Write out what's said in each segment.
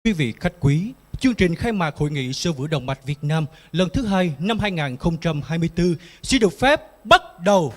Quý vị khách quý, chương trình khai mạc Hội nghị sơ vữa động mạch Việt Nam lần thứ 2 năm 2024 xin được phép bắt đầu.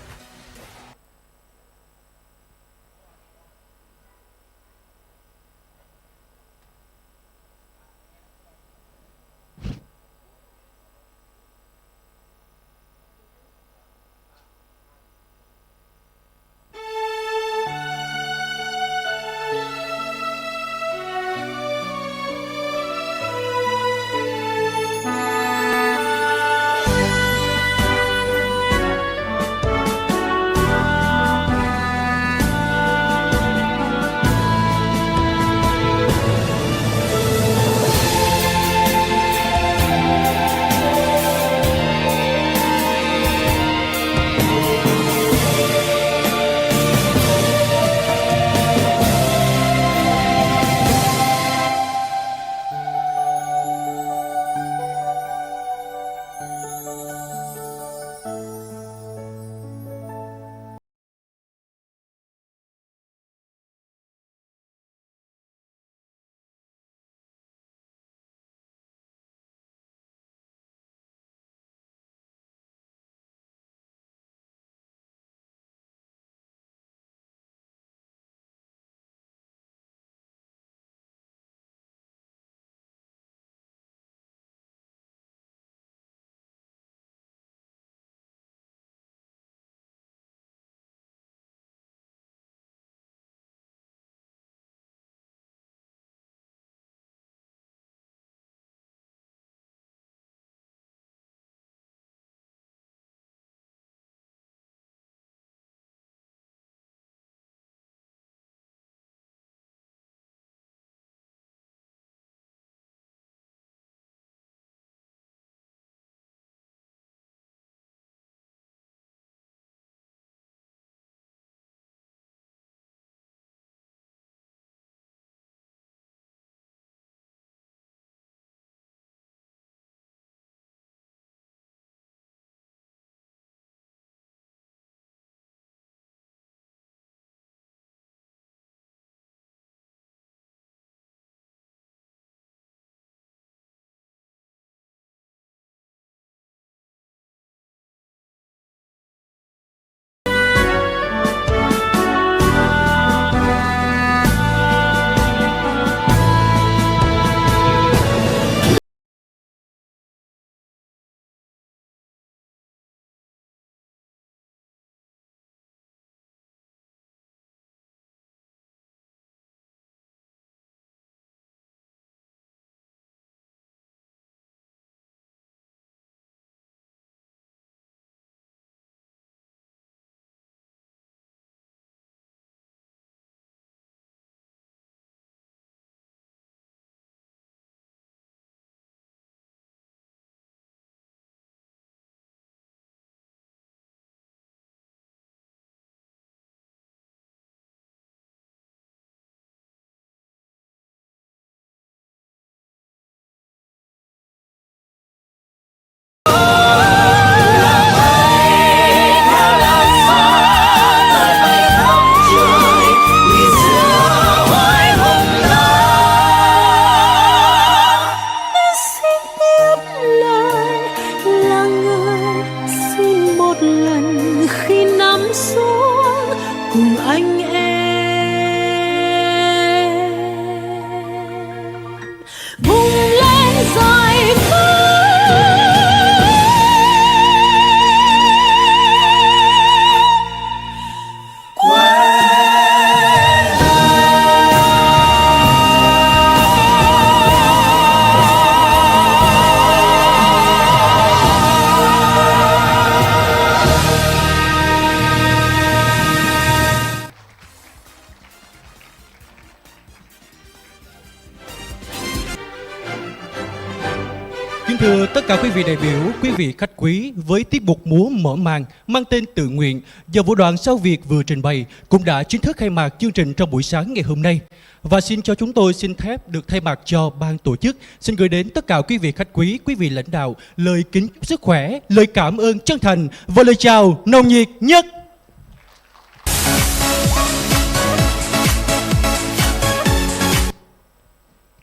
Thưa tất cả quý vị đại biểu, quý vị khách quý, với tiết mục múa mở màn mang tên Tự Nguyện do Vũ đoàn Sao Việt vừa trình bày cũng đã chính thức khai mạc chương trình trong buổi sáng ngày hôm nay. Và xin cho chúng tôi xin phép được thay mặt cho ban tổ chức xin gửi đến tất cả quý vị khách quý, quý vị lãnh đạo lời kính chúc sức khỏe, lời cảm ơn chân thành và lời chào nồng nhiệt nhất.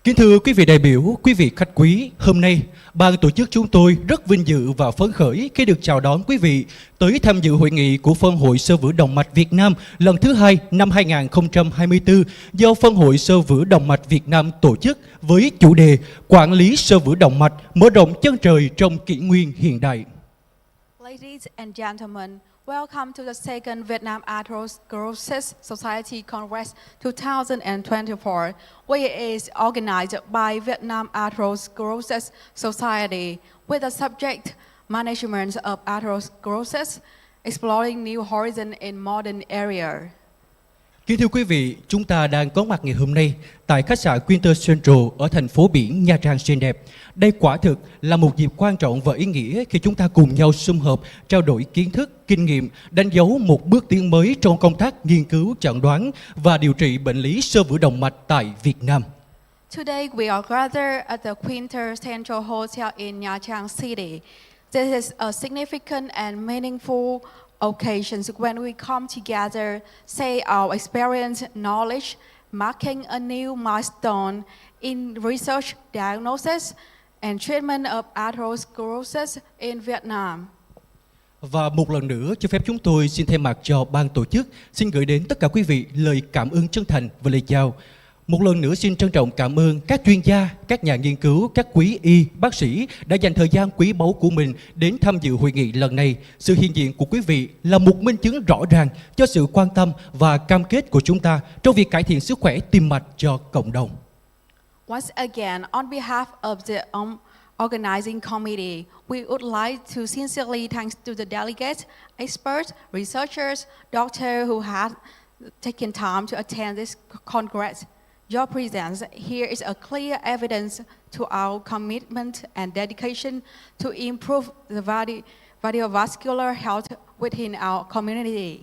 Kính thưa quý vị đại biểu, quý vị khách quý, hôm nay ban tổ chức chúng tôi rất vinh dự và phấn khởi khi được chào đón quý vị tới tham dự hội nghị của Phân hội Xơ vữa Động mạch Việt Nam lần thứ 2 năm 2024 do Phân hội Xơ vữa Động mạch Việt Nam tổ chức với chủ đề Quản lý xơ vữa động mạch, mở rộng chân trời trong kỷ nguyên hiện đại. Ladies and gentlemen, welcome to the second Vietnam Atherosclerosis Society Congress 2024, which is organized by Vietnam Atherosclerosis Society with the subject Management of Atherosclerosis, Exploring New Horizons in Modern Area. Kính thưa quý vị, chúng ta đang có mặt ngày hôm nay tại khách sạn Quinter Central ở thành phố biển Nha Trang xinh đẹp. Đây quả thực là một dịp quan trọng và ý nghĩa khi chúng ta cùng nhau sum họp, trao đổi kiến thức, kinh nghiệm, đánh dấu một bước tiến mới trong công tác nghiên cứu, chẩn đoán và điều trị bệnh lý xơ vữa động mạch tại Việt Nam. Today we are gathered at the Quinter Central Hotel in Nha Trang City. This is a significant and meaningful occasions when we come together, say our experience, knowledge, marking a new milestone in research, diagnosis, and treatment of atherosclerosis in Vietnam. Và một lần nữa, cho phép chúng tôi xin thay mặt cho ban tổ chức, xin gửi đến tất cả quý vị lời cảm ơn chân thành và lời chào. Một lần nữa xin trân trọng cảm ơn các chuyên gia, các nhà nghiên cứu, các quý y, bác sĩ đã dành thời gian quý báu của mình đến tham dự hội nghị lần này. Sự hiện diện của quý vị là một minh chứng rõ ràng cho sự quan tâm và cam kết của chúng ta trong việc cải thiện sức khỏe tim mạch cho cộng đồng. Once again, on behalf of the organizing committee, we would like to sincerely thank to the delegates, experts, researchers, doctors who have taken time to attend this congress. Your presence here is a clear evidence to our commitment and dedication to improve the cardiovascular health within our community.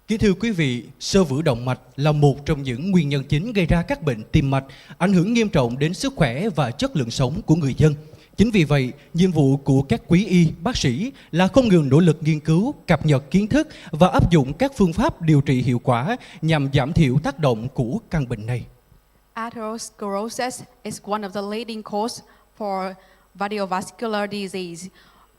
Kính thưa quý vị, xơ vữa động mạch là một trong những nguyên nhân chính gây ra các bệnh tim mạch, ảnh hưởng nghiêm trọng đến sức khỏe và chất lượng sống của người dân. Chính vì vậy, nhiệm vụ của các quý y, bác sĩ là không ngừng nỗ lực nghiên cứu, cập nhật kiến thức và áp dụng các phương pháp điều trị hiệu quả nhằm giảm thiểu tác động của căn bệnh này. Atherosclerosis is one of the leading causes for cardiovascular disease,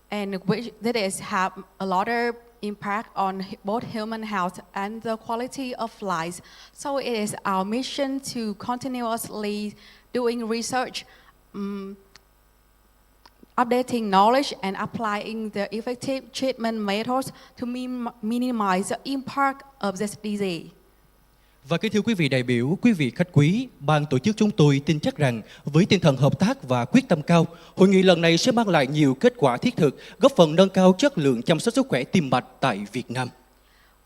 and which that is have a lot of impact on both human health and the quality of life. So it is our mission to continuously doing research, updating knowledge and applying the effective treatment methods to minimize the impact of this disease. Và kính thưa quý vị đại biểu, quý vị khách quý, ban tổ chức chúng tôi tin chắc rằng với tinh thần hợp tác và quyết tâm cao, hội nghị lần này sẽ mang lại nhiều kết quả thiết thực, góp phần nâng cao chất lượng chăm sóc sức khỏe tim mạch tại Việt Nam.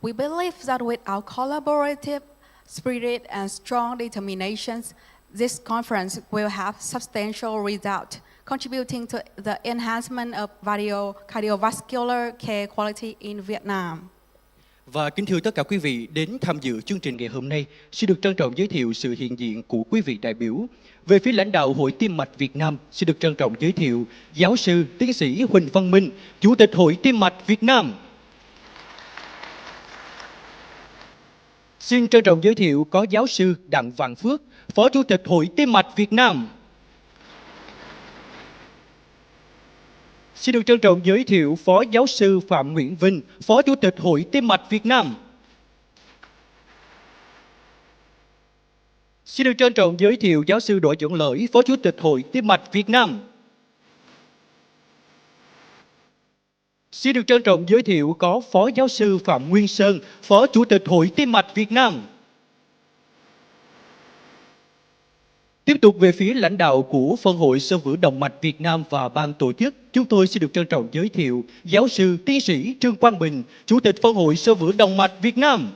We believe that with our collaborative spirit and strong determinations, this conference will have substantial results, contributing to the enhancement of cardiovascular care quality in Vietnam. Và kính thưa tất cả quý vị đến tham dự chương trình ngày hôm nay, xin được trân trọng giới thiệu sự hiện diện của quý vị đại biểu. Về phía lãnh đạo Hội Tim mạch Việt Nam, xin được trân trọng giới thiệu giáo sư tiến sĩ Huỳnh Văn Minh, Chủ tịch Hội Tim mạch Việt Nam. Xin trân trọng giới thiệu có giáo sư Đặng Vạn Phước, Phó Chủ tịch Hội Tim mạch Việt Nam. Xin được trân trọng giới thiệu Phó Giáo sư Phạm Nguyễn Vinh, Phó Chủ tịch Hội Tim mạch Việt Nam. Xin được trân trọng giới thiệu Giáo sư Đỗ Chuẩn Lợi, Phó Chủ tịch Hội Tim mạch Việt Nam. Xin được trân trọng giới thiệu có Phó Giáo sư Phạm Nguyên Sơn, Phó Chủ tịch Hội Tim mạch Việt Nam. Tiếp tục về phía lãnh đạo của Phân hội Xơ vữa Động mạch Việt Nam và ban tổ chức, chúng tôi xin được trân trọng giới thiệu giáo sư tiến sĩ Trương Quang Bình, Chủ tịch Phân hội Xơ vữa Động mạch Việt Nam.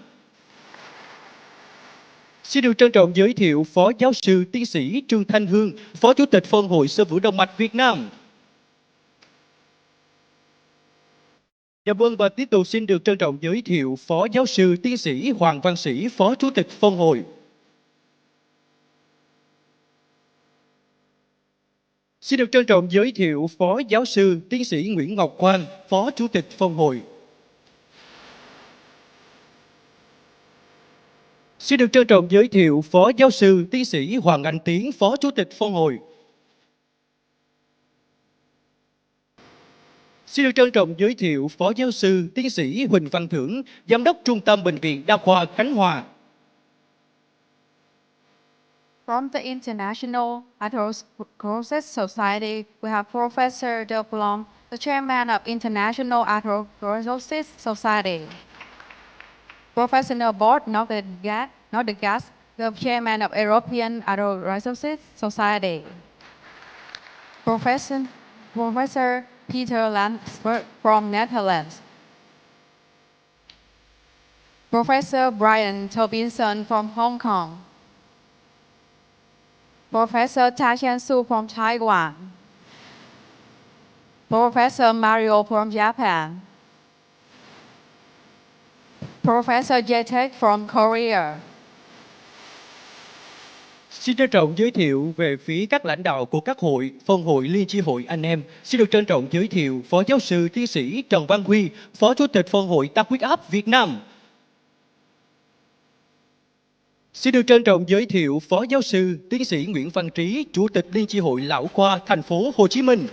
Xin được trân trọng giới thiệu Phó Giáo sư tiến sĩ Trương Thanh Hương, Phó Chủ tịch Phân hội Xơ vữa Động mạch Việt Nam. Dạ vâng, và tiếp tục xin được trân trọng giới thiệu Phó Giáo sư tiến sĩ Hoàng Văn Sĩ, Phó Chủ tịch Phân hội. Xin được trân trọng giới thiệu Phó Giáo sư tiến sĩ Nguyễn Ngọc Quang, Phó Chủ tịch Phân hội. Xin được trân trọng giới thiệu Phó Giáo sư Tiến sĩ Hoàng Anh Tiến, Phó Chủ tịch Phân hội. Xin được trân trọng giới thiệu Phó Giáo sư Tiến sĩ Huỳnh Văn Thưởng, Giám đốc Trung tâm Bệnh viện Đa khoa Khánh Hòa. From the International Atherosclerosis Society, we have Professor De Blom, the chairman of International Atherosclerosis Society. Professor Board Nordegas, the chairman of European Atherosclerosis Society. Professor Peter Lansberg from Netherlands. Professor Brian Tobinson from Hong Kong. Professor Tachian Su from Taiwan. Professor Mario from Japan. Professor Jatek from Korea. Xin trân trọng giới thiệu về phía các lãnh đạo của các hội, phân hội, liên chi hội anh em. Xin được trân trọng giới thiệu Phó Giáo sư Tiến sĩ Trần Văn Huy, Phó Chủ tịch Phân hội Tăng huyết áp Việt Nam. Xin được trân trọng giới thiệu Phó Giáo sư Tiến sĩ Nguyễn Văn Trí, Chủ tịch Liên chi hội Lão khoa Thành phố Hồ Chí Minh.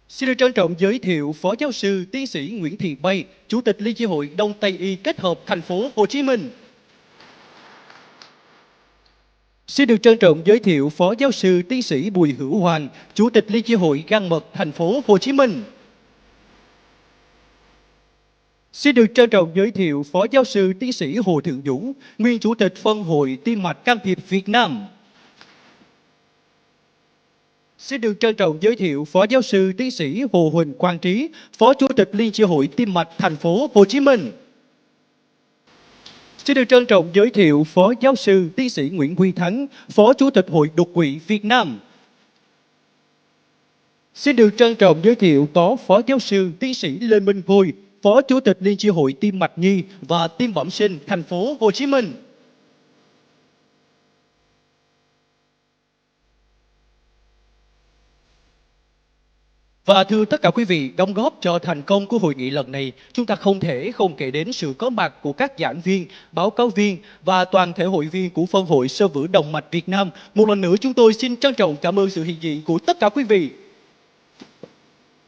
Xin được trân trọng giới thiệu Phó Giáo sư Tiến sĩ Nguyễn Thị Bay, Chủ tịch Liên chi hội Đông Tây y kết hợp Thành phố Hồ Chí Minh. Xin được trân trọng giới thiệu Phó Giáo sư Tiến sĩ Bùi Hữu Hoàng, Chủ tịch Liên chi hội Gan mật Thành phố Hồ Chí Minh. Xin được trân trọng giới thiệu Phó Giáo sư Tiến sĩ Hồ Thượng Dũng, nguyên Chủ tịch Phân hội Tim mạch can thiệp Việt Nam. Xin được trân trọng giới thiệu Phó Giáo sư Tiến sĩ Hồ Huỳnh Quang Trí, Phó Chủ tịch Liên chi hội Tim mạch Thành phố Hồ Chí Minh. Xin được trân trọng giới thiệu Phó Giáo sư Tiến sĩ Nguyễn Huy Thắng, Phó Chủ tịch Hội đột quỵ Việt Nam. Xin được trân trọng giới thiệu Phó Giáo sư Tiến sĩ Lê Minh Khôi, Phó Chủ tịch Liên chi hội Tim mạch nhi và Tim bẩm sinh Thành phố Hồ Chí Minh. Và thưa tất cả quý vị, đóng góp cho thành công của hội nghị lần này, chúng ta không thể không kể đến sự có mặt của các giảng viên, báo cáo viên và toàn thể hội viên của Phân hội Xơ vữa Động mạch Việt Nam. Một lần nữa chúng tôi xin trân trọng cảm ơn sự hiện diện của tất cả quý vị.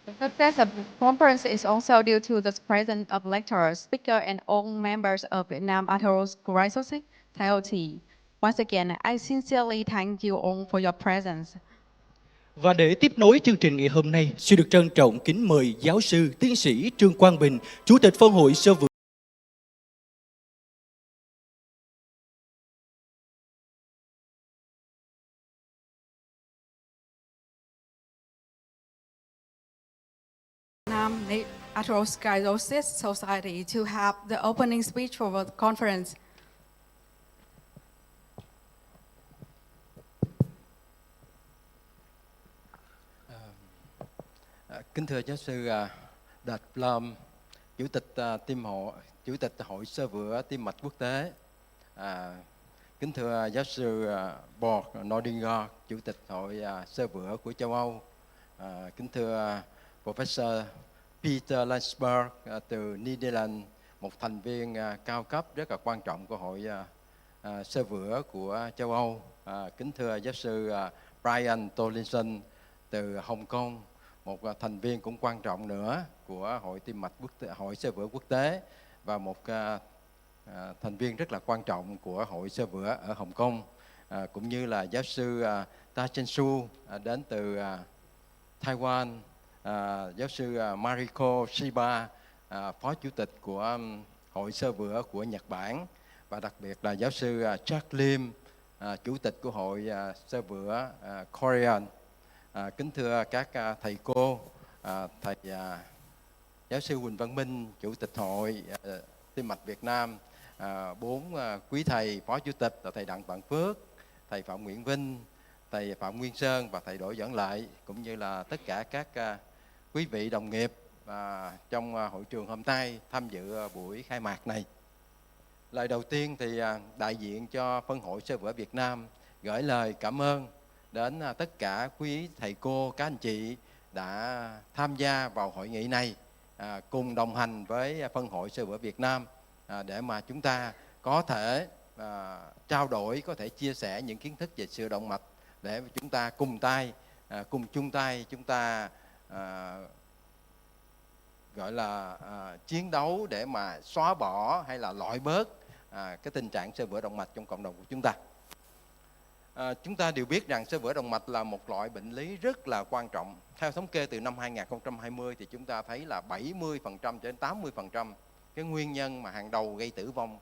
The success of the conference is also due to the presence of lecturers, speakers, and all members of Vietnam Atherosclerosis Society. Once again, I sincerely thank you all for your presence. Và để tiếp nối chương trình ngày hôm nay, xin được trân trọng kính mời giáo sư tiến sĩ Trương Quang Bình, Chủ tịch Phân hội Xơ vữa Vietnam Atherosclerosis Society to have the opening speech for the conference. Kính thưa giáo sư De Blom, Chủ tịch Hội Xơ vữa Tim mạch quốc tế. Kính thưa giáo sư Board Nordegas, Chủ tịch Hội Xơ vữa của châu Âu. Kính thưa Professor Peter Lansberg từ Netherlands, một thành viên cao cấp rất là quan trọng của Hội Xơ vữa của châu Âu. Kính thưa giáo sư Brian Tobinson từ Hồng Kông, một thành viên cũng quan trọng nữa của Hội Tim mạch quốc tế, Hội Xơ vữa quốc tế, và một thành viên rất là quan trọng của Hội Xơ vữa ở Hồng Kông, cũng như là giáo sư Tachian Su đến từ Taiwan, giáo sư Mariko Shiba, phó chủ tịch của Hội Xơ vữa của Nhật Bản, và đặc biệt là giáo sư Jack Lim, chủ tịch của Hội Xơ vữa Korean. Kính thưa các thầy cô, thầy giáo sư Huỳnh Văn Minh, Chủ tịch Hội Tim mạch Việt Nam, 4 quý thầy phó chủ tịch là thầy Đặng Vạn Phước, thầy Phạm Nguyễn Vinh, thầy Phạm Nguyên Sơn và thầy Đỗ Doãn Lại, cũng như là tất cả các quý vị đồng nghiệp trong hội trường hôm nay tham dự buổi khai mạc này. Lời đầu tiên thì đại diện cho Phân hội Xơ vữa Việt Nam gửi lời cảm ơn đến tất cả quý thầy cô, các anh chị đã tham gia vào hội nghị này, cùng đồng hành với Phân hội Xơ vữa Việt Nam để mà chúng ta có thể trao đổi, có thể chia sẻ những kiến thức về sự động mạch để chúng ta cùng chung tay chúng ta gọi là chiến đấu để mà xóa bỏ hay là loại bớt cái tình trạng xơ vữa động mạch trong cộng đồng của chúng ta. Chúng ta đều biết rằng xơ vữa động mạch là một loại bệnh lý rất là quan trọng. Theo thống kê từ năm 2020 thì chúng ta thấy là 70% đến 80% cái nguyên nhân mà hàng đầu gây tử vong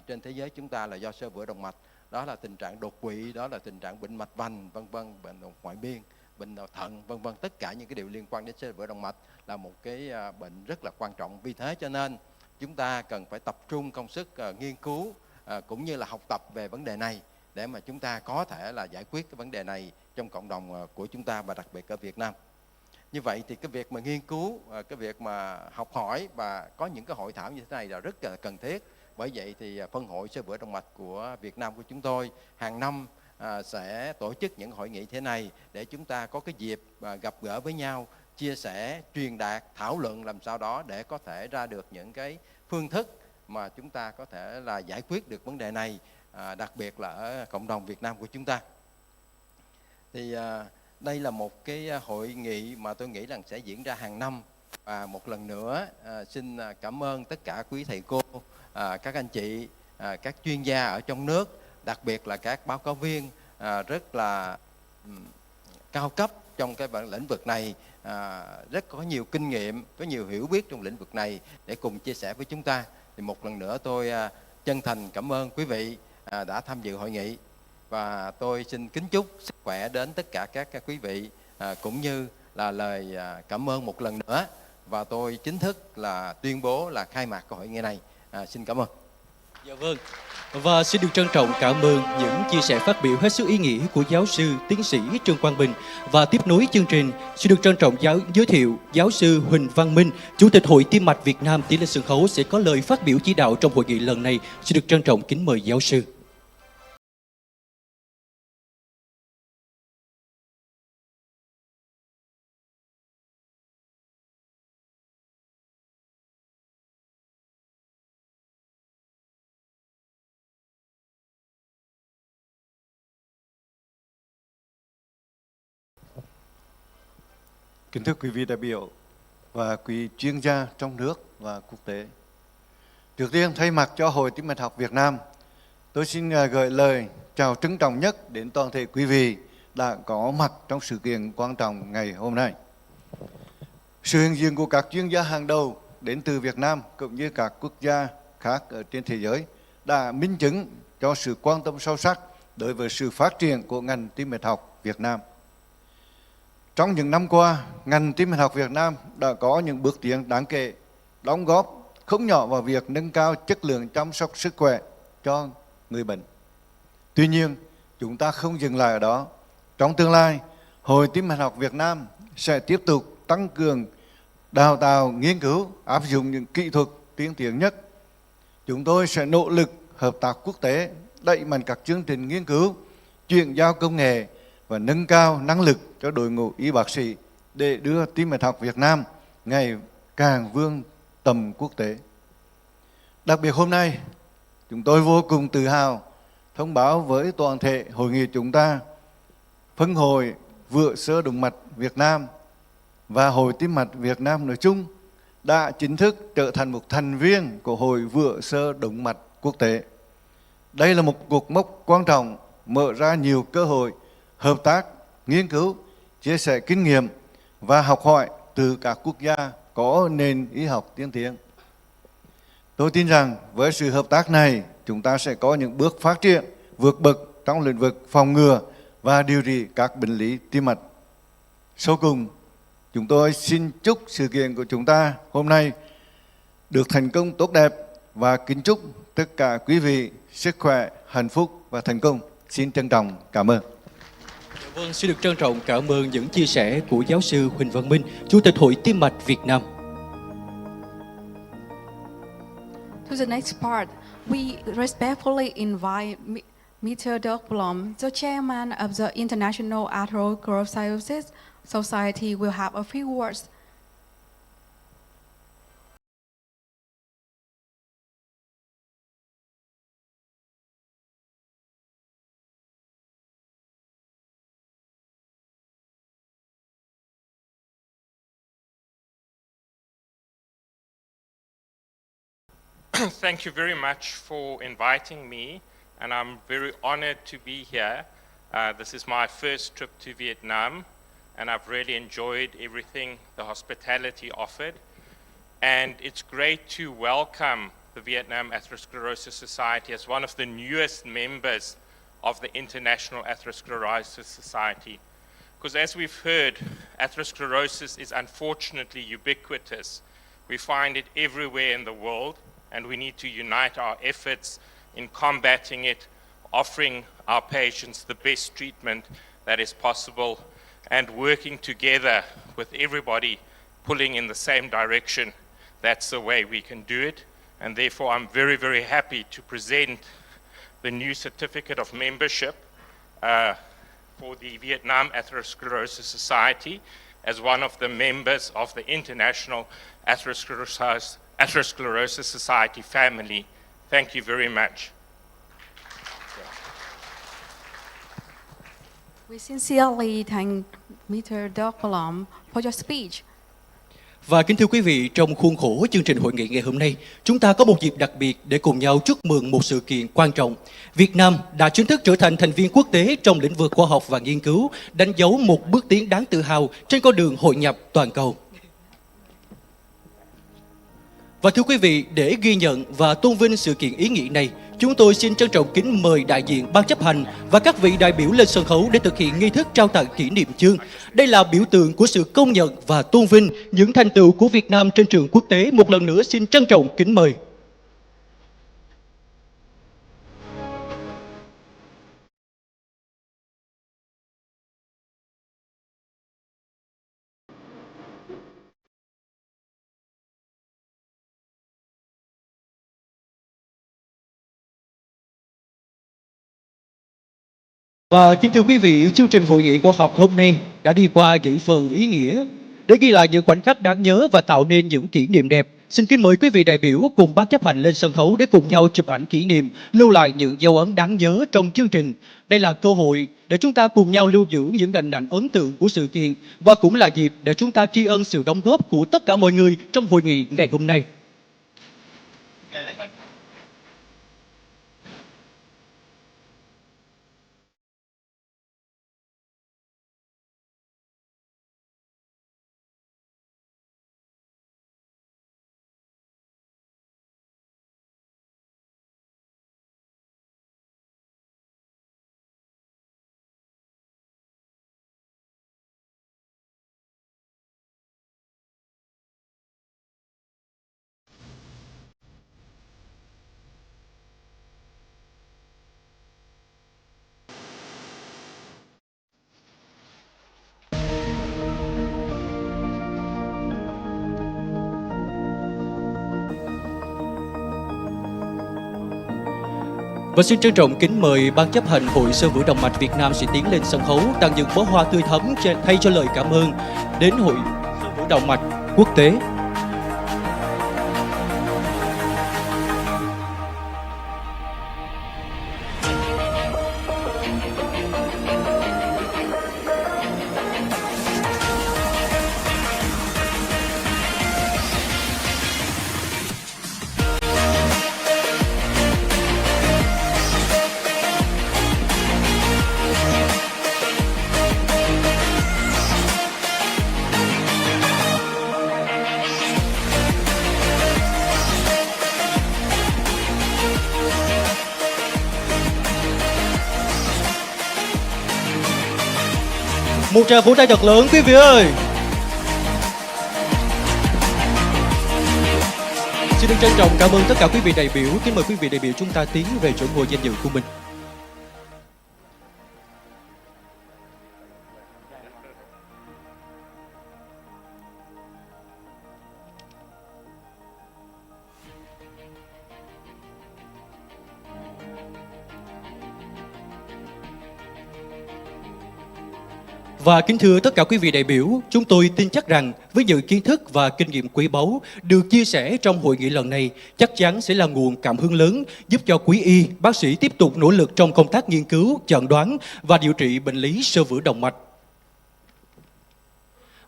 trên thế giới chúng ta là do xơ vữa động mạch. Đó là tình trạng đột quỵ, đó là tình trạng bệnh mạch vành, vân vân, bệnh đột ngoại biên, bệnh thận, vân vân. Tất cả những cái điều liên quan đến xơ vữa động mạch là một cái bệnh rất là quan trọng. Vì thế cho nên chúng ta cần phải tập trung công sức nghiên cứu cũng như là học tập về vấn đề này để mà chúng ta có thể là giải quyết cái vấn đề này trong cộng đồng của chúng ta và đặc biệt ở Việt Nam. Như vậy thì cái việc mà nghiên cứu, cái việc mà học hỏi và có những cái hội thảo như thế này là rất là cần thiết. Bởi vậy thì phân hội xơ vữa động mạch của Việt Nam của chúng tôi hàng năm sẽ tổ chức những hội nghị thế này để chúng ta có cái dịp gặp gỡ với nhau, chia sẻ, truyền đạt, thảo luận làm sao đó để có thể ra được những cái phương thức mà chúng ta có thể là giải quyết được vấn đề này, đặc biệt là ở cộng đồng Việt Nam của chúng ta. Thì đây là một cái hội nghị mà tôi nghĩ rằng sẽ diễn ra hàng năm. Và một lần nữa xin cảm ơn tất cả quý thầy cô, các anh chị, các chuyên gia ở trong nước, đặc biệt là các báo cáo viên rất là cao cấp trong cái lĩnh vực này, rất có nhiều kinh nghiệm, có nhiều hiểu biết trong lĩnh vực này để cùng chia sẻ với chúng ta. Thì một lần nữa tôi chân thành cảm ơn quý vị đã tham dự hội nghị, và tôi xin kính chúc sức khỏe đến tất cả các quý vị, cũng như là lời cảm ơn một lần nữa, và tôi chính thức là tuyên bố là khai mạc hội nghị này. Xin cảm ơn. Dạ vâng. Và xin được trân trọng cảm ơn những chia sẻ phát biểu hết sức ý nghĩa của giáo sư, tiến sĩ Trương Quang Bình. Và tiếp nối chương trình, xin được trân trọng giới thiệu giáo sư Huỳnh Văn Minh, Chủ tịch Hội Tim mạch Việt Nam tiến lên sân khấu sẽ có lời phát biểu chỉ đạo trong hội nghị lần này. Xin được trân trọng kính mời giáo sư. Kính thưa quý vị đại biểu và quý chuyên gia trong nước và quốc tế. Trước tiên thay mặt cho Hội Tim mạch học Việt Nam, tôi xin gửi lời chào trân trọng nhất đến toàn thể quý vị đã có mặt trong sự kiện quan trọng ngày hôm nay. Sự hiện diện của các chuyên gia hàng đầu đến từ Việt Nam cũng như các quốc gia khác ở trên thế giới đã minh chứng cho sự quan tâm sâu sắc đối với sự phát triển của ngành tim mạch học Việt Nam. Trong những năm qua, ngành tim mạch học Việt Nam đã có những bước tiến đáng kể, đóng góp không nhỏ vào việc nâng cao chất lượng chăm sóc sức khỏe cho người bệnh. Tuy nhiên, chúng ta không dừng lại ở đó. Trong tương lai, Hội Tim mạch học Việt Nam sẽ tiếp tục tăng cường đào tạo, nghiên cứu, áp dụng những kỹ thuật tiên tiến nhất. Chúng tôi sẽ nỗ lực hợp tác quốc tế, đẩy mạnh các chương trình nghiên cứu, chuyển giao công nghệ và nâng cao năng lực cho đội ngũ y bác sĩ để đưa tim mạch học Việt Nam ngày càng vươn tầm quốc tế. Đặc biệt hôm nay, chúng tôi vô cùng tự hào thông báo với toàn thể hội nghị chúng ta, phân hội vữa sơ động mạch Việt Nam và Hội Tim mạch Việt Nam nói chung đã chính thức trở thành một thành viên của Hội vữa sơ động mạch quốc tế. Đây là một cột mốc quan trọng, mở ra nhiều cơ hội hợp tác, nghiên cứu, chia sẻ kinh nghiệm và học hỏi từ các quốc gia có nền y học tiên tiến. Tôi tin rằng với sự hợp tác này, chúng ta sẽ có những bước phát triển vượt bậc trong lĩnh vực phòng ngừa và điều trị các bệnh lý tim mạch. Sau cùng, chúng tôi xin chúc sự kiện của chúng ta hôm nay được thành công tốt đẹp và kính chúc tất cả quý vị sức khỏe, hạnh phúc và thành công. Xin trân trọng cảm ơn. Vâng, xin được trân trọng cảm ơn những chia sẻ của giáo sư Huỳnh Văn Minh, Chủ tịch Hội Tim mạch Việt Nam. To the next part, we respectfully invite Mr. Dirk Blom, the chairman of the International Atherosclerosis Society, will have a few words. thank you very much for inviting me, and I'm very honored to be here. This is my first trip to Vietnam, and I've really enjoyed everything the hospitality offered. And it's great to welcome the Vietnam Atherosclerosis Society as one of the newest members of the International Atherosclerosis Society. Because as we've heard, atherosclerosis is unfortunately ubiquitous. We find it everywhere in the world, and we need to unite our efforts in combating it, offering our patients the best treatment that is possible, and working together with everybody pulling in the same direction. That's the way we can do it. And therefore, I'm very, very happy to present the new certificate of membership for the Vietnam Atherosclerosis Society as one of the members of the International Atherosclerosis Society family. Thank you very much. We sincerely thank Mr. Dr. Lom for your speech. Và kính thưa quý vị, trong khuôn khổ chương trình hội nghị ngày hôm nay, chúng ta có một dịp đặc biệt để cùng nhau chúc mừng một sự kiện quan trọng. Việt Nam đã chính thức trở thành thành viên quốc tế trong lĩnh vực khoa học và nghiên cứu, đánh dấu một bước tiến đáng tự hào trên con đường hội nhập toàn cầu. Và thưa quý vị, để ghi nhận và tôn vinh sự kiện ý nghĩa này, chúng tôi xin trân trọng kính mời đại diện ban chấp hành và các vị đại biểu lên sân khấu để thực hiện nghi thức trao tặng kỷ niệm chương. Đây là biểu tượng của sự công nhận và tôn vinh những thành tựu của Việt Nam trên trường quốc tế. Một lần nữa xin trân trọng kính mời. Và kính thưa quý vị, chương trình hội nghị khoa học hôm nay đã đi qua những phần ý nghĩa để ghi lại những khoảnh khắc đáng nhớ và tạo nên những kỷ niệm đẹp. Xin kính mời quý vị đại biểu cùng ban chấp hành lên sân khấu để cùng nhau chụp ảnh kỷ niệm, lưu lại những dấu ấn đáng nhớ trong chương trình. Đây là cơ hội để chúng ta cùng nhau lưu giữ những hình ảnh ấn tượng của sự kiện và cũng là dịp để chúng ta tri ân sự đóng góp của tất cả mọi người trong hội nghị ngày hôm nay. Và xin trân trọng kính mời ban chấp hành Hội Sơ vữa động mạch Việt Nam sẽ tiến lên sân khấu tặng những bó hoa tươi thắm thay cho lời cảm ơn đến Hội Sơ vữa động mạch quốc tế. Một tràng vỗ tay thật lớn quý vị ơi. Xin được trân trọng cảm ơn tất cả quý vị đại biểu. Kính mời quý vị đại biểu chúng ta tiến về chỗ ngồi danh dự của mình. Và kính thưa tất cả quý vị đại biểu, chúng tôi tin chắc rằng với những kiến thức và kinh nghiệm quý báu được chia sẻ trong hội nghị lần này chắc chắn sẽ là nguồn cảm hứng lớn giúp cho quý y, bác sĩ tiếp tục nỗ lực trong công tác nghiên cứu, chẩn đoán và điều trị bệnh lý xơ vữa động mạch.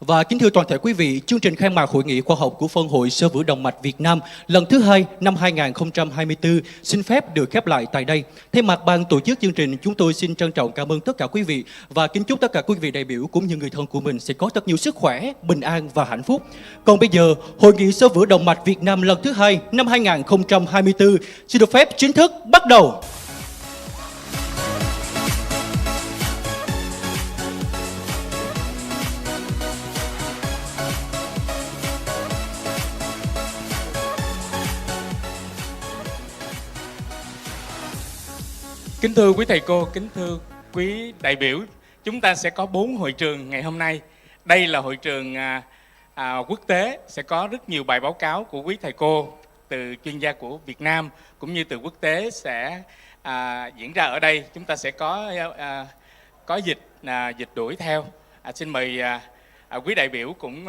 Và kính thưa toàn thể quý vị, chương trình khai mạc hội nghị khoa học của Phân hội Xơ vữa động mạch Việt Nam lần thứ 2 năm 2024 xin phép được khép lại tại đây. Thay mặt ban tổ chức chương trình, chúng tôi xin trân trọng cảm ơn tất cả quý vị và kính chúc tất cả quý vị đại biểu cũng như người thân của mình sẽ có thật nhiều sức khỏe, bình an và hạnh phúc. Còn bây giờ, hội nghị Xơ vữa động mạch Việt Nam lần thứ 2 năm 2024 xin được phép chính thức bắt đầu. Kính thưa quý thầy cô, kính thưa quý đại biểu, chúng ta sẽ có 4 hội trường ngày hôm nay. Đây là hội trường quốc tế, sẽ có rất nhiều bài báo cáo của quý thầy cô từ chuyên gia của Việt Nam cũng như từ quốc tế sẽ diễn ra ở đây. Chúng ta sẽ có dịch đuổi theo. Xin mời quý đại biểu cũng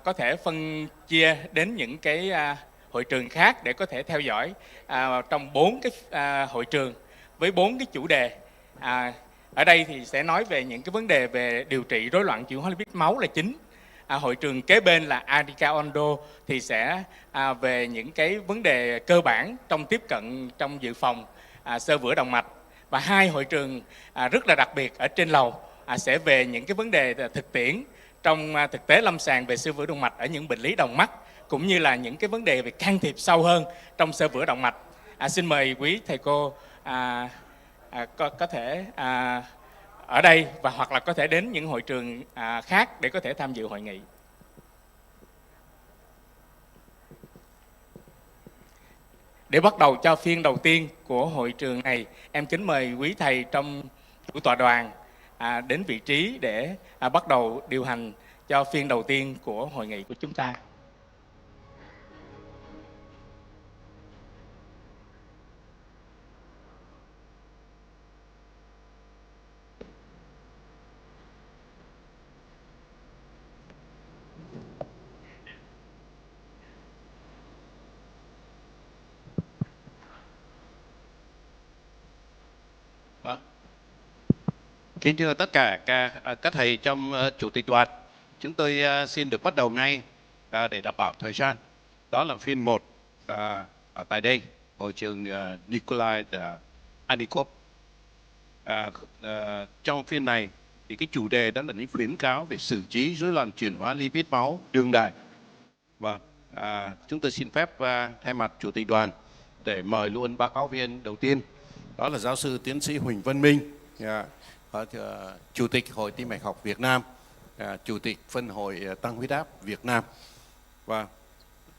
có thể phân chia đến những cái hội trường khác để có thể theo dõi trong 4 cái hội trường với 4 cái chủ đề. Ở đây thì sẽ nói về những cái vấn đề về điều trị rối loạn chuyển hóa lipid máu là chính. Hội trường kế bên là ANICHKOV thì sẽ về những cái vấn đề cơ bản trong tiếp cận trong dự phòng xơ vữa động mạch. Và 2 hội trường rất là đặc biệt ở trên lầu sẽ về những cái vấn đề thực tiễn trong thực tế lâm sàng về xơ vữa động mạch ở những bệnh lý đồng mắt, cũng như là những cái vấn đề về can thiệp sâu hơn trong xơ vữa động mạch. Xin mời quý thầy cô có thể ở đây và hoặc là có thể đến những hội trường khác để có thể tham dự hội nghị. Để bắt đầu cho phiên đầu tiên của hội trường này, em kính mời quý thầy trong chủ tọa đoàn đến vị trí để bắt đầu điều hành cho phiên đầu tiên của hội nghị của chúng ta. Kính thưa tất cả các thầy trong chủ tịch đoàn, chúng tôi xin được bắt đầu ngay để đảm bảo thời gian. Đó là phiên 1 ở tại đây, hội trường NIKOLAI N. Trong phiên này thì cái chủ đề đó là những khuyến cáo về xử trí rối loạn chuyển hóa lipid máu đương đại. Và chúng tôi xin phép thay mặt chủ tịch đoàn để mời luôn báo cáo viên đầu tiên, đó là giáo sư tiến sĩ Huỳnh Văn Minh, Chủ tịch Hội Tim mạch học Việt Nam, Chủ tịch Phân hội Tăng huyết áp Việt Nam. Và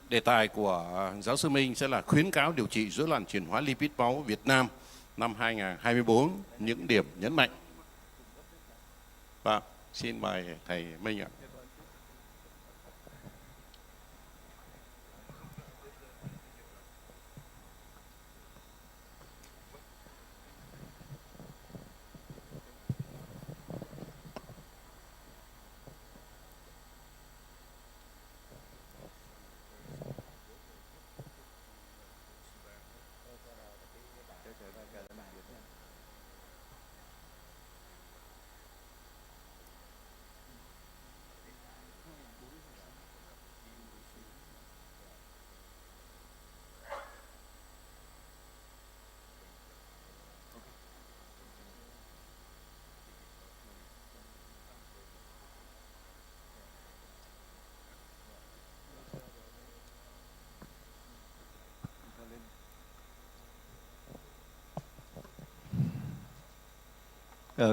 đề tài của giáo sư Minh sẽ là khuyến cáo điều trị rối loạn chuyển hóa lipid máu Việt Nam năm 2024, những điểm nhấn mạnh. Và xin mời thầy Minh ạ.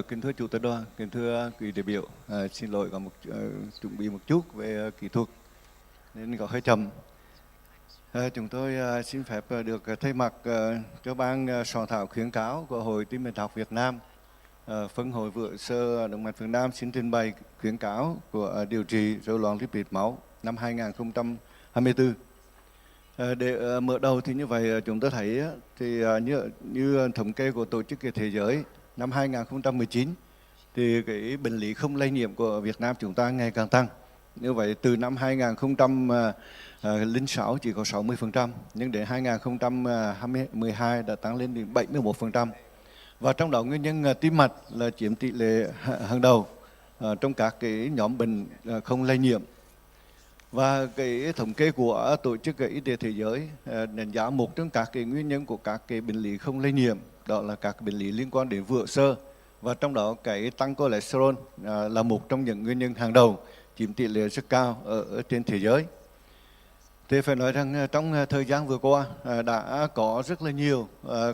Kính thưa chủ tịch đoàn, kính thưa quý đại biểu, xin lỗi có chuẩn bị một chút về kỹ thuật nên có hơi chậm. Chúng tôi xin phép được thay mặt cho ban soạn thảo khuyến cáo của Hội Tim mạch học Việt Nam, Phân hội vữa xơ động mạch Việt Nam xin trình bày khuyến cáo của điều trị rối loạn lipid máu năm 2024. Để mở đầu thì như vậy chúng tôi thấy thì như thống kê của Tổ chức Y tế Thế giới năm 2019 thì cái bệnh lý không lây nhiễm của Việt Nam chúng ta ngày càng tăng. Như vậy từ năm 2006 chỉ có 60%, nhưng đến 2012 đã tăng lên đến 71%. Và trong đó nguyên nhân tim mạch là chiếm tỷ lệ hàng đầu trong các cái nhóm bệnh không lây nhiễm. Và cái thống kê của Tổ chức Y tế Thế giới đánh giá một trong các cái nguyên nhân của các cái bệnh lý không lây nhiễm đó là các bệnh lý liên quan đến vữa sơ, và trong đó cái tăng cholesterol là một trong những nguyên nhân hàng đầu, chiếm tỷ lệ rất cao ở trên thế giới. Thì phải nói rằng trong thời gian vừa qua đã có rất là nhiều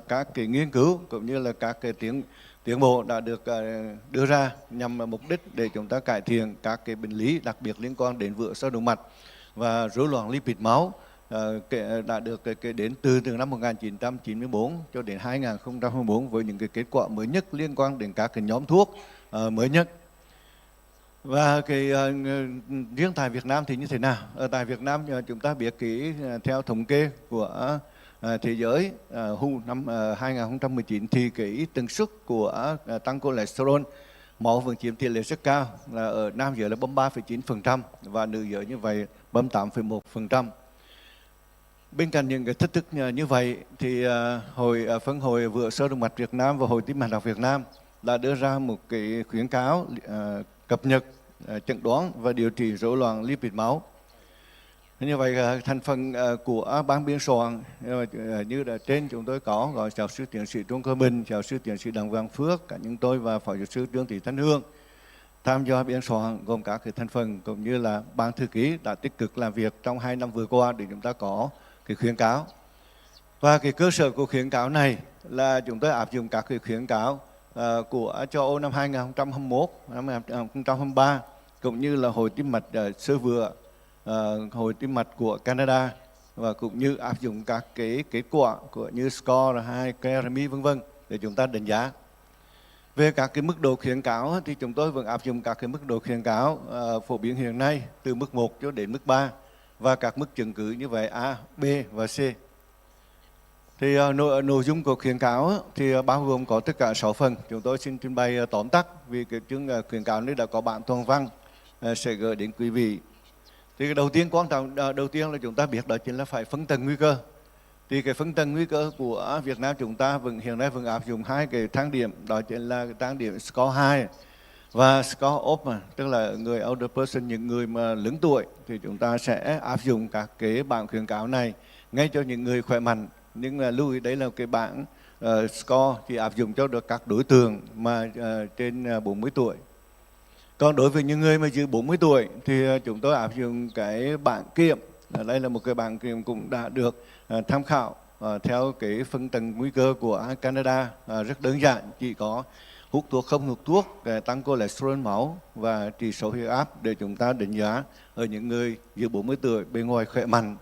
các cái nghiên cứu cũng như là các cái tiến bộ đã được đưa ra nhằm mục đích để chúng ta cải thiện các cái bệnh lý đặc biệt liên quan đến vữa sơ động mạch và rối loạn lipid máu đã được kể đến từ năm 1994 cho đến 2014 với những cái kết quả mới nhất liên quan đến các cái nhóm thuốc mới nhất. Và cái riêng tại Việt Nam thì như thế nào? Ở tại Việt Nam chúng ta biết theo thống kê của thế giới WHO năm 2019 thì cái tần suất của tăng cholesterol máu vẫn chiếm tỷ lệ rất cao, là ở nam giới là 33,9% và nữ giới như vậy 38,1%. Bên cạnh những cái thách thức như vậy thì Phân hội Vữa sơ động mạch Việt Nam và Hội Tim mạch học Việt Nam đã đưa ra một cái khuyến cáo cập nhật chẩn đoán và điều trị rối loạn lipid máu. Như vậy thành phần của ban biên soạn như là trên chúng tôi có gọi giáo sư tiến sĩ Trung Cơ Bình, giáo sư tiến sĩ Đặng Văn Phước, cả những tôi và phó giáo sư Trương Thị Thanh Hương tham gia biên soạn gồm các cái thành phần cũng như là ban thư ký đã tích cực làm việc trong 2 năm vừa qua để chúng ta có cái khuyến cáo. Và cái cơ sở của khuyến cáo này là chúng tôi áp dụng các cái khuyến cáo của châu Âu năm 2021, năm 2023 cũng như là Hội Tim mạch sơ vữa, Hội Tim mạch của Canada và cũng như áp dụng các cái kết quả của như score 2, KRMI vân vân để chúng ta đánh giá. Về các cái mức độ khuyến cáo thì chúng tôi vẫn áp dụng các cái mức độ khuyến cáo phổ biến hiện nay từ mức 1 cho đến mức 3 và các mức chứng cứ như vậy A, B và C. Thì nội dung của khuyến cáo thì bao gồm có tất cả 6 phần. Chúng tôi xin trình bày tóm tắt vì cái chương khuyến cáo này đã có bản toàn văn sẽ gửi đến quý vị. Thì cái đầu tiên quan trọng đầu tiên là chúng ta biết đó chính là phải phân tầng nguy cơ. Thì cái phân tầng nguy cơ của Việt Nam chúng ta hiện nay vẫn áp dụng 2 cái thang điểm, đó chính là thang điểm score 2 và score up, tức là người older person, những người mà lớn tuổi thì chúng ta sẽ áp dụng các cái bảng khuyến cáo này ngay cho những người khỏe mạnh. Nhưng mà lưu ý đấy là cái bảng score chỉ áp dụng cho được các đối tượng mà trên 40 tuổi. Còn đối với những người mà dưới 40 tuổi thì chúng tôi áp dụng cái bảng kiểm. Đây là một cái bảng kiểm cũng đã được tham khảo theo cái phân tầng nguy cơ của Canada, rất đơn giản, chỉ có hút thuốc không hút thuốc, tăng cholesterol máu và chỉ số huyết áp để chúng ta đánh giá ở những người dưới 40 tuổi bề ngoài khỏe mạnh.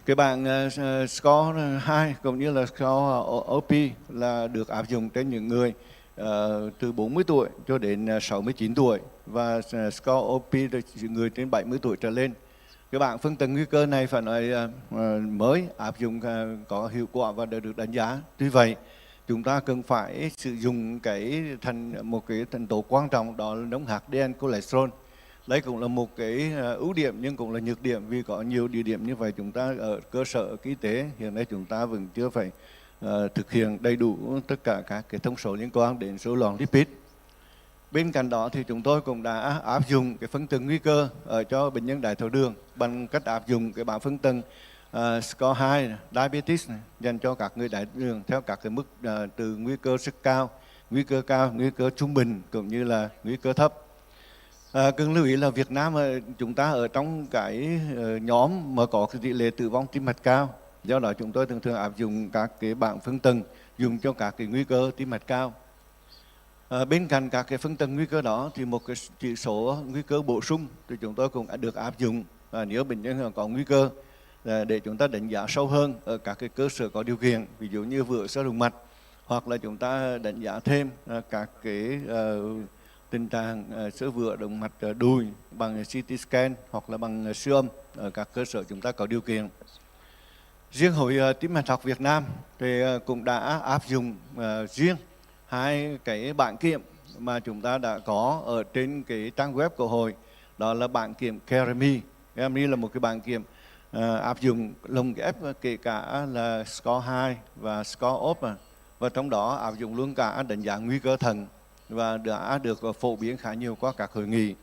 Cái bảng score 2 cũng như là score OP là được áp dụng trên những người từ 40 tuổi cho đến 69 tuổi và score OP là người trên 70 tuổi trở lên. Cái bảng phân tầng nguy cơ này phải nói mới áp dụng có hiệu quả và đã được đánh giá. Tuy vậy, chúng ta cần phải sử dụng một cái thành tố quan trọng, đó là nồng HDL cholesterol. Đấy cũng là một cái ưu điểm nhưng cũng là nhược điểm, vì có nhiều địa điểm như vậy chúng ta ở cơ sở y tế hiện nay chúng ta vẫn chưa phải thực hiện đầy đủ tất cả các cái thông số liên quan đến rối loạn lipid. Bên cạnh đó thì chúng tôi cũng đã áp dụng cái phân tầng nguy cơ cho bệnh nhân đái tháo đường bằng cách áp dụng cái bảng phân tầng score 2 diabetes này, dành cho các người đái tháo đường theo các cái mức từ nguy cơ rất cao, nguy cơ trung bình cũng như là nguy cơ thấp. Cần lưu ý là Việt Nam chúng ta ở trong cái nhóm mà có cái tỷ lệ tử vong tim mạch cao. Do đó chúng tôi thường áp dụng các cái bảng phân tầng dùng cho các cái nguy cơ tim mạch cao. Bên cạnh các cái phân tầng nguy cơ đó thì một cái chỉ số nguy cơ bổ sung thì chúng tôi cũng đã được áp dụng nếu bệnh nhân có nguy cơ để chúng ta đánh giá sâu hơn ở các cái cơ sở có điều kiện, ví dụ như vữa sơ động mạch, hoặc là chúng ta đánh giá thêm các cái tình trạng sơ vữa động mạch đùi bằng CT scan hoặc là bằng siêu âm ở các cơ sở chúng ta có điều kiện. Riêng Hội Tim mạch học Việt Nam thì cũng đã áp dụng riêng 2 cái bảng kiểm mà chúng ta đã có ở trên cái trang web của hội, đó là bảng kiểm KRMI. KRMI là một cái bảng kiểm áp dụng lồng ghép kể cả là score 2 và score up, và trong đó áp dụng luôn cả đánh giá nguy cơ thận và đã được phổ biến khá nhiều qua các hội nghị.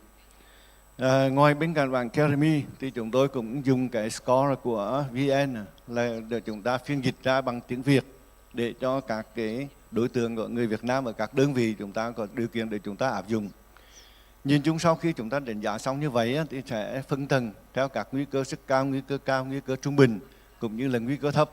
Ngoài bên cạnh bảng Academy thì chúng tôi cũng dùng cái score của VN là để chúng ta phiên dịch ra bằng tiếng Việt để cho các cái đối tượng của người Việt Nam ở các đơn vị chúng ta có điều kiện để chúng ta áp dụng. Nhìn chung sau khi chúng ta đánh giá xong như vậy thì sẽ phân tầng theo các nguy cơ rất cao, nguy cơ trung bình cũng như là nguy cơ thấp.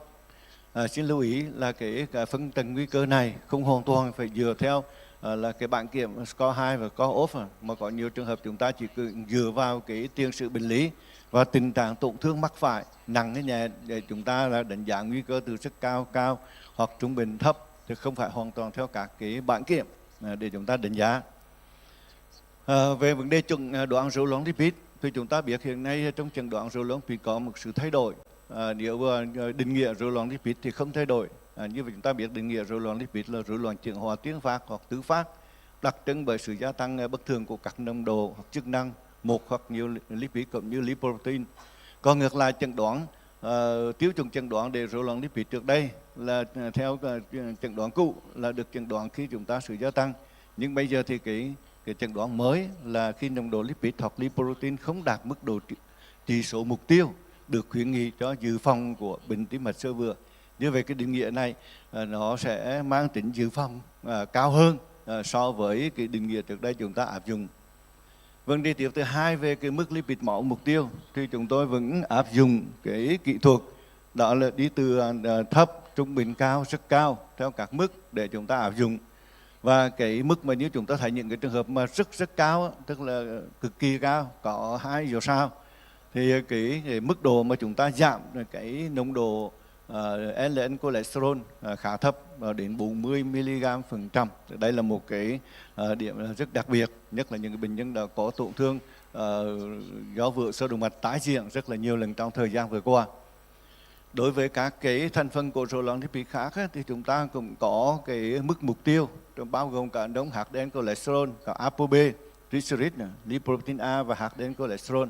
Xin lưu ý là cái phân tầng nguy cơ này không hoàn toàn phải dựa theo là cái bảng kiểm score 2 và score off, mà có nhiều trường hợp chúng ta chỉ cứ dựa vào cái tiền sử bệnh lý và tình trạng tổn thương mắc phải nặng hay nhẹ để chúng ta là đánh giá nguy cơ từ rất cao hoặc trung bình thấp, thì không phải hoàn toàn theo các cái bảng kiểm để chúng ta đánh giá. Về vấn đề chẩn đoán rối loạn lipid thì chúng ta biết hiện nay trong chẩn đoán rối loạn lipid có một sự thay đổi. Nếu định nghĩa rối loạn lipid thì không thay đổi. Như vậy chúng ta biết định nghĩa rối loạn lipid là rối loạn chuyển hóa tiến phát hoặc tứ phát, đặc trưng bởi sự gia tăng bất thường của các nồng độ hoặc chức năng một hoặc nhiều lipid cũng như lipoprotein. Còn ngược lại chẩn đoán tiêu chuẩn chẩn đoán để rối loạn lipid trước đây là theo chẩn đoán cũ là được chẩn đoán khi chúng ta sự gia tăng, nhưng bây giờ thì cái chẩn đoán mới là khi nồng độ lipid hoặc lipoprotein không đạt mức độ chỉ số mục tiêu được khuyến nghị cho dự phòng của bệnh tim mạch sơ vữa. Như vậy cái định nghĩa này nó sẽ mang tính dự phòng cao hơn so với cái định nghĩa trước đây chúng ta áp dụng. Vấn đề tiếp thứ hai về cái mức lipid máu mục tiêu thì chúng tôi vẫn áp dụng cái kỹ thuật đó là đi từ thấp, trung bình, cao, rất cao theo các mức để chúng ta áp dụng. Và cái mức mà như chúng ta thấy những cái trường hợp mà rất cao, tức là cực kỳ cao, có 2 giờ sao, thì cái mức độ mà chúng ta giảm cái nồng độ LDL cholesterol khá thấp đến 40 mg%. Đây là một cái điểm rất đặc biệt, nhất là những bệnh nhân đã có tổn thương do vữa sơ động mạch tái diễn rất là nhiều lần trong thời gian vừa qua. Đối với các cái thành phần của rối loạn lipid khác thì chúng ta cũng có cái mức mục tiêu, bao gồm cả đống HDL cholesterol, cả ApoB, triglyceride, lipoprotein A và HDL cholesterol.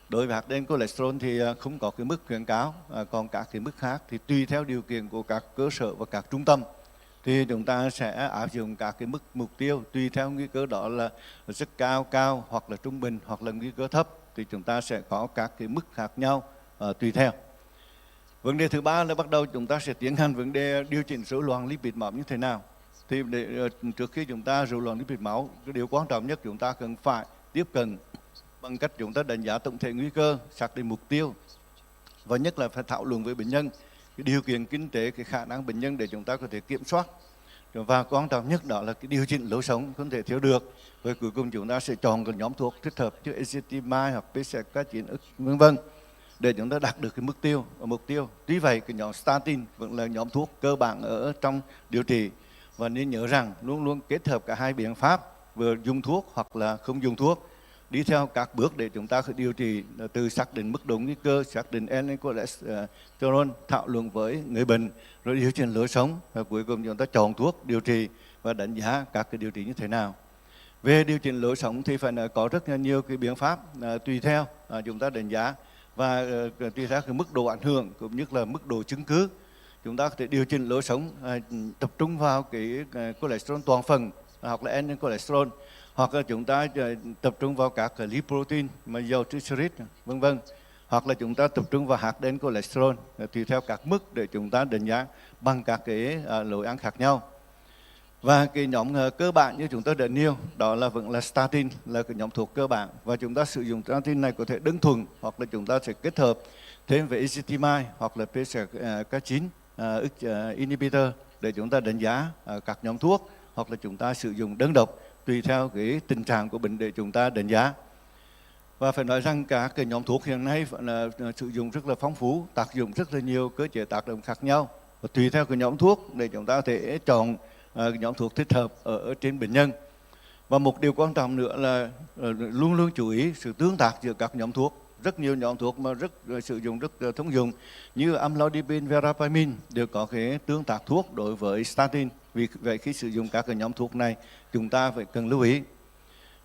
Đối với HDL cholesterol thì không có cái mức khuyến cáo, còn các cái mức khác thì tùy theo điều kiện của các cơ sở và các trung tâm thì chúng ta sẽ áp dụng các cái mức mục tiêu tùy theo nguy cơ, đó là rất cao hoặc là trung bình hoặc là nguy cơ thấp, thì chúng ta sẽ có các cái mức khác nhau tùy theo. Vấn đề thứ ba là bắt đầu chúng ta sẽ tiến hành vấn đề điều chỉnh rối loạn lipid máu như thế nào. Thì trước khi chúng ta rối loạn lipid máu, cái điều quan trọng nhất chúng ta cần phải tiếp cận bằng cách chúng ta đánh giá tổng thể nguy cơ, xác định mục tiêu, và nhất là phải thảo luận với bệnh nhân cái điều kiện kinh tế, cái khả năng bệnh nhân để chúng ta có thể kiểm soát. Và quan trọng nhất đó là cái điều chỉnh lối sống không thể thiếu được. Và cuối cùng chúng ta sẽ chọn cái nhóm thuốc thích hợp như ezetimibe hoặc PCSK9 vân vân để chúng ta đạt được cái mục tiêu. Tuy vậy cái nhóm statin vẫn là nhóm thuốc cơ bản ở trong điều trị, và nên nhớ rằng luôn luôn kết hợp cả hai biện pháp, vừa dùng thuốc hoặc là không dùng thuốc, đi theo các bước để chúng ta điều trị, từ xác định mức độ nguy cơ, xác định LDL cholesterol, thảo luận với người bệnh, rồi điều chỉnh lối sống, và cuối cùng chúng ta chọn thuốc điều trị và đánh giá các cái điều trị như thế nào. Về điều chỉnh lối sống thì phải có rất nhiều cái biện pháp tùy theo chúng ta đánh giá và tùy theo cái mức độ ảnh hưởng cũng như là mức độ chứng cứ. Chúng ta có thể điều chỉnh lối sống tập trung vào cái cholesterol toàn phần hoặc là LDL cholesterol, hoặc là chúng ta tập trung vào các lipoprotein mà giàu triglyceride vân vân, hoặc là chúng ta tập trung vào HDL cholesterol tùy theo các mức để chúng ta đánh giá bằng các cái lối ăn khác nhau. Và cái nhóm cơ bản như chúng ta đã nêu đó là vẫn là statin, là cái nhóm thuốc cơ bản, và chúng ta sử dụng statin này có thể đơn thuần hoặc là chúng ta sẽ kết hợp thêm với ezetimibe hoặc là PCSK9 inhibitor để chúng ta đánh giá các nhóm thuốc, hoặc là chúng ta sử dụng đơn độc tùy theo cái tình trạng của bệnh để chúng ta đánh giá. Và phải nói rằng các cái nhóm thuốc hiện nay là sử dụng rất là phong phú, tác dụng rất là nhiều cơ chế tác động khác nhau, và tùy theo cái nhóm thuốc để chúng ta có thể chọn nhóm thuốc thích hợp ở trên bệnh nhân. Và một điều quan trọng nữa là luôn luôn chú ý sự tương tác giữa các nhóm thuốc. Rất nhiều nhóm thuốc mà sử dụng rất thông dụng như amlodipine, verapamine đều có cái tương tác thuốc đối với statin. Vì vậy khi sử dụng các cái nhóm thuốc này chúng ta phải cần lưu ý.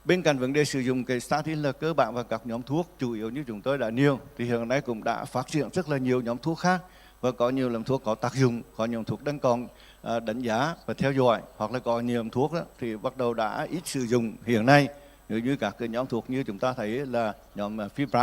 Bên cạnh vấn đề sử dụng cái statin là cơ bản và các nhóm thuốc chủ yếu như chúng tôi đã nêu, thì hiện nay cũng đã phát triển rất là nhiều nhóm thuốc khác và có nhiều nhóm thuốc có tác dụng, có nhóm thuốc đang còn đánh giá và theo dõi, hoặc là có nhiều nhóm thuốc đó, thì bắt đầu đã ít sử dụng hiện nay, như các cái nhóm thuốc như chúng ta thấy là nhóm Lipid.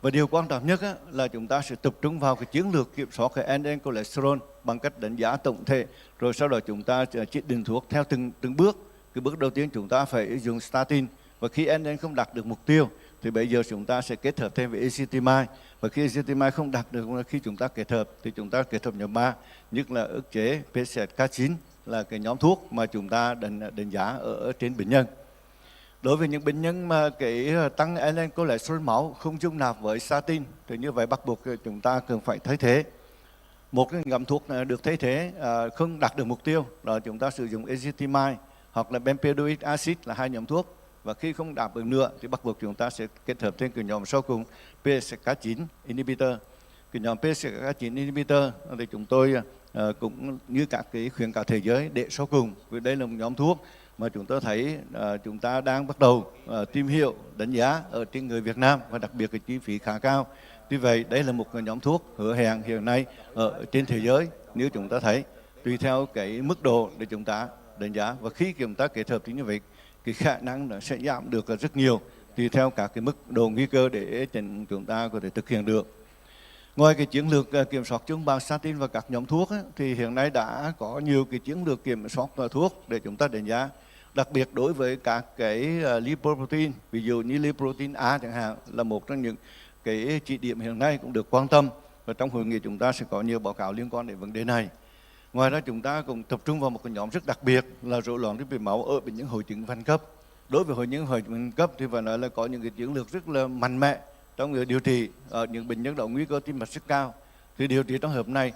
Và điều quan trọng nhất là chúng ta sẽ tập trung vào cái chiến lược kiểm soát cái LDL cholesterol bằng cách đánh giá tổng thể, rồi sau đó chúng ta chỉ định thuốc theo từng bước. Cái bước đầu tiên chúng ta phải dùng statin, và khi LDL không đạt được mục tiêu thì bây giờ chúng ta sẽ kết hợp thêm với ezetimibe, và khi ezetimibe không đạt được, khi chúng ta kết hợp thì chúng ta kết hợp nhóm 3, nhất là ức chế PCSK9 là cái nhóm thuốc mà chúng ta đánh giá ở trên bệnh nhân. Đối với những bệnh nhân mà cái tăng LDL cholesterol máu không dung nạp với statin thì như vậy bắt buộc chúng ta cần phải thay thế. Một cái nhóm thuốc được thay thế không đạt được mục tiêu đó chúng ta sử dụng ezetimibe hoặc là bempedoic acid là 2 nhóm thuốc, và khi không đáp ứng nữa thì bắt buộc chúng ta sẽ kết hợp thêm cái nhóm sau cùng PCSK9 inhibitor. Cái nhóm PCSK9 inhibitor thì chúng tôi cũng như các cái khuyến cáo thế giới để sau cùng, vì đây là một nhóm thuốc mà chúng tôi thấy chúng ta đang bắt đầu tìm hiểu, đánh giá ở trên người Việt Nam, và đặc biệt cái chi phí khá cao. Tuy vậy đây là một nhóm thuốc hứa hẹn hiện nay ở trên thế giới, nếu chúng ta thấy tùy theo cái mức độ để chúng ta đánh giá, và khi chúng ta kết hợp thì như vậy cái khả năng nó sẽ giảm được rất nhiều tùy theo các cái mức độ nguy cơ để chúng ta có thể thực hiện được. Ngoài cái chiến lược kiểm soát chung bằng statin và các nhóm thuốc thì hiện nay đã có nhiều cái chiến lược kiểm soát thuốc để chúng ta đánh giá, đặc biệt đối với các cái lipoprotein, ví dụ như lipoprotein A chẳng hạn là một trong những cái chỉ điểm hiện nay cũng được quan tâm, và trong hội nghị chúng ta sẽ có nhiều báo cáo liên quan đến vấn đề này. Ngoài ra chúng ta cũng tập trung vào một cái nhóm rất đặc biệt là rối loạn lipid máu ở bệnh nhân hội chứng van cấp. Đối với những hội chứng van cấp thì phải nói là có những cái chiến lược rất là mạnh mẽ trong việc điều trị ở những bệnh nhân có nguy cơ tim mạch rất cao. Thì điều trị trong hợp này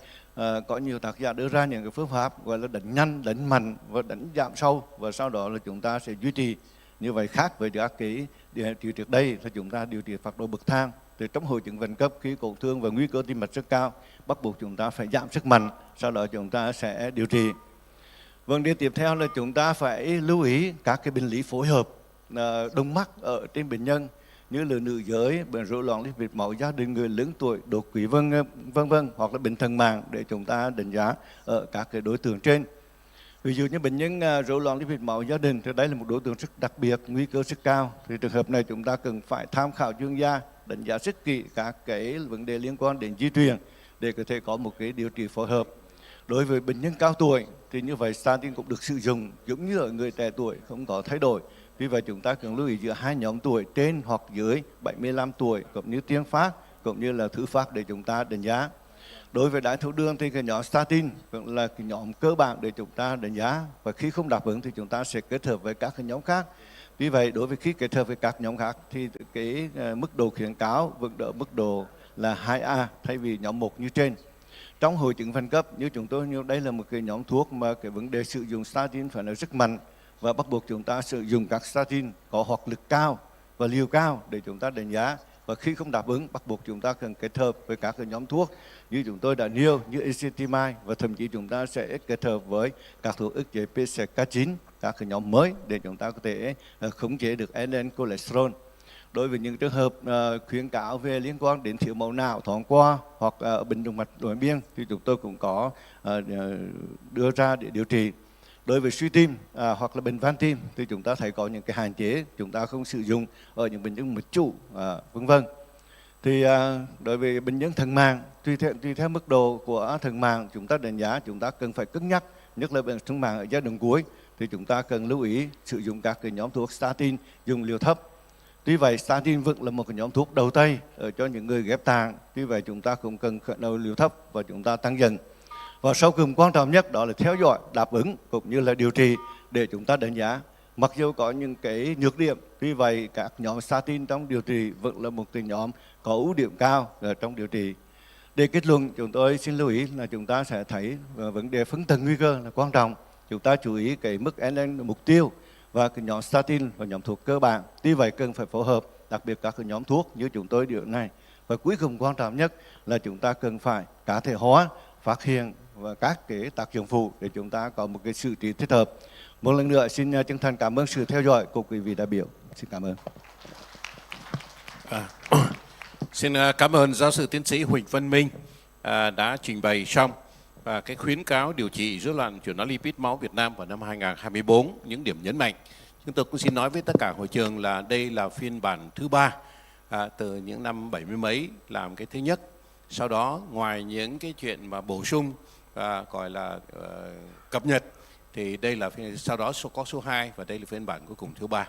có nhiều tác giả đưa ra những cái phương pháp gọi là đánh nhanh, đánh mạnh và đánh giảm sâu, và sau đó là chúng ta sẽ duy trì. Như vậy khác với các cái điều trị trước đây là chúng ta điều trị phác đồ bậc thang. Thì trong hội chứng van cấp khi tổn thương và nguy cơ tim mạch rất cao, bắt buộc chúng ta phải giảm sức mạnh, sau đó chúng ta sẽ điều trị. Vấn đề tiếp theo là chúng ta phải lưu ý các cái bệnh lý phối hợp đông mắc ở trên bệnh nhân, như là nữ giới, bệnh rối loạn lipid máu gia đình, người lớn tuổi, đột quỵ vân vân, hoặc là bệnh thần màng để chúng ta đánh giá ở các cái đối tượng trên. Ví dụ như bệnh nhân rối loạn lipid máu gia đình thì đây là một đối tượng rất đặc biệt, nguy cơ rất cao. Thì trường hợp này chúng ta cần phải tham khảo chuyên gia, đánh giá rất kỹ các cái vấn đề liên quan đến di truyền để có thể có một cái điều trị phối hợp. Đối với bệnh nhân cao tuổi thì như vậy statin cũng được sử dụng giống như ở người trẻ tuổi, không có thay đổi. Vì vậy chúng ta cần lưu ý giữa hai nhóm tuổi trên hoặc dưới 75 tuổi, cũng như tiên phát cũng như là thứ phát để chúng ta đánh giá. Đối với đái tháo đường thì cái nhóm statin cũng là cái nhóm cơ bản để chúng ta đánh giá, và khi không đáp ứng thì chúng ta sẽ kết hợp với các cái nhóm khác. Vì vậy đối với khi kết hợp với các nhóm khác thì cái mức độ khuyến cáo vẫn ở mức độ là 2A thay vì nhóm 1 như trên. Trong hội chứng van cấp như chúng tôi đây là một cái nhóm thuốc mà cái vấn đề sử dụng statin phải là rất mạnh, và bắt buộc chúng ta sử dụng các statin có hoạt lực cao và liều cao để chúng ta đánh giá, và khi không đáp ứng bắt buộc chúng ta cần kết hợp với các cái nhóm thuốc như chúng tôi đã nêu như ezetimibe, và thậm chí chúng ta sẽ kết hợp với các thuốc ức chế PCSK9, các cái nhóm mới để chúng ta có thể khống chế được LDL cholesterol. Đối với những trường hợp khuyến cáo về liên quan đến thiếu máu não, thoáng qua hoặc bệnh động mạch nội biên thì chúng tôi cũng có đưa ra để điều trị. Đối với suy tim hoặc là bệnh van tim thì chúng ta thấy có những cái hạn chế chúng ta không sử dụng ở những bệnh nhân mạch chủ vân vân. Thì đối với bệnh nhân thần màng, tùy theo mức độ của thần màng chúng ta đánh giá, chúng ta cần phải cân nhắc, nhất là bệnh thần màng ở giai đoạn cuối thì chúng ta cần lưu ý sử dụng các cái nhóm thuốc statin dùng liều thấp. Tuy vậy statin vẫn là một cái nhóm thuốc đầu tay ở cho những người ghép tạng, tuy vậy chúng ta cũng cần khởi đầu liều thấp và chúng ta tăng dần. Và sau cùng quan trọng nhất đó là theo dõi, đáp ứng cũng như là điều trị để chúng ta đánh giá. Mặc dù có những cái nhược điểm, tuy vậy các nhóm statin trong điều trị vẫn là một cái nhóm có ưu điểm cao ở trong điều trị. Để kết luận, chúng tôi xin lưu ý là chúng ta sẽ thấy vấn đề phân tầng nguy cơ là quan trọng. Chúng ta chú ý cái mức LDL mục tiêu và cái nhóm statin và nhóm thuốc cơ bản. Tuy vậy cần phải phối hợp, đặc biệt các cái nhóm thuốc như chúng tôi điều này. Và cuối cùng quan trọng nhất là chúng ta cần phải cá thể hóa, phát hiện và các cái tác dụng phụ để chúng ta có một cái xử trí thích hợp. Một lần nữa xin chân thành cảm ơn sự theo dõi của quý vị đại biểu. Xin cảm ơn. Xin cảm ơn giáo sư tiến sĩ Huỳnh Văn Minh đã trình bày xong cái khuyến cáo điều trị rối loạn chuyển hóa lipid máu Việt Nam vào năm 2024, những điểm nhấn mạnh. Chúng tôi cũng xin nói với tất cả hội trường là đây là phiên bản thứ 3 từ những năm 70 mấy làm cái thứ nhất. Sau đó ngoài những cái chuyện mà bổ sung gọi là cập nhật thì đây là sau đó có số 2 và đây là phiên bản cuối cùng thứ 3.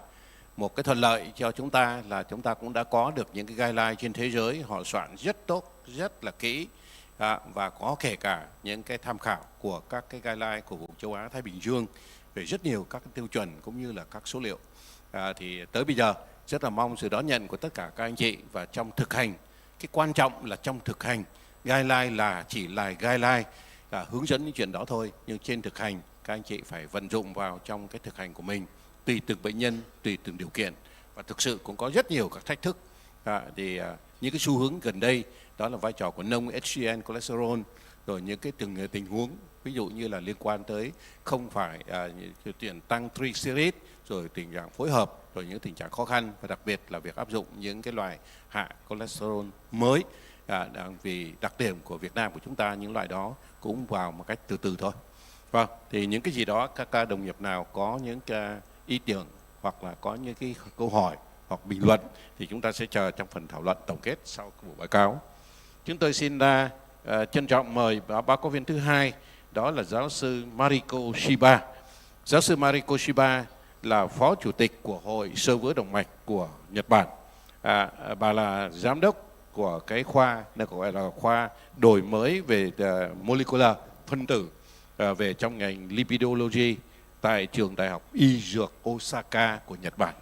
Một cái thuận lợi cho chúng ta là chúng ta cũng đã có được những cái guideline trên thế giới họ soạn rất tốt, rất là kỹ và có kể cả những cái tham khảo của các cái guideline của vùng châu Á Thái Bình Dương về rất nhiều các cái tiêu chuẩn cũng như là các số liệu. Thì tới bây giờ rất là mong sự đón nhận của tất cả các anh chị, và trong thực hành, cái quan trọng là trong thực hành, guideline là chỉ là guideline, là hướng dẫn những chuyện đó thôi, nhưng trên thực hành các anh chị phải vận dụng vào trong cái thực hành của mình, tùy từng bệnh nhân, tùy từng điều kiện, và thực sự cũng có rất nhiều các thách thức. Những cái xu hướng gần đây đó là vai trò của nông HDL cholesterol, rồi những cái từng tình huống ví dụ như là liên quan tới không phải chuyện tăng triglycerid, rồi tình trạng phối hợp, rồi những tình trạng khó khăn, và đặc biệt là việc áp dụng những cái loại hạ cholesterol mới, vì đặc điểm của Việt Nam của chúng ta những loại đó cũng vào một cách từ từ thôi. Vâng, thì những cái gì đó các đồng nghiệp nào có những cái ý tưởng hoặc là có những cái câu hỏi hoặc bình luận thì chúng ta sẽ chờ trong phần thảo luận tổng kết sau buổi báo cáo. Chúng tôi xin trân trọng mời báo cáo viên thứ hai, đó là giáo sư Mariko Shiba. Giáo sư Mariko Shiba là phó chủ tịch của Hội Xơ vữa động mạch của Nhật Bản. Bà là giám đốc của cái khoa gọi là khoa đổi mới về molecular phân tử về trong ngành lipidology tại trường đại học y dược Osaka của Nhật Bản.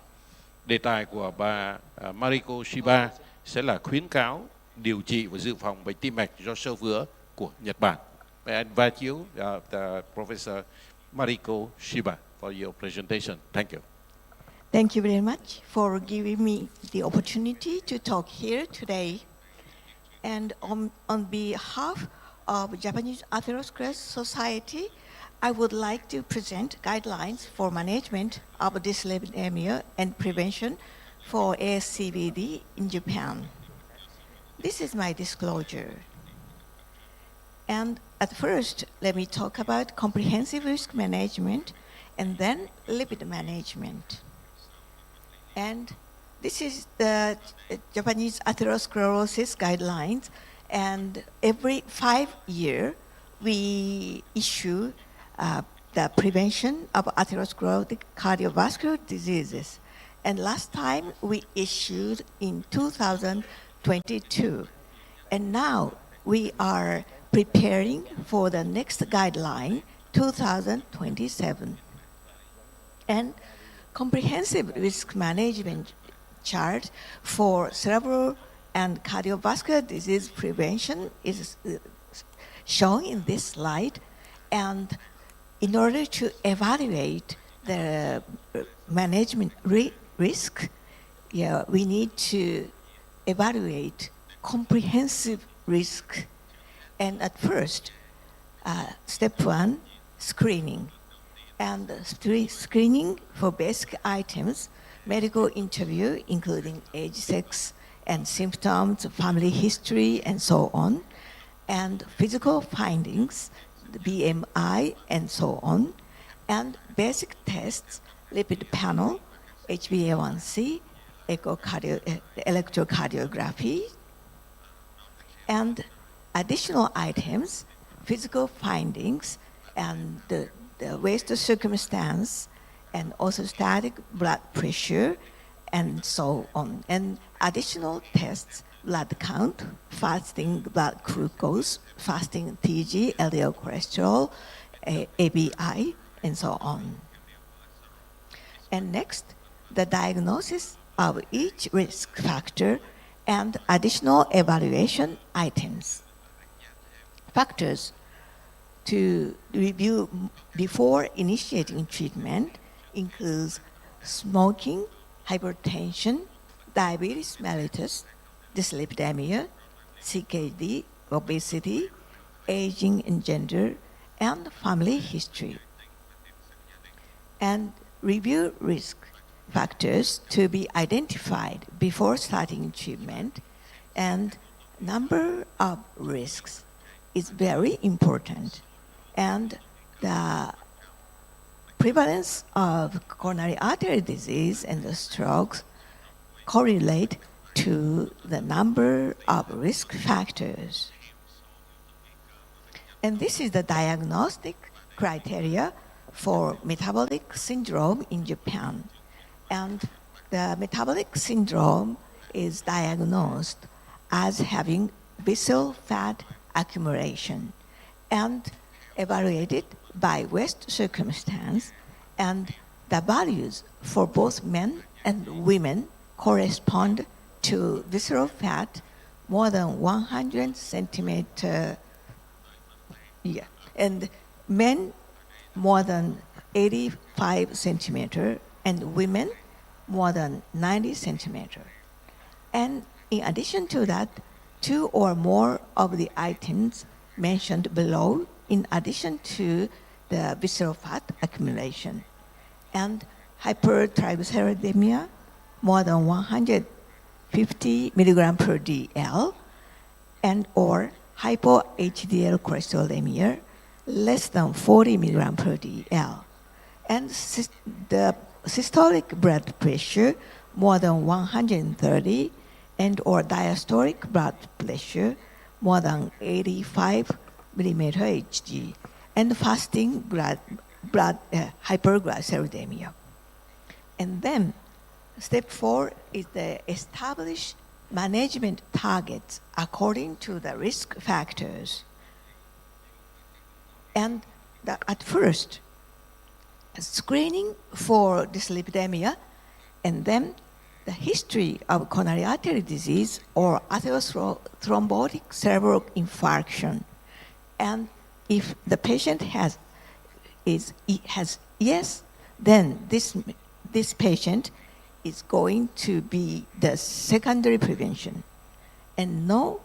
Đề tài của bà Mariko Shiba sẽ là khuyến cáo điều trị và dự phòng bệnh tim mạch do xơ vữa của Nhật Bản. I invite you, Professor Mariko Shiba, for your presentation. Thank you. Thank you very much for giving me the opportunity to talk here today. And on behalf of Japanese Atherosclerosis Society, I would like to present guidelines for management of dyslipidemia and prevention for ASCVD in Japan. This is my disclosure. And at first, let me talk about comprehensive risk management and then lipid management. And this is the Japanese atherosclerosis guidelines, and every 5 years we issue the prevention of atherosclerotic cardiovascular diseases. And last time we issued in 2022. And now we are preparing for the next guideline, 2027. And comprehensive risk management chart for cerebral and cardiovascular disease prevention is shown in this slide. And in order to evaluate the management risk, we need to evaluate comprehensive risk. And at first, step 1, screening. And screening for basic items, medical interview, including age, sex, and symptoms, family history, and so on, and physical findings, the BMI, and so on, and basic tests, lipid panel, HbA1c, electrocardiography, and additional items, physical findings, and the waist circumstance, and also static blood pressure, and so on. And additional tests, blood count, fasting blood glucose, fasting TG, LDL cholesterol, ABI, and so on. And next, the diagnosis of each risk factor and additional evaluation items. Factors to review before initiating treatment includes smoking, hypertension, diabetes mellitus, dyslipidemia, CKD, obesity, aging and gender, and family history. And review risk factors to be identified before starting treatment and number of risks is very important. And the prevalence of coronary artery disease and the strokes correlate to the number of risk factors. And this is the diagnostic criteria for metabolic syndrome in Japan. And the metabolic syndrome is diagnosed as having visceral fat accumulation and evaluated by West circumstance, and the values for both men and women correspond to visceral fat more than 100 centimeter, and men more than 85 centimeter, and women more than 90 centimeter. And in addition to that, 2 or more of the items mentioned below, in addition to the visceral fat accumulation. And hypertriglyceridemia, more than 150 milligram per DL, and or hypo-HDL cholesterolemia, less than 40 milligram per DL. And the systolic blood pressure, more than 130, and or diastolic blood pressure, more than 85 millimeter Hg, and fasting blood hyperglyceridemia. And then step 4 is the establish management targets according to the risk factors. And at first, screening for dyslipidemia, and then the history of coronary artery disease or atherosclerotic cerebral infarction. And if the patient has yes, then this patient is going to be the secondary prevention. And no,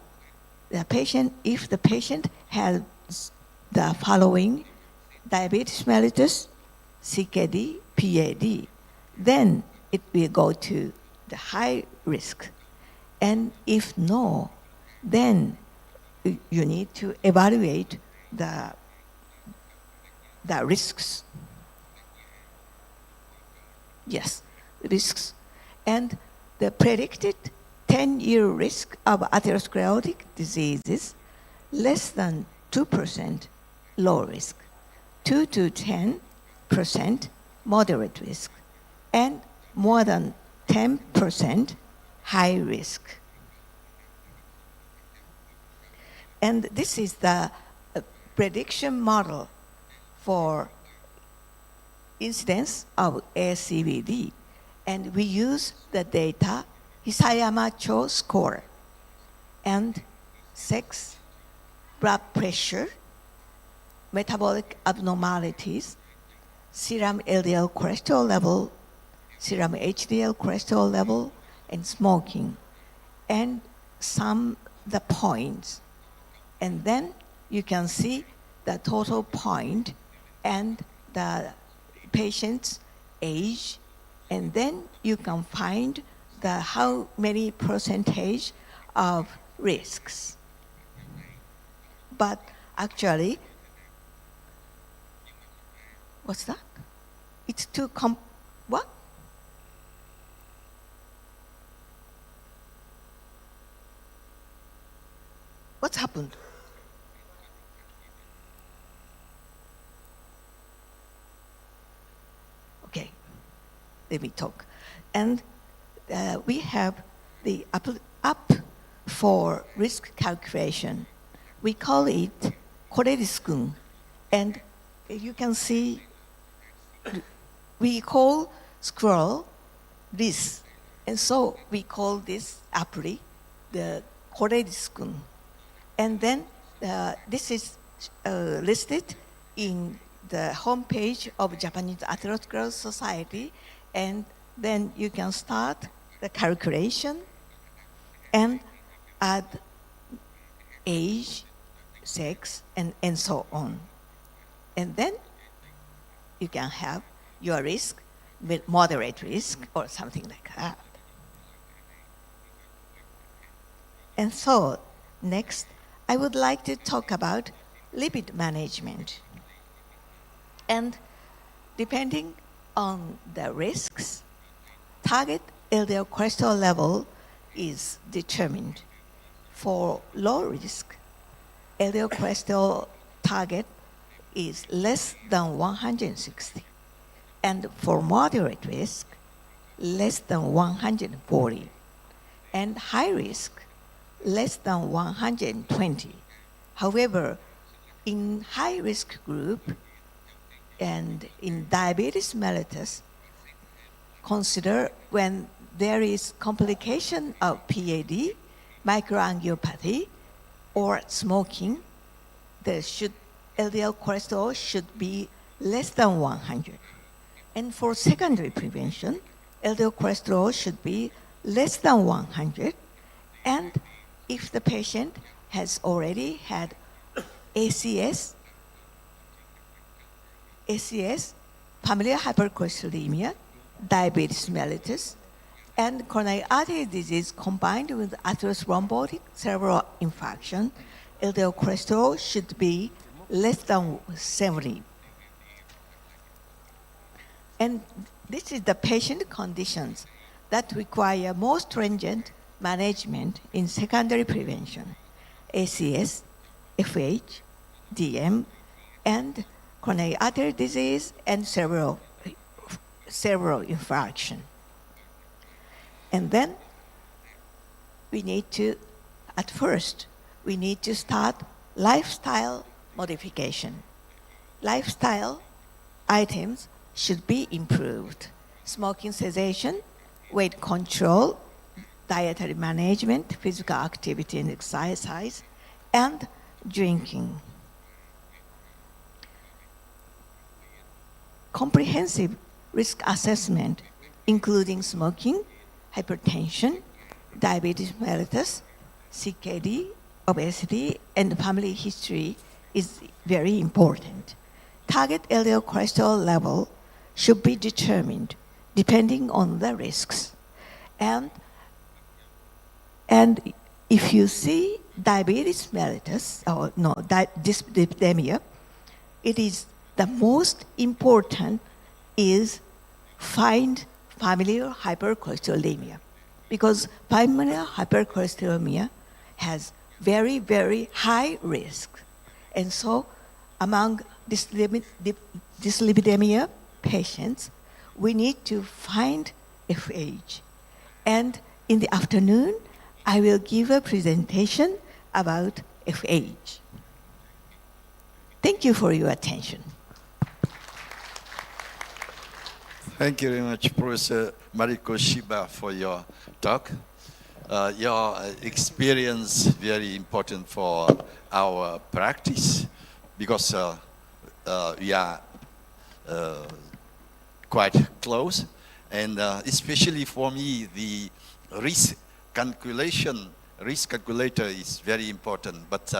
if the patient has the following: diabetes mellitus, CKD, PAD, then it will go to the high risk. And if no, then you need to evaluate the risks. Yes, risks. And the predicted 10-year risk of atherosclerotic diseases, less than 2% low risk, 2 to 10% moderate risk, and more than 10% high risk. And this is the prediction model for incidence of ASCVD. And we use the data Hisayama-Cho score and sex, blood pressure, metabolic abnormalities, serum LDL cholesterol level, serum HDL cholesterol level, and smoking, and sum the points. And then you can see the total point and the patient's age, and then you can find how many percentage of risks. But actually, what's that? It's too what? What's happened? Okay, let me talk. And we have the app for risk calculation. We call it Korediskun. And you can see we call scroll this. And so we call this apply the Korediskun. And then this is listed in the homepage of Japanese Atherosclerosis Society, and then you can start the calculation and add age, sex, and so on. And then you can have your risk with moderate risk or something like that. And so next, I would like to talk about lipid management. And depending on the risks, target LDL cholesterol level is determined. For low risk, LDL cholesterol target is less than 160. And for moderate risk, less than 140. And high risk, less than 120. However, in high risk group and in diabetes mellitus, consider when there is complication of PAD, microangiopathy, or smoking, LDL cholesterol should be less than 100. And for secondary prevention, LDL cholesterol should be less than 100. And if the patient has already had ACS, familial hypercholesterolemia, diabetes mellitus, and coronary artery disease combined with atherosclerotic cerebral infarction, LDL cholesterol should be less than 70. And this is the patient conditions that require more stringent management in secondary prevention: ACS, FH, DM, and coronary artery disease and cerebral infarction. And then we need to start lifestyle modification. Lifestyle items should be improved: smoking cessation, weight control, dietary management, physical activity and exercise, and drinking. Comprehensive risk assessment, including smoking, hypertension, diabetes mellitus, CKD, obesity, and family history is very important. Target LDL cholesterol level should be determined depending on the risks. And if you see diabetes mellitus, dyslipidemia, it is the most important is find familial hypercholesterolemia, because familial hypercholesterolemia has very, very high risk. And so among dyslipidemia patients, we need to find FH. And in the afternoon, I will give a presentation about FH. Thank you for your attention. Thank you very much, Professor Mariko Shiba, for your talk. Your experience is very important for our practice, because we are quite close, and especially for me, the risk calculator is very important, but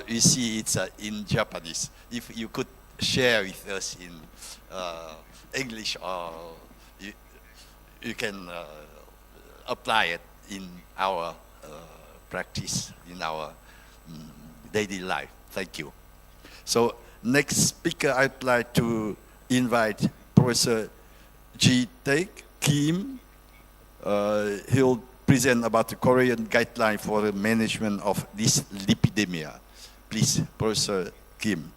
you see it's in Japanese. If you could share with us in English, or you can apply it in our practice, in our daily life. Thank you. So next speaker, I'd like to invite Professor Ji Taek Kim. He'll present about the Korean guideline for the management of this lipidemia. Please, Professor Kim.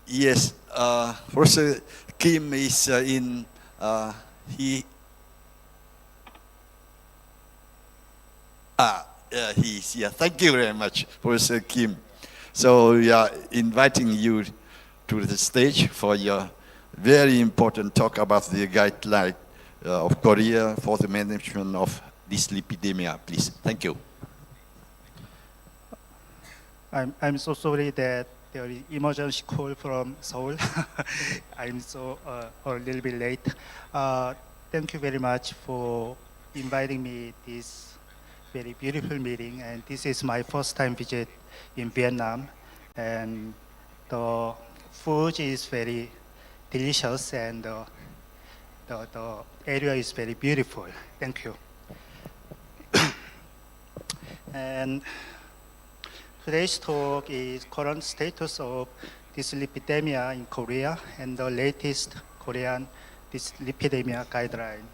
Yes, Professor Kim is in, he's here. Thank you very much, Professor Kim. So we are inviting you to the stage for your very important talk about the guideline of Korea for the management of dyslipidemia. Please, thank you. I'm so sorry that there is emergency call from Seoul. I'm so a little bit late. Thank you very much for inviting me this very beautiful meeting. And this is my first time visit in Vietnam. And the food is very delicious and the area is very beautiful. Thank you. And today's talk is current status of dyslipidemia in Korea and the latest Korean dyslipidemia guideline.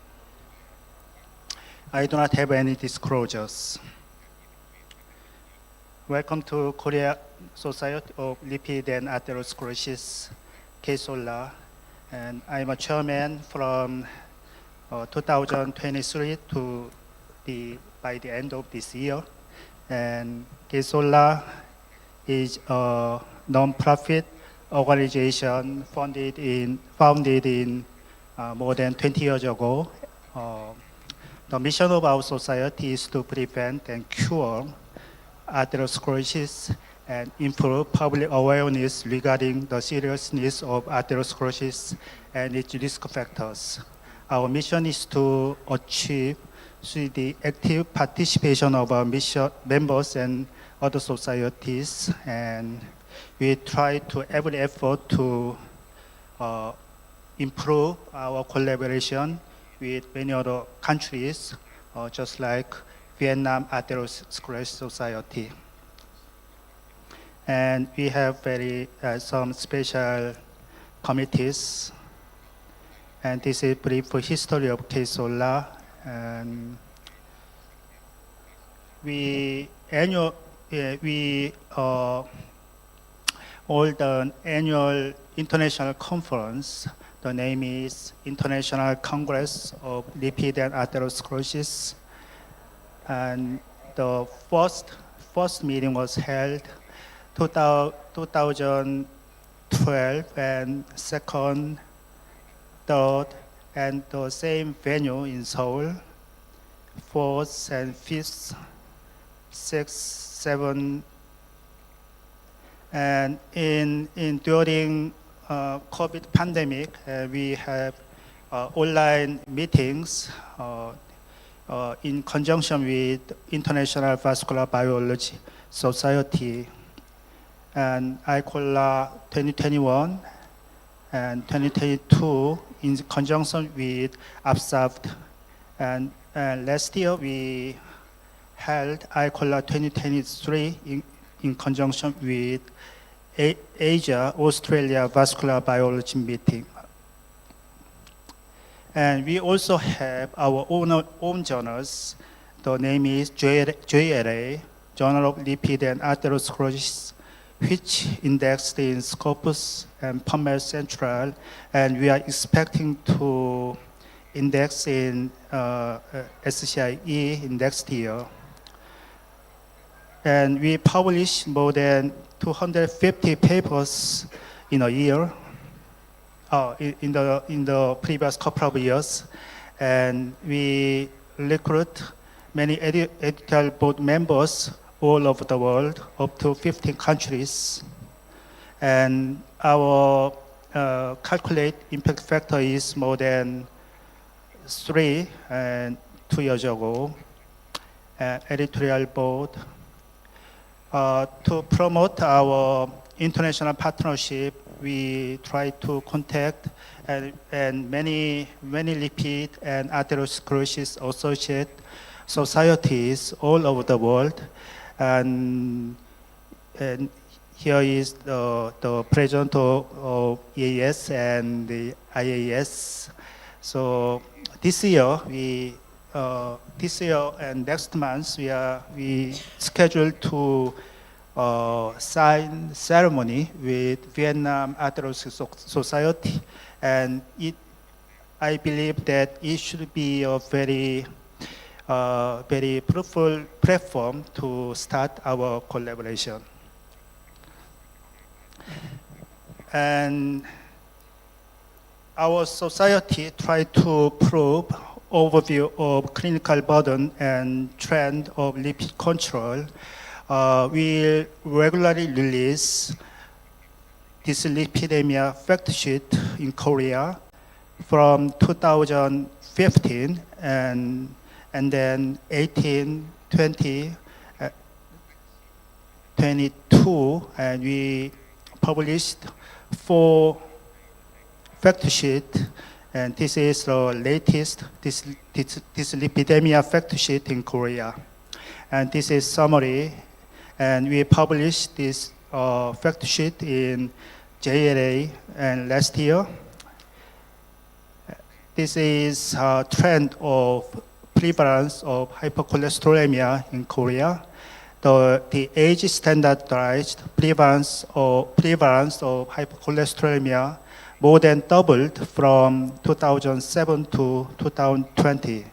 I do not have any disclosures. Welcome to Korea Society of Lipid and Atherosclerosis, KSOLA, and I'm a chairman from 2023 to by the end of this year. And KSOLA is a non-profit organization founded in more than 20 years ago. The mission of our society is to prevent and cure atherosclerosis and improve public awareness regarding the seriousness of atherosclerosis and its risk factors. Our mission is to achieve through the active participation of our mission members and other societies, and we try to every effort to improve our collaboration with many other countries, just like Vietnam Atherosclerosis Society. And we have some special committees. And this is a brief history of KSOLA. And we hold an annual international conference. The name is International Congress of Lipid and Atherosclerosis. And the first meeting was held 2012, and second, third, and the same venue in Seoul, fourth and fifth, sixth, seventh, and during COVID pandemic, we have online meetings in conjunction with International Vascular Biology Society, and NIKOLAI 2021 and 2022 in conjunction with ABSAFT. And last year we held NIKOLAI 2023 in conjunction with Asia Australia Vascular Biology meeting. And we also have our own journals. The name is JLA, Journal of Lipid and Atherosclerosis, which indexed in Scopus and PubMed Central, and we are expecting to index in SCIE in next year. And we publish more than 250 papers in a year, in the previous couple of years, and we recruit many editorial board members all over the world, up to 15 countries. And our calculate impact factor is more than 3 and 2 years ago. Editorial board. To promote our international partnership, we try to contact and many lipid and atherosclerosis associate societies all over the world. And here is the president of EAS and the IAS. So this year and next month we scheduled to sign ceremony with Vietnam Atherosclerosis Society, and I believe that it should be a very fruitful platform to start our collaboration. And our society tried to prove overview of clinical burden and trend of lipid control. We regularly release dyslipidemia fact sheet in Korea from 2015 and then 18, 20, 22, and we published 4 fact sheet, and this is the latest dyslipidemia fact sheet in Korea. And this is summary, and we published this fact sheet in JLA and last year. This is a trend of prevalence of hypercholesterolemia in Korea. The age standardized prevalence of hypercholesterolemia more than doubled from 2007 to 2020.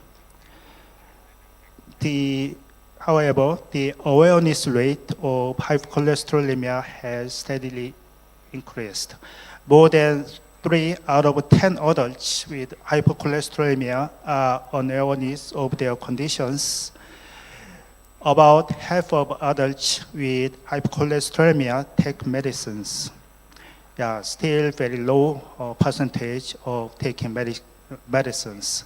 However, the awareness rate of hypercholesterolemia has steadily increased. More than 3 out of 10 adults with hypercholesterolemia are unaware of their conditions. About half of adults with hypercholesterolemia take medicines. Yeah, still very low percentage of taking medicines.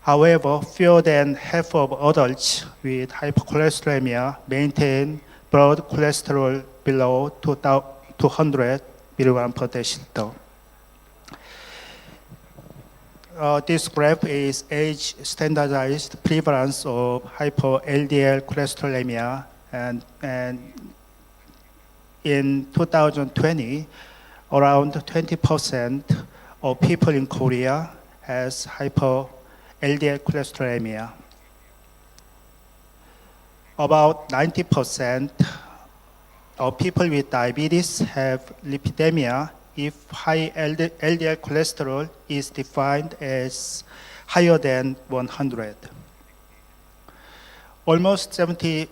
However, fewer than half of adults with hypercholesterolemia maintain blood cholesterol below 200 milligram per deciliter. This graph is age standardized prevalence of hyper-LDL cholesterolemia, and in 2020, around 20% of people in Korea has hyper-LDL cholesterolemia. About 90% of people with diabetes have lipidemia if high LDL cholesterol is defined as higher than 100. Almost 70%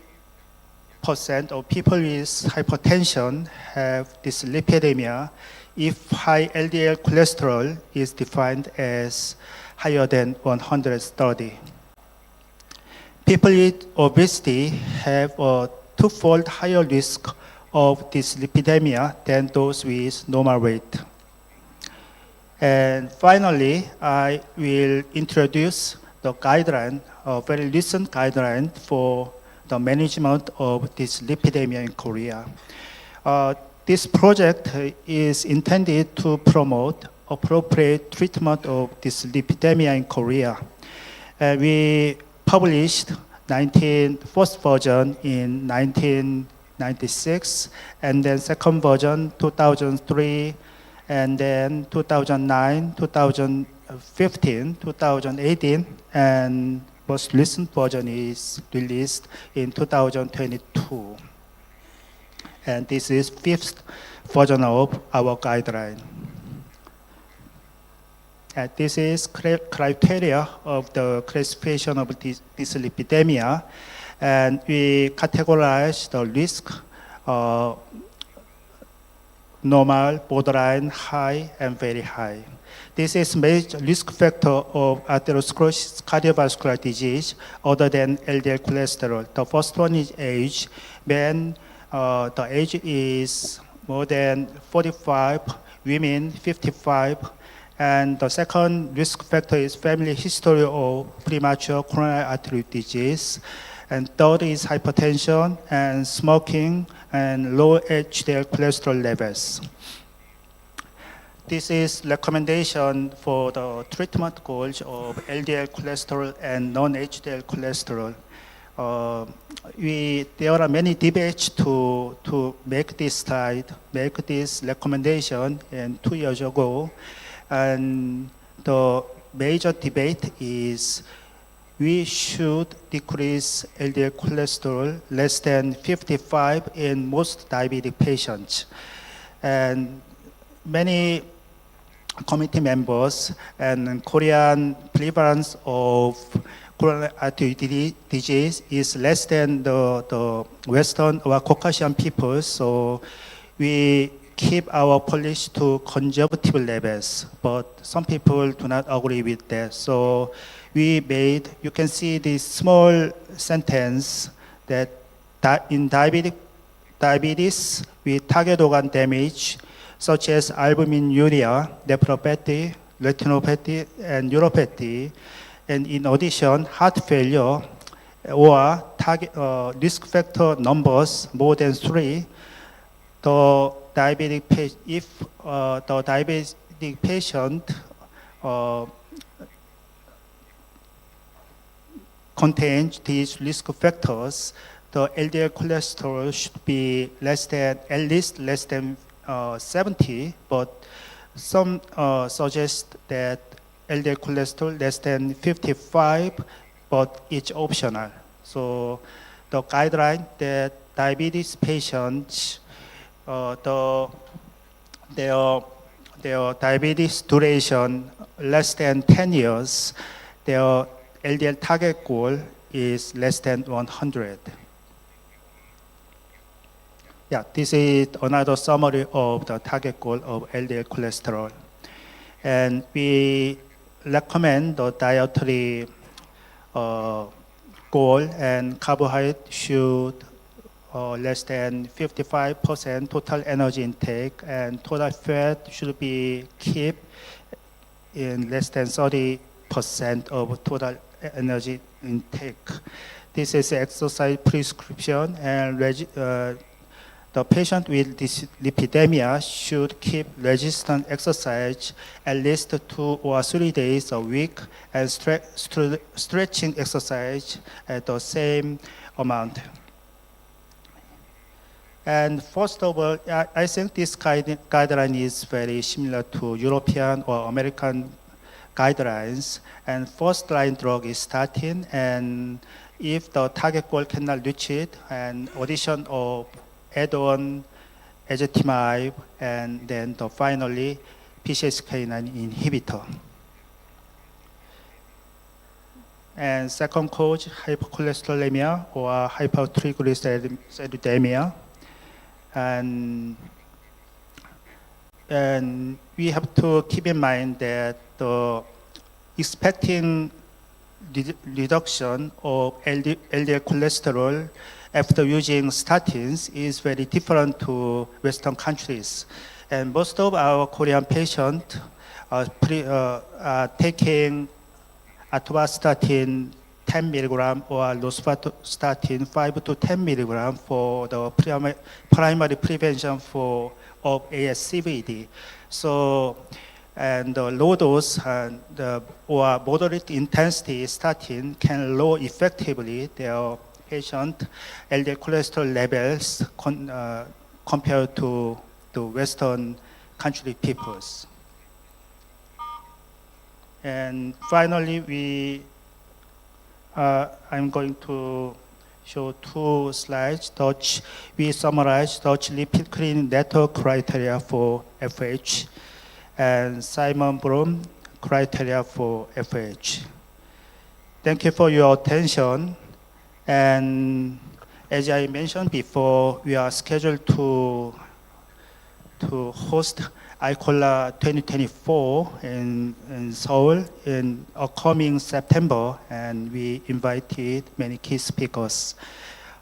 of people with hypertension have dyslipidemia if high LDL cholesterol is defined as higher than 130. People with obesity have a twofold higher risk of dyslipidemia than those with normal weight. And finally, I will introduce the guideline, a very recent guideline for the management of dyslipidemia in Korea. This project is intended to promote appropriate treatment of dyslipidemia in Korea. We published first version in 1996, and then second version 2003, and then 2009, 2015, 2018, and most recent version is released in 2022. And this is fifth version of our guideline. And this is criteria of the classification of dyslipidemia, and we categorize the risk: normal, borderline, high, and very high. This is major risk factor of atherosclerosis, cardiovascular disease, other than LDL cholesterol. The first one is age. Men, the age is more than 45, women 55. And the second risk factor is family history of premature coronary artery disease. And third is hypertension and smoking and low HDL cholesterol levels. This is recommendation for the treatment goals of LDL cholesterol and non-HDL cholesterol. There are many debates to make this slide, make this recommendation, and 2 years ago. And the major debate is we should decrease LDL cholesterol less than 55 in most diabetic patients. And many committee members and Korean prevalence of coronary artery disease is less than the Western or Caucasian people, so we keep our policy to conservative levels, but some people do not agree with that. So we made, you can see this small sentence that in diabetes with target organ damage, such as albuminuria, nephropathy, retinopathy, and neuropathy, and in addition, heart failure or target risk factor numbers more than 3, the if the diabetic patient contains these risk factors, the LDL cholesterol should be at least less than 70, but some suggest that LDL cholesterol less than 55, but it's optional. So the guideline that diabetes patients, their diabetes duration less than 10 years, their LDL target goal is less than 100. Yeah, this is another summary of the target goal of LDL cholesterol. And we recommend the dietary goal, and carbohydrate should less than 55% total energy intake, and total fat should be kept in less than 30% of total energy intake. This is exercise prescription, and the patient with this lipidemia should keep resistant exercise at least 2 or 3 days a week, and stretching exercise at the same amount. And first of all, I think this guideline is very similar to European or American guidelines. And first line drug is statin, and if the target goal cannot reach it, an addition of add-on ezetimibe, and then finally PCSK9 inhibitor. And second cause, hypercholesterolemia or hypertriglyceridemia. And we have to keep in mind that the expecting reduction of LDL cholesterol after using statins is very different to Western countries. And most of our Korean patients are taking atorvastatin 10 milligram or rosuvastatin 5 to 10 milligram for the primary prevention of ASCVD. So, and the low dose or moderate intensity statin can lower effectively their patient LDL cholesterol levels compared to the Western country peoples. And finally, I'm going to show 2 slides. We summarize Dutch lipid screening network criteria for FH and Simon Broom criteria for FH. Thank you for your attention. And as I mentioned before, we are scheduled to host ICOLA 2024 in Seoul in upcoming September, and we invited many key speakers.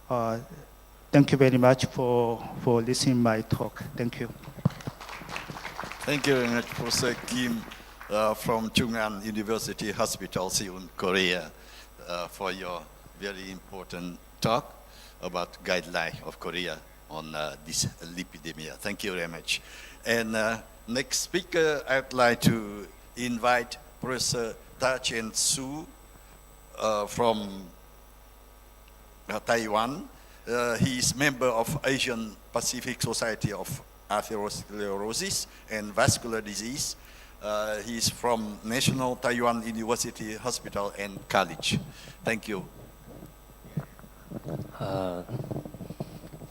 Thank you very much for listening my talk. Thank you. Thank you very much, Professor Kim from Chung University Hospital, Seoul, Korea, for your very important talk about guideline of Korea on this lipidemia. Thank you very much. And next speaker, I'd like to invite Professor Ta Chen Su from Taiwan. He is member of Asian Pacific Society of Atherosclerosis and Vascular Disease. He is from National Taiwan University Hospital and College. Thank you.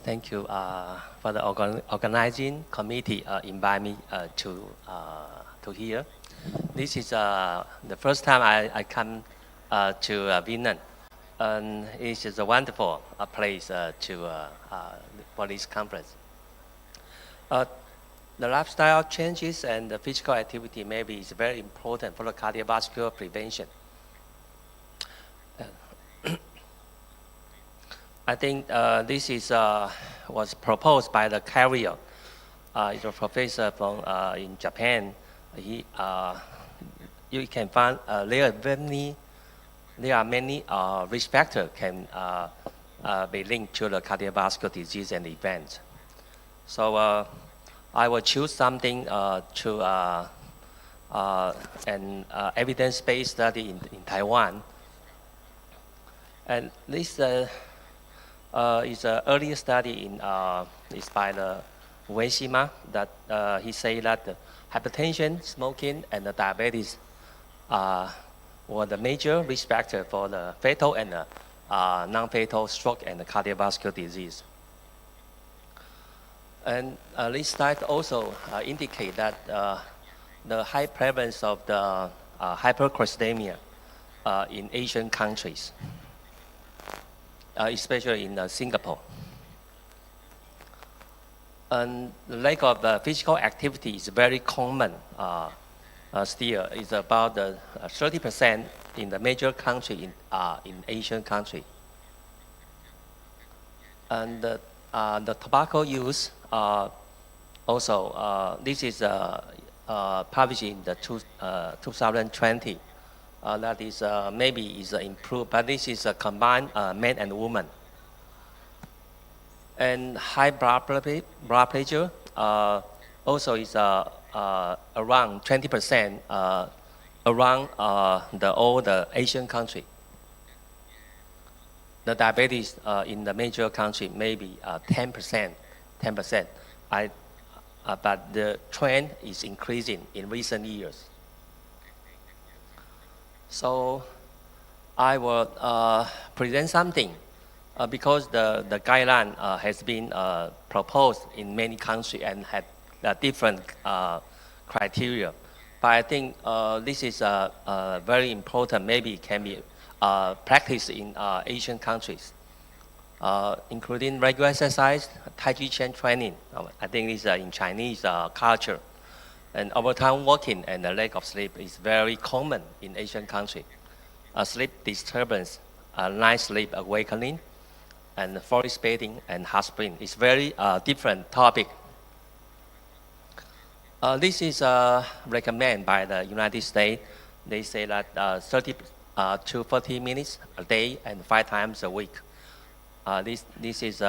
Thank you for the organizing committee invite me to here. This is the first time I come to Vietnam, and it is a wonderful place for this conference. The lifestyle changes and the physical activity maybe is very important for the cardiovascular prevention. I think this is was proposed by the carrier. It's a professor from in Japan. You can find there are many risk factors can be linked to the cardiovascular disease and events. So I will choose something to an evidence-based study in Taiwan. And this is an earlier study is by the Ueshima that he say that hypertension, smoking, and the diabetes were the major risk factor for the fatal and non-fatal stroke and cardiovascular disease. And this slide also indicate that the high prevalence of the hypercholesterolemia in Asian countries, especially in Singapore. And the lack of physical activity is very common still. It's about 30% in the major country in Asian country. And the tobacco use also, this is published in the 2020. That is maybe is improved, but this is a combined men and women. And high blood pressure also is around 20% around all the Asian country. The diabetes in the major country maybe 10%. But the trend is increasing in recent years. So I will present something because the guideline has been proposed in many countries and had different criteria. But I think this is very important. Maybe it can be practiced in Asian countries, including regular exercise, Tai Chi Chuan training. I think this in Chinese culture. And overtime working and the lack of sleep is very common in Asian countries. Sleep disturbance, night sleep awakening, and forest bathing and hot spring is very different topic. This is recommended by the United States. They say that 30 to 40 minutes a day and 5 times a week. This is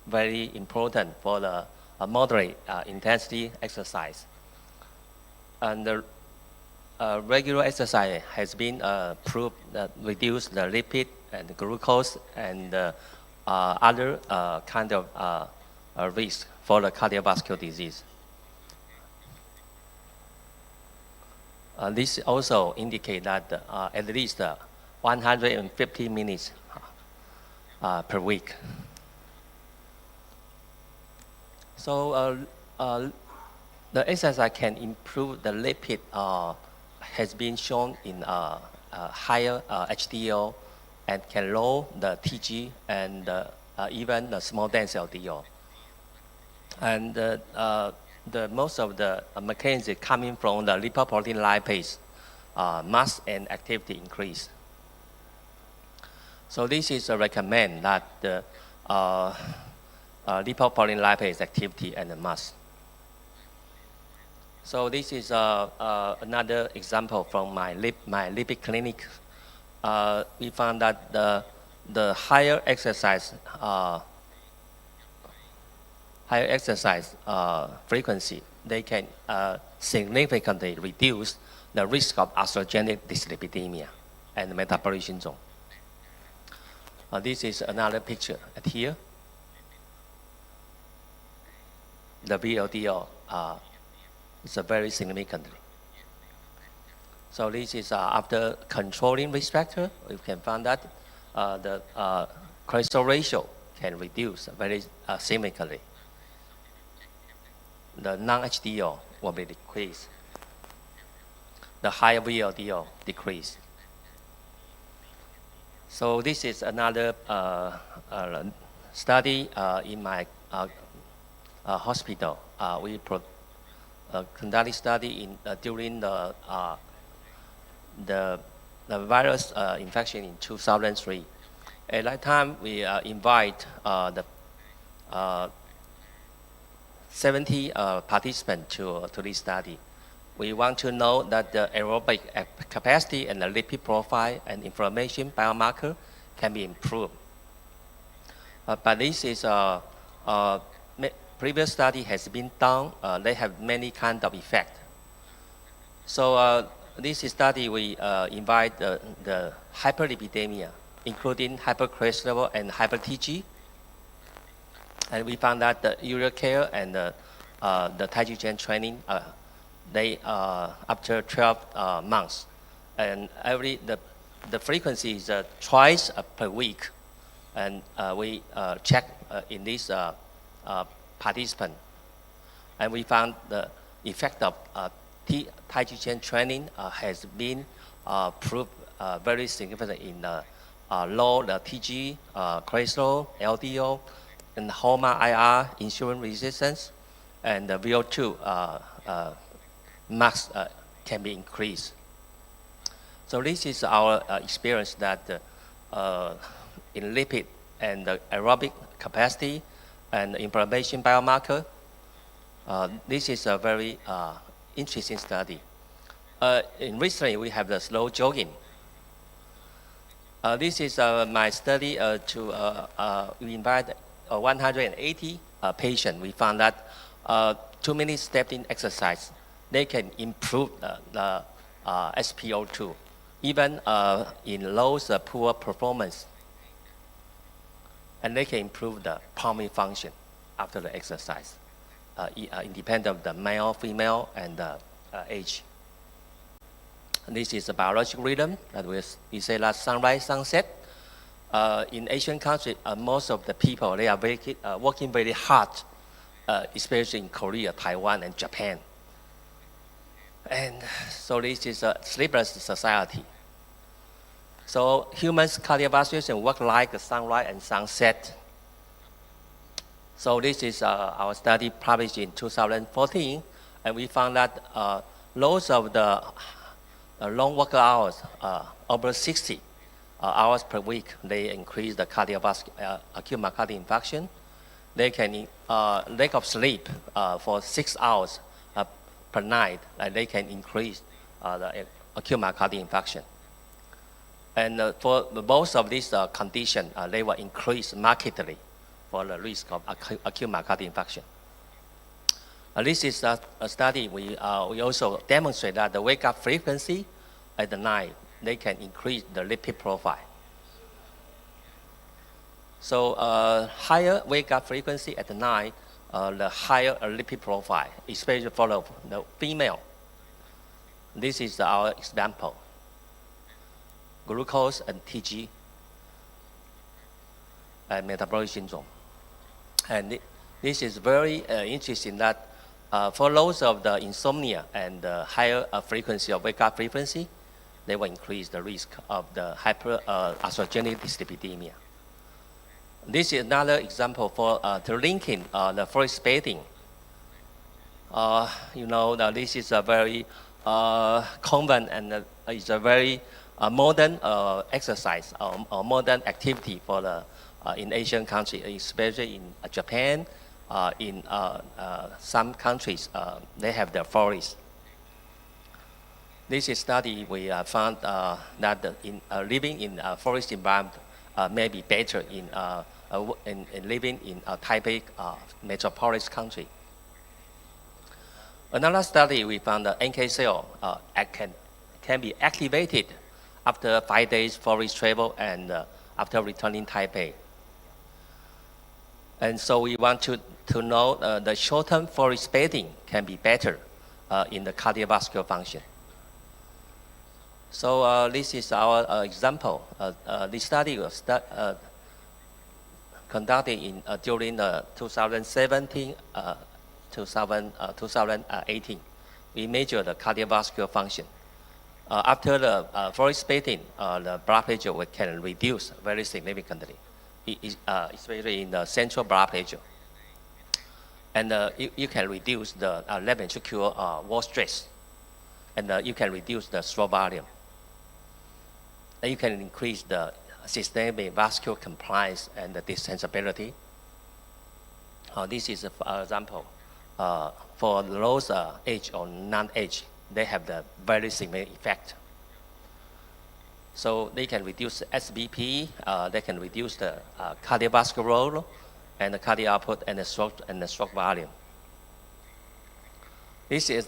very important for the moderate intensity exercise. And the regular exercise has been proved that reduce the lipid and glucose and other kind of risk for the cardiovascular disease. This also indicates that at least 150 minutes per week. So the exercise can improve the lipid has been shown in higher HDL and can lower the TG and even the small dense LDL. And the most of the mechanism coming from the lipoprotein lipase, mass and activity increase. So this is a recommend that the lipoprotein lipase activity and the mass. So this is another example from my lipid clinic. We found that the higher exercise frequency, they can significantly reduce the risk of atherogenic dyslipidemia and metabolic syndrome. This is another picture at here. The VLDL is very significantly. So this is after controlling risk factor, we can find that the cholesterol ratio can reduce very significantly. The non-HDL will be decreased. The higher VLDL decrease. So this is another study in my hospital. We conducted study during the virus infection in 2003. At that time, we invite the 70 participants to this study. We want to know that the aerobic capacity and the lipid profile and inflammation biomarker can be improved. But this is previous study has been done. They have many kind of effect. So this study we invite the hyperlipidemia, including hypercholesterol and hyper-TG. And we found that the urea care and the Taiji training, they after 12 months, and the frequency is twice per week, and we check in this participant, and we found the effect of Taiji training has been proved very significant in low the TG, cholesterol, LDL, and HOMA IR, insulin resistance, and the VO2 max can be increased. So this is our experience that in lipid and the aerobic capacity and inflammation biomarker, this is a very interesting study. In recently, we have the slow jogging. This is my study we invite 180 patients. We found that 2 minutes stepping exercise, they can improve the SpO2, even in lows poor performance. And they can improve the pulmonary function after the exercise, independent of the male, female, and age. This is a biological rhythm that we say that sunrise, sunset. In Asian countries, most of the people, they are working very hard, especially in Korea, Taiwan, and Japan. And so this is a sleepless society. So humans' cardiovascular system work like a sunrise and sunset. So this is our study published in 2014, and we found that loads of the long work hours, over 60 hours per week, they increase the acute myocardial infarction. They can lack of sleep for 6 hours per night, and they can increase the acute myocardial infarction. And for both of these conditions, they will increase markedly for the risk of acute myocardial infarction. This is a study we also demonstrate that the wake-up frequency at the night, they can increase the lipid profile. So higher wake-up frequency at the night, the higher lipid profile, especially for the female. This is our example. Glucose and TG and metabolic syndrome. And this is very interesting that for those of the insomnia and the higher frequency of wake-up frequency, they will increase the risk of the hyperarthrogenic dyslipidemia. This is another example for to linking the forest bathing. This is a very common and it's a very modern exercise or modern activity for the in Asian countries, especially in Japan. In some countries, they have their forests. This is study we found that living in a forest environment may be better in living in a Taipei metropolis country. Another study we found that NK cell can be activated after 5 days forest travel and after returning Taipei. And so we want to know the short-term forest bathing can be better in the cardiovascular function. So this is our example. This study was conducted during 2017, 2018. We measured the cardiovascular function. After the forest bathing, the blood pressure can reduce very significantly, especially in the central blood pressure. And you can reduce the left ventricular wall stress, and you can reduce the stroke volume. And you can increase the systemic vascular compliance and the distensibility. This is an example. For those age or non-age, they have the very significant effect. So they can reduce SBP, they can reduce the cardiovascular role, and the cardiac output and the stroke volume. This is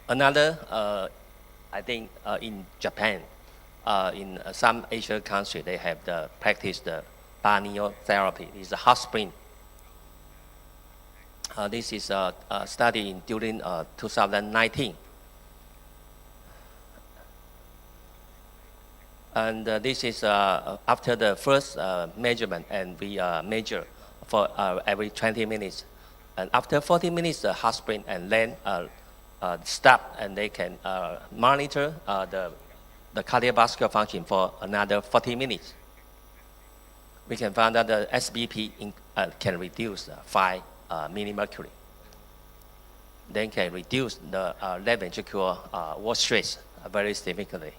another, I think, in Japan, in some Asian countries, they have practiced the balneal therapy. It's a hot spring. This is a study during 2019. And this is after the first measurement, and we measure for every 20 minutes. And after 40 minutes, the hot spring, and then stop, and they can monitor the cardiovascular function for another 40 minutes. We can find that the SBP can reduce 5 millimercury. Then can reduce the left ventricular wall stress very significantly.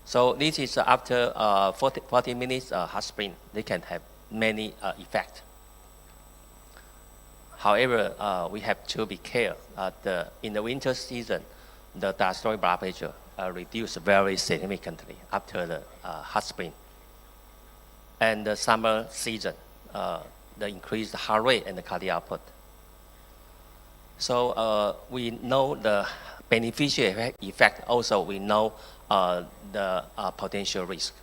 So this is after 40 minutes hot spring. They can have many effects. However, we have to be careful. In the winter season, the diastolic blood pressure reduces very significantly after the hot spring. And the summer season, the increased heart rate and the cardiac output. So we know the beneficial effect. Also, we know the potential risk.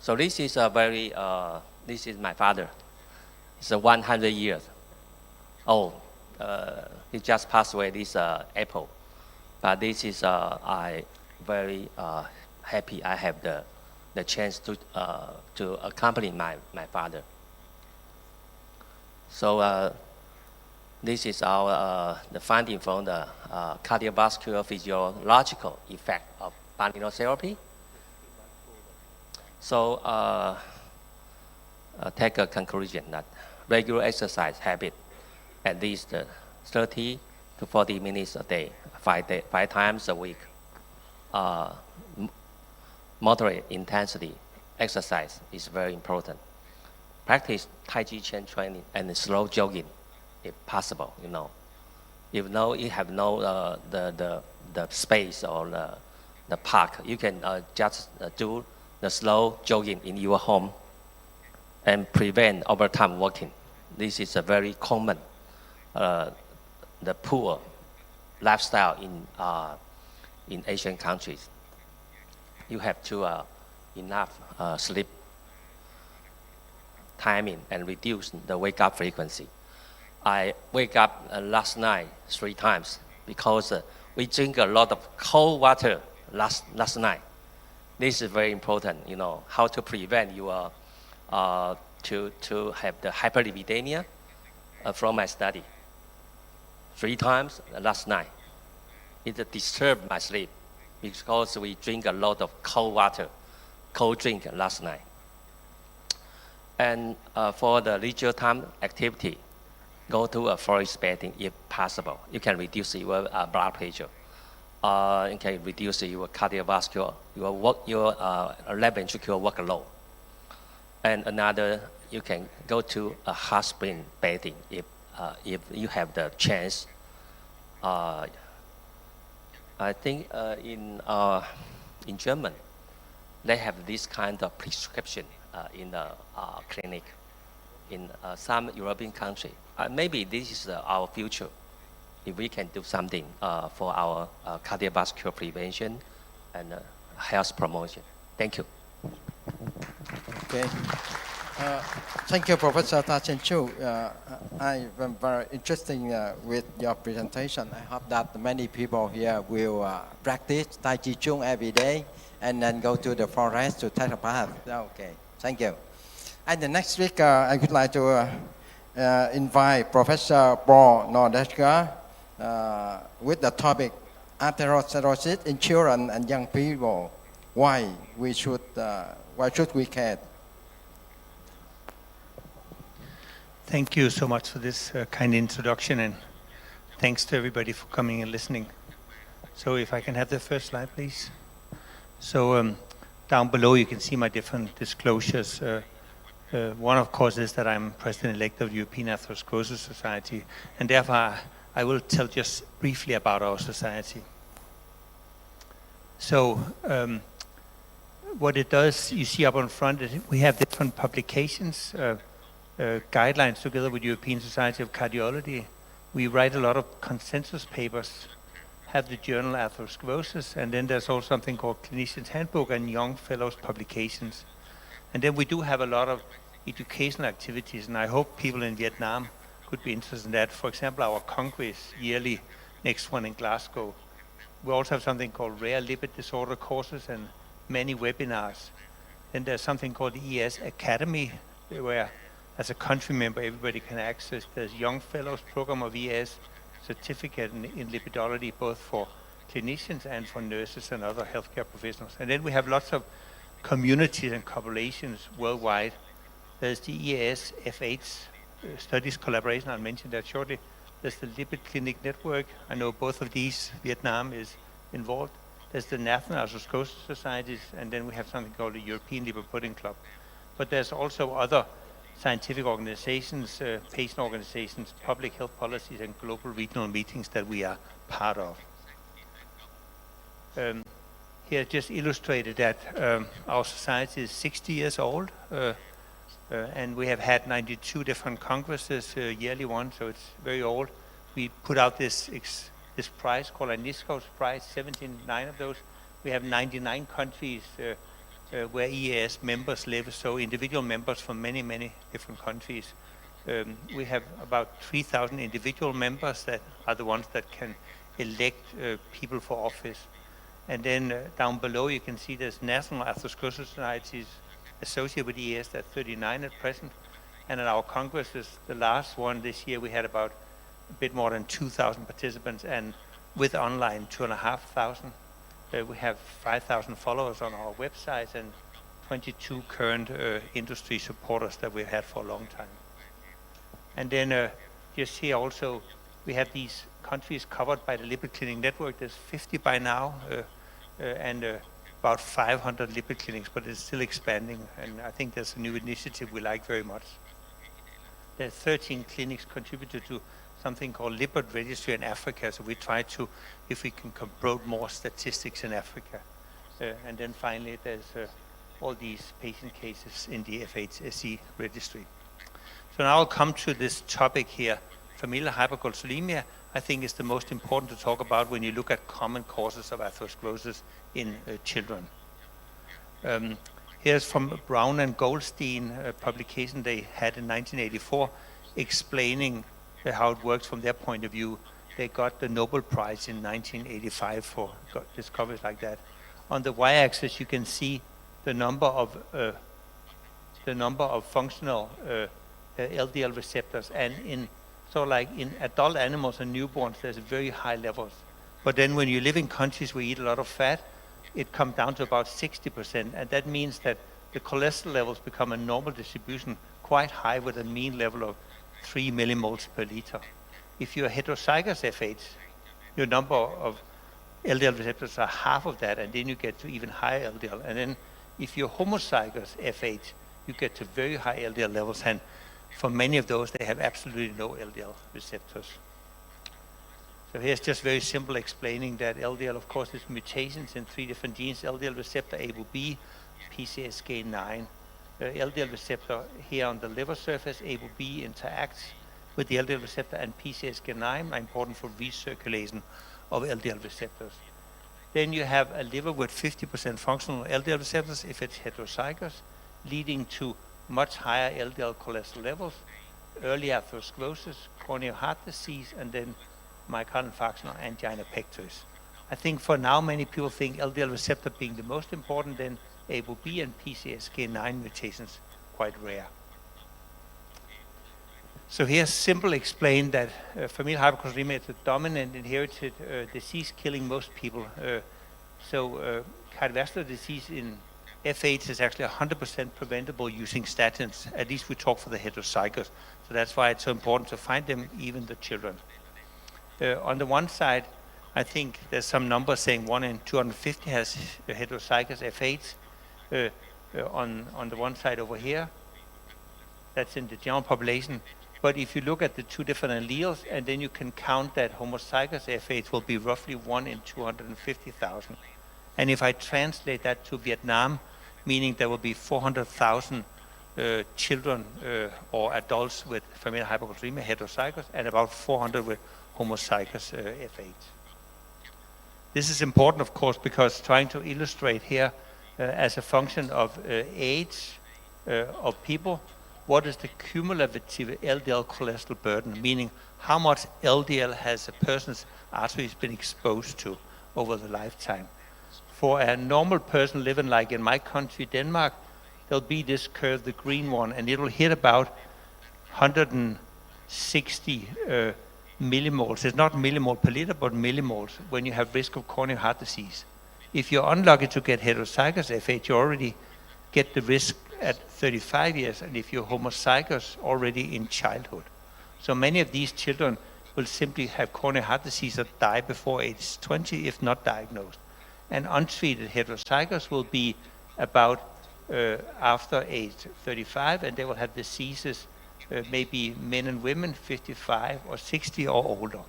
So this is a very, this is my father. He's 100 years old. He just passed away this April. But this is, I very happy I have the chance to accompany my father. So this is our the finding from the cardiovascular physiological effect of balneal therapy. So take a conclusion that regular exercise habit, at least 30 to 40 minutes a day, 5 times a week. Moderate intensity exercise is very important. Practice Tai Chi chain training and slow jogging, if possible. If you have no the space or the park, you can just do the slow jogging in your home and prevent overtime walking. This is a very common, the poor lifestyle in Asian countries. You have to enough sleep timing and reduce the wake up frequency. I wake up last night 3 times because we drink a lot of cold water last night. This is very important, how to prevent your to have the hyperlipidemia from my study. 3 times last night. It disturbed my sleep because we drink a lot of cold drink last night. And for the leisure time activity, go to a forest bathing if possible. You can reduce your blood pressure. You can reduce your cardiovascular, your left ventricular workload. And another, you can go to a hot spring bathing if you have the chance. I think in German, they have this kind of prescription in the clinic. In some European countries, maybe this is our future. If we can do something for our cardiovascular prevention and health promotion. Thank you. Okay. Thank you, Professor Ta Chen-Chu. I am very interested with your presentation. I hope that many people here will practice Tai Chi Chung every day and then go to the forest to take a bath. Okay, thank you. And the next speaker, I would like to invite Professor Paul Nordeshka with the topic atherosclerosis in children and young people. Why should we care? Thank you so much for this kind introduction, and thanks to everybody for coming and listening. So if I can have the first slide, please. So down below you can see my different disclosures. One, of course, is that I'm President-elect of the European Atherosclerosis Society, and therefore I will tell just briefly about our society. So what it does, you see up on front, is we have different publications, guidelines together with European Society of Cardiology. We write a lot of consensus papers, have the journal Atherosclerosis, and then there's also something called Clinician's Handbook and Young Fellows publications. And then we do have a lot of educational activities, and I hope people in Vietnam could be interested in that. For example, our Congress yearly, next one in Glasgow. We also have something called Rare Lipid Disorder courses and many webinars. Then there's something called the ES Academy, where as a country member everybody can access. There's Young Fellows program of ES certificate in lipidology, both for clinicians and for nurses and other healthcare professionals. And then we have lots of communities and collaborations worldwide. There's the EAS F8 studies collaboration, I'll mention that shortly. There's the Lipid Clinic Network. I know both of these, Vietnam is involved. There's the National Atherosclerosis Societies, and then we have something called the European Liver Pudding Club. But there's also other scientific organizations, patient organizations, public health policies, and global regional meetings that we are part of. Here just illustrated that our society is 60 years old, and we have had 92 different congresses, yearly one, so it's very old. We put out this prize called ANICHKOV prize, 79 of those. We have 99 countries where EAS members live, so individual members from many, many different countries. We have about 3,000 individual members that are the ones that can elect people for office. And then down below you can see there's National Atherosclerosis Societies associated with EAS, that's 39 at present. And at our congresses, the last one this year, we had about a bit more than 2,000 participants, and with online 2,500. We have 5,000 followers on our website and 22 current industry supporters that we've had for a long time. And then just here also, we have these countries covered by the Lipid Clinic Network. There's 50 by now, and about 500 lipid clinics, but it's still expanding, and I think that's a new initiative we like very much. There are 13 clinics contributed to something called Lipid Registry in Africa, so we try to, if we can promote more statistics in Africa. And then finally, there's all these patient cases in the FHSE registry. So now I'll come to this topic here. Familial hypercholesterolemia, I think, is the most important to talk about when you look at common causes of atherosclerosis in children. Here's from Brown and Goldstein, a publication they had in 1984, explaining how it works from their point of view. They got the Nobel Prize in 1985 for discoveries like that. On the y-axis, you can see the number of functional LDL receptors, and in in adult animals and newborns, there's very high levels. But then when you live in countries where you eat a lot of fat, it comes down to about 60%, and that means that the cholesterol levels become a normal distribution, quite high, with a mean level of 3 millimoles per liter. If you're heterozygous FH, your number of LDL receptors are half of that, and then you get to even higher LDL. And then if you're homozygous FH, you get to very high LDL levels, and for many of those, they have absolutely no LDL receptors. So here's just very simple explaining that LDL, of course, is mutations in 3 different genes: LDL receptor ApoB, PCSK9. LDL receptor here on the liver surface, ApoB, interacts with the LDL receptor, and PCSK9 are important for recirculation of LDL receptors. Then you have a liver with 50% functional LDL receptors if it's heterozygous, leading to much higher LDL cholesterol levels, early atherosclerosis, coronary heart disease, and then myocardial infarction or angina pectoris. I think for now many people think LDL receptor being the most important, then ApoB and PCSK9 mutations quite rare. So here's simple explained that familial hypercholesterolemia is a dominant inherited disease killing most people. Cardiovascular disease in FH is actually 100% preventable using statins. At least we talk for the heterozygous. So that's why it's so important to find them, even the children. On the one side, I think there's some numbers saying 1 in 250 has heterozygous FH. On the one side over here, that's in the general population. But if you look at the 2 different alleles, and then you can count that homozygous FH will be roughly 1 in 250,000. And if I translate that to Vietnam, meaning there will be 400,000 children or adults with familial hypercholesterolemia, heterozygous, and about 400 with homozygous F8. This is important, of course, because trying to illustrate here as a function of age of people, what is the cumulative LDL cholesterol burden, meaning how much LDL has a person's arteries been exposed to over the lifetime. For a normal person living like in my country, Denmark, there'll be this curve, the green one, and it will hit about 160 millimoles. It's not millimole per liter, but millimoles when you have risk of coronary heart disease. If you're unlucky to get heterozygous F8, you already get the risk at 35 years, and if you're homozygous, already in childhood. So many of these children will simply have coronary heart disease or die before age 20 if not diagnosed. And untreated heterozygous will be about after age 35, and they will have diseases, maybe men and women 55 or 60 or older.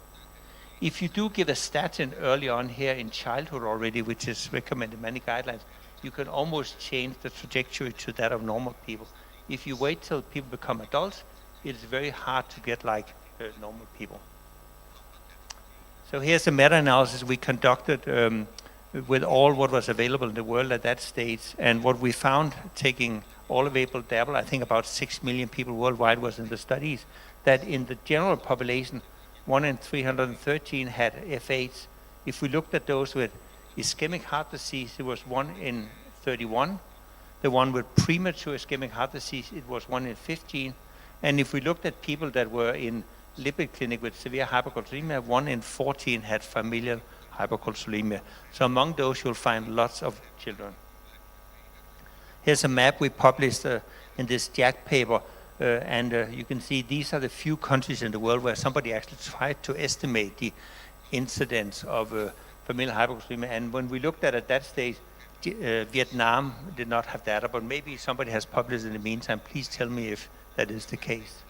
If you do give a statin early on here in childhood already, which is recommended in many guidelines, you can almost change the trajectory to that of normal people. If you wait till people become adults, it is very hard to get like normal people. So here's a meta-analysis we conducted with all what was available in the world at that stage, and what we found, taking all available data, I think about 6 million people worldwide was in the studies, that in the general population, 1 in 313 had F8s. If we looked at those with ischemic heart disease, it was 1 in 31. The one with premature ischemic heart disease, it was 1 in 15. And if we looked at people that were in lipid clinic with severe hypercholesterolemia, 1 in 14 had familial hypercholesterolemia. So among those, you'll find lots of children. Here's a map we published in this JACC paper, and you can see these are the few countries in the world where somebody actually tried to estimate the incidence of familial hypercholesterolemia. And when we looked at that stage, Vietnam did not have data, but maybe somebody has published in the meantime. Please tell me if that is the case.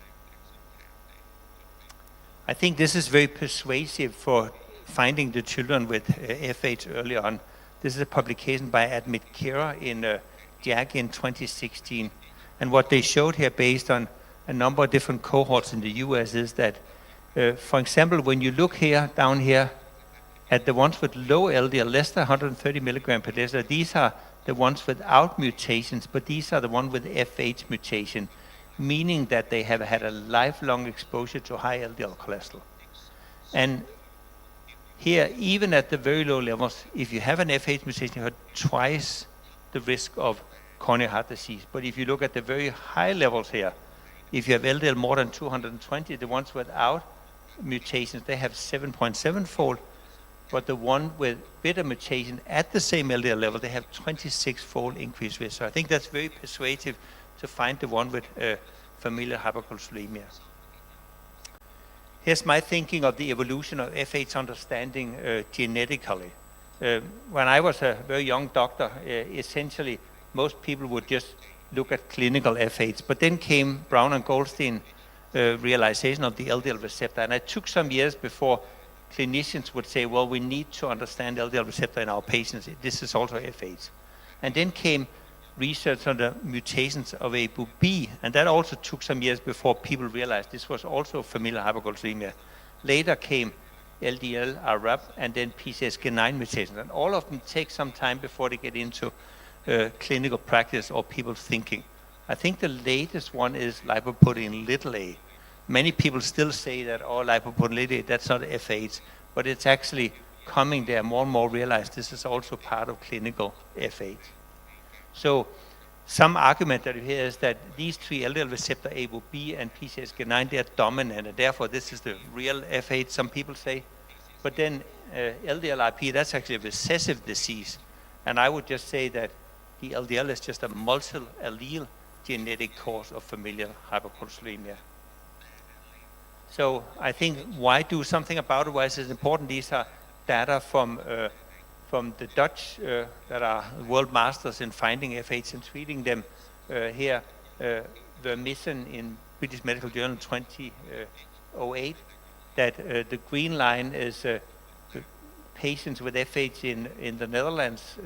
I think this is very persuasive for finding the children with F8 early on. This is a publication by Admit Kira in JACC in 2016. And what they showed here, based on a number of different cohorts in the US, is that, for example, when you look here, down here, at the ones with low LDL, less than 130 milligram per deciliter, these are the ones without mutations, but these are the ones with F8 mutation, meaning that they have had a lifelong exposure to high LDL cholesterol. And here, even at the very low levels, if you have an F8 mutation, you have twice the risk of coronary heart disease. But if you look at the very high levels here, if you have LDL more than 220, the ones without mutations, they have 7.7-fold. But the one with beta mutation at the same LDL level, they have 26-fold increased risk. So I think that's very persuasive to find the one with familial hypercholesterolemia. Here's my thinking of the evolution of F8's understanding genetically. When I was a very young doctor, essentially most people would just look at clinical F8s. But then came Brown and Goldstein realization of the LDL receptor. And it took some years before clinicians would say, well, we need to understand LDL receptor in our patients. This is also F8. And then came research on the mutations of ApoB, and that also took some years before people realized this was also familial hypercholesterolemia. Later came LDL, RAP, and then PCSK9 mutations, and all of them take some time before they get into clinical practice or people thinking. I think the latest one is lipoprotein(a). Many people still say that, oh, lipoprotein(a), that's not F8, but it's actually coming there. More and more realize this is also part of clinical F8. So some argument that you hear is that these three LDL receptor, ApoB and PCSK9, they are dominant, and therefore this is the real F8, some people say. But then LDL-IP, that's actually a recessive disease. And I would just say that the LDL is just a multi-allele genetic cause of familial hypercholesterolemia. So I think, why do something about it? Why is it important? These are data from the Dutch that are world masters in finding F8s and treating them. Here, Vermissen in British Medical Journal 2008, that the green line is patients with F8s in the Netherlands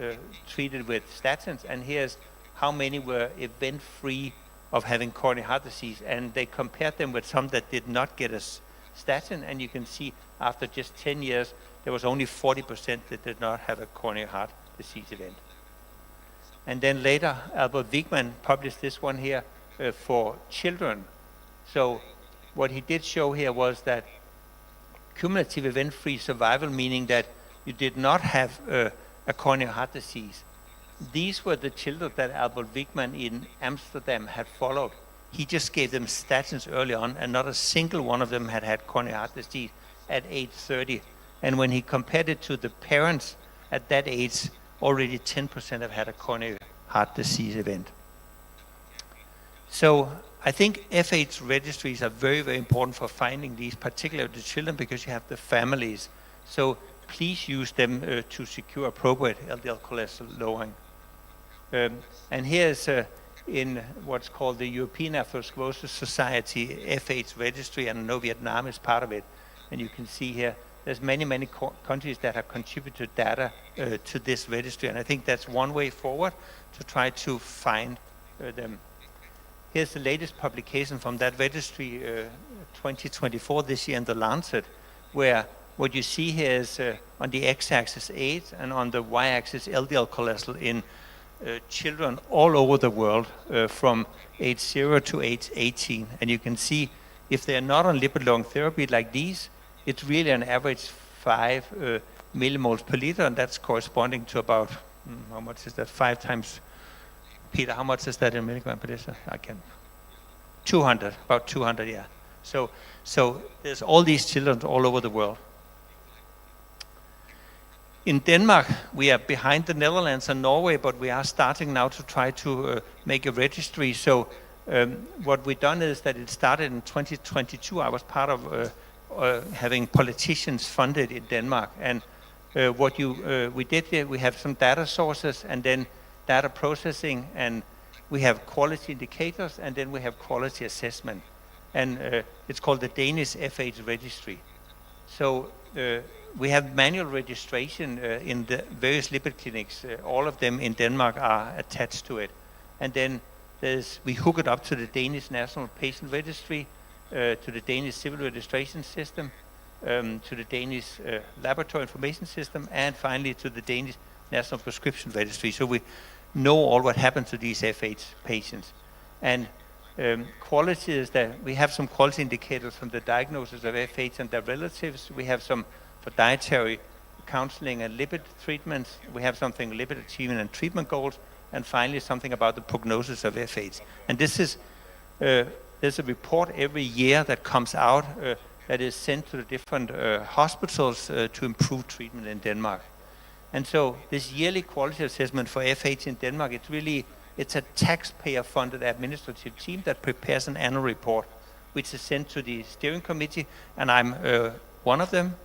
treated with statins, and here's how many were event-free of having coronary heart disease, and they compared them with some that did not get a statin, and you can see after just 10 years, there was only 40% that did not have a coronary heart disease event. And then later, Albert Wigman published this one here for children. So what he did show here was that cumulative event-free survival, meaning that you did not have a coronary heart disease. These were the children that Albert Wigman in Amsterdam had followed. He just gave them statins early on, and not a single one of them had had coronary heart disease at age 30. And when he compared it to the parents at that age, already 10% have had a coronary heart disease event. So I think FH registries are very, very important for finding these, particularly the children, because you have the families. So please use them to secure appropriate LDL cholesterol lowering. And here's in what's called the European Atherosclerosis Society FH registry, and I know Vietnam is part of it. And you can see here, there's many, many countries that have contributed data to this registry, and I think that's one way forward to try to find them. Here's the latest publication from that registry, 2024, this year in The Lancet, where what you see here is on the x-axis age and on the y-axis LDL cholesterol in children all over the world from age 0 to age 18. And you can see if they're not on lipid-lowering therapy like these, it's really an average 5 millimoles per liter, and that's corresponding to about, how much is that, 5 times, Peter, how much is that in milligram per liter? I can, 200, about 200, yeah. So there's all these children all over the world. In Denmark, we are behind the Netherlands and Norway, but we are starting now to try to make a registry. So what we've done is that it started in 2022. I was part of having politicians funded in Denmark. And what we did here, we have some data sources and then data processing, and we have quality indicators, and then we have quality assessment. And it's called the Danish FH registry. So we have manual registration in the various lipid clinics. All of them in Denmark are attached to it. And then we hook it up to the Danish National Patient Registry, to the Danish Civil Registration System, to the Danish Laboratory Information System, and finally to the Danish National Prescription Registry. So we know all what happened to these FH patients. And quality is that we have some quality indicators from the diagnosis of FH and their relatives. We have some for dietary counseling and lipid treatments. We have something lipid achievement and treatment goals, and finally something about the prognosis of FH. And this is there's a report every year that comes out that is sent to the different hospitals to improve treatment in Denmark. And so this yearly quality assessment for FH in Denmark, it's a taxpayer-funded administrative team that prepares an annual report, which is sent to the steering committee, and I'm one of them.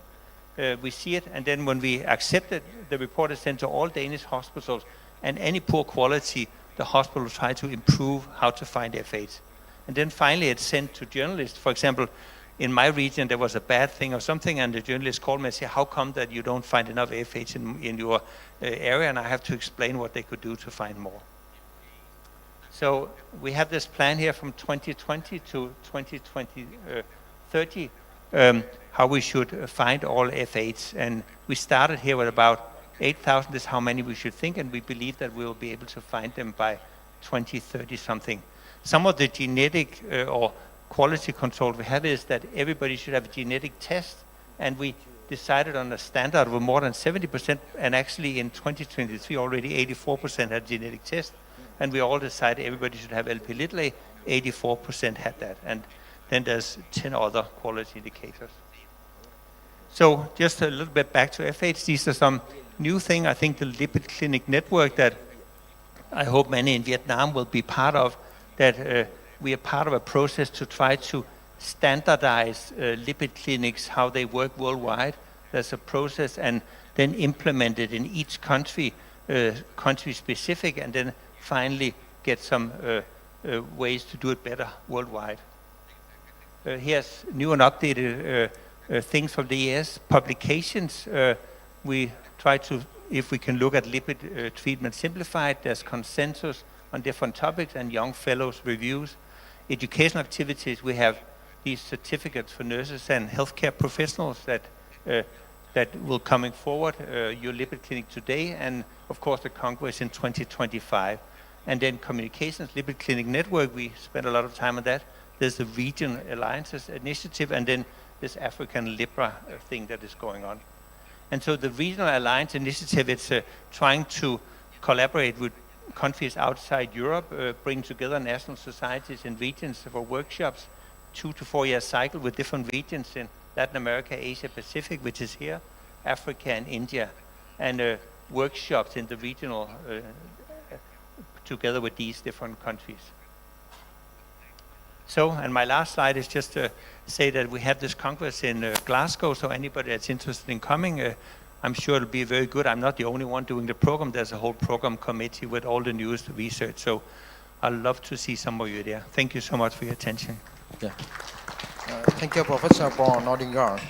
We see it, and then when we accept it, the report is sent to all Danish hospitals, and any poor quality, the hospital will try to improve how to find FH. And then finally it's sent to journalists. For example, in my region there was a bad thing or something, and the journalist called me and said, how come that you don't find enough FH in your area? And I have to explain what they could do to find more. So we have this plan here from 2020 to 2030, how we should find all FH. And we started here with about 8,000 is how many we should think, and we believe that we will be able to find them by 2030 something. Some of the genetic or quality control we have is that everybody should have a genetic test, and we decided on a standard of more than 70%, and actually in 2023 already 84% had genetic test, and we all decided everybody should have Lp(a), 84% had that, and then there's 10 other quality indicators. So just a little bit back to FH, these are some new thing. I think the Lipid Clinic Network that I hope many in Vietnam will be part of, that we are part of a process to try to standardize lipid clinics, how they work worldwide. There's a process, and then implement it in each country, country specific, and then finally get some ways to do it better worldwide. Here's new and updated things from the ES publications. We try to, if we can look at lipid treatment simplified, there's consensus on different topics, and young fellows reviews. Educational activities, we have these certificates for nurses and healthcare professionals that will coming forward, your Lipid Clinic today, and of course the Congress in 2025. And then communications, Lipid Clinic Network, we spent a lot of time on that. There's the Region Alliances Initiative, and then this African Libra thing that is going on. And so the Regional Alliance Initiative, it's trying to collaborate with countries outside Europe, bring together national societies and regions for workshops, 2 to 4 year cycle with different regions in Latin America, Asia Pacific, which is here, Africa and India, and workshops in the regional together with these different countries. So, and my last slide is just to say that we have this congress in Glasgow, so anybody that's interested in coming, I'm sure it'll be very good. I'm not the only one doing the program. There's a whole program committee with all the newest research, so I'd love to see some of you there. Thank you so much for your attention. Yeah. Thank you, Professor Paul Nordinggaard.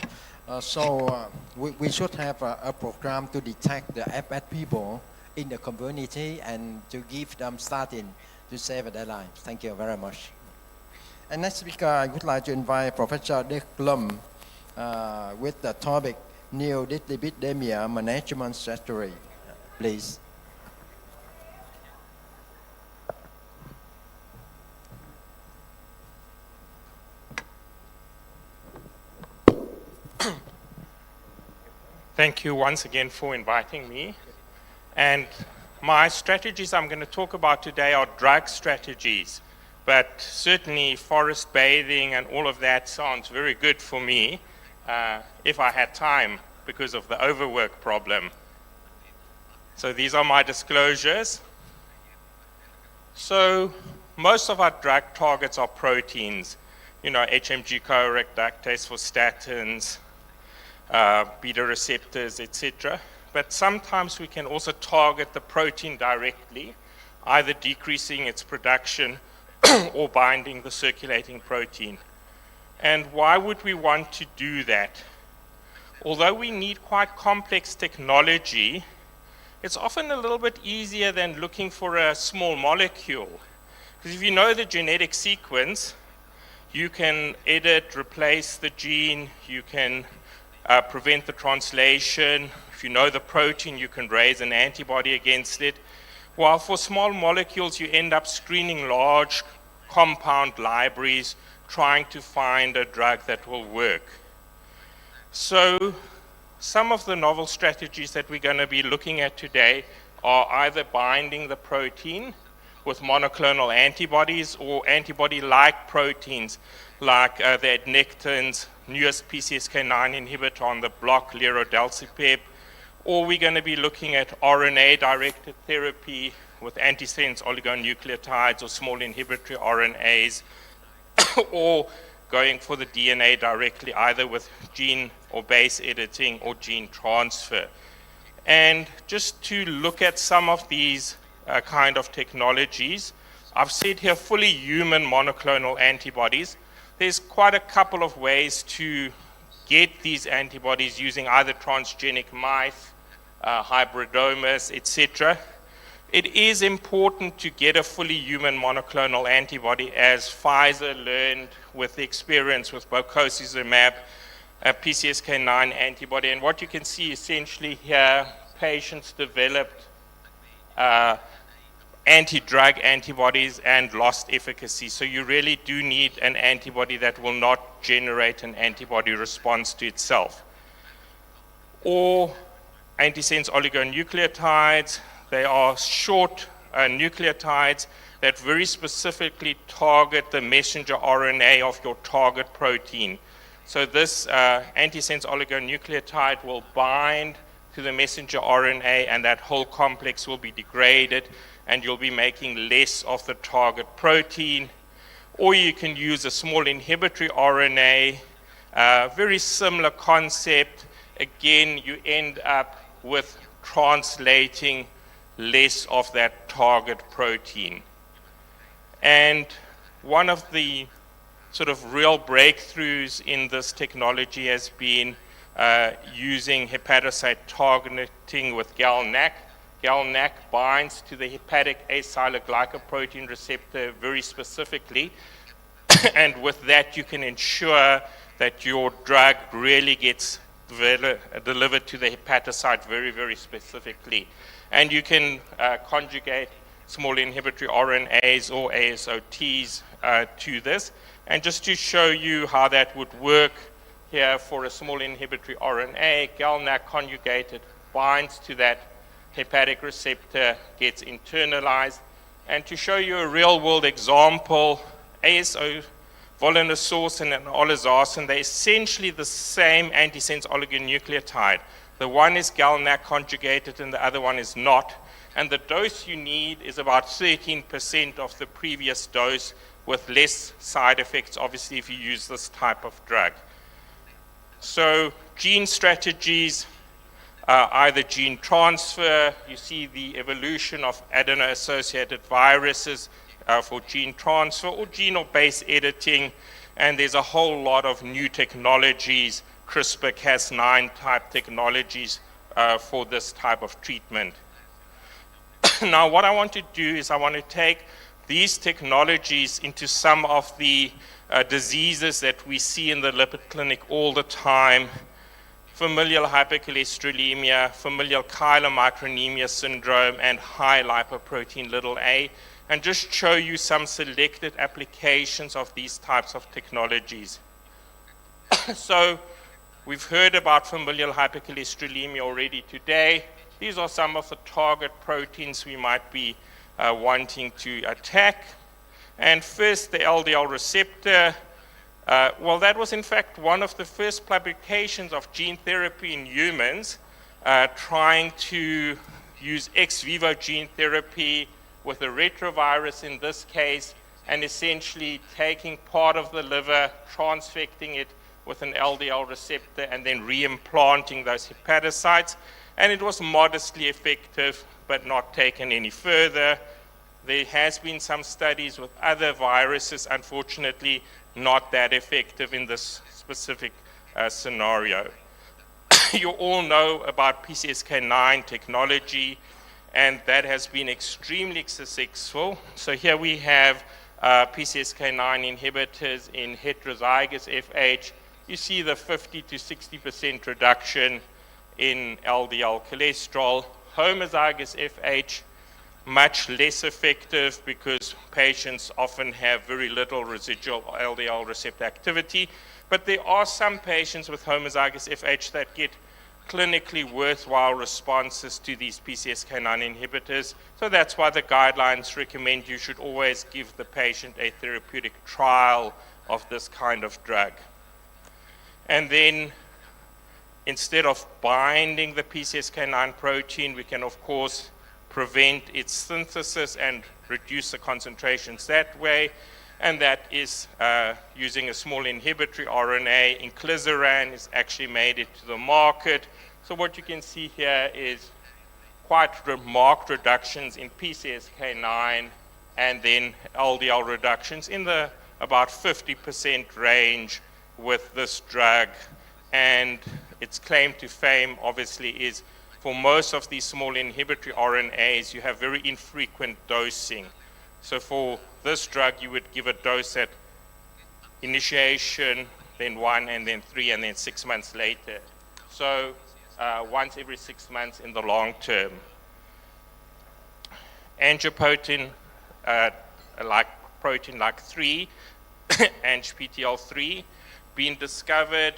We should have a program to detect the FS people in the community and to give them starting to save their lives. Thank you very much. And next speaker, I would like to invite Professor Dick Blum with the topic New Dyslipidemia Management Strategy. Please. Thank you once again for inviting me. And my strategies I'm going to talk about today are drug strategies. But certainly forest bathing and all of that sounds very good for me if I had time because of the overwork problem. So these are my disclosures. So most of our drug targets are proteins. You know, HMG coreductase for statins, beta receptors, etc. But sometimes we can also target the protein directly, either decreasing its production or binding the circulating protein. And why would we want to do that? Although we need quite complex technology, it's often a little bit easier than looking for a small molecule. Because if you know the genetic sequence, you can edit, replace the gene, you can prevent the translation. If you know the protein, you can raise an antibody against it. While for small molecules, you end up screening large compound libraries, trying to find a drug that will work. So some of the novel strategies that we're going to be looking at today are either binding the protein with monoclonal antibodies or antibody-like proteins like the adnectins, newest PCSK9 inhibitor on the block, lerodalcibep, or we're going to be looking at RNA-directed therapy with antisense oligonucleotides or small inhibitory RNAs, or going for the DNA directly, either with gene or base editing or gene transfer. And just to look at some of these kind of technologies, I've said here fully human monoclonal antibodies. There's quite a couple of ways to get these antibodies using either transgenic mice, hybridomas, etc. It is important to get a fully human monoclonal antibody, as Pfizer learned with the experience with bococizumab, a PCSK9 antibody. And what you can see essentially here, patients developed anti-drug antibodies and lost efficacy. So you really do need an antibody that will not generate an antibody response to itself. Or antisense oligonucleotides. They are short nucleotides that very specifically target the messenger RNA of your target protein. So this antisense oligonucleotide will bind to the messenger RNA, and that whole complex will be degraded, and you'll be making less of the target protein. Or you can use a small inhibitory RNA, very similar concept. Again, you end up with translating less of that target protein. And one of the sort of real breakthroughs in this technology has been using hepatocyte targeting with GalNAc. GalNAc binds to the hepatic acylglycoprotein receptor very specifically, and with that you can ensure that your drug really gets delivered to the hepatocyte very, very specifically. And you can conjugate small inhibitory RNAs or ASOTs to this. And just to show you how that would work here for a small inhibitory RNA, GalNAc conjugated binds to that hepatic receptor, gets internalized. And to show you a real-world example, ASO, volanesorsen and olezarsen, they're essentially the same antisense oligonucleotide. The one is GalNAc conjugated and the other one is not. And the dose you need is about 13% of the previous dose with less side effects, obviously, if you use this type of drug. So gene strategies, either gene transfer, you see the evolution of adeno-associated viruses for gene transfer, or genome base editing, and there's a whole lot of new technologies, CRISPR-Cas9 type technologies for this type of treatment. Now what I want to do is I want to take these technologies into some of the diseases that we see in the lipid clinic all the time: familial hypercholesterolemia, familial chylomicronemia syndrome, and high lipoprotein a, and just show you some selected applications of these types of technologies. So we've heard about familial hypercholesterolemia already today. These are some of the target proteins we might be wanting to attack. And first, the LDL receptor. Well, that was in fact one of the first publications of gene therapy in humans, trying to use ex vivo gene therapy with a retrovirus in this case, and essentially taking part of the liver, transfecting it with an LDL receptor, and then reimplanting those hepatocytes. And it was modestly effective, but not taken any further. There has been some studies with other viruses, unfortunately not that effective in this specific scenario. You all know about PCSK9 technology, and that has been extremely successful. So here we have PCSK9 inhibitors in heterozygous FH. You see the 50 to 60% reduction in LDL cholesterol. Homozygous FH, much less effective because patients often have very little residual LDL receptor activity. But there are some patients with homozygous FH that get clinically worthwhile responses to these PCSK9 inhibitors. So that's why the guidelines recommend you should always give the patient a therapeutic trial of this kind of drug. And then instead of binding the PCSK9 protein, we can of course prevent its synthesis and reduce the concentrations that way. And that is using a small inhibitory RNA. Inclisiran has actually made it to the market. So what you can see here is quite marked reductions in PCSK9 and then LDL reductions in the about 50% range with this drug. And its claim to fame obviously is for most of these small inhibitory RNAs, you have very infrequent dosing. So for this drug, you would give a dose at initiation, then 1, and then 3, and then 6 months later. So once every 6 months in the long term. Angiopoietin, like protein like 3, ANGPTL3, being discovered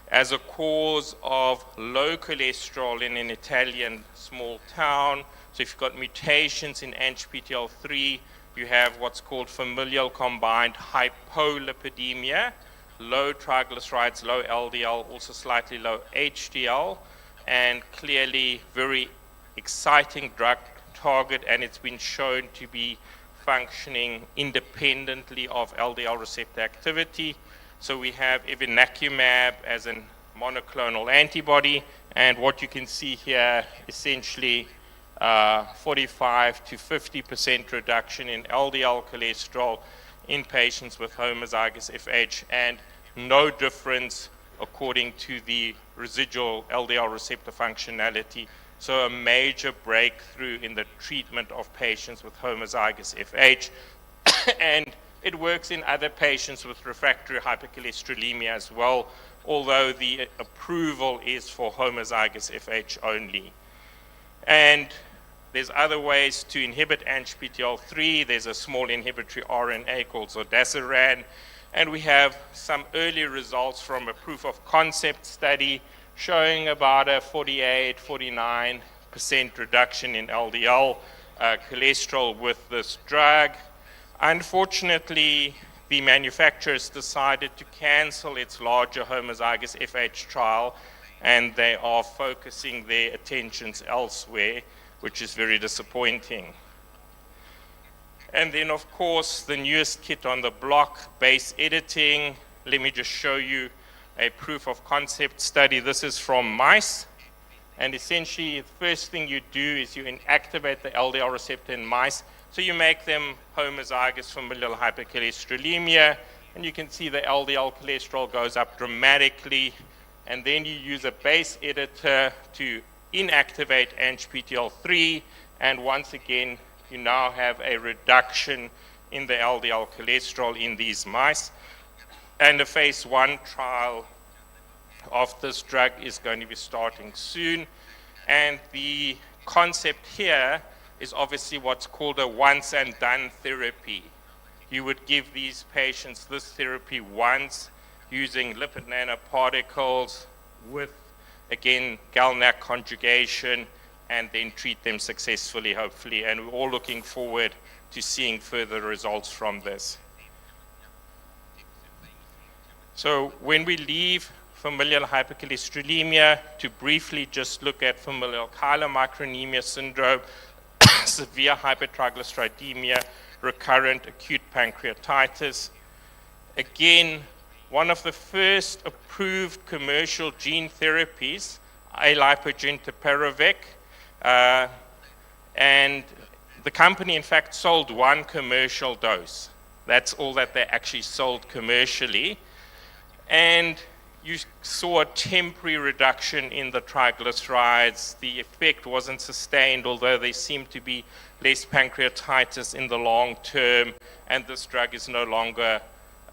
as a cause of low cholesterol in an Italian small town. So if you've got mutations in ANGPTL3, you have what's called familial combined hypolipidemia, low triglycerides, low LDL, also slightly low HDL, and clearly very exciting drug target, and it's been shown to be functioning independently of LDL receptor activity. So we have evinacumab as a monoclonal antibody, and what you can see here, essentially 45 to 50% reduction in LDL cholesterol in patients with homozygous FH, and no difference according to the residual LDL receptor functionality. So a major breakthrough in the treatment of patients with homozygous FH. And it works in other patients with refractory hypercholesterolemia as well, although the approval is for homozygous FH only. And there's other ways to inhibit ANGPTL3. There's a small inhibitory RNA called zodasiran. And we have some early results from a proof of concept study showing about a 48-49% reduction in LDL cholesterol with this drug. Unfortunately, the manufacturers decided to cancel its larger homozygous FH trial, and they are focusing their attentions elsewhere, which is very disappointing. And then, of course, the newest kit on the block, base editing. Let me just show you a proof of concept study. This is from mice. And essentially, the first thing you do is you inactivate the LDL receptor in mice. So you make them homozygous familial hypercholesterolemia. And you can see the LDL cholesterol goes up dramatically. And then you use a base editor to inactivate ANGPTL3. And once again, you now have a reduction in the LDL cholesterol in these mice. And a phase 1 trial of this drug is going to be starting soon. And the concept here is obviously what's called a once and done therapy. You would give these patients this therapy once using lipid nanoparticles with, again, GalNAc conjugation, and then treat them successfully, hopefully. And we're all looking forward to seeing further results from this. So when we leave familial hypercholesterolemia, to briefly just look at familial chylomicronemia syndrome, severe hypertriglyceridemia, recurrent acute pancreatitis. Again, one of the first approved commercial gene therapies, alipogenteparovec, and the company, in fact, sold one commercial dose. That's all that they actually sold commercially. And you saw a temporary reduction in the triglycerides. The effect wasn't sustained, although there seemed to be less pancreatitis in the long term, and this drug is no longer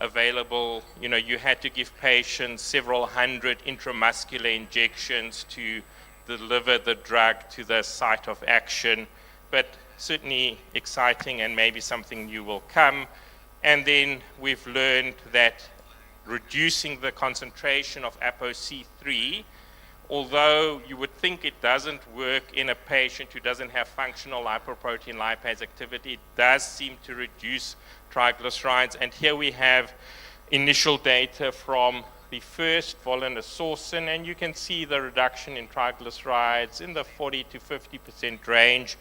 available. You know, you had to give patients several hundred intramuscular injections to deliver the drug to the site of action, but certainly exciting and maybe something new will come. And then we've learned that reducing the concentration of ApoC3, although you would think it doesn't work in a patient who doesn't have functional lipoprotein lipase activity, it does seem to reduce triglycerides. And here we have initial data from the first volanesorsen, and you can see the reduction in triglycerides in the 40 to 50% range.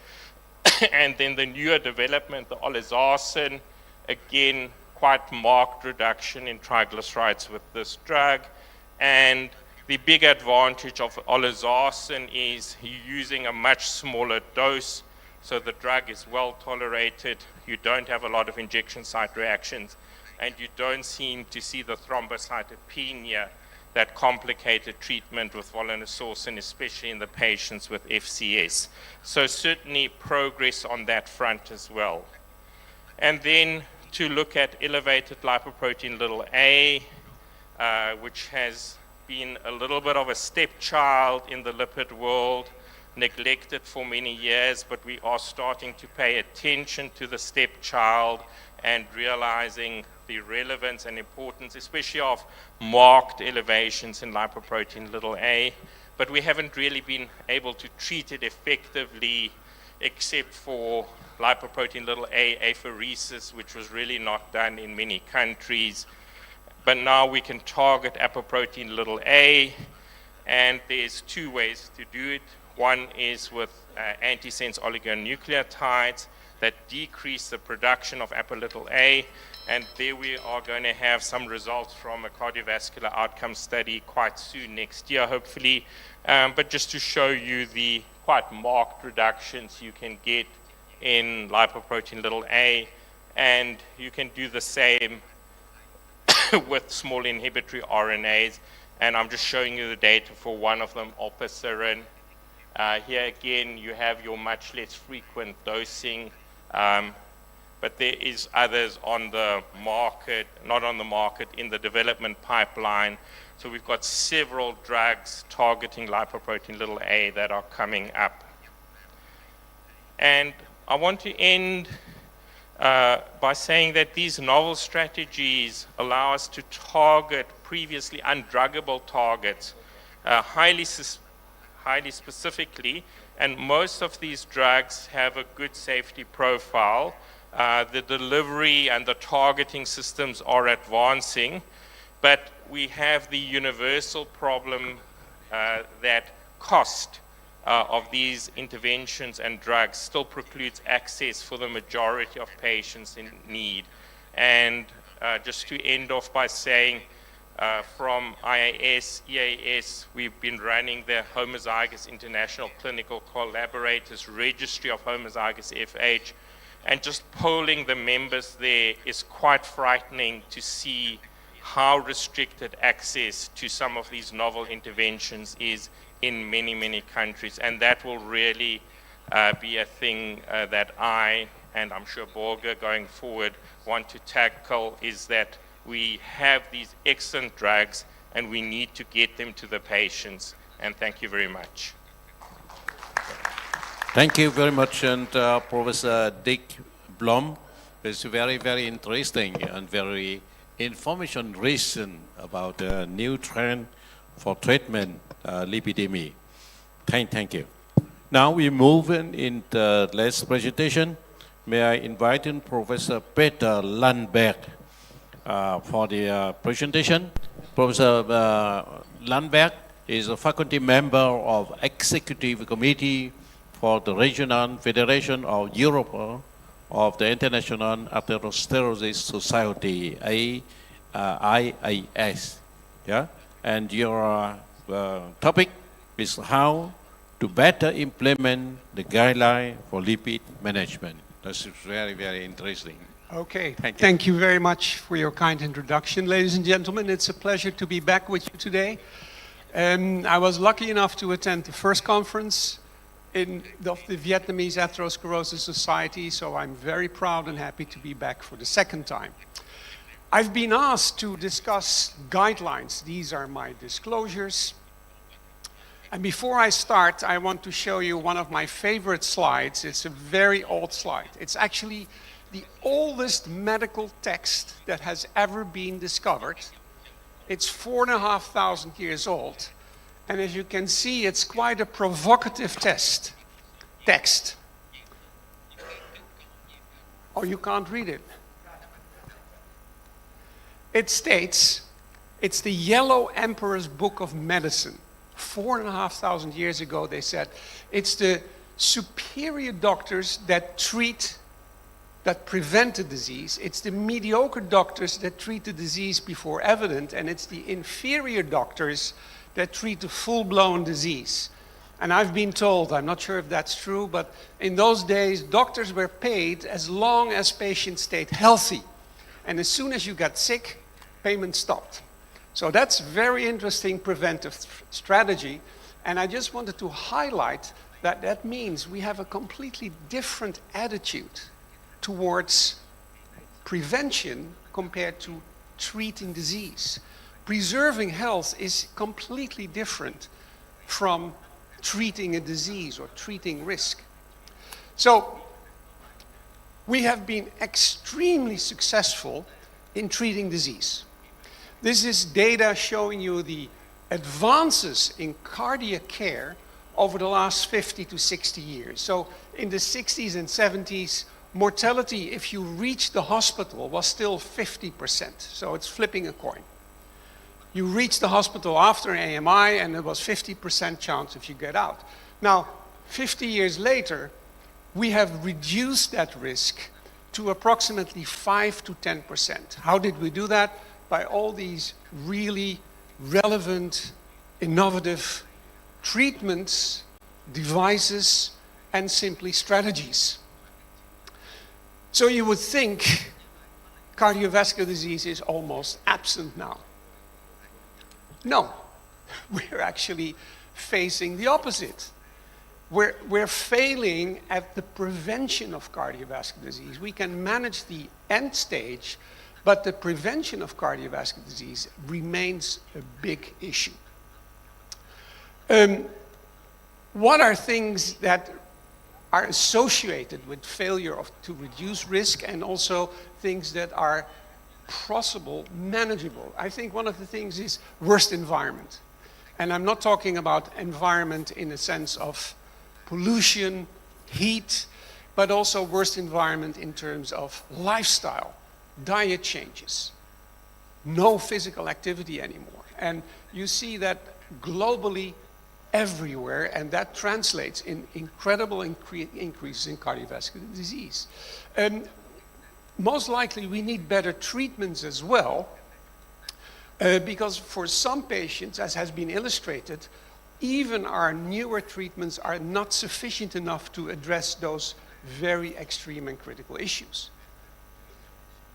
And then the newer development, the olezarsen, again, quite marked reduction in triglycerides with this drug. And the big advantage of olezarsen is you're using a much smaller dose, so the drug is well tolerated. You don't have a lot of injection site reactions, and you don't seem to see the thrombocytopenia that complicated treatment with volanesorsen, especially in the patients with FCS. So certainly progress on that front as well. And then to look at elevated lipoprotein a, which has been a little bit of a stepchild in the lipid world, neglected for many years, but we are starting to pay attention to the stepchild and realizing the relevance and importance, especially of marked elevations in lipoprotein a, but we haven't really been able to treat it effectively except for lipoprotein a apheresis, which was really not done in many countries. But now we can target apoprotein a, and there's two ways to do it. One is with antisense oligonucleotides that decrease the production of apo and there we are going to have some results from a cardiovascular outcome study quite soon next year, hopefully. But just to show you the quite marked reductions you can get in lipoprotein a, and you can do the same with small inhibitory RNAs. And I'm just showing you the data for one of them, olpasiran. Here again, you have your much less frequent dosing, but there is others on the market, not on the market, in the development pipeline. So we've got several drugs targeting lipoprotein little a that are coming up. And I want to end by saying that these novel strategies allow us to target previously undruggable targets highly specifically, and most of these drugs have a good safety profile. The delivery and the targeting systems are advancing, but we have the universal problem that cost of these interventions and drugs still precludes access for the majority of patients in need. And just to end off by saying, from IAS, EAS, we've been running the Homozygous International Clinical Collaborators Registry of Homozygous FH, and just polling the members there is quite frightening to see how restricted access to some of these novel interventions is in many, many countries. And that will really be a thing that I, and I'm sure Borger going forward, want to tackle, is that we have these excellent drugs and we need to get them to the patients. And thank you very much. Thank you very much, and Professor Dick Blom. It's very, very interesting and very information-rich about the new trend for treatment lipidemia. Thank you. Now we move in the last presentation. May I invite in Professor Peter Landberg for the presentation. Professor Landberg is a faculty member of Executive Committee for the Regional Federation of Europe of the International Atherosclerosis Society, IAS. Yeah? And your topic is how to better implement the guideline for lipid management. That's very, very interesting. Okay, thank you very much for your kind introduction. Ladies and gentlemen, it's a pleasure to be back with you today. I was lucky enough to attend the first conference of the Vietnamese Atherosclerosis Society, so I'm very proud and happy to be back for the second time. I've been asked to discuss guidelines. These are my disclosures. And before I start, I want to show you one of my favorite slides. It's a very old slide. It's actually the oldest medical text that has ever been discovered. It's 4,500 years old. And as you can see, it's quite a provocative text. Oh, you can't read it. It states, it's the Yellow Emperor's Book of Medicine. 4,500 years ago, they said, it's the superior doctors that prevent the disease. It's the mediocre doctors that treat the disease before evident, and it's the inferior doctors that treat the full-blown disease. And I've been told, I'm not sure if that's true, but in those days, doctors were paid as long as patients stayed healthy. And as soon as you got sick, payment stopped. So that's very interesting preventive strategy. And I just wanted to highlight that that means we have a completely different attitude towards prevention compared to treating disease. Preserving health is completely different from treating a disease or treating risk. So we have been extremely successful in treating disease. This is data showing you the advances in cardiac care over the last 50 to 60 years. So in the 60s and 70s, mortality, if you reached the hospital, was still 50%. So it's flipping a coin. You reach the hospital after an AMI and it was 50% chance if you get out. Now, 50 years later, we have reduced that risk to approximately 5 to 10%. How did we do that? By all these really relevant, innovative treatments, devices, and simply strategies. So you would think cardiovascular disease is almost absent now. No, we're actually facing the opposite. we're failing at the prevention of cardiovascular disease. We can manage the end stage, but the prevention of cardiovascular disease remains a big issue. What are things that are associated with failure to reduce risk, and also things that are possible, manageable? I think one of the things is worst environment. And I'm not talking about environment in the sense of pollution, heat, but also worst environment in terms of lifestyle, diet changes, no physical activity anymore. And you see that globally everywhere, and that translates in incredible increases in cardiovascular disease. Most likely we need better treatments as well, because for some patients, as has been illustrated, even our newer treatments are not sufficient enough to address those very extreme and critical issues.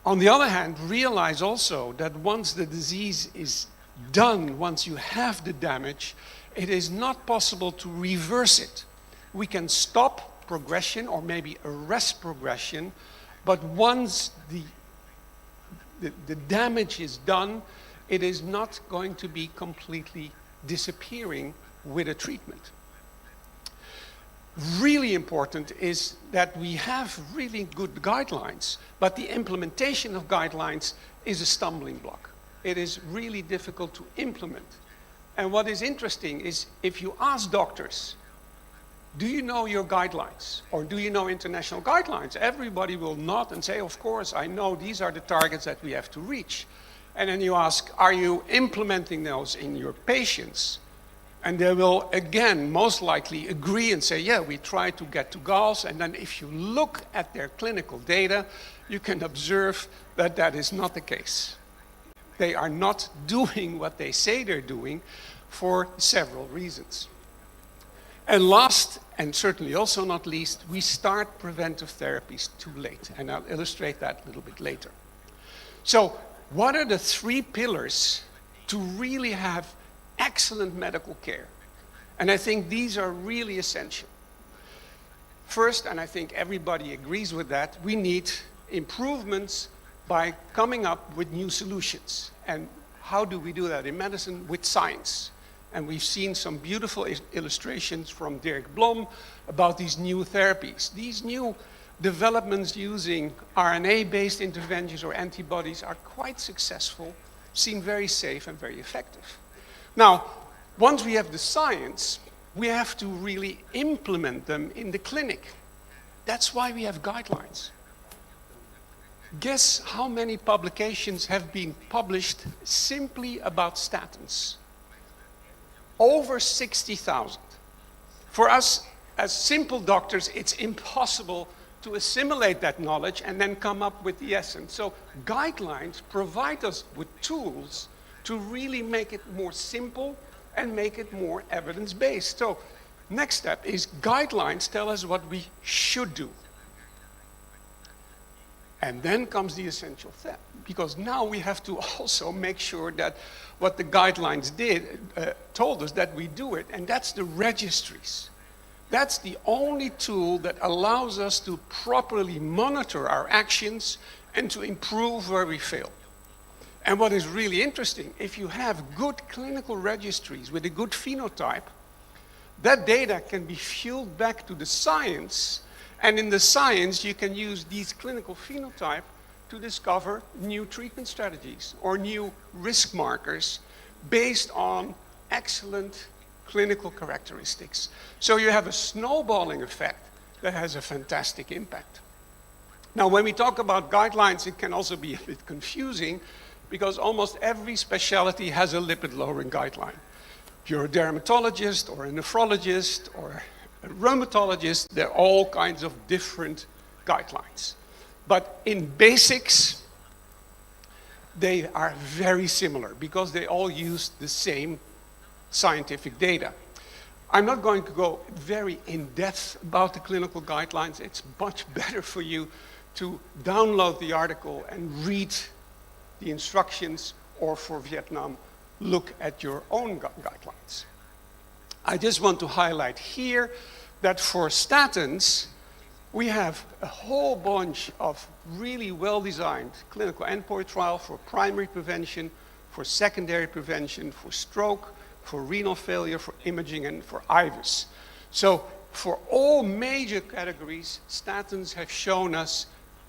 On the other hand, realize also that once the disease is done, once you have the damage, it is not possible to reverse it. We can stop progression or maybe arrest progression, but once the damage is done, it is not going to be completely disappearing with a treatment. Really important is that we have really good guidelines, but the implementation of guidelines is a stumbling block. It is really difficult to implement. And what is interesting is if you ask doctors, do you know your guidelines? Or do you know international guidelines? Everybody will nod and say, of course, I know these are the targets that we have to reach. And then you ask, are you implementing those in your patients? And they will, again, most likely agree and say, yeah, we try to get to goals. And then if you look at their clinical data, you can observe that that is not the case. They are not doing what they say they're doing for several reasons. And last, and certainly also not least, we start preventive therapies too late. And I'll illustrate that a little bit later. So what are the 3 pillars to really have excellent medical care? And I think these are really essential. First, and I think everybody agrees with that, we need improvements by coming up with new solutions. And how do we do that in medicine? With science. And we've seen some beautiful illustrations from Dirk Blom about these new therapies. These new developments using RNA-based interventions or antibodies are quite successful, seem very safe and very effective. Now, once we have the science, we have to really implement them in the clinic. That's why we have guidelines. Guess how many publications have been published simply about statins? Over 60,000. For us, as simple doctors, it's impossible to assimilate that knowledge and then come up with the essence. So guidelines provide us with tools to really make it more simple and make it more evidence-based. So next step is guidelines tell us what we should do. And then comes the essential step, because now we have to also make sure that what the guidelines told us that we do it, and that's the registries. That's the only tool that allows us to properly monitor our actions and to improve where we fail. And what is really interesting, if you have good clinical registries with a good phenotype, that data can be fueled back to the science, and in the science you can use these clinical phenotype to discover new treatment strategies or new risk markers based on excellent clinical characteristics. So you have a snowballing effect that has a fantastic impact. Now, when we talk about guidelines, it can also be a bit confusing because almost every specialty has a lipid-lowering guideline. If you're a dermatologist or a nephrologist or a rheumatologist, there are all kinds of different guidelines. But in basics, they are very similar because they all use the same scientific data. I'm not going to go very in-depth about the clinical guidelines. It's much better for you to download the article and read the instructions, or for Vietnam, look at your own guidelines. I just want to highlight here that for statins, we have a whole bunch of really well-designed clinical endpoint trials for primary prevention, for secondary prevention, for stroke, for renal failure, for imaging, and for IVUS. So for all major categories, statins have shown us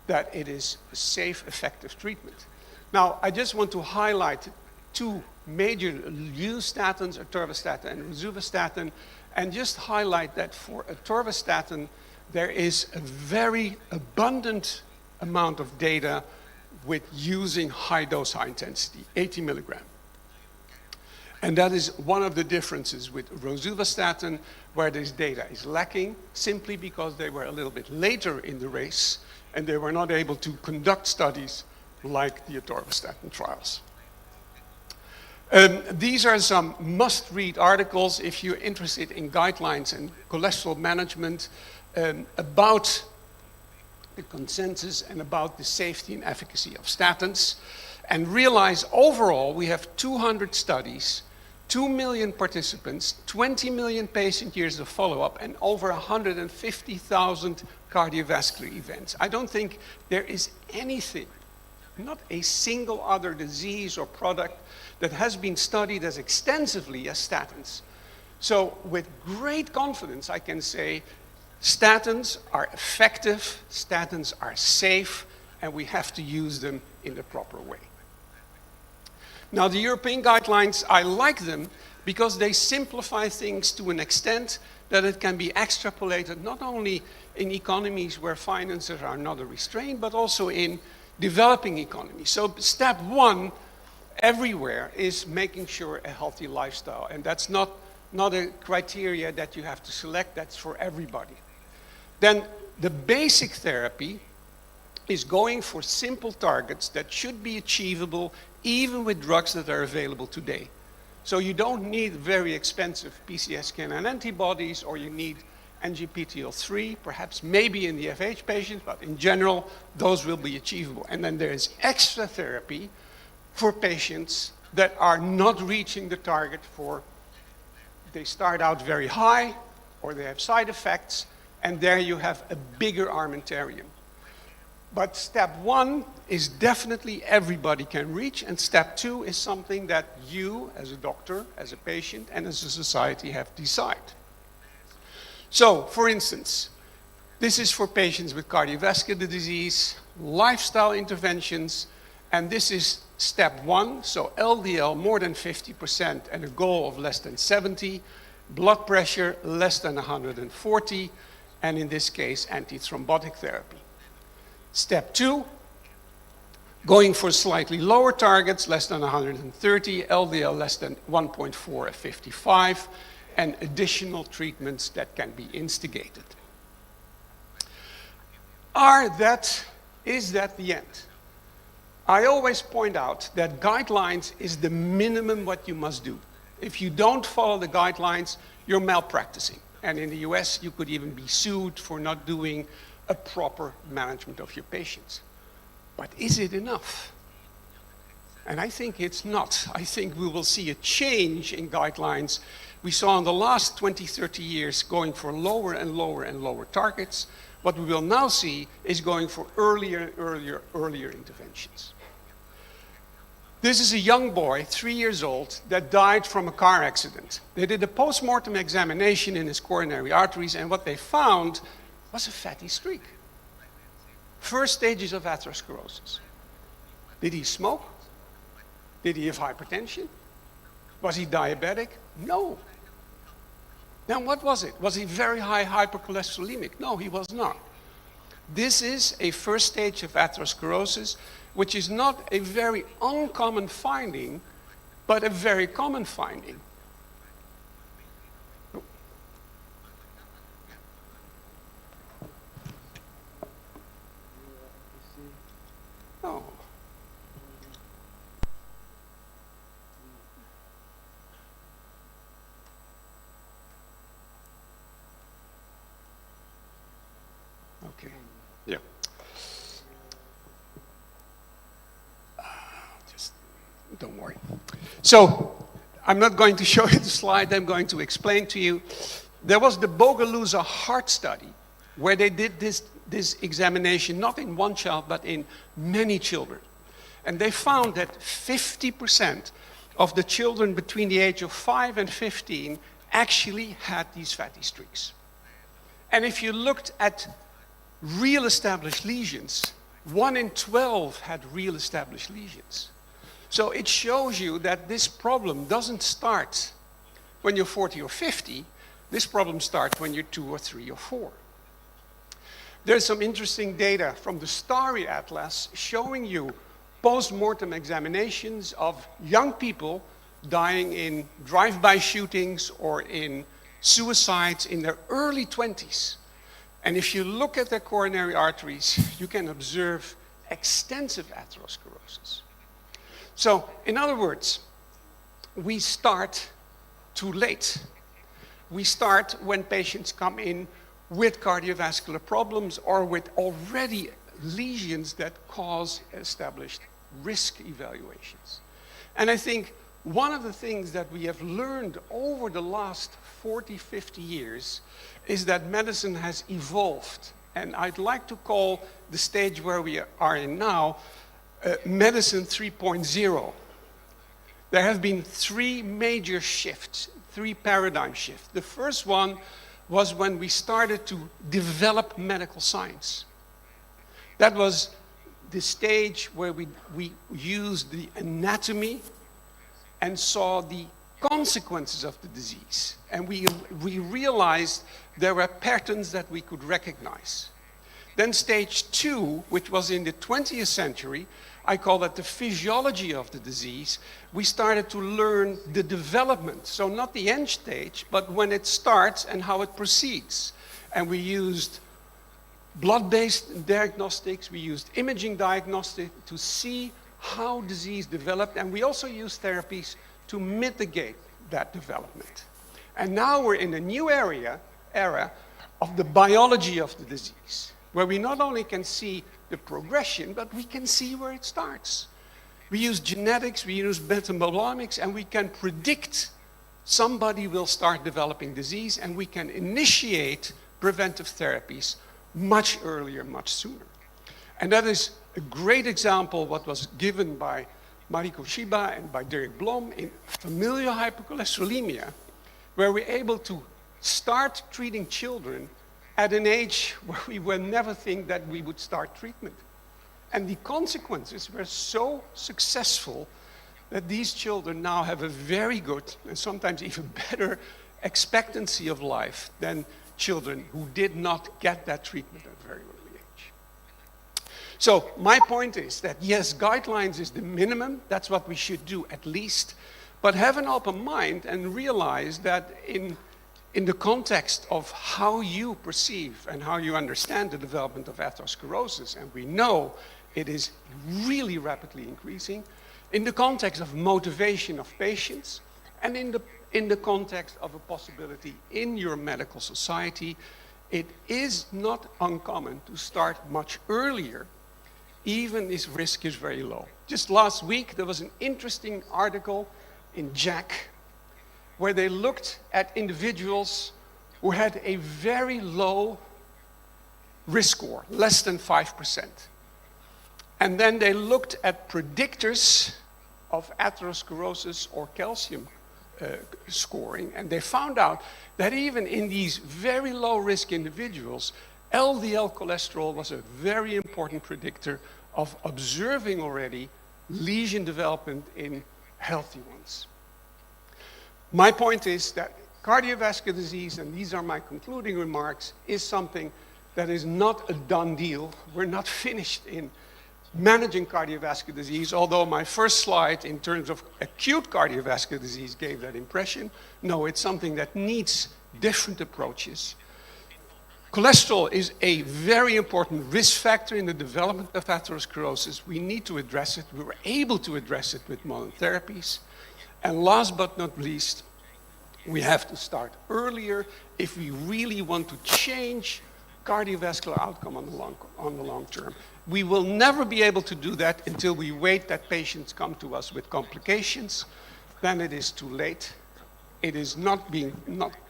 that it is a safe, effective treatment. Now, I just want to highlight two major used statins, atorvastatin and rosuvastatin, and just highlight that for atorvastatin, there is a very abundant amount of data with using high dose, high intensity, 80 milligram. And that is one of the differences with rosuvastatin, where this data is lacking, simply because they were a little bit later in the race, and they were not able to conduct studies like the atorvastatin trials. These are some must-read articles if you're interested in guidelines and cholesterol management, about the consensus and about the safety and efficacy of statins. And realize overall we have 200 studies, 2 million participants, 20 million patient years of follow-up, and over 150,000 cardiovascular events. I don't think there is anything, not a single other disease or product that has been studied as extensively as statins. So with great confidence I can say statins are effective, statins are safe, and we have to use them in the proper way. Now the European guidelines, I like them because they simplify things to an extent that it can be extrapolated not only in economies where finances are not restrained, but also in developing economies. So step one everywhere is making sure a healthy lifestyle, and that's not a criteria that you have to select, that's for everybody. Then the basic therapy is going for simple targets that should be achievable even with drugs that are available today. So you don't need very expensive PCSK9 antibodies, or you need NGPTL3, perhaps maybe in the FH patients, but in general, those will be achievable. And then there is extra therapy for patients that are not reaching the target for, they start out very high, or they have side effects, and there you have a bigger armamentarium. But step one is definitely everybody can reach, and step two is something that you, as a doctor, as a patient, and as a society have to decide. So, for instance, this is for patients with cardiovascular disease, lifestyle interventions, and this is step one, so LDL more than 50% and a goal of less than 70, blood pressure less than 140, and in this case, antithrombotic therapy. Step two, going for slightly lower targets, less than 130, LDL less than 1.4 at 55, and additional treatments that can be instigated. Is that the end? I always point out that guidelines is the minimum what you must do. If you don't follow the guidelines, you're malpracticing. And in the US, you could even be sued for not doing a proper management of your patients. But is it enough? And I think it's not. I think we will see a change in guidelines. We saw in the last 20, 30 years going for lower and lower and lower targets. What we will now see is going for earlier and earlier interventions. This is a young boy, 3 years old, that died from a car accident. They did a post-mortem examination in his coronary arteries, and what they found was a fatty streak. First stages of atherosclerosis. Did he smoke? Did he have hypertension? Was he diabetic? No. Then what was it? Was he very high hypercholesterolemic? No, he was not. This is a first stage of atherosclerosis, which is not a very uncommon finding, but a very common finding. Oh. Okay. Yeah. Just don't worry. So I'm not going to show you the slide. I'm going to explain to you. There was the Bogalusa heart study, where they did this examination, not in one child, but in many children. And they found that 50% of the children between the age of 5 and 15 actually had these fatty streaks. And if you looked at real established lesions, 1 in 12 had real established lesions. So it shows you that this problem doesn't start when you're 40 or 50. This problem starts when you're 2 or 3 or 4. There's some interesting data from the Starry Atlas showing you post-mortem examinations of young people dying in drive-by shootings or in suicides in their early 20s. And if you look at their coronary arteries, you can observe extensive atherosclerosis. So, in other words, we start too late. We start when patients come in with cardiovascular problems or with already lesions that cause established risk evaluations. And I think one of the things that we have learned over the last 40, 50 years is that medicine has evolved. And I'd like to call the stage where we are in now medicine 3.0. There have been 3 major shifts, 3 paradigm shifts. The first one was when we started to develop medical science. That was the stage where we used the anatomy and saw the consequences of the disease. And we realized there were patterns that we could recognize. Then stage 2, which was in the 20th century, I call that the physiology of the disease. We started to learn the development. So not the end stage, but when it starts and how it proceeds. And we used blood-based diagnostics, we used imaging diagnostics to see how disease developed, and we also used therapies to mitigate that development. And now we're in a new era of the biology of the disease, where we not only can see the progression, but we can see where it starts. We use genetics, we use metabolomics, and we can predict somebody will start developing disease, and we can initiate preventive therapies much earlier, much sooner. And that is a great example what was given by Mariko Shiba and by Derek Blom in familial hypercholesterolemia, where we're able to start treating children at an age where we would never think that we would start treatment. And the consequences were so successful that these children now have a very good and sometimes even better expectancy of life than children who did not get that treatment at a very early age. So my point is that yes, guidelines is the minimum, that's what we should do at least, but have an open mind and realize that in the context of how you perceive and how you understand the development of atherosclerosis, and we know it is really rapidly increasing, in the context of motivation of patients, and in the context of a possibility in your medical society, it is not uncommon to start much earlier, even if risk is very low. Just last week, there was an interesting article in JACC where they looked at individuals who had a very low risk score, less than 5%. And then they looked at predictors of atherosclerosis or calcium scoring, and they found out that even in these very low risk individuals, LDL cholesterol was a very important predictor of observing already lesion development in healthy ones. My point is that cardiovascular disease, and these are my concluding remarks, is something that is not a done deal. We're not finished in managing cardiovascular disease, although my first slide in terms of acute cardiovascular disease gave that impression. No, it's something that needs different approaches. Cholesterol is a very important risk factor in the development of atherosclerosis. We need to address it. We were able to address it with modern therapies. And last but not least, we have to start earlier if we really want to change cardiovascular outcome on the long term. We will never be able to do that until we wait that patients come to us with complications. Then it is too late. It is not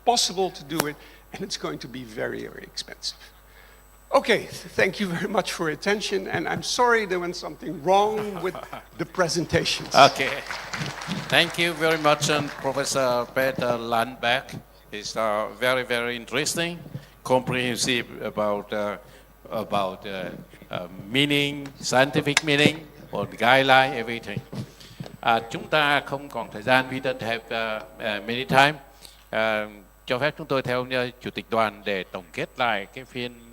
possible to do it, and it's going to be very, very expensive. Okay, thank you very much for your attention, and I'm sorry there went something wrong with the presentations. Okay. Thank you very much, Professor Peter Landberg. It's very, very interesting, comprehensive about meaning, scientific meaning, or guideline, everything. Chúng ta không còn thời gian, we don't have many time. Cho phép chúng tôi theo chủ tịch đoàn để tổng kết lại cái phiên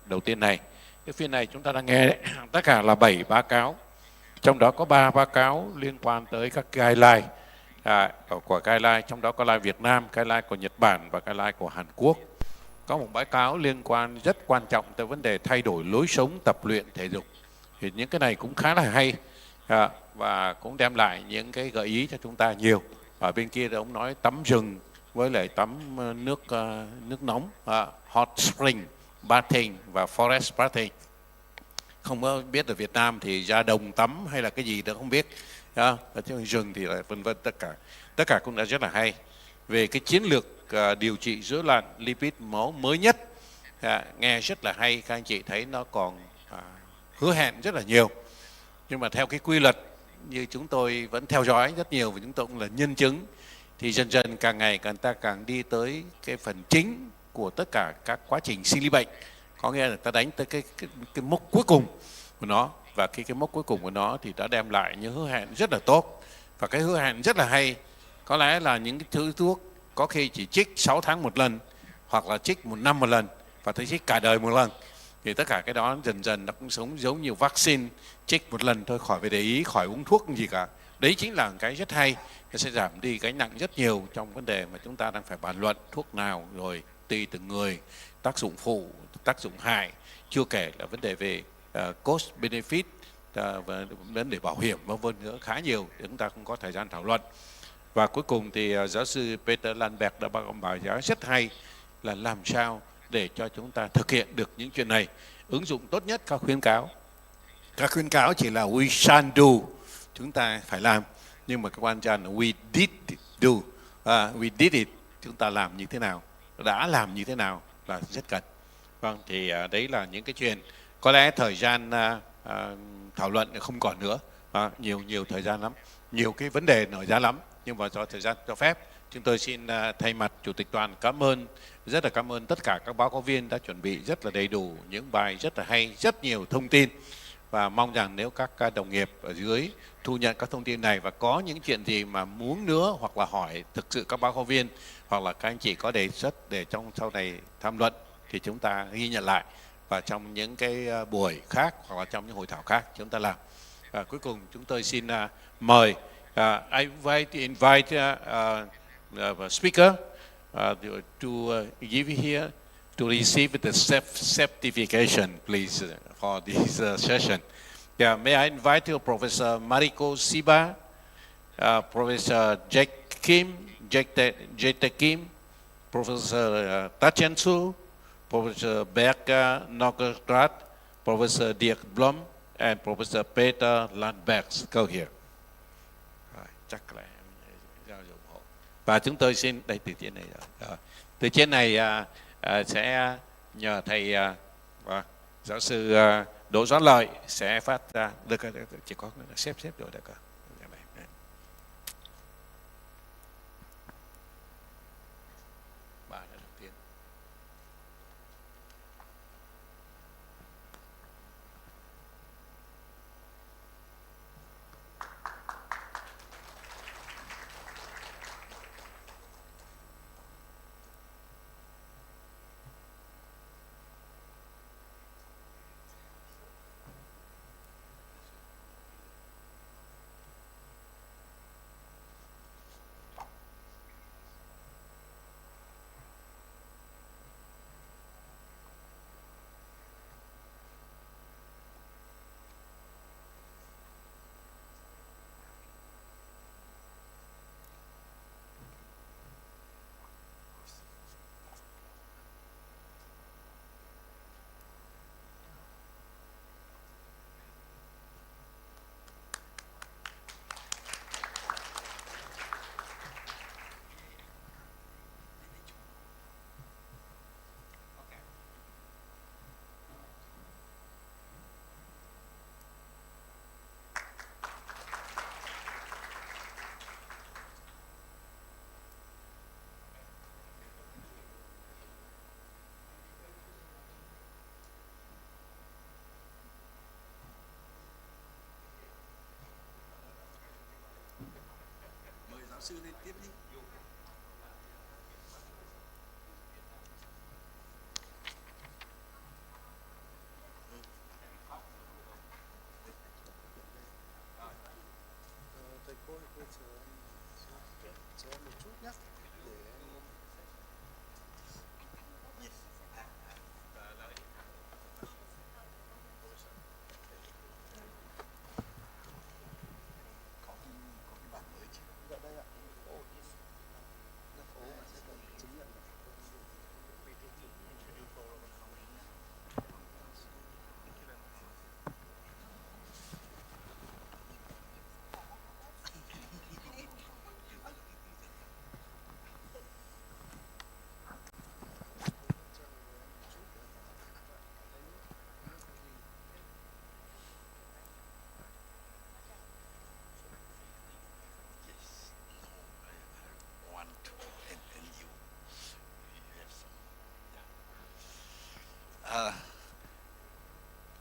đầu tiên này. Cái phiên này chúng ta đang nghe đấy, tất cả là 7 báo cáo, trong đó có 3 báo cáo liên quan tới các guideline của guideline, trong đó có guideline Việt Nam, guideline của Nhật Bản và guideline của Hàn Quốc. Có một báo cáo liên quan rất quan trọng tới vấn đề thay đổi lối sống, tập luyện thể dục. Thì những cái này cũng khá là hay và cũng đem lại những cái gợi ý cho chúng ta nhiều. Ở bên kia thì ông nói tắm rừng với lại tắm nước nóng, hot spring bathing và forest bathing. Không có biết ở Việt Nam thì ra đồng tắm hay là cái gì đó không biết. Ở trong rừng thì là vân vân, tất cả cũng đã rất là hay. Về cái chiến lược điều trị rối loạn lipid máu mới nhất, nghe rất là hay. Các anh chị thấy nó còn hứa hẹn rất là nhiều. Nhưng mà theo cái quy luật như chúng tôi vẫn theo dõi rất nhiều, và chúng tôi cũng là nhân chứng, thì dần dần càng ngày ta càng đi tới cái phần chính của tất cả các quá trình sinh lý bệnh. Có nghĩa là ta đánh tới cái mốc cuối cùng của nó, và cái mốc cuối cùng của nó thì đã đem lại những hứa hẹn rất là tốt. Và cái hứa hẹn rất là hay, có lẽ là những cái thứ thuốc có khi chỉ trích 6 tháng một lần, hoặc là trích 1 năm một lần, và tới trích cả đời một lần. Thì tất cả cái đó dần dần nó cũng giống như vaccine, trích 1 lần thôi khỏi phải để ý, khỏi uống thuốc gì cả. Đấy chính là cái rất hay, nó sẽ giảm đi gánh nặng rất nhiều trong vấn đề mà chúng ta đang phải bàn luận thuốc nào, rồi tùy từng người, tác dụng phụ, tác dụng hại, chưa kể là vấn đề về cost benefit và vấn đề bảo hiểm vân vân nữa, khá nhiều để chúng ta không có thời gian thảo luận. Và cuối cùng thì giáo sư Peter Landberg đã bài giáo rất hay là làm sao để cho chúng ta thực hiện được những chuyện này, ứng dụng tốt nhất các khuyến cáo. Các khuyến cáo chỉ là we shall do, chúng ta phải làm, nhưng mà cái quan trọng là we did do, we did it, chúng ta làm như thế nào, đã làm như thế nào là rất cần. Vâng, thì đấy là những cái chuyện có lẽ thời gian thảo luận không còn nữa, nhiều thời gian lắm, nhiều cái vấn đề nổi ra lắm, nhưng mà do thời gian cho phép, chúng tôi xin thay mặt chủ tịch đoàn rất là cảm ơn tất cả các báo cáo viên đã chuẩn bị rất là đầy đủ những bài rất là hay, rất nhiều thông tin, và mong rằng nếu các đồng nghiệp ở dưới thu nhận các thông tin này và có những chuyện gì mà muốn nữa, hoặc là hỏi thực sự các báo cáo viên, hoặc là các anh chị có đề xuất để trong sau này tham luận, thì chúng ta ghi nhận lại, và trong những cái buổi khác hoặc là trong những hội thảo khác chúng ta làm. Và cuối cùng chúng tôi xin mời I invite speaker to give here to receive the certification, please, for this session. Yeah, may I invite you, Professor Mariko Siba, Professor Jack Kim, Professor Tachen Su, Professor Becca Noggrad, Professor Dirk Blom, and Professor Peter Landberg go here. Chắc là giao ủng hộ. Và chúng tôi xin đây từ trên này rồi. Từ trên này sẽ nhờ thầy giáo sư Đỗ Doãn Lợi sẽ phát ra, được chỉ có xếp rồi được. sư lên tiếp đi.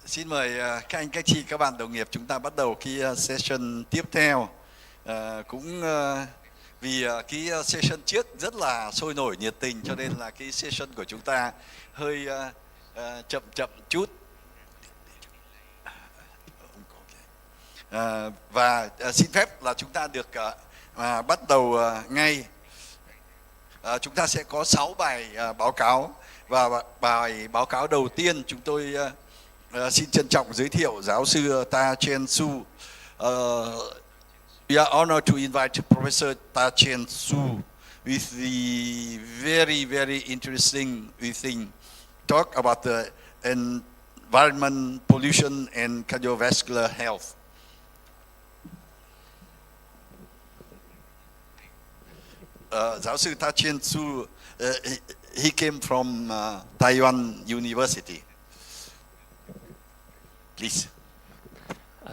Xin mời các anh, các chị, các bạn đồng nghiệp, chúng ta bắt đầu cái session tiếp theo. Vì cái session trước rất là sôi nổi nhiệt tình, cho nên là cái session của chúng ta hơi chậm chút. Xin phép là chúng ta được bắt đầu ngay. Chúng ta sẽ có 6 bài báo cáo, và bài báo cáo đầu tiên chúng tôi xin trân trọng giới thiệu giáo sư Ta Chen Su. We are honored to invite Professor Ta Chen Su with the very, very interesting, we think, talk about the environment, pollution and cardiovascular health. Giáo sư Ta Chen Su, he came from Taiwan University. Please.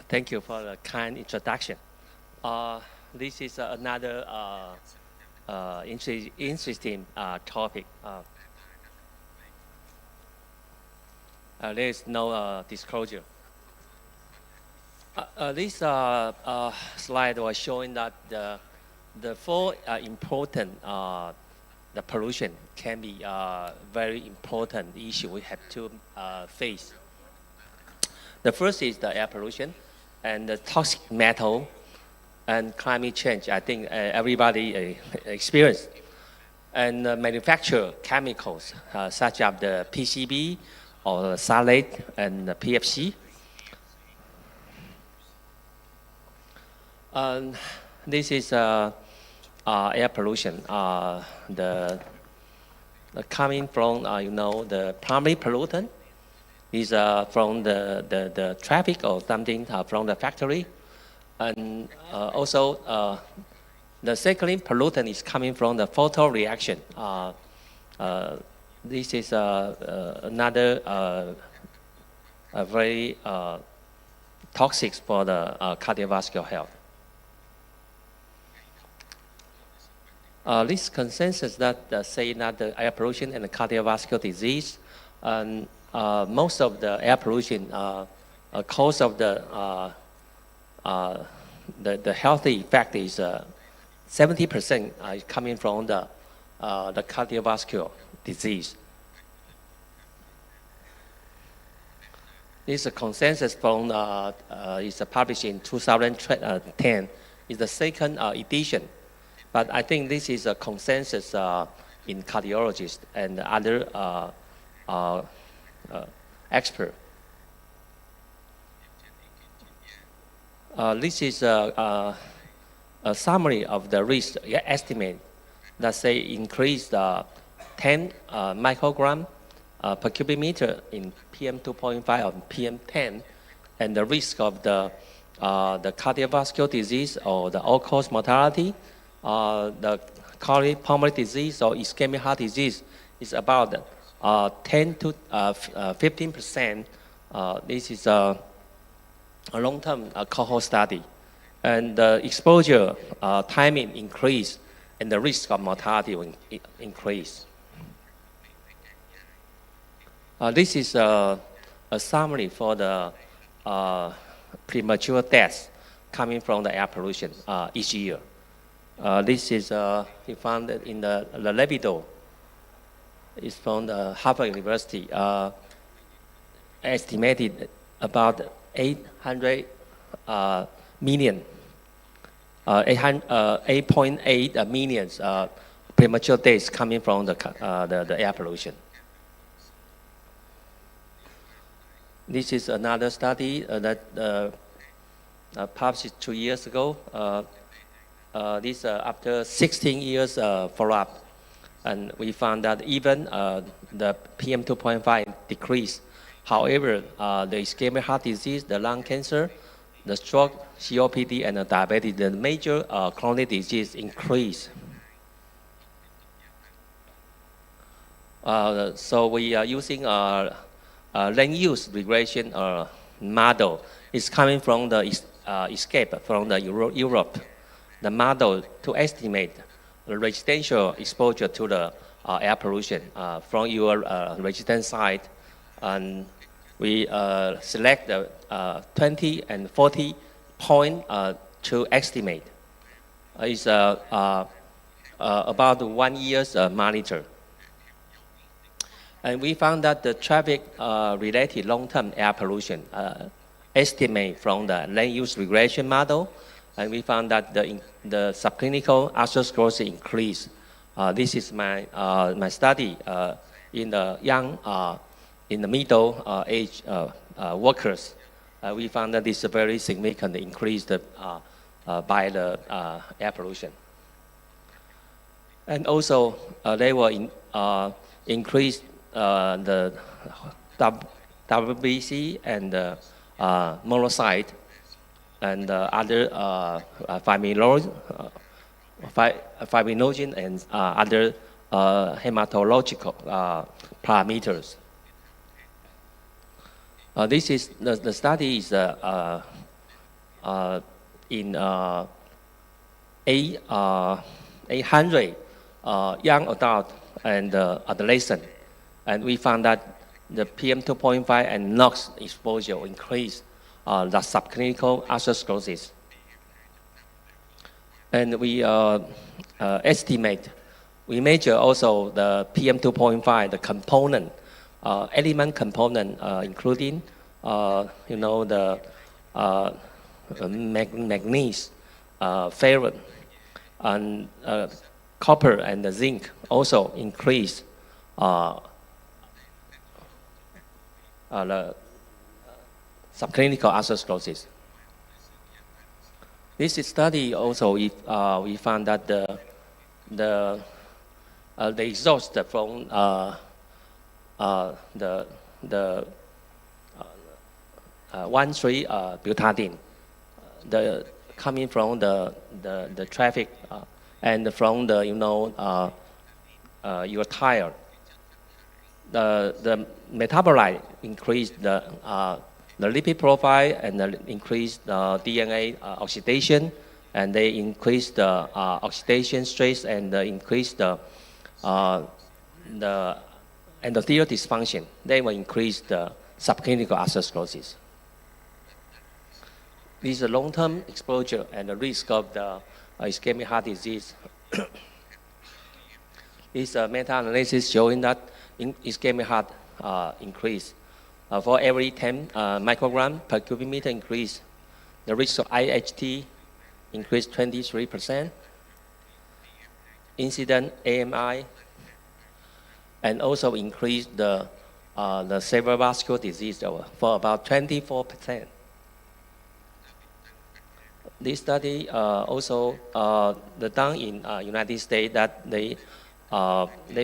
Thank you for the kind introduction. This is another interesting topic. There is no disclosure. This slide was showing that the four important the pollution can be a very important issue we have to face. The first is the air pollution and the toxic metal and climate change. I think everybody experienced. And manufacture chemicals such as the PCB or the phthalate and the PFC. This is air pollution. The coming from the primary pollutant is from the traffic or something from the factory, and also the second pollutant is coming from the photo reaction. This is another very toxic for the cardiovascular health. This consensus that say that the air pollution and the cardiovascular disease, and most of the air pollution cause of the healthy effect is 70% coming from the cardiovascular disease. This is a consensus from is published in 2010. It's the second edition. But I think this is a consensus in cardiologists and other experts. This is a summary of the risk estimate that say increase 10 microgram per cubic meter in PM 2.5 or PM10, and the risk of the cardiovascular disease or the all-cause mortality, the cardiopulmonary disease or ischemic heart disease is about 10 to 15%. This is a long-term cohort study, and the exposure timing increase, and the risk of mortality will increase. This is a summary for the premature deaths coming from the air pollution each year. This is he found it in the Lepido. It's from the Harvard University. Estimated about 800 million, 8.8 million premature deaths coming from the air pollution. This is another study that published 2 years ago. This after 16 years follow-up, and we found that even the PM2.5 decreased. However, the ischemic heart disease, the lung cancer, the stroke, COPD, and the diabetes, the major chronic disease increase. So we are using a land use regression model. It's coming from the escape from the Europe. The model to estimate the residential exposure to the air pollution from your residence site, and we select the 20 and 40 point to estimate. It's about 1 year's monitor. And we found that the traffic-related long-term air pollution estimate from the land use regression model, and we found that the subclinical atherosclerosis increase. This is my study in the young, in the middle age workers. We found that this is a very significant increase by the air pollution. And also, they will increase the WBC and the monocyte and other fibrinogen and other hematological parameters. This is the study is in 800 young adult and adolescent, and we found that the PM2.5 and NOx exposure increased the subclinical atherosclerosis. And we estimate, we measure also the PM2.5, the component, element component, including, the manganese, ferrite, and copper and the zinc also increase the subclinical atherosclerosis. This study also we found that the exhaust from the 1,3-butadiene, the coming from the traffic and from the your tire, the metabolite increased the lipid profile and increased the DNA oxidation, and they increased the oxidation stress and increased the endothelial dysfunction. They will increase the subclinical atherosclerosis. This is a long-term exposure and the risk of the ischemic heart disease. This meta-analysis showing that ischemic heart increase. For every 10 microgram per cubic meter increase, the risk of IHT increased 23%. Incident AMI, and also increased the cerebrovascular disease for about 24%. This study also done in United States that they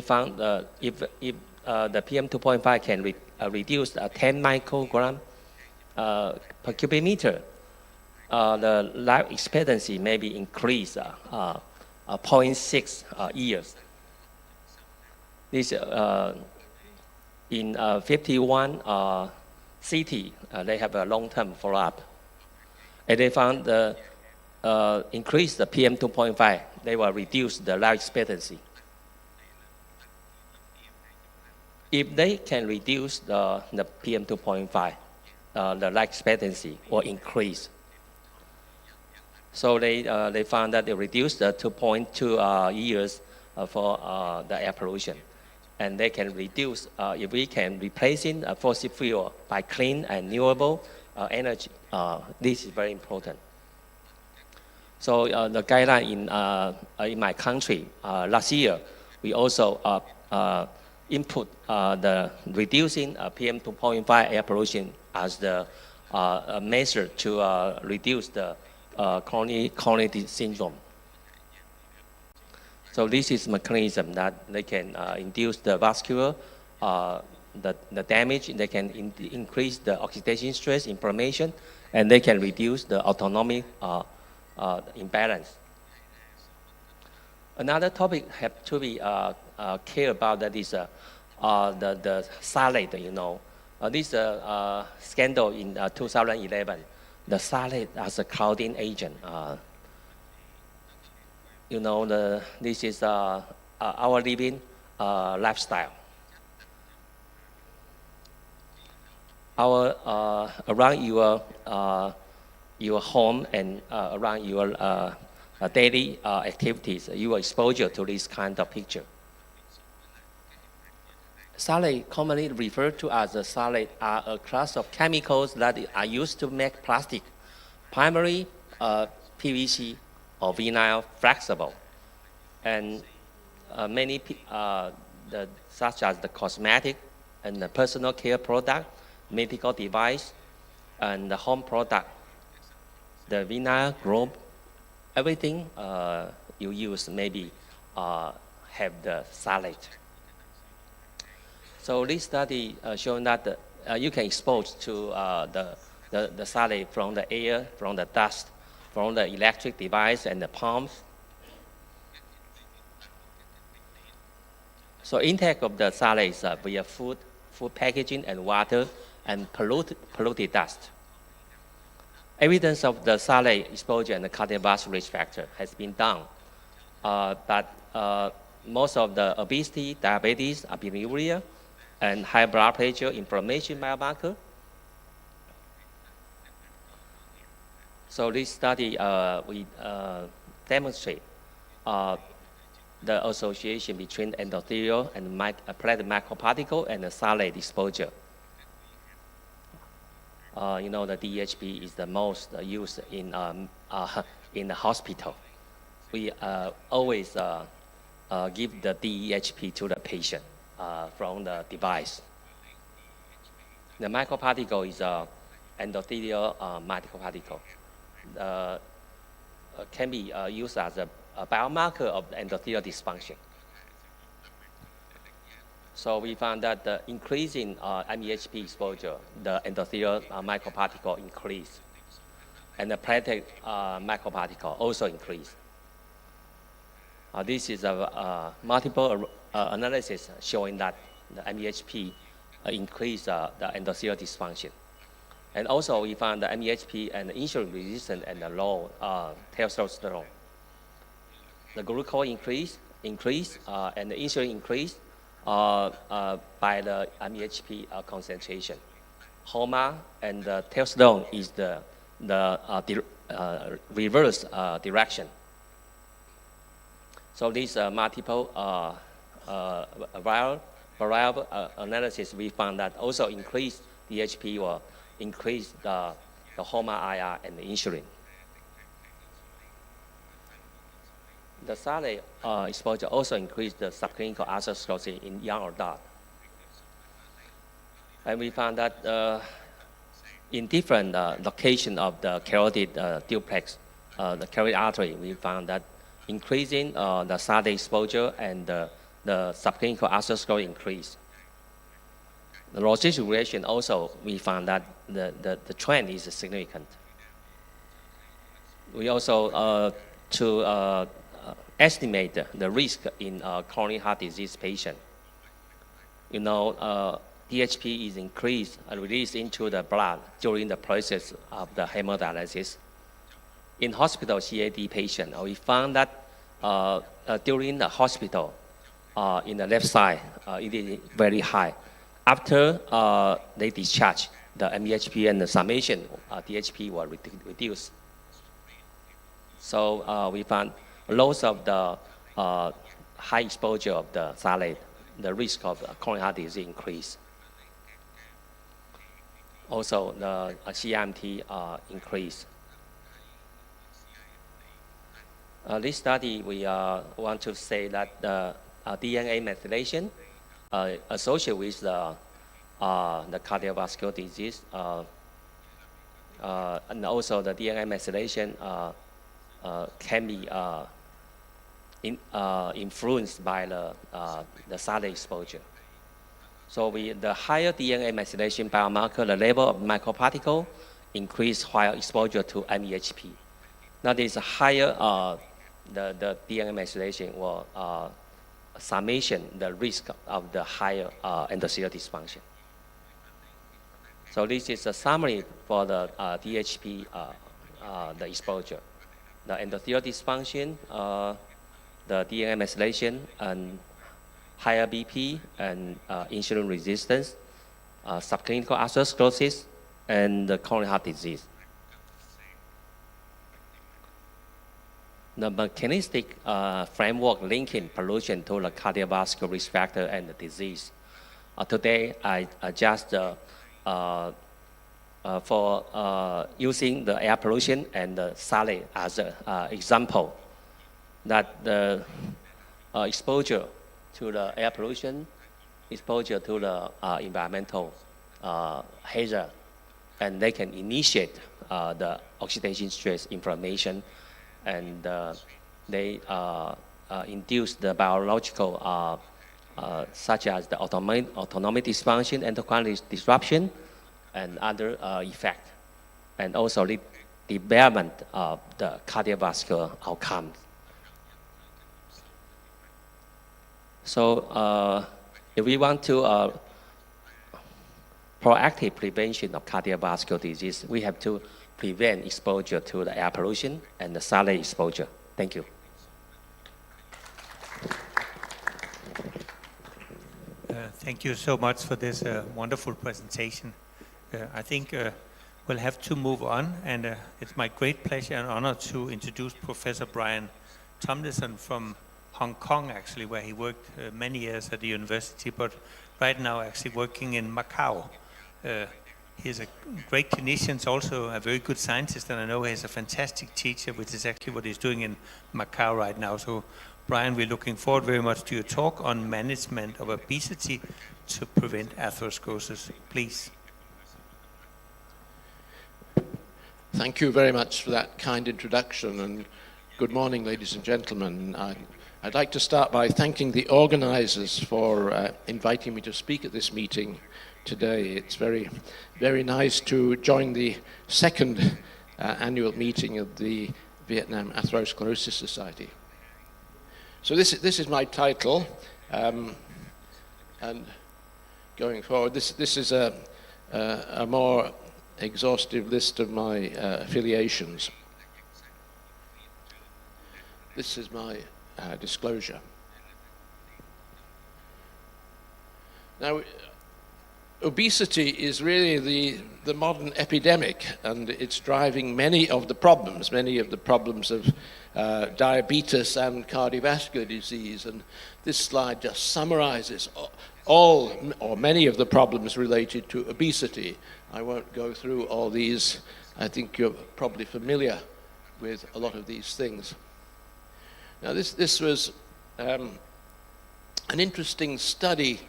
found if the PM2.5 can reduce 10 microgram per cubic meter, the life expectancy may be increased 0.6 years. This in 51 cities, they have a long-term follow-up, and they found the increase the PM2.5, they will reduce the life expectancy. If they can reduce the PM2.5, the life expectancy will increase. So they found that they reduced 2.2 years for the air pollution. And they can reduce, if we can replace fossil fuel by clean and renewable energy, this is very important. So the guideline in my country, last year, we also input the reducing PM 2.5 air pollution as the measure to reduce the chronic syndrome. So this is mechanism that they can induce the vascular, the damage. They can increase the oxidation stress, inflammation, and they can reduce the autonomic imbalance. Another topic have to be care about that is the salad. You know, this scandal in 2011. The salad as a clouding agent. You know, this is our living lifestyle. Around your home and around your daily activities, you are exposure to this kind of picture. Salad, commonly referred to as a salad, are a class of chemicals that are used to make plastic, primarily PVC or vinyl flexible, and many such as the cosmetic and the personal care product, medical device, and the home product, the vinyl globe, everything you use maybe have the salad. So this study showing that you can expose to the salad from the air, from the dust, from the electric device and the pumps. So intake of the salad is via food packaging and water and polluted dust. Evidence of the salad exposure and the cardiovascular risk factor has been done, but most of the obesity, diabetes, bilirubin, and high blood pressure, inflammation biomarker. So this study, we demonstrate the association between endothelial and plastic microparticle and the salad exposure. You know, the DHP is the most used in the hospital. We always give the DHP to the patient from the device. The microparticle is endothelial microparticle. Can be used as a biomarker of the endothelial dysfunction. So we found that the increase in MEHP exposure, the endothelial microparticle increase, and the plastic microparticle also increase. This is a multiple analysis showing that the MEHP increase the endothelial dysfunction. And also we found the MEHP and the insulin resistance and the low testosterone. The glucose increase and the insulin increase by the MEHP concentration. HOMA and the testosterone is the reverse direction. So these multiple variable analysis, we found that also increased DHP or increased the HOMA-IR and the insulin. The salad exposure also increased the subclinical atherosclerosis in young adults. And we found that in different locations of the carotid duplex, the carotid artery, we found that increasing the salad exposure and the subclinical atherosclerosis increase. The logistic relation also, we found that the trend is significant. We also, to estimate the risk in chronic heart disease patient. You know, DHP is increased and released into the blood during the process of the hemodialysis. In hospital CAD patient, we found that during the hospital, in the left side, it is very high. After they discharge, the MEHP and the summation DHP were reduced. So we found lots of the high exposure of the phthalate, the risk of coronary heart disease increase. Also, the CMT increase. This study, we want to say that the DNA methylation associated with the cardiovascular disease, and also the DNA methylation can be influenced by the phthalate exposure. So the higher DNA methylation biomarker, the level of microparticle increase while exposure to NEHP. Now there's a higher, the DNA methylation will summation the risk of the higher endothelial dysfunction. So this is a summary for the DHP, the exposure. The endothelial dysfunction, the DNA methylation, and higher BP, and insulin resistance, subclinical atherosclerosis, and the coronary heart disease. The mechanistic framework linking pollution to the cardiovascular risk factor and the disease. Today, I just for using the air pollution and the phthalate as an example, that the exposure to the air pollution, exposure to the environmental hazard, and they can initiate the oxidation stress inflammation, and they induce the biological such as the autonomic dysfunction, endocrine disruption, and other effects, and also the development of the cardiovascular outcomes. So if we want to proactive prevention of cardiovascular disease, we have to prevent exposure to the air pollution and the phthalate exposure. Thank you. Thank you so much for this wonderful presentation. I think we'll have to move on, and it's my great pleasure and honor to introduce Professor Brian Tomlinson from Hong Kong, actually, where he worked many years at the university, but right now actually working in Macau. He's a great clinician, also a very good scientist, and I know he's a fantastic teacher, which is actually what he's doing in Macau right now. So, Brian, we're looking forward very much to your talk on management of obesity to prevent atherosclerosis. Please. Thank you very much for that kind introduction, and good morning, ladies and gentlemen. I'd like to start by thanking the organizers for inviting me to speak at this meeting today. It's very, very nice to join the second annual meeting of the Vietnam Atherosclerosis Society. So this is my title, and going forward, this is a more exhaustive list of my affiliations. This is my disclosure. Now, obesity is really the modern epidemic, and it's driving many of the problems of diabetes and cardiovascular disease. And this slide just summarizes all or many of the problems related to obesity. I won't go through all these. I think you're probably familiar with a lot of these things. Now, this was an interesting study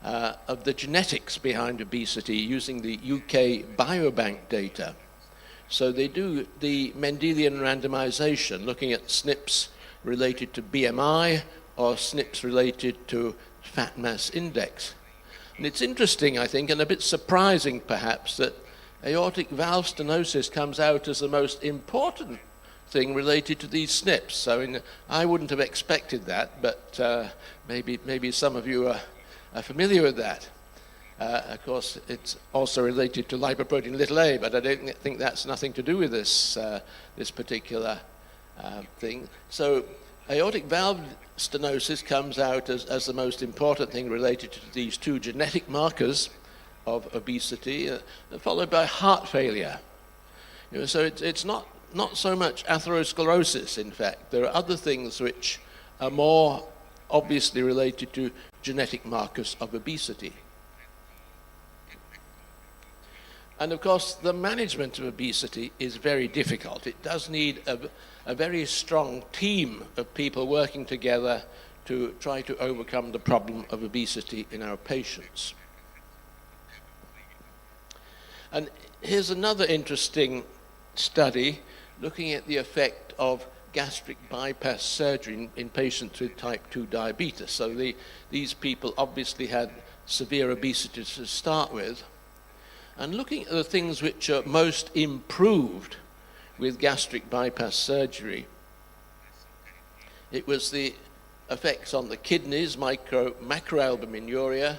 of the genetics behind obesity using the UK Biobank data. So they do the Mendelian randomization, looking at SNPs related to BMI or SNPs related to fat mass index. And it's interesting, I think, and a bit surprising perhaps, that aortic valve stenosis comes out as the most important thing related to these SNPs. So I wouldn't have expected that, but maybe some of you are familiar with that. Of course, it's also related to lipoprotein little a, but I don't think that's nothing to do with this particular thing. So aortic valve stenosis comes out as the most important thing related to these two genetic markers of obesity, followed by heart failure. So it's not not so much atherosclerosis, in fact. There are other things which are more obviously related to genetic markers of obesity. And of course, the management of obesity is very difficult. It does need a very strong team of people working together to try to overcome the problem of obesity in our patients. And here's another interesting study looking at the effect of gastric bypass surgery in patients with type 2 diabetes. So these people obviously had severe obesity to start with. And looking at the things which are most improved with gastric bypass surgery, it was the effects on the kidneys, macroalbuminuria,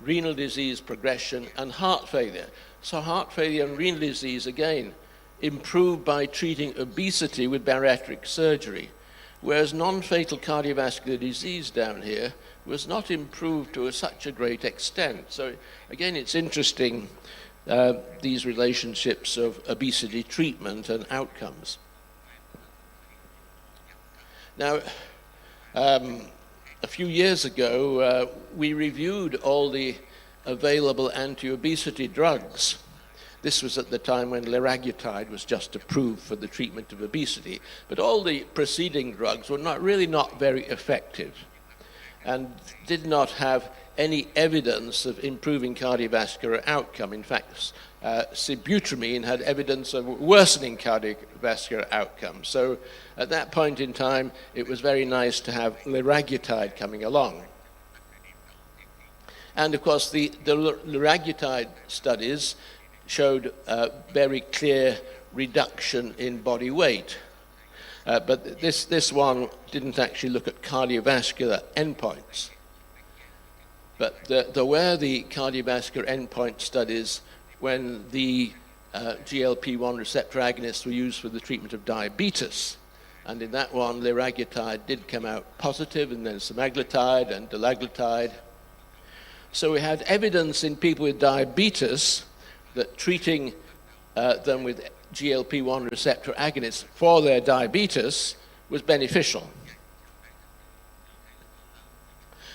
renal disease progression, and heart failure. So heart failure and renal disease, again, improved by treating obesity with bariatric surgery, whereas non-fatal cardiovascular disease down here was not improved to such a great extent. So again, it's interesting, these relationships of obesity treatment and outcomes. Now, a few years ago, we reviewed all the available anti-obesity drugs. This was at the time when liraglutide was just approved for the treatment of obesity, but all the preceding drugs were really not very effective and did not have any evidence of improving cardiovascular outcome. In fact, sibutramine had evidence of worsening cardiovascular outcome. So at that point in time, it was very nice to have liraglutide coming along. And of course, the liraglutide studies showed a very clear reduction in body weight. But this one didn't actually look at cardiovascular endpoints. But there were the cardiovascular endpoint studies when the GLP-1 receptor agonists were used for the treatment of diabetes. And in that one, liraglutide did come out positive, and then semaglutide and dulaglutide. So we had evidence in people with diabetes that treating them with GLP-1 receptor agonists for their diabetes was beneficial.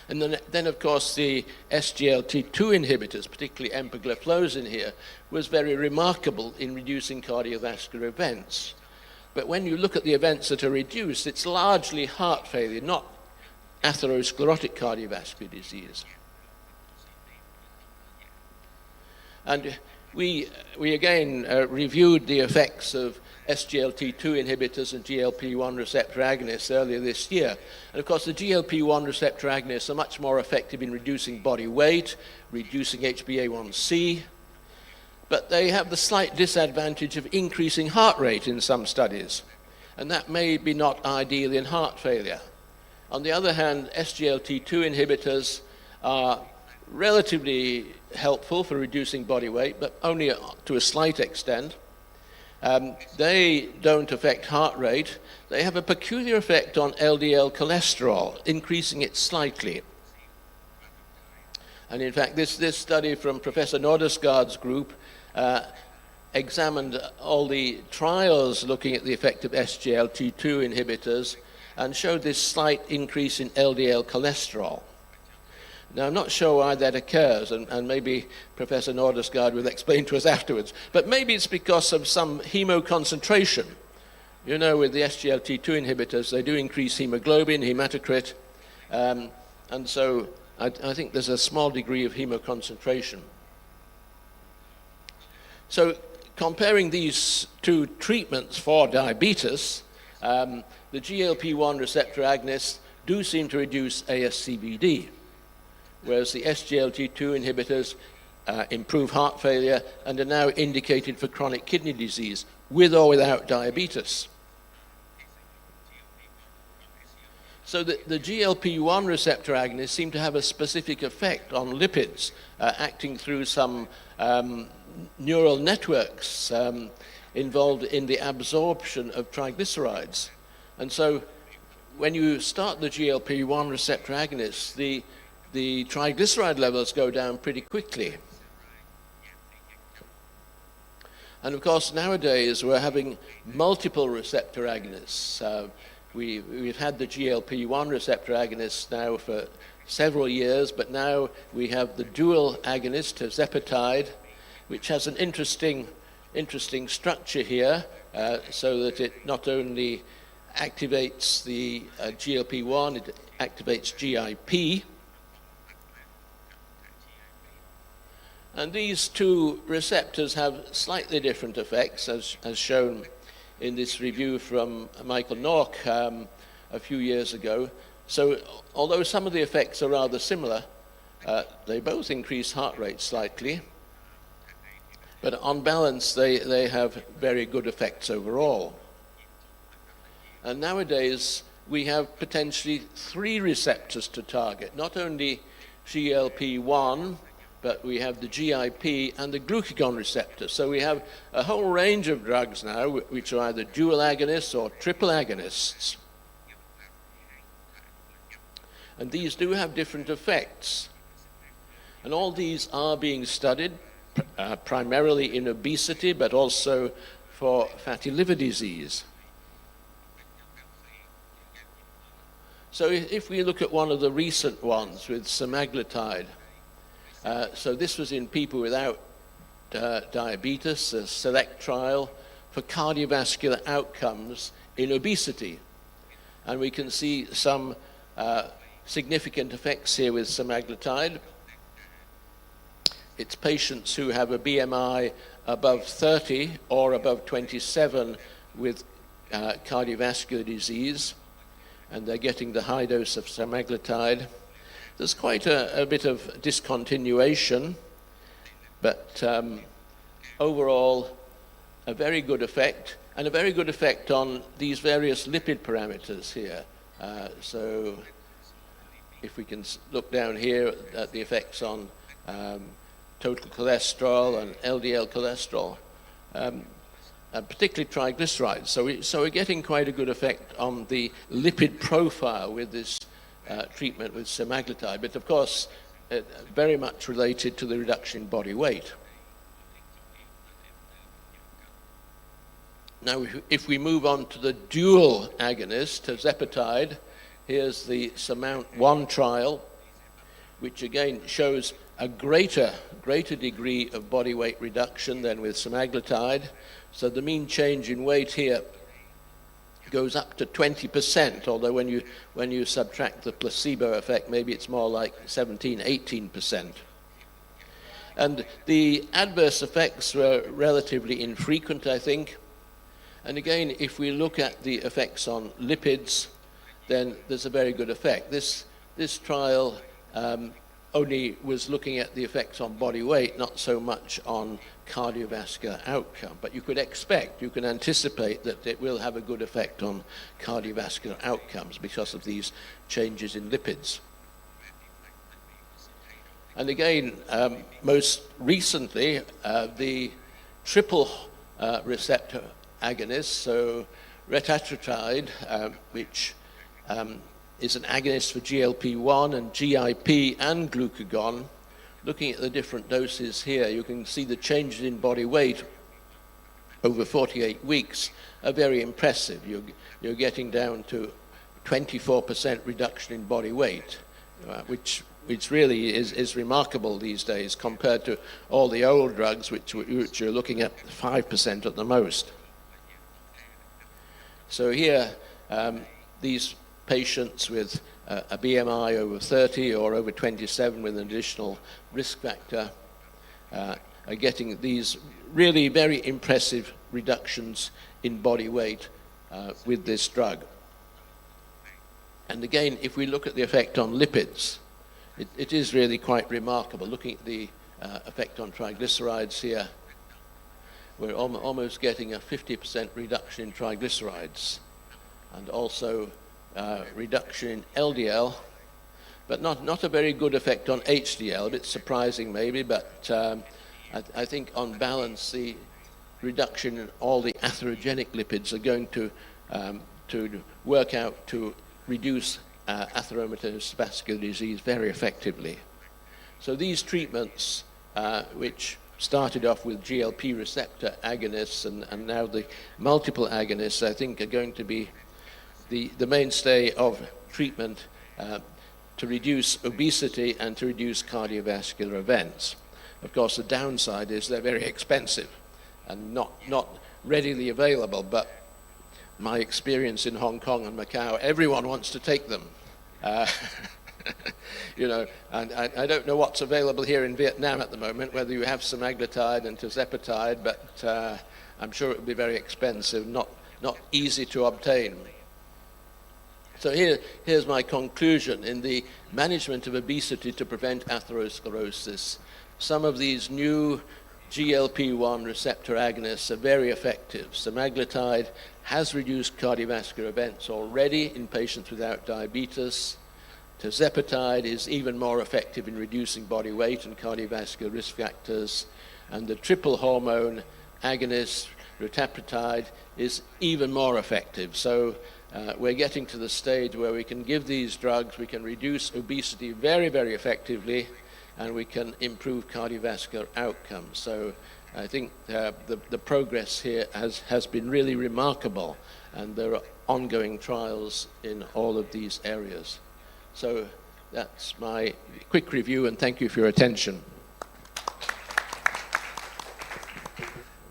And then of course, the SGLT2 inhibitors, particularly empagliflozin here, was very remarkable in reducing cardiovascular events. But when you look at the events that are reduced, it's largely heart failure, not atherosclerotic cardiovascular disease. And we again reviewed the effects of SGLT2 inhibitors and GLP-1 receptor agonists earlier this year. And of course, the GLP-1 receptor agonists are much more effective in reducing body weight, reducing HbA1c, but they have the slight disadvantage of increasing heart rate in some studies. And that may be not ideal in heart failure. On the other hand, SGLT2 inhibitors are relatively helpful for reducing body weight, but only to a slight extent. They don't affect heart rate. They have a peculiar effect on LDL cholesterol, increasing it slightly. And in fact, this study from Professor Nordesgaard's group examined all the trials looking at the effect of SGLT2 inhibitors and showed this slight increase in LDL cholesterol. Now, I'm not sure why that occurs, and maybe Professor Nordesgaard will explain to us afterwards, but maybe it's because of some hemoconcentration. You know, with the SGLT2 inhibitors, they do increase hemoglobin, hematocrit, and so I think there's a small degree of hemoconcentration. So, comparing these two treatments for diabetes, the GLP-1 receptor agonists do seem to reduce ASCVD, whereas the SGLT2 inhibitors improve heart failure and are now indicated for chronic kidney disease, with or without diabetes. So the GLP-1 receptor agonists seem to have a specific effect on lipids, acting through some neural networks involved in the absorption of triglycerides. And so when you start the GLP-1 receptor agonists, the triglyceride levels go down pretty quickly. And of course, nowadays we're having multiple receptor agonists. We've had the GLP-1 receptor agonist now for several years, but now we have the dual agonist, tirzepatide, which has an interesting structure here, so that it not only activates the GLP-1, it activates GIP. And these two receptors have slightly different effects, as shown in this review from Michael Nork a few years ago. So although some of the effects are rather similar, they both increase heart rate slightly, but on balance they have very good effects overall. And nowadays we have potentially 3 receptors to target, not only GLP-1, but we have the GIP and the glucagon receptor. So we have a whole range of drugs now which are either dual agonists or triple agonists. And these do have different effects. And all these are being studied primarily in obesity, but also for fatty liver disease. So if we look at one of the recent ones with semaglutide, so this was in people without diabetes, a select trial for cardiovascular outcomes in obesity. And we can see some significant effects here with semaglutide. It's patients who have a BMI above 30 or above 27 with cardiovascular disease, and they're getting the high dose of semaglutide. There's quite a bit of discontinuation, but overall a very good effect, and a very good effect on these various lipid parameters here. So if we can look down here at the effects on total cholesterol and LDL cholesterol, and particularly triglycerides. So we're getting quite a good effect on the lipid profile with this treatment with semaglutide, but of course very much related to the reduction in body weight. Now if we move on to the dual agonist, tirzepatide, here's the SURMOUNT-1 trial, which again shows a greater degree of body weight reduction than with semaglutide. So the mean change in weight here goes up to 20%, although when you subtract the placebo effect, maybe it's more like 17-18%. And the adverse effects were relatively infrequent, I think. And again, if we look at the effects on lipids, then there's a very good effect. This trial only was looking at the effects on body weight, not so much on cardiovascular outcome. But you can anticipate that it will have a good effect on cardiovascular outcomes because of these changes in lipids. And again, most recently, the triple receptor agonist, so retatrutide, which is an agonist for GLP-1 and GIP and glucagon. Looking at the different doses here, you can see the changes in body weight over 48 weeks are very impressive. You're getting down to 24% reduction in body weight, which really is remarkable these days compared to all the old drugs, which you're looking at 5% at the most. So here, these patients with a BMI over 30 or over 27 with an additional risk factor are getting these really very impressive reductions in body weight with this drug. And again, if we look at the effect on lipids, it is really quite remarkable. Looking at the effect on triglycerides here, we're almost getting a 50% reduction in triglycerides, and also reduction in LDL, but not a very good effect on HDL. A bit surprising maybe, but I think on balance the reduction in all the atherogenic lipids are going to work out to reduce atherosclerotic vascular disease very effectively. So these treatments, which started off with GLP receptor agonists, and now the multiple agonists, I think, are going to be the mainstay of treatment to reduce obesity and to reduce cardiovascular events. Of course, the downside is they're very expensive and not readily available, but my experience in Hong Kong and Macau, everyone wants to take them. You know, and I don't know what's available here in Vietnam at the moment, whether you have semaglutide and tirzepatide, but I'm sure it would be very expensive, not easy to obtain. So here's my conclusion. In the management of obesity to prevent atherosclerosis, some of these new GLP-1 receptor agonists are very effective. Semaglutide has reduced cardiovascular events already in patients without diabetes. Tirzepatide is even more effective in reducing body weight and cardiovascular risk factors. And the triple hormone agonist, retatrutide, is even more effective. So we're getting to the stage where we can give these drugs, we can reduce obesity very, very effectively, and we can improve cardiovascular outcomes. So I think the progress here has been really remarkable, and there are ongoing trials in all of these areas. So that's my quick review, and thank you for your attention.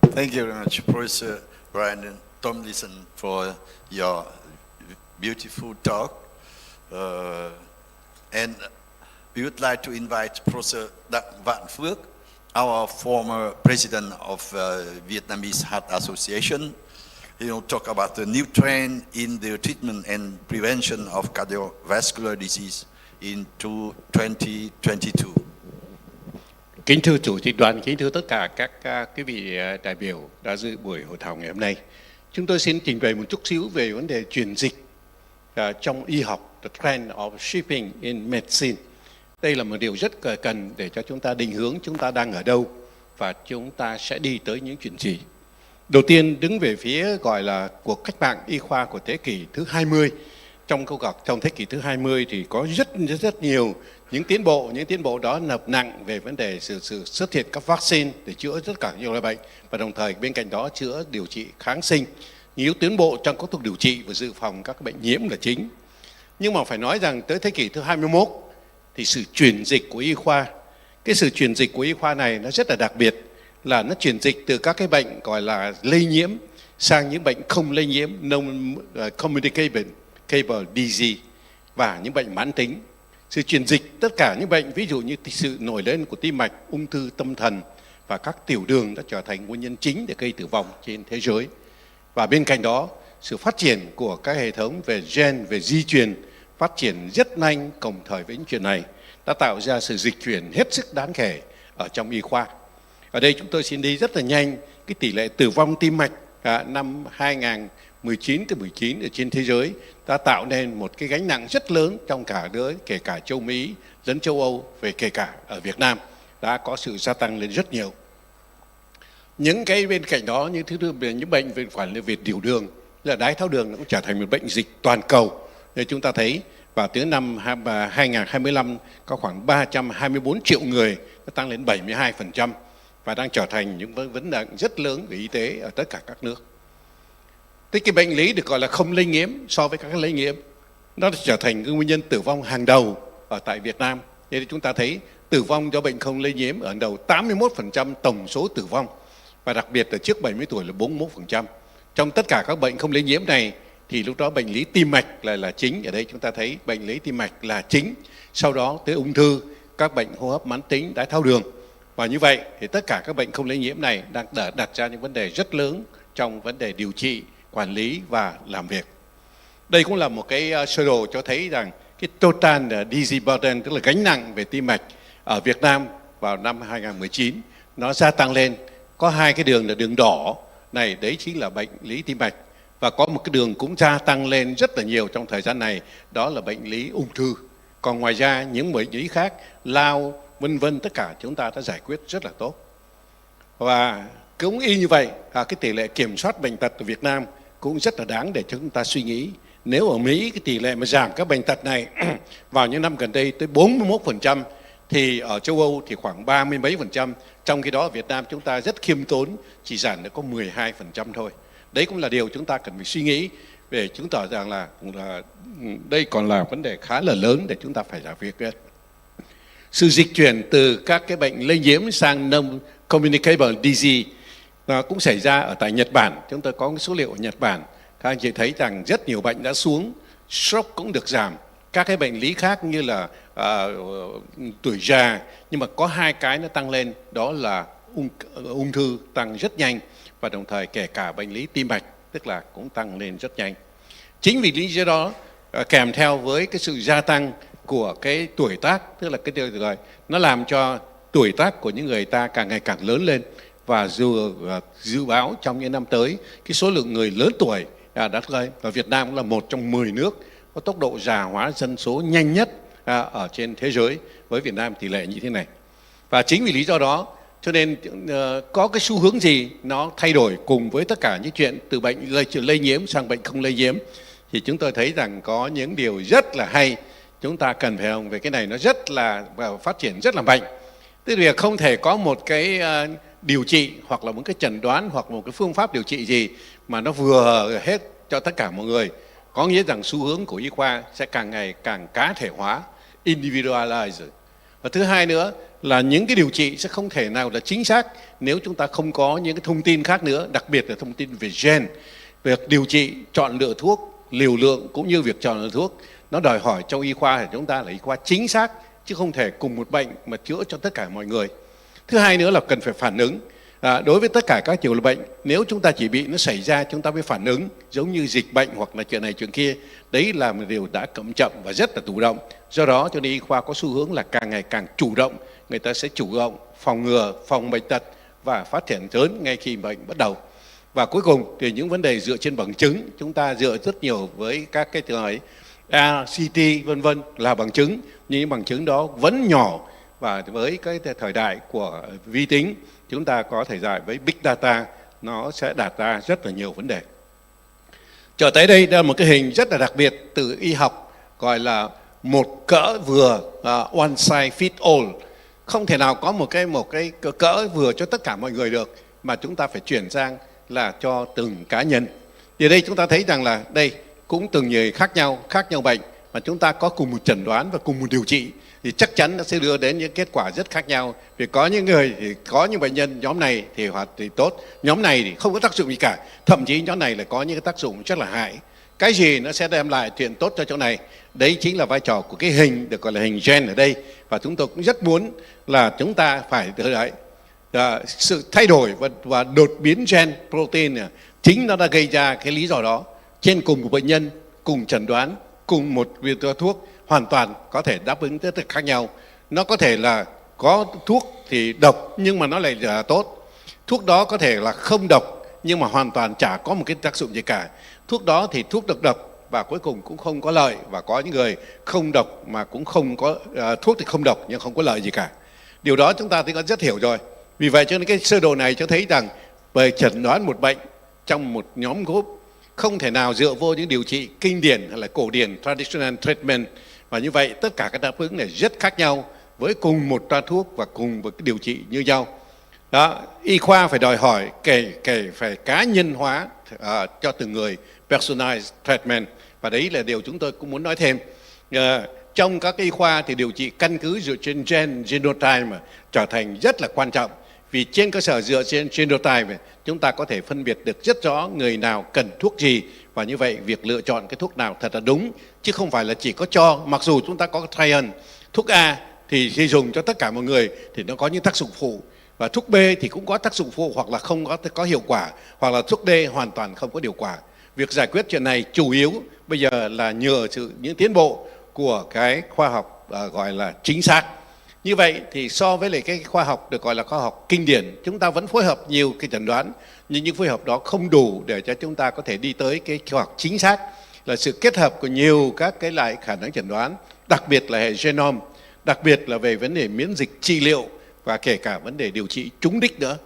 Thank you very much, Professor Brandon Tomlinson, for your beautiful talk. And we would like to invite Professor Đặng Vạn Phước, our former president of Vietnamese Heart Association. He will talk about the new trend in the treatment and prevention of cardiovascular disease in 2022. Kính thưa Chủ tịch đoàn, kính thưa tất cả các quý vị đại biểu đã dự buổi hội thảo ngày hôm nay. Chúng tôi xin trình bày một chút xíu về vấn đề chuyển dịch trong y học, the trend of shifting in medicine. Đây là một điều rất cần để cho chúng ta định hướng chúng ta đang ở đâu và chúng ta sẽ đi tới những chuyện gì. Đầu tiên đứng về phía gọi là cuộc cách mạng y khoa của thế kỷ thứ 20. Trong thế kỷ thứ 20 thì có rất nhiều những tiến bộ đó nập nặng về vấn đề sự xuất hiện các vaccine để chữa tất cả nhiều loại bệnh, và đồng thời bên cạnh đó chữa điều trị kháng sinh. Nhiều tiến bộ trong các thuốc điều trị và dự phòng các bệnh nhiễm là chính. Nhưng mà phải nói rằng tới thế kỷ thứ 21 thì sự chuyển dịch của y khoa, cái sự chuyển dịch của y khoa này nó rất là đặc biệt, là nó chuyển dịch từ các cái bệnh gọi là lây nhiễm sang những bệnh không lây nhiễm, non-communicable disease, và những bệnh mãn tính. Sự chuyển dịch tất cả những bệnh, ví dụ như sự nổi lên của tim mạch, ung thư tâm thần và các tiểu đường đã trở thành nguyên nhân chính để gây tử vong trên thế giới. Và bên cạnh đó, sự phát triển của các hệ thống về gen, về di truyền phát triển rất nhanh đồng thời với những chuyện này đã tạo ra sự dịch chuyển hết sức đáng kể ở trong y khoa. Ở đây chúng tôi xin đi rất là nhanh cái tỷ lệ tử vong tim mạch năm 2019 ở trên thế giới đã tạo nên một cái gánh nặng rất lớn trong cả kể cả châu Mỹ lẫn châu Âu, về kể cả ở Việt Nam đã có sự gia tăng lên rất nhiều. Những cái bên cạnh đó như những bệnh về tiểu đường, là đái tháo đường, nó cũng trở thành một bệnh dịch toàn cầu. Để chúng ta thấy vào tới năm 2025 có khoảng 324 triệu người, nó tăng lên 72% và đang trở thành những vấn đề rất lớn về y tế ở tất cả các nước. Thế cái bệnh lý được gọi là không lây nhiễm so với các lây nhiễm, nó trở thành cái nguyên nhân tử vong hàng đầu ở tại Việt Nam. Thế thì chúng ta thấy tử vong do bệnh không lây nhiễm ở đầu 81% tổng số tử vong, và đặc biệt là trước 70 tuổi là 41%. Trong tất cả các bệnh không lây nhiễm này thì lúc đó bệnh lý tim mạch là chính. Ở đây chúng ta thấy bệnh lý tim mạch là chính, sau đó tới ung thư, các bệnh hô hấp mãn tính, đái tháo đường. Và như vậy thì tất cả các bệnh không lây nhiễm này đang đặt ra những vấn đề rất lớn trong vấn đề điều trị, quản lý và làm việc. Đây cũng là một cái sơ đồ cho thấy rằng cái total disease burden, tức là gánh nặng về tim mạch ở Việt Nam vào năm 2019 nó gia tăng lên. Có hai cái đường là đường đỏ này, đấy chính là bệnh lý tim mạch, và có một cái đường cũng gia tăng lên rất là nhiều trong thời gian này, đó là bệnh lý ung thư. Còn ngoài ra những bệnh lý khác, lao, vân vân, tất cả chúng ta đã giải quyết rất là tốt. Và cũng y như vậy, cái tỷ lệ kiểm soát bệnh tật ở Việt Nam cũng rất là đáng để chúng ta suy nghĩ. Nếu ở Mỹ cái tỷ lệ mà giảm các bệnh tật này vào những năm gần đây tới 41%, thì ở châu Âu thì khoảng 30 mấy %, trong khi đó ở Việt Nam chúng ta rất khiêm tốn, chỉ giảm được có 12% thôi. Đấy cũng là điều chúng ta cần phải suy nghĩ để chứng tỏ rằng là đây còn là vấn đề khá là lớn để chúng ta phải giải quyết. Sự dịch chuyển từ các cái bệnh lây nhiễm sang non-communicable disease nó cũng xảy ra ở tại Nhật Bản. Chúng tôi có số liệu ở Nhật Bản, các anh chị thấy rằng rất nhiều bệnh đã xuống, stroke cũng được giảm, các cái bệnh lý khác như là tuổi già, nhưng mà có hai cái nó tăng lên, đó là ung thư tăng rất nhanh, và đồng thời kể cả bệnh lý tim mạch, tức là cũng tăng lên rất nhanh. Chính vì lý do đó kèm theo với cái sự gia tăng của cái tuổi tác, tức là cái điều rồi nó làm cho tuổi tác của những người ta càng ngày càng lớn lên, và dự báo trong những năm tới cái số lượng người lớn tuổi đã lên, và Việt Nam cũng là một trong 10 nước có tốc độ già hóa dân số nhanh nhất ở trên thế giới, với Việt Nam tỷ lệ như thế này. Và chính vì lý do đó cho nên có cái xu hướng gì nó thay đổi cùng với tất cả những chuyện từ bệnh lây nhiễm sang bệnh không lây nhiễm, thì chúng tôi thấy rằng có những điều rất là hay chúng ta cần phải học về cái này, nó rất là phát triển rất là mạnh. Tức là không thể có một cái điều trị hoặc là một cái chẩn đoán hoặc một cái phương pháp điều trị gì mà nó vừa hết cho tất cả mọi người. Có nghĩa rằng xu hướng của y khoa sẽ càng ngày càng cá thể hóa, individualized. Và thứ hai nữa là những cái điều trị sẽ không thể nào là chính xác nếu chúng ta không có những cái thông tin khác nữa, đặc biệt là thông tin về gen. Việc điều trị, chọn lựa thuốc, liều lượng cũng như việc chọn lựa thuốc, nó đòi hỏi trong y khoa của chúng ta là y khoa chính xác, chứ không thể cùng một bệnh mà chữa cho tất cả mọi người. Thứ hai nữa là cần phải phản ứng. Đối với tất cả các kiểu bệnh, nếu chúng ta chỉ bị nó xảy ra chúng ta mới phản ứng, giống như dịch bệnh hoặc là chuyện này chuyện kia, đấy là một điều đã chậm và rất là chủ động. Do đó cho nên y khoa có xu hướng là càng ngày càng chủ động, người ta sẽ chủ động phòng ngừa, phòng bệnh tật và phát triển sớm ngay khi bệnh bắt đầu. Và cuối cùng thì những vấn đề dựa trên bằng chứng, chúng ta dựa rất nhiều với các cái nói ACT vân vân là bằng chứng, nhưng những bằng chứng đó vẫn nhỏ, và với cái thời đại của vi tính, chúng ta có thời đại với Big Data, nó sẽ đạt ra rất là nhiều vấn đề. Trở tới đây là một cái hình rất là đặc biệt từ y học, gọi là một cỡ vừa, one size fit all. Không thể nào có một cái cỡ vừa cho tất cả mọi người được, mà chúng ta phải chuyển sang là cho từng cá nhân. Thì đây chúng ta thấy rằng là đây cũng từng người khác nhau bệnh, mà chúng ta có cùng một chẩn đoán và cùng một điều trị, thì chắc chắn nó sẽ đưa đến những kết quả rất khác nhau. Vì có những người thì có những bệnh nhân nhóm này thì hoạt thì tốt, nhóm này thì không có tác dụng gì cả, thậm chí nhóm này lại có những cái tác dụng rất là hại. Cái gì nó sẽ đem lại chuyện tốt cho chỗ này? Đấy chính là vai trò của cái hình được gọi là hình gen ở đây. Và chúng tôi cũng rất muốn là chúng ta phải sự thay đổi và đột biến gen protein chính nó đã gây ra cái lý do đó. Trên cùng một bệnh nhân, cùng chẩn đoán, cùng một viên thuốc hoàn toàn có thể đáp ứng rất là khác nhau. Nó có thể là có thuốc thì độc nhưng mà nó lại là tốt. Thuốc đó có thể là không độc nhưng mà hoàn toàn chả có một cái tác dụng gì cả. Thuốc đó thì thuốc độc và cuối cùng cũng không có lợi, và có những người không độc mà cũng không có thuốc thì không độc nhưng không có lợi gì cả. Điều đó chúng ta thì có rất hiểu rồi. Vì vậy cho nên cái sơ đồ này cho thấy rằng về chẩn đoán một bệnh trong một nhóm group không thể nào dựa vô những điều trị kinh điển hay là cổ điển traditional treatment, và như vậy tất cả các đáp ứng này rất khác nhau với cùng một toa thuốc và cùng một cái điều trị như nhau. Đó, y khoa phải đòi hỏi phải cá nhân hóa cho từng người, personalized treatment, và đấy là điều chúng tôi cũng muốn nói thêm. Trong các y khoa thì điều trị căn cứ dựa trên genotype mà trở thành rất là quan trọng, vì trên cơ sở dựa trên genotype chúng ta có thể phân biệt được rất rõ người nào cần thuốc gì, và như vậy việc lựa chọn cái thuốc nào thật là đúng, chứ không phải là chỉ có cho, mặc dù chúng ta có trial, thuốc A thì khi dùng cho tất cả mọi người thì nó có những tác dụng phụ, và thuốc B thì cũng có tác dụng phụ hoặc là không có hiệu quả, hoặc là thuốc D hoàn toàn không có hiệu quả. Việc giải quyết chuyện này chủ yếu bây giờ là nhờ những tiến bộ của cái khoa học gọi là chính xác. Như vậy thì so với lại cái khoa học được gọi là khoa học kinh điển, chúng ta vẫn phối hợp nhiều cái chẩn đoán, nhưng những phối hợp đó không đủ để cho chúng ta có thể đi tới cái khoa học chính xác, là sự kết hợp của nhiều các cái loại khả năng chẩn đoán, đặc biệt là hệ genome, đặc biệt là về vấn đề miễn dịch trị liệu, và kể cả vấn đề điều trị trúng đích nữa.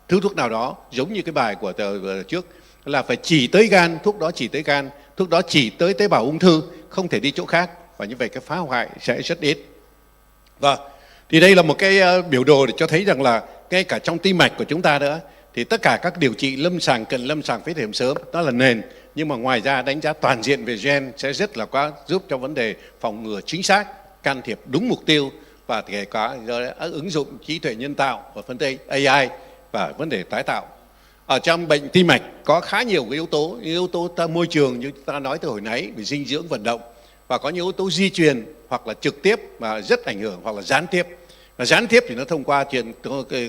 Thứ thuốc nào đó giống như cái bài của tờ trước là phải chỉ tới gan, thuốc đó chỉ tới gan, thuốc đó chỉ tới tế bào ung thư, không thể đi chỗ khác, và như vậy cái phá hoại sẽ rất ít. Và Thì đây là một cái biểu đồ để cho thấy rằng là ngay cả trong tim mạch của chúng ta nữa, thì tất cả các điều trị lâm sàng, cận lâm sàng, phế thải sớm đó là nền. Nhưng mà ngoài ra đánh giá toàn diện về gen sẽ rất là có giúp cho vấn đề phòng ngừa chính xác, can thiệp đúng mục tiêu và kể cả ứng dụng trí tuệ nhân tạo và vấn đề AI và vấn đề tái tạo. Ở trong bệnh tim mạch có khá nhiều cái yếu tố môi trường như ta nói từ hồi nãy về dinh dưỡng, vận động, và có những yếu tố di truyền hoặc là trực tiếp mà rất ảnh hưởng, hoặc là gián tiếp. Và gián tiếp thì nó thông qua chuyện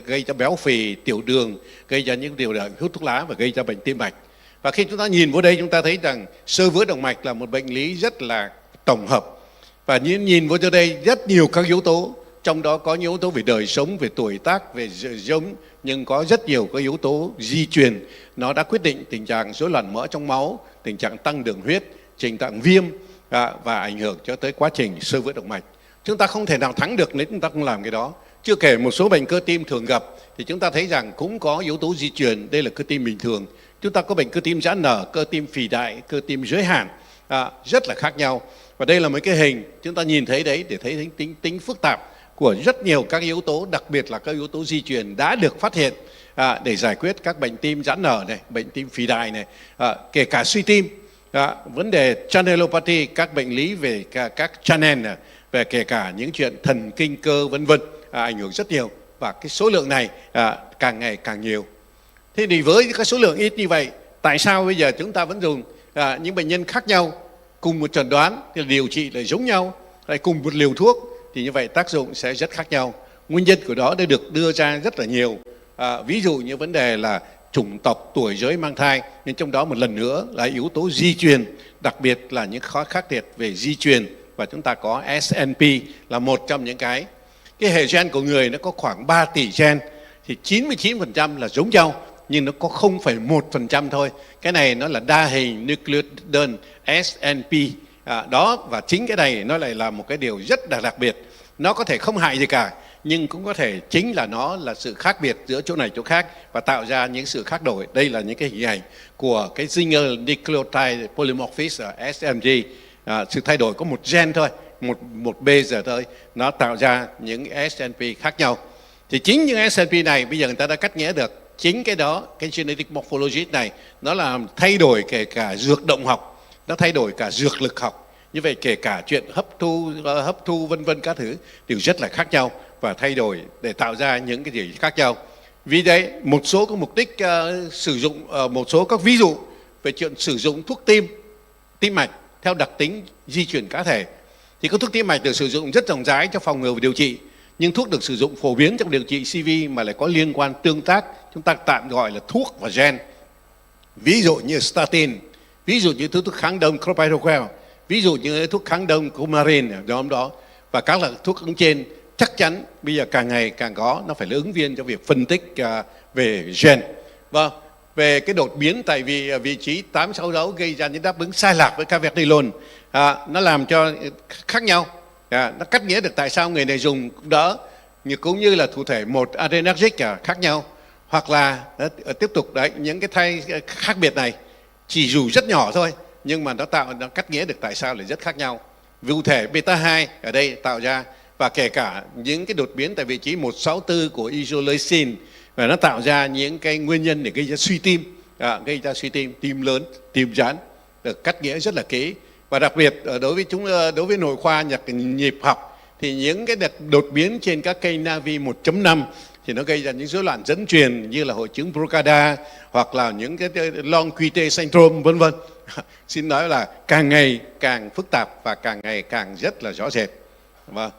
gây cho béo phì, tiểu đường, gây ra những điều là hút thuốc lá và gây ra bệnh tim mạch. Và khi chúng ta nhìn vào đây, chúng ta thấy rằng xơ vữa động mạch là một bệnh lý rất là tổng hợp. Và nhìn vào đây rất nhiều các yếu tố, trong đó có những yếu tố về đời sống, về tuổi tác, về giống, nhưng có rất nhiều các yếu tố di truyền. Nó đã quyết định tình trạng rối loạn mỡ trong máu, tình trạng tăng đường huyết, tình trạng viêm và ảnh hưởng cho tới quá trình xơ vữa động mạch. Chúng ta không thể nào thắng được nếu chúng ta không làm cái đó. Chưa kể một số bệnh cơ tim thường gặp thì chúng ta thấy rằng cũng có yếu tố di truyền. Đây là cơ tim bình thường. Chúng ta có bệnh cơ tim giãn nở, cơ tim phì đại, cơ tim giới hạn, rất là khác nhau. Và đây là một cái hình chúng ta nhìn thấy đấy để thấy tính phức tạp của rất nhiều các yếu tố, đặc biệt là các yếu tố di truyền đã được phát hiện để giải quyết các bệnh tim giãn nở này, bệnh tim phì đại này, kể cả suy tim, vấn đề channelopathy, các bệnh lý về các channel này, về kể cả những chuyện thần kinh cơ vân vân, ảnh hưởng rất nhiều, và cái số lượng này càng ngày càng nhiều. Thế thì với cái số lượng ít như vậy, tại sao bây giờ chúng ta vẫn dùng những bệnh nhân khác nhau cùng một chẩn đoán thì điều trị lại giống nhau, lại cùng một liều thuốc, thì như vậy tác dụng sẽ rất khác nhau. Nguyên nhân của đó đã được đưa ra rất là nhiều, ví dụ như vấn đề là chủng tộc, tuổi giới, mang thai, nhưng trong đó một lần nữa là yếu tố di truyền, đặc biệt là những khác biệt về di truyền. Và chúng ta có SNP là một trong những cái hệ gen của người nó có khoảng 3 tỷ gen, thì 99% là giống nhau, nhưng nó có 0,1% thôi. Cái này nó là đa hình nucleotide SNP đó, và chính cái này nó lại là một cái điều rất là đặc biệt. Nó có thể không hại gì cả, nhưng cũng có thể chính là nó là sự khác biệt giữa chỗ này chỗ khác và tạo ra những sự khác đổi. Đây là những cái hình ảnh của cái single nucleotide polymorphism SNP. Sự thay đổi có một gen thôi, một base thôi, nó tạo ra những SNP khác nhau. Thì chính những SNP này bây giờ người ta đã cắt nghĩa được. Chính cái đó, cái genetic morphology này, nó làm thay đổi kể cả dược động học, nó thay đổi cả dược lực học. Như vậy kể cả chuyện hấp thu vân vân các thứ đều rất là khác nhau và thay đổi để tạo ra những cái gì khác nhau. Vì đấy, một số các mục đích sử dụng, một số các ví dụ về chuyện sử dụng thuốc tim mạch theo đặc tính di truyền cá thể, thì các thuốc tim mạch được sử dụng rất rộng rãi cho phòng ngừa và điều trị. Nhưng thuốc được sử dụng phổ biến trong điều trị CV mà lại có liên quan tương tác, chúng ta tạm gọi là thuốc và gen. Ví dụ như statin, ví dụ như thuốc kháng đông clopidogrel, ví dụ như thuốc kháng đông coumarin đó, và các loại thuốc ứng trên chắc chắn bây giờ càng ngày càng có, nó phải là ứng viên cho việc phân tích về gen. Vâng, về cái đột biến tại vì vị trí 866 gây ra những đáp ứng sai lạc với carvedilol, nó làm cho khác nhau. Nó cắt nghĩa được tại sao người này dùng cũng đỡ, nhưng cũng như là thụ thể một adrenergic khác nhau, hoặc là tiếp tục đấy những cái thay khác biệt này chỉ dù rất nhỏ thôi, nhưng mà nó cắt nghĩa được tại sao lại rất khác nhau. Cụ thể beta 2 ở đây tạo ra, và kể cả những cái đột biến tại vị trí 164 của isoleucine, và nó tạo ra những cái nguyên nhân để gây ra suy tim, tim lớn, tim giãn, được cắt nghĩa rất là kỹ. Và đặc biệt đối với nội khoa nhịp học thì những cái đột biến trên các cây Navi 1.5 thì nó gây ra những rối loạn dẫn truyền như là hội chứng Brugada hoặc là những cái long QT syndrome vân vân. Xin nói là càng ngày càng phức tạp và càng ngày càng rất là rõ rệt. Vâng.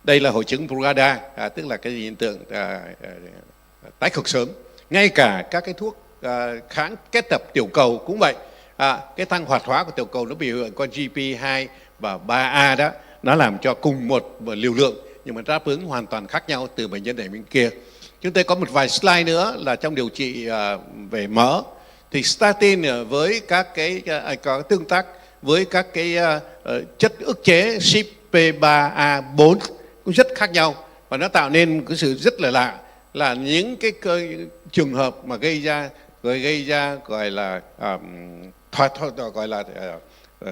Đây là hội chứng Brugada, tức là cái hiện tượng tái khởi sớm. Ngay cả các cái thuốc kháng kết tập tiểu cầu cũng vậy. Cái tăng hoạt hóa của tiểu cầu nó biểu hiện con GP2 và 3A đó, nó làm cho cùng một liều lượng nhưng mà đáp ứng hoàn toàn khác nhau từ bệnh nhân này bên kia. Chúng tôi có một vài slide nữa là trong điều trị về mỡ thì statin với các cái có tương tác với các cái chất ức chế CYP3A4 cũng rất khác nhau, và nó tạo nên cái sự rất là lạ là những cái trường hợp mà gây ra gọi là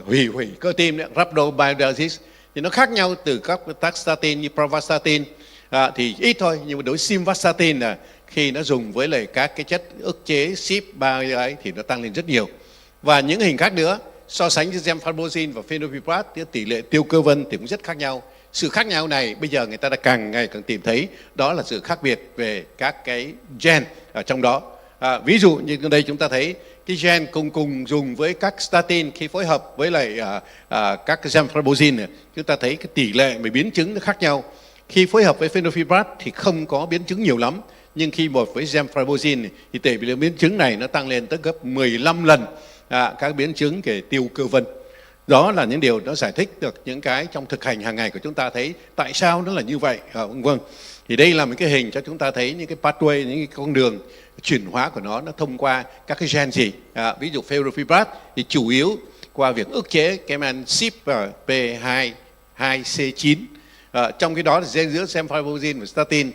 hủy cơ tim, rhabdomyolysis, thì nó khác nhau từ các tác statin như pravastatin thì ít thôi, nhưng mà đối với simvastatin là khi nó dùng với lại các cái chất ức chế CYP3 ấy thì nó tăng lên rất nhiều. Và những hình khác nữa, so sánh với gemfibrozin và phenylpiprate thì tỷ lệ tiêu cơ vân thì cũng rất khác nhau. Sự khác nhau này bây giờ người ta đã càng ngày càng tìm thấy đó là sự khác biệt về các cái gen ở trong đó. Ví dụ như đây chúng ta thấy cái gen cùng dùng với các statin khi phối hợp với lại các cái gemfibrozin này, chúng ta thấy cái tỷ lệ về biến chứng nó khác nhau. Khi phối hợp với phenylpiprate thì không có biến chứng nhiều lắm, nhưng khi một với gemfibrozin thì tỷ lệ biến chứng này nó tăng lên tới gấp 15 lần các biến chứng về tiêu cơ vân. Đó là những điều nó giải thích được những cái trong thực hành hàng ngày của chúng ta thấy tại sao nó là như vậy. Vâng, thì đây là một cái hình cho chúng ta thấy những cái pathway, những cái con đường chuyển hóa của nó thông qua các cái gen gì. Ví dụ phenylpiprate thì chủ yếu qua việc ức chế cái men CYP2C9. Trong cái đó là gen giữa gemfibrozin và statin,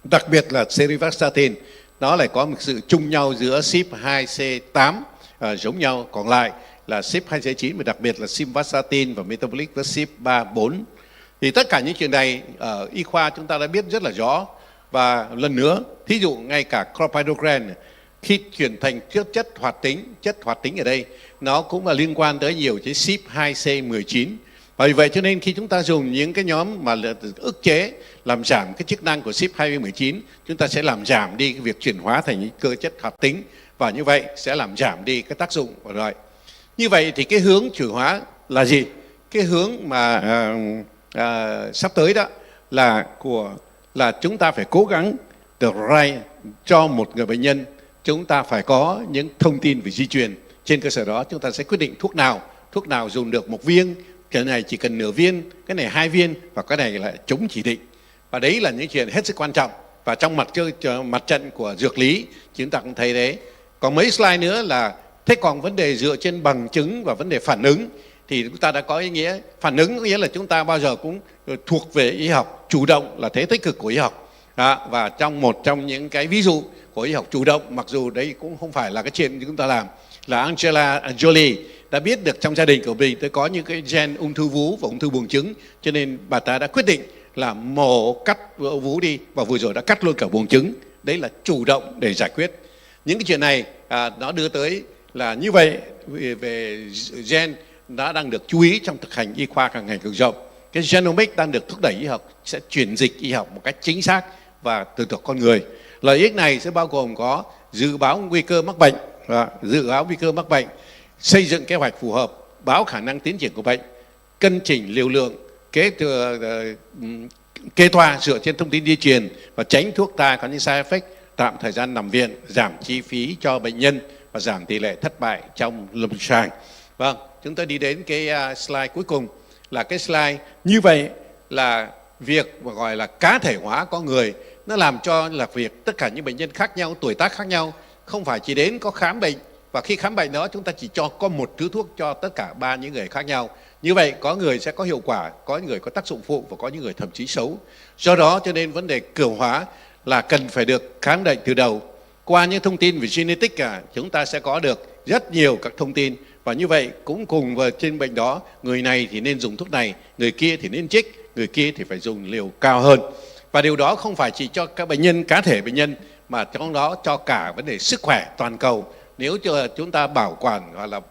đặc biệt là serivastatin, nó lại có một sự chung nhau giữa CYP2C8 giống nhau, còn lại là CYP2C9 và đặc biệt là simvastatin và metabolic với CYP3-4. Thì tất cả những chuyện này ở y khoa chúng ta đã biết rất là rõ. Và lần nữa, thí dụ ngay cả clopidogrel khi chuyển thành chất hoạt tính ở đây nó cũng là liên quan tới nhiều cái CYP2C19. Bởi vậy cho nên khi chúng ta dùng những cái nhóm mà ức chế làm giảm cái chức năng của CYP2C19, chúng ta sẽ làm giảm đi cái việc chuyển hóa thành những cơ chất hoạt tính, và như vậy sẽ làm giảm đi cái tác dụng của rồi. Như vậy thì cái hướng chuyển hóa là gì? Cái hướng mà sắp tới đó là chúng ta phải cố gắng cho một người bệnh nhân, chúng ta phải có những thông tin về di truyền. Trên cơ sở đó chúng ta sẽ quyết định thuốc nào dùng được 1 viên, cái này chỉ cần nửa viên, cái này 2 viên, và cái này là chống chỉ định. Và đấy là những chuyện hết sức quan trọng. Và trong mặt trận của dược lý chúng ta cũng thấy đấy. Còn mấy slide nữa là thế còn vấn đề dựa trên bằng chứng và vấn đề phản ứng thì chúng ta đã có ý nghĩa. Phản ứng có nghĩa là chúng ta bao giờ cũng thuộc về y học chủ động, là thế tích cực của y học. Và một trong những cái ví dụ của y học chủ động, mặc dù đây cũng không phải là cái chuyện chúng ta làm, là Angelina Jolie đã biết được trong gia đình của mình tới có những cái gen ung thư vú và ung thư buồng trứng, cho nên bà ta đã quyết định là mổ cắt vú đi, và vừa rồi đã cắt luôn cả buồng trứng. Đấy là chủ động để giải quyết. Những cái chuyện này nó đưa tới là như vậy, về gen đã đang được chú ý trong thực hành y khoa càng ngày càng rộng. Cái genomic đang được thúc đẩy y học sẽ chuyển dịch y học một cách chính xác và từ thuộc con người. Lợi ích này sẽ bao gồm có dự báo nguy cơ mắc bệnh, xây dựng kế hoạch phù hợp, báo khả năng tiến triển của bệnh, cân chỉnh liều lượng, kê toa dựa trên thông tin di truyền và tránh thuốc ta có những side effect, tạm thời gian nằm viện, giảm chi phí cho bệnh nhân và giảm tỷ lệ thất bại trong lâm sàng. Vâng, chúng ta đi đến cái slide cuối cùng, là cái slide như vậy là việc mà gọi là cá thể hóa con người, nó làm cho là việc tất cả những bệnh nhân khác nhau, tuổi tác khác nhau, không phải chỉ đến có khám bệnh, và khi khám bệnh đó chúng ta chỉ cho có một thứ thuốc cho tất cả 3 những người khác nhau. Như vậy có người sẽ có hiệu quả, có những người có tác dụng phụ và có những người thậm chí xấu. Do đó cho nên vấn đề cường hóa là cần phải được khám bệnh từ đầu. Qua những thông tin về genetic chúng ta sẽ có được rất nhiều các thông tin, và như vậy cũng cùng với trên bệnh đó, người này thì nên dùng thuốc này, người kia thì nên trích, người kia thì phải dùng liều cao hơn. Và điều đó không phải chỉ cho các bệnh nhân, cá thể bệnh nhân, mà trong đó cho cả vấn đề sức khỏe toàn cầu. Nếu chúng ta bảo quản hoặc là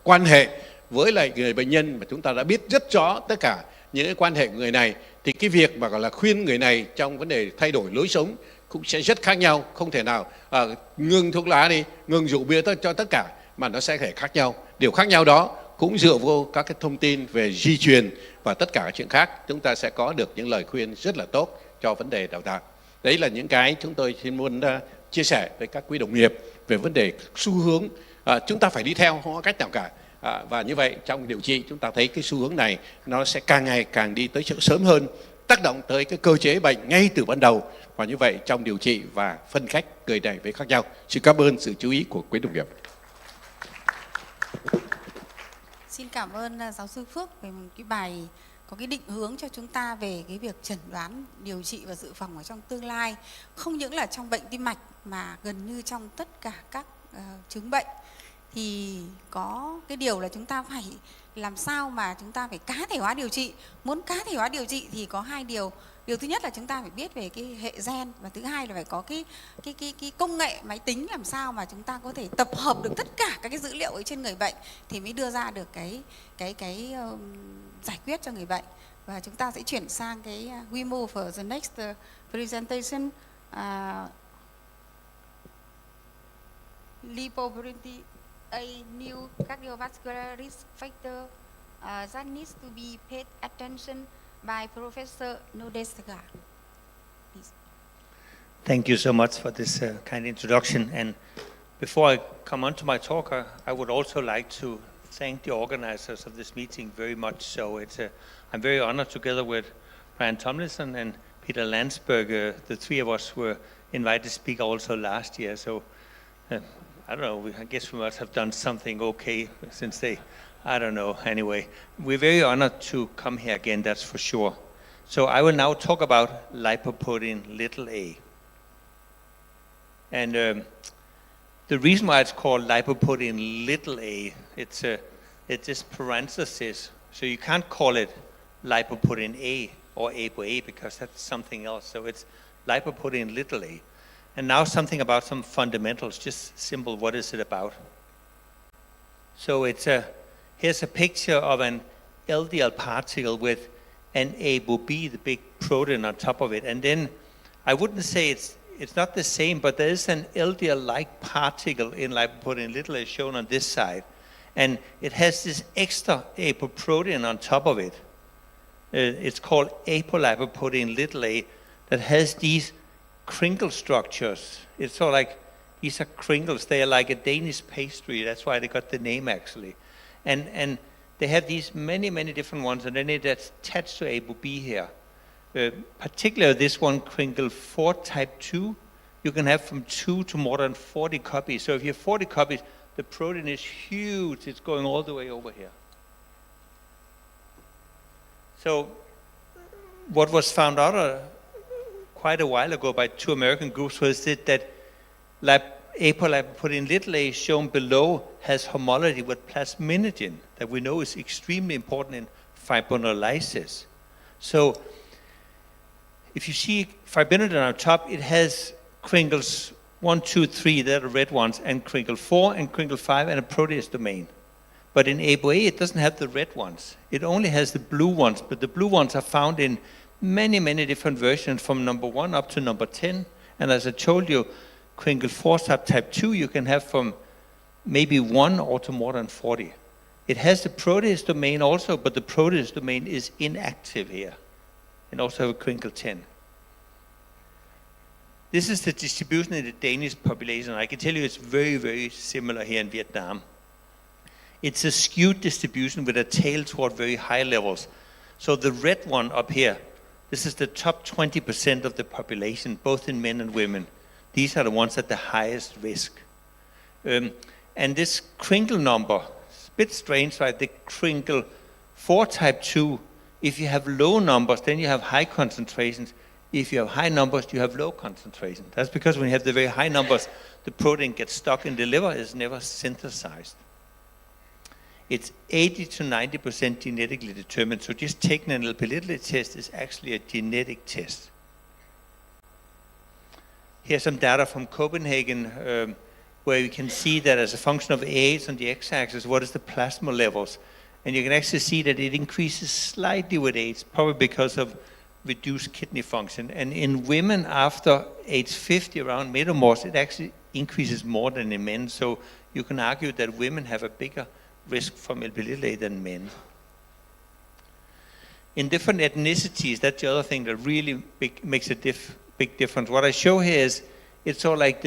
quan hệ với lại người bệnh nhân mà chúng ta đã biết rất rõ tất cả những cái quan hệ của người này, thì cái việc mà gọi là khuyên người này trong vấn đề thay đổi lối sống cũng sẽ rất khác nhau. Không thể nào ngưng thuốc lá đi, ngưng rượu bia cho tất cả, mà nó sẽ thể khác nhau. Điều khác nhau đó cũng dựa vô các cái thông tin về di truyền và tất cả các chuyện khác, chúng ta sẽ có được những lời khuyên rất là tốt cho vấn đề đào tạo. Đấy là những cái chúng tôi xin muốn chia sẻ với các quý đồng nghiệp về vấn đề xu hướng chúng ta phải đi theo, không có cách nào cả. Và như vậy trong điều trị chúng ta thấy cái xu hướng này nó sẽ càng ngày càng đi tới sớm hơn, tác động tới cái cơ chế bệnh ngay từ ban đầu, và như vậy trong điều trị và phân cách người này với khác nhau. Xin cảm ơn sự chú ý của quý đồng nghiệp. Xin cảm ơn giáo sư Phước về một cái bài có cái định hướng cho chúng ta về cái việc chẩn đoán, điều trị và dự phòng ở trong tương lai, không những là trong bệnh tim mạch mà gần như trong tất cả các chứng bệnh. thì có cái điều là chúng ta phải làm sao mà chúng ta phải cá thể hóa điều trị. Muốn cá thể hóa điều trị thì có hai điều. Điều thứ nhất là chúng ta phải biết về cái hệ gen, và thứ hai là phải có cái công nghệ máy tính làm sao mà chúng ta có thể tập hợp được tất cả các cái dữ liệu ấy trên người bệnh thì mới đưa ra được cái giải quyết cho người bệnh. Và chúng ta sẽ chuyển sang cái we move for the next presentation. Lipoprotein, a new cardiovascular risk factor that needs to be paid attention by Professor Nodeska. Please. Thank you so much for this kind introduction. And before I come on to my talk, I would also like to thank the organizers of this meeting very much. So I'm very honored, together with Brian Tomlinson and Peter Landsberg, the three of us were invited to speak also last year. So I don't know, I guess we must have done something okay since they, I don't know. Anyway, we're very honored to come here again, that's for sure. So I will now talk about lipoprotein little a. And the reason why it's called lipoprotein little a, it's this parenthesis. So you can't call it lipoprotein A or ApoA because that's something else. So it's lipoprotein little a. And now something about some fundamentals, just simple, what is it about? So here's a picture of an LDL particle with an ApoB, the big protein on top of it. And then I wouldn't say it's not the same, but there is an LDL-like particle in lipoprotein little a shown on this side. And it has this extra apoprotein on top of it. It's called apolipoprotein little a, that has these crinkle structures. It's sort of like, these are crinkles. They are like a Danish pastry. That's why they got the name, actually. And they have these many, many different ones, and then it's attached to ApoB here. Particularly this one, crinkle 4 type 2, you can have from 2 to more than 40 copies. So if you have 40 copies, the protein is huge. It's going all the way over here. So what was found out quite a while ago by 2 American groups was that apolipoprotein little a shown below has homology with plasminogen that we know is extremely important in fibrinolysis. So if you see fibrinogen on top, it has crinkles 1, 2, 3, they're the red ones, and crinkle 4 and crinkle 5 and a protease domain. But in ApoA, it doesn't have the red ones. It only has the blue ones, but the blue ones are found in many, many different versions from number 1 up to number 10. And as I told you, crinkle 4 subtype 2 you can have from maybe 1 or to more than 40. It has the protease domain also, but the protease domain is inactive here. And also have a crinkle 10. This is the distribution in the Danish population. I can tell you it's very, very similar here in Vietnam. It's a skewed distribution with a tail toward very high levels. So the red one up here, this is the top 20% of the population, both in men and women. These are the ones at the highest risk. And this crinkle number, it's a bit strange, right? The crinkle 4 type 2, if you have low numbers, then you have high concentrations. If you have high numbers, you have low concentration. That's because when you have the very high numbers, the protein gets stuck in the liver, is never synthesized. It's 80 to 90% genetically determined. So just taking an Lipid test is actually a genetic test. Here's some data from Copenhagen, where you can see that as a function of age on the x-axis, what is the plasma levels? And you can actually see that it increases slightly with age, probably because of reduced kidney function. And in women after age 50, around menopause, it actually increases more than in men. So you can argue that women have a bigger risk from Lipid than men. In different ethnicities, that's the other thing that really makes a big difference. What I show here is, it's sort of like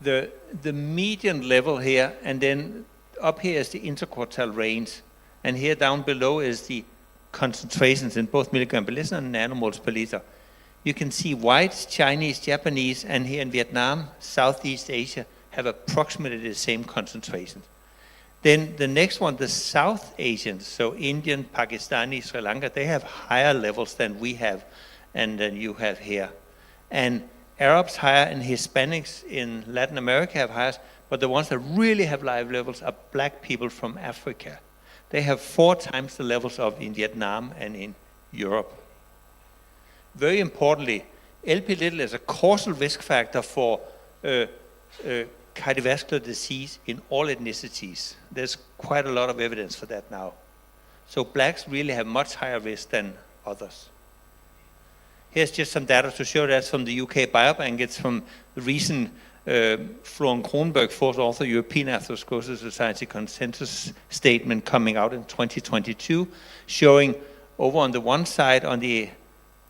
the median level here, and then up here is the interquartile range, and here down below is the concentrations in both milligram per liter and nanomoles per liter. You can see whites, Chinese, Japanese, and here in Vietnam, Southeast Asia, have approximately the same concentrations. Then the next one, the South Asians, so Indian, Pakistani, Sri Lanka, they have higher levels than we have and than you have here. And Arabs higher and Hispanics in Latin America have higher, but the ones that really have high levels are black people from Africa. They have 4 times the levels of in Vietnam and in Europe. Very importantly, LP little is a causal risk factor for cardiovascular disease in all ethnicities. There's quite a lot of evidence for that now. So blacks really have much higher risk than others. Here's just some data to show that's from the UK Biobank. It's from the recent Florian Kronberg, fourth author, European Atherosclerosis Society consensus statement coming out in 2022, showing over on the one side on the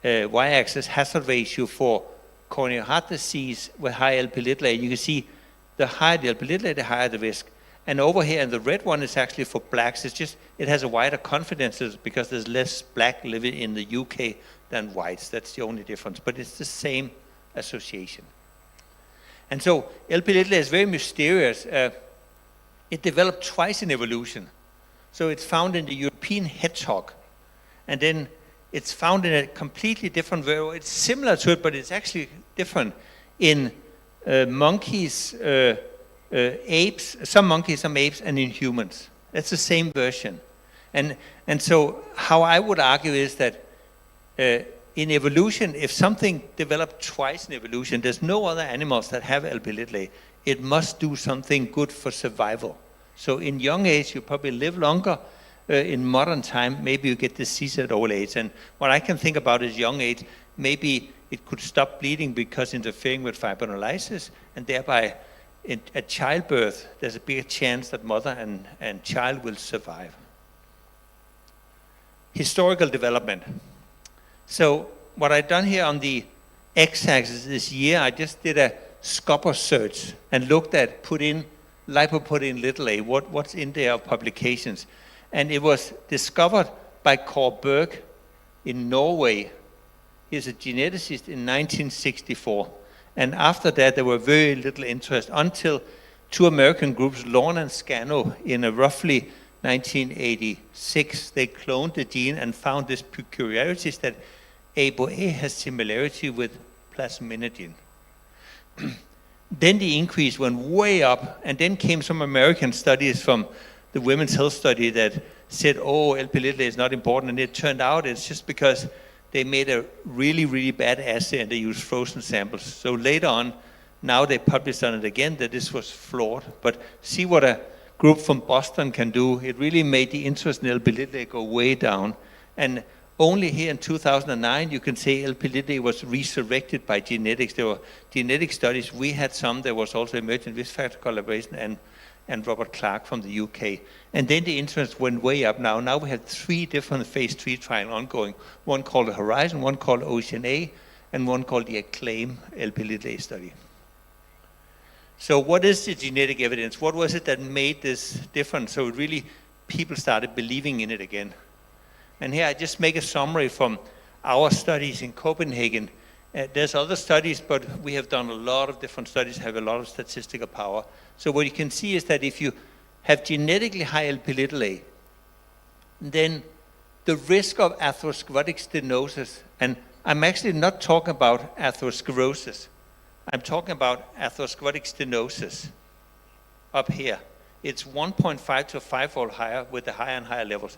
y-axis hazard ratio for coronary heart disease with high Lp(a). You can see the higher the Lp(a), the higher the risk. And over here, and the red one is actually for blacks. It's just, it has a wider confidence because there's less black living in the UK than whites. That's the only difference, but it's the same association. And so Lp(a) is very mysterious. It developed twice in evolution. So it's found in the European hedgehog, and then it's found in a completely different way. It's similar to it, but it's actually different in monkeys, apes, some monkeys, some apes, and in humans. That's the same version. And so how I would argue is that in evolution, if something developed twice in evolution, there's no other animals that have Lp(a). It must do something good for survival. So in young age, you probably live longer. In modern time, maybe you get disease at old age. And what I can think about is young age, maybe it could stop bleeding because interfering with fibrinolysis, and thereby at childbirth, there's a bigger chance that mother and child will survive. Historical development. So what I've done here on the x-axis this year, I just did a scopper search and looked at, put in lipoprotein(a), what's in there of publications. And it was discovered by Kåre Berg in Norway. He's a geneticist in 1964. And after that, there were very little interest until 2 American groups, Lorne and Scano, in a roughly 1986, they cloned the gene and found this peculiarities that ApoA has similarity with plasminogen. Then the increase went way up, and then came some American studies from the Women's Health Study that said, oh, Lp(a) is not important, and it turned out it's just because they made a really, really bad assay and they used frozen samples. So later on, now they published on it again that this was flawed. But see what a group from Boston can do. It really made the interest in Lp(a) go way down. And only here in 2009, you can say Lp(a) was resurrected by genetics. There were genetic studies. We had some. There was also emergent risk factor collaboration and Robert Clark from the UK. And then the interest went way up now. Now we have 3 different phase 3 trials ongoing. One called the Horizon, one called Ocean-A, and one called the Acclaim Lp(a) study. So what is the genetic evidence? What was it that made this different? So really, people started believing in it again. And here I just make a summary from our studies in Copenhagen. There's other studies, but we have done a lot of different studies, have a lot of statistical power. So what you can see is that if you have genetically high Lp(a), then the risk of atherosclerotic stenosis, and I'm actually not talking about atherosclerosis, I'm talking about atherosclerotic stenosis up here. It's 1.5 to 5-fold higher with the higher and higher levels.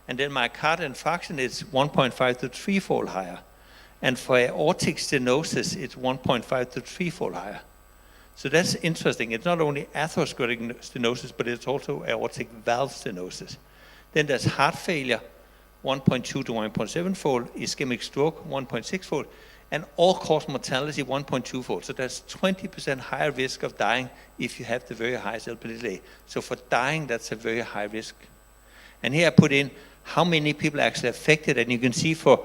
And then myocardial infarction is 1.5 to 3-fold higher. And for aortic stenosis, it's 1.5 to 3-fold higher. So that's interesting. It's not only atherosclerotic stenosis, but it's also aortic valve stenosis. Then there's heart failure, 1.2 to 1.7-fold, ischemic stroke, 1.6-fold, and all-cause mortality, 1.2-fold. So that's 20% higher risk of dying if you have the very highest Lp(a). So for dying, that's a very high risk. And here I put in how many people are actually affected, and you can see for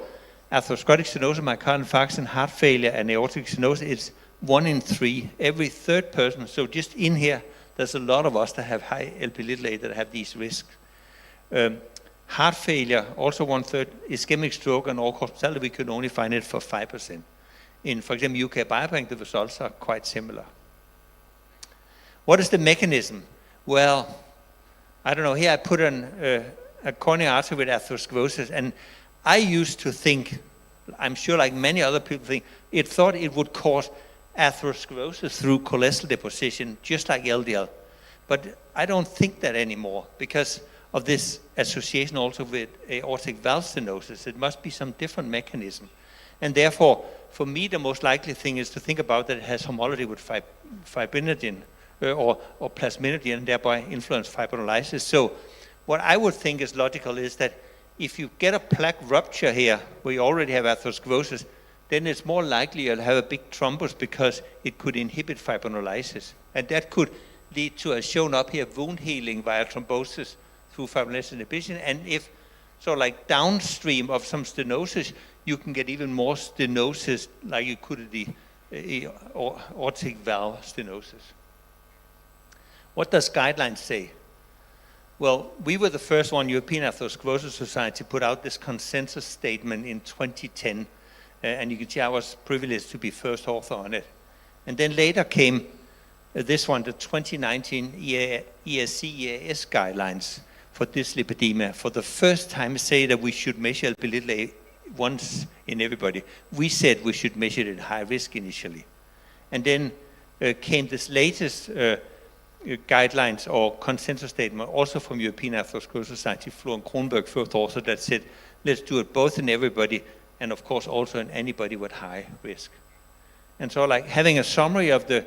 atherosclerotic stenosis, myocardial infarction, heart failure, and aortic stenosis, it's 1 in 3, every 3rd person. So just in here, there's a lot of us that have high Lp(a) that have these risks. Heart failure, also 1/3, ischemic stroke, and all-cause mortality, we could only find it for 5%. In, for example, UK Biobank, the results are quite similar. What is the mechanism? Well, I don't know, here I put a coronary artery with atherosclerosis, and I used to think, I'm sure like many other people think, it thought it would cause atherosclerosis through cholesterol deposition, just like LDL. But I don't think that anymore because of this association also with aortic valve stenosis. It must be some different mechanism. And therefore, for me, the most likely thing is to think about that it has homology with fibrinogen or plasminogen, and thereby influence fibrinolysis. So what I would think is logical is that if you get a plaque rupture here, where you already have atherosclerosis, then it's more likely you'll have a big thrombus because it could inhibit fibrinolysis. And that could lead to, as shown up here, wound healing via thrombosis through fibrinolysis inhibition. And if, so like downstream of some stenosis, you can get even more stenosis like you could in the aortic valve stenosis. What does guidelines say? Well, we were the first one, European Atherosclerosis Society, put out this consensus statement in 2010. And you can see I was privileged to be first author on it. And then later came this one, the 2019 ESC-EAS guidelines for dyslipidemia. For the first time say that we should measure Lp(a) once in everybody. We said we should measure it at high risk initially. And then came this latest guidelines or consensus statement, also from European Atherosclerosis Society, Flo and Kronberg, first author, that said, let's do it both in everybody, and of course also in anybody with high risk. And so like having a summary of the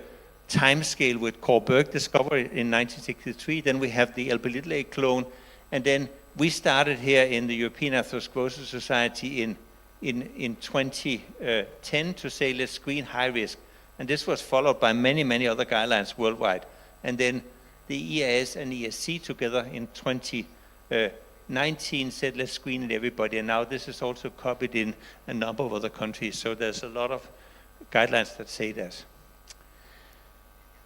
time scale with Korberg discovery in 1963, then we have the Lp(a) clone, and then we started here in the European Atherosclerosis Society in 2010 to say let's screen high risk. And this was followed by many, many other guidelines worldwide. And then the EAS and ESC together in 2019 said let's screen it everybody, and now this is also copied in a number of other countries, so there's a lot of guidelines that say that.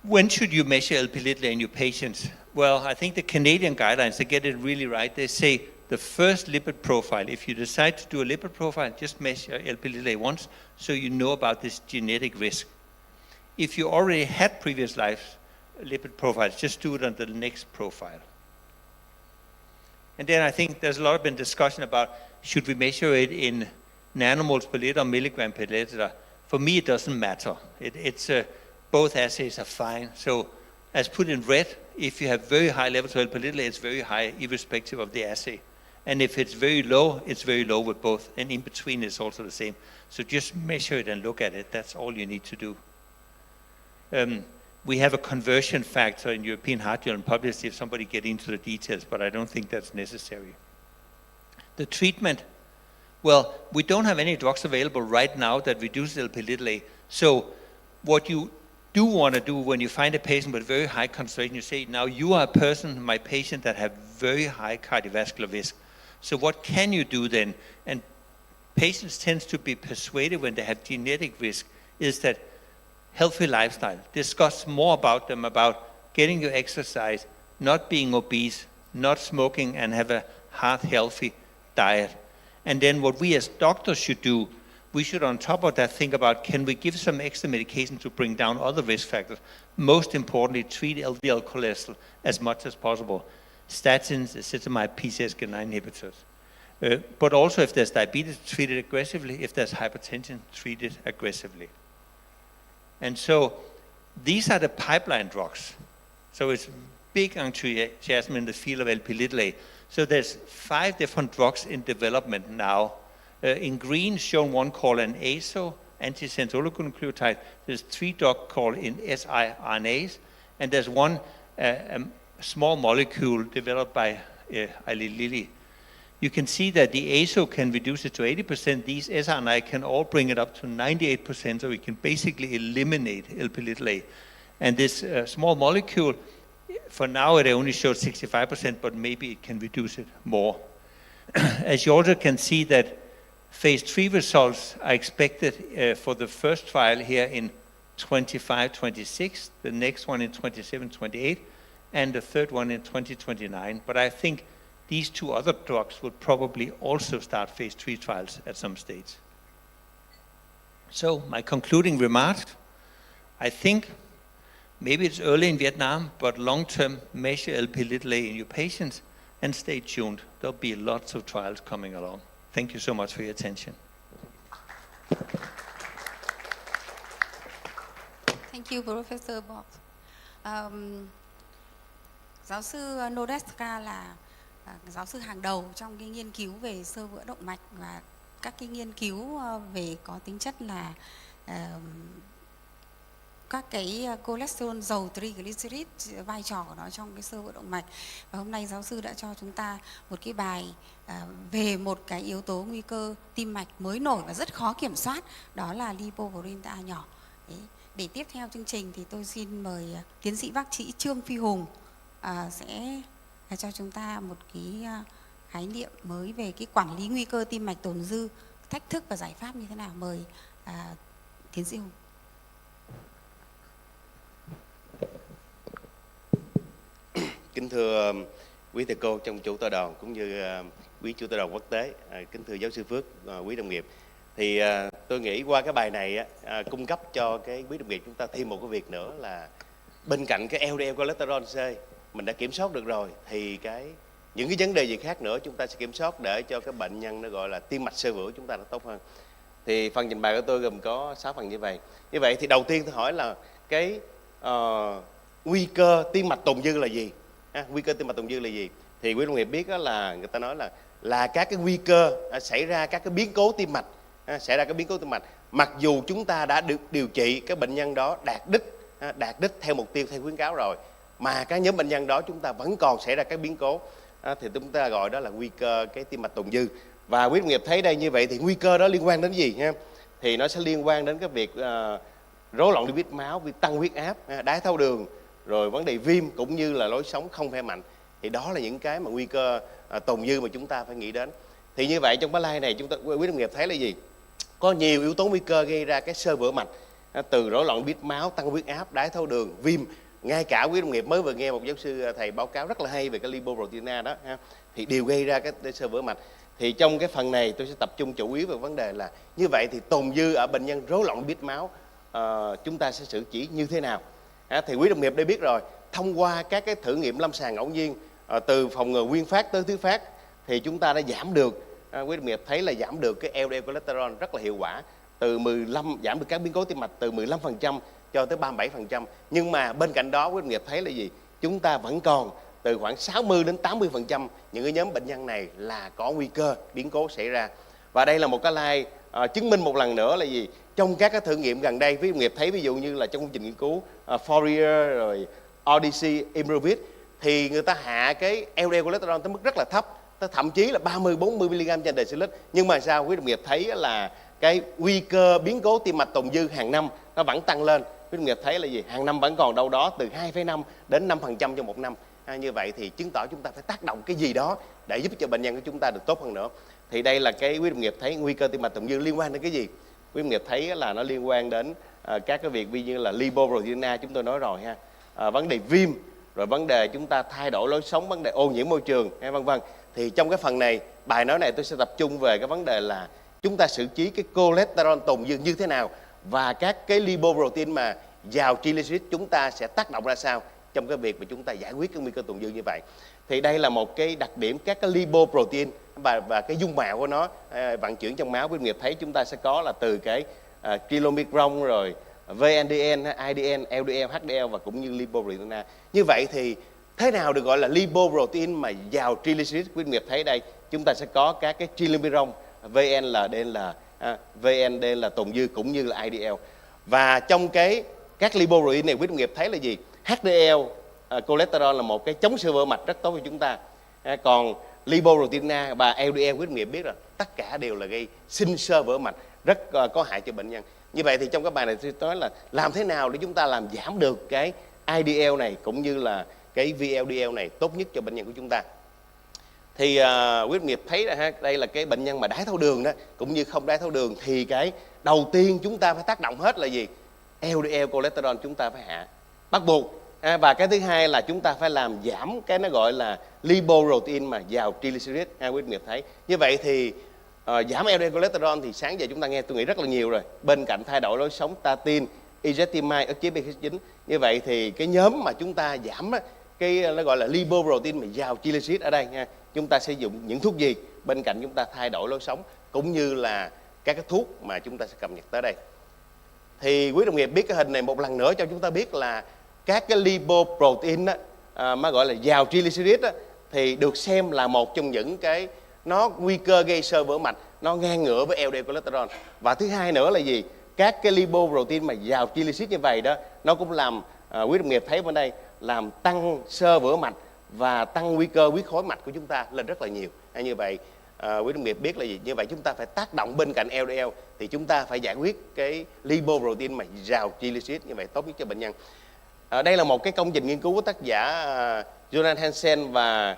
When should you measure Lp(a) in your patients? Well, I think the Canadian guidelines, they get it really right. They say the first lipid profile, if you decide to do a lipid profile, just measure Lp(a) once so you know about this genetic risk. If you already had previous life lipid profiles, just do it on the next profile. And then I think there's a lot of been discussion about should we measure it in nanomoles per liter or milligram per liter. For me, it doesn't matter. Both assays are fine. So as put in red, if you have very high levels of Lp(a), it's very high irrespective of the assay. And if it's very low with both. And in between, it's also the same. So just measure it and look at it. That's all you need to do. We have a conversion factor in European Heart Journal published if somebody get into the details, but I don't think that's necessary. The treatment, well, we don't have any drugs available right now that reduce Lp(a). So what you do want to do when you find a patient with very high concentration, you say, now you are a person, my patient, that have very high cardiovascular risk. So what can you do then? And patients tend to be persuaded when they have genetic risk is that healthy lifestyle. Discuss more about them, about getting your exercise, not being obese, not smoking, and have a heart-healthy diet. And then what we as doctors should do, we should on top of that think about, can we give some extra medication to bring down other risk factors? Most importantly, treat LDL cholesterol as much as possible. Statins, ezetimibe, PCSK9 inhibitors. But also if there's diabetes, treat it aggressively. If there's hypertension, treat it aggressively. And so these are the pipeline drugs. So it's big enthusiasm in the field of Lp(a). So there's 5 different drugs in development now. In green, shown one called an ASO, antisense oligonucleotide. There's 3 drugs called in siRNAs, and there's one small molecule developed by Eli Lilly. You can see that the ASO can reduce it to 80%. These siRNA can all bring it up to 98%, so we can basically eliminate Lp(a). And this small molecule, for now it only shows 65%, but maybe it can reduce it more. As you also can see that phase 3 results are expected for the first trial here in 25-26, the next one in 27-28, and the third one in 2029. But I think these 2 other drugs will probably also start phase 3 trials at some stage. So my concluding remarks, I think maybe it's early in Vietnam, but long-term measure Lp(a) in your patients and stay tuned. There'll be lots of trials coming along. Thank you so much for your attention. you, Professor Bob. Giáo sư Nodeska là giáo sư hàng đầu trong cái nghiên cứu về xơ vữa động mạch và các cái nghiên cứu về có tính chất là các cái cholesterol dầu triglycerid, vai trò của nó trong cái xơ vữa động mạch. Và hôm nay giáo sư đã cho chúng ta một cái bài về một cái yếu tố nguy cơ tim mạch mới nổi và rất khó kiểm soát, đó là lipoprotein nhỏ. Đấy. Để tiếp theo chương trình thì tôi xin mời tiến sĩ bác sĩ Trương Phi Hùng sẽ cho chúng ta một cái khái niệm mới về cái quản lý nguy cơ tim mạch tồn dư, thách thức và giải pháp như thế nào. Mời tiến sĩ Hùng. Kính thưa quý thầy cô trong chủ tọa đoàn cũng như quý chủ tọa đoàn quốc tế, kính thưa giáo sư Phước, quý đồng nghiệp. Thì tôi nghĩ qua cái bài này cung cấp cho cái quý đồng nghiệp chúng ta thêm một cái việc nữa là bên cạnh cái LDL cholesterol C mình đã kiểm soát được rồi, thì những cái vấn đề gì khác nữa chúng ta sẽ kiểm soát để cho cái bệnh nhân nó gọi là tim mạch xơ vữa chúng ta nó tốt hơn. Thì phần trình bày của tôi gồm có 6 phần như vậy. Như vậy thì đầu tiên tôi hỏi là cái nguy cơ tim mạch tồn dư là gì? Nguy cơ tim mạch tồn dư là gì? Thì quý đồng nghiệp biết đó là người ta nói là các cái nguy cơ xảy ra các cái biến cố tim mạch, xảy ra cái biến cố tim mạch mặc dù chúng ta đã được điều trị cái bệnh nhân đó đạt đích theo mục tiêu, theo khuyến cáo rồi, mà các nhóm bệnh nhân đó chúng ta vẫn còn xảy ra các biến cố, thì chúng ta gọi đó là nguy cơ cái tim mạch tồn dư. Và quý đồng nghiệp thấy đây như vậy thì nguy cơ đó liên quan đến gì ha? Thì nó sẽ liên quan đến cái việc rối loạn lipid máu, việc tăng huyết áp, đái tháo đường, rồi vấn đề viêm cũng như là lối sống không khỏe mạnh. Thì đó là những cái mà nguy cơ tồn dư mà chúng ta phải nghĩ đến. Thì như vậy trong cái slide này chúng ta quý đồng nghiệp thấy là gì? Có nhiều yếu tố nguy cơ gây ra cái xơ vữa mạch, từ rối loạn lipid máu, tăng huyết áp, đái tháo đường, viêm. Ngay cả quý đồng nghiệp mới vừa nghe một giáo sư thầy báo cáo rất là hay về cái lipoprotein đó thì đều gây ra cái xơ vữa mạch. Thì trong cái phần này tôi sẽ tập trung chủ yếu về vấn đề là như vậy thì tồn dư ở bệnh nhân rối loạn lipid máu chúng ta sẽ xử trí như thế nào? Thì quý đồng nghiệp đã biết rồi, thông qua các cái thử nghiệm lâm sàng ngẫu nhiên từ phòng ngừa nguyên phát tới thứ phát thì chúng ta đã giảm được, quý đồng nghiệp thấy là giảm được cái LDL cholesterol rất là hiệu quả, từ 15 giảm được các biến cố tim mạch từ 15% cho tới 37%. Nhưng mà bên cạnh đó quý đồng nghiệp thấy là gì? Chúng ta vẫn còn từ khoảng 60 đến 80% những cái nhóm bệnh nhân này là có nguy cơ biến cố xảy ra. Và đây là một cái slide chứng minh một lần nữa là gì? Trong các cái thử nghiệm gần đây, quý đồng nghiệp thấy ví dụ như là trong công trình nghiên cứu Fourier rồi Odyssey, Improvis thì người ta hạ cái LDL cholesterol tới mức rất là thấp, thậm chí là 30-40 mg trên decilit. Nhưng mà sao quý đồng nghiệp thấy là cái nguy cơ biến cố tim mạch tồn dư hàng năm nó vẫn tăng lên. Quý đồng nghiệp thấy là gì? Hàng năm vẫn còn đâu đó từ 2,5 đến 5% trong một năm. Như vậy thì chứng tỏ chúng ta phải tác động cái gì đó để giúp cho bệnh nhân của chúng ta được tốt hơn nữa. Thì đây là cái quý đồng nghiệp thấy nguy cơ tim mạch tồn dư liên quan đến cái gì? Quý đồng nghiệp thấy là nó liên quan đến các cái việc ví như là lipoprotein chúng tôi nói rồi ha, vấn đề viêm, rồi vấn đề chúng ta thay đổi lối sống, vấn đề ô nhiễm môi trường, vân vân. Thì trong cái phần này, bài nói này tôi sẽ tập trung về cái vấn đề là chúng ta xử trí cái cholesterol tồn dư như thế nào và các cái lipoprotein mà giàu triglycerid chúng ta sẽ tác động ra sao trong cái việc mà chúng ta giải quyết cái nguy cơ tồn dư như vậy. Thì đây là một cái đặc điểm các cái lipoprotein và cái dung mạo của nó vận chuyển trong máu. Quý đồng nghiệp thấy chúng ta sẽ có là từ cái kilomicron rồi VNDN, IDN, LDL, HDL và cũng như lipoprotein. Như vậy thì thế nào được gọi là lipoprotein mà giàu triglycerid? Quý đồng nghiệp thấy đây chúng ta sẽ có các cái kilomicron, VNLDL, VND là tồn dư cũng như là IDL. Và trong các lipoprotein này quý đồng nghiệp thấy là gì? HDL cholesterol là một cái chống xơ vữa mạch rất tốt cho chúng ta. Còn lipoprotein và LDL quý đồng nghiệp biết rồi, tất cả đều là gây sinh xơ vữa mạch rất có hại cho bệnh nhân. Như vậy thì trong các bài này tôi nói là làm thế nào để chúng ta làm giảm được cái IDL này cũng như là cái VLDL này tốt nhất cho bệnh nhân của chúng ta. Thì quý đồng nghiệp thấy là đây là cái bệnh nhân mà đái tháo đường đó cũng như không đái tháo đường thì cái đầu tiên chúng ta phải tác động hết là gì? LDL cholesterol chúng ta phải hạ bắt buộc. Và cái thứ hai là chúng ta phải làm giảm cái nó gọi là lipoprotein mà giàu triglycerid. Quý đồng nghiệp thấy như vậy thì giảm LDL cholesterol thì sáng giờ chúng ta nghe tôi nghĩ rất là nhiều rồi, bên cạnh thay đổi lối sống, statin, ezetimibe, ức chế B9. Như vậy thì cái nhóm mà chúng ta giảm cái nó gọi là lipoprotein mà giàu triglycerid ở đây nha, chúng ta sẽ dùng những thuốc gì bên cạnh chúng ta thay đổi lối sống cũng như là các cái thuốc mà chúng ta sẽ cập nhật tới đây. thì quý đồng nghiệp biết cái hình này một lần nữa cho chúng ta biết là các cái lipoprotein á, mà gọi là giàu triglycerid á, thì được xem là một trong những cái nó nguy cơ gây xơ vữa mạch, nó ngang ngửa với LDL cholesterol. Và thứ hai nữa là gì? Các cái lipoprotein mà giàu triglycerid như vậy đó, nó cũng làm quý đồng nghiệp thấy bên đây làm tăng xơ vữa mạch và tăng nguy cơ huyết khối mạch của chúng ta lên rất là nhiều. Như vậy quý đồng nghiệp biết là gì? Như vậy chúng ta phải tác động bên cạnh LDL thì chúng ta phải giải quyết cái lipoprotein mà giàu triglycerid, như vậy tốt nhất cho bệnh nhân. Đây là một cái công trình nghiên cứu của tác giả Jonathan Hansen và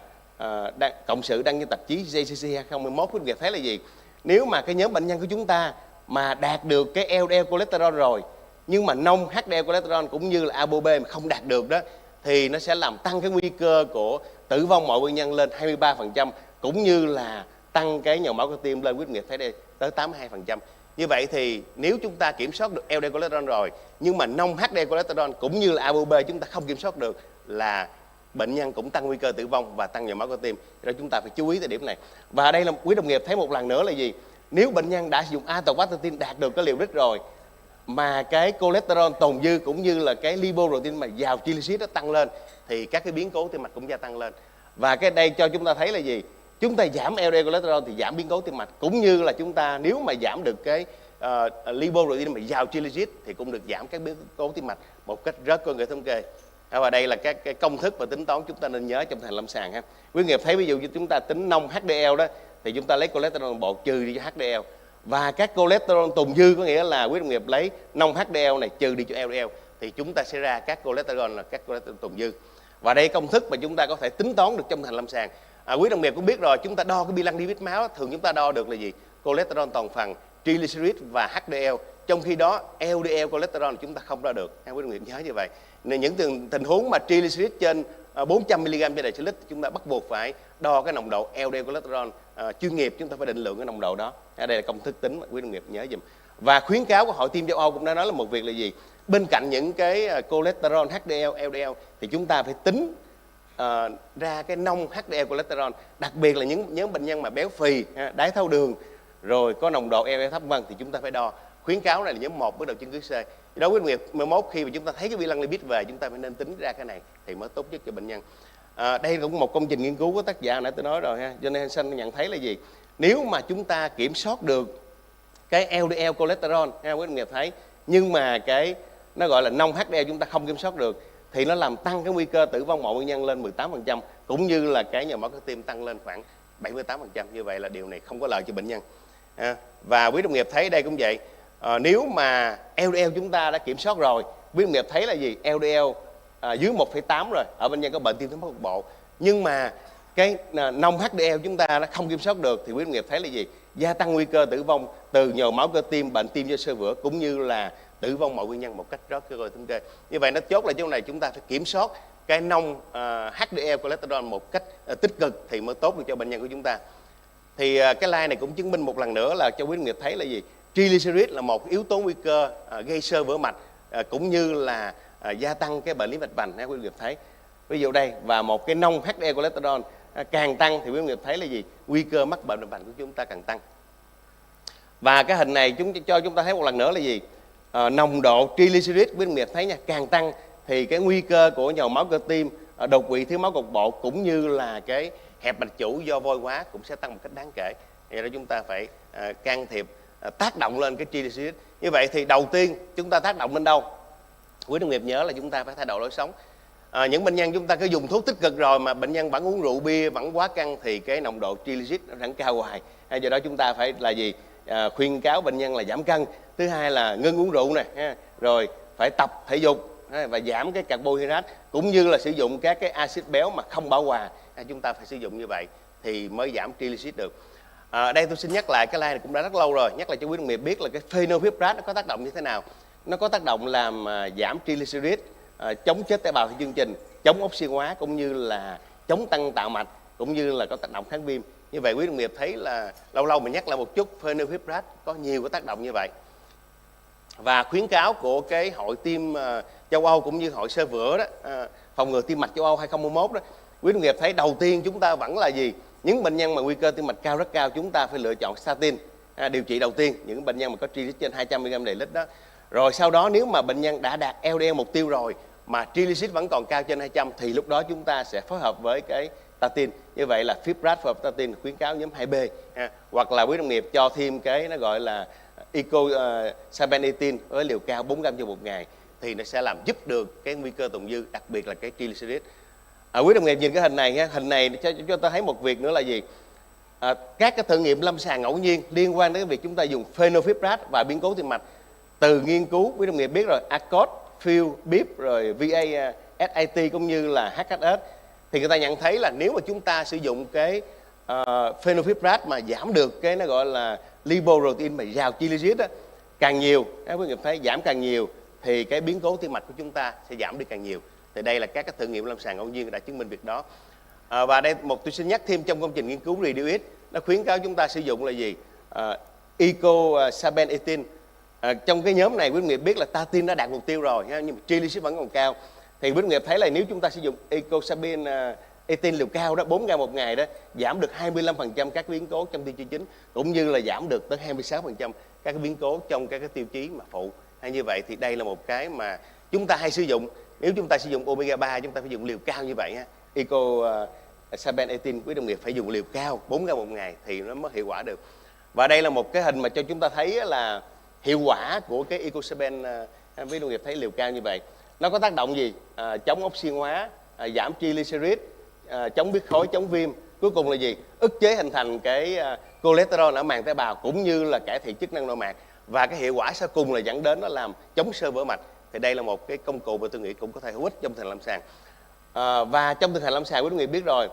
cộng sự đăng trên tạp chí JCC 2011. Quý vị thấy là gì? Nếu mà cái nhóm bệnh nhân của chúng ta mà đạt được cái LDL cholesterol rồi, nhưng mà nông HDL cholesterol cũng như là ApoB mà không đạt được đó, thì nó sẽ làm tăng cái nguy cơ của tử vong mọi nguyên nhân lên 23%, cũng như là tăng cái nhồi máu cơ tim lên, quý vị thấy đây, tới 82%. Như vậy thì nếu chúng ta kiểm soát được LDL cholesterol rồi, nhưng mà nông HDL cholesterol cũng như là ApoB chúng ta không kiểm soát được, là bệnh nhân cũng tăng nguy cơ tử vong và tăng nhồi máu cơ tim. Cho nên chúng ta phải chú ý tới điểm này. Và đây là quý đồng nghiệp thấy một lần nữa là gì? Nếu bệnh nhân đã sử dụng atorvastatin đạt được cái liều đích rồi, mà cái cholesterol tồn dư cũng như là cái lipoprotein mà giàu triglycerid nó tăng lên, thì các cái biến cố tim mạch cũng gia tăng lên. Và cái đây cho chúng ta thấy là gì? Chúng ta giảm LDL cholesterol thì giảm biến cố tim mạch, cũng như là chúng ta nếu mà giảm được cái lipoprotein mà giàu triglycerid thì cũng được giảm các biến cố tim mạch một cách rất có nghĩa thống kê. Và đây là các cái công thức và tính toán chúng ta nên nhớ trong thành lâm sàng ha. Quý nghiệp thấy ví dụ như chúng ta tính nông HDL đó, thì chúng ta lấy cholesterol bộ trừ đi cho HDL, và các cholesterol tồn dư có nghĩa là quý đồng nghiệp lấy nông HDL này trừ đi cho LDL, thì chúng ta sẽ ra các cholesterol là các cholesterol tồn dư. Và đây công thức mà chúng ta có thể tính toán được trong thành lâm sàng. Quý đồng nghiệp cũng biết rồi, chúng ta đo cái bi lăng lipid máu, thường chúng ta đo được là gì? Cholesterol toàn phần, triglycerid và HDL. Trong khi đó LDL cholesterol chúng ta không đo được. Quý đồng nghiệp nhớ như vậy. Nên những tình huống mà triglycerid trên 400 mg trên decilit chúng ta bắt buộc phải đo cái nồng độ LDL cholesterol chuyên nghiệp, chúng ta phải định lượng cái nồng độ đó. Đây là công thức tính mà quý đồng nghiệp nhớ dùm. Và khuyến cáo của Hội Tim châu Âu cũng đã nói là một việc là gì? Bên cạnh những cái cholesterol, HDL, LDL thì chúng ta phải tính ra cái nông HDL cholesterol, đặc biệt là những nhóm bệnh nhân mà béo phì, đái tháo đường, rồi có nồng độ LDL thấp vân thì chúng ta phải đo. Khuyến cáo này là nhóm 1 bước đầu chứng cứ C. Đó quý đồng nghiệp 11 khi mà chúng ta thấy cái bi lăng lipid về, chúng ta phải nên tính ra cái này thì mới tốt nhất cho bệnh nhân. Đây cũng một công trình nghiên cứu của tác giả nãy tôi nói rồi ha. Jonathan Hansen nhận thấy là gì? Nếu mà chúng ta kiểm soát được cái LDL cholesterol, quý đồng nghiệp thấy, nhưng mà cái nó gọi là nông HDL chúng ta không kiểm soát được, thì nó làm tăng cái nguy cơ tử vong mọi nguyên nhân lên 18%, cũng như là cái nhồi máu cơ tim tăng lên khoảng 78%. Như vậy là điều này không có lợi cho bệnh nhân. Và quý đồng nghiệp thấy đây cũng vậy. Nếu mà LDL chúng ta đã kiểm soát rồi, quý đồng nghiệp thấy là gì? LDL dưới 1,8 rồi, ở bệnh nhân có bệnh tim thiếu máu cục bộ, nhưng mà cái nông HDL chúng ta đã không kiểm soát được, thì quý đồng nghiệp thấy là gì? Gia tăng nguy cơ tử vong từ nhồi máu cơ tim, bệnh tim do xơ vữa, cũng như là tử vong mọi nguyên nhân một cách rất cơ thống kê. Như vậy nó chốt là chỗ này chúng ta phải kiểm soát cái nông HDL cholesterol một cách tích cực thì mới tốt được cho bệnh nhân của chúng ta. Thì cái slide này cũng chứng minh một lần nữa là cho quý đồng nghiệp thấy là gì? Triglycerid là một yếu tố nguy cơ gây xơ vữa mạch, cũng như là gia tăng cái bệnh lý mạch vành. Quý đồng nghiệp thấy ví dụ đây, và một cái nông HDL cholesterol càng tăng thì quý đồng nghiệp thấy là gì? Nguy cơ mắc bệnh mạch vành của chúng ta càng tăng. Và cái hình này cho chúng ta thấy một lần nữa là gì? Nồng độ triglycerid quý đồng nghiệp thấy nha, càng tăng thì cái nguy cơ của nhồi máu cơ tim, đột quỵ, thiếu máu cục bộ, cũng như là cái hẹp mạch chủ do vôi hóa cũng sẽ tăng một cách đáng kể. Vậy đó chúng ta phải can thiệp, tác động lên cái triglycerid. Như vậy thì đầu tiên chúng ta tác động lên đâu? Quý đồng nghiệp nhớ là chúng ta phải thay đổi lối sống. Những bệnh nhân chúng ta cứ dùng thuốc tích cực rồi mà bệnh nhân vẫn uống rượu bia, vẫn quá căng thì cái nồng độ triglycerid nó vẫn cao hoài. Do đó chúng ta phải là gì? Khuyên cáo bệnh nhân là giảm cân. Thứ hai là ngưng uống rượu này, rồi phải tập thể dục và giảm cái carbohydrate, cũng như là sử dụng các cái axit béo mà không bão hòa. Chúng ta phải sử dụng như vậy thì mới giảm triglycerid được. Đây tôi xin nhắc lại, cái slide này cũng đã rất lâu rồi, nhắc lại cho quý đồng nghiệp biết là cái phenofibrate nó có tác động như thế nào. Nó có tác động làm giảm triglycerid, chống chết tế bào theo chương trình, chống oxy hóa, cũng như là chống tăng tạo mạch, cũng như là có tác động kháng viêm. Như vậy quý đồng nghiệp thấy là lâu lâu mình nhắc lại một chút, phenofibrate có nhiều cái tác động như vậy. Và khuyến cáo của cái Hội Tim châu Âu cũng như Hội xơ vữa đó, phòng ngừa tim mạch châu Âu 2011 đó, quý đồng nghiệp thấy đầu tiên chúng ta vẫn là gì? Những bệnh nhân mà nguy cơ tim mạch cao rất cao, chúng ta phải lựa chọn statin điều trị đầu tiên, những bệnh nhân mà có triglycerid trên 200 mg/lít đó. Rồi sau đó nếu mà bệnh nhân đã đạt LDL mục tiêu rồi mà triglycerid vẫn còn cao trên 200 thì lúc đó chúng ta sẽ phối hợp với cái statin. Như vậy là fibrat phối hợp statin khuyến cáo nhóm 2B. Hoặc là quý đồng nghiệp cho thêm cái nó gọi là ecosabenzathine với liều cao 4 gram trên một ngày thì nó sẽ làm giúp được cái nguy cơ tồn dư, đặc biệt là cái triglycerid. Quý đồng nghiệp nhìn cái hình này nha, hình này cho ta thấy một việc nữa là gì? Các cái thử nghiệm lâm sàng ngẫu nhiên liên quan đến cái việc chúng ta dùng phenylfibrat và biến cố tim mạch từ nghiên cứu quý đồng nghiệp biết rồi, ANICHKOV, PHIL, BIP rồi VA, SIT cũng như là HHS thì người ta nhận thấy là nếu mà chúng ta sử dụng cái phenylfibrat mà giảm được cái nó gọi là lipoprotein mà giàu triglycerid càng nhiều, quý đồng nghiệp thấy giảm càng nhiều thì cái biến cố tim mạch của chúng ta sẽ giảm đi càng nhiều. Thì đây là các cái thử nghiệm lâm sàng ngẫu nhiên đã chứng minh việc đó. Và đây tôi xin nhắc thêm trong công trình nghiên cứu REDUIT nó khuyến cáo chúng ta sử dụng là gì? Ecosabenzathine. Trong cái nhóm này quý đồng nghiệp biết là statin đã đạt mục tiêu rồi nhưng mà triglycerid vẫn còn cao. Thì quý đồng nghiệp thấy là nếu chúng ta sử dụng ecosabenzathine liều cao đó 4 gram một ngày đó giảm được 25% các biến cố trong tiêu chí chính cũng như là giảm được tới 26% các cái biến cố trong các cái tiêu chí mà phụ. Hay như vậy thì đây là một cái mà chúng ta hay sử dụng. Nếu chúng ta sử dụng omega 3 chúng ta phải dùng liều cao như vậy ha. Ecosabenzathine quý đồng nghiệp phải dùng liều cao 4 gram một ngày thì nó mới hiệu quả được. Và đây là một cái hình mà cho chúng ta thấy là hiệu quả của cái ecosaben. Quý đồng nghiệp thấy liều cao như vậy nó có tác động gì? Chống oxy hóa, giảm triglycerid, chống huyết khối, chống viêm, cuối cùng là gì? Ức chế hình thành cái cholesterol ở màng tế bào cũng như là cải thiện chức năng nội mạc, và cái hiệu quả sau cùng là dẫn đến nó làm chống xơ vỡ mạch. Thì đây là một cái công cụ mà tôi nghĩ cũng có thể hữu ích trong thực hành lâm sàng. Và trong thực hành lâm sàng quý đồng nghiệp biết rồi,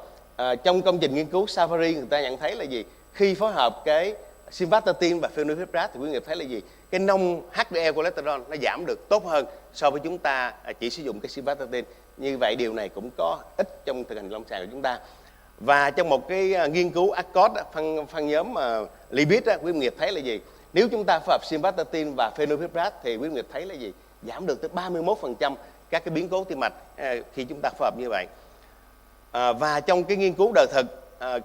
trong công trình nghiên cứu Safari người ta nhận thấy là gì? Khi phối hợp cái simvastatin và phenylfibrat thì quý đồng nghiệp thấy là gì? Cái nồng HDL cholesterol nó giảm được tốt hơn so với chúng ta chỉ sử dụng cái simvastatin. Như vậy điều này cũng có ích trong thực hành lâm sàng của chúng ta. Và trong một cái nghiên cứu ANICHKOV phân nhóm Lipid quý đồng nghiệp thấy là gì? Nếu chúng ta phối hợp simvastatin và phenylfibrat thì quý đồng nghiệp thấy là gì? Giảm được tới 31% các cái biến cố tim mạch khi chúng ta phối hợp như vậy. Và trong cái nghiên cứu đời thực,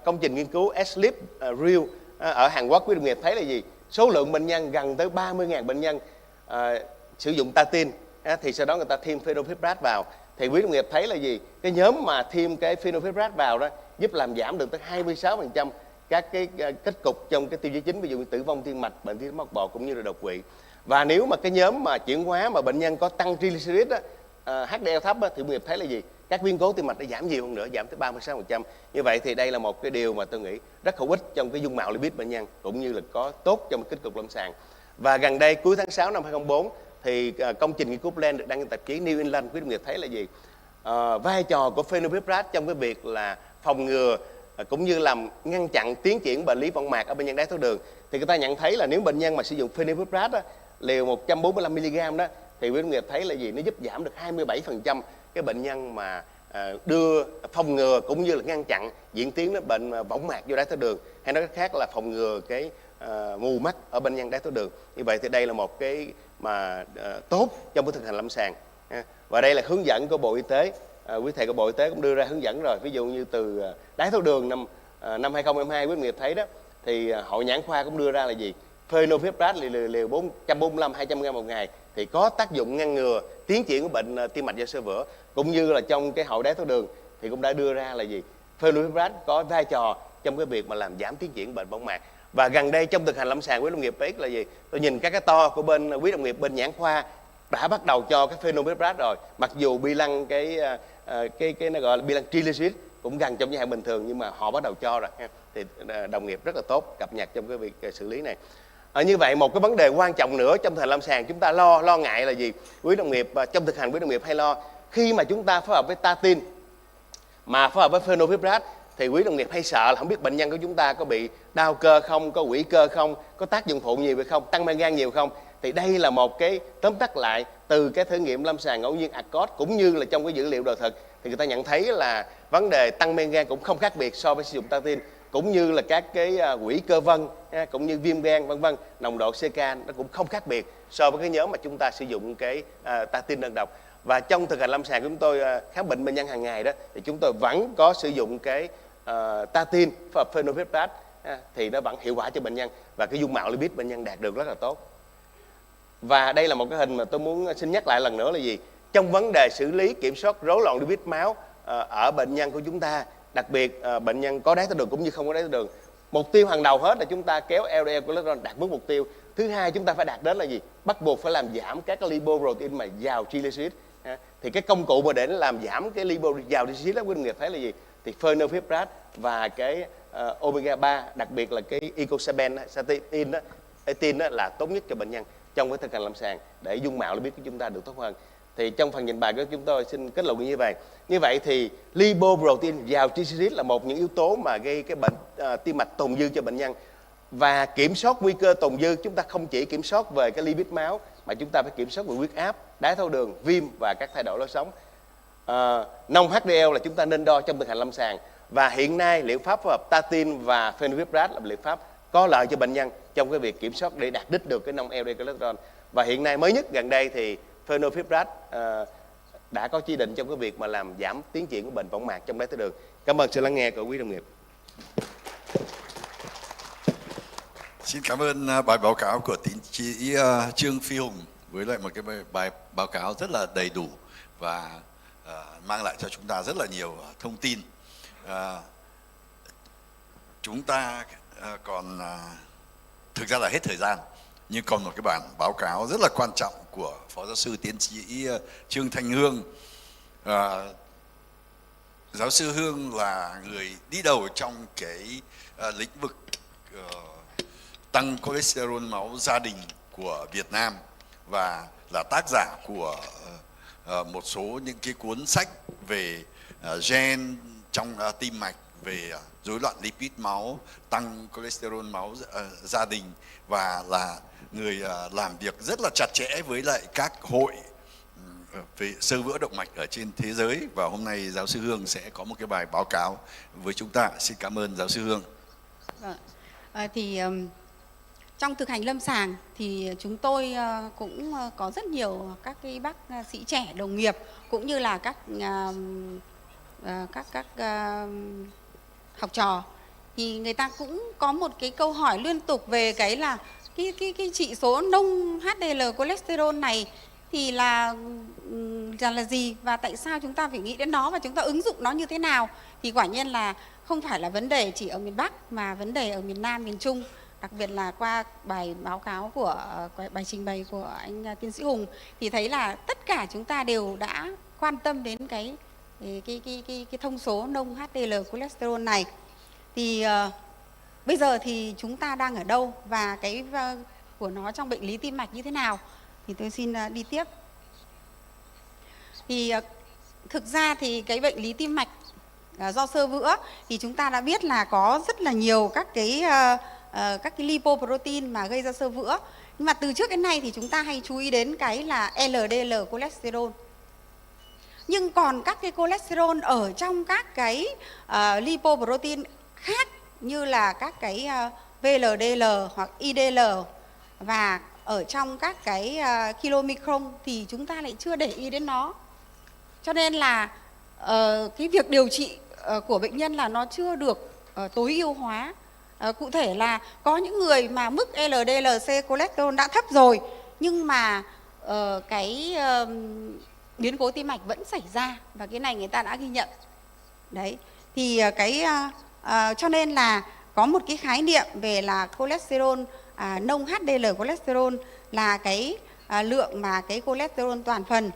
công trình nghiên cứu SLIP Real ở Hàn Quốc quý đồng nghiệp thấy là gì? Số lượng bệnh nhân gần tới 30.000 bệnh nhân sử dụng statin thì sau đó người ta thêm phenylfibrat vào thì quý đồng nghiệp thấy là gì? Cái nhóm mà thêm cái phenylfibrat vào đó giúp làm giảm được tới 26% các cái kết cục trong cái tiêu chí chính, ví dụ như tử vong tim mạch, bệnh tim mạch bò cũng như là đột quỵ. Và nếu mà cái nhóm mà chuyển hóa mà bệnh nhân có tăng triglycerid HDL thấp thì quý nghiệp thấy là gì? Các biến cố tim mạch đã giảm nhiều hơn nữa, giảm tới 36%. Như vậy thì đây là một cái điều mà tôi nghĩ rất hữu ích trong cái dung mạo lipid bệnh nhân cũng như là có tốt trong kết cục lâm sàng. Và gần đây cuối tháng 6 năm 2004 thì công trình nghiên cứu plan được đăng trên tạp chí New England, quý đồng nghiệp thấy là gì? Vai trò của phenylfibrat trong cái việc là phòng ngừa cũng như làm ngăn chặn tiến triển bệnh lý võng mạc ở bệnh nhân đái tháo đường. Thì người ta nhận thấy là nếu bệnh nhân mà sử dụng phenylfibrat liều 145 mg đó thì quý đồng nghiệp thấy là gì? Nó giúp giảm được 27% cái bệnh nhân mà đưa phòng ngừa cũng như là ngăn chặn diễn tiến đến bệnh võng mạc do đái tháo đường, hay nói cách khác là phòng ngừa cái mù mắt ở bệnh nhân đái tháo đường. Như vậy thì đây là một cái mà tốt trong cái thực hành lâm sàng. Và đây là hướng dẫn của Bộ Y tế. Quý thầy của Bộ Y tế cũng đưa ra hướng dẫn rồi. Ví dụ như từ đái tháo đường năm 2022 quý đồng nghiệp thấy đó thì Hội Nhãn khoa cũng đưa ra là gì? Phenylfibrat liều 145-200 g một ngày thì có tác dụng ngăn ngừa tiến triển của bệnh tim mạch do xơ vữa, cũng như là trong cái hội đái tháo đường thì cũng đã đưa ra là gì? Phenylfibrat có vai trò trong cái việc mà làm giảm tiến triển bệnh võng mạc. Và gần đây trong thực hành lâm sàng quý đồng nghiệp biết là gì? Tôi nhìn các cái to của bên quý đồng nghiệp bên nhãn khoa đã bắt đầu cho cái phenylfibrat rồi, mặc dù bi lăng cái nó gọi là bi lăng triglycerid cũng gần trong giới hạn bình thường nhưng mà họ bắt đầu cho rồi ha. Thì đồng nghiệp rất là tốt cập nhật trong cái việc xử lý này. Như vậy một cái vấn đề quan trọng nữa trong thực hành lâm sàng chúng ta lo ngại là gì? Quý đồng nghiệp trong thực hành quý đồng nghiệp hay lo khi mà chúng ta phối hợp với statin mà phối hợp với phenylfibrat thì quý đồng nghiệp hay sợ là không biết bệnh nhân của chúng ta có bị đau cơ không, có quỵ cơ không, có tác dụng phụ nhiều hay không, tăng men gan nhiều không. Thì đây là một cái tóm tắt lại từ cái thử nghiệm lâm sàng ngẫu nhiên ANICHKOV cũng như là trong cái dữ liệu đời thực thì người ta nhận thấy là vấn đề tăng men gan cũng không khác biệt so với sử dụng statin, cũng như là các cái quỹ cơ vân cũng như viêm gan vân vân, nồng độ CK nó cũng không khác biệt so với cái nhóm mà chúng ta sử dụng cái statin đơn độc. Và trong thực hành lâm sàng của chúng tôi khám bệnh bệnh nhân hàng ngày đó thì chúng tôi vẫn có sử dụng cái statin và phenylfibrat thì nó vẫn hiệu quả cho bệnh nhân và cái dung mạo lipid bệnh nhân đạt được rất là tốt. Và đây là một cái hình mà tôi muốn xin nhắc lại lần nữa là gì? Trong vấn đề xử lý kiểm soát rối loạn lipid máu ở bệnh nhân của chúng ta, đặc biệt bệnh nhân có đái tháo đường cũng như không có đái tháo đường, mục tiêu hàng đầu hết là chúng ta kéo LDL cholesterol đạt mức mục tiêu. Thứ hai, chúng ta phải đạt đến là gì? Bắt buộc phải làm giảm các cái lipoprotein mà giàu triglycerid. Thì cái công cụ mà để làm giảm cái lipo giàu triglycerid đó, quý đồng nghiệp thấy là gì? Thì phenylfibrate và cái omega 3, đặc biệt là cái eicosapent đó, etin đó là tốt nhất cho bệnh nhân trong cái thực hành lâm sàng để dung mạo lipid của chúng ta được tốt hơn. Thì trong phần nhìn bài của chúng tôi xin kết luận như vậy. Như vậy thì lipoprotein giàu triglycerid là một những yếu tố mà gây cái bệnh tim mạch tồn dư cho bệnh nhân. Và kiểm soát nguy cơ tồn dư, chúng ta không chỉ kiểm soát về cái lipid máu mà chúng ta phải kiểm soát về huyết áp, đái tháo đường, viêm và các thay đổi lối sống. Nồng HDL là chúng ta nên đo trong thực hành lâm sàng. Và hiện nay liệu pháp phối hợp statin và phenylfibrate là liệu pháp có lợi cho bệnh nhân trong cái việc kiểm soát để đạt đích được cái nồng LDL cholesterol. Và hiện nay mới nhất gần đây thì phenylfibrate đã có chỉ định trong cái việc mà làm giảm tiến triển của bệnh võng mạc trong đái tháo đường. Cảm ơn sự lắng nghe của quý đồng nghiệp. Xin cảm ơn bài báo cáo của tiến sĩ Trương Phi Hùng với lại một cái bài báo cáo rất là đầy đủ và mang lại cho chúng ta rất là nhiều thông tin. Chúng ta còn thực ra là hết thời gian, nhưng còn một cái bản báo cáo rất là quan trọng của Phó Giáo sư Tiến sĩ Trương Thanh Hương. Giáo sư Hương là người đi đầu trong cái lĩnh vực tăng cholesterol máu gia đình của Việt Nam và là tác giả của một số những cái cuốn sách về gen trong tim mạch, về rối loạn lipid máu, tăng cholesterol máu gia đình, và là người làm việc rất là chặt chẽ với lại các hội về xơ vữa động mạch ở trên thế giới. Và hôm nay giáo sư Hương sẽ có một cái bài báo cáo với chúng ta. Xin cảm ơn giáo sư Hương. Trong thực hành lâm sàng thì chúng tôi cũng có rất nhiều các cái bác sĩ trẻ đồng nghiệp cũng như là các học trò, thì người ta cũng có một cái câu hỏi liên tục về cái là cái chỉ số nông HDL cholesterol này thì là gì, và tại sao chúng ta phải nghĩ đến nó và chúng ta ứng dụng nó như thế nào. Thì quả nhiên là không phải là vấn đề chỉ ở miền Bắc mà vấn đề ở miền Nam, miền Trung. Đặc biệt là qua bài báo cáo của bài trình bày của anh tiến sĩ Hùng thì thấy là tất cả chúng ta đều đã quan tâm đến cái thông số nông HDL cholesterol này. Thì bây giờ thì chúng ta đang ở đâu và cái của nó trong bệnh lý tim mạch như thế nào, thì tôi xin đi tiếp. Thì thực ra thì cái bệnh lý tim mạch do xơ vữa thì chúng ta đã biết là có rất là nhiều các cái lipoprotein mà gây ra xơ vữa. Nhưng mà từ trước đến nay thì chúng ta hay chú ý đến cái là LDL cholesterol. Nhưng còn các cái cholesterol ở trong các cái lipoprotein khác như là các cái VLDL hoặc IDL và ở trong các cái kilomicron thì chúng ta lại chưa để ý đến nó. Cho nên là cái việc điều trị của bệnh nhân là nó chưa được tối ưu hóa. Cụ thể là có những người mà mức LDL-C cholesterol đã thấp rồi nhưng mà cái biến cố tim mạch vẫn xảy ra, và cái này người ta đã ghi nhận. Đấy, thì cho nên là có một cái khái niệm về là cholesterol nông HDL cholesterol là cái lượng mà cái cholesterol toàn phần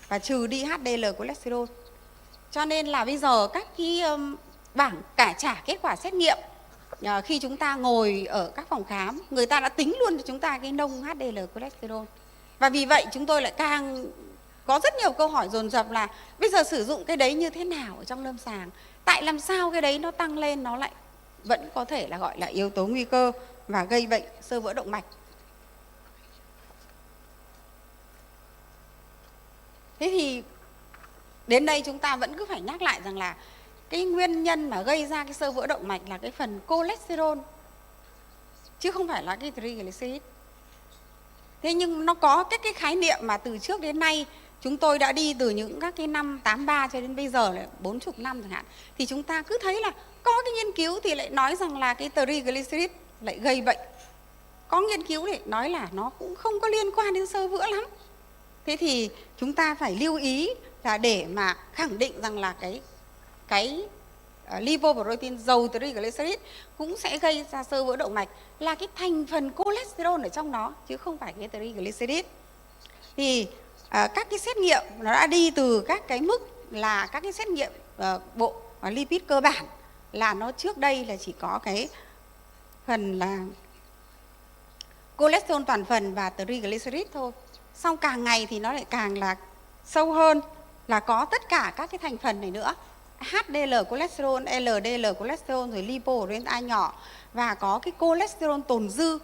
và trừ đi HDL cholesterol. Cho nên là bây giờ các cái bảng cả trả kết quả xét nghiệm khi chúng ta ngồi ở các phòng khám, người ta đã tính luôn cho chúng ta cái nông HDL cholesterol. Và vì vậy chúng tôi lại càng có rất nhiều câu hỏi dồn dập là bây giờ sử dụng cái đấy như thế nào ở trong lâm sàng, tại làm sao cái đấy nó tăng lên nó lại vẫn có thể là gọi là yếu tố nguy cơ và gây bệnh xơ vữa động mạch. Thế thì đến đây chúng ta vẫn cứ phải nhắc lại rằng là cái nguyên nhân mà gây ra cái xơ vữa động mạch là cái phần cholesterol chứ không phải là cái triglycerid. Thế nhưng nó có cái khái niệm mà từ trước đến nay chúng tôi đã đi từ những các cái năm 83 cho đến bây giờ là 40 năm chẳng hạn, thì chúng ta cứ thấy là có cái nghiên cứu thì lại nói rằng là cái triglycerid lại gây bệnh có nghiên cứu để nói là nó cũng không có liên quan đến xơ vữa lắm. Thế thì chúng ta phải lưu ý là để mà khẳng định rằng là cái lipoprotein giàu triglycerid cũng sẽ gây ra xơ vữa động mạch là cái thành phần cholesterol ở trong nó, chứ không phải cái triglycerid. Thì các cái xét nghiệm nó đã đi từ các cái mức là các cái xét nghiệm bộ lipid cơ bản, là nó trước đây là chỉ có cái phần là cholesterol toàn phần và triglycerid thôi. Sau càng ngày thì nó lại càng là sâu hơn, là có tất cả các cái thành phần này nữa. HDL cholesterol, LDL cholesterol, rồi lipoprotein A nhỏ, và có cái cholesterol tồn dư.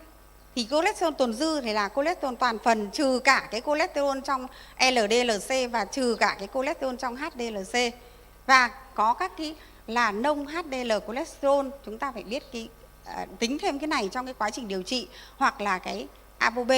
Thì cholesterol tồn dư thì là cholesterol toàn phần trừ cả cái cholesterol trong LDLC và trừ cả cái cholesterol trong HDLC. Và có các cái là nông HDL cholesterol, chúng ta phải biết cái tính thêm cái này trong cái quá trình điều trị, hoặc là cái ApoB.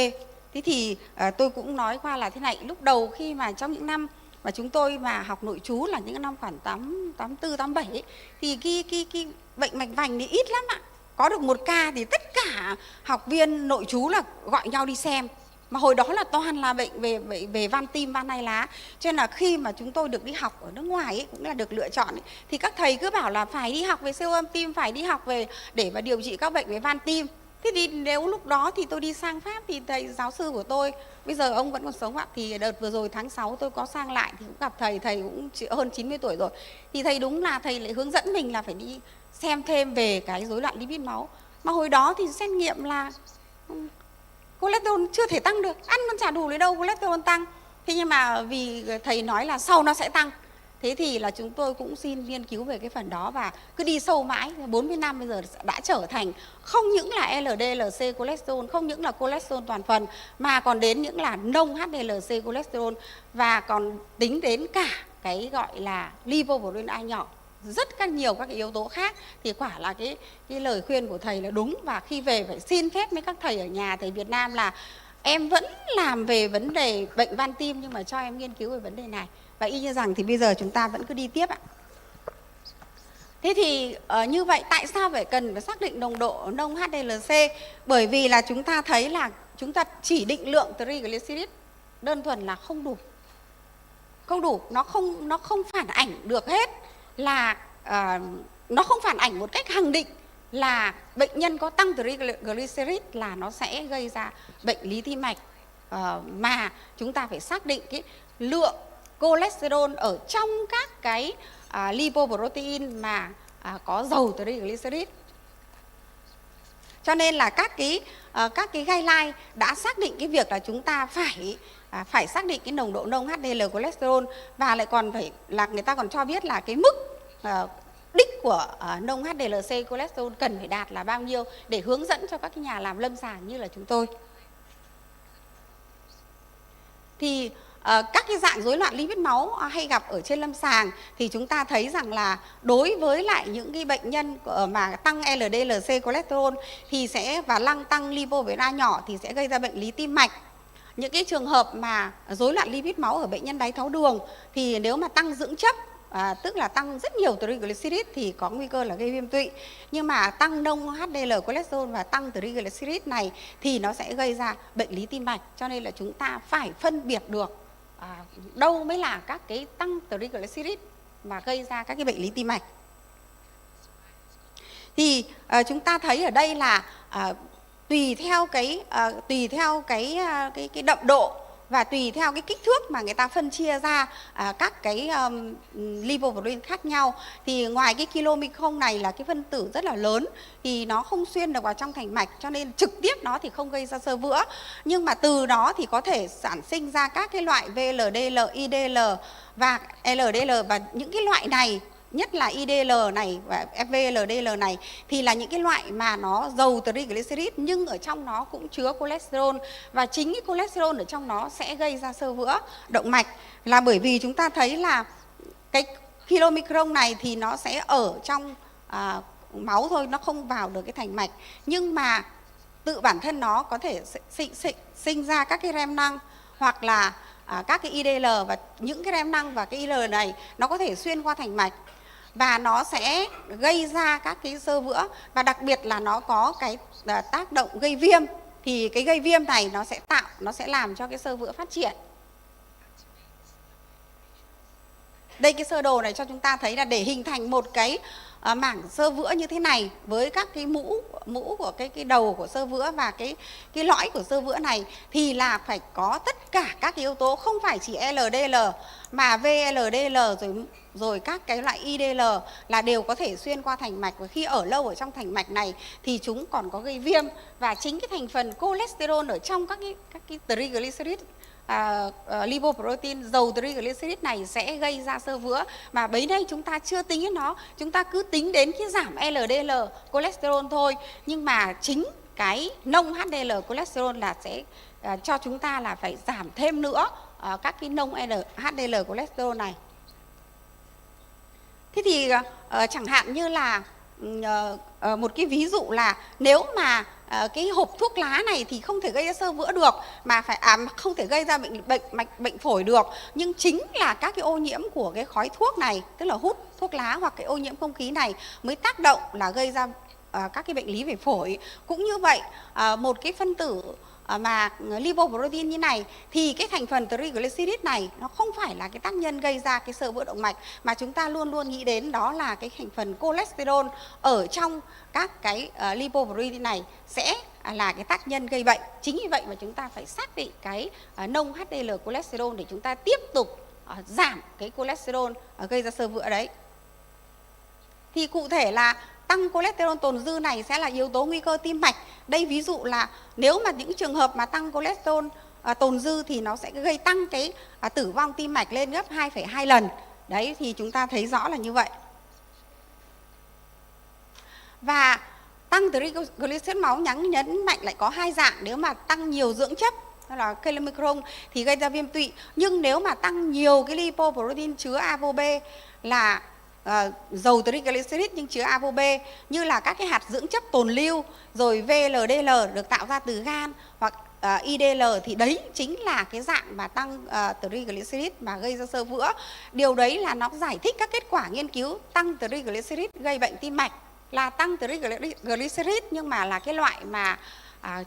Thế thì tôi cũng nói qua là thế này, lúc đầu khi mà trong những năm mà chúng tôi mà học nội trú là những năm khoảng 84, 87 ấy, thì cái bệnh mạch vành thì ít lắm ạ. Có được một ca thì tất cả học viên nội trú là gọi nhau đi xem. Mà hồi đó là toàn là bệnh về van tim, van hai lá. Cho nên là khi mà chúng tôi được đi học ở nước ngoài ấy, cũng là được lựa chọn ấy, thì các thầy cứ bảo là phải đi học về siêu âm tim, phải đi học về để mà điều trị các bệnh về van tim. Thế thì nếu lúc đó thì tôi đi sang Pháp thì thầy giáo sư của tôi, bây giờ ông vẫn còn sống ạ, thì đợt vừa rồi tháng 6 tôi có sang lại thì cũng gặp thầy cũng hơn 90 tuổi rồi. Thì thầy đúng là thầy lại hướng dẫn mình là phải đi xem thêm về cái rối loạn lipid máu. Mà hồi đó thì xét nghiệm là cholesterol chưa thể tăng được, ăn nó chả đủ lấy đâu cholesterol tăng. Thế nhưng mà vì thầy nói là sau nó sẽ tăng, thế thì là chúng tôi cũng xin nghiên cứu về cái phần đó và cứ đi sâu mãi. 40 năm bây giờ đã trở thành không những là LDLC cholesterol, không những là cholesterol toàn phần, mà còn đến những là nông HDLC cholesterol, và còn tính đến cả cái gọi là lipoprotein A nhỏ, rất nhiều các cái yếu tố khác. Thì quả là cái lời khuyên của thầy là đúng, và khi về phải xin phép với các thầy ở nhà, thầy Việt Nam là em vẫn làm về vấn đề bệnh van tim nhưng mà cho em nghiên cứu về vấn đề này. Và y như rằng thì bây giờ chúng ta vẫn cứ đi tiếp ạ. Thế thì như vậy tại sao cần phải xác định nồng độ nông HDLC? Bởi vì là chúng ta thấy là chúng ta chỉ định lượng triglycerid đơn thuần là không đủ. Không đủ, nó không phản ảnh được hết là nó không phản ảnh một cách khẳng định là bệnh nhân có tăng triglycerid là nó sẽ gây ra bệnh lý tim mạch, mà chúng ta phải xác định cái lượng cholesterol ở trong các cái lipoprotein mà có giàu triglycerid. Cho nên là các cái guideline đã xác định cái việc là chúng ta phải xác định cái nồng độ nông HDL cholesterol, và lại còn phải là người ta còn cho biết là cái mức đích của nông HDLC cholesterol cần phải đạt là bao nhiêu để hướng dẫn cho các cái nhà làm lâm sàng như là chúng tôi. Thì các cái dạng rối loạn lipid máu hay gặp ở trên lâm sàng thì chúng ta thấy rằng là đối với lại những cái bệnh nhân mà tăng LDLC cholesterol thì sẽ và tăng lipoprotein A nhỏ thì sẽ gây ra bệnh lý tim mạch. Những cái trường hợp mà rối loạn lipid máu ở bệnh nhân đái tháo đường thì nếu mà tăng dưỡng chất, tức là tăng rất nhiều triglycerid thì có nguy cơ là gây viêm tụy. Nhưng mà tăng nông HDL cholesterol và tăng triglycerid này thì nó sẽ gây ra bệnh lý tim mạch. Cho nên là chúng ta phải phân biệt được đâu mới là các cái tăng triglycerid mà gây ra các cái bệnh lý tim mạch. Thì chúng ta thấy ở đây là tùy theo cái đậm độ và tùy theo cái kích thước mà người ta phân chia ra các cái lipoprotein khác nhau. Thì ngoài cái kilomicron này là cái phân tử rất là lớn thì nó không xuyên được vào trong thành mạch, cho nên trực tiếp nó thì không gây ra xơ vữa. Nhưng mà từ đó thì có thể sản sinh ra các cái loại VLDL, IDL và LDL, và những cái loại này, nhất là IDL này và VLDL này thì là những cái loại mà nó giàu triglycerid nhưng ở trong nó cũng chứa cholesterol, và chính cái cholesterol ở trong nó sẽ gây ra xơ vữa động mạch, là bởi vì chúng ta thấy là cái kilomicron này thì nó sẽ ở trong máu thôi, nó không vào được cái thành mạch, nhưng mà tự bản thân nó có thể sinh ra các cái rem năng hoặc là các cái IDL, và những cái rem năng và cái IDL này nó có thể xuyên qua thành mạch và nó sẽ gây ra các cái xơ vữa, và đặc biệt là nó có cái tác động gây viêm. thì cái gây viêm này nó sẽ làm cho cái xơ vữa phát triển. Đây cái sơ đồ này cho chúng ta thấy là để hình thành một cái mảng xơ vữa như thế này với các cái mũ của cái đầu của xơ vữa và cái lõi của xơ vữa này thì là phải có tất cả các cái yếu tố, không phải chỉ LDL mà VLDL rồi các cái loại IDL là đều có thể xuyên qua thành mạch, và khi ở lâu ở trong thành mạch này thì chúng còn có gây viêm, và chính cái thành phần cholesterol ở trong các cái triglycerid, lipoprotein, dầu triglycerid này sẽ gây ra xơ vữa, mà bấy đây chúng ta chưa tính đến nó, chúng ta cứ tính đến cái giảm LDL cholesterol thôi, nhưng mà chính cái nông HDL cholesterol là sẽ cho chúng ta là phải giảm thêm nữa các cái nông HDL cholesterol này. Thế thì chẳng hạn như là một cái ví dụ là nếu mà cái hộp thuốc lá này thì không thể gây ra xơ vữa được, mà phải không thể gây ra bệnh phổi được, nhưng chính là các cái ô nhiễm của cái khói thuốc này, tức là hút thuốc lá hoặc cái ô nhiễm không khí này mới tác động là gây ra các cái bệnh lý về phổi. Cũng như vậy, một cái phân tử mà lipoprotein như này thì cái thành phần triglycerid này nó không phải là cái tác nhân gây ra cái xơ vữa động mạch, mà chúng ta luôn luôn nghĩ đến đó là cái thành phần cholesterol ở trong các cái lipoprotein này sẽ là cái tác nhân gây bệnh. Chính vì vậy mà chúng ta phải xác định cái nông HDL cholesterol để chúng ta tiếp tục giảm cái cholesterol gây ra xơ vữa đấy. Thì cụ thể là tăng cholesterol tồn dư này sẽ là yếu tố nguy cơ tim mạch. Đây ví dụ là nếu mà những trường hợp mà tăng cholesterol tồn dư thì nó sẽ gây tăng cái tử vong tim mạch lên gấp 2,2 lần. Đấy thì chúng ta thấy rõ là như vậy. Và tăng triglycerid máu nhấn mạnh lại có hai dạng. Nếu mà tăng nhiều dưỡng chất đó là chylomicron thì gây ra viêm tụy, nhưng nếu mà tăng nhiều cái lipoprotein chứa ApoB là dầu triglycerid nhưng chứa ApoB, như là các cái hạt dưỡng chất tồn lưu, rồi VLDL được tạo ra từ gan hoặc IDL, thì đấy chính là cái dạng mà tăng triglycerid mà gây ra xơ vữa. Điều đấy là nó giải thích các kết quả nghiên cứu tăng triglycerid gây bệnh tim mạch là tăng triglycerid nhưng mà là cái loại mà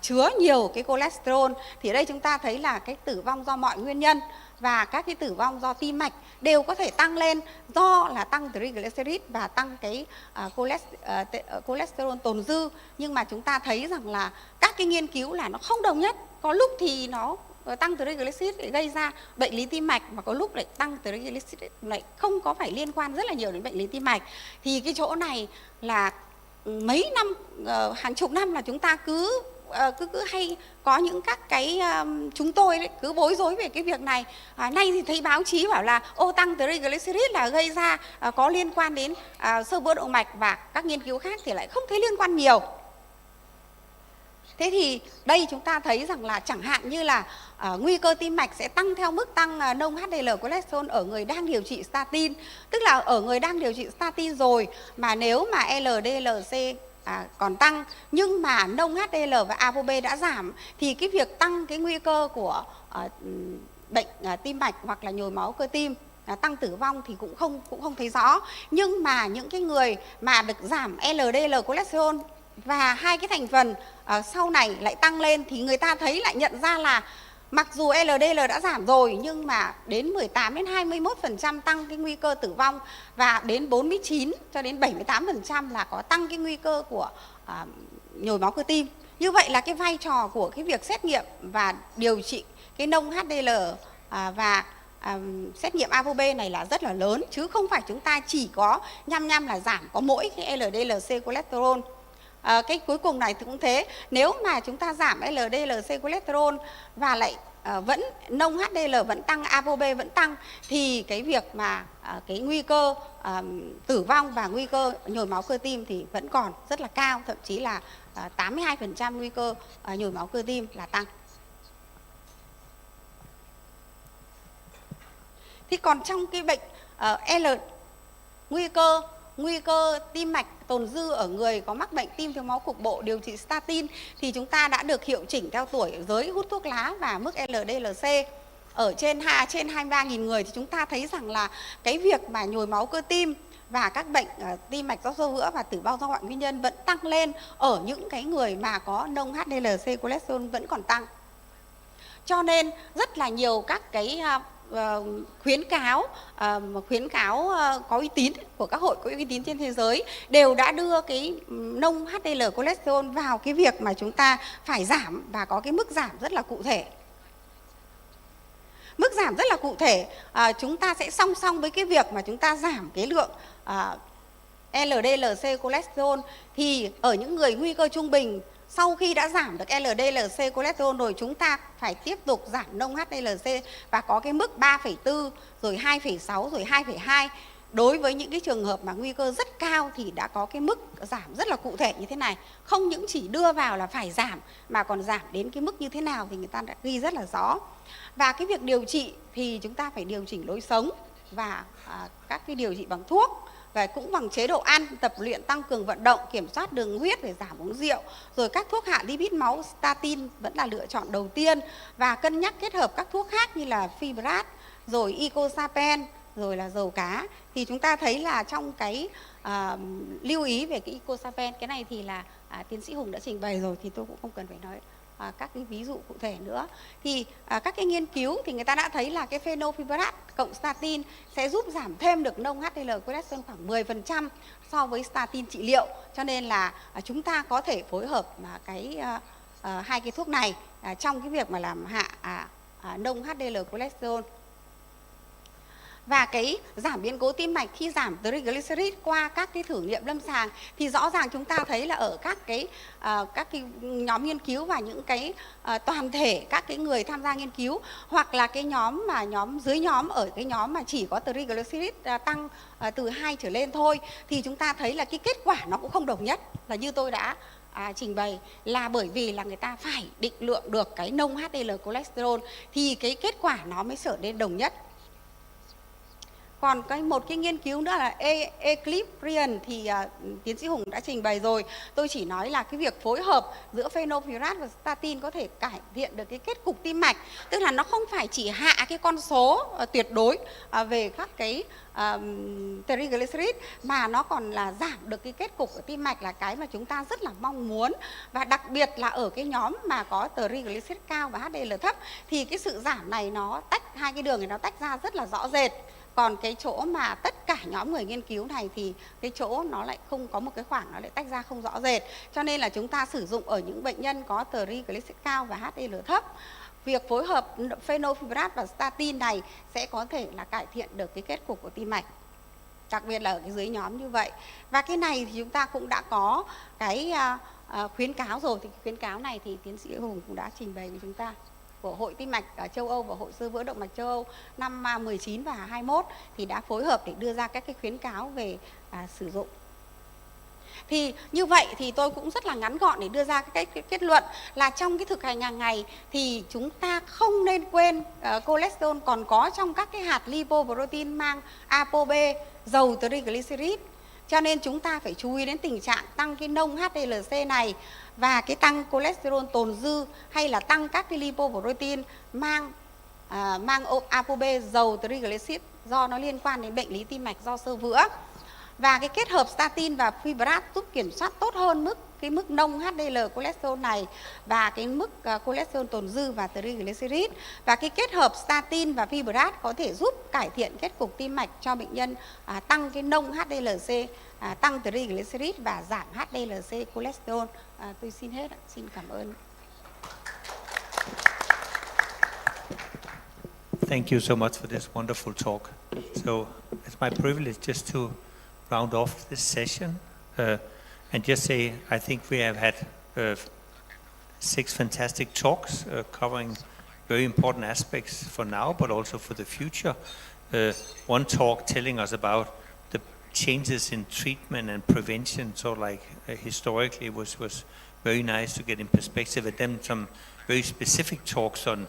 chứa nhiều cái cholesterol. Thì ở đây chúng ta thấy là cái tử vong do mọi nguyên nhân và các cái tử vong do tim mạch đều có thể tăng lên do là tăng triglycerid và tăng cái cholesterol tồn dư. Nhưng mà chúng ta thấy rằng là các cái nghiên cứu là nó không đồng nhất. Có lúc thì nó tăng triglycerid để gây ra bệnh lý tim mạch, mà có lúc lại tăng triglycerid lại không có phải liên quan rất là nhiều đến bệnh lý tim mạch. Thì cái chỗ này là mấy năm, hàng chục năm là chúng ta cứ hay có những các cái chúng tôi đấy, cứ bối rối về cái việc này. Nay thì thấy báo chí bảo là tăng triglycerid là gây ra có liên quan đến xơ vữa động mạch, và các nghiên cứu khác thì lại không thấy liên quan nhiều. Thế thì đây chúng ta thấy rằng là chẳng hạn như là nguy cơ tim mạch sẽ tăng theo mức tăng nông HDL cholesterol ở người đang điều trị statin. Tức là ở người đang điều trị statin rồi mà nếu mà LDL-C còn tăng nhưng mà nông HDL và ApoB đã giảm thì cái việc tăng cái nguy cơ của bệnh tim mạch hoặc là nhồi máu cơ tim, tăng tử vong thì cũng không thấy rõ. Nhưng mà những cái người mà được giảm LDL cholesterol và hai cái thành phần sau này lại tăng lên thì người ta thấy lại nhận ra là mặc dù LDL đã giảm rồi nhưng mà đến 18 đến 21% tăng cái nguy cơ tử vong, và đến 49 cho đến 78% là có tăng cái nguy cơ của nhồi máu cơ tim. Như vậy là cái vai trò của cái việc xét nghiệm và điều trị cái nông HDL và xét nghiệm ApoB này là rất là lớn, chứ không phải chúng ta chỉ có nhăm là giảm có mỗi cái LDL-C cholesterol. Cái cuối cùng này thì cũng thế, nếu mà chúng ta giảm LDL-C cholesterol và lại vẫn nông HDL vẫn tăng, ApoB vẫn tăng, thì cái việc mà cái nguy cơ tử vong và nguy cơ nhồi máu cơ tim thì vẫn còn rất là cao, thậm chí là 82% nguy cơ nhồi máu cơ tim là tăng. Thì còn trong cái bệnh nguy cơ tim mạch tồn dư ở người có mắc bệnh tim thiếu máu cục bộ điều trị statin thì chúng ta đã được hiệu chỉnh theo tuổi giới hút thuốc lá và mức LDL-C ở trên 23.000 người, thì chúng ta thấy rằng là cái việc mà nhồi máu cơ tim và các bệnh tim mạch do xơ vữa và tử vong do mọi nguyên nhân vẫn tăng lên ở những cái người mà có nồng HDLC cholesterol vẫn còn tăng. Cho nên rất là nhiều các cái khuyến cáo có uy tín của các hội có uy tín trên thế giới đều đã đưa cái nông HDL cholesterol vào cái việc mà chúng ta phải giảm và có cái mức giảm rất là cụ thể. Mức giảm rất là cụ thể, chúng ta sẽ song song với cái việc mà chúng ta giảm cái lượng LDLC cholesterol, thì ở những người nguy cơ trung bình, sau khi đã giảm được LDLC cholesterol rồi, chúng ta phải tiếp tục giảm nông HDLC và có cái mức 3,4 rồi 2,6 rồi 2,2. Đối với những cái trường hợp mà nguy cơ rất cao thì đã có cái mức giảm rất là cụ thể như thế này. Không những chỉ đưa vào là phải giảm mà còn giảm đến cái mức như thế nào thì người ta đã ghi rất là rõ. Và cái việc điều trị thì chúng ta phải điều chỉnh lối sống và các cái điều trị bằng thuốc, và cũng bằng chế độ ăn, tập luyện, tăng cường vận động, kiểm soát đường huyết để giảm uống rượu. Rồi các thuốc hạ lipid máu, statin vẫn là lựa chọn đầu tiên, và cân nhắc kết hợp các thuốc khác như là fibrat, rồi icosapen, rồi là dầu cá. Thì chúng ta thấy là trong cái lưu ý về cái icosapen, cái này thì là tiến sĩ Hùng đã trình bày rồi thì tôi cũng không cần phải nói các cái ví dụ cụ thể nữa. Thì các cái nghiên cứu thì người ta đã thấy là cái phenylfibrat cộng statin sẽ giúp giảm thêm được nông HDL cholesterol khoảng 10% so với statin trị liệu. Cho nên là chúng ta có thể phối hợp hai cái thuốc này trong cái việc mà làm hạ nông HDL cholesterol. Và cái giảm biến cố tim mạch khi giảm triglycerid qua các cái thử nghiệm lâm sàng thì rõ ràng chúng ta thấy là ở các cái nhóm nghiên cứu và những cái toàn thể các cái người tham gia nghiên cứu, hoặc là cái nhóm dưới nhóm ở cái nhóm mà chỉ có triglycerid tăng từ 2 trở lên thôi, thì chúng ta thấy là cái kết quả nó cũng không đồng nhất. Là như tôi đã trình bày, là bởi vì là người ta phải định lượng được cái nông HDL cholesterol thì cái kết quả nó mới trở nên đồng nhất. Còn một cái nghiên cứu nữa là Equilibrium thì tiến sĩ Hùng đã trình bày rồi. Tôi chỉ nói là cái việc phối hợp giữa phenylfibrat và statin có thể cải thiện được cái kết cục tim mạch. Tức là nó không phải chỉ hạ cái con số tuyệt đối về các cái triglycerid, mà nó còn là giảm được cái kết cục của tim mạch, là cái mà chúng ta rất là mong muốn. Và đặc biệt là ở cái nhóm mà có triglycerid cao và HDL thấp thì cái sự giảm này nó tách hai cái đường này, nó tách ra rất là rõ rệt. Còn cái chỗ mà tất cả nhóm người nghiên cứu này thì cái chỗ nó lại không có một cái khoảng, nó lại tách ra không rõ rệt. Cho nên là chúng ta sử dụng ở những bệnh nhân có triglycerid cao và HDL thấp. Việc phối hợp phenylfibrat và statin này sẽ có thể là cải thiện được cái kết cục của tim mạch, đặc biệt là ở cái dưới nhóm như vậy. Và cái này thì chúng ta cũng đã có cái khuyến cáo rồi. Thì khuyến cáo này thì tiến sĩ Hùng cũng đã trình bày với chúng ta, của Hội Tim mạch ở châu Âu và Hội xơ vữa động mạch châu Âu năm 19 và 21 thì đã phối hợp để đưa ra các cái khuyến cáo về sử dụng. Thì như vậy thì tôi cũng rất là ngắn gọn để đưa ra cái kết luận là trong cái thực hành hàng ngày thì chúng ta không nên quên cholesterol còn có trong các cái hạt lipoprotein mang ApoB, giàu triglycerid. Cho nên chúng ta phải chú ý đến tình trạng tăng cái nông HDLC này và cái tăng cholesterol tồn dư, hay là tăng các cái lipoprotein mang ApoB, giàu triglycerid do nó liên quan đến bệnh lý tim mạch do xơ vữa. Và cái kết hợp statin và fibrat giúp kiểm soát tốt hơn cái mức nông HDL cholesterol này và cái mức cholesterol tồn dư và triglycerid. Và cái kết hợp statin và fibrat có thể giúp cải thiện kết cục tim mạch cho bệnh nhân, tăng cái nông HDLC, tăng triglycerid và giảm HDLC cholesterol. Tôi xin hết ạ. Xin cảm ơn. Thank you so much for this wonderful talk. So it's my privilege just to round off this session and just say I think we have had 6 fantastic talks covering very important aspects for now, but also for the future. One talk telling us about the changes in treatment and prevention, so like historically was very nice to get in perspective, and then some very specific talks on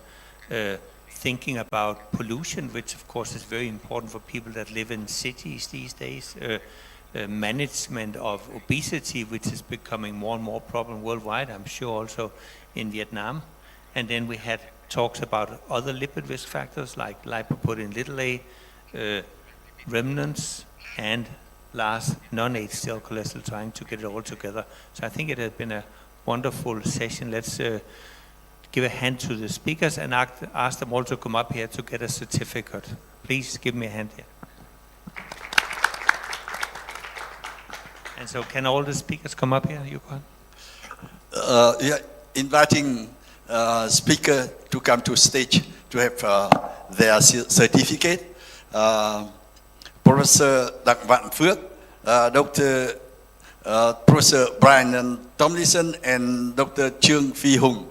thinking about pollution, which of course is very important for people that live in cities these days, management of obesity, which is becoming more and more problem worldwide, I'm sure also in Vietnam. And then we had talks about other lipid risk factors like lipoprotein little a, remnants, and last non-HDL cholesterol, trying to get it all together. So I think it has been a wonderful session. Let's give a hand to the speakers and ask them all to come up here to get a certificate. Please give me a hand here. And so can all the speakers come up here, Yukon? Yeah, inviting speaker to come to stage to have their certificate. Professor Đặng Vạn Phước, Dr. Professor Brian Tomlinson, and Dr. Trương Phi Hùng.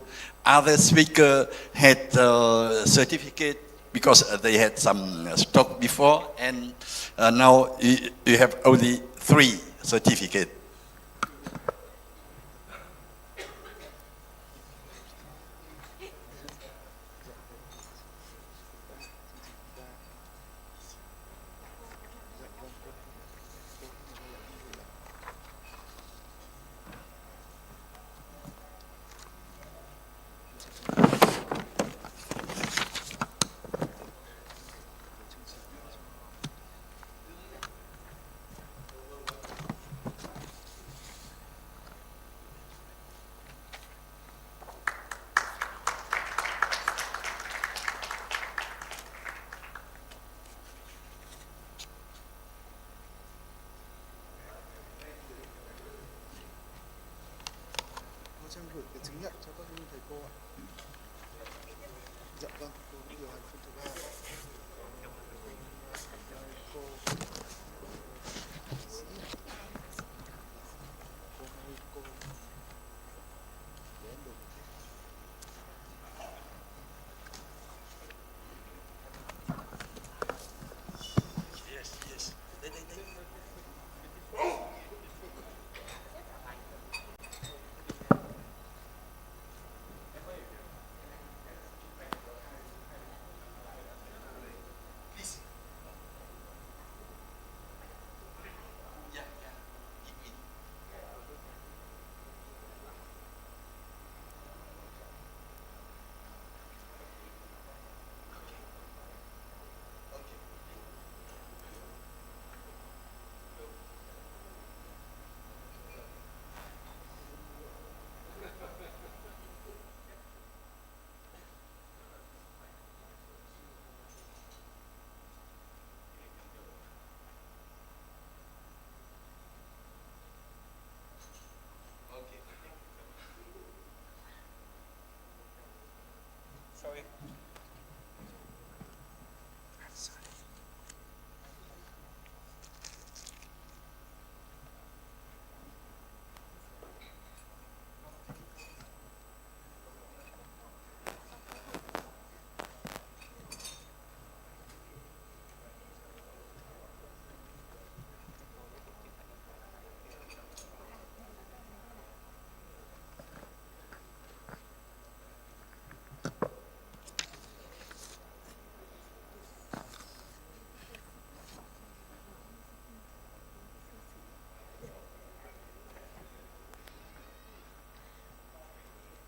Other speaker had certificate because they had some stock before, and now you have only 3 certificates. Trang gửi cái chứng nhận cho các thầy cô ạ. Dạ vâng, cô điều hành phiên thứ 3.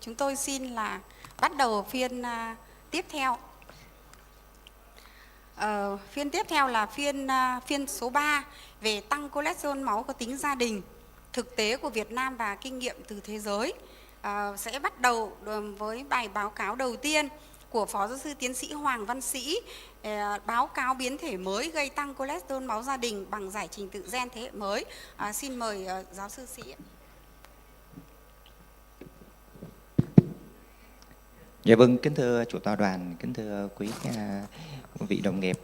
Chúng tôi xin là bắt đầu phiên tiếp theo. Phiên tiếp theo là phiên số 3 về tăng cholesterol máu có tính gia đình, thực tế của Việt Nam và kinh nghiệm từ thế giới. Sẽ bắt đầu với bài báo cáo đầu tiên của Phó Giáo sư Tiến sĩ Hoàng Văn Sĩ, báo cáo biến thể mới gây tăng cholesterol máu gia đình bằng giải trình tự gen thế hệ mới. Xin mời giáo sư Sĩ. Dạ vâng, kính thưa chủ tọa đoàn, kính thưa quý vị đồng nghiệp.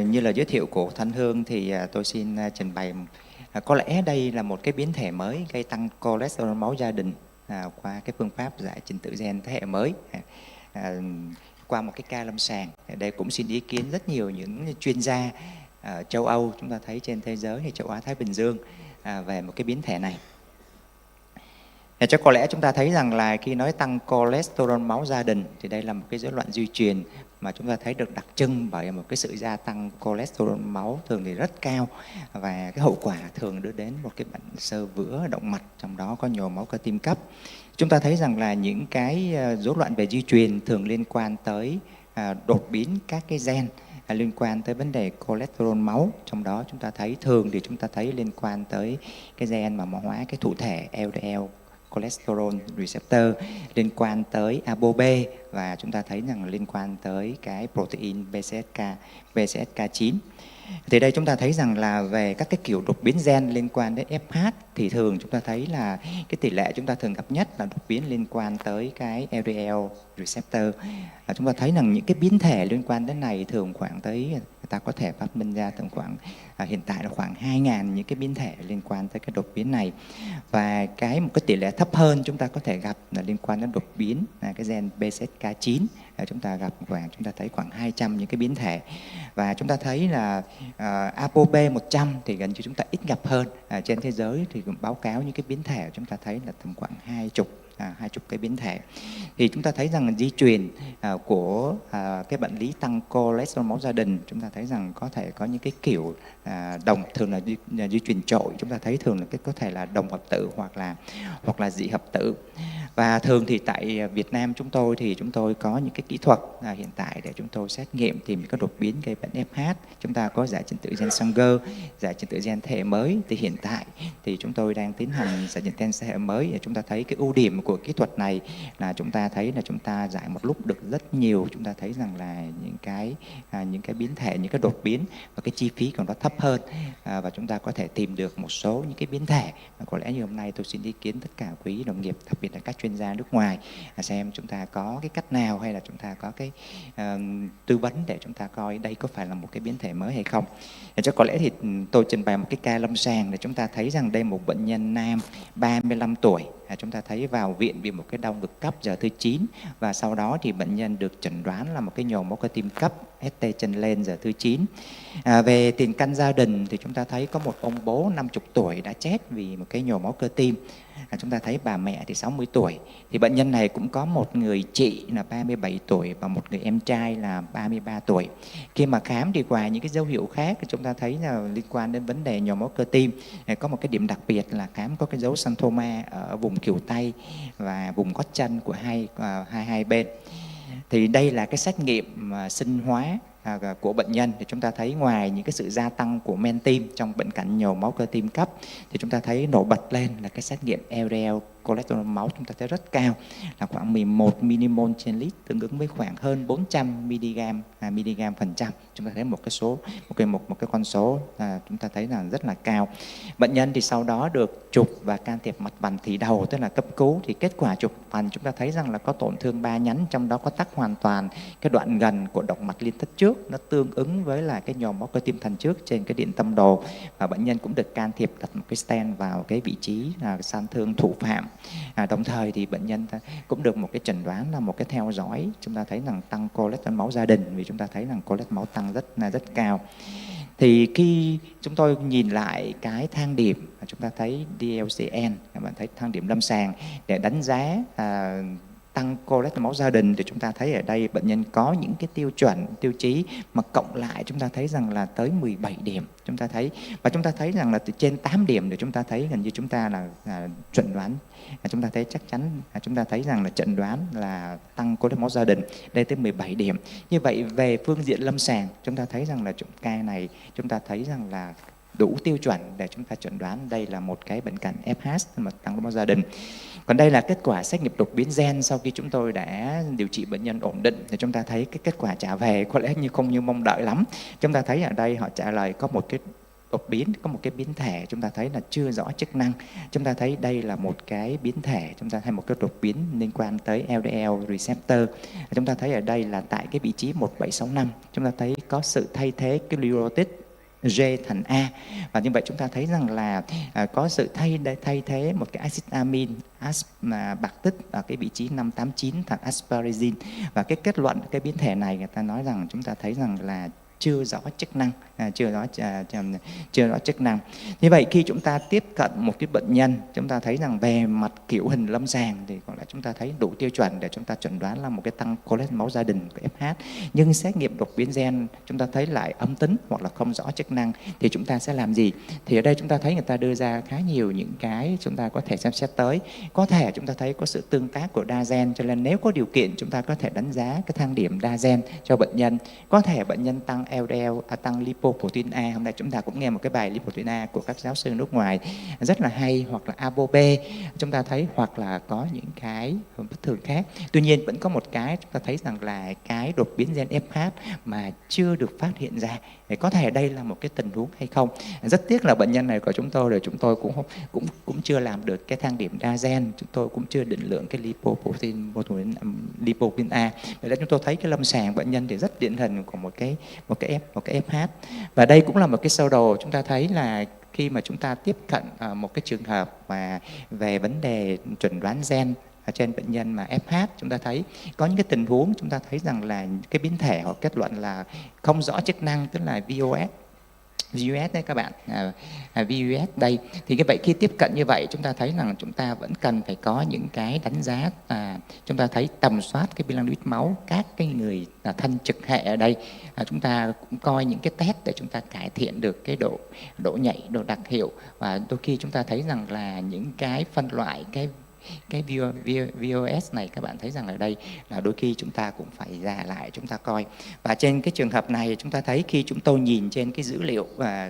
Như là giới thiệu của Thanh Hương thì tôi xin trình bày. Có lẽ đây là một cái biến thể mới gây tăng cholesterol máu gia đình qua cái phương pháp giải trình tự gen thế hệ mới. Qua một cái ca lâm sàng, đây cũng xin ý kiến rất nhiều những chuyên gia ở châu Âu, chúng ta thấy trên thế giới thì châu Á Thái Bình Dương về một cái biến thể này. Cho có lẽ chúng ta thấy rằng là khi nói tăng cholesterol máu gia đình thì đây là một cái rối loạn di truyền mà chúng ta thấy được đặc trưng bởi một cái sự gia tăng cholesterol máu thường thì rất cao, và cái hậu quả thường đưa đến một cái bệnh xơ vữa động mạch, trong đó có nhồi máu cơ tim cấp. Chúng ta thấy rằng là những cái rối loạn về di truyền thường liên quan tới đột biến các cái gen liên quan tới vấn đề cholesterol máu. Trong đó chúng ta thấy thường thì chúng ta thấy liên quan tới cái gen mà mã hóa cái thụ thể LDL cholesterol receptor, liên quan tới ApoB, và chúng ta thấy rằng liên quan tới cái protein PCSK9. Thì đây chúng ta thấy rằng là về các cái kiểu đột biến gen liên quan đến FH thì thường chúng ta thấy là cái tỷ lệ chúng ta thường gặp nhất là đột biến liên quan tới cái LDL receptor. Chúng ta thấy rằng những cái biến thể liên quan đến này thường khoảng tới, người ta có thể phát minh ra tầm khoảng hiện tại là khoảng 2.000 những cái biến thể liên quan tới cái đột biến này. Và một cái tỷ lệ thấp hơn chúng ta có thể gặp là liên quan đến đột biến cái gen PCSK9. Chúng ta gặp chúng ta thấy khoảng 200 những cái biến thể. Và chúng ta thấy là ApoB 100 thì gần như chúng ta ít gặp hơn. Trên thế giới thì cũng báo cáo những cái biến thể chúng ta thấy là tầm khoảng 20 cái biến thể. Thì chúng ta thấy rằng di truyền của cái bệnh lý tăng cholesterol máu gia đình, chúng ta thấy rằng có thể có những cái kiểu đồng, thường là di truyền trội, chúng ta thấy thường là có thể là đồng hợp tử hoặc là dị hợp tử. Và thường thì tại Việt Nam chúng tôi có những cái kỹ thuật hiện tại để chúng tôi xét nghiệm tìm các đột biến gây bệnh FH. Chúng ta có giải trình tự gen Sanger, giải trình tự gen thế hệ mới. Thì hiện tại thì chúng tôi đang tiến hành giải trình tự gen thế hệ mới, để chúng ta thấy cái ưu điểm của kỹ thuật này là chúng ta thấy là chúng ta giải một lúc được rất nhiều. Chúng ta thấy rằng là những cái biến thể, những cái đột biến và cái chi phí còn nó thấp hơn, và chúng ta có thể tìm được một số những cái biến thể. Và có lẽ như hôm nay tôi xin ý kiến tất cả quý đồng nghiệp, đặc biệt là các chuyên gia nước ngoài, xem chúng ta có cái cách nào hay là chúng ta có cái tư vấn để chúng ta coi đây có phải là một cái biến thể mới hay không. Để cho có lẽ thì tôi trình bày một cái ca lâm sàng để chúng ta thấy rằng đây một bệnh nhân nam 35 tuổi. Chúng ta thấy vào viện vì một cái đau ngực cấp giờ thứ 9, và sau đó thì bệnh nhân được chẩn đoán là một cái nhồi máu cơ tim cấp ST chân lên giờ thứ 9. Về tiền căn gia đình thì chúng ta thấy có một ông bố 50 tuổi đã chết vì một cái nhồi máu cơ tim. Chúng ta thấy bà mẹ thì 60 tuổi. Thì bệnh nhân này cũng có một người chị là 37 tuổi và một người em trai là 33 tuổi. Khi mà khám thì ngoài những cái dấu hiệu khác, chúng ta thấy là liên quan đến vấn đề nhồi máu cơ tim, có một cái điểm đặc biệt là khám có cái dấu xanthoma ở vùng khuỷu tay và vùng gót chân của hai bên. Thì đây là cái xét nghiệm sinh hóa của bệnh nhân. Thì chúng ta thấy ngoài những cái sự gia tăng của men tim trong bệnh cảnh nhồi máu cơ tim cấp, thì chúng ta thấy nổi bật lên là cái xét nghiệm LDL cholesterol máu chúng ta thấy rất cao, là khoảng 11 mmol trên lít, tương ứng với khoảng hơn 400 mg phần trăm. Chúng ta thấy một cái con số chúng ta thấy là rất là cao. Bệnh nhân thì sau đó được chụp và can thiệp mạch vành thủy đầu, tức là cấp cứu. Thì kết quả chụp vành chúng ta thấy rằng là có tổn thương 3 nhánh, trong đó có tắc hoàn toàn cái đoạn gần của động mạch liên thất trước, nó tương ứng với là cái nhồi máu cơ tim thành trước trên cái điện tâm đồ. Và bệnh nhân cũng được can thiệp đặt một cái stent vào cái vị trí san thương thủ phạm. Đồng thời thì bệnh nhân cũng được một cái chẩn đoán là một cái theo dõi, chúng ta thấy rằng tăng cholesterol máu gia đình, vì chúng ta thấy rằng cholesterol máu tăng rất cao. Thì khi chúng tôi nhìn lại cái thang điểm, chúng ta thấy DLCN, các bạn thấy thang điểm lâm sàng để đánh giá tăng cholesterol máu gia đình, thì chúng ta thấy ở đây bệnh nhân có những cái tiêu chuẩn, tiêu chí mà cộng lại chúng ta thấy rằng là tới 17 điểm. Chúng ta thấy rằng là từ trên 8 điểm để chúng ta thấy gần như chúng ta là chuẩn đoán, chúng ta thấy chắc chắn, chúng ta thấy rằng là chẩn đoán là tăng cholesterol máu gia đình đây tới 17 điểm. Như vậy về phương diện lâm sàng, chúng ta thấy rằng là ca này chúng ta thấy rằng là đủ tiêu chuẩn để chúng ta chẩn đoán đây là một cái bệnh cảnh FH mà tăng cholesterol máu gia đình. Còn đây là kết quả xét nghiệm đột biến gen sau khi chúng tôi đã điều trị bệnh nhân ổn định, thì chúng ta thấy cái kết quả trả về có lẽ không như mong đợi lắm. Chúng ta thấy ở đây họ trả lời có một cái đột biến, có một cái biến thể chúng ta thấy là chưa rõ chức năng. Chúng ta thấy đây là một cái biến thể, chúng ta thấy một cái đột biến liên quan tới LDL receptor. Chúng ta thấy ở đây là tại cái vị trí 1765, chúng ta thấy có sự thay thế cái nucleotide G thành A, và như vậy chúng ta thấy rằng là có sự thay thế một cái acid amin bạc tích ở cái vị trí 589 thành asparagine, và cái kết luận cái biến thể này người ta nói rằng chúng ta thấy rằng là chưa rõ chức năng, chưa rõ chức năng. Như vậy khi chúng ta tiếp cận một cái bệnh nhân, chúng ta thấy rằng về mặt kiểu hình lâm sàng thì còn lại chúng ta thấy đủ tiêu chuẩn để chúng ta chẩn đoán là một cái tăng cholesterol máu gia đình của FH. Nhưng xét nghiệm đột biến gen chúng ta thấy lại âm tính hoặc là không rõ chức năng, thì chúng ta sẽ làm gì? Thì ở đây chúng ta thấy người ta đưa ra khá nhiều những cái chúng ta có thể xem xét tới. Có thể chúng ta thấy có sự tương tác của đa gen, cho nên nếu có điều kiện chúng ta có thể đánh giá cái thang điểm đa gen cho bệnh nhân. Có thể bệnh nhân tăng LDL, tăng lipoprotein A. Hôm nay chúng ta cũng nghe một cái bài lipoprotein A của các giáo sư nước ngoài rất là hay, hoặc là ApoB chúng ta thấy, hoặc là có những cái bất thường khác. Tuy nhiên vẫn có một cái chúng ta thấy rằng là cái đột biến gen FH mà chưa được phát hiện ra. Thì có thể đây là một cái tình huống hay không. Rất tiếc là bệnh nhân này của chúng tôi cũng chưa làm được cái thang điểm đa gen, chúng tôi cũng chưa định lượng cái lipoprotein A. Vậy là chúng tôi thấy cái lâm sàng bệnh nhân thì rất điển hình của một cái FH. Và đây cũng là một cái sơ đồ chúng ta thấy là khi mà chúng ta tiếp cận một cái trường hợp mà về vấn đề chuẩn đoán gen trên bệnh nhân mà FH, chúng ta thấy có những cái tình huống chúng ta thấy rằng là cái biến thể họ kết luận là không rõ chức năng, tức là VUS đấy các bạn, VUS đây. Thì cái vậy khi tiếp cận như vậy chúng ta thấy rằng chúng ta vẫn cần phải có những cái đánh giá, chúng ta thấy tầm soát cái bilan lipid máu các cái người thân trực hệ ở đây. Chúng ta cũng coi những cái test để chúng ta cải thiện được cái độ nhạy, độ đặc hiệu, và đôi khi chúng ta thấy rằng là những cái phân loại cái VOS này các bạn thấy rằng ở đây là đôi khi chúng ta cũng phải ra lại chúng ta coi. Và trên cái trường hợp này chúng ta thấy khi chúng tôi nhìn trên cái dữ liệu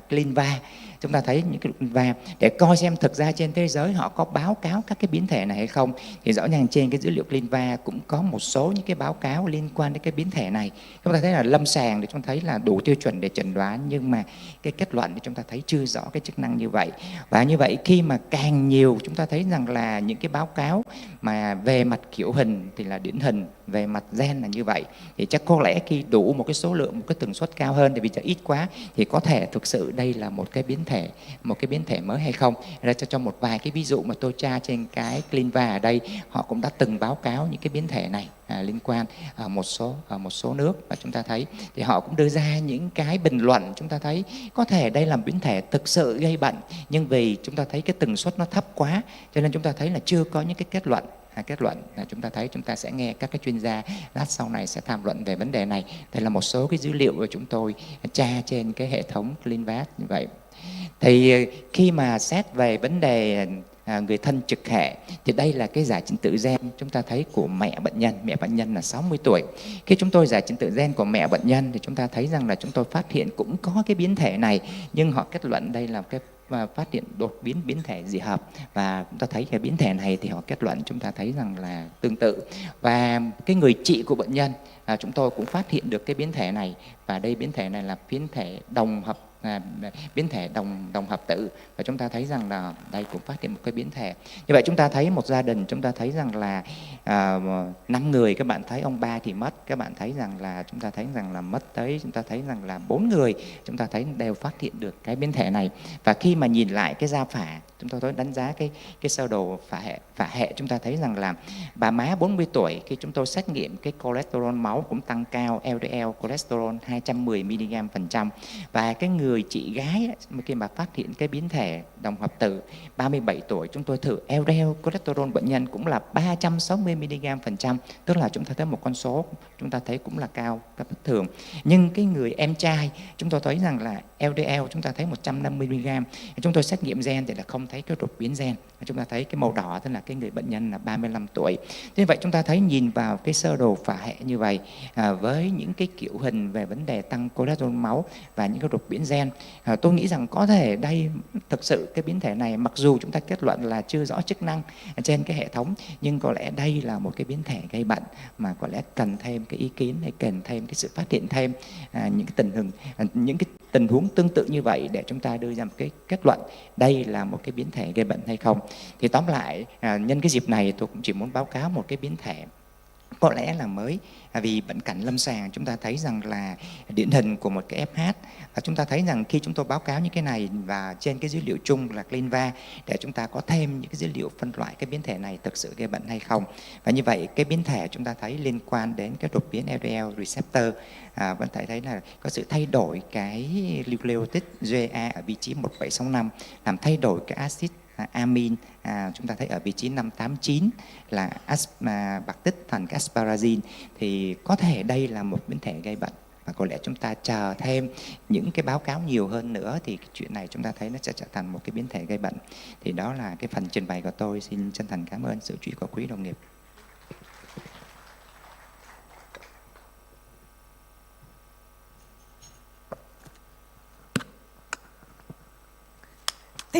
ClinVar, chúng ta thấy những cái ClinVar để coi xem thực ra trên thế giới họ có báo cáo các cái biến thể này hay không, thì rõ ràng trên cái dữ liệu ClinVar cũng có một số những cái báo cáo liên quan đến cái biến thể này. Chúng ta thấy là lâm sàng thì chúng ta thấy là đủ tiêu chuẩn để chẩn đoán, nhưng mà cái kết luận thì chúng ta thấy chưa rõ cái chức năng như vậy. Và như vậy khi mà càng nhiều chúng ta thấy rằng là những cái báo cáo mà về mặt kiểu hình thì là điển hình, về mặt gen là như vậy, thì chắc có lẽ khi đủ một cái số lượng, một cái tần suất cao hơn, thì vì ít quá thì có thể thực sự đây là một cái biến thể mới hay không. Ra cho một vài cái ví dụ mà tôi tra trên cái ClinVar ở đây, họ cũng đã từng báo cáo những cái biến thể này liên quan ở một số nước, và chúng ta thấy thì họ cũng đưa ra những cái bình luận. Chúng ta thấy có thể đây là biến thể thực sự gây bệnh, nhưng vì chúng ta thấy cái tần suất nó thấp quá cho nên chúng ta thấy là chưa có những cái kết luận là chúng ta thấy, chúng ta sẽ nghe các cái chuyên gia lát sau này sẽ tham luận về vấn đề này. Đây là một số cái dữ liệu của chúng tôi tra trên cái hệ thống ClinVar như vậy. Thì khi mà xét về vấn đề người thân trực hệ thì đây là cái giải trình tự gen chúng ta thấy của mẹ bệnh nhân là 60 tuổi. Khi chúng tôi giải trình tự gen của mẹ bệnh nhân thì chúng ta thấy rằng là chúng tôi phát hiện cũng có cái biến thể này, nhưng họ kết luận đây là cái phát hiện đột biến thể dị hợp, và chúng ta thấy cái biến thể này thì họ kết luận chúng ta thấy rằng là tương tự. Và cái người chị của bệnh nhân chúng tôi cũng phát hiện được cái biến thể này, và đây biến thể này là biến thể đồng hợp tử, và chúng ta thấy rằng là đây cũng phát hiện một cái biến thể. Như vậy chúng ta thấy một gia đình, chúng ta thấy rằng là 5 người, các bạn thấy ông ba thì mất, các bạn thấy rằng là chúng ta thấy rằng là mất tới, chúng ta thấy rằng là 4 người chúng ta thấy đều phát hiện được cái biến thể này. Và khi mà nhìn lại cái gia phả, chúng tôi đánh giá cái sơ đồ phả hệ, chúng ta thấy rằng là bà má 40 tuổi khi chúng tôi xét nghiệm cái cholesterol máu cũng tăng cao, LDL cholesterol 210 mg/trăm, và cái người chị gái khi mà phát hiện cái biến thể đồng hợp tử 37 tuổi, chúng tôi thử LDL cholesterol bệnh nhân cũng là 360 mg/trăm, tức là chúng ta thấy một con số chúng ta thấy cũng là cao, các bất thường. Nhưng cái người em trai chúng tôi thấy rằng là LDL chúng ta thấy 150 mg, chúng tôi xét nghiệm gen thì là không thấy cái đột biến gen. Chúng ta thấy cái màu đỏ tức là cái người bệnh nhân là 35 tuổi. Như vậy chúng ta thấy nhìn vào cái sơ đồ phả hệ như vậy, với những cái kiểu hình về vấn đề tăng cholesterol máu và những cái đột biến gen, tôi nghĩ rằng có thể đây thực sự cái biến thể này, mặc dù chúng ta kết luận là chưa rõ chức năng trên cái hệ thống, nhưng có lẽ đây là một cái biến thể gây bệnh mà có lẽ cần thêm cái ý kiến hay cần thêm cái sự phát hiện thêm những cái tình huống tương tự như vậy để chúng ta đưa ra một cái kết luận đây là một cái biến thể gây bệnh hay không. Thì tóm lại, nhân cái dịp này tôi cũng chỉ muốn báo cáo một cái biến thể có lẽ là mới, vì bệnh cảnh lâm sàng chúng ta thấy rằng là điển hình của một cái FH. Và chúng ta thấy rằng khi chúng tôi báo cáo những cái này và trên cái dữ liệu chung là ClinVar, để chúng ta có thêm những cái dữ liệu phân loại cái biến thể này thực sự gây bệnh hay không. Và như vậy cái biến thể chúng ta thấy liên quan đến cái đột biến LDL receptor, vẫn thấy là có sự thay đổi cái nucleotide GA ở vị trí 1765, làm thay đổi cái axit amin, chúng ta thấy ở vị trí 589 là bạc tích thành cái asparagine, thì có thể đây là một biến thể gây bệnh. Và có lẽ chúng ta chờ thêm những cái báo cáo nhiều hơn nữa thì cái chuyện này chúng ta thấy nó sẽ trở thành một cái biến thể gây bệnh. Thì đó là cái phần trình bày của tôi. Xin chân thành cảm ơn sự chú ý của quý đồng nghiệp.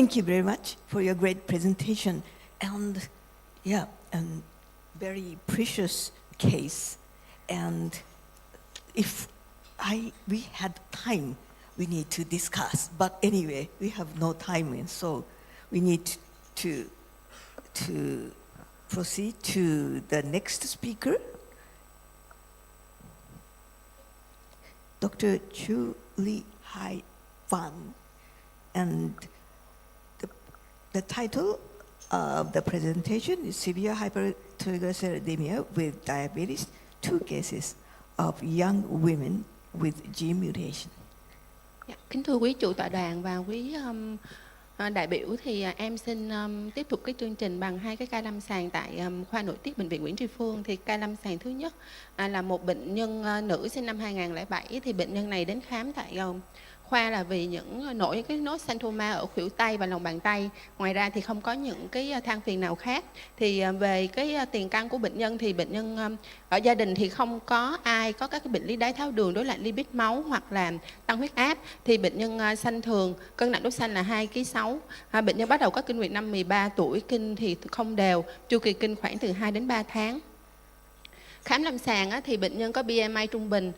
thank you very much for your great presentation. And yeah, and very precious case. And if we had time, we need to discuss. But anyway, we have no time, and so we need to proceed to the next speaker, Dr. Hai Van. And the title of the presentation is Severe Hypertriglyceridemia with Diabetes, 2 cases of young women with gene mutation. Kính thưa quý chủ tọa đoàn và quý đại biểu, thì em xin tiếp tục cái chương trình bằng 2 cái ca lâm sàng tại khoa nội tiết bệnh viện Nguyễn Tri Phương. Thì ca lâm sàng thứ nhất là một bệnh nhân nữ sinh năm 2007. Thì bệnh nhân này đến khám tại khoa là vì nổi cái nốt xanthoma ở khuỷu tay và lòng bàn tay. Ngoài ra thì không có những cái than phiền nào khác. Thì về cái tiền căn của bệnh nhân thì bệnh nhân ở gia đình thì không có ai có các cái bệnh lý đái tháo đường, rối loạn lipid máu hoặc là tăng huyết áp. Thì bệnh nhân sanh thường, cân nặng đốt xanh là 2,6 kg. Bệnh nhân bắt đầu có kinh nguyệt năm 13 tuổi, kinh thì không đều, chu kỳ kinh khoảng từ 2 đến 3 tháng. Khám lâm sàng thì bệnh nhân có BMI trung bình,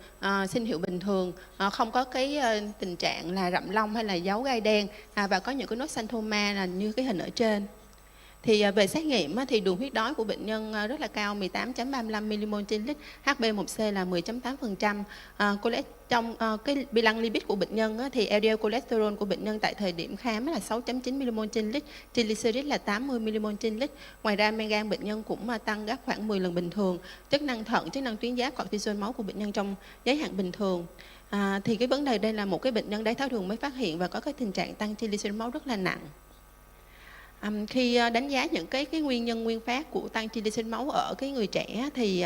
sinh hiệu bình thường, không có cái tình trạng là rậm lông hay là dấu gai đen, và có những cái nốt xanthoma là như cái hình ở trên. Thì về xét nghiệm thì đường huyết đói của bệnh nhân rất là cao, 18.35 mmol trên lít, HbA1c là 10.8%. Trong cái bilan lipid của bệnh nhân thì LDL cholesterol của bệnh nhân tại thời điểm khám là 6.9 mmol trên lít, triglycerid là 80 mmol trên lít. Ngoài ra men gan bệnh nhân cũng tăng gấp khoảng 10 lần bình thường. Chức năng thận, chức năng tuyến giáp, cortisol máu của bệnh nhân trong giới hạn bình thường. Thì cái vấn đề đây là một cái bệnh nhân đái tháo đường mới phát hiện và có cái tình trạng tăng triglycerid máu rất là nặng. Khi đánh giá những cái nguyên nhân nguyên phát của tăng triglycerid máu ở cái người trẻ thì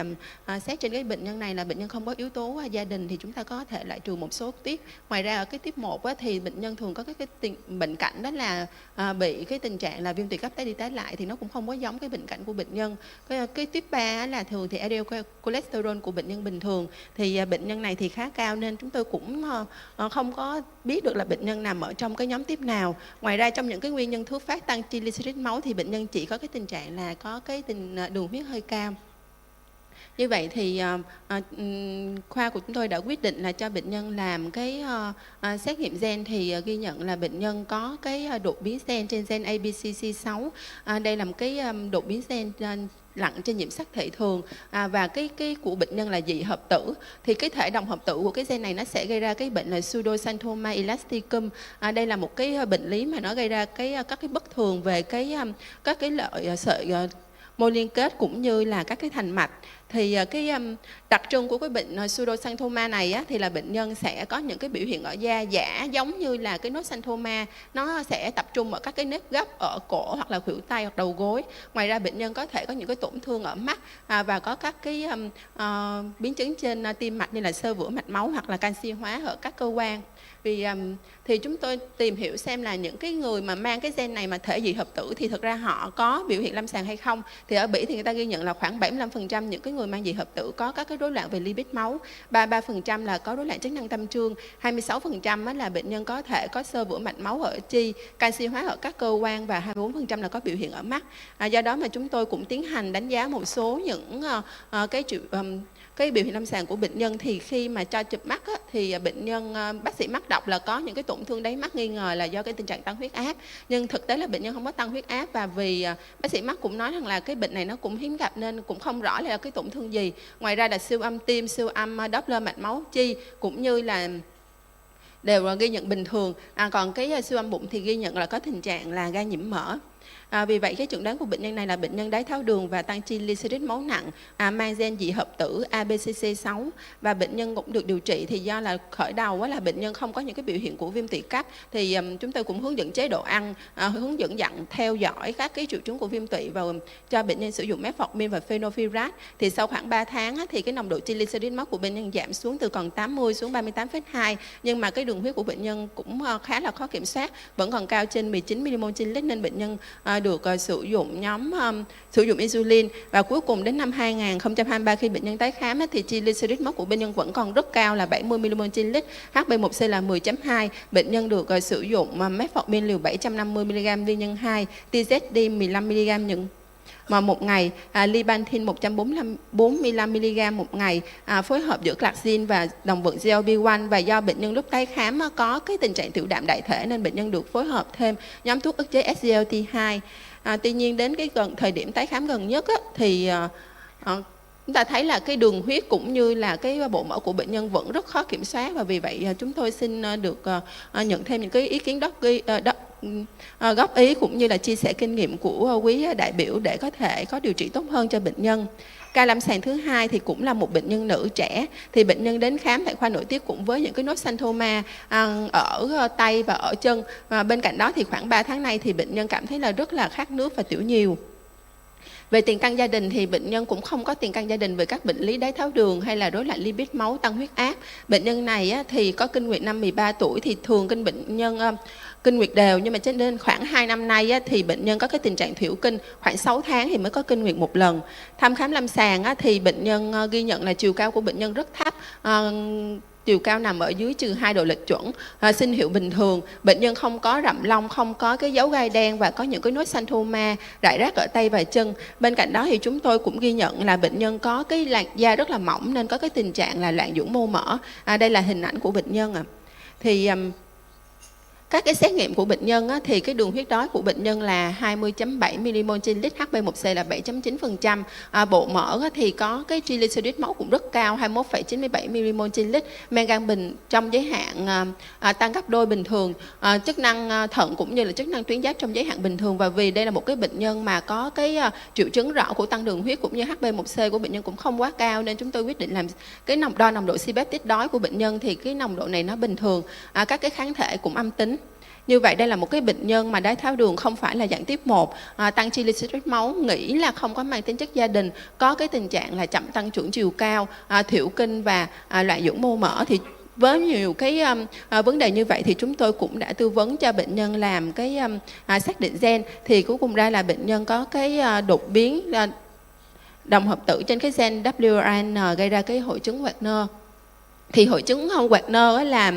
xét trên cái bệnh nhân này là bệnh nhân không có yếu tố gia đình thì chúng ta có thể loại trừ một số tiếp. Ngoài ra ở cái tiếp 1 thì bệnh nhân thường có cái bệnh cảnh đó là bị cái tình trạng là viêm tụy cấp tái đi tái lại, thì nó cũng không có giống cái bệnh cảnh của bệnh nhân. Cái tiếp 3 là thường thì LDL cholesterol của bệnh nhân bình thường, thì bệnh nhân này thì khá cao nên chúng tôi cũng không có biết được là bệnh nhân nằm ở trong cái nhóm tiếp nào. Ngoài ra trong những cái nguyên nhân thứ phát tăng triglycerid máu thì bệnh nhân chỉ có cái tình trạng là có cái đường huyết hơi cao. Như vậy thì khoa của chúng tôi đã quyết định là cho bệnh nhân làm cái xét nghiệm gen, thì ghi nhận là bệnh nhân có cái đột biến gen trên gen ABCC6. Đây là một cái đột biến gen lặn trên nhiễm sắc thể thường, và cái của bệnh nhân là dị hợp tử. Thì cái thể đồng hợp tử của cái gen này nó sẽ gây ra cái bệnh là pseudoxanthoma elasticum. Đây là một cái bệnh lý mà nó gây ra các cái bất thường về các cái lợi sợi mô liên kết cũng như là các cái thành mạch. Thì cái đặc trưng của cái bệnh pseudoxanthoma này thì là bệnh nhân sẽ có những cái biểu hiện ở da giả giống như là cái nốt xanthoma, nó sẽ tập trung ở các cái nếp gấp ở cổ hoặc là khuỷu tay hoặc đầu gối. Ngoài ra bệnh nhân có thể có những cái tổn thương ở mắt và có các cái biến chứng trên tim mạch như là xơ vữa mạch máu hoặc là canxi hóa ở các cơ quan. Thì chúng tôi tìm hiểu xem là những cái người mà mang cái gen này mà thể dị hợp tử thì thực ra họ có biểu hiện lâm sàng hay không. Thì ở Bỉ thì người ta ghi nhận là khoảng 75% những cái người mang dị hợp tử có các cái rối loạn về lipid máu, 33% là có rối loạn chức năng tâm trương, 26% là bệnh nhân có thể có xơ vữa mạch máu ở chi, canxi hóa ở các cơ quan và 24% là có biểu hiện ở mắt. Do đó mà chúng tôi cũng tiến hành đánh giá một số những cái biểu hiện lâm sàng của bệnh nhân. Thì khi mà cho chụp mắt thì bệnh nhân bác sĩ mắt đọc là có những cái tổn thương đáy mắt nghi ngờ là do cái tình trạng tăng huyết áp, nhưng thực tế là bệnh nhân không có tăng huyết áp, và vì bác sĩ mắt cũng nói rằng là cái bệnh này nó cũng hiếm gặp nên cũng không rõ là cái tổn thương gì. Ngoài ra là siêu âm tim, siêu âm Doppler mạch máu chi cũng như là đều ghi nhận bình thường. Còn cái siêu âm bụng thì ghi nhận là có tình trạng là gan nhiễm mỡ. Vì vậy cái chẩn đoán của bệnh nhân này là bệnh nhân đái tháo đường và tăng triglycerid máu nặng, mang gen dị hợp tử ABCC6, và bệnh nhân cũng được điều trị. Thì do là khởi đầu là bệnh nhân không có những cái biểu hiện của viêm tụy cấp thì chúng tôi cũng hướng dẫn chế độ ăn, hướng dẫn dặn theo dõi các cái triệu chứng của viêm tụy và cho bệnh nhân sử dụng metformin và fenofibrate. Thì sau khoảng 3 tháng thì cái nồng độ triglycerid máu của bệnh nhân giảm xuống từ còn 80 xuống 38,2, nhưng mà cái đường huyết của bệnh nhân cũng khá là khó kiểm soát, vẫn còn cao trên 19 mmol trên lít, nên bệnh nhân được sử dụng insulin, và cuối cùng đến năm 2023 khi bệnh nhân tái khám thì triglycerid máu của bệnh nhân vẫn còn rất cao là 70 mmol trên lít, HbA1c là 10.2, bệnh nhân được sử dụng metformin liều 750 mg viên nhân 2, TZD 15 mg những mà một ngày, Libantin 145 mg một ngày, phối hợp giữa glycine và đồng vận GLP-1, và do bệnh nhân lúc tái khám có cái tình trạng tiểu đạm đại thể nên bệnh nhân được phối hợp thêm nhóm thuốc ức chế SGLT2. Tuy nhiên đến cái thời điểm tái khám gần nhất thì chúng ta thấy là cái đường huyết cũng như là cái bộ mỡ của bệnh nhân vẫn rất khó kiểm soát, và vì vậy chúng tôi xin được nhận thêm những cái ý kiến góp ý cũng như là chia sẻ kinh nghiệm của quý đại biểu để có thể có điều trị tốt hơn cho bệnh nhân. Ca lâm sàng thứ hai thì cũng là một bệnh nhân nữ trẻ, thì bệnh nhân đến khám tại khoa nội tiết cũng với những cái nốt xanthoma ở tay và ở chân. Và bên cạnh đó thì khoảng 3 tháng nay thì bệnh nhân cảm thấy là rất là khát nước và tiểu nhiều. Về tiền căn gia đình thì bệnh nhân cũng không có tiền căn gia đình về các bệnh lý đái tháo đường hay là rối loạn lipid máu, tăng huyết áp. Bệnh nhân này thì có kinh nguyệt năm 13 tuổi, thì thường bệnh nhân kinh nguyệt đều, nhưng mà trên đến khoảng 2 năm nay thì bệnh nhân có cái tình trạng thiểu kinh, khoảng 6 tháng thì mới có kinh nguyệt một lần. Thăm khám lâm sàng thì bệnh nhân ghi nhận là chiều cao của bệnh nhân rất thấp, chiều cao nằm ở dưới trừ 2 độ lệch chuẩn, sinh hiệu bình thường, bệnh nhân không có rậm lông, không có cái dấu gai đen và có những cái nốt xanthoma rải rác ở tay và chân. Bên cạnh đó thì chúng tôi cũng ghi nhận là bệnh nhân có cái làn da rất là mỏng nên có cái tình trạng là loạn dưỡng mô mỡ. Đây là hình ảnh của bệnh nhân Thì các cái xét nghiệm của bệnh nhân thì cái đường huyết đói của bệnh nhân là 20.7 mmol trên lít, HbA1c là 7.9%. Bộ mỡ thì có cái triglycerid máu cũng rất cao, 21,97 mmol trên lít. Men gan bình trong giới hạn tăng gấp đôi bình thường. Chức năng thận cũng như là chức năng tuyến giáp trong giới hạn bình thường. Và vì đây là một cái bệnh nhân mà có cái triệu chứng rõ của tăng đường huyết cũng như HbA1c của bệnh nhân cũng không quá cao, nên chúng tôi quyết định làm cái đo nồng độ C-peptide đói của bệnh nhân, thì cái nồng độ này nó bình thường. Các cái kháng thể cũng âm tính. Như vậy đây là một cái bệnh nhân mà đái tháo đường không phải là dạng tiếp 1, tăng triglycerid máu, nghĩ là không có mang tính chất gia đình, có cái tình trạng là chậm tăng trưởng chiều cao, thiểu kinh và loạn dưỡng mô mỡ. Thì với nhiều cái vấn đề như vậy thì chúng tôi cũng đã tư vấn cho bệnh nhân làm cái xác định gen, thì cuối cùng ra là bệnh nhân có cái đột biến đồng hợp tử trên cái gen WRN gây ra cái hội chứng Wagner. Thì hội chứng Wagner là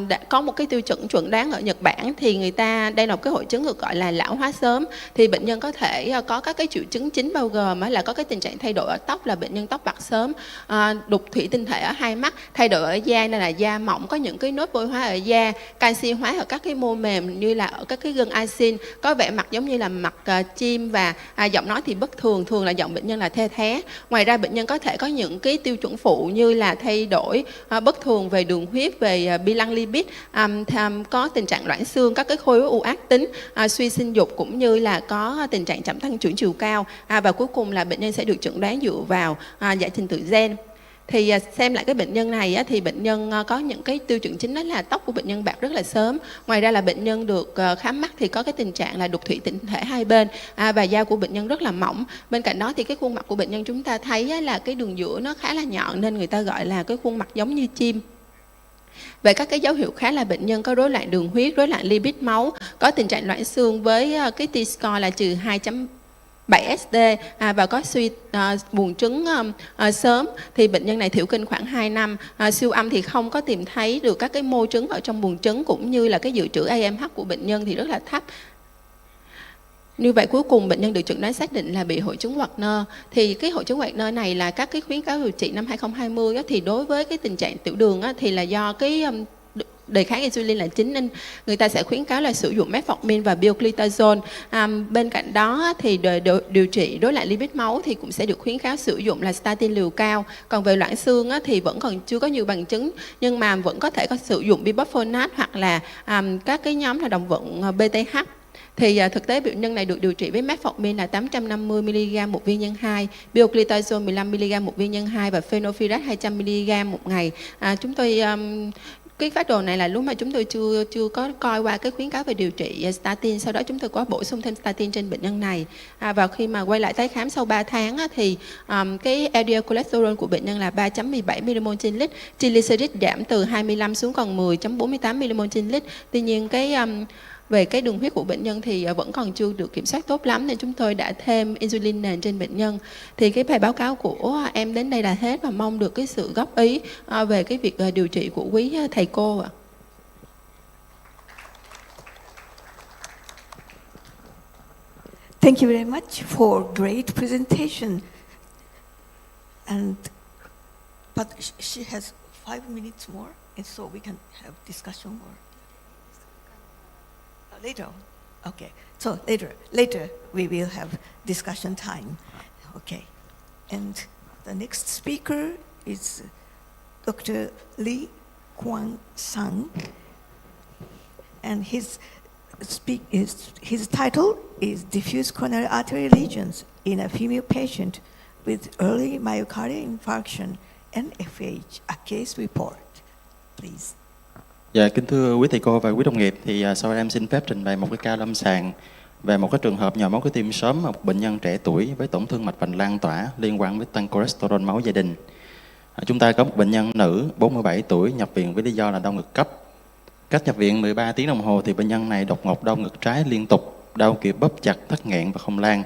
đã có một cái tiêu chuẩn đoán ở Nhật Bản, thì người ta đây là một cái hội chứng được gọi là lão hóa sớm. Thì bệnh nhân có thể có các cái triệu chứng chính bao gồm là có cái tình trạng thay đổi ở tóc, là bệnh nhân tóc bạc sớm, đục thủy tinh thể ở hai mắt, thay đổi ở da nên là da mỏng, có những cái nốt vôi hóa ở da, canxi hóa ở các cái mô mềm như là ở các cái gân axin, có vẻ mặt giống như là mặt chim, và giọng nói thì bất thường, thường là giọng bệnh nhân là the thé. Ngoài ra bệnh nhân có thể có những cái tiêu chuẩn phụ như là thay đổi bất thường về đường huyết, về bi lăng lipid, có tình trạng loãng xương, các cái khối u ác tính, suy sinh dục cũng như là có tình trạng chậm tăng trưởng chiều cao, và cuối cùng là bệnh nhân sẽ được chẩn đoán dựa vào giải trình tự gen. Thì xem lại cái bệnh nhân này thì bệnh nhân có những cái tiêu chuẩn chính đó là tóc của bệnh nhân bạc rất là sớm. Ngoài ra là bệnh nhân được khám mắt thì có cái tình trạng là đục thủy tinh thể hai bên, và da của bệnh nhân rất là mỏng. Bên cạnh đó thì cái khuôn mặt của bệnh nhân chúng ta thấy là cái đường giữa nó khá là nhọn nên người ta gọi là cái khuôn mặt giống như chim. Về các cái dấu hiệu khác là bệnh nhân có rối loạn đường huyết, rối loạn lipid máu, có tình trạng loãng xương với cái T-score là trừ 2.7 SD, và có suy buồng trứng sớm. Thì bệnh nhân này thiểu kinh khoảng 2 năm, siêu âm thì không có tìm thấy được các cái mô trứng ở trong buồng trứng, cũng như là cái dự trữ AMH của bệnh nhân thì rất là thấp. Như vậy cuối cùng bệnh nhân được chẩn đoán xác định là bị hội chứng Wagner. Thì cái hội chứng Wagner này là các cái khuyến cáo điều trị năm 2020 thì đối với cái tình trạng tiểu đường thì là do cái đề kháng insulin là chính, nên người ta sẽ khuyến cáo là sử dụng metformin và pioglitazone. Bên cạnh đó thì điều trị rối loạn lipid máu thì cũng sẽ được khuyến cáo sử dụng là statin liều cao. Còn về loãng xương thì vẫn còn chưa có nhiều bằng chứng, nhưng mà vẫn có thể có sử dụng bisphosphonates hoặc là các cái nhóm là đồng vận BTH. Thì thực tế bệnh nhân này được điều trị với metformin là 850 mg một viên nhân 2, pioglitazone 15 mg một viên nhân 2 và fenofirat 200 mg một ngày. Chúng tôi cái phác đồ này là lúc mà chúng tôi chưa có coi qua cái khuyến cáo về điều trị statin, sau đó chúng tôi có bổ sung thêm statin trên bệnh nhân này. Và khi mà quay lại tái khám sau 3 tháng thì cái LDL cholesterol của bệnh nhân là 3.17 mmol trên lít, triglycerid giảm từ 25 xuống còn 10.48 mmol trên lít. Tuy nhiên cái về cái đường huyết của bệnh nhân thì vẫn còn chưa được kiểm soát tốt lắm, nên chúng tôi đã thêm insulin nền trên bệnh nhân. Thì cái bài báo cáo của em đến đây là hết, và mong được cái sự góp ý về cái việc điều trị của quý thầy cô ạ. Thank you very much for great presentation. But she has 5 minutes more, and so we can have discussion more. Later on. Okay. So later we will have discussion time. Okay. And the next speaker is Dr. Lee Kwang Sang, and his title is Diffuse Coronary Artery Lesions in a Female Patient with Early Myocardial Infarction, NFH, a Case Report. Please. Dạ, kính thưa quý thầy cô và quý đồng nghiệp, thì sau đây em xin phép trình bày một cái ca lâm sàng về một cái trường hợp nhồi máu cơ tim sớm, một bệnh nhân trẻ tuổi với tổn thương mạch vành lan tỏa liên quan với tăng cholesterol máu gia đình. Chúng ta có một bệnh nhân nữ 47 tuổi nhập viện với lý do là đau ngực cấp. Cách nhập viện 13 tiếng đồng hồ thì bệnh nhân này đột ngột đau ngực trái liên tục, đau kiểu bóp chặt, tắc nghẹn và không lan.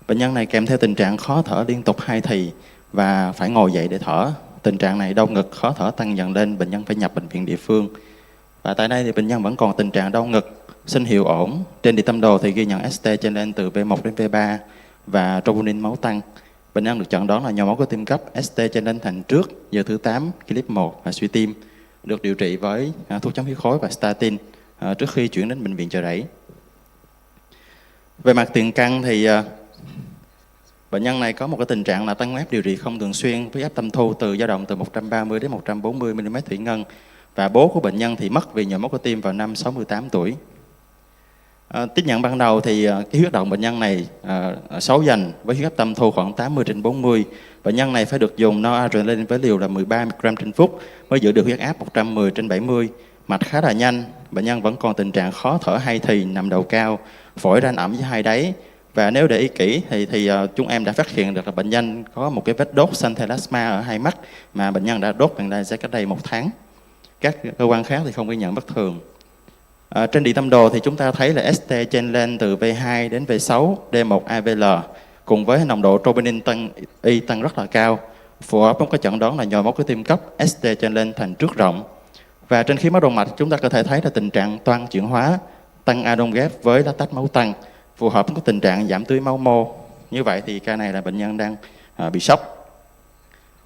Bệnh nhân này kèm theo tình trạng khó thở liên tục 2 thì và phải ngồi dậy để thở. Tình trạng này đau ngực, khó thở tăng dần lên, bệnh nhân phải nhập bệnh viện địa phương. Và tại đây thì bệnh nhân vẫn còn tình trạng đau ngực, sinh hiệu ổn. Trên điện tâm đồ thì ghi nhận ST trên lên từ V1 đến V3 và troponin máu tăng. Bệnh nhân được chẩn đoán là nhồi máu cơ tim cấp, ST trên lên thành trước, giờ thứ 8, clip 1 và suy tim. Được điều trị với thuốc chống huyết khối và statin trước khi chuyển đến bệnh viện Chợ Rẫy. Về mặt tiền căn thì bệnh nhân này có một cái tình trạng là tăng huyết áp điều trị không thường xuyên với áp tâm thu dao động từ 130 đến 140 mm thủy ngân, và bố của bệnh nhân thì mất vì nhồi máu cơ tim vào năm 68 tuổi. Tiếp nhận ban đầu thì cái huyết động bệnh nhân này xấu dần với huyết áp tâm thu khoảng 80/40. Bệnh nhân này phải được dùng noradrenaline với liều là 13 mg trên phút mới giữ được huyết áp 110/70. Mạch khá là nhanh, bệnh nhân vẫn còn tình trạng khó thở 2 thì, nằm đầu cao, phổi rãnh ẩm với 2 đáy. Và nếu để ý kỹ thì chúng em đã phát hiện được là bệnh nhân có một cái vết đốt xanthelasma ở 2 mắt mà bệnh nhân đã đốt bằng laser cách đây 1 tháng. Các cơ quan khác thì không ghi nhận bất thường. Trên điện tâm đồ thì chúng ta thấy là ST trên lên từ V2 đến V6, D1 AVL cùng với nồng độ troponin tăng rất là cao, phù hợp với cái chẩn đoán là nhồi máu cơ tim cấp, ST trên lên thành trước rộng. Và trên khí máu động mạch chúng ta có thể thấy là tình trạng toan chuyển hóa, tăng adon ghép với lactate máu tăng, phù hợp với tình trạng giảm tưới máu mô. Như vậy thì ca này là bệnh nhân đang bị sốc.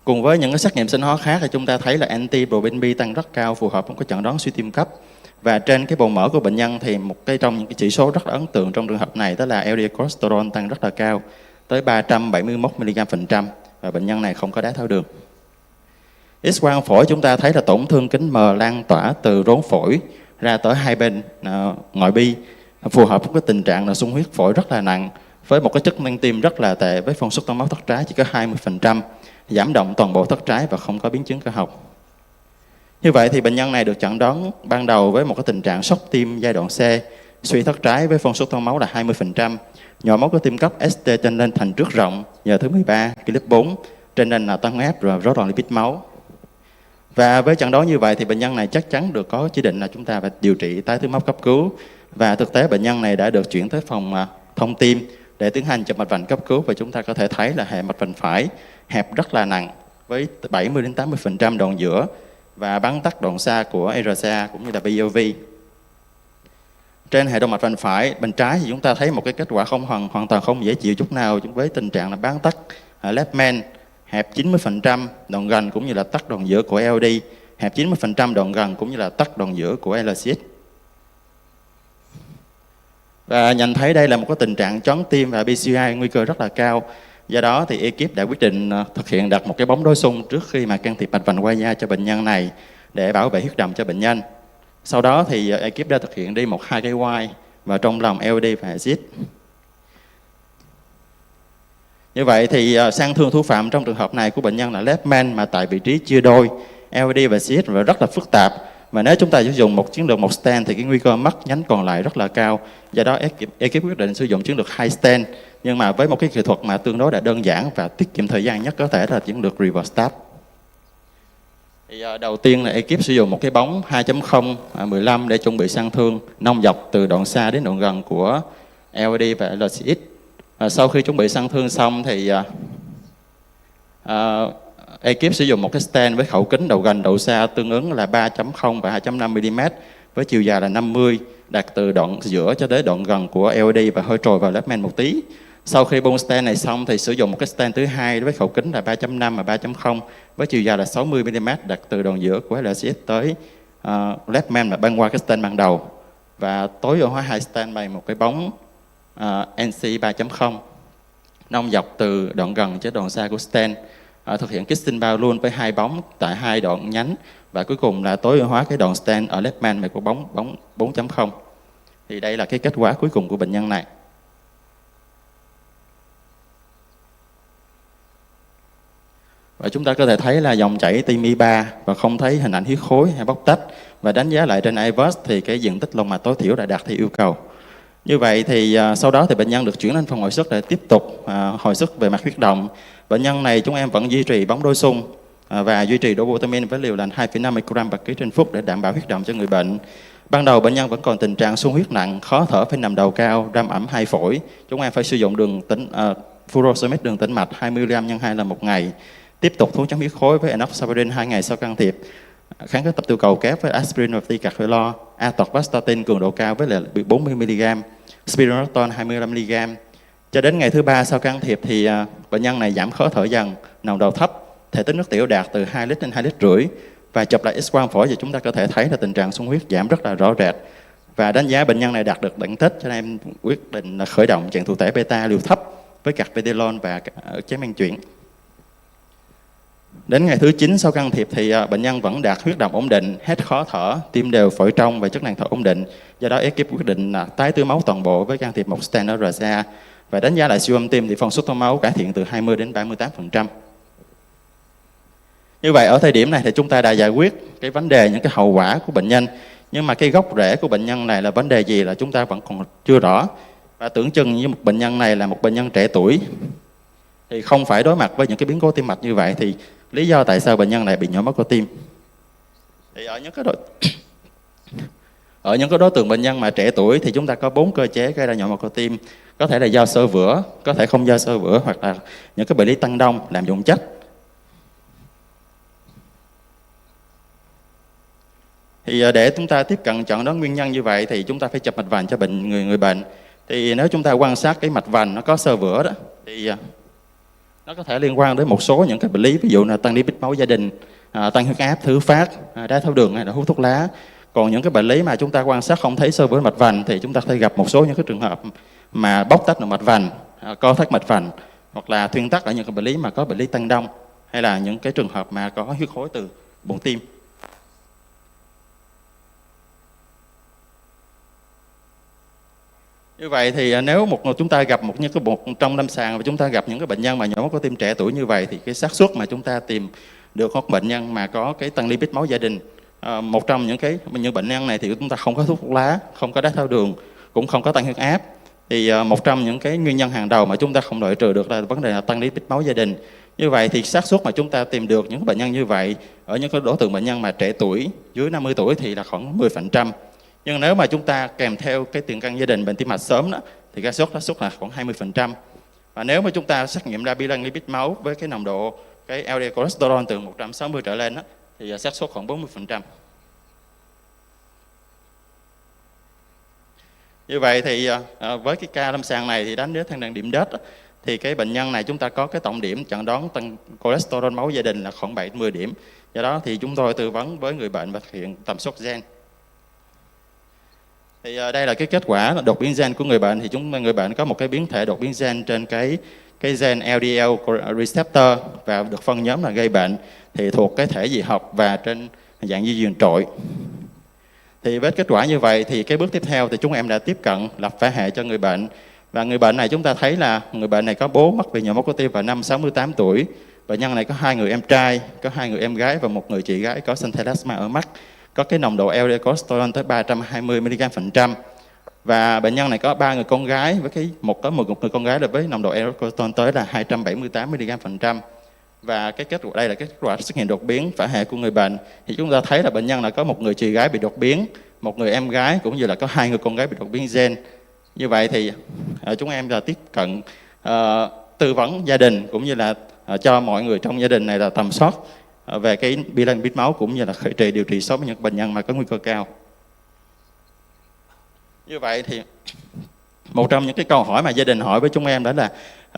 Cùng với những cái xét nghiệm sinh hóa khác thì chúng ta thấy là anti-proBNP tăng rất cao, phù hợp với cái chẩn đoán suy tim cấp. Và trên cái bồn mỡ của bệnh nhân thì một cái trong những cái chỉ số rất là ấn tượng trong trường hợp này đó là LDL cholesterol tăng rất là cao, tới 371 mg/trăm, và bệnh nhân này không có đái tháo đường. X-quang phổi chúng ta thấy là tổn thương kính mờ lan tỏa từ rốn phổi ra tới 2 bên ngoại bi, phù hợp với cái tình trạng là xung huyết phổi rất là nặng, với một cái chức năng tim rất là tệ, với phân suất tăng máu thất trái chỉ có 20%, giảm động toàn bộ thất trái và không có biến chứng cơ học. Như vậy thì bệnh nhân này được chẩn đoán ban đầu với một cái tình trạng sốc tim giai đoạn C, suy thất trái với phân suất tăng máu là 20%, nhồi máu cơ tim cấp, ST trên lên thành trước rộng, giờ thứ 13, clip 4, trên nền là tăng huyết áp và rối loạn lipid máu. Và với chẩn đoán như vậy thì bệnh nhân này chắc chắn được có chỉ định là chúng ta phải điều trị tái thiếu máu cấp cứu. Và thực tế bệnh nhân này đã được chuyển tới phòng thông tim để tiến hành chụp mạch vành cấp cứu, và chúng ta có thể thấy là hệ mạch vành phải hẹp rất là nặng với 70-80% đoạn giữa và bắn tắc đoạn xa của RCA cũng như là BOV. Trên hệ động mạch vành phải bên trái thì chúng ta thấy một cái kết quả hoàn toàn không dễ chịu chút nào, với tình trạng là bán tắc left main, hẹp 90% đoạn gần cũng như là tắc đoạn giữa của LD, hẹp 90% đoạn gần cũng như là tắc đoạn giữa của LCS. Và nhận thấy đây là một cái tình trạng choáng tim và PCI nguy cơ rất là cao. Do đó thì ekip đã quyết định thực hiện đặt một cái bóng đối xung trước khi mà can thiệp mạch vành quay da cho bệnh nhân này để bảo vệ huyết động cho bệnh nhân. Sau đó thì ekip đã thực hiện đi 1-2 cái quay vào trong lòng LD và exit. Như vậy thì sang thương thủ phạm trong trường hợp này của bệnh nhân là left main mà tại vị trí chia đôi LD và exit và rất là phức tạp. Và nếu chúng ta sử dụng một chiến lược một stent thì cái nguy cơ mất nhánh còn lại rất là cao. Do đó ekip quyết định sử dụng chiến lược 2 stent, nhưng mà với một cái kỹ thuật mà tương đối là đơn giản và tiết kiệm thời gian nhất có thể là chiến lược reverse stab. Thì đầu tiên là ekip sử dụng một cái bóng 2.0 15 để chuẩn bị sang thương nông dọc từ đoạn xa đến đoạn gần của LED và LCX. Sau khi chuẩn bị sang thương xong thì ekip sử dụng một cái stand với khẩu kính đầu gần đầu xa tương ứng là 3.0 và 2.5 mm với chiều dài là 50, đặt từ đoạn giữa cho đến đoạn gần của LED và hơi trồi vào lớp men một tí. Sau khi bung stand này xong thì sử dụng một cái stand thứ hai với khẩu kính là 3.5 và 3.0 với chiều dài là 60 mm đặt từ đoạn giữa của LCS tới left man và băng qua cái stand ban đầu, và tối ưu hóa hai stand bằng một cái bóng NC 3.0 nông dọc từ đoạn gần tới đoạn xa của stand. Thực hiện kissing bao luôn với hai bóng tại hai đoạn nhánh, và cuối cùng là tối ưu hóa cái đoạn stand ở left man này của bóng 4.0. Thì đây là cái kết quả cuối cùng của bệnh nhân này. Và chúng ta có thể thấy là dòng chảy tim I3 và không thấy hình ảnh huyết khối hay bóc tách, và đánh giá lại trên IVUS thì cái diện tích lông mạch tối thiểu đã đạt theo yêu cầu. Như vậy thì sau đó thì bệnh nhân được chuyển lên phòng hồi sức để tiếp tục hồi sức về mặt huyết động. Bệnh nhân này chúng em vẫn duy trì bóng đôi xung và duy trì dobutamine với liều là 2,5 microgram per kg trên phút để đảm bảo huyết động cho người bệnh. Ban đầu bệnh nhân vẫn còn tình trạng xung huyết nặng, khó thở, phải nằm đầu cao, đam ẩm hai phổi. Chúng em phải sử dụng đường tĩnh furosemide đường tĩnh mạch 20mg x 2 lần một ngày. Tiếp tục thuốc chống huyết khối với enoxaparin 2 ngày sau can thiệp. Kháng các tập tiêu cầu kép với aspirin và ticagrelor, atorvastatin cường độ cao với là 40mg, spironolactone 25mg. Cho đến ngày thứ 3 sau can thiệp thì bệnh nhân này giảm khó thở dần, nồng độ thấp, thể tích nước tiểu đạt từ 2 lít đến 2,5 lít, và chụp lại X-quang phổi thì chúng ta có thể thấy là tình trạng xung huyết giảm rất là rõ rệt. Và đánh giá bệnh nhân này đạt được đỉnh tích, cho nên em quyết định là khởi động trạng thụ thể beta liều thấp với carvedilol và chế men chuyển. Đến ngày thứ 9 sau can thiệp thì bệnh nhân vẫn đạt huyết động ổn định, hết khó thở, tim đều, phổi trong và chức năng thở ổn định. Do đó ekip quyết định là tái tưới máu toàn bộ với can thiệp một stent ở RCA, và đánh giá lại siêu âm tim thì phân suất máu cải thiện từ 20 đến 38%. Như vậy ở thời điểm này thì chúng ta đã giải quyết cái vấn đề những cái hậu quả của bệnh nhân, nhưng mà cái gốc rễ của bệnh nhân này là vấn đề gì là chúng ta vẫn còn chưa rõ. Và tưởng chừng như một bệnh nhân này là một bệnh nhân trẻ tuổi thì không phải đối mặt với những cái biến cố tim mạch như vậy, thì lý do tại sao bệnh nhân này bị nhồi máu cơ tim? Thì ở những cái đối tượng bệnh nhân mà trẻ tuổi thì chúng ta có 4 cơ chế gây ra nhồi máu cơ tim. Có thể là do xơ vữa, có thể không do xơ vữa, hoặc là những cái bệnh lý tăng đông làm dụng chất. Thì để chúng ta tiếp cận chẩn đoán nguyên nhân như vậy thì chúng ta phải chụp mạch vành cho người bệnh. Thì nếu chúng ta quan sát cái mạch vành nó có xơ vữa đó thì nó có thể liên quan đến một số những cái bệnh lý, ví dụ là tăng lipid máu gia đình, tăng huyết áp, thứ phát, đái tháo đường hay là hút thuốc lá. Còn những cái bệnh lý mà chúng ta quan sát không thấy xơ vữa mạch vành thì chúng ta phải gặp một số những cái trường hợp mà bóc tách động mạch vành, co thắt mạch vành, hoặc là thuyên tắc ở những cái bệnh lý mà có bệnh lý tăng đông, hay là những cái trường hợp mà có huyết khối từ buồng tim. Như vậy thì nếu chúng ta gặp một trong lâm sàng và chúng ta gặp những cái bệnh nhân mà nhồi máu cơ tim trẻ tuổi như vậy thì cái xác suất mà chúng ta tìm được một bệnh nhân mà có cái tăng lipid máu gia đình, một trong những bệnh nhân này thì chúng ta không có thuốc lá, không có đái tháo đường, cũng không có tăng huyết áp. Thì một trong những cái nguyên nhân hàng đầu mà chúng ta không loại trừ được là vấn đề là tăng lipid máu gia đình. Như vậy thì xác suất mà chúng ta tìm được những bệnh nhân như vậy ở những cái đối tượng bệnh nhân mà trẻ tuổi, dưới 50 tuổi thì là khoảng 10%. Nhưng nếu mà chúng ta kèm theo cái tiền căn gia đình bệnh tim mạch sớm đó thì cái xác suất là khoảng 20%. Và nếu mà chúng ta xét nghiệm ra bilan lipid máu với cái nồng độ cái LDL cholesterol từ 160 trở lên đó, thì xác suất khoảng 40%. Như vậy thì với cái ca lâm sàng này thì đánh đến thang điểm đết thì cái bệnh nhân này chúng ta có cái tổng điểm chẩn đoán tăng cholesterol máu gia đình là khoảng 7-10 điểm. Do đó thì chúng tôi tư vấn với người bệnh và thực hiện tầm soát gen. Thì đây là cái kết quả đột biến gen của người bệnh. Thì người bệnh có một cái biến thể đột biến gen trên cái gen LDL receptor và được phân nhóm là gây bệnh thì thuộc cái thể dị học và trên dạng di truyền trội. Thì với kết quả như vậy thì cái bước tiếp theo thì chúng em đã tiếp cận lập phả hệ cho người bệnh. Và người bệnh này chúng ta thấy là người bệnh này có bố mắc vì nhồi máu cơ tim vào năm 68 tuổi. Bệnh nhân này có 2 người em trai, có 2 người em gái và 1 người chị gái có xanthelasma ở mắt. Có cái nồng độ LDL cholesterol tới 320mg%. Và bệnh nhân này có 3 người con gái với một người con gái là với nồng độ LDL cholesterol tới là 278mg%. Và cái kết quả đây là kết quả xét nghiệm đột biến phả hệ của người bệnh. Thì chúng ta thấy là bệnh nhân là có một người chị gái bị đột biến, một người em gái cũng như là có 2 người con gái bị đột biến gen. Như vậy thì chúng em là tiếp cận tư vấn gia đình cũng như là cho mọi người trong gia đình này là tầm soát về cái bilirubin lipid máu cũng như là khởi trị điều trị sớm với những bệnh nhân mà có nguy cơ cao. Như vậy thì một trong những cái câu hỏi mà gia đình hỏi với chúng em đó là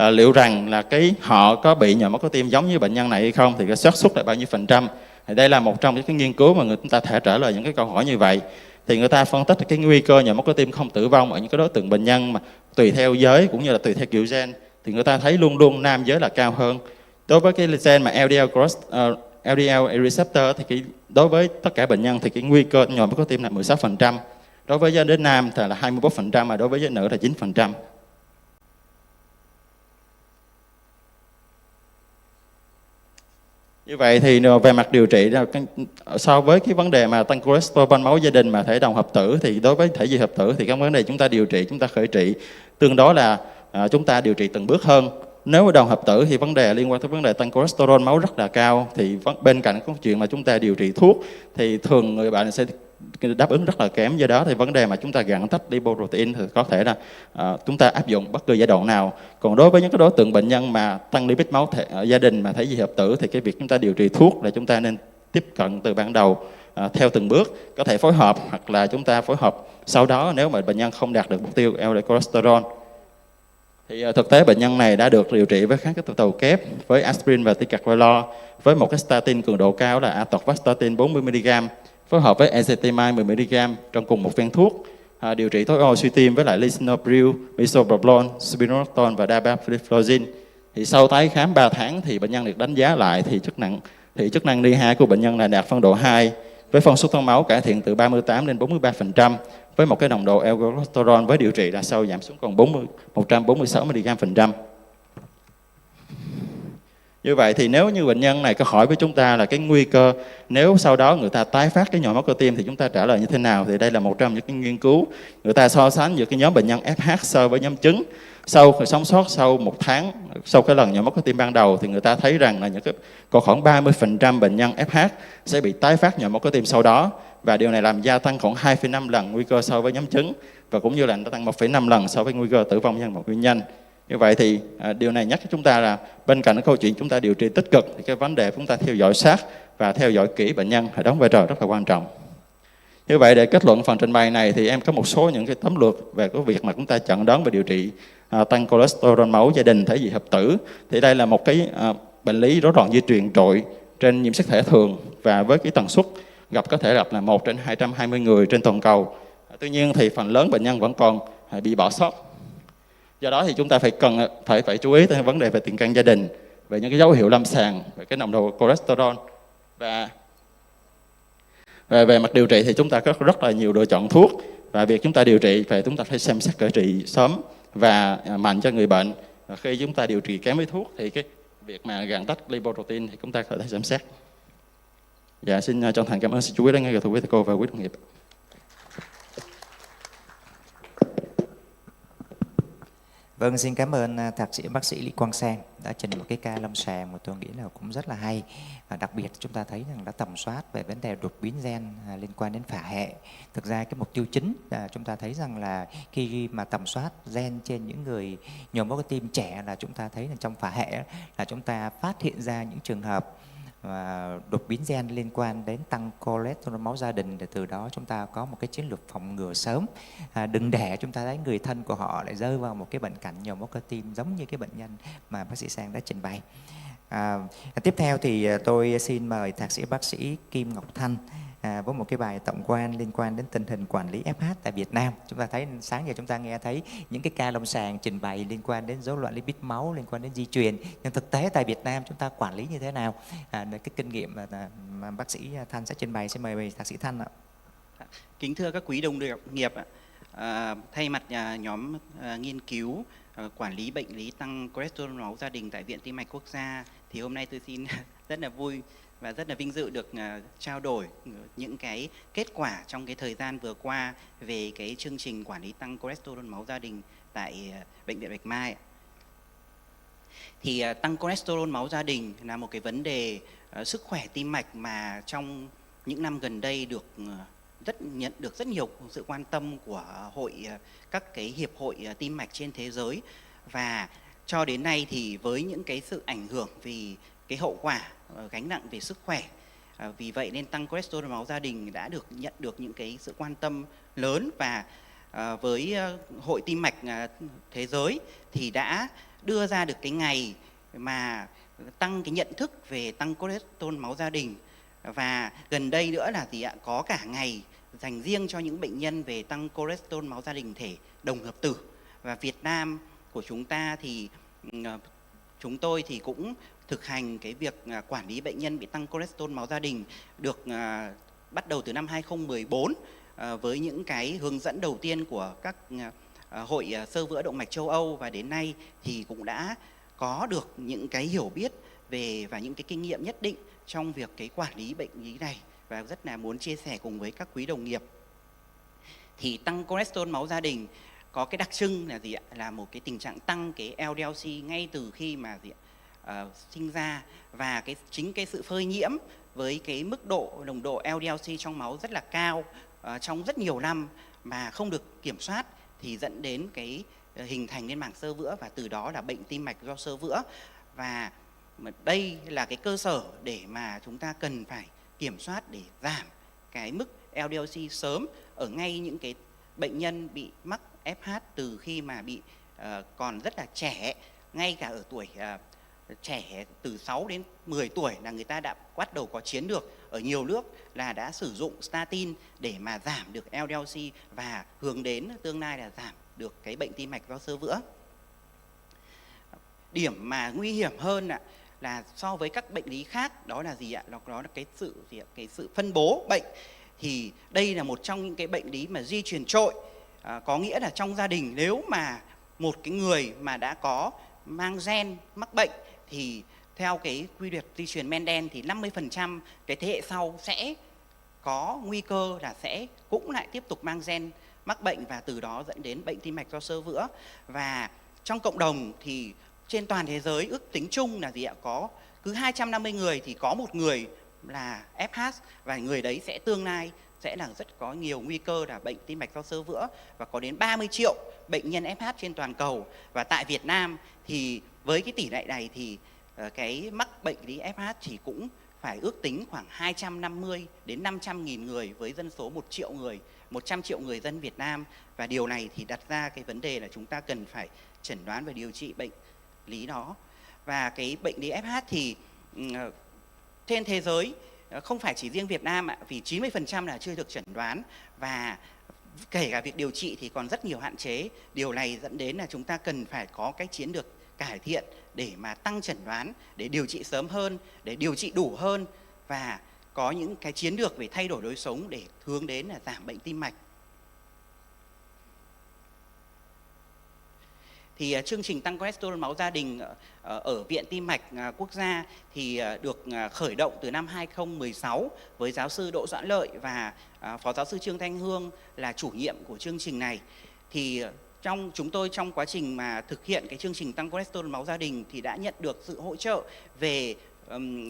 liệu rằng là họ có bị nhồi máu cơ tim giống như bệnh nhân này hay không, thì cái xác suất là bao nhiêu %. Thì đây là một trong những cái nghiên cứu mà chúng ta thể trả lời những cái câu hỏi như vậy. Thì người ta phân tích cái nguy cơ nhồi máu cơ tim không tử vong ở những cái đối tượng bệnh nhân mà tùy theo giới cũng như là tùy theo kiểu gen, thì người ta thấy luôn luôn nam giới là cao hơn. Đối với cái gen mà LDL receptor thì đối với tất cả bệnh nhân thì cái nguy cơ nhồi máu cơ tim là 16%. Đối với giới nam thì là 21%, mà đối với giới nữ là 9%. Như vậy thì về mặt điều trị, so với cái vấn đề mà tăng cholesterol máu gia đình mà thể đồng hợp tử, thì đối với thể dị hợp tử thì các vấn đề chúng ta điều trị, chúng ta khởi trị tương đối là chúng ta điều trị từng bước hơn. Nếu mà đồng hợp tử thì vấn đề liên quan tới vấn đề tăng cholesterol máu rất là cao, thì bên cạnh cái chuyện mà chúng ta điều trị thuốc thì thường người bệnh sẽ đáp ứng rất là kém. Do đó thì vấn đề mà chúng ta gạn tách lipoprotein thì có thể là chúng ta áp dụng bất cứ giai đoạn nào. Còn đối với những cái đối tượng bệnh nhân mà tăng lipid máu gia đình mà thể dị hợp tử thì cái việc chúng ta điều trị thuốc là chúng ta nên tiếp cận từ ban đầu theo từng bước, có thể phối hợp hoặc là chúng ta phối hợp sau đó nếu mà bệnh nhân không đạt được mục tiêu LDL cholesterol. Thì thực tế bệnh nhân này đã được điều trị với kháng cái tàu kép, với aspirin và ticagrelor, với một cái statin cường độ cao là atorvastatin 40mg, phối hợp với ezetimibe 10mg trong cùng một viên thuốc, điều trị tối ưu suy tim với lại lisinopril, bisoprolol, spironolactone và dapagliflozin. Thì sau tái khám 3 tháng thì bệnh nhân được đánh giá lại thì chức năng NI2 của bệnh nhân là đạt phân độ 2, với phân suất máu cải thiện từ 38 đến 43%, với một cái nồng độ LDL cholesterol với điều trị là sau giảm xuống còn 146mg%. Như vậy thì nếu như bệnh nhân này có hỏi với chúng ta là cái nguy cơ nếu sau đó người ta tái phát cái nhồi máu cơ tim thì chúng ta trả lời như thế nào, thì đây là một trong những cái nghiên cứu người ta so sánh giữa cái nhóm bệnh nhân FH so với nhóm chứng. Sau sống sót sau 1 tháng sau cái lần nhồi máu cơ tim ban đầu thì người ta thấy rằng là có khoảng 30% bệnh nhân FH sẽ bị tái phát nhồi máu cơ tim sau đó, và điều này làm gia tăng khoảng 2,5 lần nguy cơ so với nhóm chứng, và cũng như là nó tăng 1,5 lần so với nguy cơ tử vong nhân một nguyên nhân. Như vậy thì điều này nhắc cho chúng ta là bên cạnh cái câu chuyện chúng ta điều trị tích cực thì cái vấn đề chúng ta theo dõi sát và theo dõi kỹ bệnh nhân phải đóng vai trò rất là quan trọng. Như vậy để kết luận phần trình bày này thì em có một số những cái tóm lược về cái việc mà chúng ta chẩn đoán và điều trị tăng cholesterol máu gia đình thể dị hợp tử. Thì đây là một cái bệnh lý rối loạn di truyền trội trên nhiễm sắc thể thường, và với cái tần suất có thể gặp là 1 trên 220 người trên toàn cầu. Tuy nhiên thì phần lớn bệnh nhân vẫn còn bị bỏ sót. Do đó thì chúng ta phải chú ý tới vấn đề về tiền căn gia đình, về những cái dấu hiệu lâm sàng, về cái nồng độ cholesterol, và về mặt điều trị thì chúng ta có rất là nhiều lựa chọn thuốc, và việc chúng ta điều trị về chúng ta phải xem xét chữa trị sớm và mạnh cho người bệnh. Và khi chúng ta điều trị kém với thuốc thì cái việc mà gạn tách lipoprotein thì chúng ta có thể xem xét. Dạ, xin chân thành cảm ơn sự chú ý lắng nghe của quý thầy cô và quý đồng nghiệp. Vâng, xin cảm ơn thạc sĩ bác sĩ Lý Quang Sang đã trình một cái ca lâm sàng mà tôi nghĩ là cũng rất là hay. Và đặc biệt chúng ta thấy rằng đã tầm soát về vấn đề đột biến gen liên quan đến phả hệ. Thực ra cái mục tiêu chính là chúng ta thấy rằng là khi mà tầm soát gen trên những người nhồi máu cơ tim trẻ là chúng ta thấy là trong phả hệ là chúng ta phát hiện ra những trường hợp đột biến gen liên quan đến tăng cholesterol máu gia đình, để từ đó chúng ta có một cái chiến lược phòng ngừa sớm, đừng để chúng ta thấy người thân của họ lại rơi vào một cái bệnh cảnh nhồi máu cơ tim giống như cái bệnh nhân mà bác sĩ Sang đã trình bày. Tiếp theo thì tôi xin mời thạc sĩ bác sĩ Kim Ngọc Thanh với một cái bài tổng quan liên quan đến tình hình quản lý FH tại Việt Nam. Chúng ta thấy sáng giờ chúng ta nghe thấy những cái ca lâm sàng trình bày liên quan đến rối loạn lipid máu, liên quan đến di truyền, nhưng thực tế tại Việt Nam chúng ta quản lý như thế nào? Cái kinh nghiệm mà bác sĩ Thanh sẽ trình bày, xin mời thạc sĩ Thanh ạ. Kính thưa các quý đồng nghiệp ạ, thay mặt nhóm nghiên cứu quản lý bệnh lý tăng cholesterol máu gia đình tại Viện Tim mạch Quốc gia, thì hôm nay tôi xin rất là vui và rất là vinh dự được trao đổi những cái kết quả trong cái thời gian vừa qua về cái chương trình quản lý tăng cholesterol máu gia đình tại Bệnh viện Bạch Mai. Thì tăng cholesterol máu gia đình là một cái vấn đề sức khỏe tim mạch mà trong những năm gần đây nhận được rất nhiều sự quan tâm của các cái hiệp hội tim mạch trên thế giới. Và cho đến nay thì với những cái sự ảnh hưởng vì cái hậu quả gánh nặng về sức khỏe, vì vậy nên tăng cholesterol máu gia đình đã nhận được những cái sự quan tâm lớn. Và với Hội Tim mạch Thế giới thì đã đưa ra được cái ngày mà tăng cái nhận thức về tăng cholesterol máu gia đình. Và gần đây nữa là có cả ngày dành riêng cho những bệnh nhân về tăng cholesterol máu gia đình thể đồng hợp tử. Và Việt Nam của chúng ta thì chúng tôi thì cũng thực hành cái việc quản lý bệnh nhân bị tăng cholesterol máu gia đình được bắt đầu từ năm 2014 với những cái hướng dẫn đầu tiên của các hội xơ vữa động mạch châu Âu, và đến nay thì cũng đã có được những cái hiểu biết về và những cái kinh nghiệm nhất định trong việc cái quản lý bệnh lý này, và rất là muốn chia sẻ cùng với các quý đồng nghiệp. Thì tăng cholesterol máu gia đình có cái đặc trưng là là một cái tình trạng tăng cái LDL-C ngay từ khi mà sinh ra, và chính cái sự phơi nhiễm với cái mức độ nồng độ LDL-C trong máu rất là cao trong rất nhiều năm mà không được kiểm soát thì dẫn đến cái hình thành nên màng xơ vữa, và từ đó là bệnh tim mạch do xơ vữa. Và đây là cái cơ sở để mà chúng ta cần phải kiểm soát để giảm cái mức LDL-C sớm ở ngay những cái bệnh nhân bị mắc FH từ khi mà bị còn rất là trẻ, ngay cả ở tuổi trẻ từ 6 đến 10 tuổi là người ta đã bắt đầu có chiến lược ở nhiều nước là đã sử dụng statin để mà giảm được LDL-C và hướng đến tương lai là giảm được cái bệnh tim mạch do xơ vữa. Điểm mà nguy hiểm hơn là so với các bệnh lý khác đó là gì ạ? Đó là cái sự phân bố bệnh. Thì đây là một trong những cái bệnh lý mà di truyền trội, có nghĩa là trong gia đình nếu mà một cái người mà đã có mang gen mắc bệnh thì theo cái quy luật di truyền Mendel thì 50% cái thế hệ sau sẽ có nguy cơ là sẽ cũng lại tiếp tục mang gen mắc bệnh, và từ đó dẫn đến bệnh tim mạch do xơ vữa. Và trong cộng đồng thì trên toàn thế giới ước tính chung là có cứ 250 người thì có một người là FH, và người đấy sẽ tương lai sẽ là rất có nhiều nguy cơ là bệnh tim mạch do xơ vữa, và có đến 30 triệu bệnh nhân FH trên toàn cầu. Và tại Việt Nam thì với cái tỷ lệ này thì cái mắc bệnh lý FH chỉ cũng phải ước tính khoảng 250 đến 500 nghìn người với dân số 1 triệu người, 100 triệu người dân Việt Nam. Và điều này thì đặt ra cái vấn đề là chúng ta cần phải chẩn đoán và điều trị bệnh lý đó. Và cái bệnh lý FH thì trên thế giới không phải chỉ riêng Việt Nam vì 90% là chưa được chẩn đoán, và kể cả việc điều trị thì còn rất nhiều hạn chế. Điều này dẫn đến là chúng ta cần phải có cái chiến lược cải thiện để mà tăng chẩn đoán, để điều trị sớm hơn, để điều trị đủ hơn, và có những cái chiến lược về thay đổi lối sống để hướng đến là giảm bệnh tim mạch. Thì chương trình tăng cholesterol máu gia đình ở Viện Tim mạch Quốc gia thì được khởi động từ năm 2016 với giáo sư Đỗ Doãn Lợi và phó giáo sư Trương Thanh Hương là chủ nhiệm của chương trình này. Thì chúng tôi trong quá trình mà thực hiện cái chương trình tăng cholesterol máu gia đình thì đã nhận được sự hỗ trợ về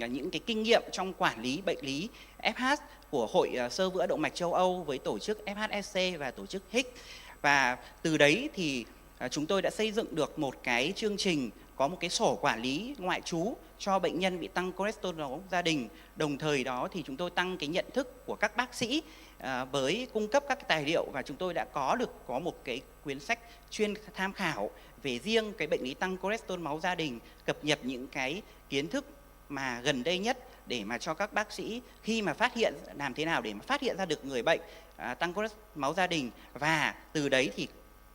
những cái kinh nghiệm trong quản lý bệnh lý FH của Hội xơ vữa động mạch châu Âu với tổ chức FHSC và tổ chức HIC. Và từ đấy thì chúng tôi đã xây dựng được một cái chương trình, có một cái sổ quản lý ngoại trú cho bệnh nhân bị tăng cholesterol máu gia đình. Đồng thời đó thì chúng tôi tăng cái nhận thức của các bác sĩ với cung cấp các cái tài liệu, và chúng tôi đã có một cái quyển sách chuyên tham khảo về riêng cái bệnh lý tăng cholesterol máu gia đình, cập nhật những cái kiến thức mà gần đây nhất để mà cho các bác sĩ khi mà phát hiện, làm thế nào để mà phát hiện ra được người bệnh tăng cholesterol máu gia đình, và từ đấy thì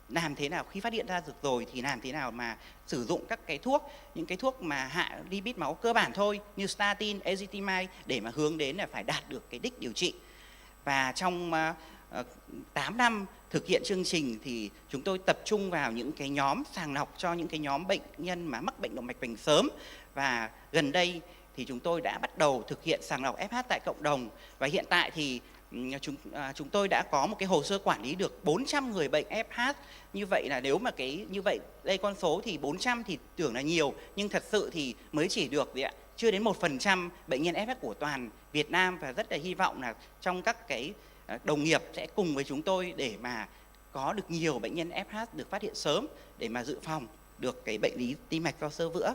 làm thế nào khi phát hiện ra được rồi thì làm thế nào mà sử dụng các cái thuốc, những cái thuốc mà hạ lipid máu cơ bản thôi như statin, ezetimibe để mà hướng đến là phải đạt được cái đích điều trị. Và trong 8 năm thực hiện chương trình thì chúng tôi tập trung vào những cái nhóm sàng lọc cho những cái nhóm bệnh nhân mà mắc bệnh động mạch vành sớm, và gần đây thì chúng tôi đã bắt đầu thực hiện sàng lọc FH tại cộng đồng, và hiện tại thì chúng tôi đã có một cái hồ sơ quản lý được 400 người bệnh FH. Như vậy là nếu mà như vậy đây con số thì 400 thì tưởng là nhiều, nhưng thật sự thì mới chỉ được chưa đến 1% bệnh nhân FH của toàn Việt Nam, và rất là hy vọng là trong các cái đồng nghiệp sẽ cùng với chúng tôi để mà có được nhiều bệnh nhân FH được phát hiện sớm để mà dự phòng được cái bệnh lý tim mạch do xơ vữa.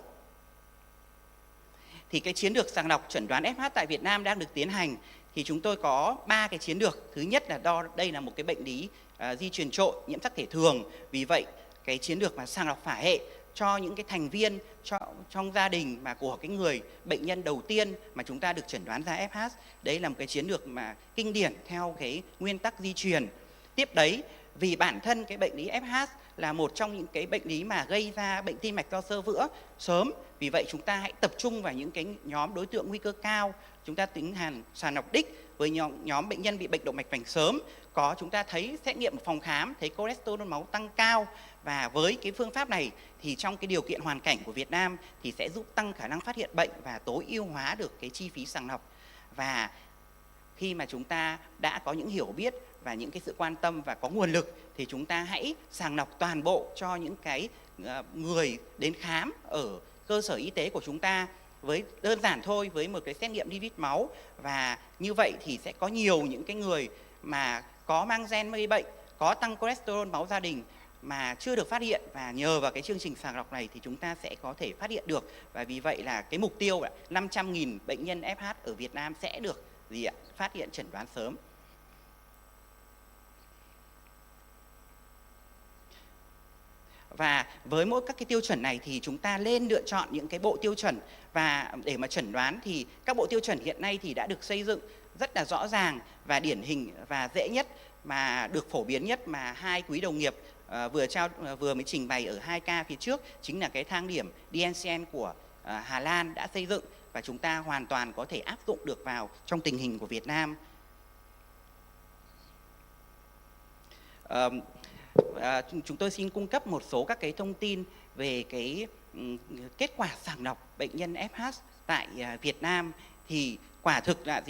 Thì cái chiến lược sàng lọc chẩn đoán FH tại Việt Nam đang được tiến hành. Thì chúng tôi có 3 cái chiến lược. Thứ nhất là đây là một cái bệnh lý di truyền trội, nhiễm sắc thể thường. Vì vậy cái chiến lược mà sàng lọc phả hệ cho những cái thành viên trong gia đình mà của cái người bệnh nhân đầu tiên mà chúng ta được chẩn đoán ra FH, đấy là một cái chiến lược mà kinh điển theo cái nguyên tắc di truyền. Tiếp đấy, vì bản thân cái bệnh lý FH là một trong những cái bệnh lý mà gây ra bệnh tim mạch do xơ vữa sớm. Vì vậy chúng ta hãy tập trung vào những cái nhóm đối tượng nguy cơ cao. Chúng ta tiến hành sàng lọc đích với nhóm bệnh nhân bị bệnh động mạch vành sớm. Chúng ta thấy xét nghiệm ở phòng khám thấy cholesterol máu tăng cao. Và với cái phương pháp này thì trong cái điều kiện hoàn cảnh của Việt Nam thì sẽ giúp tăng khả năng phát hiện bệnh và tối ưu hóa được cái chi phí sàng lọc. Và khi mà chúng ta đã có những hiểu biết và những cái sự quan tâm và có nguồn lực thì chúng ta hãy sàng lọc toàn bộ cho những cái người đến khám ở cơ sở y tế của chúng ta, với đơn giản thôi, với một cái xét nghiệm lipid máu. Và như vậy thì sẽ có nhiều những cái người mà có mang gen gây bệnh, có tăng cholesterol máu gia đình mà chưa được phát hiện, và nhờ vào cái chương trình sàng lọc này thì chúng ta sẽ có thể phát hiện được. Và vì vậy là cái mục tiêu là 500.000 bệnh nhân FH ở Việt Nam sẽ được phát hiện chẩn đoán sớm. Và với mỗi các cái tiêu chuẩn này thì chúng ta nên lựa chọn những cái bộ tiêu chuẩn, và để mà chẩn đoán thì các bộ tiêu chuẩn hiện nay thì đã được xây dựng rất là rõ ràng và điển hình và dễ nhất, mà được phổ biến nhất mà hai quý đồng nghiệp vừa mới trình bày ở 2K phía trước chính là cái thang điểm DNCN của Hà Lan đã xây dựng, và chúng ta hoàn toàn có thể áp dụng được vào trong tình hình của Việt Nam. Chúng tôi xin cung cấp một số các cái thông tin về cái kết quả sàng lọc bệnh nhân FH tại Việt Nam. Thì quả thực là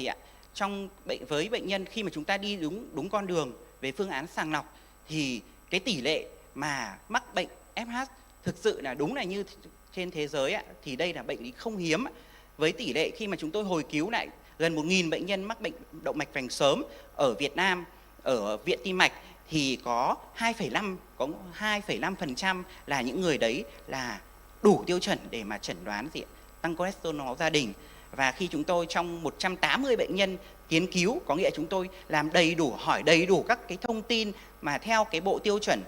với bệnh nhân khi mà chúng ta đi đúng con đường về phương án sàng lọc thì cái tỷ lệ mà mắc bệnh FH thực sự là đúng là như trên thế giới thì đây là bệnh lý không hiếm. Với tỷ lệ khi mà chúng tôi hồi cứu lại gần 1.000 bệnh nhân mắc bệnh động mạch vành sớm ở Việt Nam, ở Viện Tim Mạch, thì có 2,5% là những người đấy là đủ tiêu chuẩn để mà chẩn đoán tăng cholesterol máu gia đình. Và khi chúng tôi trong 180 bệnh nhân tiến cứu, có nghĩa chúng tôi làm đầy đủ, hỏi đầy đủ các cái thông tin mà theo cái bộ tiêu chuẩn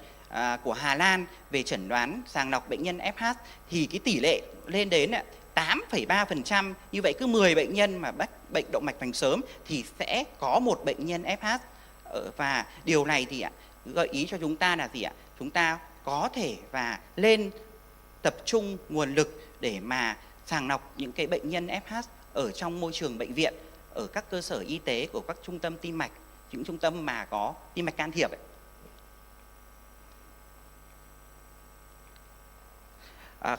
của Hà Lan về chẩn đoán sàng lọc bệnh nhân FH, thì cái tỷ lệ lên đến 8,3%. Như vậy cứ 10 bệnh nhân mà mắc bệnh động mạch vành sớm thì sẽ có một bệnh nhân FH. Và điều này thì gợi ý cho chúng ta là chúng ta có thể và lên tập trung nguồn lực để mà sàng lọc những cái bệnh nhân FH ở trong môi trường bệnh viện, ở các cơ sở y tế của các trung tâm tim mạch, những trung tâm mà có tim mạch can thiệp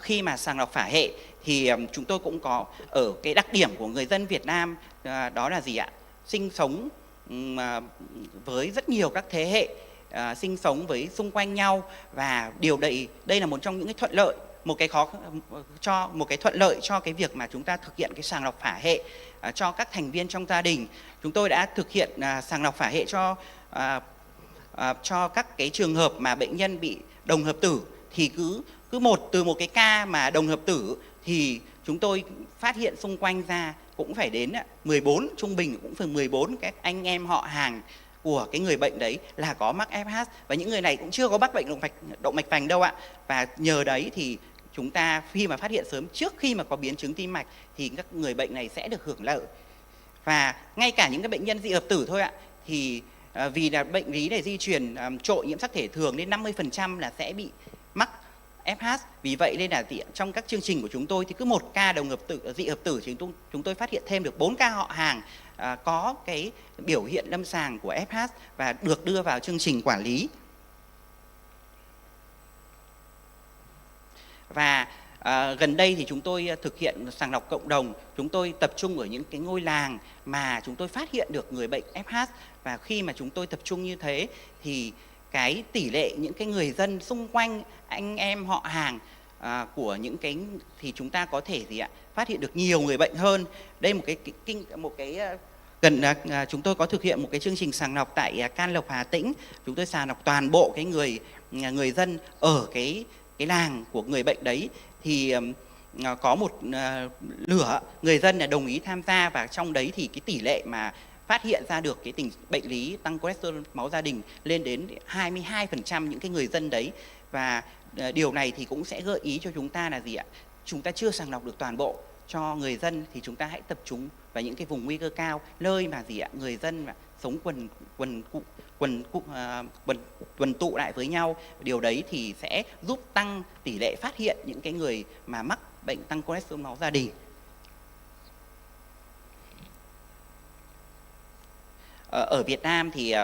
khi mà sàng lọc phả hệ thì chúng tôi cũng có ở cái đặc điểm của người dân Việt Nam, đó là sinh sống với rất nhiều các thế hệ, sinh sống với xung quanh nhau, và điều đây là một trong những cái thuận lợi, một cái thuận lợi cho cái việc mà chúng ta thực hiện cái sàng lọc phả hệ cho các thành viên trong gia đình. Chúng tôi đã thực hiện sàng lọc phả hệ cho các cái trường hợp mà bệnh nhân bị đồng hợp tử, thì cứ từ một cái ca mà đồng hợp tử thì chúng tôi phát hiện xung quanh ra cũng phải đến 14, trung bình cũng phải 14 các anh em họ hàng của cái người bệnh đấy là có mắc FH, và những người này cũng chưa có mắc bệnh động mạch vành đâu ạ. Và nhờ đấy thì chúng ta khi mà phát hiện sớm trước khi mà có biến chứng tim mạch thì các người bệnh này sẽ được hưởng lợi. Và ngay cả những cái bệnh nhân dị hợp tử thôi ạ, thì vì là bệnh lý này di truyền trội nhiễm sắc thể thường nên 50% là sẽ bị mắc FH. Vì vậy nên là trong các chương trình của chúng tôi thì cứ một ca đồng hợp tử dị hợp tử thì chúng tôi phát hiện thêm được 4 ca họ hàng có cái biểu hiện lâm sàng của FH và được đưa vào chương trình quản lý. Và Gần đây thì chúng tôi thực hiện sàng lọc cộng đồng, chúng tôi tập trung ở những cái ngôi làng mà chúng tôi phát hiện được người bệnh FH, và khi mà chúng tôi tập trung như thế thì cái tỷ lệ những cái người dân xung quanh, anh em họ hàng của những cái thì chúng ta có thể phát hiện được nhiều người bệnh hơn. Đây chúng tôi có thực hiện một cái chương trình sàng lọc tại Can Lộc, Hà Tĩnh. Chúng tôi sàng lọc toàn bộ cái người dân ở cái làng của người bệnh đấy, thì có một nửa người dân là đồng ý tham gia, và trong đấy thì cái tỷ lệ mà phát hiện ra được cái bệnh lý tăng cholesterol máu gia đình lên đến 22% những cái người dân đấy. Và điều này thì cũng sẽ gợi ý cho chúng ta là chúng ta chưa sàng lọc được toàn bộ cho người dân, thì chúng ta hãy tập trung vào những cái vùng nguy cơ cao, nơi mà người dân mà sống quần tụ lại với nhau. Điều đấy thì sẽ giúp tăng tỷ lệ phát hiện những cái người mà mắc bệnh tăng cholesterol máu gia đình. Ở Việt Nam thì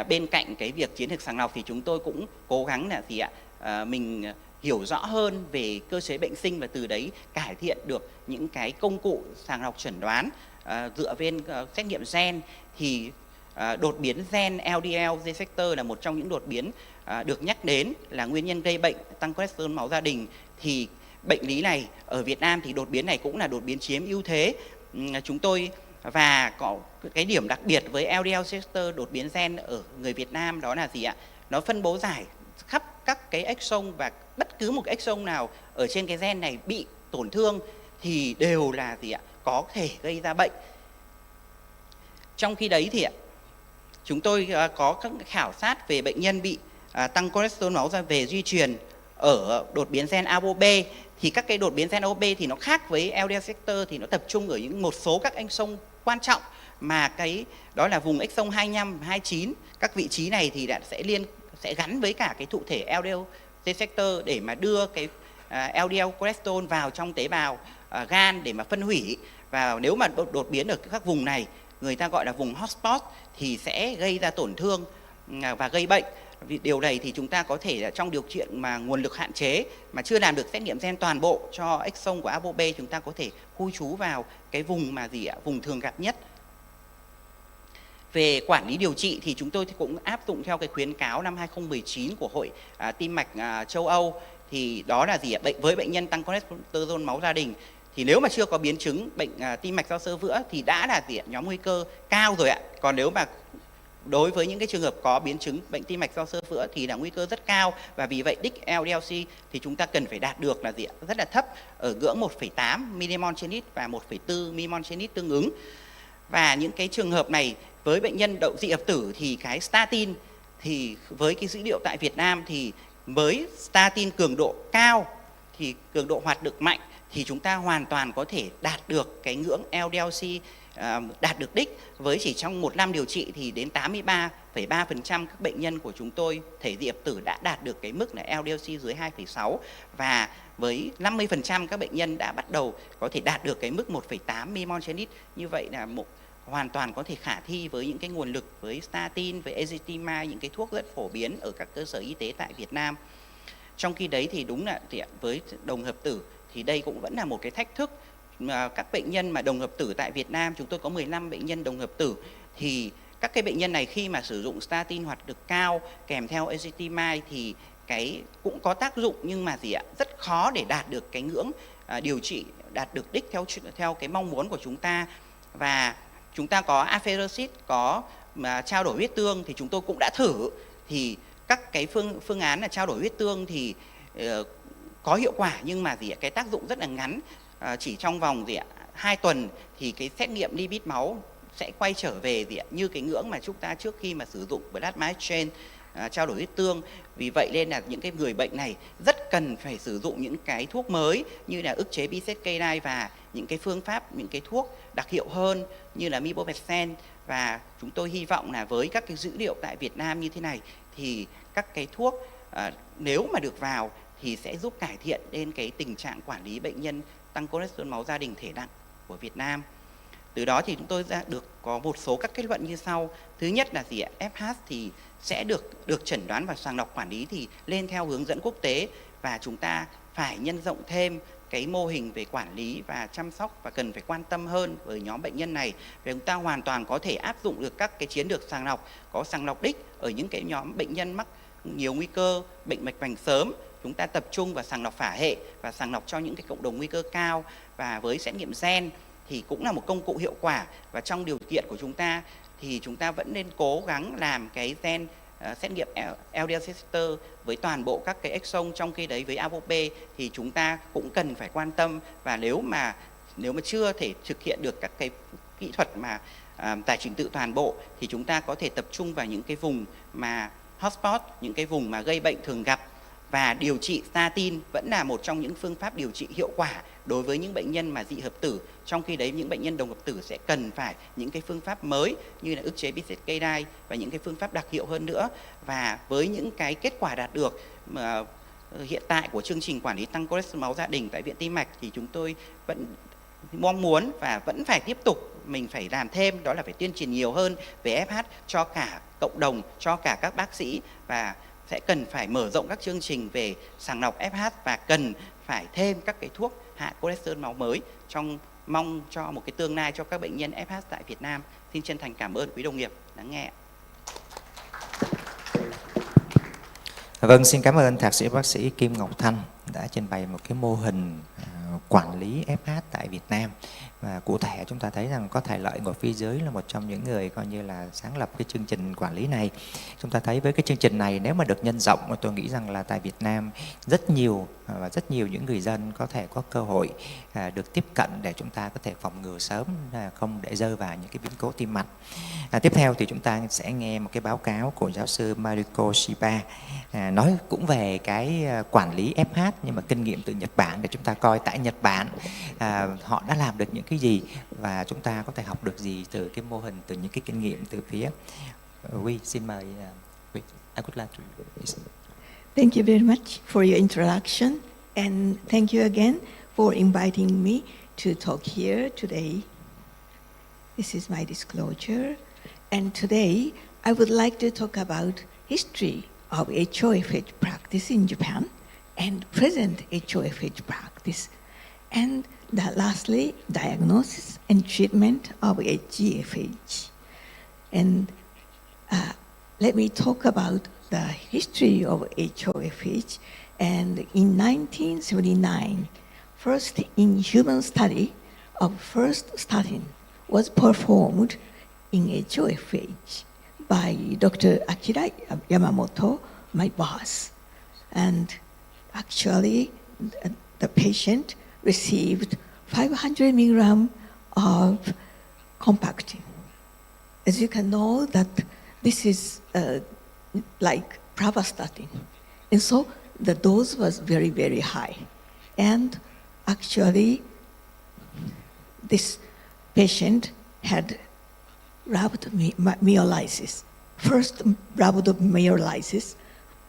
bên cạnh cái việc chiến lược sàng lọc thì chúng tôi cũng cố gắng là mình hiểu rõ hơn về cơ chế bệnh sinh, và từ đấy cải thiện được những cái công cụ sàng lọc chẩn đoán dựa trên xét nghiệm gen. Thì đột biến gen LDL receptor là một trong những đột biến được nhắc đến là nguyên nhân gây bệnh tăng cholesterol máu gia đình. Thì bệnh lý này ở Việt Nam thì đột biến này cũng là đột biến chiếm ưu thế. Chúng tôi và có cái điểm đặc biệt với LDL receptor đột biến gen ở người Việt Nam đó là nó phân bố rải khắp các cái exon, và bất cứ một cái exon nào ở trên cái gen này bị tổn thương thì đều là có thể gây ra bệnh. Trong khi đấy thì chúng tôi có các khảo sát về bệnh nhân bị tăng cholesterol máu ra về di truyền ở đột biến gen ApoB. Thì các cái đột biến gen ApoB thì nó khác với LDL receptor, thì nó tập trung ở một số các exon quan trọng, mà cái đó là vùng exon 25, 29. Các vị trí này thì sẽ gắn với cả cái thụ thể LDL receptor để mà đưa cái LDL cholesterol vào trong tế bào gan để mà phân hủy. Và nếu mà đột biến ở các vùng này, người ta gọi là vùng hotspot, thì sẽ gây ra tổn thương và gây bệnh. Vì điều này thì chúng ta có thể là trong điều kiện mà nguồn lực hạn chế mà chưa làm được xét nghiệm gen toàn bộ cho exon của ApoB, chúng ta có thể khui trú vào cái vùng mà vùng thường gặp nhất. Về quản lý điều trị thì chúng tôi cũng áp dụng theo cái khuyến cáo năm 2019 của Hội Tim mạch châu Âu. Thì đó là với bệnh nhân tăng cholesterol máu gia đình thì nếu mà chưa có biến chứng bệnh tim mạch do xơ vữa thì đã là nhóm nguy cơ cao rồi ạ. Còn nếu mà đối với những cái trường hợp có biến chứng bệnh tim mạch do xơ vữa thì là nguy cơ rất cao, và vì vậy đích LDL-C thì chúng ta cần phải đạt được là rất là thấp, ở ngưỡng 1,8 mmol/lít và 1,4 mmol/lít tương ứng. Và những cái trường hợp này với bệnh nhân đậu dị ập tử thì cái statin, thì với cái dữ liệu tại Việt Nam thì với statin cường độ cao thì cường độ hoạt động mạnh thì chúng ta hoàn toàn có thể đạt được cái ngưỡng LDL-C đạt được đích. Với chỉ trong 1 năm điều trị thì đến 83,3% các bệnh nhân của chúng tôi thể dị ập tử đã đạt được cái mức là LDL-C dưới 2,6, và với 50% các bệnh nhân đã bắt đầu có thể đạt được cái mức 1,8 mmol/lít. Như vậy là hoàn toàn có thể khả thi với những cái nguồn lực với statin, với ezetimibe, những cái thuốc rất phổ biến ở các cơ sở y tế tại Việt Nam. Trong khi đấy thì đúng là với đồng hợp tử thì đây cũng vẫn là một cái thách thức. Các bệnh nhân mà đồng hợp tử tại Việt Nam, chúng tôi có 15 bệnh nhân đồng hợp tử, thì các cái bệnh nhân này khi mà sử dụng statin hoạt lực cao kèm theo ezetimibe thì cái cũng có tác dụng, nhưng mà rất khó để đạt được cái ngưỡng điều trị đạt được đích theo cái mong muốn của chúng ta. Và chúng ta có apheresis, có trao đổi huyết tương thì chúng tôi cũng đã thử, thì các cái phương án là trao đổi huyết tương thì có hiệu quả, nhưng mà cái tác dụng rất là ngắn, chỉ trong vòng 2 tuần thì cái xét nghiệm lipid máu sẽ quay trở về như cái ngưỡng mà chúng ta trước khi mà sử dụng plasma exchange, trao đổi huyết tương. Vì vậy nên là những cái người bệnh này rất cần phải sử dụng những cái thuốc mới như là ức chế PCSK9 và những cái phương pháp, những cái thuốc đặc hiệu hơn như là mibopencen. Và chúng tôi hy vọng là với các cái dữ liệu tại Việt Nam như thế này thì các cái thuốc nếu mà được vào thì sẽ giúp cải thiện đến cái tình trạng quản lý bệnh nhân tăng cholesterol máu gia đình thể nặng của Việt Nam. Từ đó thì chúng tôi được có một số các kết luận như sau. Thứ nhất là FH thì sẽ được chẩn đoán và sàng lọc quản lý thì lên theo hướng dẫn quốc tế, và chúng ta phải nhân rộng thêm cái mô hình về quản lý và chăm sóc, và cần phải quan tâm hơn với nhóm bệnh nhân này. Và chúng ta hoàn toàn có thể áp dụng được các cái chiến lược sàng lọc, có sàng lọc đích ở những cái nhóm bệnh nhân mắc nhiều nguy cơ bệnh mạch vành sớm. Chúng ta tập trung vào sàng lọc phả hệ và sàng lọc cho những cái cộng đồng nguy cơ cao, và với xét nghiệm gen thì cũng là một công cụ hiệu quả. Và trong điều kiện của chúng ta thì chúng ta vẫn nên cố gắng làm cái gen xét nghiệm LDL receptor với toàn bộ các cái exon. Trong khi đấy với ApoB thì chúng ta cũng cần phải quan tâm, và nếu mà chưa thể thực hiện được các cái kỹ thuật mà giải trình tự toàn bộ thì chúng ta có thể tập trung vào những cái vùng mà hotspot, những cái vùng mà gây bệnh thường gặp, và điều trị statin vẫn là một trong những phương pháp điều trị hiệu quả đối với những bệnh nhân mà dị hợp tử. Trong khi đấy những bệnh nhân đồng hợp tử sẽ cần phải những cái phương pháp mới như là ức chế PCSK9 và những cái phương pháp đặc hiệu hơn nữa. Và với những cái kết quả đạt được hiện tại của chương trình quản lý tăng cholesterol máu gia đình tại Viện Tim Mạch thì chúng tôi vẫn mong muốn và vẫn phải tiếp tục mình phải làm thêm, đó là phải tuyên truyền nhiều hơn về FH cho cả cộng đồng, cho cả các bác sĩ, và sẽ cần phải mở rộng các chương trình về sàng lọc FH và cần phải thêm các cái thuốc hạ cholesterol máu mới, mong cho một cái tương lai cho các bệnh nhân FH tại Việt Nam. Xin chân thành cảm ơn quý đồng nghiệp lắng nghe. Vâng, xin cảm ơn thạc sĩ bác sĩ Kim Ngọc Thanh đã trình bày một cái mô hình quản lý FH tại Việt Nam. Và cụ thể chúng ta thấy rằng có Thầy Lợi ngồi phía dưới là một trong những người coi như là sáng lập cái chương trình quản lý này. Chúng ta thấy với cái chương trình này nếu mà được nhân rộng, tôi nghĩ rằng là tại Việt Nam rất nhiều những người dân có thể có cơ hội được tiếp cận để chúng ta có thể phòng ngừa sớm, không để rơi vào những cái biến cố tim mạch. Tiếp theo thì chúng ta sẽ nghe một cái báo cáo của giáo sư Mariko Shiba nói cũng về cái quản lý FH nhưng mà kinh nghiệm từ Nhật Bản, để chúng ta coi tại Nhật Bản họ đã làm được những cái gì và chúng ta có thể học được gì từ cái mô hình, từ những cái kinh nghiệm từ phía xin mời I would like to... Thank you very much for your introduction, and thank you again for inviting me to talk here today. This is my disclosure, and today I would like to talk about history of HOFH practice in Japan and present HOFH practice, and lastly, diagnosis and treatment of HGFH. And let me talk about the history of HOFH. And in 1979, first in-human study of first statin was performed in HOFH by Dr. Akira Yamamoto, my boss. And actually, the patient received 500 milligrams of compactin. As you can know that this is like pravastatin. And so the dose was very, very high. And actually, this patient had rhabdomyolysis, first rhabdomyolysis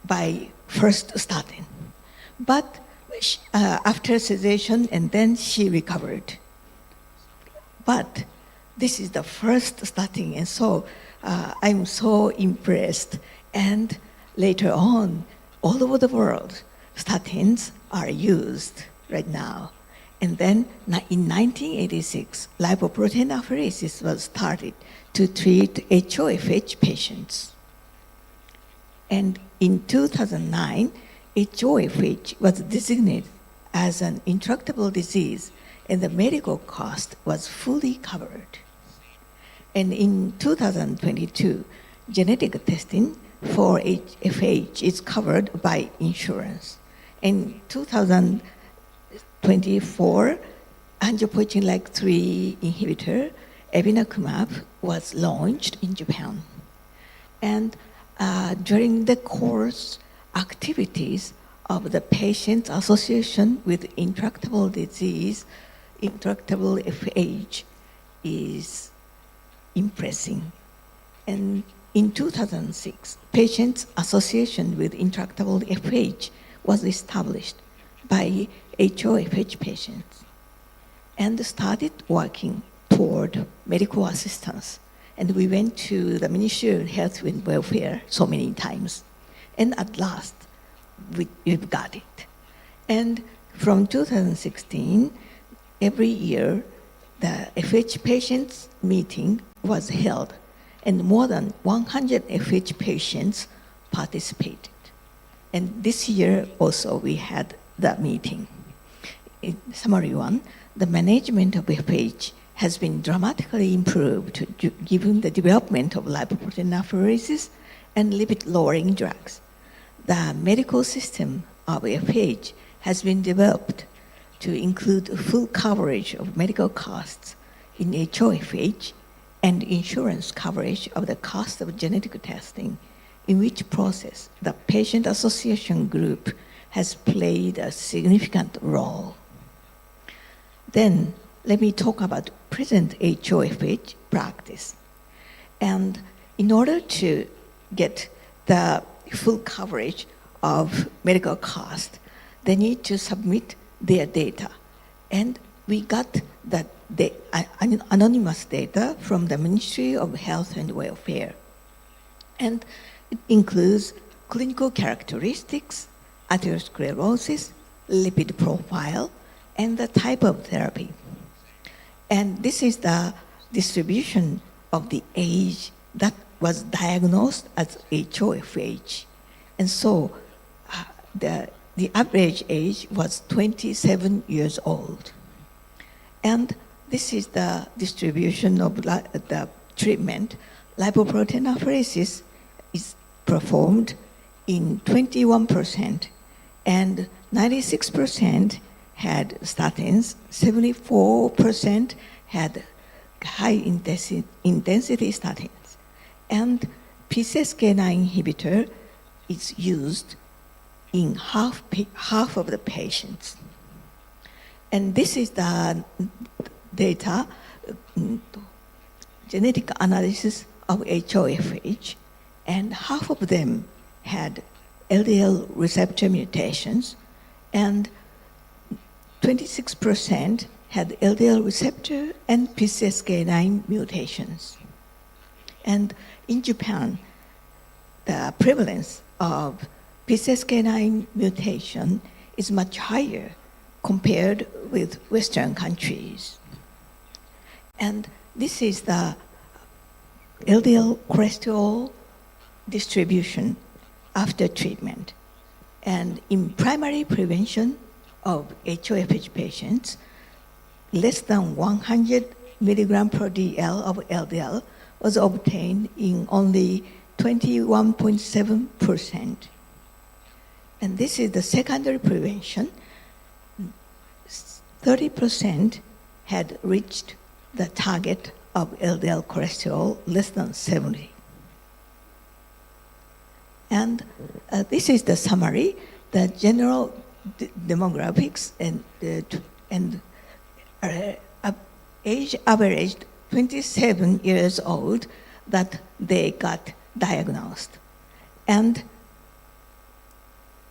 by first statin. But after sedation, and then she recovered. But this is the first statin, and so I'm so impressed. And later on, all over the world, statins are used right now. And then in 1986, lipoprotein was started to treat HOFH patients. And in 2009, HOFH was designated as an intractable disease, and the medical cost was fully covered. And in 2022, genetic testing for HFH is covered by insurance. In 2024, angiopoietin-like 3 inhibitor, evinacumab, was launched in Japan. And during the course activities of the patient association with intractable disease, intractable FH is impressing. And in 2006, Patients Association with Intractable FH was established by HOFH patients and started working toward medical assistance. And we went to the Ministry of Health and Welfare so many times. And at last, we've got it. And from 2016, every year, the FH patients meeting was held, and more than 100 FH patients participated. And this year also we had that meeting. In summary one, the management of FH has been dramatically improved given the development of lipoprotein apheresis and lipid-lowering drugs. The medical system of FH has been developed to include full coverage of medical costs in HoFH and insurance coverage of the cost of genetic testing, in which process the patient association group has played a significant role. Then let me talk about present HoFH practice. And in order to get the full coverage of medical cost, they need to submit their data. And we got the anonymous data from the Ministry of Health and Welfare. And it includes clinical characteristics, atherosclerosis, lipid profile, and the type of therapy. And this is the distribution of the age that was diagnosed as HoFH. And so the average age was 27 years old. And this is the distribution of the treatment. Lipoprotein apheresis is performed in 21%, and 96% had statins, 74% had high-intensity statins. And PCSK9 inhibitor is used in half of the patients. And this is the data, genetic analysis of HoFH, and half of them had LDL receptor mutations, and 26% had LDL receptor and PCSK9 mutations. And in Japan, the prevalence of PCSK9 mutation is much higher compared with Western countries. And this is the LDL cholesterol distribution after treatment. And in primary prevention of HoFH patients, less than 100 milligram per DL of LDL was obtained in only 21.7%. And this is the secondary prevention. 30% had reached the target of LDL cholesterol less than 70. And this is the summary, the general demographics and age averaged 27 years old that they got diagnosed. And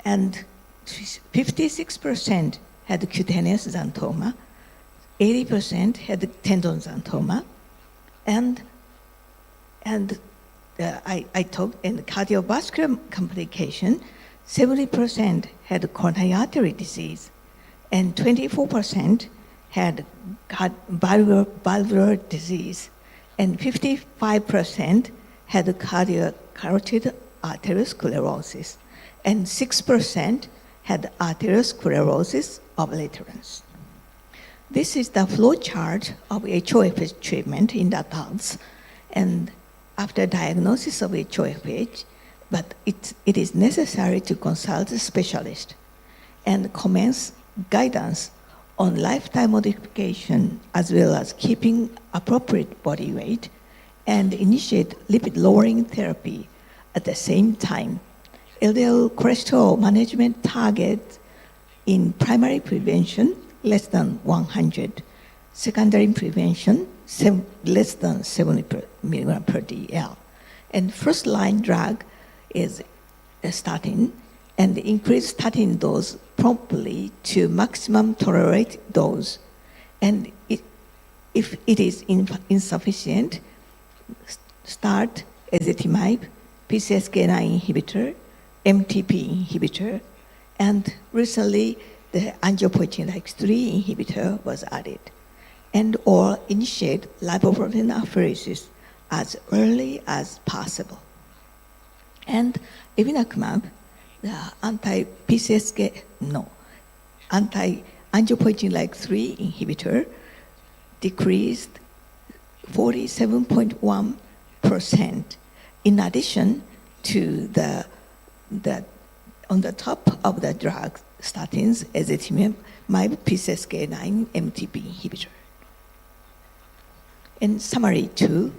56% had cutaneous xanthoma, 80% had tendon xanthoma, and I talked in cardiovascular complication, 70% had coronary artery disease, and 24% had valvular disease, and 55% had carotid arteriosclerosis, and 6% had arteriosclerosis obliterans. This is the flow chart of HoFH treatment in adults, and after diagnosis of HoFH, but it is necessary to consult a specialist and commence guidance on lifestyle modification as well as keeping appropriate body weight and initiate lipid-lowering therapy at the same time. LDL cholesterol management target in primary prevention, less than 100. Secondary prevention, less than 70 milligram per DL. And first-line drug is a statin, and increase statin dose promptly to maximum tolerated dose. And if it is insufficient, start ezetimibe, PCSK9 inhibitor, MTP inhibitor, and recently the angiopoietin-like 3 inhibitor was added, and or initiate lipoprotein apheresis as early as possible. And evinacumab, the anti-angiopoietin-like 3 inhibitor, decreased 47.1%. In addition to the on the top of the drug statins, ezetimibe, PCSK9 MTP inhibitor. In summary 2,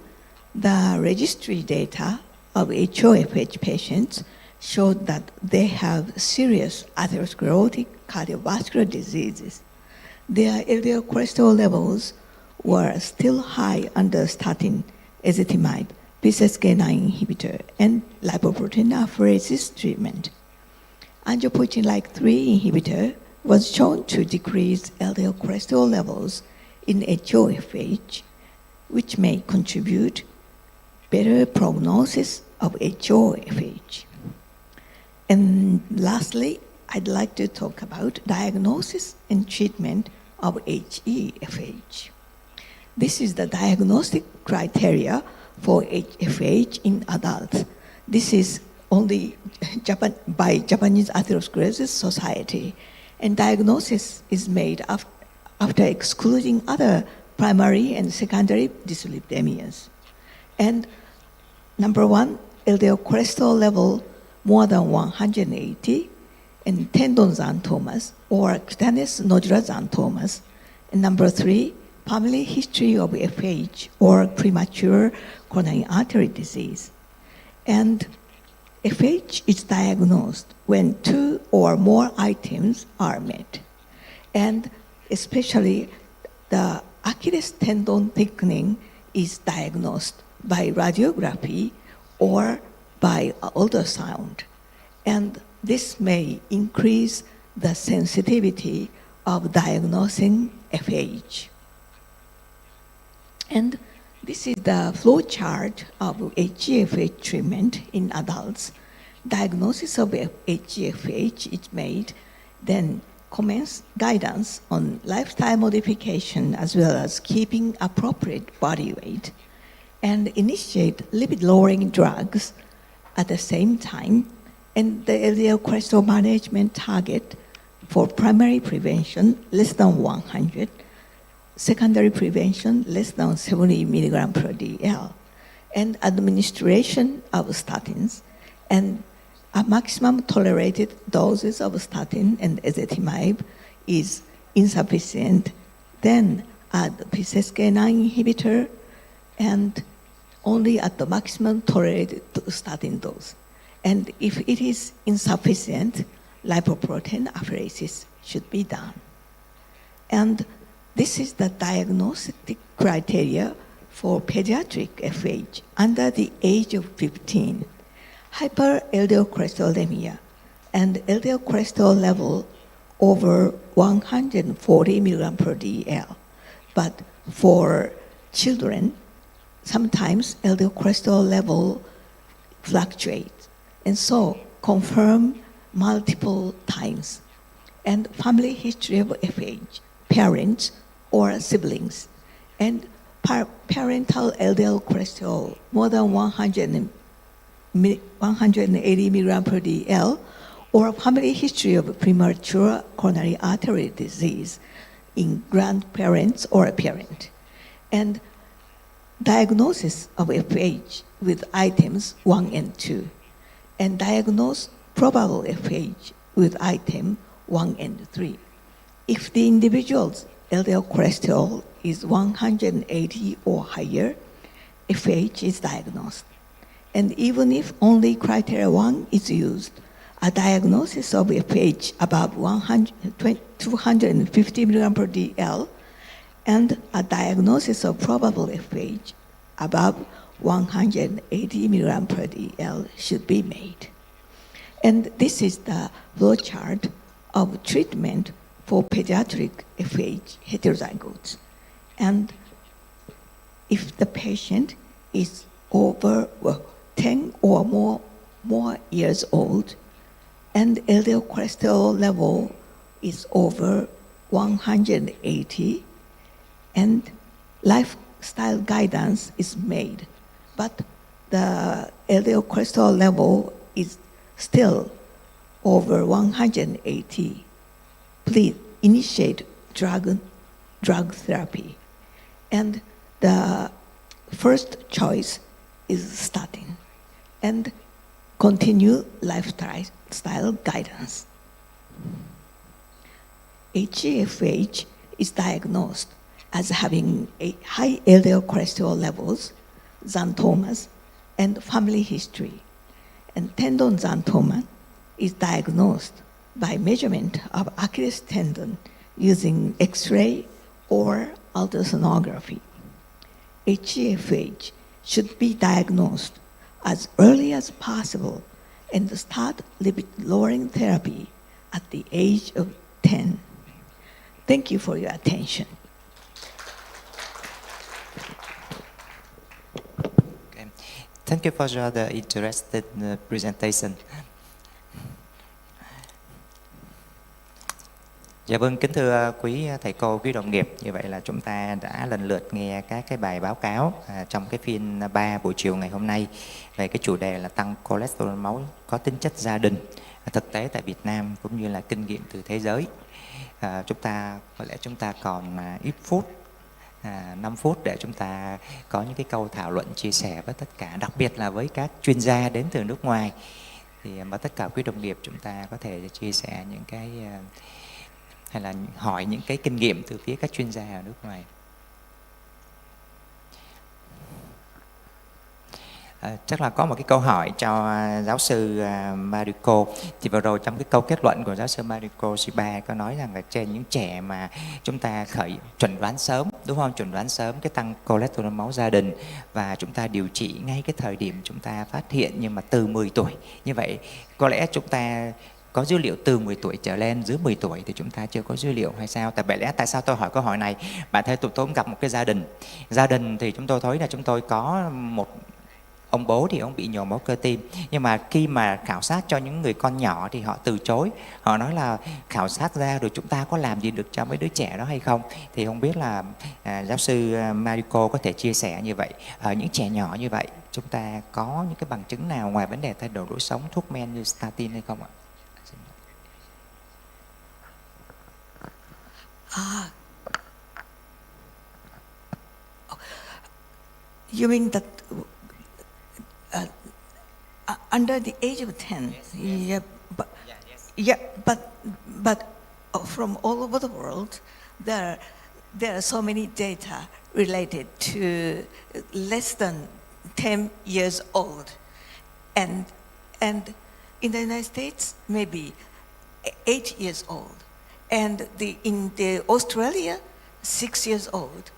the registry data of HoFH patients showed that they have serious atherosclerotic cardiovascular diseases. Their LDL cholesterol levels were still high under statin, ezetimibe, PCSK9 inhibitor, and lipoprotein apheresis treatment. Angiopoietin-like 3 inhibitor was shown to decrease LDL cholesterol levels in HoFH, which may contribute better prognosis of HoFH. And lastly, I'd like to talk about diagnosis and treatment of HeFH. This is the diagnostic criteria for HeFH in adults. This is only by Japanese Atherosclerosis Society, and diagnosis is made after excluding other primary and secondary dyslipidemias. And number 1, LDL cholesterol level more than 180, and tendon xanthomas or cutaneous nodular xanthomas. And number 3, family history of FH or premature coronary artery disease. And FH is diagnosed when 2 or more items are met. And especially the Achilles tendon thickening is diagnosed by radiography or by ultrasound. And this may increase the sensitivity of diagnosing FH. And this is the flow chart of HeFH treatment in adults. Diagnosis of HeFH is made, then commence guidance on lifestyle modification as well as keeping appropriate body weight, and initiate lipid-lowering drugs at the same time, and the LDL cholesterol management target for primary prevention less than 100, secondary prevention less than 70 milligram per DL, and administration of statins, and a maximum tolerated doses of statin and ezetimibe is insufficient. Then add PCSK9 inhibitor and only at the maximum tolerated statin dose. And if it is insufficient, lipoprotein apheresis should be done. And this is the diagnostic criteria for pediatric FH under the age of 15. Hyper LDL cholesterolemia and LDL cholesterol level over 140 milligram per DL. But for children, sometimes LDL cholesterol level fluctuates, and so confirm multiple times. And family history of FH, parents or siblings, and parental LDL cholesterol more than 180 milligram per DL, or family history of premature coronary artery disease in grandparents or a parent. And diagnosis of FH with items 1 and 2, and diagnose probable FH with item 1 and 3. If the individual's LDL cholesterol is 180 or higher, FH is diagnosed. And even if only criteria 1 is used, a diagnosis of FH above 250 milligram per DL and a diagnosis of probable FH above 180 milligram per DL should be made. And this is the flow chart of treatment for pediatric FH heterozygotes. And if the patient is over 10 or more years old and LDL cholesterol level is over 180, and lifestyle guidance is made, but the LDL cholesterol level is still over 180. Please initiate drug therapy. And the first choice is statin, and continue lifestyle guidance. HeFH is diagnosed as having a high LDL cholesterol levels, xanthomas, and family history. And tendon xanthoma is diagnosed by measurement of Achilles tendon using X-ray or ultrasonography. HeFH should be diagnosed as early as possible and start lipid-lowering therapy at the age of 10. Thank you for your attention. Okay. Thank you for the interesting presentation. Dạ vâng, kính thưa quý thầy cô, quý đồng nghiệp, như vậy là chúng ta đã lần lượt nghe các cái bài báo cáo trong cái phiên 3 buổi chiều ngày hôm nay về cái chủ đề là tăng cholesterol máu có tính chất gia đình, thực tế tại Việt Nam cũng như là kinh nghiệm từ thế giới. Chúng ta còn ít phút, 5 phút để chúng ta có những cái câu thảo luận chia sẻ với tất cả, đặc biệt là với các chuyên gia đến từ nước ngoài. Thì mà tất cả quý đồng nghiệp chúng ta có thể chia sẻ những cái hay là hỏi những cái kinh nghiệm từ phía các chuyên gia ở nước ngoài. Chắc là có một cái câu hỏi cho giáo sư Mariko. Thì vừa rồi trong cái câu kết luận của giáo sư Mariko Shiba có nói rằng là trên những trẻ mà chúng ta chuẩn đoán sớm, đúng không? Chuẩn đoán sớm cái tăng cholesterol máu gia đình và chúng ta điều trị ngay cái thời điểm chúng ta phát hiện, nhưng mà từ 10 tuổi. Như vậy có lẽ chúng ta có dữ liệu từ 10 tuổi trở lên, dưới 10 tuổi thì chúng ta chưa có dữ liệu hay sao? Tại sao tôi hỏi câu hỏi này? Bạn thấy tôi cũng gặp một cái gia đình thì chúng tôi thấy là chúng tôi có một ông bố thì ông bị nhồi máu cơ tim, nhưng mà khi mà khảo sát cho những người con nhỏ thì họ từ chối. Họ nói là khảo sát ra rồi chúng ta có làm gì được cho mấy đứa trẻ đó hay không? Thì không biết là giáo sư Mariko có thể chia sẻ như vậy. Ở những trẻ nhỏ như vậy chúng ta có những cái bằng chứng nào ngoài vấn đề thay đổi lối sống, thuốc men như statin hay không ạ? You mean that under the age of 10? Yes. Yeah, but from all over the world, there are so many data related to less than 10 years old, and in the United States maybe 8 years old. And in the Australia, 6 years old.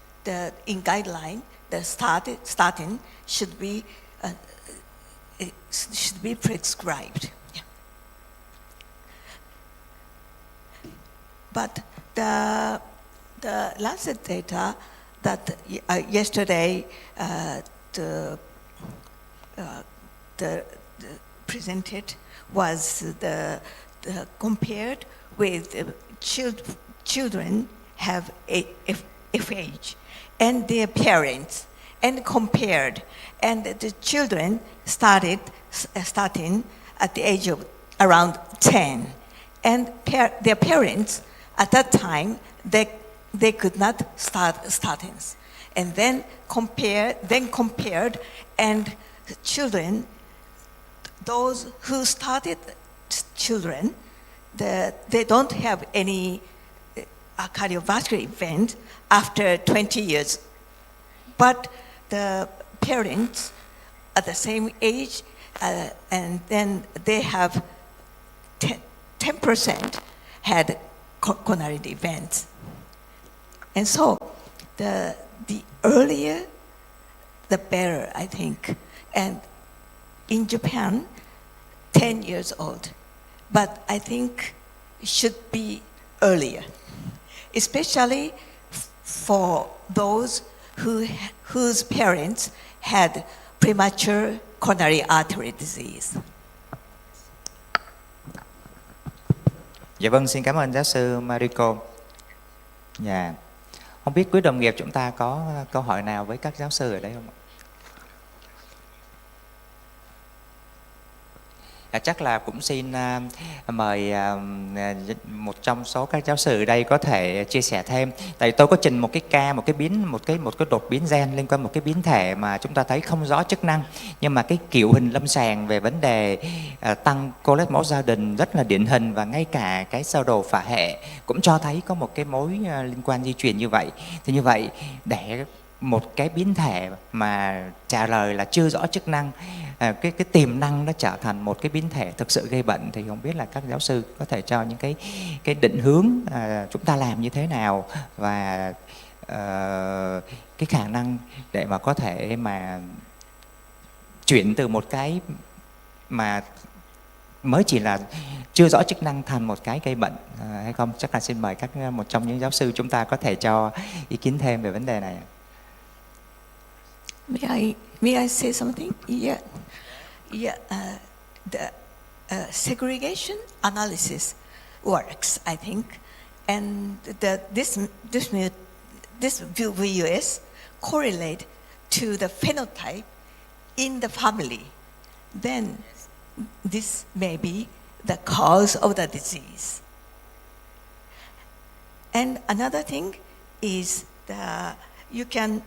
In guideline, the statin should be prescribed. Yeah. But the Lancet data that yesterday the presented was the compared with children have FH and their parents, and compared, and the children started statin at the age of around 10, and their parents at that time they could not start statins, and then compared, and children, those who started children, they don't have any cardiovascular event after 20 years. But the parents at the same age, and then they have 10% had coronary events. And so the earlier, the better, I think. And in Japan, 10 years old. But I think it should be earlier, especially for those whose parents had premature coronary artery disease. Dạ vâng, xin cảm ơn giáo sư Mariko. Dạ. Không biết quý đồng nghiệp chúng ta có câu hỏi nào với các giáo sư ở đây không ạ? Chắc là cũng xin mời một trong số các giáo sư ở đây có thể chia sẻ thêm. Tại tôi có trình một cái ca, một cái đột biến gen liên quan một cái biến thể mà chúng ta thấy không rõ chức năng, nhưng mà cái kiểu hình lâm sàng về vấn đề tăng cholesterol máu gia đình rất là điển hình, và ngay cả cái sơ đồ phả hệ cũng cho thấy có một cái mối liên quan di truyền như vậy. Thì như vậy để một cái biến thể mà trả lời là chưa rõ chức năng, cái tiềm năng nó trở thành một cái biến thể thực sự gây bệnh, thì không biết là các giáo sư có thể cho những cái định hướng chúng ta làm như thế nào, và cái khả năng để mà có thể mà chuyển từ một cái mà mới chỉ là chưa rõ chức năng thành một cái gây bệnh hay không. Chắc là xin mời một trong những giáo sư chúng ta có thể cho ý kiến thêm về vấn đề này. May I say something? Yeah. The segregation analysis works, I think, and this VUS correlate to the phenotype in the family. Then this may be the cause of the disease. And another thing is you can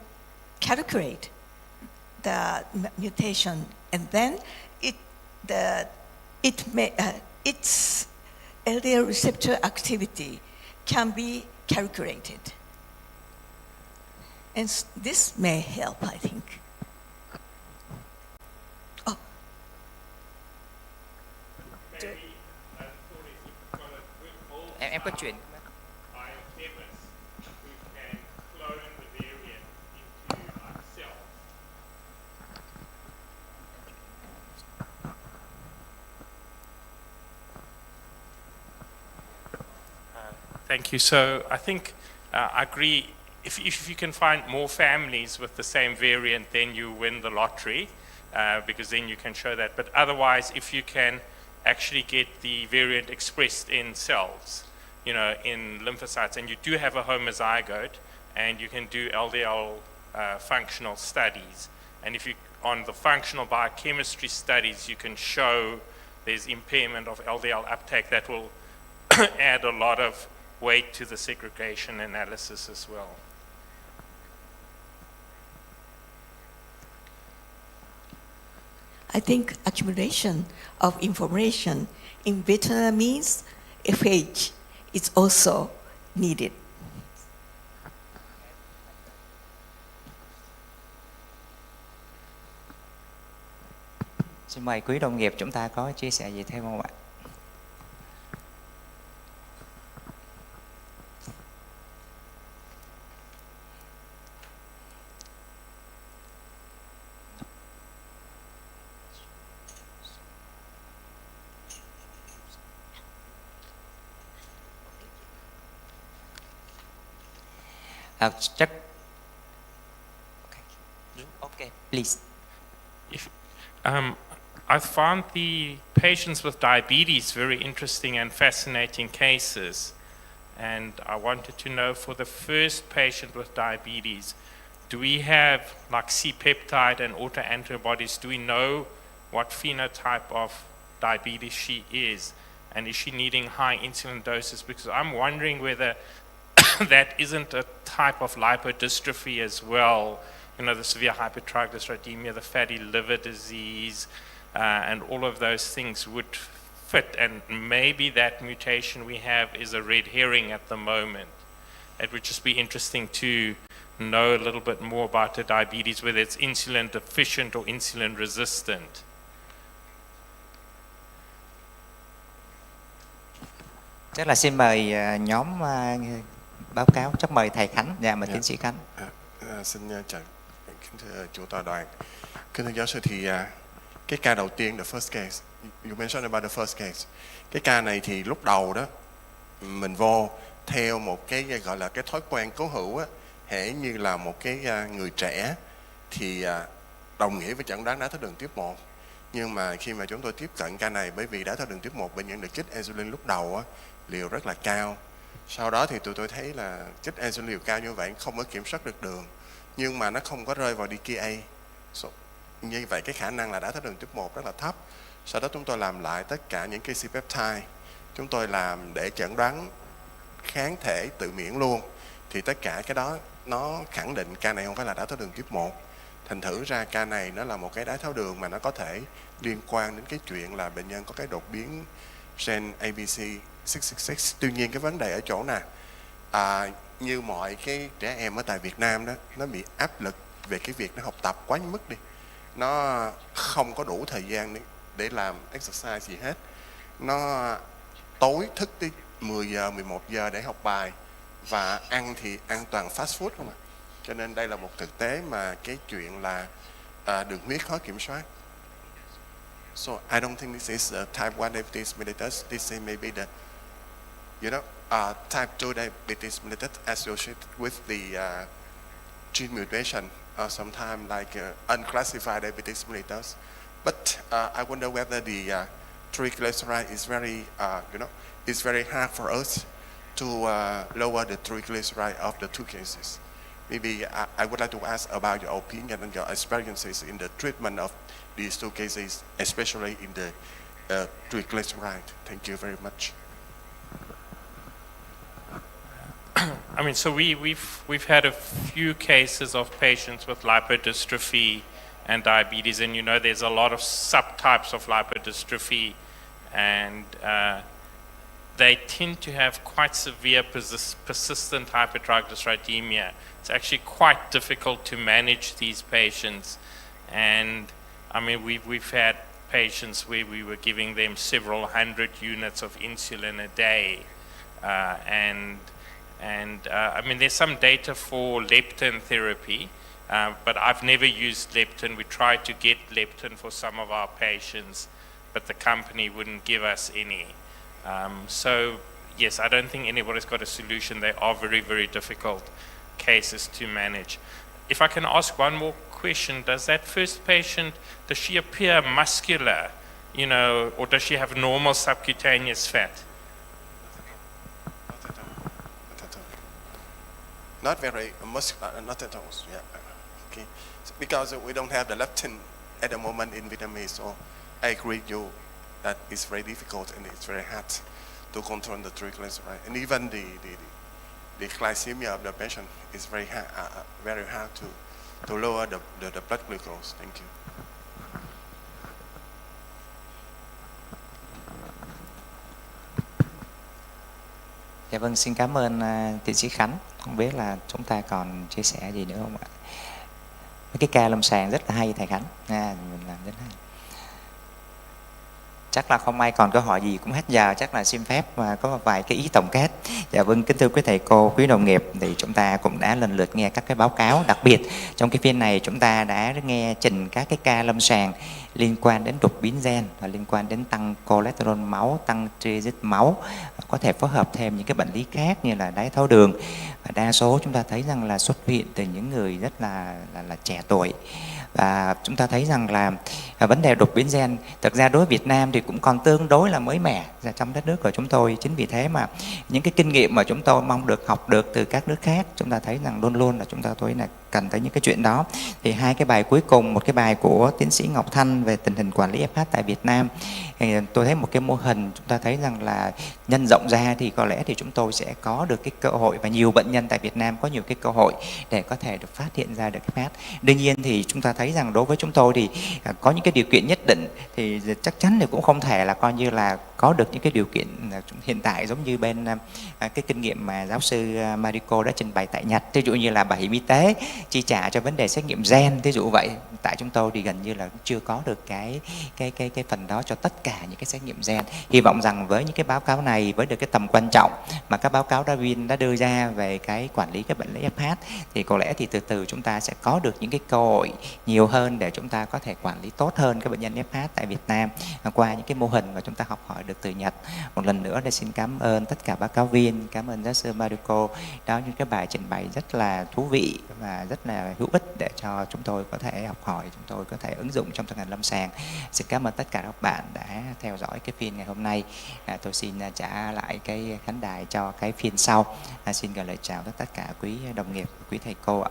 calculate the mutation, and then its LDL receptor activity can be calculated, and this may help, I think. Oh. Em có chuyện. Thank you. So I think I agree. If you can find more families with the same variant, then you win the lottery, because then you can show that. But otherwise, if you can actually get the variant expressed in cells, in lymphocytes, and you do have a homozygote, and you can do LDL functional studies, and if you on the functional biochemistry studies, you can show there's impairment of LDL uptake, that will add a lot of weight to the segregation analysis as well. I think accumulation of information in Vietnamese FH is also needed. Xin mời quý đồng nghiệp chúng ta có chia sẻ gì thêm không ạ? Chắc. Okay, please. I found the patients with diabetes very interesting and fascinating cases. And I wanted to know, for the first patient with diabetes, do we have like C-peptide and autoantibodies? Do we know what phenotype of diabetes she is? And is she needing high insulin doses? Because I'm wondering whether that isn't a type of lipodystrophy as well. The severe hypertriglyceridemia, the fatty liver disease, and all of those things would fit. And maybe that mutation we have is a red herring at the moment. It would just be interesting to know a little bit more about the diabetes, whether it's insulin deficient or insulin resistant. Chắc là xin mời nhóm báo cáo. Chắc mời thầy Khánh và mời tiến sĩ Khánh. Xin chào kính thưa chủ tọa đoàn, kính thưa giáo sư. Thì cái ca đầu tiên, the first case, you mentioned about the first case. Cái ca này thì lúc đầu đó mình vô theo một cái gọi là cái thói quen cố hữu á, hễ như là một cái người trẻ thì đồng nghĩa với chẩn đoán đái tháo đường tiếp 1. Nhưng mà khi mà chúng tôi tiếp cận ca này, bởi vì đái tháo đường tiếp 1 bệnh nhân được chích insulin lúc đầu á, liều rất là cao. Sau đó thì tụi tôi thấy là chích insulin liều cao như vậy không có kiểm soát được đường, nhưng mà nó không có rơi vào DKA. Như vậy cái khả năng là đái tháo đường type 1 rất là thấp. Sau đó chúng tôi làm lại tất cả những cái C-peptide, chúng tôi làm để chẩn đoán kháng thể tự miễn luôn. Thì tất cả cái đó nó khẳng định ca này không phải là đái tháo đường type 1. Thành thử ra ca này nó là một cái đái tháo đường mà nó có thể liên quan đến cái chuyện là bệnh nhân có cái đột biến gen ABC666. Tuy nhiên cái vấn đề ở chỗ nào, như mọi cái trẻ em ở tại Việt Nam đó, nó bị áp lực về cái việc nó học tập quá mức đi. Nó không có đủ thời gian để làm exercise gì hết. Nó tối thức tới 10 giờ, 11 giờ để học bài, và ăn thì ăn toàn fast food không à. Cho nên đây là một thực tế mà cái chuyện là đường huyết khó kiểm soát. So I don't think this is a type 1 diabetes mellitus. This may be the, type 2 diabetes mellitus associated with the gene mutation, or sometimes like unclassified diabetes mellitus. But I wonder whether the triglyceride is very, it's very hard for us to lower the triglyceride of the two cases. Maybe I would like to ask about your opinion and your experiences in the treatment of these two cases, especially in the triglyceride. Thank you very much. I mean, so we've had a few cases of patients with lipodystrophy and diabetes, and there's a lot of subtypes of lipodystrophy, and they tend to have quite severe persistent hypertriglyceridemia. It's actually quite difficult to manage these patients, and I mean we've had patients where we were giving them several hundred units of insulin a day, and I mean there's some data for leptin therapy, but I've never used leptin. We tried to get leptin for some of our patients, but the company wouldn't give us any. So yes, I don't think anybody's got a solution. They are very, very difficult cases to manage. If I can ask one more question, does that first patient, does she appear muscular, or does she have normal subcutaneous fat? Not very muscular, not at all. Yeah. Okay. So because we don't have the leptin at the moment in Vietnamese, so I agree with you that it's very difficult and it's very hard to control the triglyceride, and even the glycemia of the patient is very hard to lower the blood glucose. Thank you. Dạ vâng, xin cảm ơn tiến sĩ Khánh. Không biết là chúng ta còn chia sẻ gì nữa không ạ? Cái ca lâm sàng rất là hay thầy Khánh, mình làm rất hay. Chắc là không ai còn câu hỏi gì, cũng hết giờ, chắc là xin phép và có một vài cái ý tổng kết. Dạ vâng, kính thưa quý thầy cô, quý đồng nghiệp, thì chúng ta cũng đã lần lượt nghe các cái báo cáo, đặc biệt trong cái phiên này chúng ta đã nghe trình các cái ca lâm sàng liên quan đến đột biến gen và liên quan đến tăng cholesterol máu, tăng triglycerid máu, có thể phối hợp thêm những cái bệnh lý khác như là đái tháo đường, và đa số chúng ta thấy rằng là xuất viện từ những người rất là trẻ tuổi. Và chúng ta thấy rằng là vấn đề đột biến gen thực ra đối với Việt Nam thì cũng còn tương đối là mới mẻ trong đất nước của chúng tôi. Chính vì thế mà những cái kinh nghiệm mà chúng tôi mong được học được từ các nước khác, chúng ta thấy rằng luôn luôn là chúng ta là cần tới những cái chuyện đó. Thì hai cái bài cuối cùng, một cái bài của tiến sĩ Ngọc Thanh về tình hình quản lý FH tại Việt Nam, thì tôi thấy một cái mô hình chúng ta thấy rằng là nhân rộng ra thì có lẽ thì chúng tôi sẽ có được cái cơ hội, và nhiều bệnh nhân tại Việt Nam có nhiều cái cơ hội để có thể được phát hiện ra được FH. Đương nhiên thì chúng ta thấy rằng đối với chúng tôi thì có những cái điều kiện nhất định, thì chắc chắn thì cũng không thể là coi như là có được những cái điều kiện hiện tại giống như bên cái kinh nghiệm mà giáo sư Mariko đã trình bày tại Nhật. Ví dụ như là bảo hiểm y tế chi trả cho vấn đề xét nghiệm gen, ví dụ vậy. Tại chúng tôi thì gần như là chưa có được cái phần đó cho tất cả những cái xét nghiệm gen. Hy vọng rằng với những cái báo cáo này, với được cái tầm quan trọng mà các báo cáo Darwin đã đưa ra về cái quản lý cái bệnh lý FH, thì có lẽ thì từ từ chúng ta sẽ có được những cái cơ hội nhiều hơn để chúng ta có thể quản lý tốt hơn các bệnh nhân FH tại Việt Nam qua những cái mô hình mà chúng ta học hỏi được được từ Nhật. Một lần nữa để xin cảm ơn tất cả báo cáo viên, cảm ơn giáo sư Mariko. Đó những cái bài trình bày rất là thú vị và rất là hữu ích để cho chúng tôi có thể học hỏi, chúng tôi có thể ứng dụng trong thực hành lâm sàng. Xin cảm ơn tất cả các bạn đã theo dõi cái phiên ngày hôm nay. Tôi xin trả lại cái khán đài cho cái phiên sau. Xin gửi lời chào tới tất cả quý đồng nghiệp, quý thầy cô ạ.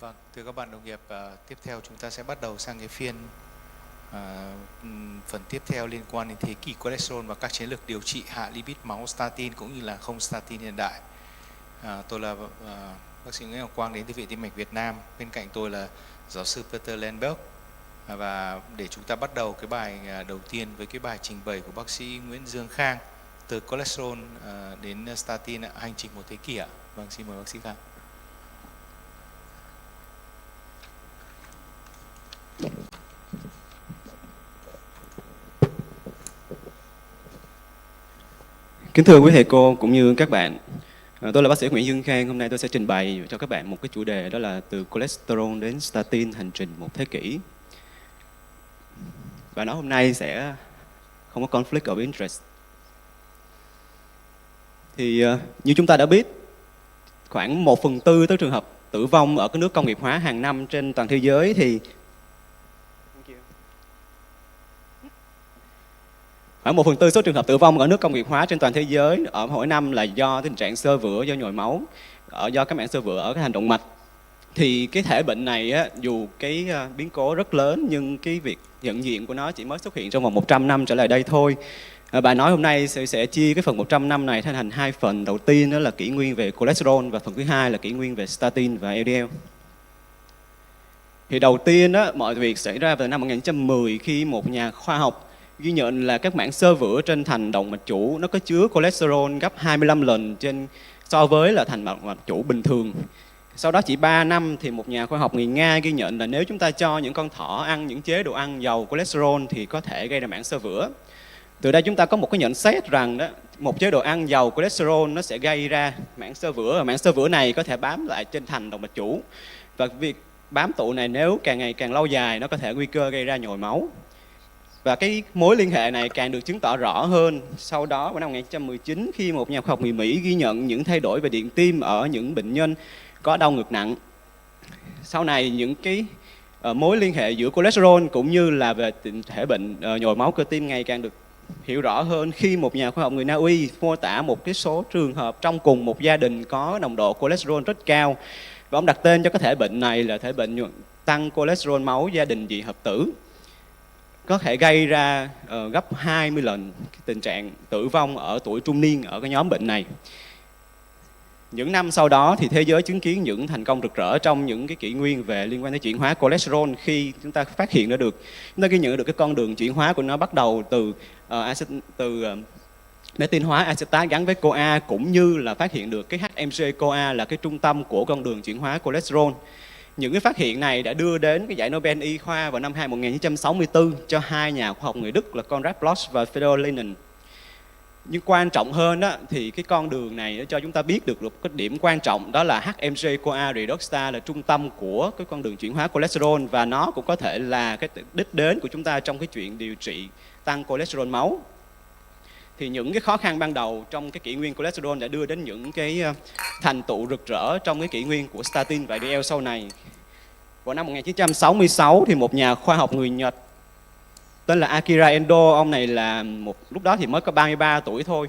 Vâng, thưa các bạn đồng nghiệp, tiếp theo chúng ta sẽ bắt đầu sang cái phiên phần tiếp theo liên quan đến thế kỷ cholesterol và các chiến lược điều trị hạ lipid máu statin cũng như là không statin hiện đại. Tôi là bác sĩ Nguyễn Ngọc Quang đến từ Viện Tim mạch Việt Nam. Bên cạnh tôi là giáo sư Peter Lenberg. Và để chúng ta bắt đầu cái bài đầu tiên với cái bài trình bày của bác sĩ Nguyễn Dương Khang từ cholesterol đến statin, hành trình một thế kỷ ạ. Vâng, xin mời bác sĩ Khang. Kính thưa quý thầy cô cũng như các bạn, tôi là bác sĩ Nguyễn Dương Khang. Hôm nay tôi sẽ trình bày cho các bạn một cái chủ đề, đó là từ cholesterol đến statin, hành trình một thế kỷ. Và nói hôm nay sẽ không có conflict of interest. Thì như chúng ta đã biết, khoảng 1/4 tới trường hợp tử vong ở các nước công nghiệp hóa hàng năm trên toàn thế giới thì khoảng 1/4 số trường hợp tử vong ở nước công nghiệp hóa trên toàn thế giới ở mỗi năm là do tình trạng xơ vữa, do nhồi máu, do các mảng xơ vữa ở cái thành động mạch. Thì cái thể bệnh này á, dù cái biến cố rất lớn nhưng cái việc nhận diện của nó chỉ mới xuất hiện trong vòng 100 năm trở lại đây thôi. Bài nói hôm nay sẽ chia cái phần 100 năm này thành hai phần. Đầu tiên đó là kỷ nguyên về cholesterol và phần thứ hai là kỷ nguyên về statin và LDL. Thì đầu tiên đó, mọi việc xảy ra vào năm 1910 khi một nhà khoa học ghi nhận là các mảng xơ vữa trên thành động mạch chủ nó có chứa cholesterol gấp 25 lần so với là thành mạch chủ bình thường. Sau đó chỉ 3 năm thì một nhà khoa học người Nga ghi nhận là nếu chúng ta cho những con thỏ ăn những chế độ ăn giàu cholesterol thì có thể gây ra mảng xơ vữa. Từ đây chúng ta có một cái nhận xét rằng đó, một chế độ ăn giàu cholesterol nó sẽ gây ra mảng xơ vữa, và mảng xơ vữa này có thể bám lại trên thành động mạch chủ. Và việc bám tụ này nếu càng ngày càng lâu dài nó có thể nguy cơ gây ra nhồi máu. Và cái mối liên hệ này càng được chứng tỏ rõ hơn sau đó vào năm 1919 khi một nhà khoa học người Mỹ ghi nhận những thay đổi về điện tim ở những bệnh nhân có đau ngực nặng. Sau này những cái mối liên hệ giữa cholesterol cũng như là về thể bệnh nhồi máu cơ tim ngày càng được hiểu rõ hơn khi một nhà khoa học người Na Uy mô tả một cái số trường hợp trong cùng một gia đình có nồng độ cholesterol rất cao. Và ông đặt tên cho cái thể bệnh này là thể bệnh tăng cholesterol máu gia đình dị hợp tử. Có thể gây ra gấp 20 lần tình trạng tử vong ở tuổi trung niên ở cái nhóm bệnh này. Những năm sau đó thì thế giới chứng kiến những thành công rực rỡ trong những cái kỷ nguyên về liên quan đến chuyển hóa cholesterol khi chúng ta phát hiện ra được, chúng ta ghi nhận được cái con đường chuyển hóa của nó bắt đầu từ metin hóa acetate gắn với CoA, cũng như là phát hiện được cái HMG-CoA là cái trung tâm của con đường chuyển hóa cholesterol. Những cái phát hiện này đã đưa đến cái giải Nobel y khoa vào năm 1964 cho hai nhà khoa học người Đức là Konrad Bloch và Fedor Lenin. Nhưng quan trọng hơn đó, thì cái con đường này nó cho chúng ta biết được một cái điểm quan trọng, đó là HMG-CoA redoxta là trung tâm của cái con đường chuyển hóa cholesterol, và nó cũng có thể là cái đích đến của chúng ta trong cái chuyện điều trị tăng cholesterol máu. Thì những cái khó khăn ban đầu trong cái kỷ nguyên cholesterol đã đưa đến những cái thành tựu rực rỡ trong cái kỷ nguyên của statin và LDL sau này. Vào năm 1966 thì một nhà khoa học người Nhật tên là Akira Endo, ông này là lúc đó thì mới có 33 tuổi thôi.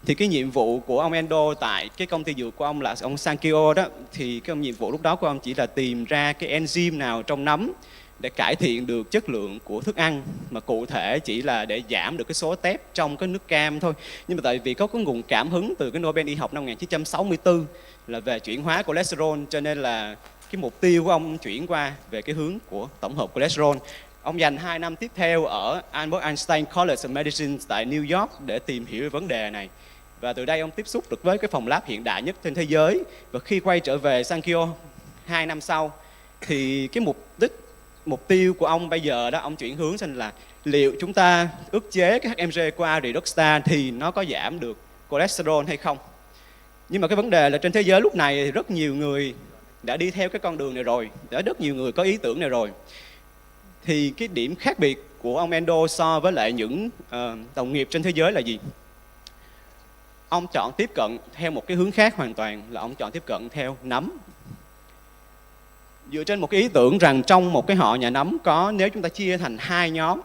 Thì cái nhiệm vụ của ông Endo tại cái công ty dược của ông là ông Sankyo đó, thì cái nhiệm vụ lúc đó của ông chỉ là tìm ra cái enzyme nào trong nấm để cải thiện được chất lượng của thức ăn, mà cụ thể chỉ là để giảm được cái số tép trong cái nước cam thôi. Nhưng mà tại vì có cái nguồn cảm hứng từ cái Nobel y học năm 1964 là về chuyển hóa cholesterol, cho nên là cái mục tiêu của ông chuyển qua về cái hướng của tổng hợp cholesterol. Ông dành 2 năm tiếp theo ở Albert Einstein College of Medicine tại New York để tìm hiểu về vấn đề này. Và từ đây ông tiếp xúc được với cái phòng lab hiện đại nhất trên thế giới. Và khi quay trở về Sankyo 2 năm sau thì cái mục tiêu của ông bây giờ đó, ông chuyển hướng sang là liệu chúng ta ức chế cái HMG-CoA redoxta thì nó có giảm được cholesterol hay không. Nhưng mà cái vấn đề là trên thế giới lúc này thì rất nhiều người đã đi theo cái con đường này rồi, đã rất nhiều người có ý tưởng này rồi. Thì cái điểm khác biệt của ông Endo so với lại những đồng nghiệp trên thế giới là gì? Ông chọn tiếp cận theo một cái hướng khác hoàn toàn, là ông chọn tiếp cận theo nấm. Dựa trên một cái ý tưởng rằng trong một cái họ nhà nấm có, nếu chúng ta chia thành hai nhóm,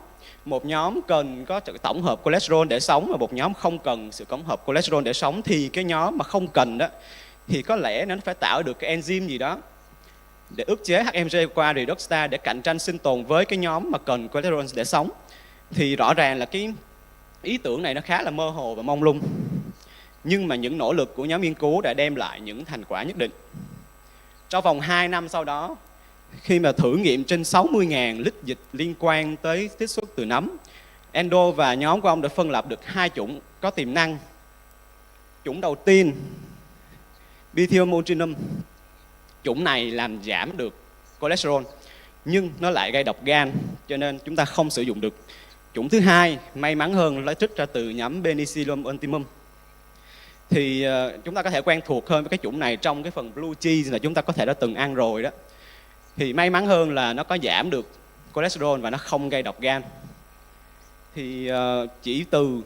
một nhóm cần có sự tổng hợp cholesterol để sống và một nhóm không cần sự tổng hợp cholesterol để sống, thì cái nhóm mà không cần đó thì có lẽ nó phải tạo được cái enzyme gì đó để ức chế HMG-CoA redoxta để cạnh tranh sinh tồn với cái nhóm mà cần cholesterol để sống. Thì rõ ràng là cái ý tưởng này nó khá là mơ hồ và mông lung. Nhưng mà những nỗ lực của nhóm nghiên cứu đã đem lại những thành quả nhất định. Trong vòng 2 năm sau đó, khi mà thử nghiệm trên 60.000 lít dịch liên quan tới tiết xuất từ nấm, Endo và nhóm của ông đã phân lập được 2 chủng có tiềm năng. Chủng đầu tiên, Bithymogenum, chủng này làm giảm được cholesterol, nhưng nó lại gây độc gan, cho nên chúng ta không sử dụng được. Chủng thứ hai, may mắn hơn, lấy trích ra từ nhắm Penicillium ultimum. Thì chúng ta có thể quen thuộc hơn với cái chủng này trong cái phần blue cheese là chúng ta có thể đã từng ăn rồi đó. Thì may mắn hơn là nó có giảm được cholesterol và nó không gây độc gan. Thì chỉ từ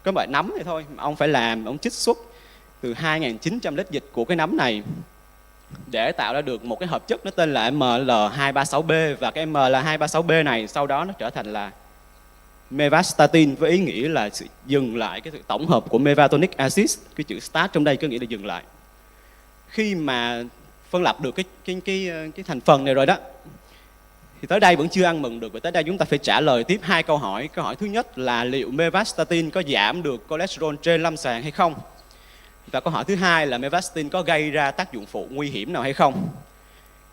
cái loại nấm này thôi, ông phải làm, ông trích xuất từ 2.900 lít dịch của cái nấm này để tạo ra được một cái hợp chất nó tên là ML236B, và cái ML236B này sau đó nó trở thành là mevastatin, với ý nghĩa là sự dừng lại cái sự tổng hợp của mevalonic acid. Cái chữ start trong đây có nghĩa là dừng lại. Khi mà phân lập được cái thành phần này rồi đó, Thì tới đây vẫn chưa ăn mừng được, và tới đây chúng ta phải trả lời tiếp 2 câu hỏi. Câu hỏi thứ nhất là liệu Mevastatin có giảm được cholesterol trên lâm sàng hay không? Và câu hỏi thứ hai là Mevastatin có gây ra tác dụng phụ nguy hiểm nào hay không?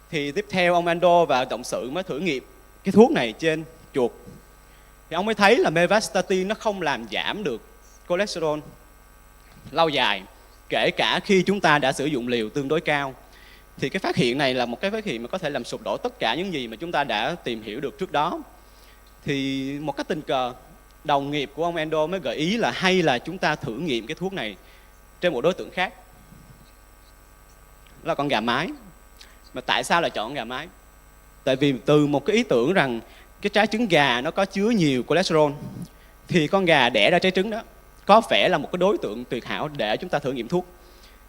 Thì tiếp theo ông Ando và Động sự mới thử nghiệm cái thuốc này trên chuột. Thì ông mới thấy là Mevastatin nó không làm giảm được cholesterol lâu dài, kể cả khi chúng ta đã sử dụng liều tương đối cao. Thì cái phát hiện này là một cái phát hiện mà có thể làm sụp đổ tất cả những gì mà chúng ta đã tìm hiểu được trước đó. Thì một cách tình cờ, đồng nghiệp của ông Ando mới gợi ý là hay là chúng ta thử nghiệm cái thuốc này trên một đối tượng khác, là con gà mái. Mà tại sao lại chọn con gà mái? Tại vì từ một cái ý tưởng rằng cái trái trứng gà nó có chứa nhiều cholesterol, thì con gà đẻ ra trái trứng đó có vẻ là một cái đối tượng tuyệt hảo để chúng ta thử nghiệm thuốc.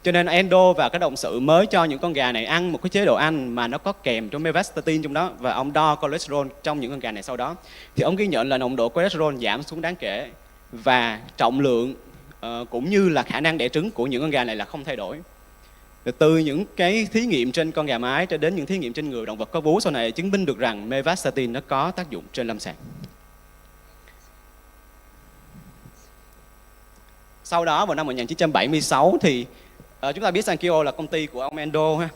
Cho nên Endo và cái động sự mới cho những con gà này ăn một cái chế độ ăn mà nó có kèm trong Mevastatin trong đó, và ông đo cholesterol trong những con gà này sau đó. Thì ông ghi nhận là nồng độ cholesterol giảm xuống đáng kể, và trọng lượng cũng như là khả năng đẻ trứng của những con gà này là không thay đổi. Từ những cái thí nghiệm trên con gà mái cho đến những thí nghiệm trên người động vật có vú sau này chứng minh được rằng Mevastatin nó có tác dụng trên lâm sàng. Sau đó vào năm 1976 thì chúng ta biết Sankyo là công ty của ông Endo ha.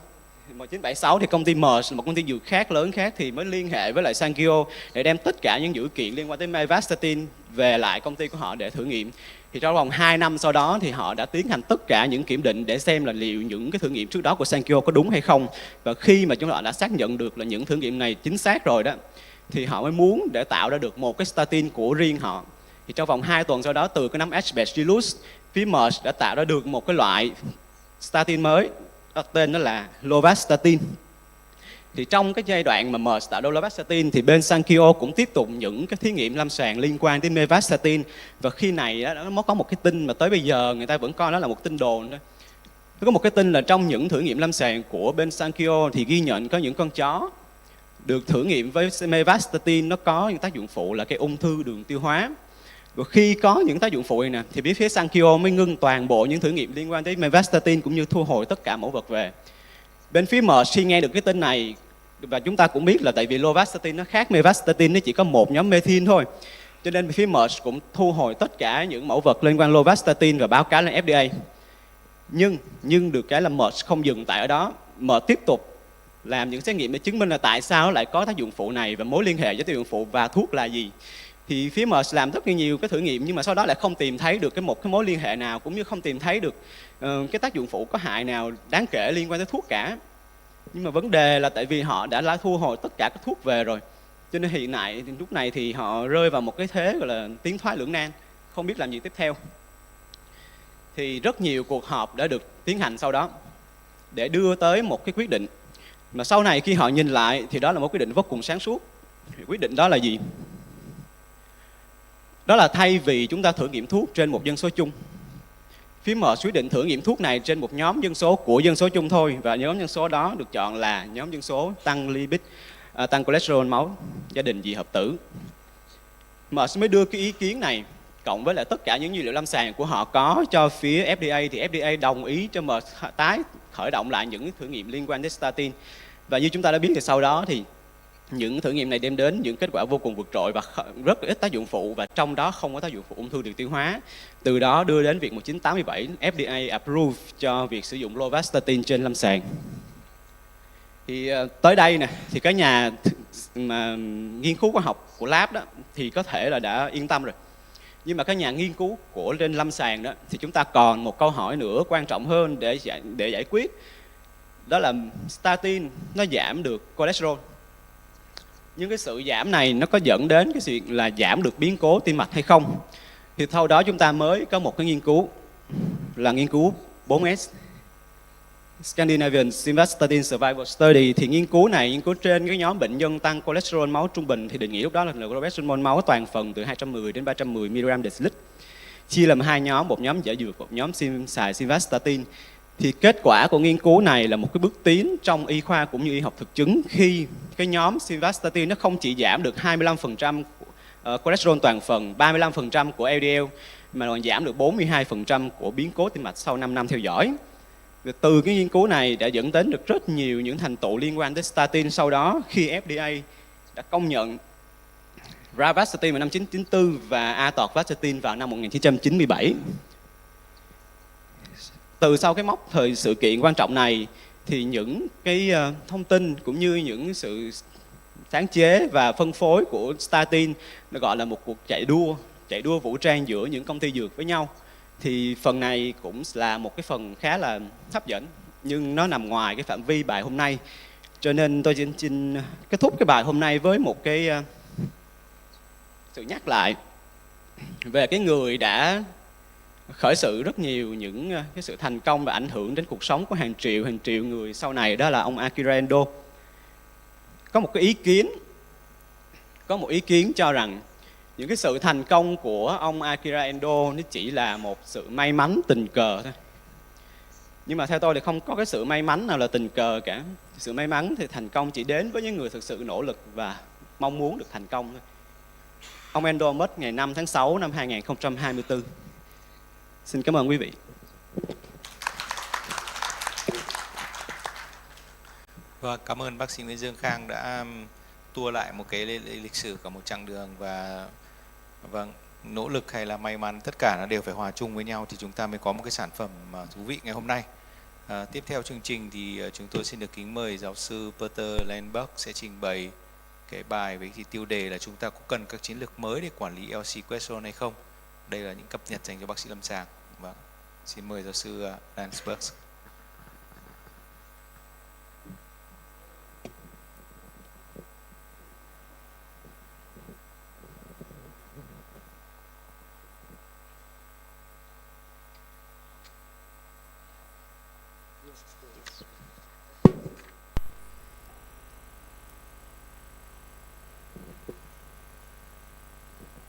1976 thì công ty Mạch, một công ty dược khác lớn khác, thì mới liên hệ với lại Sankyo để đem tất cả những dữ kiện liên quan tới Mevastatin về lại công ty của họ để thử nghiệm. Thì trong vòng 2 năm sau đó thì họ đã tiến hành tất cả những kiểm định để xem là liệu những cái thử nghiệm trước đó của Sankyo có đúng hay không. Và khi mà chúng ta đã xác nhận được là những thử nghiệm này chính xác rồi đó, thì họ mới muốn để tạo ra được một cái statin của riêng họ. Thì trong vòng 2 tuần sau đó, từ cái nấm Aspergillus, phía Mạch đã tạo ra được một cái loại statin mới, tên nó là lovastatin. Thì trong cái giai đoạn mà Mạch tạo ra lovastatin thì bên Sankyo cũng tiếp tục những cái thí nghiệm lâm sàng liên quan đến Mevastatin. Và khi này đó, nó có một cái tin mà tới bây giờ người ta vẫn coi nó là một tin đồn đó. Có một cái tin là trong những thử nghiệm lâm sàng của bên Sankyo thì ghi nhận có những con chó được thử nghiệm với Mevastatin nó có những tác dụng phụ là cái ung thư đường tiêu hóa. Và khi có những tác dụng phụ này nè, thì phía phía Sankyo mới ngưng toàn bộ những thử nghiệm liên quan tới Mevastatin cũng như thu hồi tất cả mẫu vật về. Bên phía Mạch khi nghe được cái tin này, và chúng ta cũng biết là tại vì lovastatin nó khác Mevastatin, nó chỉ có một nhóm methyl thôi, cho nên phía Mạch cũng thu hồi tất cả những mẫu vật liên quan lovastatin và báo cáo lên FDA. Nhưng được cái là Mạch không dừng tại ở đó, Mạch tiếp tục làm những xét nghiệm để chứng minh là tại sao nó lại có tác dụng phụ này và mối liên hệ với tác dụng phụ và thuốc là gì. Thì phía Mạch làm rất nhiều cái thử nghiệm nhưng mà sau đó lại không tìm thấy được một cái mối liên hệ nào, cũng như không tìm thấy được cái tác dụng phụ có hại nào đáng kể liên quan tới thuốc cả. Nhưng mà vấn đề là tại vì họ đã thu hồi tất cả các thuốc về rồi, cho nên hiện tại lúc này thì họ rơi vào một cái thế gọi là tiến thoái lưỡng nan, không biết làm gì tiếp theo. Thì rất nhiều cuộc họp đã được tiến hành sau đó để đưa tới một cái quyết định mà sau này khi họ nhìn lại thì đó là một quyết định vô cùng sáng suốt. Quyết định đó là gì? Đó là thay vì chúng ta thử nghiệm thuốc trên một dân số chung, phía Mạch quyết định thử nghiệm thuốc này trên một nhóm dân số của dân số chung thôi, và nhóm dân số đó được chọn là nhóm dân số tăng lipid, tăng cholesterol máu, gia đình dị hợp tử. Mạch mới đưa cái ý kiến này cộng với lại tất cả những dữ liệu lâm sàng của họ có cho phía FDA, thì FDA đồng ý cho Mạch tái khởi động lại những thử nghiệm liên quan đến statin. Và như chúng ta đã biết thì sau đó thì những thử nghiệm này đem đến những kết quả vô cùng vượt trội và rất ít tác dụng phụ, và trong đó không có tác dụng phụ ung thư đường tiêu hóa. Từ đó đưa đến việc 1987 FDA approve cho việc sử dụng lovastatin trên lâm sàng. Thì tới đây nè, thì cái nhà mà nghiên cứu khoa học của lab đó thì có thể là đã yên tâm rồi. Nhưng mà các nhà nghiên cứu của trên lâm sàng đó thì chúng ta còn một câu hỏi nữa quan trọng hơn để giải quyết. Đó là statin nó giảm được cholesterol. Nhưng cái sự giảm này nó có dẫn đến cái việc là giảm được biến cố tim mạch hay không? Thì sau đó chúng ta mới có một cái nghiên cứu là nghiên cứu 4S, Scandinavian Simvastatin Survival Study. Thì nghiên cứu này nghiên cứu trên cái nhóm bệnh nhân tăng cholesterol máu trung bình, thì định nghĩa lúc đó là cholesterol máu toàn phần từ 210 đến 310 mg dl. Chia làm 2 nhóm, một nhóm giả dược, một nhóm xài Simvastatin. Thì kết quả của nghiên cứu này là một cái bước tiến trong y khoa cũng như y học thực chứng, khi cái nhóm Simvastatin nó không chỉ giảm được 25% cholesterol toàn phần, 35% của LDL, mà còn giảm được 42% của biến cố tim mạch sau 5 năm theo dõi. Và từ cái nghiên cứu này đã dẫn đến được rất nhiều những thành tựu liên quan tới statin sau đó, khi FDA đã công nhận Ravastatin vào năm 1994 và Atorvastatin vào năm 1997. Từ sau cái mốc thời sự kiện quan trọng này thì những cái thông tin cũng như những sự sáng chế và phân phối của statin nó gọi là một cuộc chạy đua vũ trang giữa những công ty dược với nhau. Thì phần này cũng là một cái phần khá là hấp dẫn nhưng nó nằm ngoài cái phạm vi bài hôm nay. Cho nên tôi xin kết thúc cái bài hôm nay với một cái sự nhắc lại về cái người đã khởi sự rất nhiều những cái sự thành công và ảnh hưởng đến cuộc sống của hàng triệu người sau này, đó là ông Akira Endo. Có một ý kiến cho rằng những cái sự thành công của ông Akira Endo nó chỉ là một sự may mắn tình cờ thôi. Nhưng mà theo tôi thì không có cái sự may mắn nào là tình cờ cả. Sự may mắn thì thành công chỉ đến với những người thực sự nỗ lực và mong muốn được thành công thôi. Ông Endo mất ngày 5 tháng 6 năm 2024. Xin cảm ơn quý vị. Và cảm ơn bác sĩ Nguyễn Dương Khang đã tua lại một cái lịch sử cả một chặng đường, và nỗ lực hay là may mắn tất cả nó đều phải hòa chung với nhau thì chúng ta mới có một cái sản phẩm thú vị ngày hôm nay. Tiếp theo chương trình thì chúng tôi xin được kính mời giáo sư Peter Lenberg sẽ trình bày cái bài với cái tiêu đề là chúng ta có cần các chiến lược mới để quản lý LC cholesterol hay không. Đây là những cập nhật dành cho bác sĩ lâm sàng. Vâng, xin mời giáo sư Lenberg.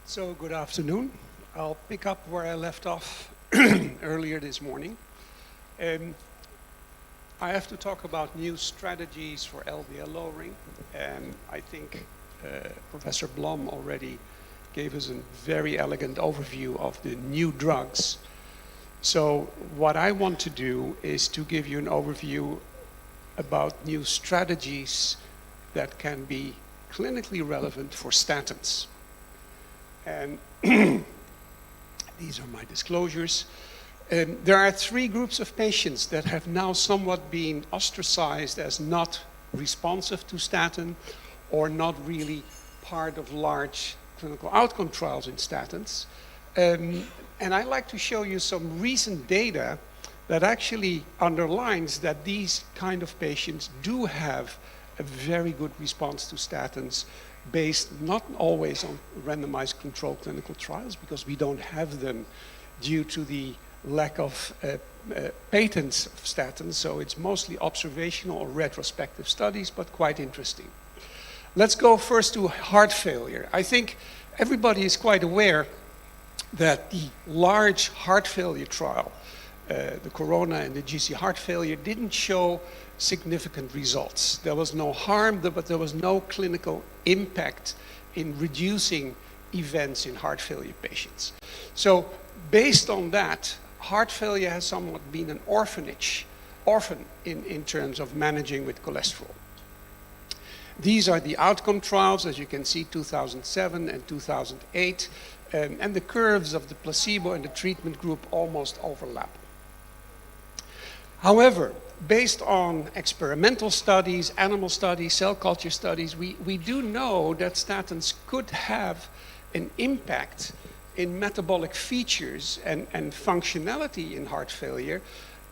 So good afternoon. I'll pick up where I left off earlier this morning. I have to talk about new strategies for LDL lowering, and I think Professor Blom already gave us a very elegant overview of the new drugs. So what I want to do is to give you an overview about new strategies that can be clinically relevant for statins. And these are my disclosures. There are three groups of patients that have now somewhat been ostracized as not responsive to statin or not really part of large clinical outcome trials in statins. And I'd like to show you some recent data that actually underlines that these kind of patients do have a very good response to statins, based not always on randomized controlled clinical trials, because we don't have them due to the lack of patents of statins, so it's mostly observational or retrospective studies, but quite interesting. Let's go first to heart failure. I think everybody is quite aware that the large heart failure trial, the Corona and the GC heart failure, didn't show significant results. There was no harm, but there was no clinical impact in reducing events in heart failure patients. So based on that, heart failure has somewhat been an orphan in terms of managing with cholesterol. These are the outcome trials, as you can see, 2007 and 2008, and the curves of the placebo and the treatment group almost overlap. However, based on experimental studies, animal studies, cell culture studies, we do know that statins could have an impact in metabolic features and functionality in heart failure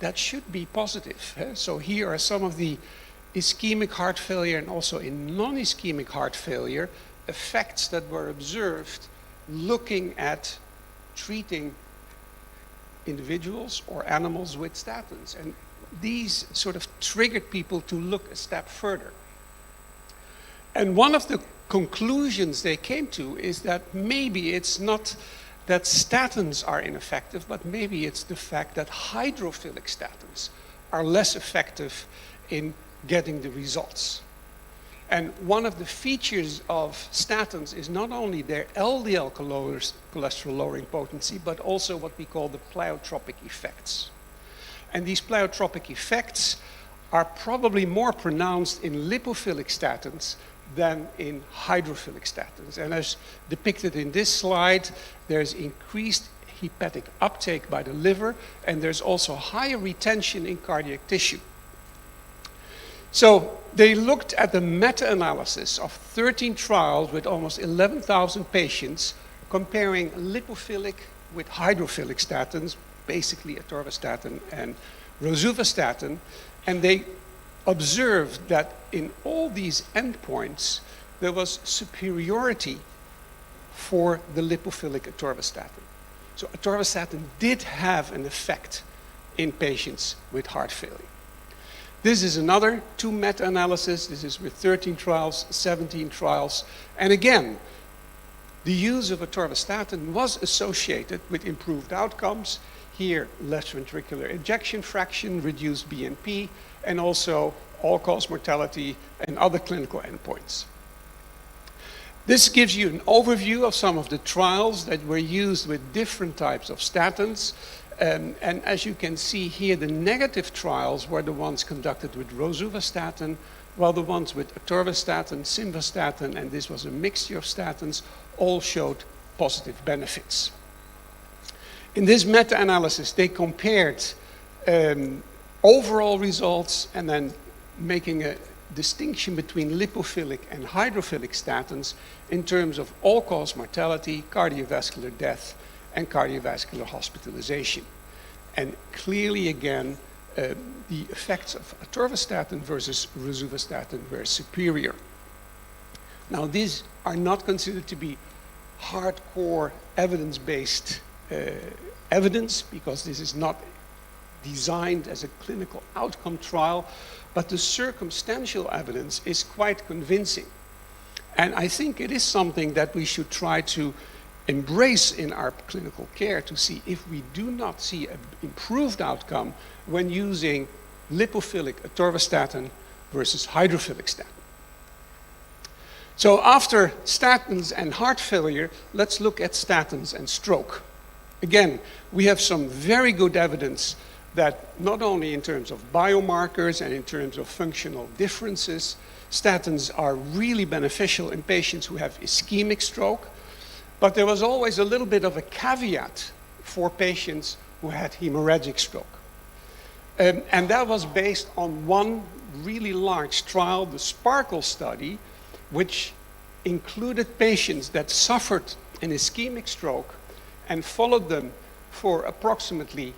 that should be positive. So here are some of the ischemic heart failure and also in non-ischemic heart failure effects that were observed looking at treating individuals or animals with statins. And these sort of triggered people to look a step further. And one of the conclusions they came to is that maybe it's not that statins are ineffective, but maybe it's the fact that hydrophilic statins are less effective in getting the results. And one of the features of statins is not only their LDL cholesterol lowering potency, but also what we call the pleiotropic effects. And these pleiotropic effects are probably more pronounced in lipophilic statins than in hydrophilic statins. And as depicted in this slide, there's increased hepatic uptake by the liver, and there's also higher retention in cardiac tissue. So they looked at the meta-analysis of 13 trials with almost 11,000 patients, comparing lipophilic with hydrophilic statins, basically atorvastatin and rosuvastatin, and they observed that in all these endpoints, there was superiority for the lipophilic atorvastatin. So atorvastatin did have an effect in patients with heart failure. This is another 2 meta-analysis. This is with 13 trials, 17 trials. And again, the use of atorvastatin was associated with improved outcomes. Here, left ventricular ejection fraction, reduced BNP, and also all-cause mortality and other clinical endpoints. This gives you an overview of some of the trials that were used with different types of statins. And as you can see here, the negative trials were the ones conducted with rosuvastatin, while the ones with atorvastatin, simvastatin, and this was a mixture of statins, all showed positive benefits. In this meta-analysis, they compared overall results and then making a distinction between lipophilic and hydrophilic statins in terms of all-cause mortality, cardiovascular death, and cardiovascular hospitalization. And clearly, again, the effects of atorvastatin versus rosuvastatin were superior. Now, these are not considered to be hardcore evidence-based evidence, because this is not designed as a clinical outcome trial, but the circumstantial evidence is quite convincing. And I think it is something that we should try to embrace in our clinical care to see if we do not see an improved outcome when using lipophilic atorvastatin versus hydrophilic statin. So after statins and heart failure, let's look at statins and stroke. Again, we have some very good evidence that not only in terms of biomarkers and in terms of functional differences, statins are really beneficial in patients who have ischemic stroke, but there was always a little bit of a caveat for patients who had hemorrhagic stroke. And that was based on one really large trial, the SPARKLE study, which included patients that suffered an ischemic stroke and followed them for approximately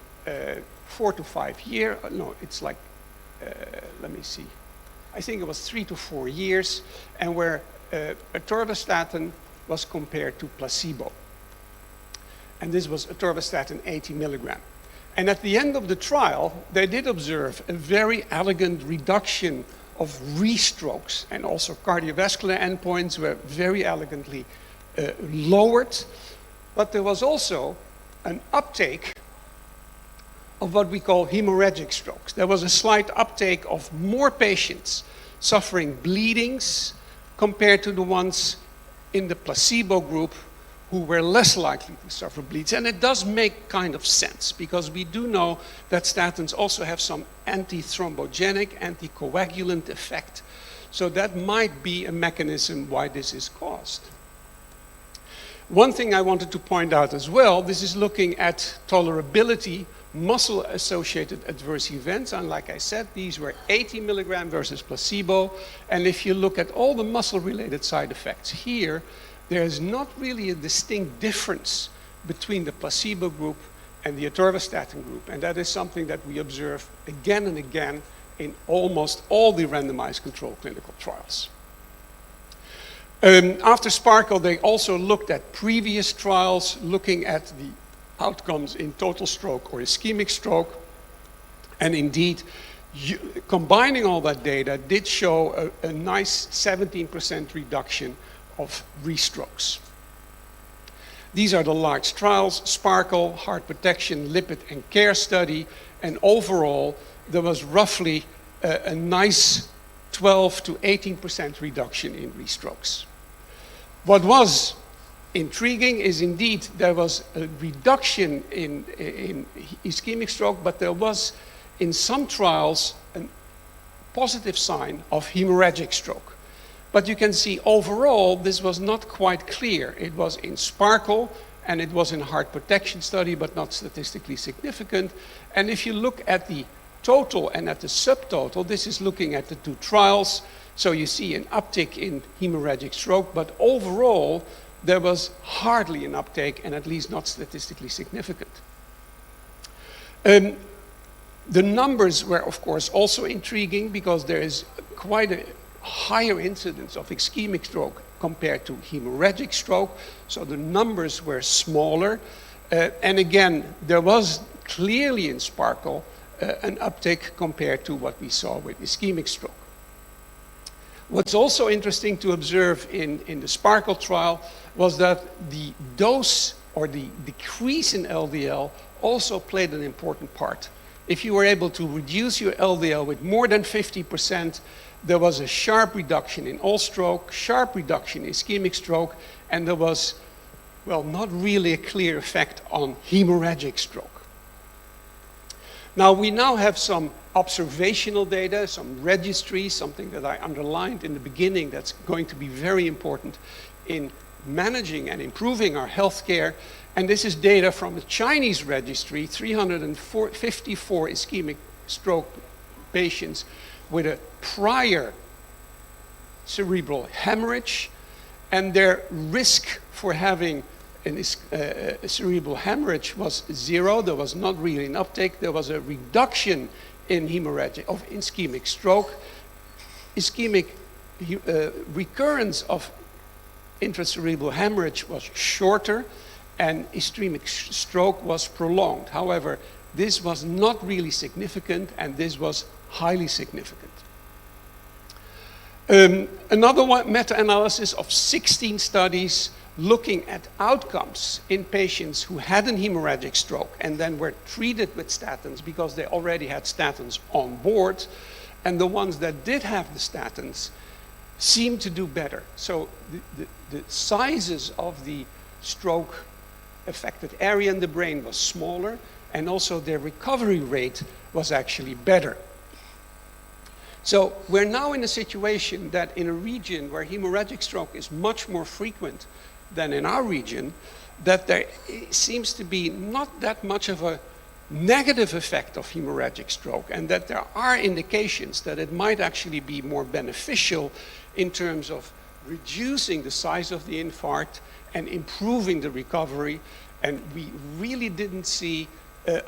4 to 5 years. No, it's like, let me see. I think it was 3 to 4 years, and where atorvastatin was compared to placebo. And this was atorvastatin 80 milligram. And at the end of the trial, they did observe a very elegant reduction of restrokes, and also cardiovascular endpoints were very elegantly lowered. But there was also an uptake of what we call hemorrhagic strokes. There was a slight uptake of more patients suffering bleedings compared to the ones in the placebo group who were less likely to suffer bleeds. And it does make kind of sense, because we do know that statins also have some antithrombogenic, anticoagulant effect. So that might be a mechanism why this is caused. One thing I wanted to point out as well, this is looking at tolerability, muscle-associated adverse events, and like I said, these were 80 milligram versus placebo. And if you look at all the muscle-related side effects here, there's not really a distinct difference between the placebo group and the atorvastatin group. And that is something that we observe again and again in almost all the randomized controlled clinical trials. After SPARKLE, they also looked at previous trials looking at the outcomes in total stroke or ischemic stroke. And indeed, combining all that data did show a nice 17% reduction of restrokes. These are the large trials: SPARKLE, heart protection, lipid and care study, and overall there was roughly a nice 12 to 18% reduction in restrokes. What was intriguing is indeed there was a reduction in ischemic stroke, but there was in some trials a positive sign of hemorrhagic stroke. But you can see overall, this was not quite clear. It was in SPARKLE, and it was in heart protection study, but not statistically significant. And if you look at the total and at the subtotal, this is looking at the two trials. So you see an uptick in hemorrhagic stroke, but overall, there was hardly an uptake, and at least not statistically significant. The numbers were, of course, also intriguing because there is quite a higher incidence of ischemic stroke compared to hemorrhagic stroke. So the numbers were smaller. And again, there was clearly in SPARKLE an uptick compared to what we saw with ischemic stroke. What's also interesting to observe in the SPARKLE trial was that the dose or the decrease in LDL also played an important part. If you were able to reduce your LDL with more than 50%, there was a sharp reduction in all stroke, sharp reduction in ischemic stroke, and there was, well, not really a clear effect on hemorrhagic stroke. Now, we now have some observational data, some registries, something that I underlined in the beginning that's going to be very important in managing and improving our healthcare. And this is data from the Chinese registry, 354 ischemic stroke patients with a prior cerebral hemorrhage, and their risk for having a cerebral hemorrhage was 0. There was not really an uptake. There was a reduction in hemorrhagic of ischemic stroke. Ischemic recurrence of intracerebral hemorrhage was shorter, and ischemic stroke was prolonged. However, this was not really significant, and this was highly significant. Another one, meta-analysis of 16 studies looking at outcomes in patients who had an hemorrhagic stroke and then were treated with statins because they already had statins on board, and the ones that did have the statins seemed to do better. So the sizes of the stroke affected area in the brain was smaller, and also their recovery rate was actually better. So we're now in a situation that in a region where hemorrhagic stroke is much more frequent than in our region, that there seems to be not that much of a negative effect of hemorrhagic stroke, and that there are indications that it might actually be more beneficial in terms of reducing the size of the infarct and improving the recovery. And we really didn't see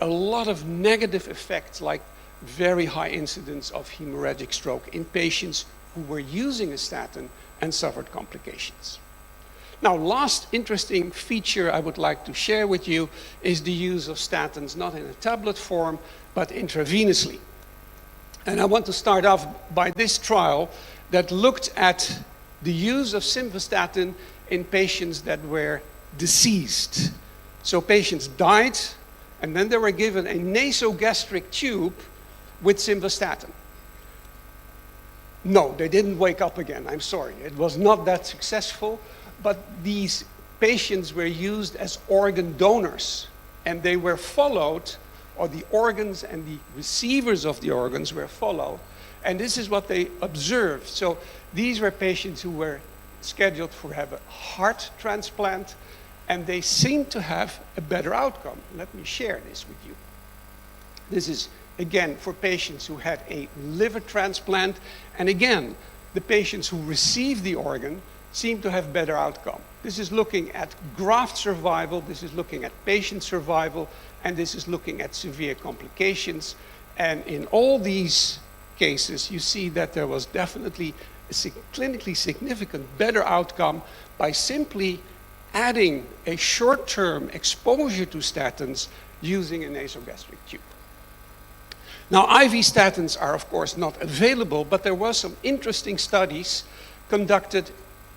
a lot of negative effects like very high incidence of hemorrhagic stroke in patients who were using a statin and suffered complications. Now, last interesting feature I would like to share with you is the use of statins, not in a tablet form, but intravenously. And I want to start off by this trial that looked at the use of simvastatin in patients that were deceased. So patients died, and then they were given a nasogastric tube with simvastatin. No, they didn't wake up again, I'm sorry. It was not that successful, but these patients were used as organ donors, and they were followed, or the organs and the receivers of the organs were followed, and this is what they observed. So these were patients who were scheduled for have a heart transplant, and they seemed to have a better outcome. Let me share this with you. This is, again, for patients who had a liver transplant, and again, the patients who received the organ seem to have better outcome. This is looking at graft survival, this is looking at patient survival, and this is looking at severe complications. And in all these cases, you see that there was definitely a clinically significant better outcome by simply adding a short-term exposure to statins using a nasogastric tube. Now, IV statins are, of course, not available, but there were some interesting studies conducted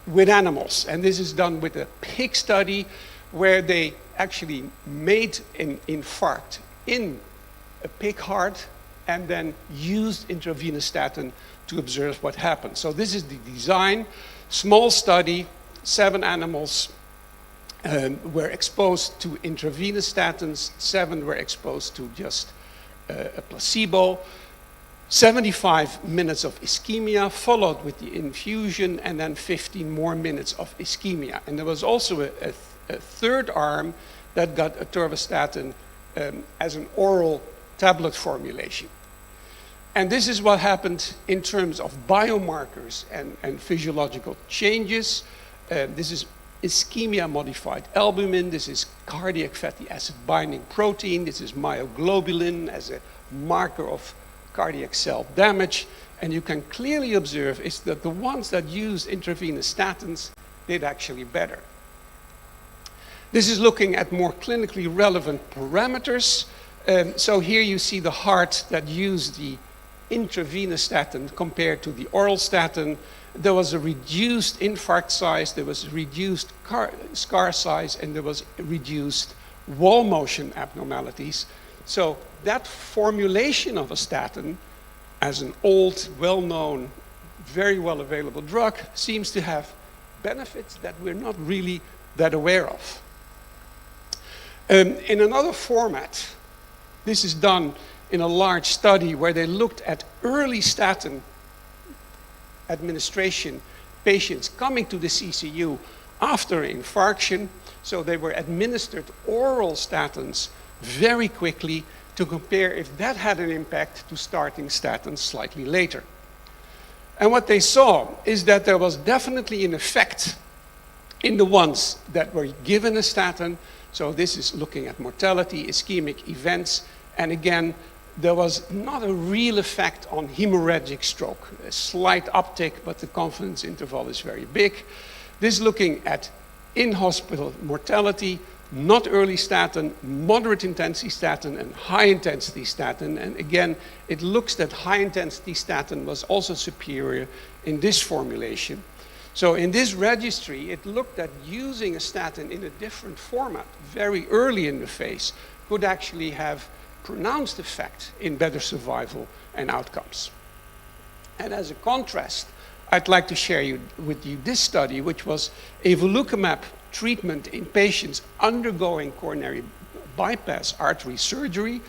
with animals. And this is done with a pig study where they actually made an infarct in a pig heart and then used intravenous statin to observe what happened. So this is the design. Small study, 7 animals were exposed to intravenous statins, 7 were exposed to just a placebo. 75 minutes of ischemia, followed with the infusion, and then 15 more minutes of ischemia. And there was also a third arm that got atorvastatin as an oral tablet formulation. And this is what happened in terms of biomarkers and physiological changes. This is ischemia-modified albumin. This is cardiac fatty acid binding protein. This is myoglobulin as a marker of cardiac cell damage. And you can clearly observe is that the ones that used intravenous statins did actually better. This is looking at more clinically relevant parameters. So here you see the heart that used the intravenous statin compared to the oral statin. There was a reduced infarct size, there was reduced scar size, and there was reduced wall motion abnormalities. So that formulation of a statin as an old, well-known, very well-available drug seems to have benefits that we're not really that aware of. In another format, this is done in a large study where they looked at early statin administration patients coming to the CCU after infarction. So they were administered oral statins very quickly to compare if that had an impact to starting statins slightly later. And what they saw is that there was definitely an effect in the ones that were given a statin. So this is looking at mortality, ischemic events, and again, there was not a real effect on hemorrhagic stroke. A slight uptick, but the confidence interval is very big. This is looking at in-hospital mortality, not early statin, moderate intensity statin, and high intensity statin. And again, it looks that high intensity statin was also superior in this formulation. So in this registry, it looked at using a statin in a different format very early in the phase could actually have pronounced effect in better survival and outcomes. And as a contrast, I'd like to share with you this study, which was evolocumab treatment in patients undergoing coronary bypass artery surgery.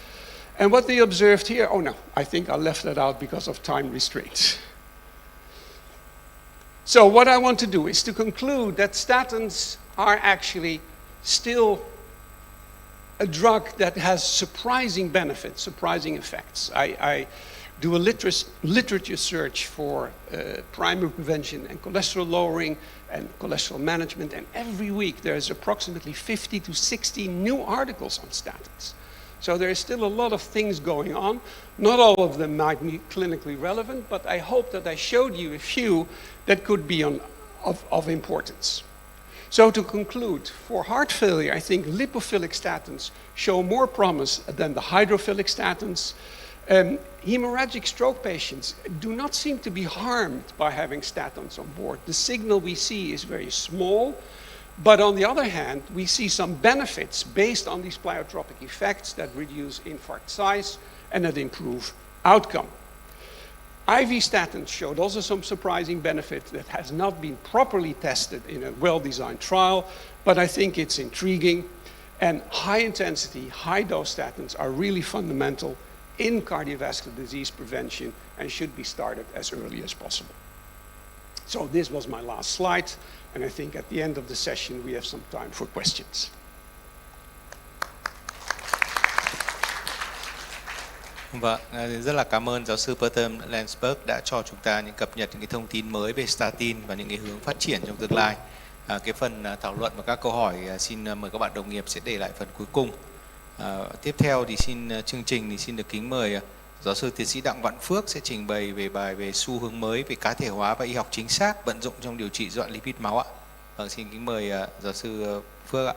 And what they observed here, oh no, I think I left that out because of time restraints. So what I want to do is to conclude that statins are actually still a drug that has surprising benefits, surprising effects. I do a literature search for primary prevention and cholesterol lowering and cholesterol management, and every week there's approximately 50 to 60 new articles on statins. So there is still a lot of things going on. Not all of them might be clinically relevant, but I hope that I showed you a few that could be of importance. So to conclude, for heart failure, I think lipophilic statins show more promise than the hydrophilic statins. Hemorrhagic stroke patients do not seem to be harmed by having statins on board. The signal we see is very small, but on the other hand, we see some benefits based on these pleiotropic effects that reduce infarct size and that improve outcome. IV statins showed also some surprising benefit that has not been properly tested in a well-designed trial, but I think it's intriguing. And high-intensity, high-dose statins are really fundamental in cardiovascular disease prevention and should be started as early as possible. So this was my last slide, and I think at the end of the session we have some time for questions. Vâng, rất là cảm ơn giáo sư Peter Landsberg đã cho chúng ta những cập nhật những cái thông tin mới về statin và những cái hướng phát triển trong tương lai. Cái phần thảo luận và các câu hỏi xin mời các bạn đồng nghiệp sẽ để lại phần cuối cùng. Tiếp theo thì chương trình thì xin được kính mời giáo sư tiến sĩ Đặng Vạn Phước sẽ trình bày về bài về xu hướng mới về cá thể hóa và y học chính xác vận dụng trong điều trị rối loạn lipid máu ạ. Vâng, xin kính mời giáo sư Phước ạ.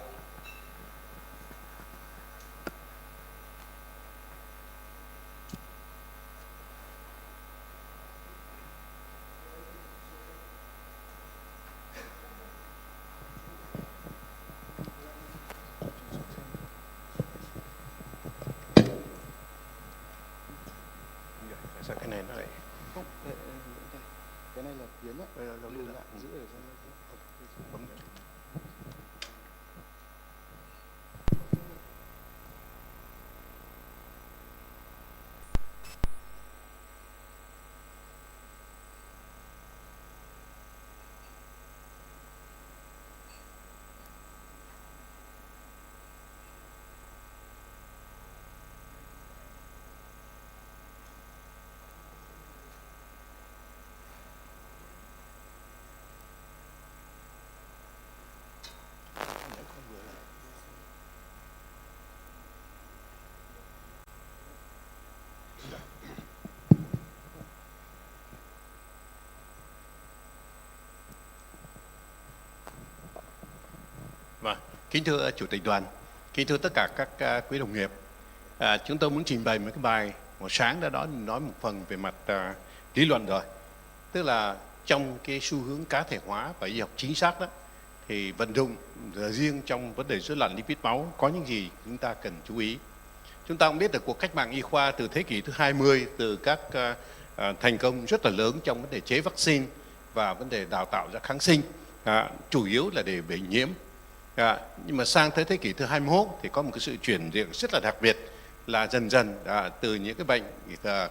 Sao cái này nó lại không, cái này là biến á, đây là lùi lại giữ ở trong Kính thưa Chủ tịch đoàn, kính thưa tất cả các quý đồng nghiệp, chúng tôi muốn trình bày một cái bài một sáng đã nói một phần về mặt lý luận rồi. Tức là trong cái xu hướng cá thể hóa và y học chính xác đó, thì vận dụng riêng trong vấn đề rối loạn lipid máu có những gì chúng ta cần chú ý. Chúng ta cũng biết được cuộc cách mạng y khoa từ thế kỷ thứ 20, từ các thành công rất là lớn trong vấn đề chế vaccine và vấn đề đào tạo ra kháng sinh, chủ yếu là để bệnh nhiễm. Nhưng mà sang tới thế kỷ thứ 21 thì có một cái sự chuyển dịch rất là đặc biệt, là dần dần từ những cái bệnh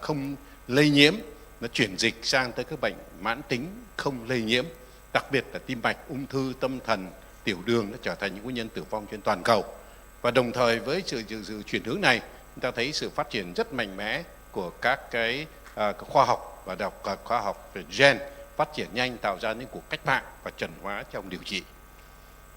không lây nhiễm nó chuyển dịch sang tới các bệnh mãn tính không lây nhiễm, đặc biệt là tim mạch, ung thư, tâm thần, tiểu đường nó trở thành những nguyên nhân tử vong trên toàn cầu. Và đồng thời với sự chuyển hướng này, chúng ta thấy sự phát triển rất mạnh mẽ của các cái khoa học và khoa học về gen phát triển nhanh, tạo ra những cuộc cách mạng và chuẩn hóa trong điều trị.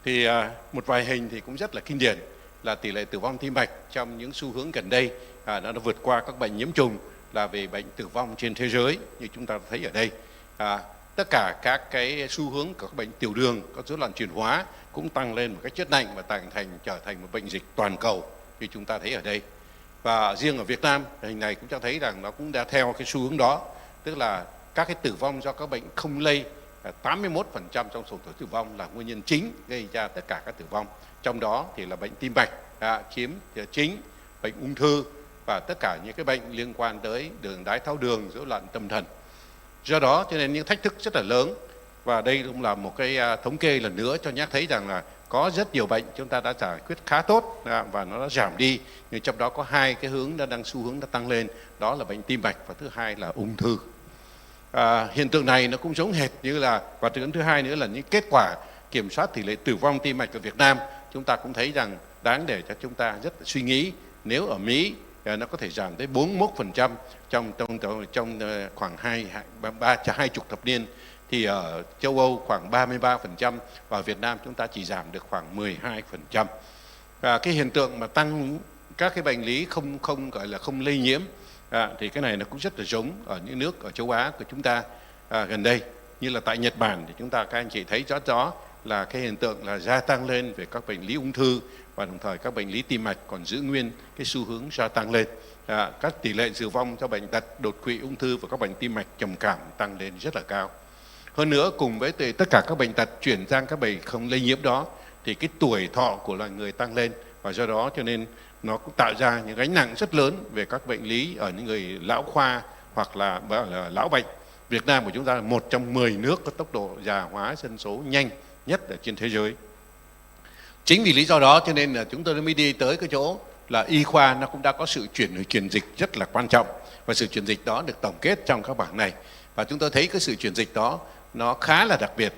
Thì một vài hình thì cũng rất là kinh điển là tỷ lệ tử vong tim mạch trong những xu hướng gần đây nó vượt qua các bệnh nhiễm trùng, là về bệnh tử vong trên thế giới như chúng ta thấy ở đây. Tất cả các cái xu hướng của các bệnh tiểu đường, các rối loạn chuyển hóa cũng tăng lên một cách rất mạnh và trở thành một bệnh dịch toàn cầu như chúng ta thấy ở đây. Và riêng ở Việt Nam, hình này cũng cho thấy rằng nó cũng đã theo cái xu hướng đó, tức là các cái tử vong do các bệnh không lây, 81% trong số tử vong là nguyên nhân chính gây ra tất cả các tử vong. Trong đó thì là bệnh tim mạch chiếm chính, bệnh ung thư và tất cả những cái bệnh liên quan tới đái tháo đường, rối loạn tâm thần. Do đó cho nên những thách thức rất là lớn, và đây cũng là một cái thống kê lần nữa cho nhắc thấy rằng là có rất nhiều bệnh chúng ta đã giải quyết khá tốt và nó đã giảm đi, nhưng trong đó có hai cái hướng đang xu hướng đã tăng lên, đó là bệnh tim mạch và thứ hai là ung thư. Hiện tượng này nó cũng giống hệt như là, và thứ hai nữa là những kết quả kiểm soát tỷ lệ tử vong tim mạch ở Việt Nam, chúng ta cũng thấy rằng đáng để cho chúng ta rất suy nghĩ. Nếu ở Mỹ nó có thể giảm tới 41% trong khoảng 20 thập niên, thì ở châu Âu khoảng 33%, và Việt Nam chúng ta chỉ giảm được khoảng 12%. Cái hiện tượng mà tăng các cái bệnh lý không gọi là không lây nhiễm, thì cái này nó cũng rất là giống ở những nước ở châu Á của chúng ta gần đây, như là tại Nhật Bản thì các anh chị thấy rõ là cái hiện tượng là gia tăng lên về các bệnh lý ung thư, và đồng thời các bệnh lý tim mạch còn giữ nguyên cái xu hướng gia tăng lên. Các tỷ lệ tử vong do bệnh tật, đột quỵ, ung thư và các bệnh tim mạch trầm cảm tăng lên rất là cao. Hơn nữa, cùng với tất cả các bệnh tật chuyển sang các bệnh không lây nhiễm đó, thì cái tuổi thọ của loài người tăng lên, và do đó cho nên nó cũng tạo ra những gánh nặng rất lớn về các bệnh lý ở những người lão khoa hoặc là lão bệnh. Việt Nam của chúng ta là một trong 10 nước có tốc độ già hóa dân số nhanh nhất ở trên thế giới. Chính vì lý do đó cho nên là chúng tôi mới đi tới cái chỗ là y khoa nó cũng đã có sự chuyển dịch rất là quan trọng, và sự chuyển dịch đó được tổng kết trong các bảng này. Và chúng tôi thấy cái sự chuyển dịch đó nó khá là đặc biệt,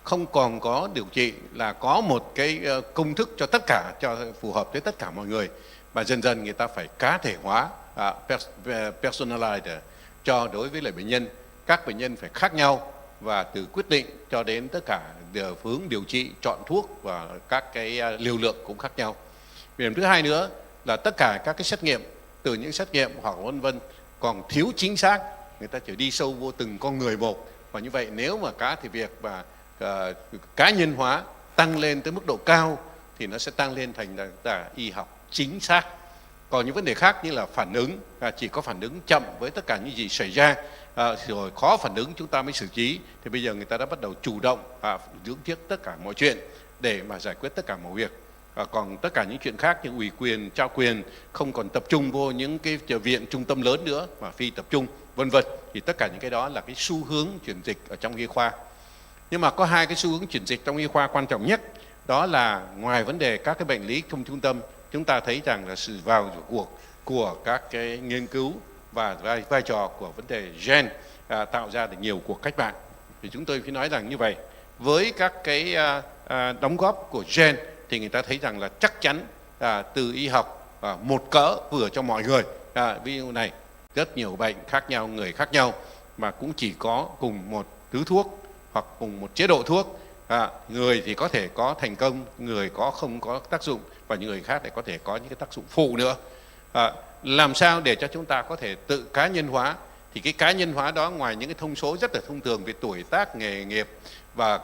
không còn có điều trị là có một cái công thức cho tất cả, cho phù hợp với tất cả mọi người, mà dần dần người ta phải cá thể hóa, personalized cho đối với lại bệnh nhân. Các bệnh nhân phải khác nhau, và từ quyết định cho đến tất cả hướng điều trị, chọn thuốc và các cái liều lượng cũng khác nhau. Điểm thứ hai nữa là tất cả các cái xét nghiệm, từ những xét nghiệm hoặc vân vân còn thiếu chính xác, người ta chỉ đi sâu vô từng con người một, và như vậy nếu mà cá thể việc và cá nhân hóa tăng lên tới mức độ cao thì nó sẽ tăng lên thành là y học chính xác. Còn những vấn đề khác như là phản ứng, chỉ có phản ứng chậm với tất cả những gì xảy ra, rồi khó phản ứng chúng ta mới xử trí, thì bây giờ người ta đã bắt đầu chủ động dưỡng trước tất cả mọi chuyện để mà giải quyết tất cả mọi việc. Còn tất cả những chuyện khác như ủy quyền, trao quyền, không còn tập trung vô những cái viện trung tâm lớn nữa mà phi tập trung, vân vân, thì tất cả những cái đó là cái xu hướng chuyển dịch ở trong y khoa. Nhưng mà có hai cái xu hướng chuyển dịch trong y khoa quan trọng nhất, đó là ngoài vấn đề các cái bệnh lý không trung tâm, chúng ta thấy rằng là sự vào cuộc của các cái nghiên cứu và vai trò của vấn đề gen tạo ra được nhiều cuộc cách mạng. Thì chúng tôi phải nói rằng như vậy, với các cái đóng góp của gen thì người ta thấy rằng là chắc chắn từ y học một cỡ vừa cho mọi người. Ví dụ này, rất nhiều bệnh khác nhau, người khác nhau, mà cũng chỉ có cùng một thứ thuốc hoặc cùng một chế độ thuốc. Người thì có thể có thành công, người không có tác dụng, và những người khác lại có thể có những cái tác dụng phụ nữa. Làm sao để cho chúng ta có thể tự cá nhân hóa, thì cái cá nhân hóa đó ngoài những cái thông số rất là thông thường về tuổi tác, nghề nghiệp và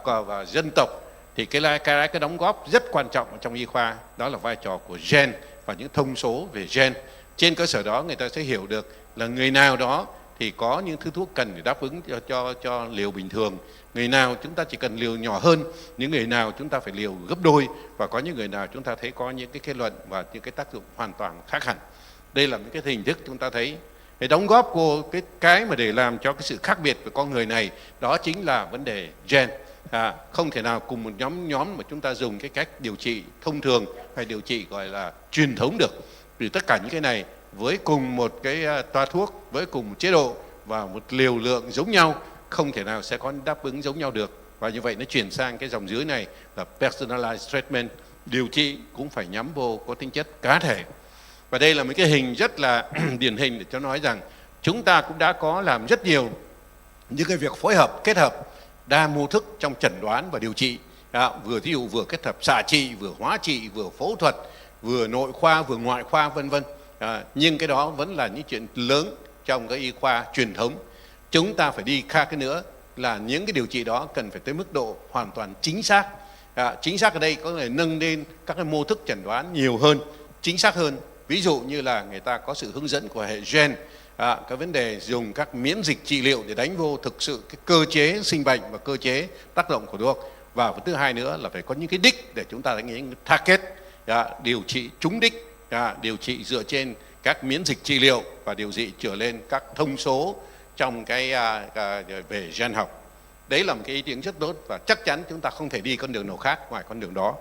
dân tộc, Thì cái đóng góp rất quan trọng trong y khoa đó là vai trò của gen và những thông số về gen. Trên cơ sở đó người ta sẽ hiểu được là người nào đó thì có những thứ thuốc cần để đáp ứng cho liều bình thường, người nào chúng ta chỉ cần liều nhỏ hơn, những người nào chúng ta phải liều gấp đôi, và có những người nào chúng ta thấy có những cái kết luận và những cái tác dụng hoàn toàn khác hẳn. Đây là những cái hình thức chúng ta thấy cái đóng góp của cái mà để làm cho cái sự khác biệt của con người này, đó chính là vấn đề gen. Không thể nào cùng một nhóm mà chúng ta dùng cái cách điều trị thông thường hay điều trị gọi là truyền thống được, vì tất cả những cái này với cùng một cái toa thuốc, với cùng một chế độ và một liều lượng giống nhau, không thể nào sẽ có đáp ứng giống nhau được. Và như vậy nó chuyển sang cái dòng dưới này là personalized treatment, điều trị cũng phải nhắm vô có tính chất cá thể. Và đây là một cái hình rất là điển hình để cho nói rằng chúng ta cũng đã có làm rất nhiều những cái việc phối hợp, kết hợp đa mô thức trong chẩn đoán và điều trị. Ví dụ vừa kết hợp xạ trị, vừa hóa trị, vừa phẫu thuật, vừa nội khoa, vừa ngoại khoa, vân vân. Nhưng cái đó vẫn là những chuyện lớn trong cái y khoa truyền thống. Chúng ta phải đi khác cái nữa là những cái điều trị đó cần phải tới mức độ hoàn toàn chính xác. Chính xác ở đây có thể nâng lên các cái mô thức chẩn đoán nhiều hơn, chính xác hơn. Ví dụ như là người ta có sự hướng dẫn của hệ gen, cái vấn đề dùng các miễn dịch trị liệu để đánh vô thực sự cái cơ chế sinh bệnh và cơ chế tác động của thuốc. Và thứ hai nữa là phải có những cái đích để chúng ta đánh những target, điều trị trúng đích, điều trị dựa trên các miễn dịch trị liệu và điều trị trở lên các thông số trong cái về gen học. Đấy là một cái ý tưởng rất tốt và chắc chắn chúng ta không thể đi con đường nào khác ngoài con đường đó.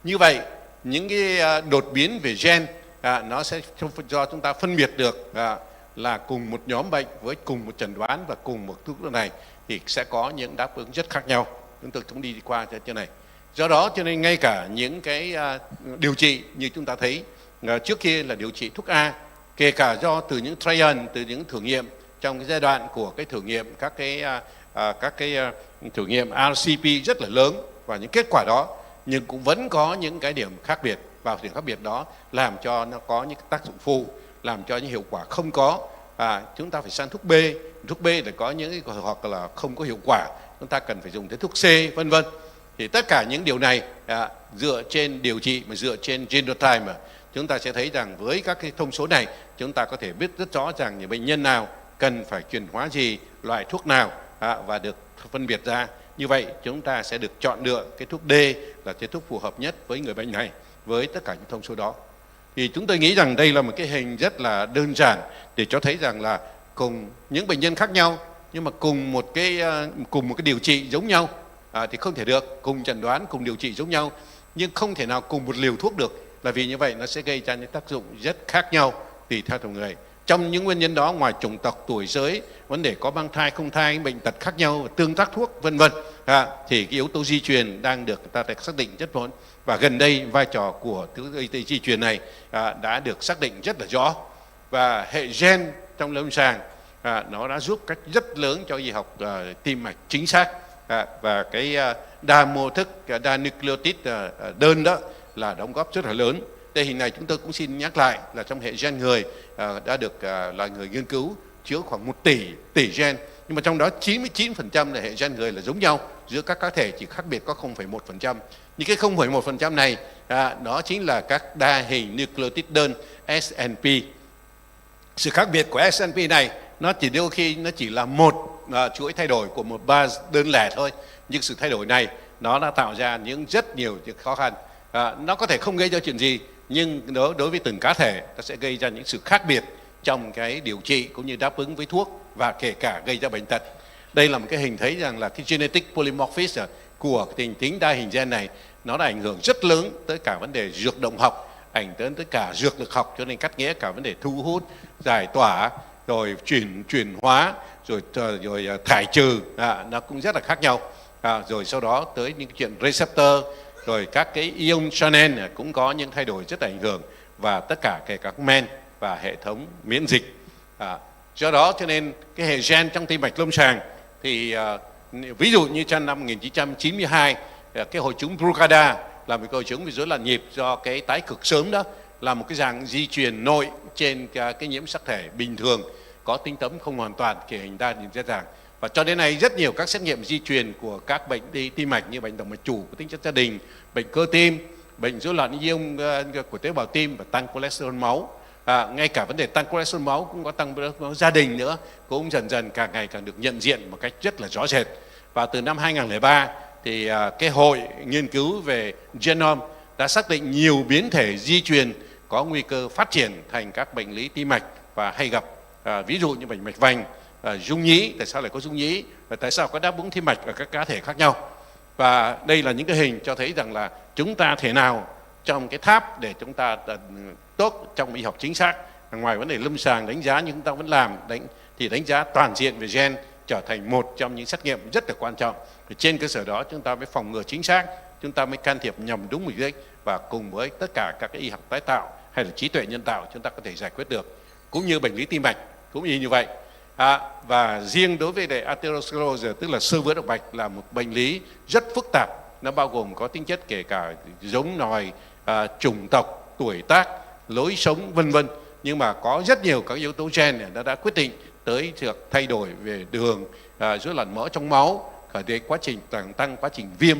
Như vậy những cái đột biến về gen nó sẽ cho chúng ta phân biệt được là cùng một nhóm bệnh với cùng một chẩn đoán và cùng một thuốc này thì sẽ có những đáp ứng rất khác nhau. Chúng tôi cũng đi qua cho này. Do đó cho nên ngay cả những cái điều trị như chúng ta thấy trước kia là điều trị thuốc A, kể cả do từ những trial, từ những thử nghiệm trong cái giai đoạn của cái thử nghiệm các cái thử nghiệm RCP rất là lớn và những kết quả đó, nhưng cũng vẫn có những cái điểm khác biệt, và điểm khác biệt đó làm cho nó có những tác dụng phụ, làm cho những hiệu quả không có. Chúng ta phải sang thuốc B để có những hoặc là không có hiệu quả, chúng ta cần phải dùng tới thuốc C, vân vân. Thì tất cả những điều này dựa trên điều trị mà dựa trên genotype mà chúng ta sẽ thấy rằng với các cái thông số này chúng ta có thể biết rất rõ rằng những bệnh nhân nào cần phải chuyển hóa gì, loại thuốc nào và được phân biệt ra. Như vậy chúng ta sẽ được chọn lựa cái thuốc D là cái thuốc phù hợp nhất với người bệnh này với tất cả những thông số đó. Thì chúng tôi nghĩ rằng đây là một cái hình rất là đơn giản để cho thấy rằng là cùng những bệnh nhân khác nhau nhưng mà cùng một cái điều trị giống nhau thì không thể được, cùng chẩn đoán, cùng điều trị giống nhau nhưng không thể nào cùng một liều thuốc được, là vì như vậy nó sẽ gây ra những tác dụng rất khác nhau tùy theo từng người. Trong những nguyên nhân đó, ngoài chủng tộc, tuổi giới, vấn đề có mang thai không thai, bệnh tật khác nhau, tương tác thuốc vân vân, thì cái yếu tố di truyền đang được ta xác định rất lớn. Và gần đây vai trò của thứ di truyền này đã được xác định rất là rõ, và hệ gen trong lâm sàng nó đã giúp cách rất lớn cho y học tim mạch chính xác, và cái đa mô thức, đa nucleotide đơn đó là đóng góp rất là lớn. Đây hình này chúng tôi cũng xin nhắc lại là trong hệ gen người đã được là người nghiên cứu chứa khoảng 1 tỷ gen, nhưng mà trong đó 99% là hệ gen người là giống nhau, giữa các cá thể chỉ khác biệt có 0,1%. Nhưng cái 0,1% này đó chính là các đa hình nucleotide đơn SNP. Sự khác biệt của SNP này nó chỉ đôi khi nó chỉ là một chuỗi thay đổi của một base đơn lẻ thôi, nhưng sự thay đổi này nó đã tạo ra những rất nhiều những khó khăn. Nó có thể không gây ra chuyện gì, nhưng đối với từng cá thể nó sẽ gây ra những sự khác biệt trong cái điều trị cũng như đáp ứng với thuốc, và kể cả gây ra bệnh tật. Đây là một cái hình thấy rằng là cái genetic polymorphism của tính đa hình gen này nó đã ảnh hưởng rất lớn tới cả vấn đề dược động học, ảnh hưởng tới cả dược lực học, cho nên cắt nghĩa cả vấn đề thu hút, giải tỏa, rồi chuyển hóa, rồi thải trừ, nó cũng rất là khác nhau. Rồi sau đó tới những chuyện receptor, rồi các cái ion channel cũng có những thay đổi rất là ảnh hưởng, và tất cả kể cả các men và hệ thống miễn dịch. Do đó cho nên cái hệ gen trong tim mạch lâm sàng thì ví dụ như trong năm 1992 cái hội chứng Brugada là một hội chứng về rối loạn nhịp do cái tái cực sớm, đó là một cái dạng di truyền nội trên cái nhiễm sắc thể bình thường, có tính tấm không hoàn toàn, kể hình đa nhìn rất ràng, Và cho đến nay rất nhiều các xét nghiệm di truyền của các bệnh tim mạch như bệnh động mạch chủ có tính chất gia đình, bệnh cơ tim, bệnh rối loạn ion của tế bào tim và tăng cholesterol máu. Ngay cả vấn đề tăng cholesterol máu cũng có tăng cholesterol máu gia đình nữa, cũng dần dần càng ngày càng được nhận diện một cách rất là rõ rệt. Và từ năm 2003 thì cái hội nghiên cứu về genome đã xác định nhiều biến thể di truyền có nguy cơ phát triển thành các bệnh lý tim mạch và hay gặp, ví dụ như bệnh mạch vành, dung nhĩ, tại sao lại có dung nhĩ và tại sao có đáp ứng tim mạch ở các cá thể khác nhau. Và đây là những cái hình cho thấy rằng là chúng ta thể nào trong cái tháp để chúng ta tốt trong y học chính xác, ngoài vấn đề lâm sàng đánh giá nhưng chúng ta vẫn làm thì đánh giá toàn diện về gen trở thành một trong những xét nghiệm rất là quan trọng. Trên cơ sở đó chúng ta mới phòng ngừa chính xác, chúng ta mới can thiệp nhằm đúng mục đích, và cùng với tất cả các cái y học tái tạo hay là trí tuệ nhân tạo chúng ta có thể giải quyết được. Cũng như bệnh lý tim mạch cũng như vậy. Và riêng đối với atherosclerosis, tức là xơ vữa động mạch, là một bệnh lý rất phức tạp. Nó bao gồm có tính chất kể cả giống nòi, chủng tộc, tuổi tác, lối sống vân vân. Nhưng mà có rất nhiều các yếu tố gen nó đã quyết định tới việc thay đổi về đường, rối loạn mỡ trong máu, để quá trình tăng quá trình viêm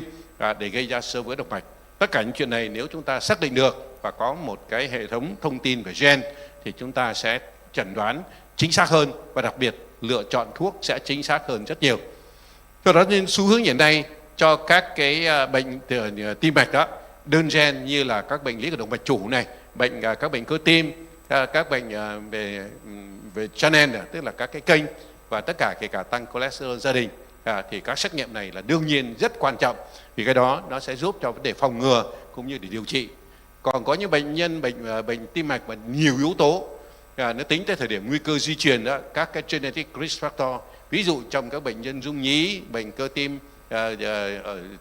để gây ra xơ vữa động mạch. Tất cả những chuyện này nếu chúng ta xác định được và có một cái hệ thống thông tin về gen thì chúng ta sẽ chẩn đoán chính xác hơn, và đặc biệt lựa chọn thuốc sẽ chính xác hơn rất nhiều. Do đó nên xu hướng hiện nay cho các cái bệnh tim mạch đó, đơn gen như là các bệnh lý của động mạch chủ này, các bệnh cơ tim, các bệnh về channel, tức là các cái kênh, và tất cả kể cả tăng cholesterol gia đình, thì các xét nghiệm này là đương nhiên rất quan trọng, vì cái đó nó sẽ giúp cho vấn đề phòng ngừa cũng như để điều trị. Còn có những bệnh nhân bệnh tim mạch mà nhiều yếu tố, nó tính tới thời điểm nguy cơ di truyền đó, các cái genetic risk factor, ví dụ trong các bệnh nhân dung nhĩ, bệnh cơ tim,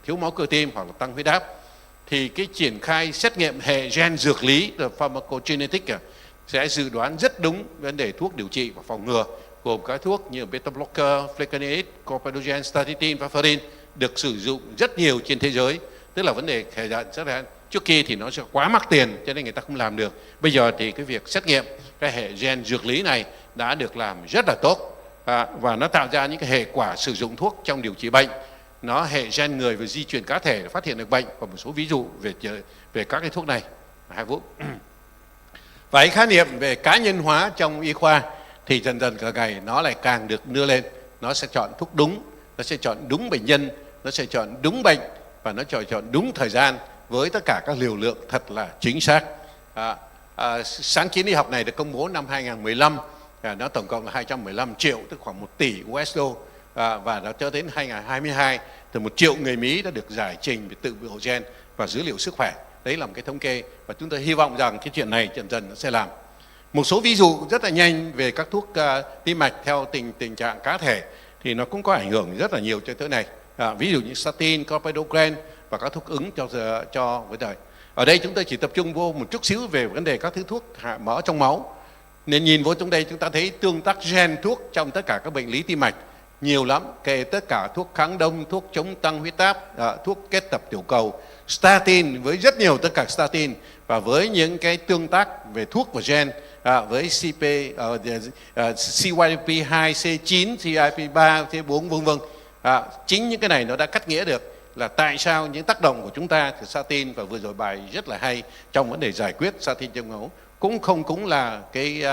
thiếu máu cơ tim hoặc là tăng huyết áp, thì cái triển khai xét nghiệm hệ gen dược lý, pharmacogenetic, sẽ dự đoán rất đúng vấn đề thuốc điều trị và phòng ngừa, gồm các thuốc như beta blocker, flecainide, corticogen, statin, warfarin được sử dụng rất nhiều trên thế giới. Tức là vấn đề hệ rất là trước kia thì nó sẽ quá mắc tiền cho nên người ta không làm được. Bây giờ thì cái việc xét nghiệm cái hệ gen dược lý này đã được làm rất là tốt, và nó tạo ra những cái hệ quả sử dụng thuốc trong điều trị bệnh. Nó hệ gen người và di truyền cá thể để phát hiện được bệnh, và một số ví dụ về các cái thuốc này. Hai vụ. Và cái khái niệm về cá nhân hóa trong y khoa thì dần dần cả ngày nó lại càng được đưa lên. Nó sẽ chọn thuốc đúng, nó sẽ chọn đúng bệnh nhân, nó sẽ chọn đúng bệnh, và nó chọn đúng thời gian với tất cả các liều lượng thật là chính xác. Sáng kiến y học này được công bố năm 2015, nó tổng cộng là 215 triệu, tức khoảng 1 tỷ USD, và nó cho đến 2022 thì 1 triệu người Mỹ đã được giải trình về tự bộ gen và dữ liệu sức khỏe. Đấy là một cái thống kê, và chúng tôi hy vọng rằng cái chuyện này dần dần nó sẽ làm. Một số ví dụ rất là nhanh về các thuốc tim mạch theo tình trạng cá thể thì nó cũng có ảnh hưởng rất là nhiều cho thế này. Ví dụ như statin, corticogen và các thuốc ứng cho với đời. Ở đây chúng tôi chỉ tập trung vô một chút xíu về vấn đề các thứ thuốc hạ mỡ trong máu. Nên nhìn vô trong đây chúng ta thấy tương tác gen thuốc trong tất cả các bệnh lý tim mạch nhiều lắm, kể tất cả thuốc kháng đông, thuốc chống tăng huyết áp, thuốc kết tập tiểu cầu, statin với rất nhiều tất cả statin, và với những cái tương tác về thuốc và gen với CYP2, C9, CYP3, C4 vân vân. Chính những cái này nó đã cắt nghĩa được là tại sao những tác động của chúng ta thì statin, và vừa rồi bài rất là hay trong vấn đề giải quyết statin trong máu cũng là cái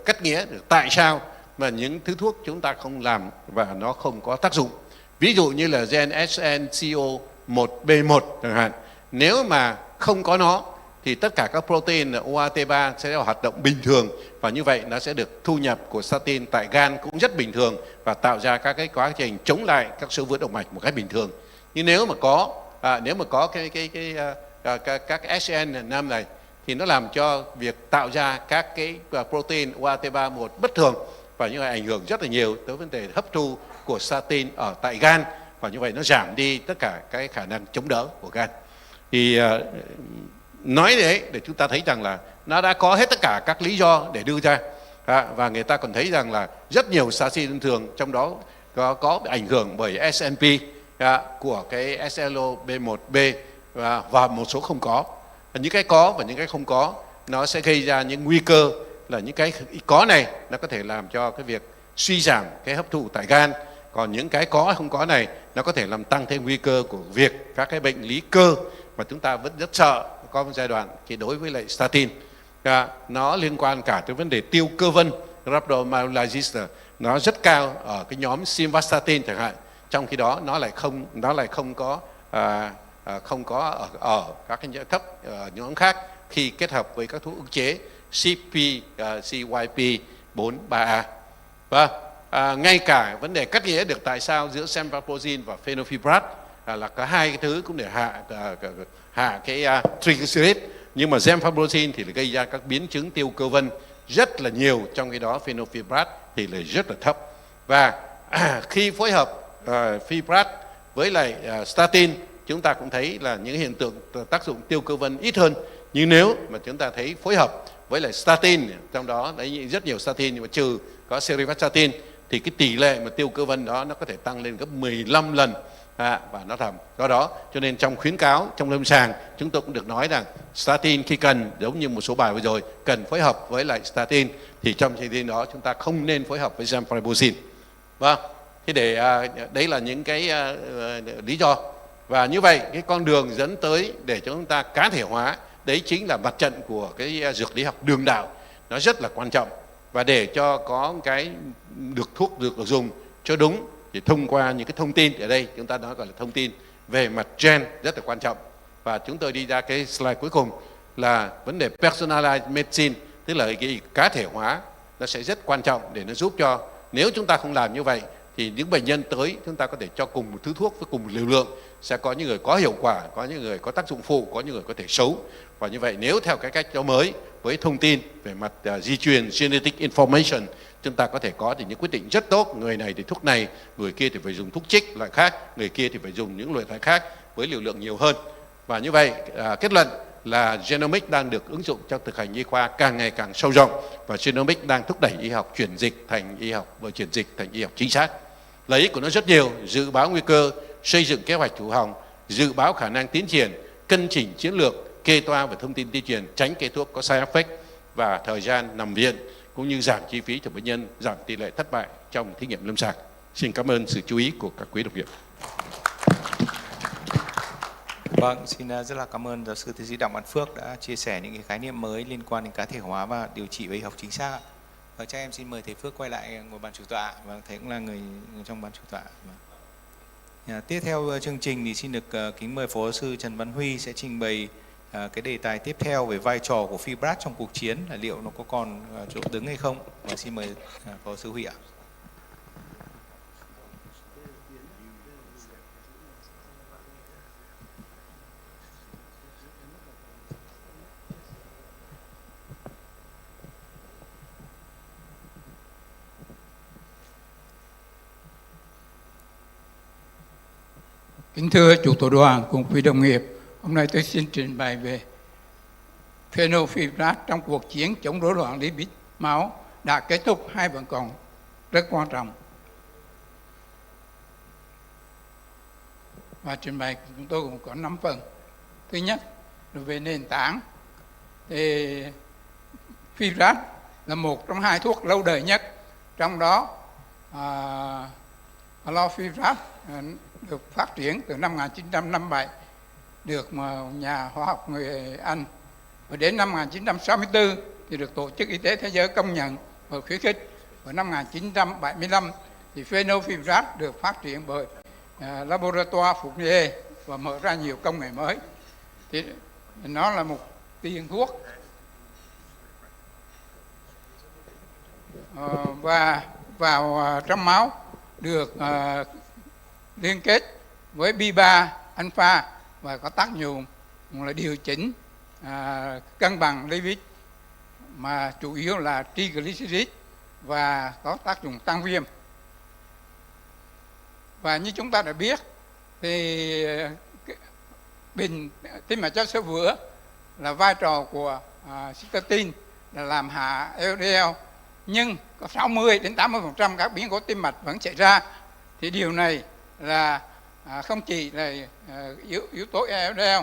cắt nghĩa được tại sao mà những thứ thuốc chúng ta không làm và nó không có tác dụng. Ví dụ như là gen SNCO1B1 chẳng hạn, nếu mà không có nó thì tất cả các protein OAT3 sẽ hoạt động bình thường, và như vậy nó sẽ được thu nhập của statin tại gan cũng rất bình thường và tạo ra các cái quá trình chống lại các xơ vữa động mạch một cách bình thường. Nhưng nếu mà có các SN5 này thì nó làm cho việc tạo ra các cái protein OAT3 bất thường, và như vậy ảnh hưởng rất là nhiều tới vấn đề hấp thu của statin ở tại gan, và như vậy nó giảm đi tất cả cái khả năng chống đỡ của gan. Thì nói đấy để chúng ta thấy rằng là nó đã có hết tất cả các lý do để đưa ra, và người ta còn thấy rằng là rất nhiều statin thường trong đó có ảnh hưởng bởi SNP của cái SLO-B1B, và một số không có. Những cái có và những cái không có nó sẽ gây ra những nguy cơ là những cái có này nó có thể làm cho cái việc suy giảm cái hấp thụ tại gan, Còn những cái có hay không có này nó có thể làm tăng thêm nguy cơ của việc các cái bệnh lý cơ mà chúng ta vẫn rất sợ có một giai đoạn thì đối với lại statin. Nó liên quan cả tới vấn đề tiêu cơ vân, rhabdomyolysis, nó rất cao ở cái nhóm simvastatin chẳng hạn. Trong khi đó nó lại không có ở các cái thấp nhóm khác khi kết hợp với các thuốc ức chế CYP4-3A. Ngay cả vấn đề cắt nghĩa được tại sao giữa cenvaprosin và phenylfibrat là cả hai cái thứ cũng để hạ cái triglyceride, nhưng mà cenvaprosin thì gây ra các biến chứng tiêu cơ vân rất là nhiều, trong khi đó phenylfibrat thì là rất là thấp. Và khi phối hợp fibrat với lại statin, chúng ta cũng thấy là những hiện tượng tác dụng tiêu cơ vân ít hơn. Nhưng nếu mà chúng ta thấy phối hợp với lại statin, trong đó đấy rất nhiều statin nhưng mà trừ có serivastatin, thì cái tỷ lệ mà tiêu cơ vân đó nó có thể tăng lên gấp 15 lần và nó thầm. Do đó cho nên trong khuyến cáo, trong lâm sàng, chúng tôi cũng được nói rằng statin khi cần, giống như một số bài vừa rồi, cần phối hợp với lại statin, thì trong statin đó chúng ta không nên phối hợp với cenvaprosin. Vâng, thế đấy là những cái lý do. Và như vậy cái con đường dẫn tới để cho chúng ta cá thể hóa, đấy chính là mặt trận của cái dược lý học đường đạo, nó rất là quan trọng. Và để cho có cái thuốc được dùng cho đúng thì thông qua những cái thông tin ở đây, chúng ta nói gọi là thông tin về mặt gen rất là quan trọng. Và chúng tôi đi ra cái slide cuối cùng là vấn đề personalized medicine, tức là cái cá thể hóa, nó sẽ rất quan trọng để nó giúp cho, nếu chúng ta không làm như vậy thì những bệnh nhân tới chúng ta có thể cho cùng một thứ thuốc với cùng một liều lượng, sẽ có những người có hiệu quả, có những người có tác dụng phụ, có những người có thể xấu. Và như vậy nếu theo cái cách đó mới, với thông tin về mặt di truyền, genetic information, chúng ta có thể có được những quyết định rất tốt. Người này thì thuốc này, người kia thì phải dùng thuốc trích loại khác, người kia thì phải dùng những loại thuốc khác với liều lượng nhiều hơn. Và như vậy kết luận là genomics đang được ứng dụng trong thực hành y khoa càng ngày càng sâu rộng, và genomics đang thúc đẩy y học chuyển dịch thành y học và chuyển dịch thành y học chính xác. Lợi ích của nó rất nhiều: dự báo nguy cơ, xây dựng kế hoạch chủ phòng, dự báo khả năng tiến triển, cân chỉnh chiến lược, kê toa về thông tin di truyền, tránh kê thuốc có side effect, và thời gian nằm viện, cũng như giảm chi phí cho bệnh nhân, giảm tỷ lệ thất bại trong thí nghiệm lâm sàng. Xin cảm ơn sự chú ý của các quý đồng nghiệp. Vâng, xin rất là cảm ơn giáo sư tiến sĩ Đặng Văn Phước đã chia sẻ những cái khái niệm mới liên quan đến cá thể hóa và điều trị với y học chính xác. Và chắc em xin mời thầy Phước quay lại ngồi bàn chủ tọa, và thầy cũng là người trong bàn chủ tọa. Tiếp theo chương trình thì xin được kính mời Phó giáo sư Trần Văn Huy sẽ trình bày cái đề tài tiếp theo về vai trò của fibrat trong cuộc chiến, là liệu nó có còn chỗ đứng hay không. Và xin mời Phó giáo sư Huy ạ. Kính thưa chủ tổ đoàn cùng quý đồng nghiệp, hôm nay tôi xin trình bày về phenylfibrat trong cuộc chiến chống rối loạn lipid máu đã kết thúc hay vẫn còn rất quan trọng. Và trình bày của chúng tôi cũng có 5 phần. Thứ nhất là về nền tảng, thì fibrat là một trong 2 thuốc lâu đời nhất, trong đó fibrat được phát triển từ năm 1957, được nhà hóa học người Anh, và đến năm 1964 thì được Tổ chức Y tế Thế giới công nhận và khuyến khích. Vào năm 1975 thì phenylfibrat được phát triển bởi laboratoire Fournier và mở ra nhiều công nghệ mới. Thì nó là một tiền thuốc và vào trong máu được liên kết với B3 alpha và có tác dụng là điều chỉnh cân bằng lipid, mà chủ yếu là triglyceride, và có tác dụng tăng viêm. Và như chúng ta đã biết thì bình tim mạch cho sơ vữa là vai trò của statin là làm hạ LDL, nhưng có 60 đến 80% các biến cố tim mạch vẫn xảy ra. Thì điều này là không chỉ là yếu tố LDL,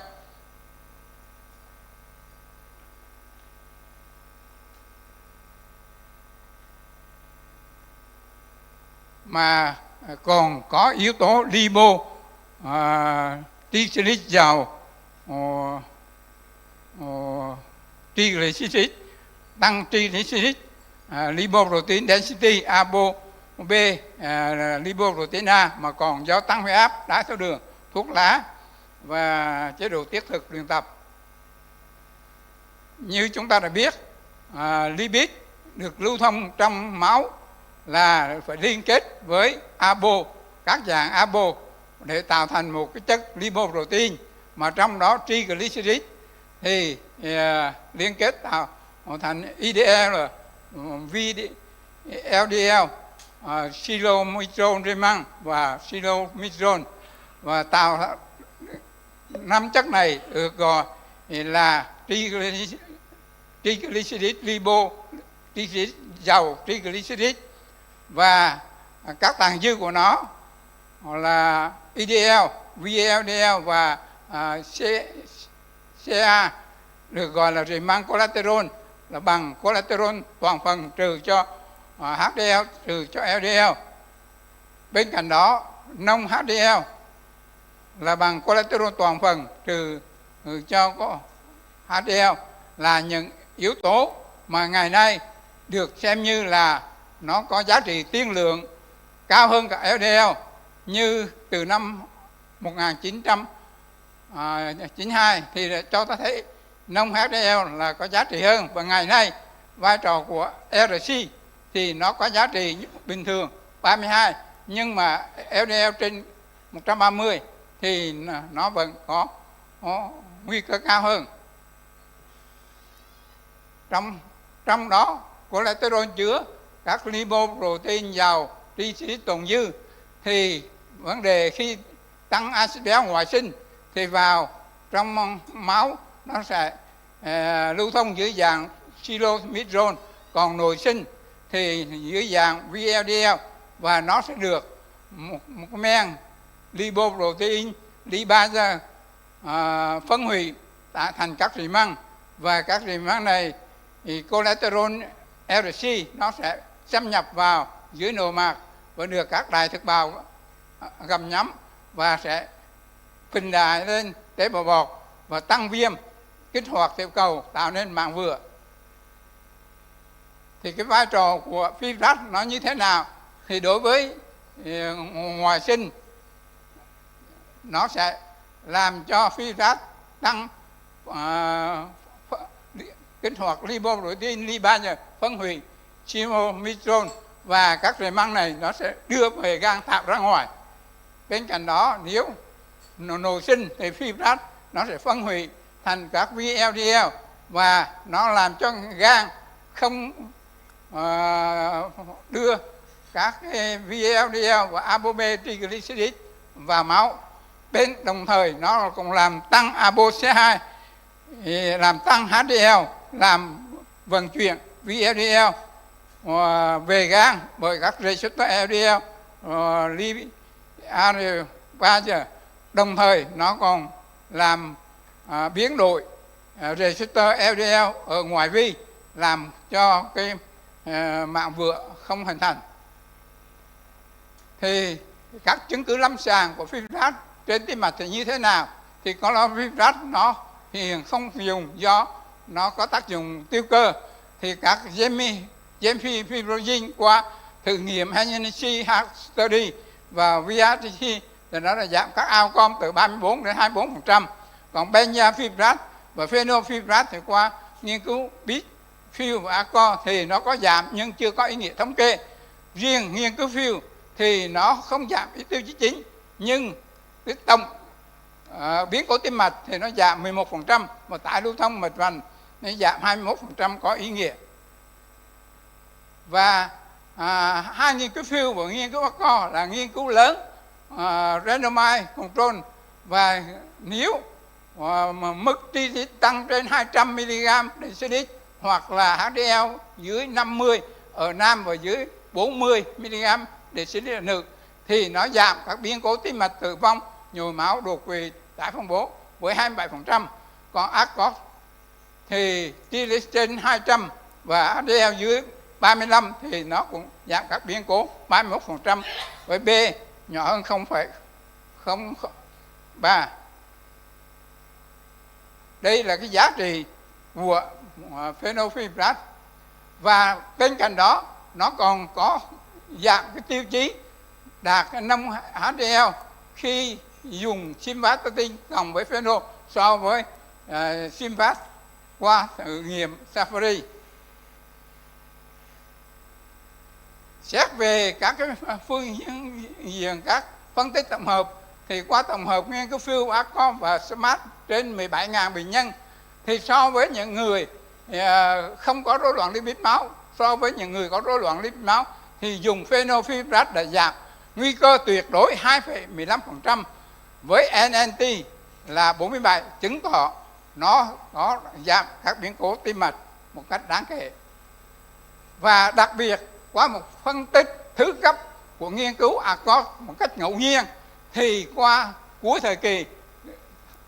mà còn có yếu tố lipo, triglyceride giàu, triglyceride, tăng triglyceride, lipoprotein density ApoB, lipoprotein A, mà còn do tăng huyết áp, đái tháo đường, thuốc lá và chế độ tiết thực luyện tập. Như chúng ta đã biết, lipid được lưu thông trong máu là phải liên kết với APO, các dạng APO để tạo thành một cái chất lipoprotein, mà trong đó triglyceride thì liên kết tạo thành LDL, LDL, silomethionreman và silomethron, và tạo 5 chất này được gọi là triglyceride lipo, triglyceride giàu triglyceride, và các tàn dư của nó là LDL, VLDL và CA được gọi là reman cholesterol, là bằng cholesterol toàn phần trừ cho HDL trừ cho LDL. Bên cạnh đó, nông HDL là bằng cholesterol toàn phần trừ cho HDL, là những yếu tố mà ngày nay được xem như là nó có giá trị tiên lượng cao hơn cả LDL. Như từ năm 1992 thì cho ta thấy nông HDL là có giá trị hơn, và ngày nay vai trò của RC thì nó có giá trị bình thường 32, nhưng mà LDL trên 130 thì nó vẫn có nguy cơ cao hơn. Trong đó cholesterol chứa các lipoprotein giàu triglyceride tồn dư, thì vấn đề khi tăng axit béo ngoại sinh thì vào trong máu nó sẽ lưu thông dưới dạng silomethron, còn nội sinh thì dưới dạng VLDL, và nó sẽ được một men lipoprotein lipase phân hủy thành các rỉ măng, và các rỉ măng này thì cholesterol RC nó sẽ xâm nhập vào dưới nội mạc và được các đại thực bào gặm nhấm, và sẽ phình đại lên tế bào bột và tăng viêm, kích hoạt tiểu cầu, tạo nên màng vữa. Thì cái vai trò của fibrat nó như thế nào? Thì đối với ngoại sinh, nó sẽ làm cho fibrat tăng kích hoạt lipoprotein lipase phân hủy silomethron, và các rễ măng này nó sẽ đưa về gan thải ra ngoài. Bên cạnh đó, nếu nội sinh thì fibrat nó sẽ phân hủy thành các VLDL, và nó làm cho gan không đưa các VLDL và ApoB triglyceride vào máu. Đồng thời nó cũng làm tăng ApoC2, làm tăng HDL, làm vận chuyển VLDL về gan bởi các receptor LDL, lipase. Đồng thời nó còn làm biến đổi receptor LDL ở ngoại vi, làm cho cái màng vữa không hình thành. Thì các chứng cứ lâm sàng của fibrat trên tim mạch thì như thế nào? Thì có là fibrat nó hiện không dùng do nó có tác dụng tiêu cơ. Thì các gemfibrozin qua thử nghiệm Hennessy Heart Study và VRTC thì nó là giảm các outcome từ 34 đến 24%. Còn benjafibrat và phenolfibrat thì qua nghiên cứu BIT, FIL và ACO thì nó có giảm nhưng chưa có ý nghĩa thống kê. Riêng nghiên cứu FIL thì nó không giảm ý tiêu chí chính, nhưng cái tổng biến cố tim mạch thì nó giảm 11%, và tải lưu thông mạch vành nó giảm 21% có ý nghĩa. Và hai nghiên cứu FIL và nghiên cứu ACO là nghiên cứu lớn, randomized control, và nếu mức triglyceride tăng trên 200 mg dl hoặc là HDL dưới 50 ở nam và dưới 40 mg dl ở nữ thì nó giảm các biến cố tim mạch tử vong, nhồi máu, đột quỵ, tái phân bố với 27%. Còn ANICHKOV thì triglyceride trên 200 và HDL dưới 35 thì nó cũng giảm các biến cố 31%, với B nhỏ hơn 0,03. Đây là cái giá trị của phenolphosphate. Và bên cạnh đó nó còn có giảm cái tiêu chí đạt 5 HDL khi dùng simvastatin cộng với phenol so với simvast qua thử nghiệm Safari. Xét về các cái phương diện các phân tích tổng hợp thì qua tổng hợp nghiên cứu phiêu ANICHKOV và SMART trên 17.000 bệnh nhân thì so với những người không có rối loạn lipid máu, so với những người có rối loạn lipid máu thì dùng phenolphosphate đã giảm nguy cơ tuyệt đối 2,15%, với NNT là 47, chứng tỏ nó có giảm các biến cố tim mạch một cách đáng kể. Và đặc biệt qua một phân tích thứ cấp của nghiên cứu ANICHKOV một cách ngẫu nhiên thì qua cuối thời kỳ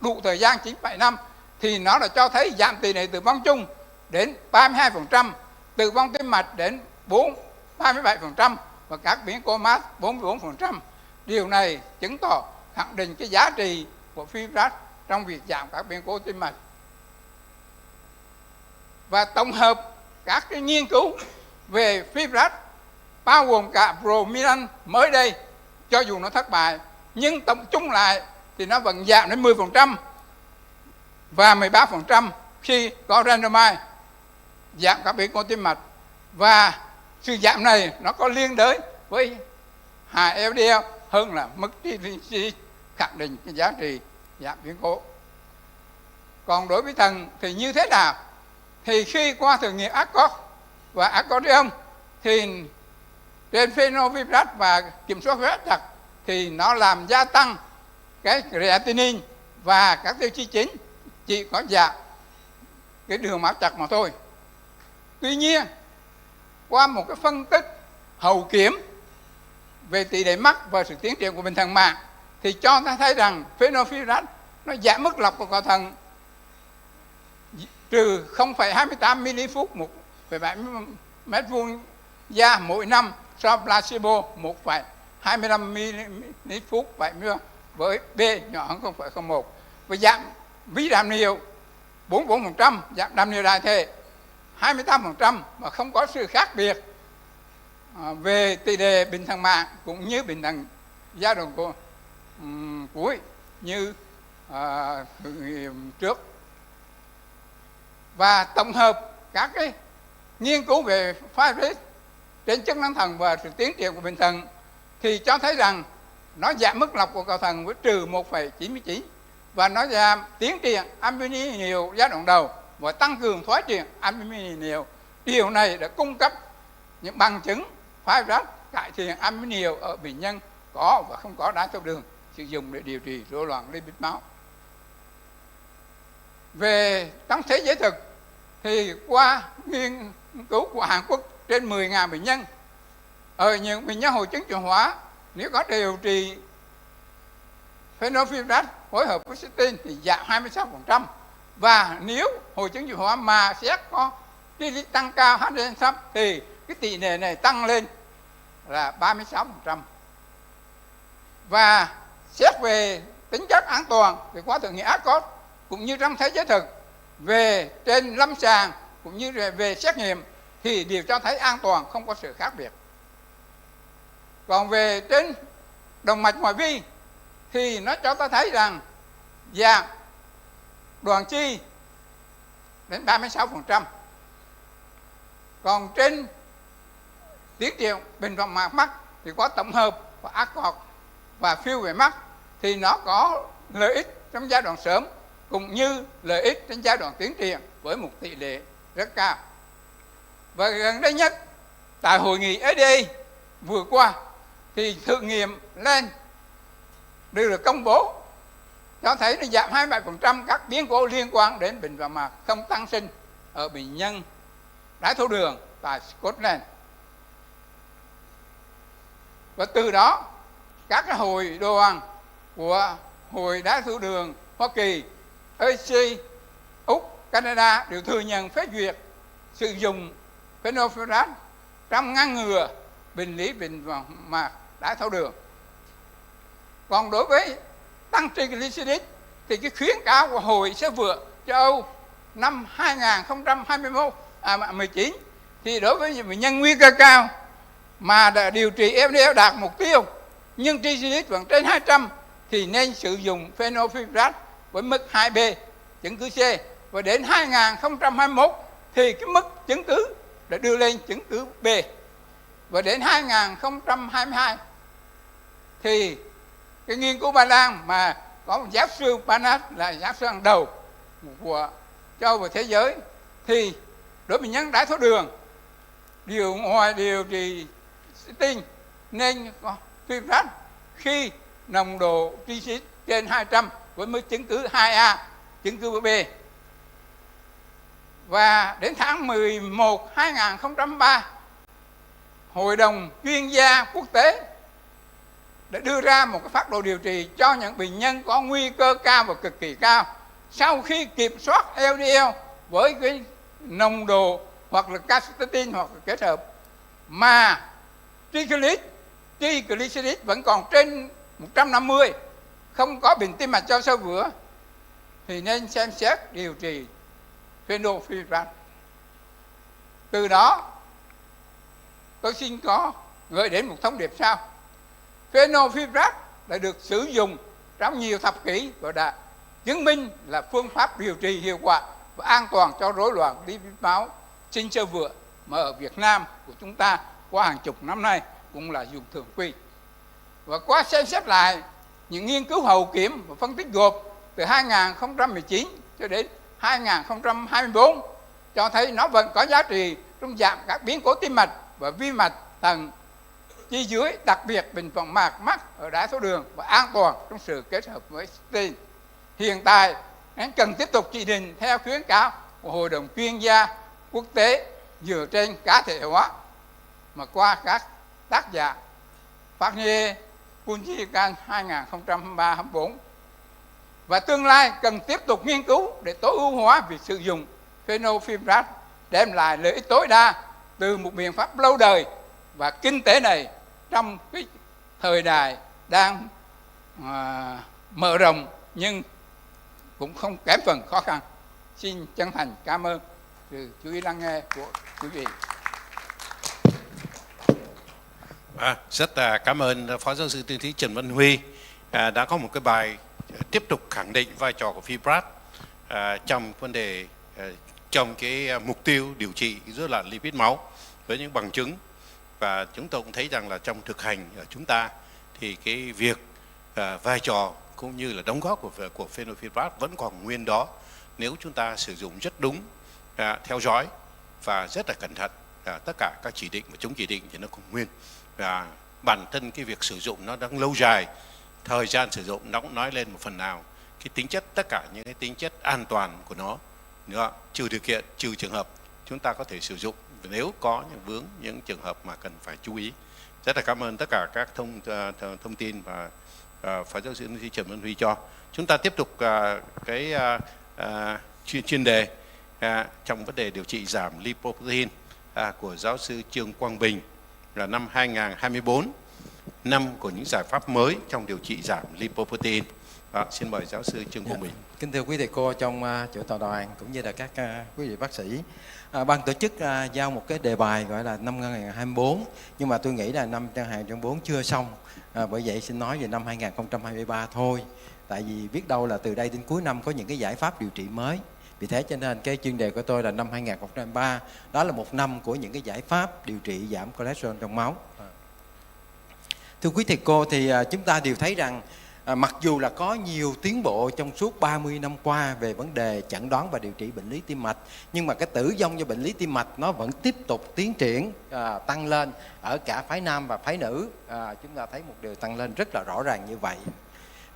đủ thời gian 9,7 năm thì nó đã cho thấy giảm tỷ lệ tử vong chung đến 32%, tử vong tim mạch đến 37% và các biến cố mát 44%. Điều này chứng tỏ khẳng định cái giá trị của phosphate trong việc giảm các biến cố tim mạch. Và tổng hợp các cái nghiên cứu về phosphate bao gồm cả brominan mới đây, cho dù nó thất bại nhưng tổng chung lại thì nó vẫn giảm đến 10% và 13% khi có randomize giảm các biến cố tim mạch. Và sự giảm này nó có liên đới với high LDL hơn là mức triglyceride, khẳng định cái giá trị giảm biến cố. Còn đối với thận thì như thế nào? Thì khi qua thử nghiệm ANICHKOV và accordion thì trên phenolphosphate và kiểm soát huyết áp thì nó làm gia tăng cái creatinine và các tiêu chí chính chỉ có giảm cái đường máu chặt mà thôi. Tuy nhiên qua một cái phân tích hậu kiểm về tỷ lệ mắc và sự tiến triển của bệnh thận mạng thì cho ta thấy rằng phenolphosphate nó giảm mức lọc của cầu thận trừ 0,28 ml một 1,7 mét vuông da mỗi năm so placebo 1,25 ml phút 70 với B nhỏ hơn 0,01, và giảm ví đạm nhiều 44%, giảm đạm nhiều đại thể 28% và không có sự khác biệt về tỷ lệ bệnh thận mạng cũng như bệnh thận giai đoạn cuối như thử nghiệm trước. Và tổng hợp các cái nghiên cứu về phosphate trên chức năng thận và sự tiến triển của bệnh thận thì cho thấy rằng nó giảm mức lọc của cầu thận với trừ 1,99 và nó giảm tiến triển albumin nhiều giai đoạn đầu và tăng cường thoái triển albumin nhiều. Điều này đã cung cấp những bằng chứng phosphate cải thiện albumin nhiều ở bệnh nhân có và không có đái tháo đường sử dụng để điều trị rối loạn lipid máu. Về trong thế giới thực thì qua nghiên cứu của Hàn Quốc trên 10.000 bệnh nhân, ở những bệnh nhân hội chứng chuyển hóa nếu có điều trị phenolphosphate phối hợp với statin thì giảm 26%, và nếu hội chứng chuyển hóa mà xét có triglyceride tăng cao, HDL thấp thì cái tỷ lệ này tăng lên là 36%. Và xét về tính chất an toàn thì qua thử nghiệm ANICHKOV cũng như trong thế giới thực về trên lâm sàng cũng như về xét nghiệm thì đều cho thấy an toàn, không có sự khác biệt. Còn về trên động mạch ngoại vi thì nó cho ta thấy rằng giảm đoàn chi đến 36%. Còn trên tiến triển bệnh vòng mạc mắt thì có tổng hợp và ANICHKOV và phiêu về mắt thì nó có lợi ích trong giai đoạn sớm cũng như lợi ích trên giai đoạn tiến triển với một tỷ lệ rất cao. Và gần đây nhất tại hội nghị ADA vừa qua thì thử nghiệm lên được công bố cho thấy nó giảm 27% các biến cố liên quan đến bệnh vòng mạc không tăng sinh ở bệnh nhân đái tháo đường tại Scotland. Và từ đó các cái hội đoàn của Hội đái tháo đường Hoa Kỳ, AC, Úc, Canada đều thừa nhận phê duyệt sử dụng phenolphosphate trong ngăn ngừa bệnh lý bệnh mạc đái tháo đường. Còn đối với tăng triglycerid thì cái khuyến cáo của Hội Sơ vữa châu Âu năm 2019 thì đối với những bệnh nhân nguy cơ cao mà đã điều trị LDL đạt mục tiêu nhưng triglycerid vẫn trên 200 thì nên sử dụng fenofibrate với mức 2B chứng cứ C, và đến 2021 thì cái mức chứng cứ đã đưa lên chứng cứ B, và đến 2022 thì cái nghiên cứu Ba Lan mà có một giáo sư Banat là giáo sư hàng đầu của châu Âu và thế giới thì đối với bệnh nhân đái tháo đường ngoài điều trị statin nên có fibrate khi nồng độ triglycerid trên 200 với mức chứng cứ 2A, chứng cứ B. Và đến tháng 11 2003, Hội đồng chuyên gia quốc tế đã đưa ra một cái phác đồ điều trị cho những bệnh nhân có nguy cơ cao và cực kỳ cao sau khi kiểm soát LDL với cái nồng độ hoặc là statin hoặc là kết hợp mà triglycerid vẫn còn trên 150, không có bệnh tim mạch cho sơ vữa thì nên xem xét điều trị fenofibrate. Từ đó tôi xin có gửi đến một thông điệp sau: fenofibrate đã được sử dụng trong nhiều thập kỷ và đã chứng minh là phương pháp điều trị hiệu quả và an toàn cho rối loạn lipid máu sinh sơ vữa mà ở Việt Nam của chúng ta qua hàng chục năm nay cũng là dùng thường quy. Và qua xem xét lại những nghiên cứu hậu kiểm và phân tích gộp từ 2019 cho đến 2024 cho thấy nó vẫn có giá trị trong giảm các biến cố tim mạch và vi mạch tầng chi dưới, đặc biệt bệnh võng mạc mắc ở đái tháo đường và an toàn trong sự kết hợp với statin. Hiện tại cần tiếp tục chỉ định theo khuyến cáo của Hội đồng chuyên gia quốc tế dựa trên cá thể hóa mà qua các tác giả Farnier, Kunjikan 2023-24. Và tương lai cần tiếp tục nghiên cứu để tối ưu hóa việc sử dụng fenofibrate, đem lại lợi ích tối đa từ một biện pháp lâu đời và kinh tế này trong cái thời đại đang mở rộng nhưng cũng không kém phần khó khăn. Xin chân thành cảm ơn sự chú ý lắng nghe của quý vị. Rất cảm ơn Phó Giáo sư Tiến sĩ Trần Văn Huy đã có một cái bài tiếp tục khẳng định vai trò của fibrate trong vấn đề trong cái mục tiêu điều trị rối loạn lipid máu với những bằng chứng, và chúng tôi cũng thấy rằng là trong thực hành ở chúng ta thì cái việc vai trò cũng như là đóng góp của fenofibrate vẫn còn nguyên đó nếu chúng ta sử dụng rất đúng, theo dõi và rất là cẩn thận. Tất cả các chỉ định và chống chỉ định thì nó còn nguyên, và bản thân cái việc sử dụng nó đang lâu dài, thời gian sử dụng nó cũng nói lên một phần nào cái tính chất, tất cả những cái tính chất an toàn của nó nữa, trừ điều kiện, trừ trường hợp chúng ta có thể sử dụng nếu có những trường hợp mà cần phải chú ý. Rất là cảm ơn tất cả các thông tin và Phó Giáo sư Trần Văn Huy cho. Chúng ta tiếp tục cái chuyên đề trong vấn đề điều trị giảm lipoprotein của giáo sư Trương Quang Bình là năm 2024, năm của những giải pháp mới trong điều trị giảm lipoprotein. Xin mời giáo sư Trương Quang Bình. Kính thưa quý thầy cô trong chỗ tọa đoàn cũng như là các quý vị bác sĩ, ban tổ chức giao một cái đề bài gọi là năm 2024, nhưng mà tôi nghĩ là năm 2024 chưa xong, bởi vậy xin nói về năm 2023 thôi, tại vì biết đâu là từ đây đến cuối năm có những cái giải pháp điều trị mới. Vì thế cho nên cái chuyên đề của tôi là năm 2023, đó là một năm của những cái giải pháp điều trị giảm cholesterol trong máu. Thưa quý thầy cô, thì chúng ta đều thấy rằng mặc dù là có nhiều tiến bộ trong suốt 30 năm qua về vấn đề chẩn đoán và điều trị bệnh lý tim mạch, nhưng mà cái tử vong do bệnh lý tim mạch nó vẫn tiếp tục tiến triển, tăng lên ở cả phái nam và phái nữ. Chúng ta thấy một điều tăng lên rất là rõ ràng như vậy.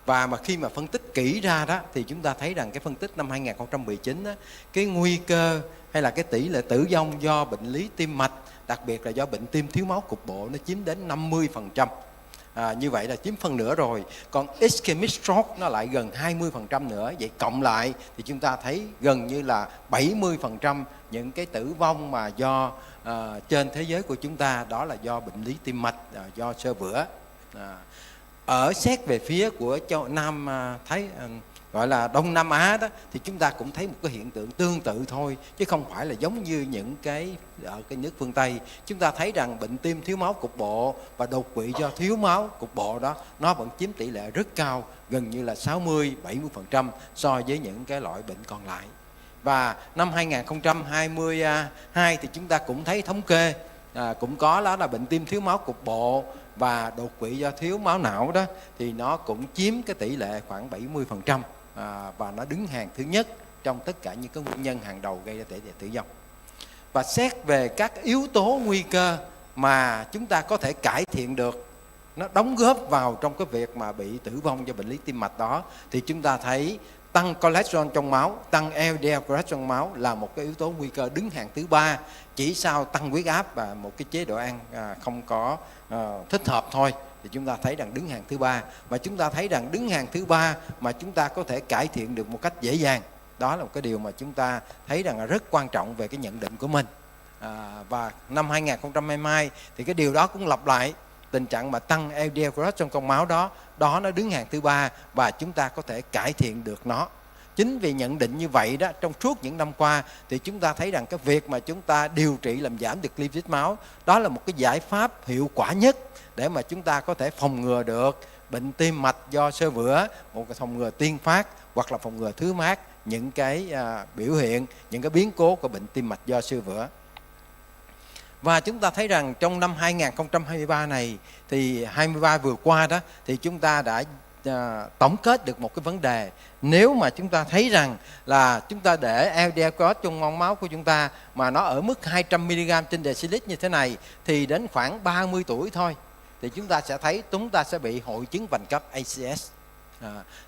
Và mà khi mà phân tích kỹ ra đó thì chúng ta thấy rằng cái phân tích năm 2019 đó, cái nguy cơ hay là cái tỷ lệ tử vong do bệnh lý tim mạch, đặc biệt là do bệnh tim thiếu máu cục bộ, nó chiếm đến 50%. Như vậy là chiếm phân nửa rồi. Còn ischemic stroke nó lại gần 20% nữa. Vậy cộng lại thì chúng ta thấy gần như là 70% những cái tử vong mà do trên thế giới của chúng ta, đó là do bệnh lý tim mạch, do xơ vữa. Ở xét về phía của châu Nam Thái, gọi là Đông Nam Á đó, thì chúng ta cũng thấy một cái hiện tượng tương tự thôi, chứ không phải là giống như những cái ở cái nước phương Tây. Chúng ta thấy rằng bệnh tim thiếu máu cục bộ và đột quỵ do thiếu máu cục bộ đó, nó vẫn chiếm tỷ lệ rất cao, gần như là 60-70% so với những cái loại bệnh còn lại. Và năm 2022 thì chúng ta cũng thấy thống kê, cũng có đó là bệnh tim thiếu máu cục bộ và đột quỵ do thiếu máu não đó, thì nó cũng chiếm cái tỷ lệ khoảng 70%, và nó đứng hàng thứ nhất trong tất cả những cái nguyên nhân hàng đầu gây ra tỷ lệ tử vong. Và xét về các yếu tố nguy cơ mà chúng ta có thể cải thiện được, nó đóng góp vào trong cái việc mà bị tử vong do bệnh lý tim mạch đó, thì chúng ta thấy tăng cholesterol trong máu, tăng LDL cholesterol trong máu là một cái yếu tố nguy cơ đứng hàng thứ 3, chỉ sau tăng huyết áp và một cái chế độ ăn không có thích hợp thôi, thì chúng ta thấy rằng đứng hàng thứ 3. Và chúng ta thấy rằng đứng hàng thứ 3 mà chúng ta có thể cải thiện được một cách dễ dàng, đó là một cái điều mà chúng ta thấy rằng là rất quan trọng về cái nhận định của mình. Và năm 2022 thì cái điều đó cũng lặp lại, tình trạng mà tăng LDL cholesterol trong máu đó nó đứng hàng thứ 3 và chúng ta có thể cải thiện được nó. Chính vì nhận định như vậy đó, trong suốt những năm qua thì chúng ta thấy rằng cái việc mà chúng ta điều trị làm giảm được lipid máu, đó là một cái giải pháp hiệu quả nhất để mà chúng ta có thể phòng ngừa được bệnh tim mạch do xơ vữa, một cái phòng ngừa tiên phát hoặc là phòng ngừa thứ phát những cái biểu hiện, những cái biến cố của bệnh tim mạch do xơ vữa. Và chúng ta thấy rằng trong năm 2023 này, thì 23 vừa qua đó, thì chúng ta đã tổng kết được một cái vấn đề. Nếu mà chúng ta thấy rằng là chúng ta để LDL cholesterol trong máu của chúng ta mà nó ở mức 200mg trên decilit như thế này, thì đến khoảng 30 tuổi thôi thì chúng ta sẽ thấy chúng ta sẽ bị hội chứng vành cấp ACS.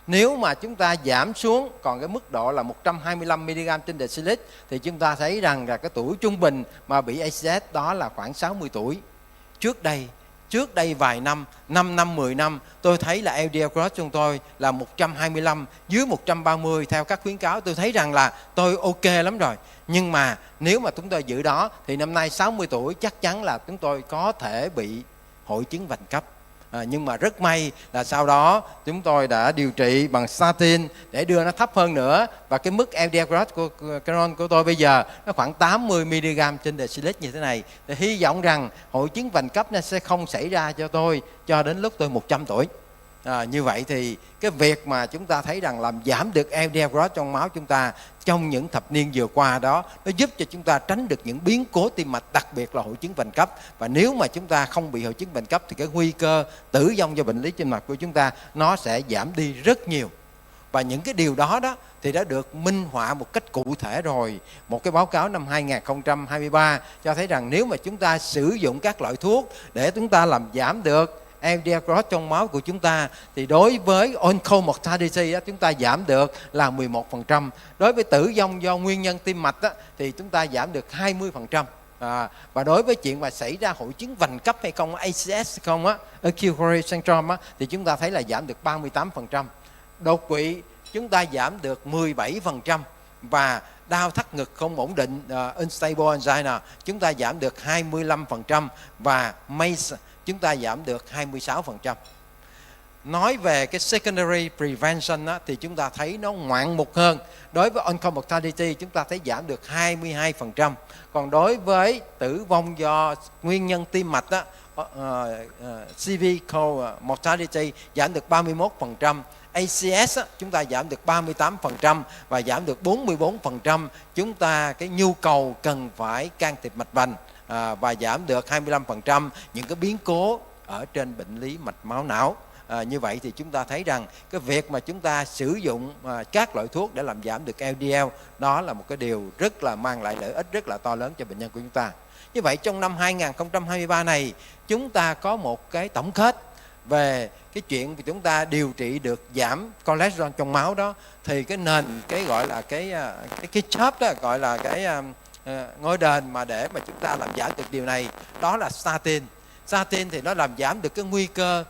Nếu mà chúng ta giảm xuống còn cái mức độ là 125mg trên decilit thì chúng ta thấy rằng là cái tuổi trung bình mà bị ACS đó là khoảng 60 tuổi. Trước đây vài năm, 5 năm, 10 năm, tôi thấy là LDL cholesterol trong tôi là 125, dưới 130 theo các khuyến cáo. Tôi thấy rằng là tôi ok lắm rồi. Nhưng mà nếu mà chúng tôi giữ đó thì năm nay 60 tuổi chắc chắn là chúng tôi có thể bị hội chứng vành cấp. Nhưng mà rất may là sau đó chúng tôi đã điều trị bằng statin để đưa nó thấp hơn nữa, và cái mức LDL cholesterol của tôi bây giờ nó khoảng 80mg trên decilit như thế này, thì hy vọng rằng hội chứng vành cấp nó sẽ không xảy ra cho tôi cho đến lúc tôi 100 tuổi. Như vậy thì cái việc mà chúng ta thấy rằng làm giảm được LDL cholesterol trong máu chúng ta trong những thập niên vừa qua đó, nó giúp cho chúng ta tránh được những biến cố tim mạch, đặc biệt là hội chứng vành cấp. Và nếu mà chúng ta không bị hội chứng vành cấp thì cái nguy cơ tử vong do bệnh lý tim mạch của chúng ta nó sẽ giảm đi rất nhiều. Và những cái điều đó thì đã được minh họa một cách cụ thể rồi. Một cái báo cáo năm 2023 cho thấy rằng nếu mà chúng ta sử dụng các loại thuốc để chúng ta làm giảm được LDL cholesterol trong máu của chúng ta, thì đối với on-call mortality đó, chúng ta giảm được là 11%. Đối với tử vong do nguyên nhân tim mạch đó, thì chúng ta giảm được 20%. Và đối với chuyện mà xảy ra hội chứng vành cấp hay không, ACS không á, acute coronary syndrome á, thì chúng ta thấy là giảm được 38%. Đột quỵ chúng ta giảm được 17%. Và đau thắt ngực không ổn định, unstable angina, chúng ta giảm được 25%. Và MACE chúng ta giảm được 26%. Nói về cái secondary prevention á, thì chúng ta thấy nó ngoạn mục hơn. Đối với on-call mortality chúng ta thấy giảm được 22%. Còn đối với tử vong do nguyên nhân tim mạch á, CV mortality giảm được 31%. ACS á, chúng ta giảm được 38% và giảm được 44% chúng ta cái nhu cầu cần phải can thiệp mạch vành, và giảm được 25% những cái biến cố ở trên bệnh lý mạch máu não. Như vậy thì chúng ta thấy rằng cái việc mà chúng ta sử dụng các loại thuốc để làm giảm được LDL đó là một cái điều rất là mang lại lợi ích rất là to lớn cho bệnh nhân của chúng ta. Như vậy trong năm 2023 này chúng ta có một cái tổng kết về cái chuyện chúng ta điều trị được giảm cholesterol trong máu đó, thì cái nền cái gọi là cái chớp đó, gọi là cái ngôi đền mà để mà chúng ta làm giảm được điều này đó là statin. Statin thì nó làm giảm được cái nguy cơ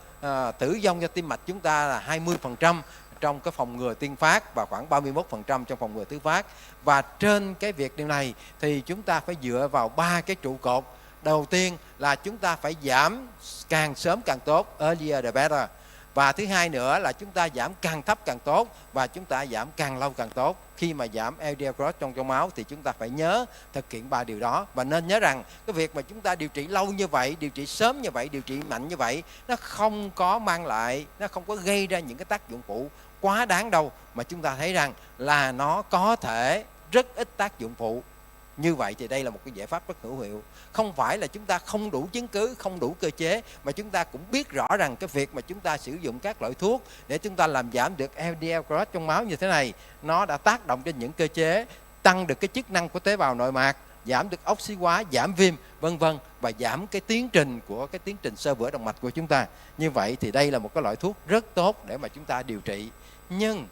tử vong do tim mạch chúng ta là 20%, trong cái phòng ngừa tiên phát và khoảng 31% trong phòng ngừa thứ phát. Và trên cái việc điều này thì chúng ta phải dựa vào 3 cái trụ cột. Đầu tiên là chúng ta phải giảm càng sớm càng tốt, earlier the better. Và thứ hai nữa là chúng ta giảm càng thấp càng tốt, và chúng ta giảm càng lâu càng tốt. Khi mà giảm LDL cholesterol trong máu thì chúng ta phải nhớ thực hiện 3 điều đó. Và nên nhớ rằng cái việc mà chúng ta điều trị lâu như vậy, điều trị sớm như vậy, điều trị mạnh như vậy, nó không có mang lại, nó không có gây ra những cái tác dụng phụ quá đáng đâu. Mà chúng ta thấy rằng là nó có thể rất ít tác dụng phụ. Như vậy thì đây là một cái giải pháp rất hữu hiệu. Không phải là chúng ta không đủ chứng cứ, không đủ cơ chế, mà chúng ta cũng biết rõ rằng cái việc mà chúng ta sử dụng các loại thuốc để chúng ta làm giảm được LDL cholesterol trong máu như thế này, nó đã tác động trên những cơ chế, tăng được cái chức năng của tế bào nội mạc, giảm được oxy hóa, giảm viêm, vân vân, và giảm cái tiến trình xơ vữa động mạch của chúng ta. Như vậy thì đây là một cái loại thuốc rất tốt để mà chúng ta điều trị. Nhưng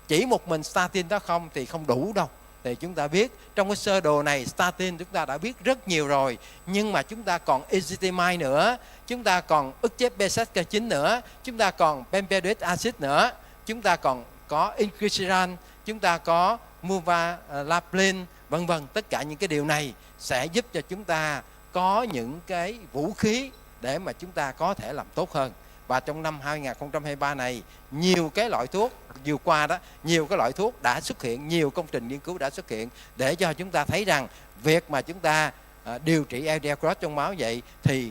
chỉ một mình statin đó không thì không đủ đâu. Thì chúng ta biết trong cái sơ đồ này statin chúng ta đã biết rất nhiều rồi, nhưng mà chúng ta còn ezetimibe nữa, chúng ta còn ức chế B6K9 nữa, chúng ta còn bempedoic acid nữa, chúng ta còn có inclisiran, chúng ta có muvalaplin, vân vân. Tất cả những cái điều này sẽ giúp cho chúng ta có những cái vũ khí để mà chúng ta có thể làm tốt hơn. Và trong năm 2023 này, nhiều cái loại thuốc vừa qua đó, nhiều cái loại thuốc đã xuất hiện, nhiều công trình nghiên cứu đã xuất hiện để cho chúng ta thấy rằng việc mà chúng ta điều trị LDL cholesterol trong máu vậy thì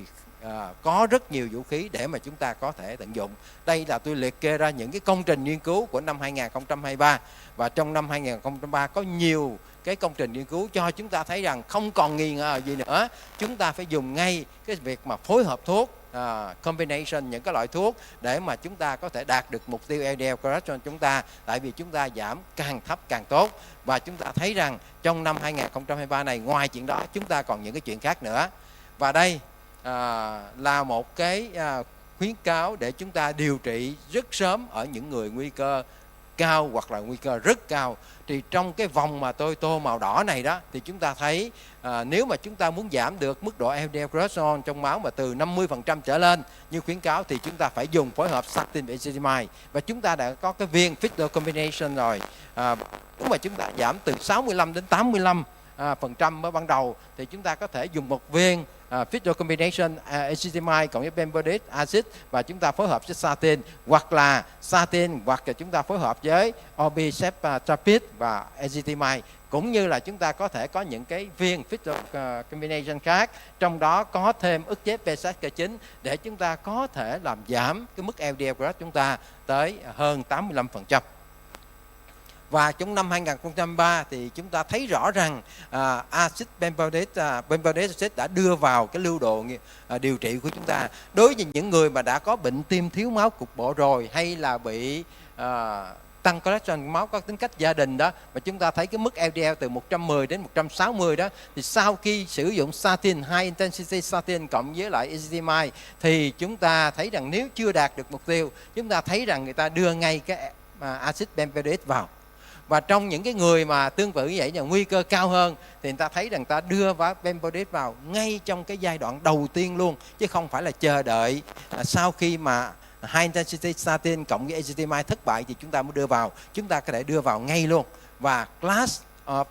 có rất nhiều vũ khí để mà chúng ta có thể tận dụng. Đây là tôi liệt kê ra những cái công trình nghiên cứu của năm 2023. Và trong năm 2023 có nhiều cái công trình nghiên cứu cho chúng ta thấy rằng không còn nghi ngờ gì nữa. Chúng ta phải dùng ngay cái việc mà phối hợp thuốc, combination những cái loại thuốc để mà chúng ta có thể đạt được mục tiêu LDL cholesterol chúng ta. Tại vì chúng ta giảm càng thấp càng tốt. Và chúng ta thấy rằng trong năm 2023 này, ngoài chuyện đó chúng ta còn những cái chuyện khác nữa. Và đây là một cái khuyến cáo để chúng ta điều trị rất sớm ở những người nguy cơ cao hoặc là nguy cơ rất cao. Thì trong cái vòng mà tôi tô màu đỏ này đó, thì chúng ta thấy nếu mà chúng ta muốn giảm được mức độ LDL cholesterol trong máu mà từ 50% trở lên như khuyến cáo, thì chúng ta phải dùng phối hợp statin và ezetimibe. Và chúng ta đã có cái viên fixed combination rồi. Nếu mà chúng ta giảm từ 65 đến 85% mới ban đầu, thì chúng ta có thể dùng một viên fixed combination ezetimibe cộng với bempedoic acid và chúng ta phối hợp với statin, hoặc là chúng ta phối hợp với obicetrapib và ezetimibe, cũng như là chúng ta có thể có những cái viên fixed combination khác, trong đó có thêm ức chế B6K9 để chúng ta có thể làm giảm cái mức LDL cholesterol chúng ta tới hơn 85%. Và trong năm 2003 thì chúng ta thấy rõ rằng acid bempedoic acid đã đưa vào cái lưu đồ điều trị của chúng ta. Đối với những người mà đã có bệnh tim thiếu máu cục bộ rồi, hay là bị tăng cholesterol máu có tính cách gia đình đó, mà chúng ta thấy cái mức LDL từ 110 đến 160 đó, thì sau khi sử dụng statin, high intensity statin cộng với lại ezetimibe, thì chúng ta thấy rằng nếu chưa đạt được mục tiêu, chúng ta thấy rằng người ta đưa ngay cái acid bempedoic vào. Và trong những cái người mà tương tự như vậy, là nguy cơ cao hơn, thì người ta thấy rằng ta đưa vào bempedoic vào ngay trong cái giai đoạn đầu tiên luôn, chứ không phải là chờ đợi sau khi mà high intensity statin cộng với ezetimibe thất bại thì chúng ta mới đưa vào. Chúng ta có thể đưa vào ngay luôn. Và class of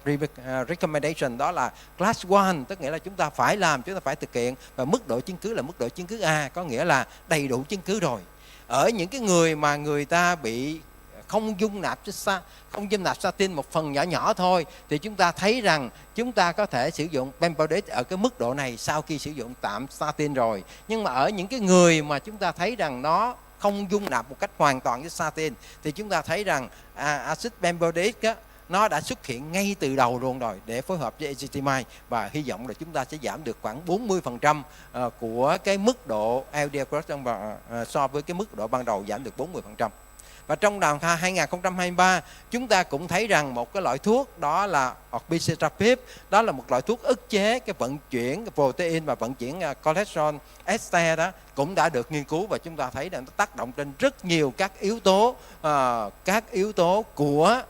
recommendation đó là class 1, tức nghĩa là chúng ta phải làm, chúng ta phải thực hiện. Và mức độ chứng cứ là mức độ chứng cứ A, có nghĩa là đầy đủ chứng cứ rồi. Ở những cái người mà người ta bị không dung nạp statin một phần nhỏ nhỏ thôi, thì chúng ta thấy rằng chúng ta có thể sử dụng bempedoic ở cái mức độ này sau khi sử dụng tạm statin rồi. Nhưng mà ở những cái người mà chúng ta thấy rằng nó không dung nạp một cách hoàn toàn với statin, thì chúng ta thấy rằng acid bempedoic nó đã xuất hiện ngay từ đầu luôn rồi để phối hợp với ezetimibe, và hy vọng là chúng ta sẽ giảm được khoảng 40% của cái mức độ LDL cholesterol so với cái mức độ ban đầu, giảm được 40%. Và trong năm 2023 chúng ta cũng thấy rằng một cái loại thuốc đó là obicetrapib, đó là một loại thuốc ức chế cái vận chuyển protein và vận chuyển cholesterol ester đó, cũng đã được nghiên cứu, và chúng ta thấy rằng nó tác động trên rất nhiều các yếu tố của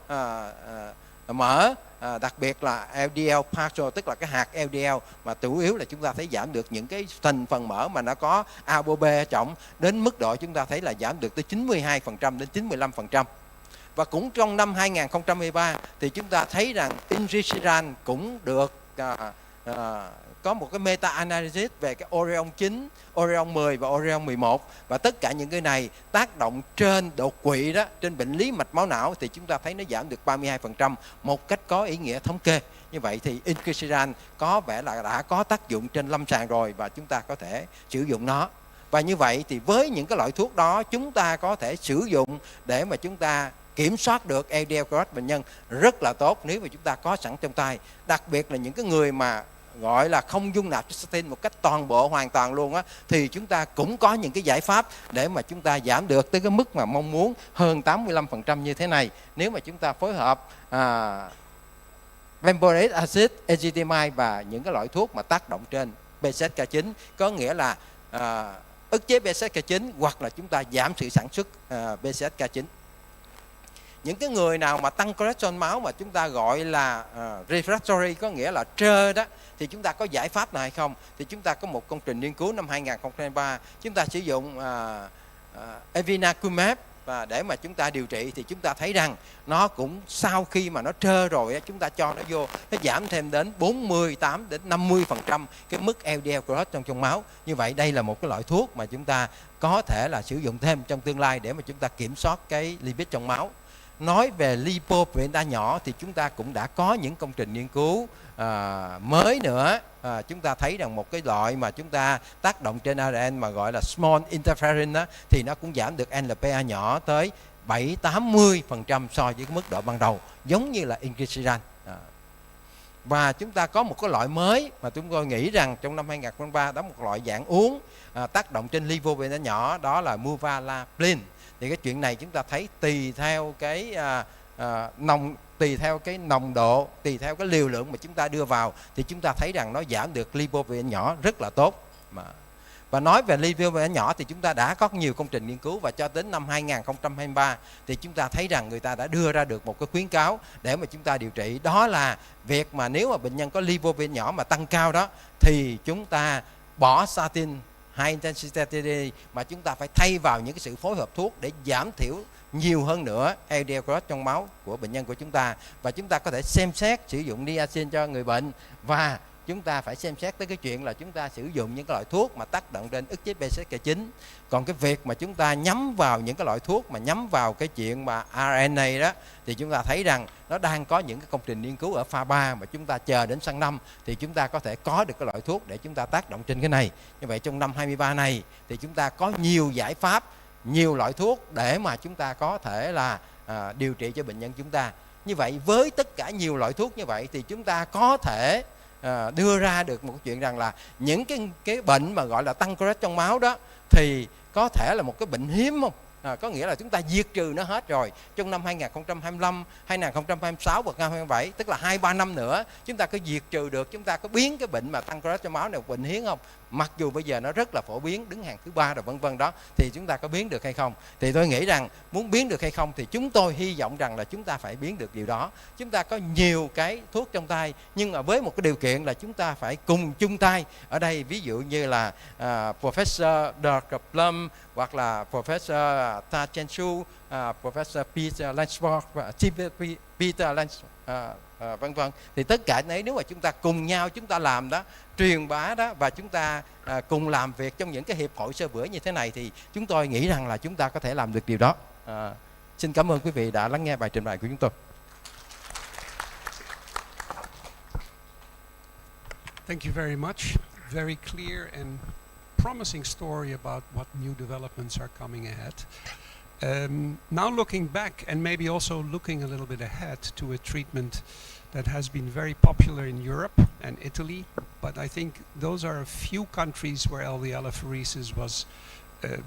mỡ, đặc biệt là LDL partial, tức là cái hạt LDL, mà chủ yếu là chúng ta thấy giảm được những cái thành phần mỡ mà nó có ApoB trọng, đến mức độ chúng ta thấy là giảm được tới 92% đến 95%. Và cũng trong năm 2013 thì chúng ta thấy rằng inclisiran cũng được có một cái meta-analysis về cái Orion 9, Orion 10 và Orion 11. Và tất cả những cái này tác động trên đột quỵ đó, trên bệnh lý mạch máu não thì chúng ta thấy nó giảm được 32% một cách có ý nghĩa thống kê. Như vậy thì inclisiran có vẻ là đã có tác dụng trên lâm sàng rồi và chúng ta có thể sử dụng nó. Và như vậy thì với những cái loại thuốc đó chúng ta có thể sử dụng để mà chúng ta kiểm soát được LDL cholesterol bệnh nhân rất là tốt nếu mà chúng ta có sẵn trong tay. Đặc biệt là những cái người mà gọi là không dung nạp statin một cách toàn bộ hoàn toàn luôn á, thì chúng ta cũng có những cái giải pháp để mà chúng ta giảm được tới cái mức mà mong muốn hơn 85% như thế này. Nếu mà chúng ta phối hợp valproic acid, ezetimibe và những cái loại thuốc mà tác động trên PCSK9, có nghĩa là ức chế PCSK9 hoặc là chúng ta giảm sự sản xuất PCSK9. Những cái người nào mà tăng cholesterol máu mà chúng ta gọi là refractory, có nghĩa là trơ đó, thì chúng ta có giải pháp nào hay không? Thì chúng ta có một công trình nghiên cứu năm 2003, chúng ta sử dụng evinacumab và để mà chúng ta điều trị thì chúng ta thấy rằng nó cũng sau khi mà nó trơ rồi chúng ta cho nó vô, nó giảm thêm đến 48 đến 50% cái mức LDL cholesterol trong máu. Như vậy đây là một cái loại thuốc mà chúng ta có thể là sử dụng thêm trong tương lai để mà chúng ta kiểm soát cái lipid trong máu. Nói về lipoprotein nhỏ thì chúng ta cũng đã có những công trình nghiên cứu mới nữa. Chúng ta thấy rằng một cái loại mà chúng ta tác động trên ARN mà gọi là small interferon đó, thì nó cũng giảm được LPA nhỏ tới 70-80% so với cái mức độ ban đầu, giống như là inclisiran. Và chúng ta có một cái loại mới mà chúng tôi nghĩ rằng trong năm 2003 đó, một loại dạng uống tác động trên lipoprotein nhỏ, đó là muvalapin. Thì cái chuyện này chúng ta thấy tùy theo cái tùy theo cái nồng độ, tùy theo cái liều lượng mà chúng ta đưa vào thì chúng ta thấy rằng nó giảm được lipoprotein nhỏ rất là tốt. Và nói về lipoprotein nhỏ thì chúng ta đã có nhiều công trình nghiên cứu, và cho đến năm 2023 thì chúng ta thấy rằng người ta đã đưa ra được một cái khuyến cáo để mà chúng ta điều trị, đó là việc mà nếu mà bệnh nhân có lipoprotein nhỏ mà tăng cao đó thì chúng ta bỏ statin high intensity statin mà chúng ta phải thay vào những cái sự phối hợp thuốc để giảm thiểu nhiều hơn nữa LDL cholesterol trong máu của bệnh nhân của chúng ta. Và chúng ta có thể xem xét sử dụng niacin cho người bệnh, và chúng ta phải xem xét tới cái chuyện là chúng ta sử dụng những cái loại thuốc mà tác động trên ức chế PCSK9. Còn cái việc mà chúng ta nhắm vào những cái loại thuốc mà nhắm vào cái chuyện mà RNA đó thì chúng ta thấy rằng nó đang có những cái công trình nghiên cứu ở pha 3 mà chúng ta chờ đến sang năm thì chúng ta có thể có được cái loại thuốc để chúng ta tác động trên cái này. Như vậy trong năm 23 này thì chúng ta có nhiều giải pháp, nhiều loại thuốc để mà chúng ta có thể là điều trị cho bệnh nhân chúng ta. Như vậy với tất cả nhiều loại thuốc như vậy thì chúng ta có thể đưa ra được một chuyện rằng là những cái bệnh mà gọi là tăng cholesterol trong máu đó thì có thể là một cái bệnh hiếm không? Có nghĩa là chúng ta diệt trừ nó hết rồi trong năm 2025, 2026 và 2027, tức là 2-3 năm nữa chúng ta có diệt trừ được, chúng ta có biến cái bệnh mà tăng cholesterol trong máu này một bệnh hiếm không? Mặc dù bây giờ nó rất là phổ biến, đứng hàng thứ 3 rồi vân vân đó, thì chúng ta có biến được hay không? Thì tôi nghĩ rằng muốn biến được hay không thì chúng tôi hy vọng rằng là chúng ta phải biến được điều đó. Chúng ta có nhiều cái thuốc trong tay, nhưng mà với một cái điều kiện là chúng ta phải cùng chung tay. Ở đây ví dụ như là Professor Dr. Plum hoặc là Professor Ta Chen Su, Professor Peter Lansford và Peter Lansford, vân vân. Thì tất cả đấy nếu mà chúng ta cùng nhau chúng ta làm đó, truyền bá đó, và chúng ta cùng làm việc trong những cái hiệp hội sơ bữa như thế này thì chúng tôi nghĩ rằng là chúng ta có thể làm được điều đó. Xin cảm ơn quý vị đã lắng nghe bài trình bày của chúng tôi. Thank you very much. Very clear and promising story about what new developments are coming ahead. Now looking back and maybe also looking a little bit ahead to a treatment that has been very popular in Europe and Italy, but I think those are a few countries where LDL apheresis was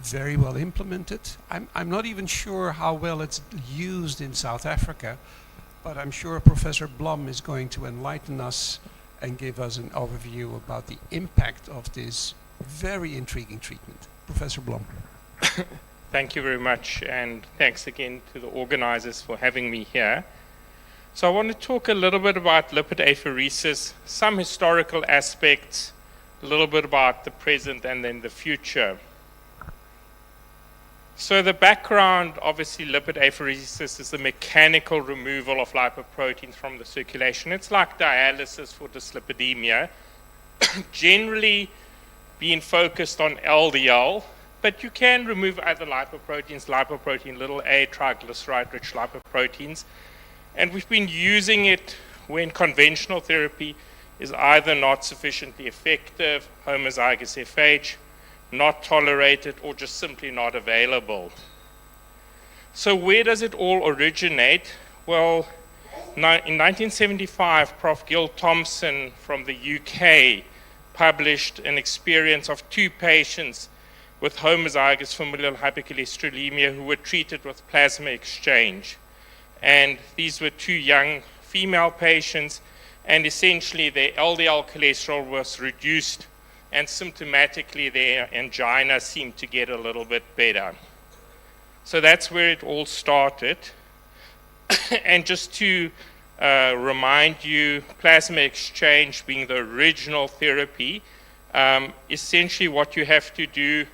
very well implemented. I'm not even sure how well it's used in South Africa, but I'm sure Professor Blum is going to enlighten us and give us an overview about the impact of this very intriguing treatment. Professor Blum. Thank you very much, and thanks again to the organizers for having me here. So I want to talk a little bit about lipid apheresis, some historical aspects, a little bit about the present and then the future. So the background, obviously, lipid apheresis is the mechanical removal of lipoproteins from the circulation. It's like dialysis for dyslipidemia, generally being focused on LDL, but you can remove other lipoproteins, lipoprotein little a, triglyceride-rich lipoproteins, and we've been using it when conventional therapy is either not sufficiently effective, homozygous FH, not tolerated, or just simply not available. So where does it all originate? Well, in 1975, Prof. Gil Thompson from the UK published an experience of 2 patients with homozygous familial hypercholesterolemia who were treated with plasma exchange. And these were 2 young female patients, and essentially their LDL cholesterol was reduced, and symptomatically their angina seemed to get a little bit better. So that's where it all started. And just to remind you, plasma exchange being the original therapy, essentially what you have to do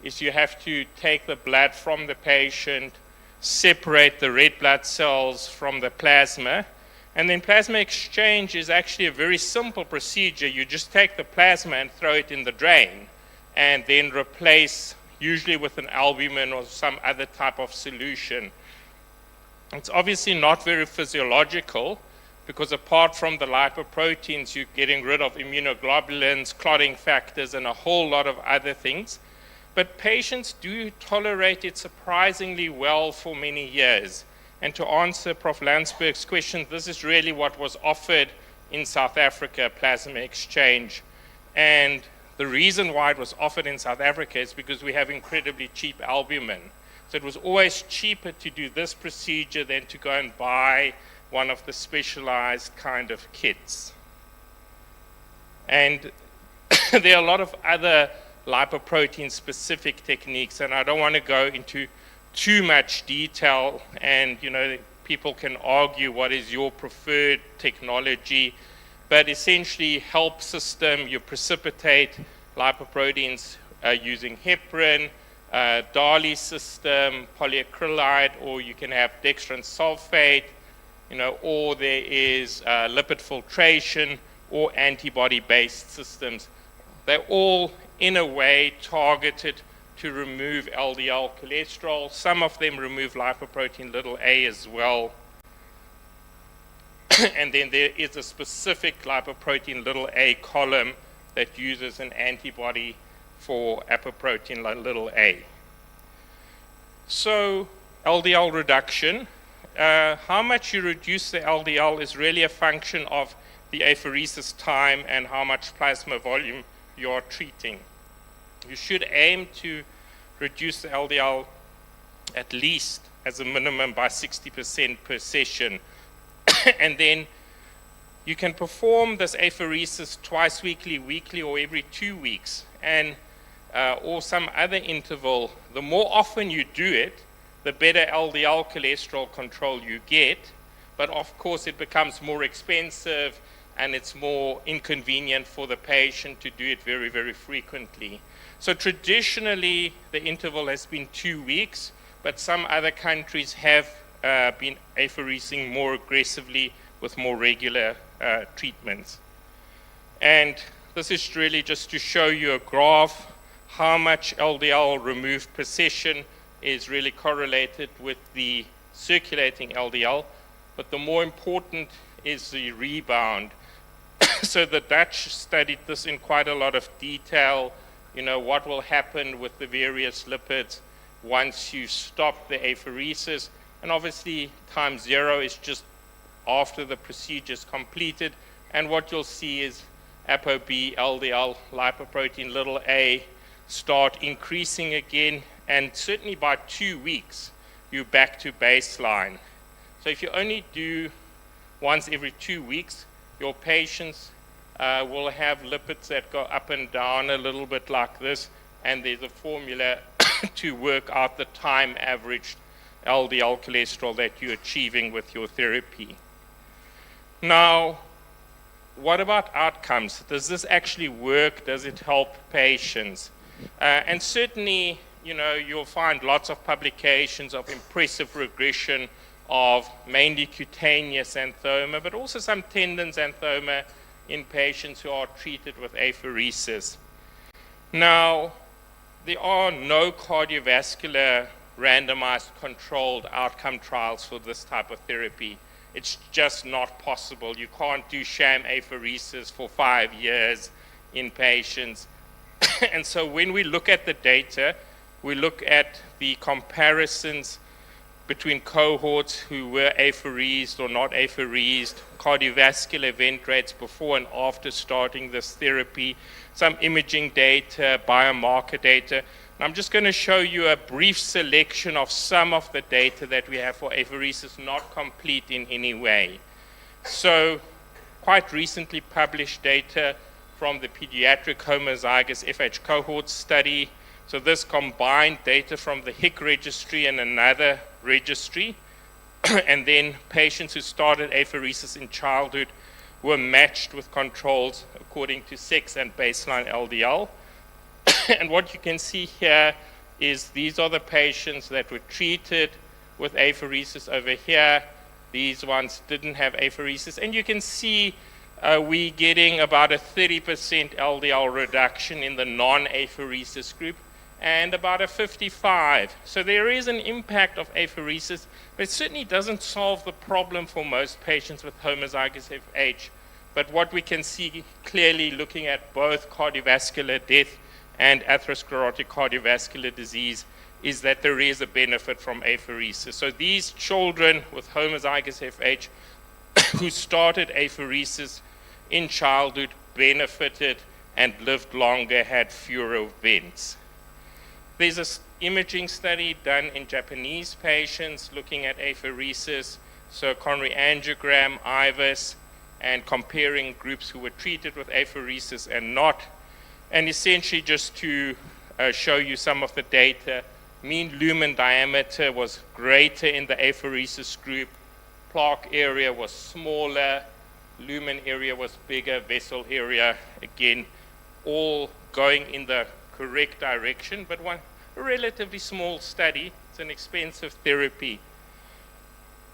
is you have to take the blood from the patient, separate the red blood cells from the plasma, and then plasma exchange is actually a very simple procedure. You just take the plasma and throw it in the drain, and then replace, usually with an albumin or some other type of solution. It's obviously not very physiological, because apart from the lipoproteins, you're getting rid of immunoglobulins, clotting factors, and a whole lot of other things. But patients do tolerate it surprisingly well for many years. And to answer Prof. Landsberg's question, this is really what was offered in South Africa, plasma exchange. And the reason why it was offered in South Africa is because we have incredibly cheap albumin. So it was always cheaper to do this procedure than to go and buy one of the specialized kind of kits. And there are a lot of other lipoprotein-specific techniques, and I don't want to go into too much detail, and people can argue what is your preferred technology, but essentially HELP system, you precipitate lipoproteins using heparin, Dali system, polyacrylide, or you can have dextran sulfate, or there is lipid filtration or antibody-based systems. They're all in a way targeted to remove LDL cholesterol. Some of them remove lipoprotein little a as well. And then there is a specific lipoprotein little a column that uses an antibody for apoprotein little a. So LDL reduction, how much you reduce the LDL is really a function of the apheresis time and how much plasma volume you're treating. You should aim to reduce the LDL at least as a minimum by 60% per session. And then you can perform this apheresis twice weekly, weekly, or every 2 weeks, and or some other interval. The more often you do it, the better LDL cholesterol control you get, but of course it becomes more expensive and it's more inconvenient for the patient to do it very, very frequently. So traditionally, the interval has been 2 weeks, but some other countries have been apheresing more aggressively with more regular treatments. And this is really just to show you a graph, how much LDL removed per session is really correlated with the circulating LDL, but the more important is the rebound. So the Dutch studied this in quite a lot of detail, what will happen with the various lipids once you stop the apheresis. And obviously time 0 is just after the procedure is completed, and what you'll see is ApoB, LDL, lipoprotein little a start increasing again, and certainly by 2 weeks you're back to baseline. So if you only do once every 2 weeks, your patients will have lipids that go up and down a little bit like this, and there's a formula to work out the time averaged LDL cholesterol that you're achieving with your therapy. Now, what about outcomes? Does this actually work? Does it help patients? And certainly you know, you'll find lots of publications of impressive regression of mainly cutaneous xanthoma, but also some tendon xanthoma in patients who are treated with apheresis. Now, there are no cardiovascular randomized controlled outcome trials for this type of therapy. It's just not possible. You can't do sham apheresis for 5 years in patients. And so when we look at the data, we look at the comparisons between cohorts who were apheresed or not apheresed, cardiovascular event rates before and after starting this therapy, some imaging data, biomarker data. And I'm just going to show you a brief selection of some of the data that we have for apheresis, not complete in any way. So, quite recently published data from the pediatric homozygous FH cohort study. So this combined data from the HIC registry and another registry, and then patients who started apheresis in childhood were matched with controls according to sex and baseline LDL. And what you can see here is these are the patients that were treated with apheresis over here. These ones didn't have apheresis, and you can see we getting about a 30% LDL reduction in the non-apheresis group and about a 55. So there is an impact of apheresis, but it certainly doesn't solve the problem for most patients with homozygous FH. But what we can see clearly looking at both cardiovascular death and atherosclerotic cardiovascular disease is that there is a benefit from apheresis. So these children with homozygous FH who started apheresis in childhood benefited and lived longer, had fewer events. There's an imaging study done in Japanese patients looking at apheresis, so coronary angiogram, IVUS, and comparing groups who were treated with apheresis and not. And essentially just to show you some of the data, mean lumen diameter was greater in the apheresis group, plaque area was smaller, lumen area was bigger, vessel area, again, all going in the correct direction, but a relatively small study. It's an expensive therapy.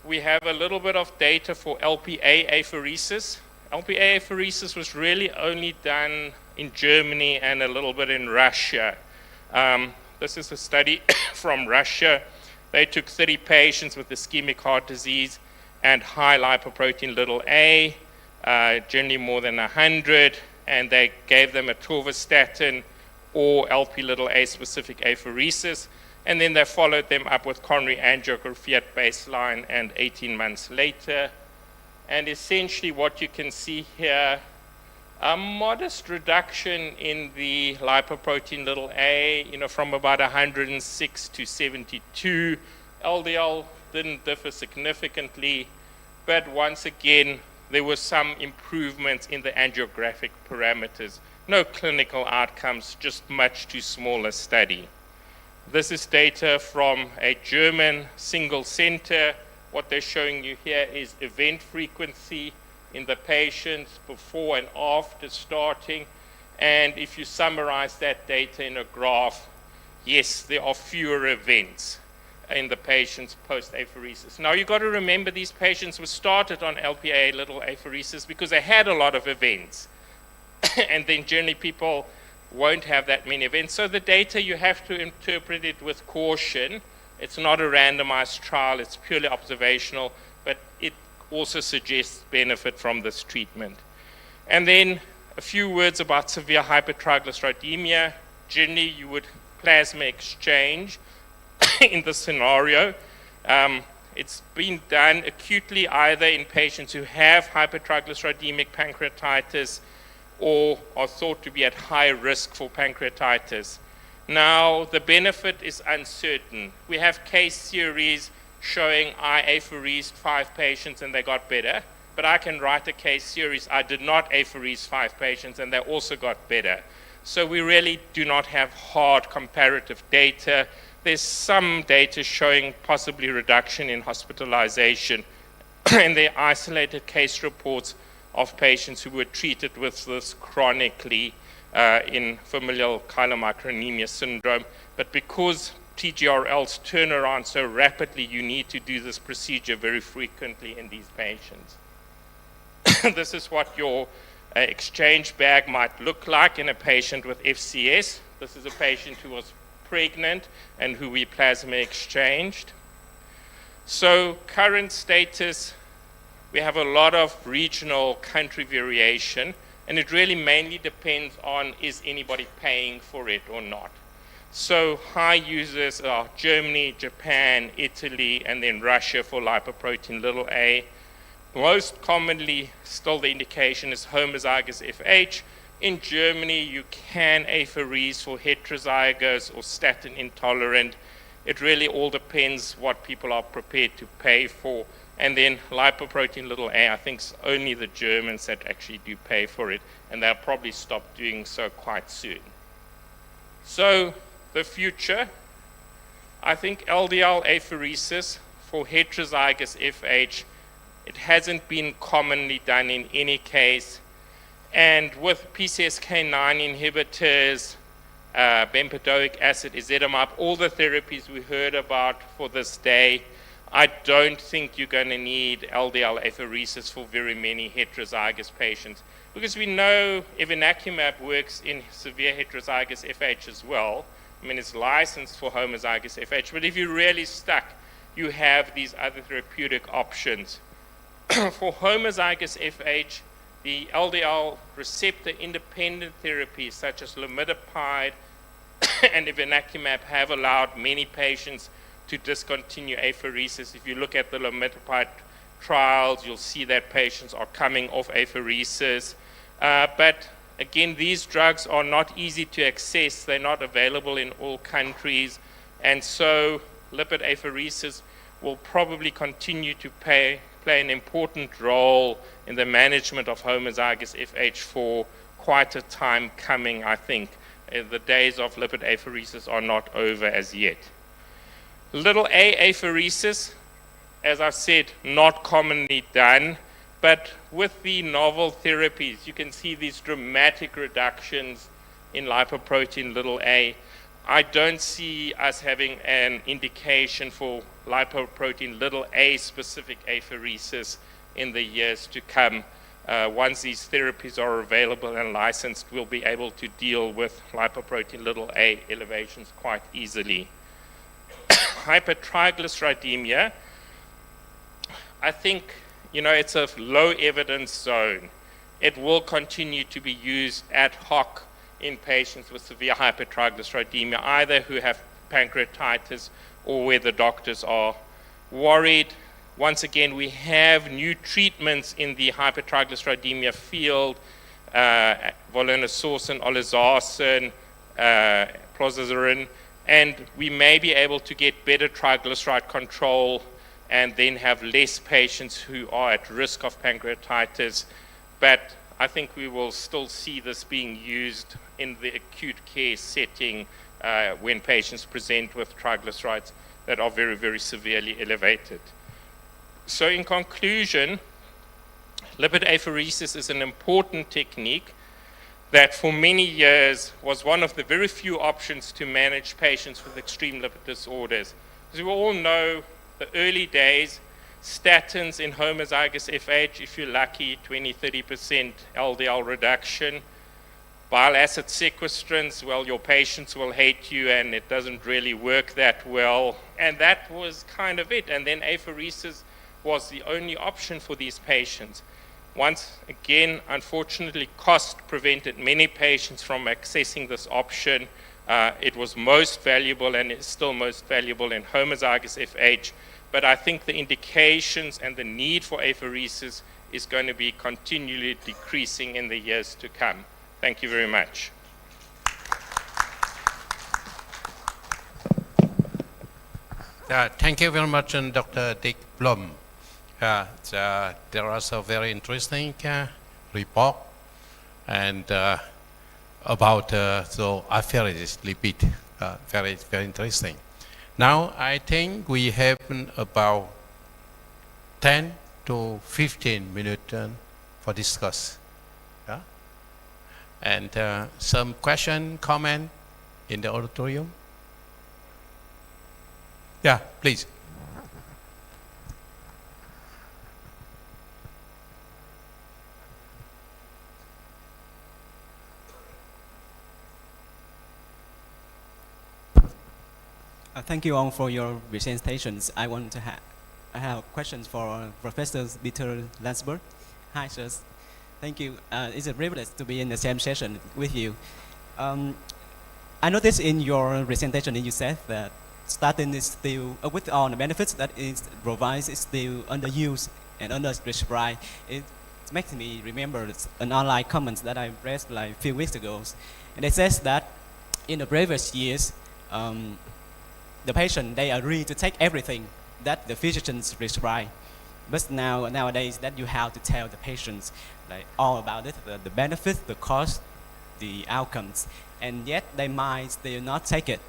We have a little bit of data for LPA apheresis. LPA apheresis was really only done in Germany and a little bit in Russia. This is a study from Russia. They took 30 patients with ischemic heart disease and high lipoprotein little a, generally more than 100, and they gave them atorvastatin or LP little a specific apheresis, and then they followed them up with coronary angiography at baseline and 18 months later. And essentially what you can see here, a modest reduction in the lipoprotein little a, from about 106 to 72. LDL didn't differ significantly, but once again, there were some improvements in the angiographic parameters. No clinical outcomes, just much too small a study. This is data from a German single center. What they're showing you here is event frequency in the patients before and after starting. And if you summarize that data in a graph, yes, there are fewer events in the patients post-apheresis. Now, you've got to remember these patients were started on LPA little apheresis because they had a lot of events. And then generally people won't have that many events. So the data, you have to interpret it with caution. It's not a randomized trial, it's purely observational, but it also suggests benefit from this treatment. And then a few words about severe hypertriglyceridemia. Generally, you would plasma exchange in this scenario. It's been done acutely either in patients who have hypertriglyceridemic pancreatitis or are thought to be at high risk for pancreatitis. Now, the benefit is uncertain. We have case series showing I apheresed 5 patients and they got better, but I can write a case series, I did not apherese 5 patients and they also got better. So we really do not have hard comparative data. There's some data showing possibly reduction in hospitalization, and there are isolated case reports of patients who were treated with this chronically. in familial chylomicronemia syndrome, but because TGRLs turn around so rapidly, you need to do this procedure very frequently in these patients. This is what your exchange bag might look like in a patient with FCS. This is a patient who was pregnant and who we plasma exchanged. So current status, we have a lot of regional country variation, and it really mainly depends on is anybody paying for it or not. So high users are Germany, Japan, Italy, and then Russia for lipoprotein a. Most commonly, still the indication is homozygous FH. In Germany, you can apheresis for heterozygous or statin intolerant. It really all depends what people are prepared to pay for. And then lipoprotein a, I think it's only the Germans that actually do pay for it, and they'll probably stop doing so quite soon. So the future, I think LDL apheresis for heterozygous FH, it hasn't been commonly done in any case. And with PCSK9 inhibitors, bempedoic acid, ezetimibe, all the therapies we heard about for this day, I don't think you're going to need LDL apheresis for very many heterozygous patients, because we know evinacumab works in severe heterozygous FH as well. I mean, it's licensed for homozygous FH, but if you're really stuck, you have these other therapeutic options. For homozygous FH, the LDL receptor independent therapies such as lamidipide and evinacumab have allowed many patients to discontinue apheresis. If you look at the lamidipide trials, you'll see that patients are coming off apheresis. But again, these drugs are not easy to access. They're not available in all countries. And so lipid apheresis will probably continue to play an important role in the management of homozygous FH for quite a time coming, I think. The days of lipid apheresis are not over as yet. Little a apheresis, as I said, not commonly done, but with the novel therapies, you can see these dramatic reductions in lipoprotein a. I don't see us having an indication for lipoprotein a specific apheresis in the years to come. Once these therapies are available and licensed, we'll be able to deal with lipoprotein a elevations quite easily. Hypertriglyceridemia, I think, it's a low evidence zone. It will continue to be used ad hoc in patients with severe hypertriglyceridemia, either who have pancreatitis or where the doctors are worried. Once again, we have new treatments in the hypertriglyceridemia field, volanesorsen, olezarsen, plozasiran, and we may be able to get better triglyceride control and then have less patients who are at risk of pancreatitis. But I think we will still see this being used in the acute care setting when patients present with triglycerides that are very, very severely elevated. So in conclusion, lipid apheresis is an important technique that for many years was one of the very few options to manage patients with extreme lipid disorders. As we all know, the early days, statins in homozygous FH, if you're lucky, 20-30% LDL reduction. Bile acid sequestrants, well, your patients will hate you and it doesn't really work that well. And that was kind of it. And then apheresis was the only option for these patients. Once again, unfortunately, cost prevented many patients from accessing this option. It was most valuable and is still most valuable in homozygous FH. But I think the indications and the need for apheresis is going to be continually decreasing in the years to come. Thank you very much. Thank you very much, Dr. Dick Blum. There was a very interesting report and about the apheresis lipid. Very, very interesting. Now, I think we have about 10 to 15 minutes for discuss. Yeah? And some question, comment in the auditorium? Yeah, please. Thank you all for your presentations. I have questions for Professor Peter Landsberg. Hi, sirs. Thank you. It's a privilege to be in the same session with you. I noticed in your presentation you said that statin is still, with all the benefits that it provides, is still underused and underprescribed. It makes me remember an online comment that I read like a few weeks ago. And it says that in the previous years, the patient, they agree to take everything that the physicians prescribe. But nowadays that you have to tell the patients like all about it, the benefits, the cost, the outcomes, and yet they might still not take it.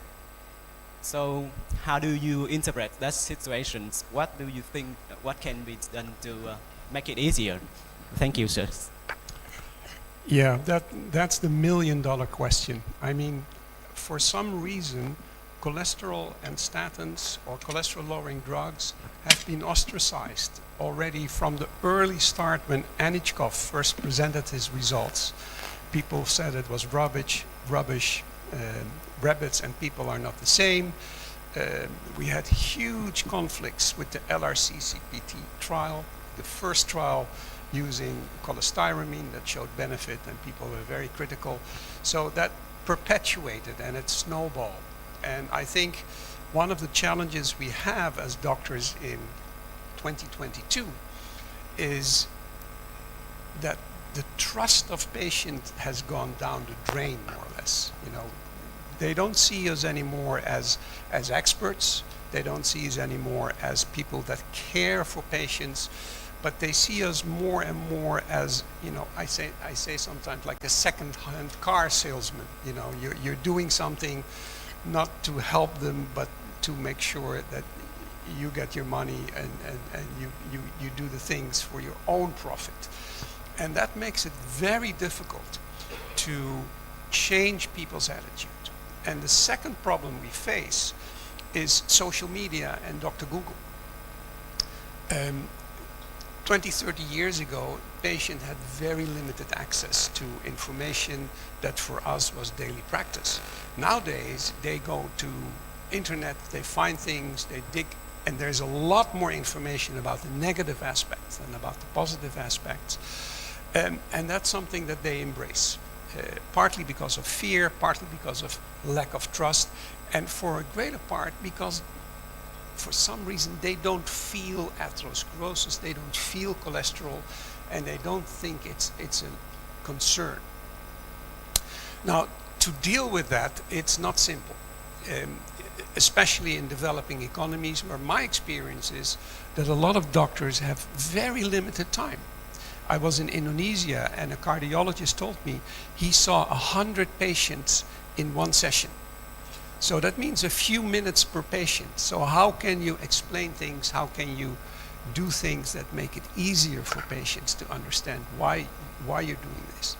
So how do you interpret that situation? What do you think, what can be done to make it easier? Thank you, sir. Yeah, that's the million-dollar question. I mean, for some reason, cholesterol and statins or cholesterol-lowering drugs have been ostracized already from the early start when ANICHKOV first presented his results. People said it was rubbish, rabbits and people are not the same. We had huge conflicts with the LRC-CPT trial, the first trial using cholestyramine that showed benefit, and people were very critical. So that perpetuated and it snowballed. And I think one of the challenges we have as doctors in 2022 is that the trust of patients has gone down the drain, more or less. You know, they don't see us anymore as experts. They don't see us anymore as people that care for patients, but they see us more and more as, you know, I say sometimes like a second-hand car salesman. You know, you're doing something not to help them, but to make sure that you get your money and you do the things for your own profit. And that makes it very difficult to change people's attitude. And the second problem we face is social media and Dr. Google. 20, 30 years ago, patients had very limited access to information that for us was daily practice. Nowadays, they go to internet, they find things, they dig, and there's a lot more information about the negative aspects than about the positive aspects. And that's something that they embrace, partly because of fear, partly because of lack of trust, and for a greater part because for some reason they don't feel atherosclerosis, they don't feel cholesterol, and they don't think it's a concern. Now, to deal with that, it's not simple, especially in developing economies, where my experience is that a lot of doctors have very limited time. I was in Indonesia and a cardiologist told me he saw 100 patients in one session. So that means a few minutes per patient. So how can you explain things? How can you do things that make it easier for patients to understand why you're doing this?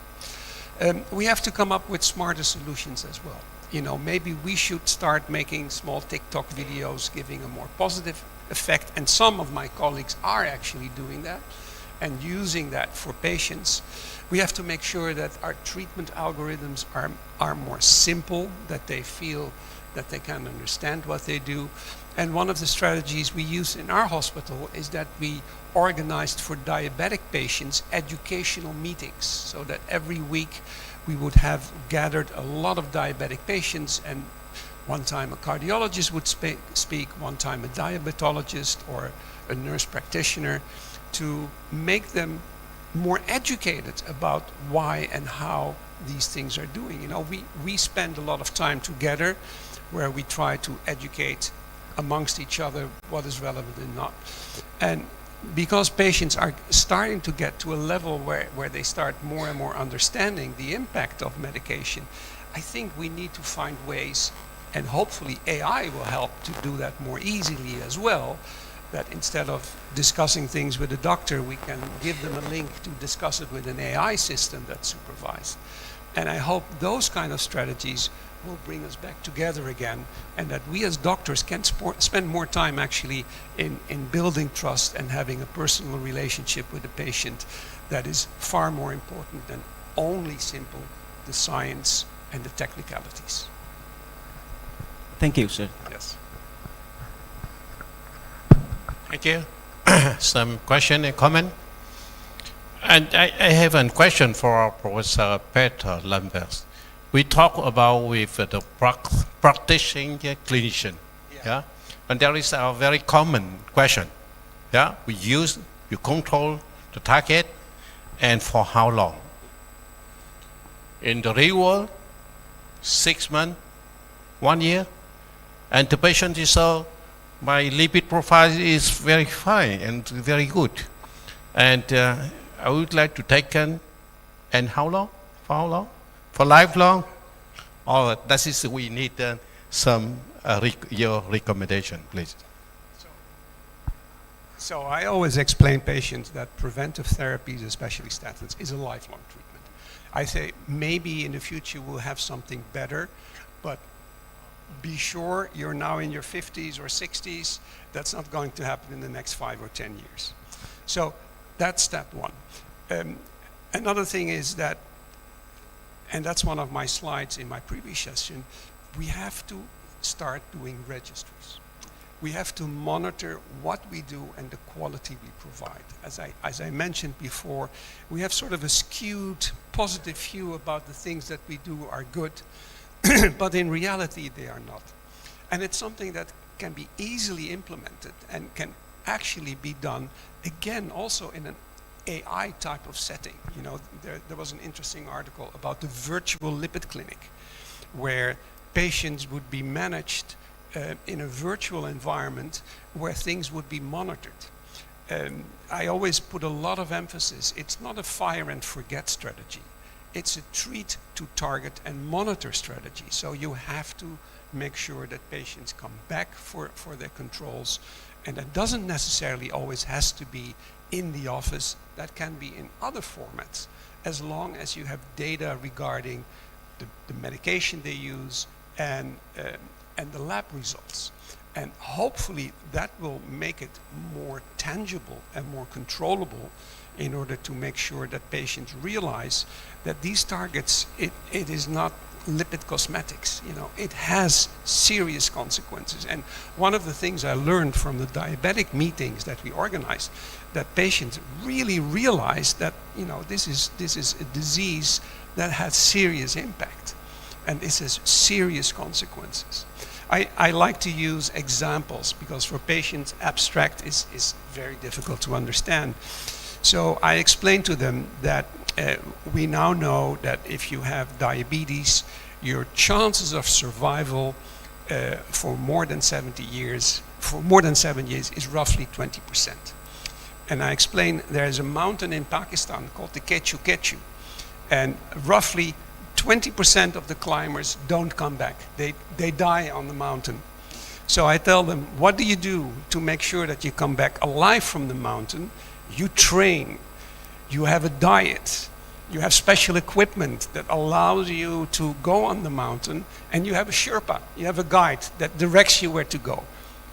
We have to come up with smarter solutions as well. You know, maybe we should start making small TikTok videos giving a more positive effect, and some of my colleagues are actually doing that and using that for patients. We have to make sure that our treatment algorithms are more simple, that they feel that they can understand what they do. And one of the strategies we use in our hospital is that we organized for diabetic patients educational meetings, so that every week we would have gathered a lot of diabetic patients, and one time a cardiologist would speak, one time a diabetologist or a nurse practitioner, to make them more educated about why and how these things are doing. You know, we spend a lot of time together where we try to educate amongst each other what is relevant and not. And because patients are starting to get to a level where they start more and more understanding the impact of medication, I think we need to find ways, and hopefully AI will help to do that more easily as well, that instead of discussing things with a doctor, we can give them a link to discuss it with an AI system that's supervised. And I hope those kind of strategies will bring us back together again, and that we as doctors can spend more time actually in building trust and having a personal relationship with the patient that is far more important than only simple the science and the technicalities. Thank you, sir. Yes. Thank you. Some question and comment? And I have a question for Professor Peter Lambert. We talk about with the practicing clinician, yeah? And there is a very common question, yeah? You control the target, and for how long? In the real world, 6 months, 1 year, and the patient is my lipid profile is very fine and very good. And I would like to take and how long? For how long? For lifelong? Or that is we need some your recommendation, please. So I always explain patients that preventive therapies, especially statins, is a lifelong treatment. I say maybe in the future we'll have something better, but be sure you're now in your 50s or 60s, that's not going to happen in the next 5 or 10 years. So that's step one. Another thing is that, and that's one of my slides in my previous session, we have to start doing registries. We have to monitor what we do and the quality we provide. As I mentioned before, we have sort of a skewed positive view about the things that we do are good, but in reality they are not. And it's something that can be easily implemented and can actually be done, again, also in an AI type of setting. You know, there was an interesting article about the virtual lipid clinic, where patients would be managed in a virtual environment where things would be monitored. I always put a lot of emphasis, it's not a fire and forget strategy. It's a treat to target and monitor strategy. So you have to make sure that patients come back for their controls, and that doesn't necessarily always has to be in the office. That can be in other formats, as long as you have data regarding the medication they use and the lab results. And hopefully that will make it more tangible and more controllable, in order to make sure that patients realize that these targets, it is not lipid cosmetics. You know, it has serious consequences. And one of the things I learned from the diabetic meetings that we organized, that patients really realize that, you know, this is a disease that has serious impact, and this has serious consequences. I like to use examples, because for patients abstract is very difficult to understand. So I explained to them that we now know that if you have diabetes, your chances of survival for more than 7 years is roughly 20%. And I explained there's a mountain in Pakistan called the Kechu, and roughly 20% of the climbers don't come back. They die on the mountain. So I tell them, what do you do to make sure that you come back alive from the mountain? You train, you have a diet, you have special equipment that allows you to go on the mountain, and you have a Sherpa, you have a guide that directs you where to go.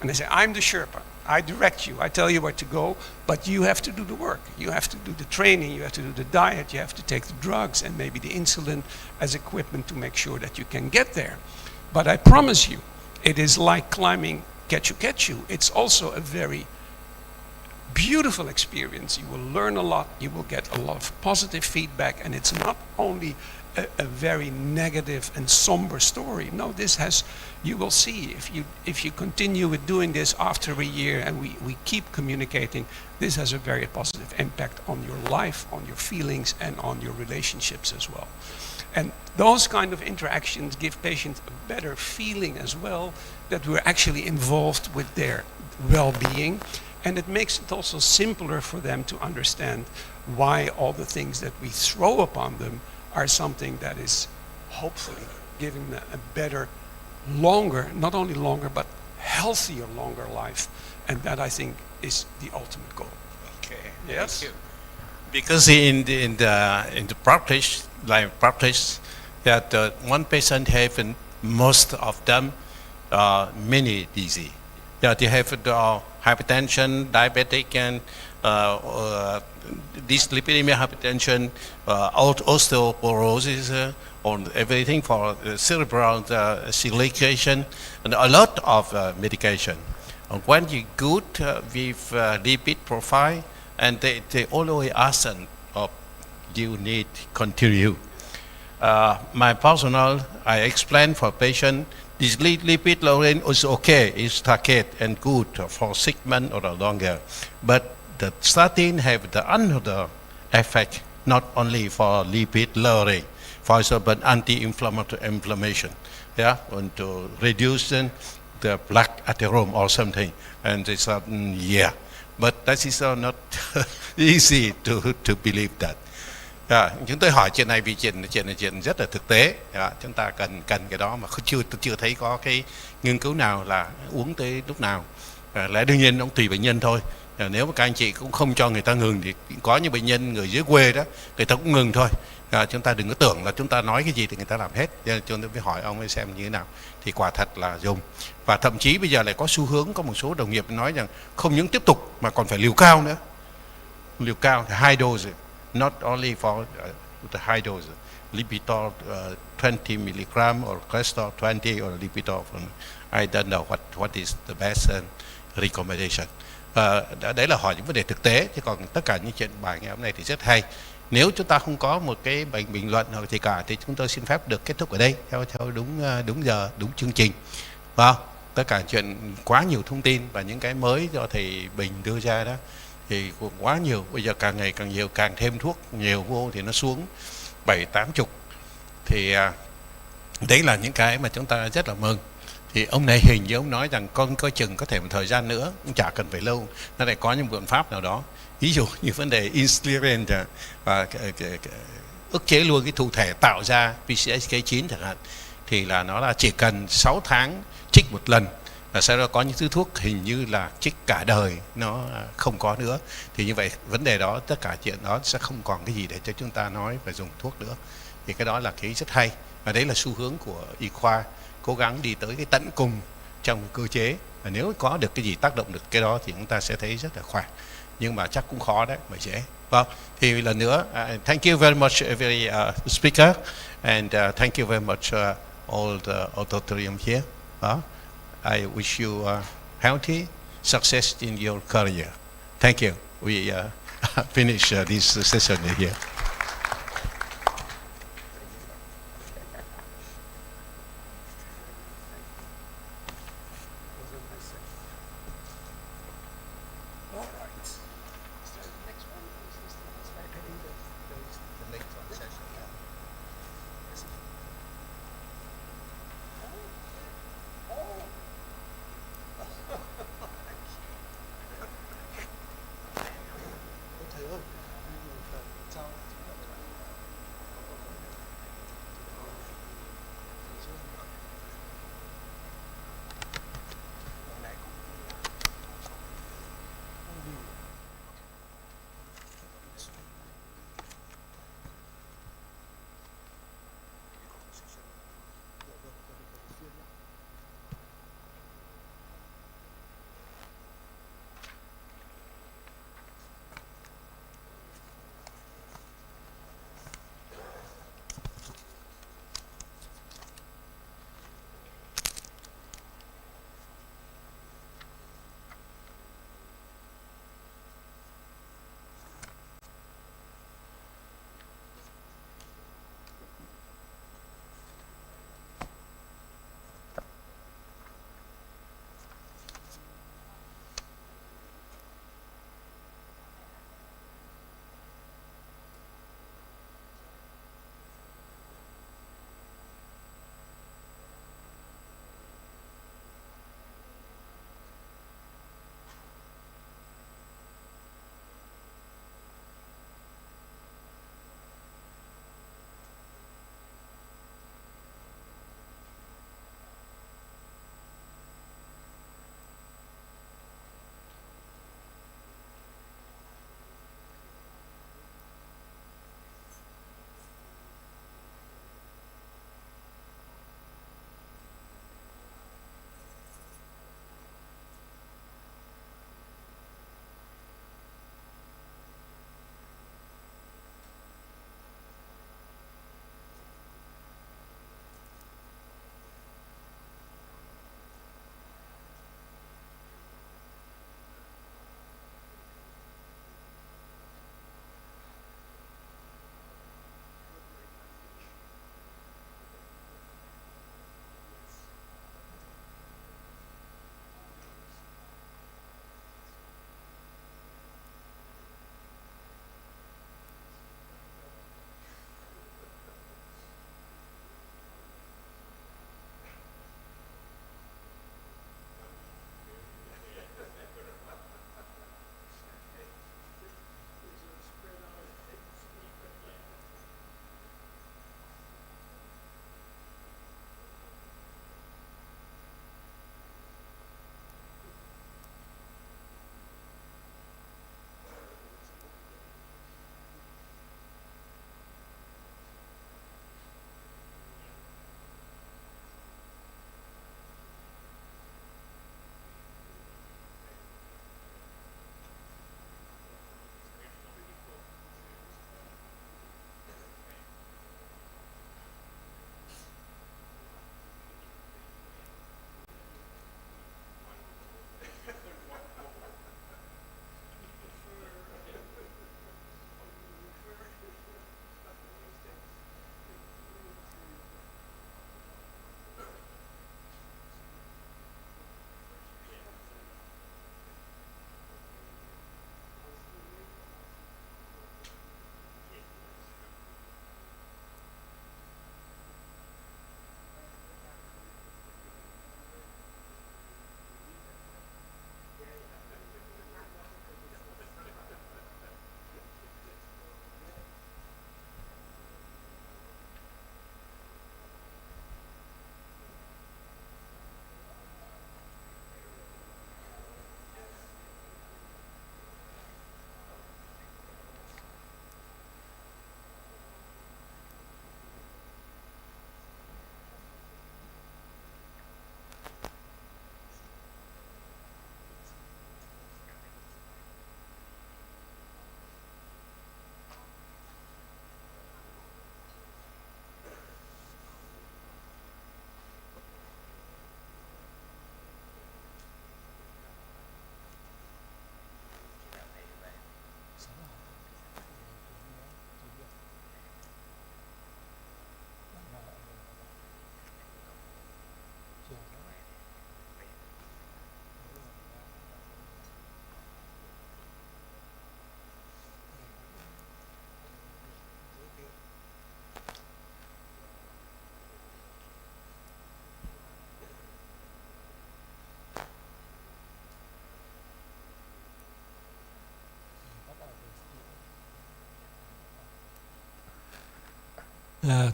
And they say, I'm the Sherpa, I direct you, I tell you where to go, but you have to do the work. You have to do the training, you have to do the diet, you have to take the drugs and maybe the insulin as equipment to make sure that you can get there. But I promise you, it is like climbing Kechu. It's also a very beautiful experience. You will learn a lot, you will get a lot of positive feedback, and it's not only a very negative and somber story. No, this has, you will see, if you continue with doing this after a year and we keep communicating, this has a very positive impact on your life, on your feelings, and on your relationships as well. And those kind of interactions give patients a better feeling as well, that we're actually involved with their well-being. And it makes it also simpler for them to understand why all the things that we throw upon them are something that is hopefully giving them a better, longer, not only longer, but healthier, longer life. And that, I think, is the ultimate goal. Okay. Yes? Thank you. Because in the practice, like practice, that one patient have most of them many disease. Yeah, they have hypertension, diabetic, and dyslipidemia, hypertension, osteoporosis, or everything for cerebral circulation, and a lot of medication. When you good with lipid profile, and they always ask, you need continue. My personal, I explain for patient, this lipid lowering is okay, it's target and good for 6 months or longer. But the statin have the another effect, not only for lipid lowering, for example, anti-inflammatory inflammation, yeah, and to reduce the black atherome or something. And they said, yeah, but that is not easy to believe that. Chúng tôi hỏi chuyện này vì chuyện rất là thực tế. Chúng ta cần cái đó mà chưa thấy có cái nghiên cứu nào là uống tới lúc nào. Lẽ đương nhiên nó cũng tùy bệnh nhân thôi. Nếu mà các anh chị cũng không cho người ta ngừng thì có những bệnh nhân người dưới quê đó, người ta cũng ngừng thôi. Chúng ta đừng có tưởng là chúng ta nói cái gì thì người ta làm hết. Chúng tôi phải hỏi ông ấy xem như thế nào. Thì quả thật là dùng. Và thậm chí bây giờ lại có xu hướng, có một số đồng nghiệp nói rằng không những tiếp tục mà còn phải liều cao nữa. Liều cao thì high dose. Not only for the high dose, Lipitor 20 milligram or cholesterol 20 or Lipitor. I don't know what is the best recommendation. Đấy là hỏi những vấn đề thực tế, chứ còn tất cả những chuyện bài ngày hôm nay thì rất hay. Nếu chúng ta không có một cái bình luận hoặc gì cả thì chúng tôi xin phép được kết thúc ở đây theo đúng giờ, đúng chương trình. Tất cả chuyện quá nhiều thông tin và những cái mới do thầy Bình đưa ra đó thì quá nhiều. Bây giờ càng ngày càng nhiều, càng thêm thuốc nhiều vô thì nó xuống 7-80. Thì đấy là những cái mà chúng ta rất là mừng. Thì ông này hình như ông nói rằng con coi chừng có thể một thời gian nữa, cũng chả cần phải lâu, nó lại có những biện pháp nào đó. Ví dụ như vấn đề insulin và ức chế luôn cái thụ thể tạo ra PCSK9 chẳng hạn, thì là nó là chỉ cần 6 tháng trích một lần, và sau đó có những thứ thuốc hình như là trích cả đời nó không có nữa. Thì như vậy vấn đề đó, tất cả chuyện đó sẽ không còn cái gì để cho chúng ta nói và dùng thuốc nữa. Thì cái đó là cái rất hay, và đấy là xu hướng của y khoa, cố gắng đi tới cái tận cùng trong cơ chế. Và nếu có được cái gì tác động được cái đó thì chúng ta sẽ thấy rất là khỏe. Nhưng mà chắc cũng khó đấy, mà dễ. Thì lần nữa, thank you very much every speaker, and thank you very much all the auditorium here. I wish you healthy, success in your career. Thank you. We finish this session here. Thầy ơi, trao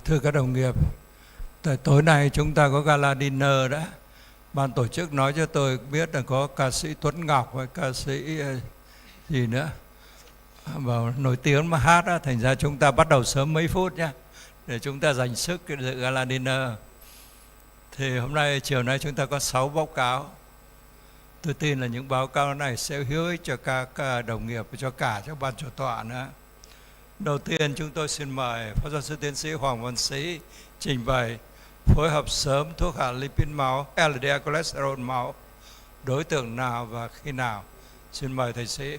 Thưa các đồng nghiệp, tối nay chúng ta có gala dinner đã. Ban tổ chức nói cho tôi biết là có ca sĩ Tuấn Ngọc và ca sĩ gì nữa vào nổi tiếng mà hát á, thành ra chúng ta bắt đầu sớm mấy phút nhé, để chúng ta dành sức dự gala dinner. Thì hôm nay, chiều nay chúng ta có 6 báo cáo. Tôi tin là những báo cáo này sẽ hữu ích cho các đồng nghiệp và cho cả cho ban chủ tọa nữa. Đầu tiên chúng tôi xin mời Phó giáo sư tiến sĩ Hoàng Văn Sĩ trình bày phối hợp sớm thuốc hạ lipid máu, LDL cholesterol máu, đối tượng nào và khi nào. Xin mời thầy sĩ.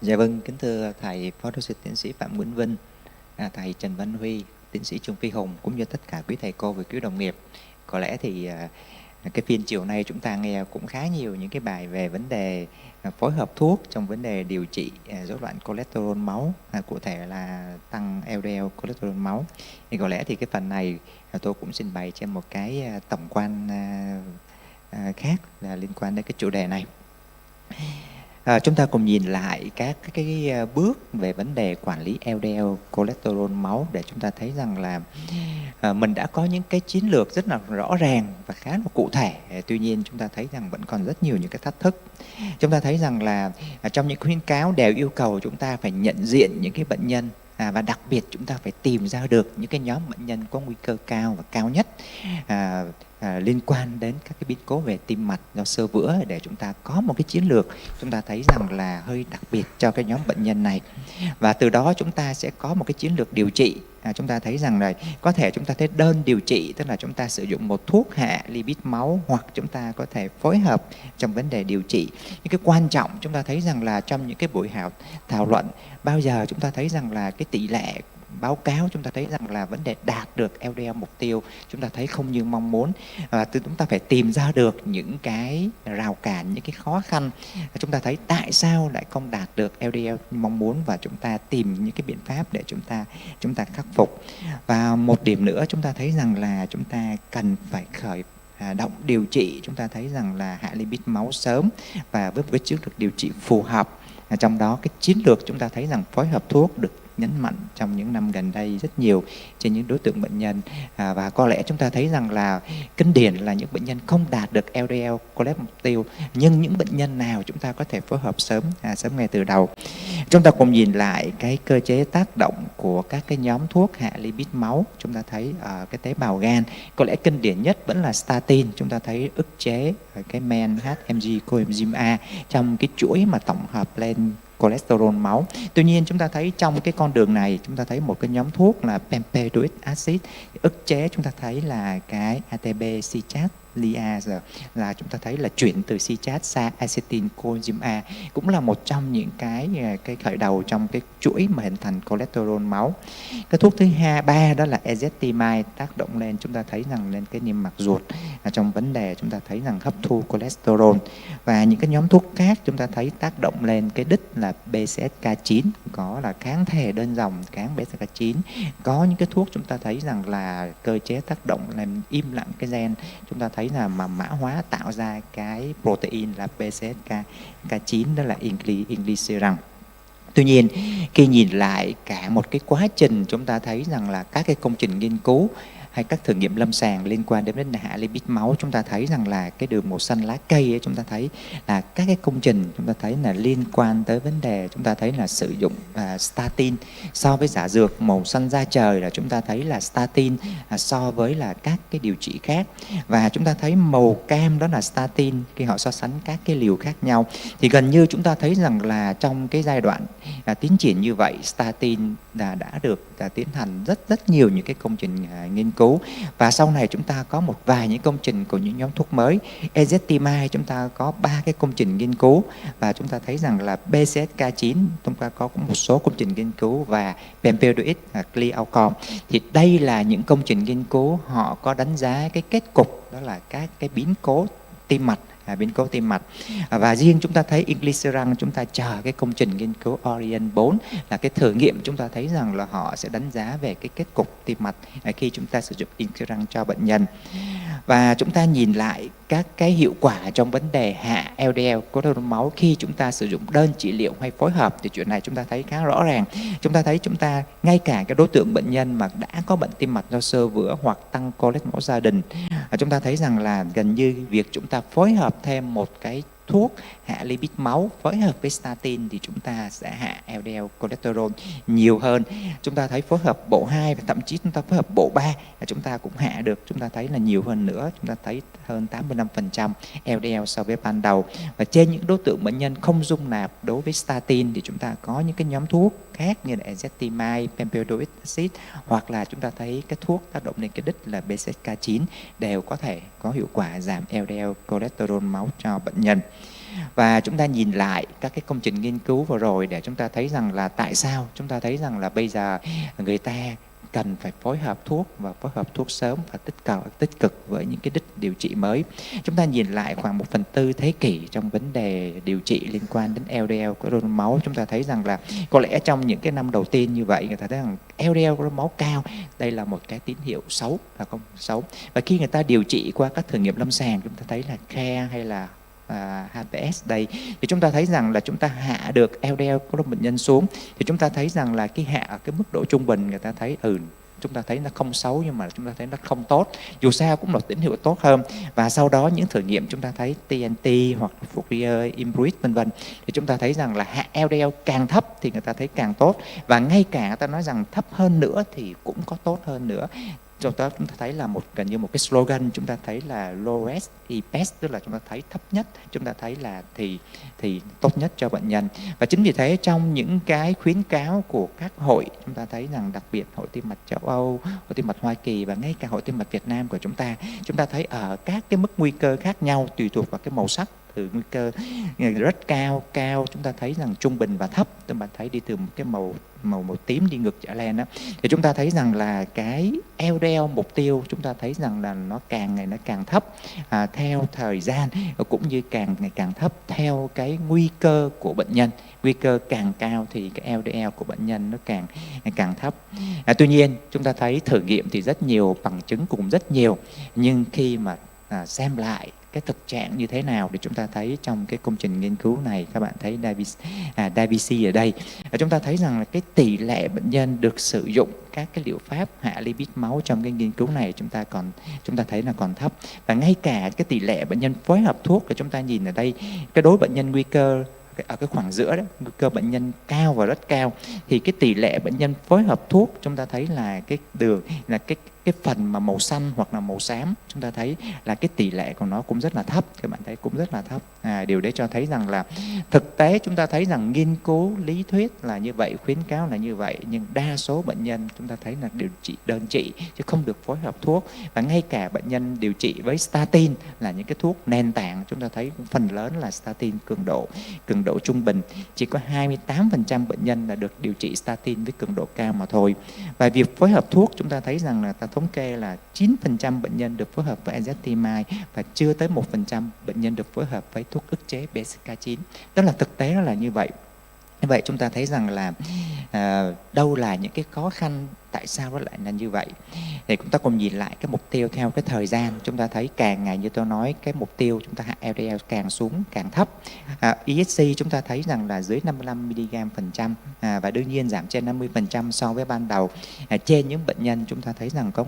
Dạ vâng, kính thưa thầy Phó giáo sư tiến sĩ Phạm Nguyễn Vinh, thầy Trần Văn Huy, tiến sĩ Trương Phi Hùng cũng như tất cả quý thầy cô và quý đồng nghiệp. Có lẽ thì cái phiên chiều nay chúng ta nghe cũng khá nhiều những cái bài về vấn đề phối hợp thuốc trong vấn đề điều trị rối loạn cholesterol máu, cụ thể là tăng LDL cholesterol máu. Thì có lẽ thì cái phần này tôi cũng xin bày trên một cái tổng quan khác là liên quan đến cái chủ đề này. Chúng ta cùng nhìn lại các cái bước về vấn đề quản lý LDL cholesterol máu để chúng ta thấy rằng là mình đã có những cái chiến lược rất là rõ ràng và khá là cụ thể. Tuy nhiên chúng ta thấy rằng vẫn còn rất nhiều những cái thách thức. Chúng ta thấy rằng là trong những khuyến cáo đều yêu cầu chúng ta phải nhận diện những cái bệnh nhân và đặc biệt chúng ta phải tìm ra được những cái nhóm bệnh nhân có nguy cơ cao và cao nhất liên quan đến các cái biến cố về tim mạch do xơ vữa, để chúng ta có một cái chiến lược chúng ta thấy rằng là hơi đặc biệt cho cái nhóm bệnh nhân này, và từ đó chúng ta sẽ có một cái chiến lược điều trị. Chúng ta thấy rằng là có thể chúng ta thấy đơn điều trị, tức là chúng ta sử dụng một thuốc hạ lipid máu, hoặc chúng ta có thể phối hợp trong vấn đề điều trị. Những cái quan trọng chúng ta thấy rằng là trong những cái buổi thảo luận bao giờ chúng ta thấy rằng là cái tỷ lệ báo cáo chúng ta thấy rằng là vấn đề đạt được LDL mục tiêu chúng ta thấy không như mong muốn, và chúng ta phải tìm ra được những cái rào cản, những cái khó khăn chúng ta thấy tại sao lại không đạt được LDL như mong muốn, và chúng ta tìm những cái biện pháp để chúng ta khắc phục. Và một điểm nữa chúng ta thấy rằng là chúng ta cần phải khởi động điều trị, chúng ta thấy rằng là hạ lipid máu sớm và với một cái chiến lược điều trị phù hợp. Trong đó cái chiến lược chúng ta thấy rằng phối hợp thuốc được nhấn mạnh trong những năm gần đây rất nhiều trên những đối tượng bệnh nhân, và có lẽ chúng ta thấy rằng là kinh điển là những bệnh nhân không đạt được LDL cholesterol mục tiêu, nhưng những bệnh nhân nào chúng ta có thể phối hợp sớm ngay từ đầu. Chúng ta cùng nhìn lại cái cơ chế tác động của các cái nhóm thuốc hạ lipid máu. Chúng ta thấy ở cái tế bào gan có lẽ kinh điển nhất vẫn là statin. Chúng ta thấy ức chế cái men HMG coenzyme A trong cái chuỗi mà tổng hợp lên cholesterol máu. Tuy nhiên chúng ta thấy trong cái con đường này chúng ta thấy một cái nhóm thuốc là pempedoic acid ức chế, chúng ta thấy là cái ATP citrate liase, là chúng ta thấy là chuyển từ citrate sang acetyl coenzyme A, cũng là một trong những cái khởi đầu trong cái chuỗi mà hình thành cholesterol máu. Cái thuốc thứ ba đó là ezetimibe tác động lên, chúng ta thấy rằng lên cái niêm mạc ruột trong vấn đề chúng ta thấy rằng hấp thu cholesterol. Và những cái nhóm thuốc khác chúng ta thấy tác động lên cái đích là PCSK9, có là kháng thể đơn dòng kháng PCSK9. Có những cái thuốc chúng ta thấy rằng là cơ chế tác động làm im lặng cái gen, chúng ta thấy là mà mã hóa tạo ra cái protein là PCSK9, đó là inclisiran. Tuy nhiên khi nhìn lại cả một cái quá trình chúng ta thấy rằng là các cái công trình nghiên cứu hay các thử nghiệm lâm sàng liên quan đến vấn đề hạ lipid máu, chúng ta thấy rằng là cái đường màu xanh lá cây ấy, chúng ta thấy là các cái công trình chúng ta thấy là liên quan tới vấn đề chúng ta thấy là sử dụng statin so với giả dược. Màu xanh da trời là chúng ta thấy là statin so với là các cái điều trị khác, và chúng ta thấy màu cam đó là statin khi họ so sánh các cái liều khác nhau. Thì gần như chúng ta thấy rằng là trong cái giai đoạn tiến triển như vậy, statin đã được tiến hành rất nhiều những cái công trình nghiên cứu, và sau này chúng ta có một vài những công trình của những nhóm thuốc mới. Ezetimibe chúng ta có 3 cái công trình nghiên cứu, và chúng ta thấy rằng là PCSK9 chúng ta có một số công trình nghiên cứu, và pempedoic clear outcome. Thì đây là những công trình nghiên cứu họ có đánh giá cái kết cục đó là các cái biến cố tim mạch biến cố tim mạch. Và riêng chúng ta thấy inclisiran, chúng ta chờ cái công trình nghiên cứu Orient 4 là cái thử nghiệm chúng ta thấy rằng là họ sẽ đánh giá về cái kết cục tim mạch khi chúng ta sử dụng inclisiran cho bệnh nhân. Và chúng ta nhìn lại các cái hiệu quả trong vấn đề hạ LDL cholesterol máu khi chúng ta sử dụng đơn trị liệu hay phối hợp, thì chuyện này chúng ta thấy khá rõ ràng. Chúng ta thấy ngay cả cái đối tượng bệnh nhân mà đã có bệnh tim mạch do xơ vữa hoặc tăng cholesterol máu gia đình, chúng ta thấy rằng là gần như việc chúng ta phối hợp thêm một cái thuốc hạ lipid máu phối hợp với statin thì chúng ta sẽ hạ LDL cholesterol nhiều hơn. Chúng ta thấy phối hợp bộ 2 và thậm chí chúng ta phối hợp bộ 3 là chúng ta cũng hạ được, chúng ta thấy là nhiều hơn nữa, chúng ta thấy hơn 85% LDL so với ban đầu. Và trên những đối tượng bệnh nhân không dung nạp đối với statin thì chúng ta có những cái nhóm thuốc khác như là ezetimibe, pempedoic acid, hoặc là chúng ta thấy cái thuốc tác động lên cái đích là PCSK9 đều có thể có hiệu quả giảm LDL cholesterol máu cho bệnh nhân. Và chúng ta nhìn lại các cái công trình nghiên cứu vừa rồi để chúng ta thấy rằng là tại sao chúng ta thấy rằng là bây giờ người ta cần phải phối hợp thuốc và phối hợp thuốc sớm và tích cực với những cái đích điều trị mới. Chúng ta nhìn lại khoảng 1/4 thế kỷ trong vấn đề điều trị liên quan đến LDL cholesterol máu, chúng ta thấy rằng là có lẽ trong những cái năm đầu tiên như vậy người ta thấy rằng LDL cholesterol máu cao, đây là một cái tín hiệu xấu, là không xấu. Và khi người ta điều trị qua các thử nghiệm lâm sàng, chúng ta thấy là CARE hay là HPS đây, thì chúng ta thấy rằng là chúng ta hạ được LDL của bệnh nhân xuống, thì chúng ta thấy rằng là cái hạ ở cái mức độ trung bình, người ta thấy chúng ta thấy nó không xấu nhưng mà chúng ta thấy nó không tốt, dù sao cũng là tín hiệu tốt hơn. Và sau đó những thử nghiệm chúng ta thấy TNT hoặc Fourier, Imbruit vân vân, thì chúng ta thấy rằng là hạ LDL càng thấp thì người ta thấy càng tốt, và ngay cả người ta nói rằng thấp hơn nữa thì cũng có tốt hơn nữa. Chúng ta thấy là gần như một cái slogan, chúng ta thấy là lowest is best, tức là chúng ta thấy thấp nhất, chúng ta thấy là thì tốt nhất cho bệnh nhân. Và chính vì thế trong những cái khuyến cáo của các hội, chúng ta thấy rằng đặc biệt Hội Tim mạch châu Âu, Hội Tim mạch Hoa Kỳ và ngay cả Hội Tim mạch Việt Nam của chúng ta thấy ở các cái mức nguy cơ khác nhau tùy thuộc vào cái màu sắc, từ nguy cơ rất cao, chúng ta thấy rằng trung bình và thấp, chúng ta thấy đi từ một cái màu tím đi ngược trở lên đó, thì chúng ta thấy rằng là cái LDL mục tiêu chúng ta thấy rằng là nó càng ngày nó càng thấp theo thời gian, cũng như càng ngày càng thấp theo cái nguy cơ của bệnh nhân. Nguy cơ càng cao thì cái LDL của bệnh nhân nó càng thấp. Tuy nhiên chúng ta thấy thử nghiệm thì rất nhiều, bằng chứng cũng rất nhiều, nhưng khi mà xem lại cái thực trạng như thế nào thì chúng ta thấy trong cái công trình nghiên cứu này, các bạn thấy Davisi ở đây, chúng ta thấy rằng là cái tỷ lệ bệnh nhân được sử dụng các cái liệu pháp hạ lipid máu trong cái nghiên cứu này chúng ta thấy là còn thấp. Và ngay cả cái tỷ lệ bệnh nhân phối hợp thuốc thì chúng ta nhìn ở đây, cái đối bệnh nhân nguy cơ ở cái khoảng giữa đó, nguy cơ bệnh nhân cao và rất cao, thì cái tỷ lệ bệnh nhân phối hợp thuốc chúng ta thấy là cái đường là cái phần mà màu xanh hoặc là màu xám, chúng ta thấy là cái tỷ lệ của nó cũng rất là thấp, các bạn thấy cũng rất là thấp. Điều đấy cho thấy rằng là thực tế chúng ta thấy rằng nghiên cứu lý thuyết là như vậy, khuyến cáo là như vậy, nhưng đa số bệnh nhân chúng ta thấy là điều trị đơn trị chứ không được phối hợp thuốc. Và ngay cả bệnh nhân điều trị với statin là những cái thuốc nền tảng, chúng ta thấy phần lớn là statin cường độ trung bình, chỉ có 28% bệnh nhân là được điều trị statin với cường độ cao mà thôi. Và việc phối hợp thuốc chúng ta thấy rằng là ta thống kê là 9% bệnh nhân được phối hợp với ezetimibe và chưa tới 1% bệnh nhân được phối hợp với thuốc ức chế PCSK9. Đó là thực tế là như vậy. Như vậy chúng ta thấy rằng là đâu là những cái khó khăn, tại sao nó lại là như vậy. Để chúng ta cùng nhìn lại cái mục tiêu theo cái thời gian, chúng ta thấy càng ngày như tôi nói, cái mục tiêu chúng ta hạ LDL càng xuống càng thấp. ESC chúng ta thấy rằng là dưới 55mg%, và đương nhiên giảm trên 50% so với ban đầu. Trên những bệnh nhân chúng ta thấy rằng có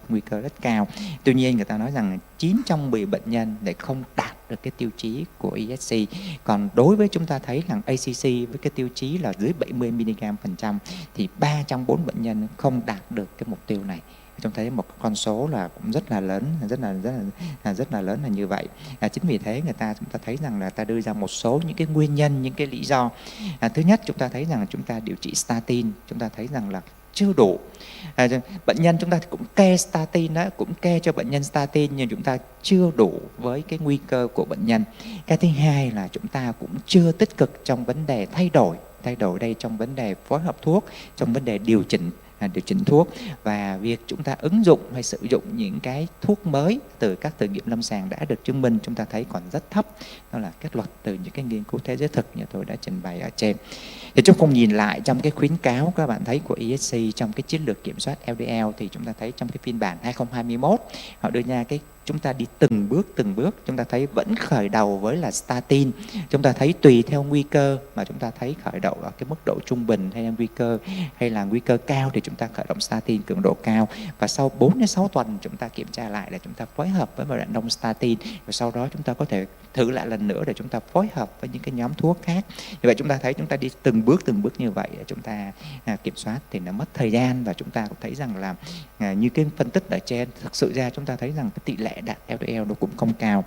nguy cơ rất cao. Tuy nhiên người ta nói rằng 9 trong 10 bệnh nhân để không đạt được cái tiêu chí của ESC. Còn đối với chúng ta thấy rằng ACC với cái tiêu chí là dưới 70mg% thì 3 trong 4 bệnh nhân không đạt được cái mục tiêu này. Chúng thấy một con số là cũng rất là lớn, rất là lớn là như vậy. Chính vì thế chúng ta thấy rằng là ta đưa ra một số những cái nguyên nhân, những cái lý do. Thứ nhất, chúng ta thấy rằng chúng ta điều trị statin, chúng ta thấy rằng là chưa đủ. Bệnh nhân chúng ta cũng kê statin đó, cũng kê cho bệnh nhân statin, nhưng chúng ta chưa đủ với cái nguy cơ của bệnh nhân. Cái thứ hai là chúng ta cũng chưa tích cực trong vấn đề thay đổi đây trong vấn đề phối hợp thuốc, trong vấn đề điều chỉnh điều chỉnh thuốc. Và việc chúng ta ứng dụng hay sử dụng những cái thuốc mới từ các thử nghiệm lâm sàng đã được chứng minh chúng ta thấy còn rất thấp. Đó là kết luận từ những cái nghiên cứu thế giới thực như tôi đã trình bày ở trên. Thì chúng cùng nhìn lại trong cái khuyến cáo các bạn thấy của ESC trong cái chiến lược kiểm soát LDL, thì chúng ta thấy trong cái phiên bản 2021 họ đưa ra cái chúng ta đi từng bước, chúng ta thấy vẫn khởi đầu với là statin. Chúng ta thấy tùy theo nguy cơ mà chúng ta thấy khởi đầu ở cái mức độ trung bình hay là nguy cơ cao thì chúng ta khởi động statin cường độ cao. Và sau 4 đến 6 tuần chúng ta kiểm tra lại để chúng ta phối hợp với một đoạn đông statin, và sau đó chúng ta có thể thử lại lần nữa để chúng ta phối hợp với những cái nhóm thuốc khác. Như vậy chúng ta thấy chúng ta đi từng bước như vậy để chúng ta kiểm soát thì nó mất thời gian, và chúng ta cũng thấy rằng là như cái phân tích ở trên, thực sự ra chúng ta thấy rằng cái tỷ lệ đạt LDL nó cũng không cao.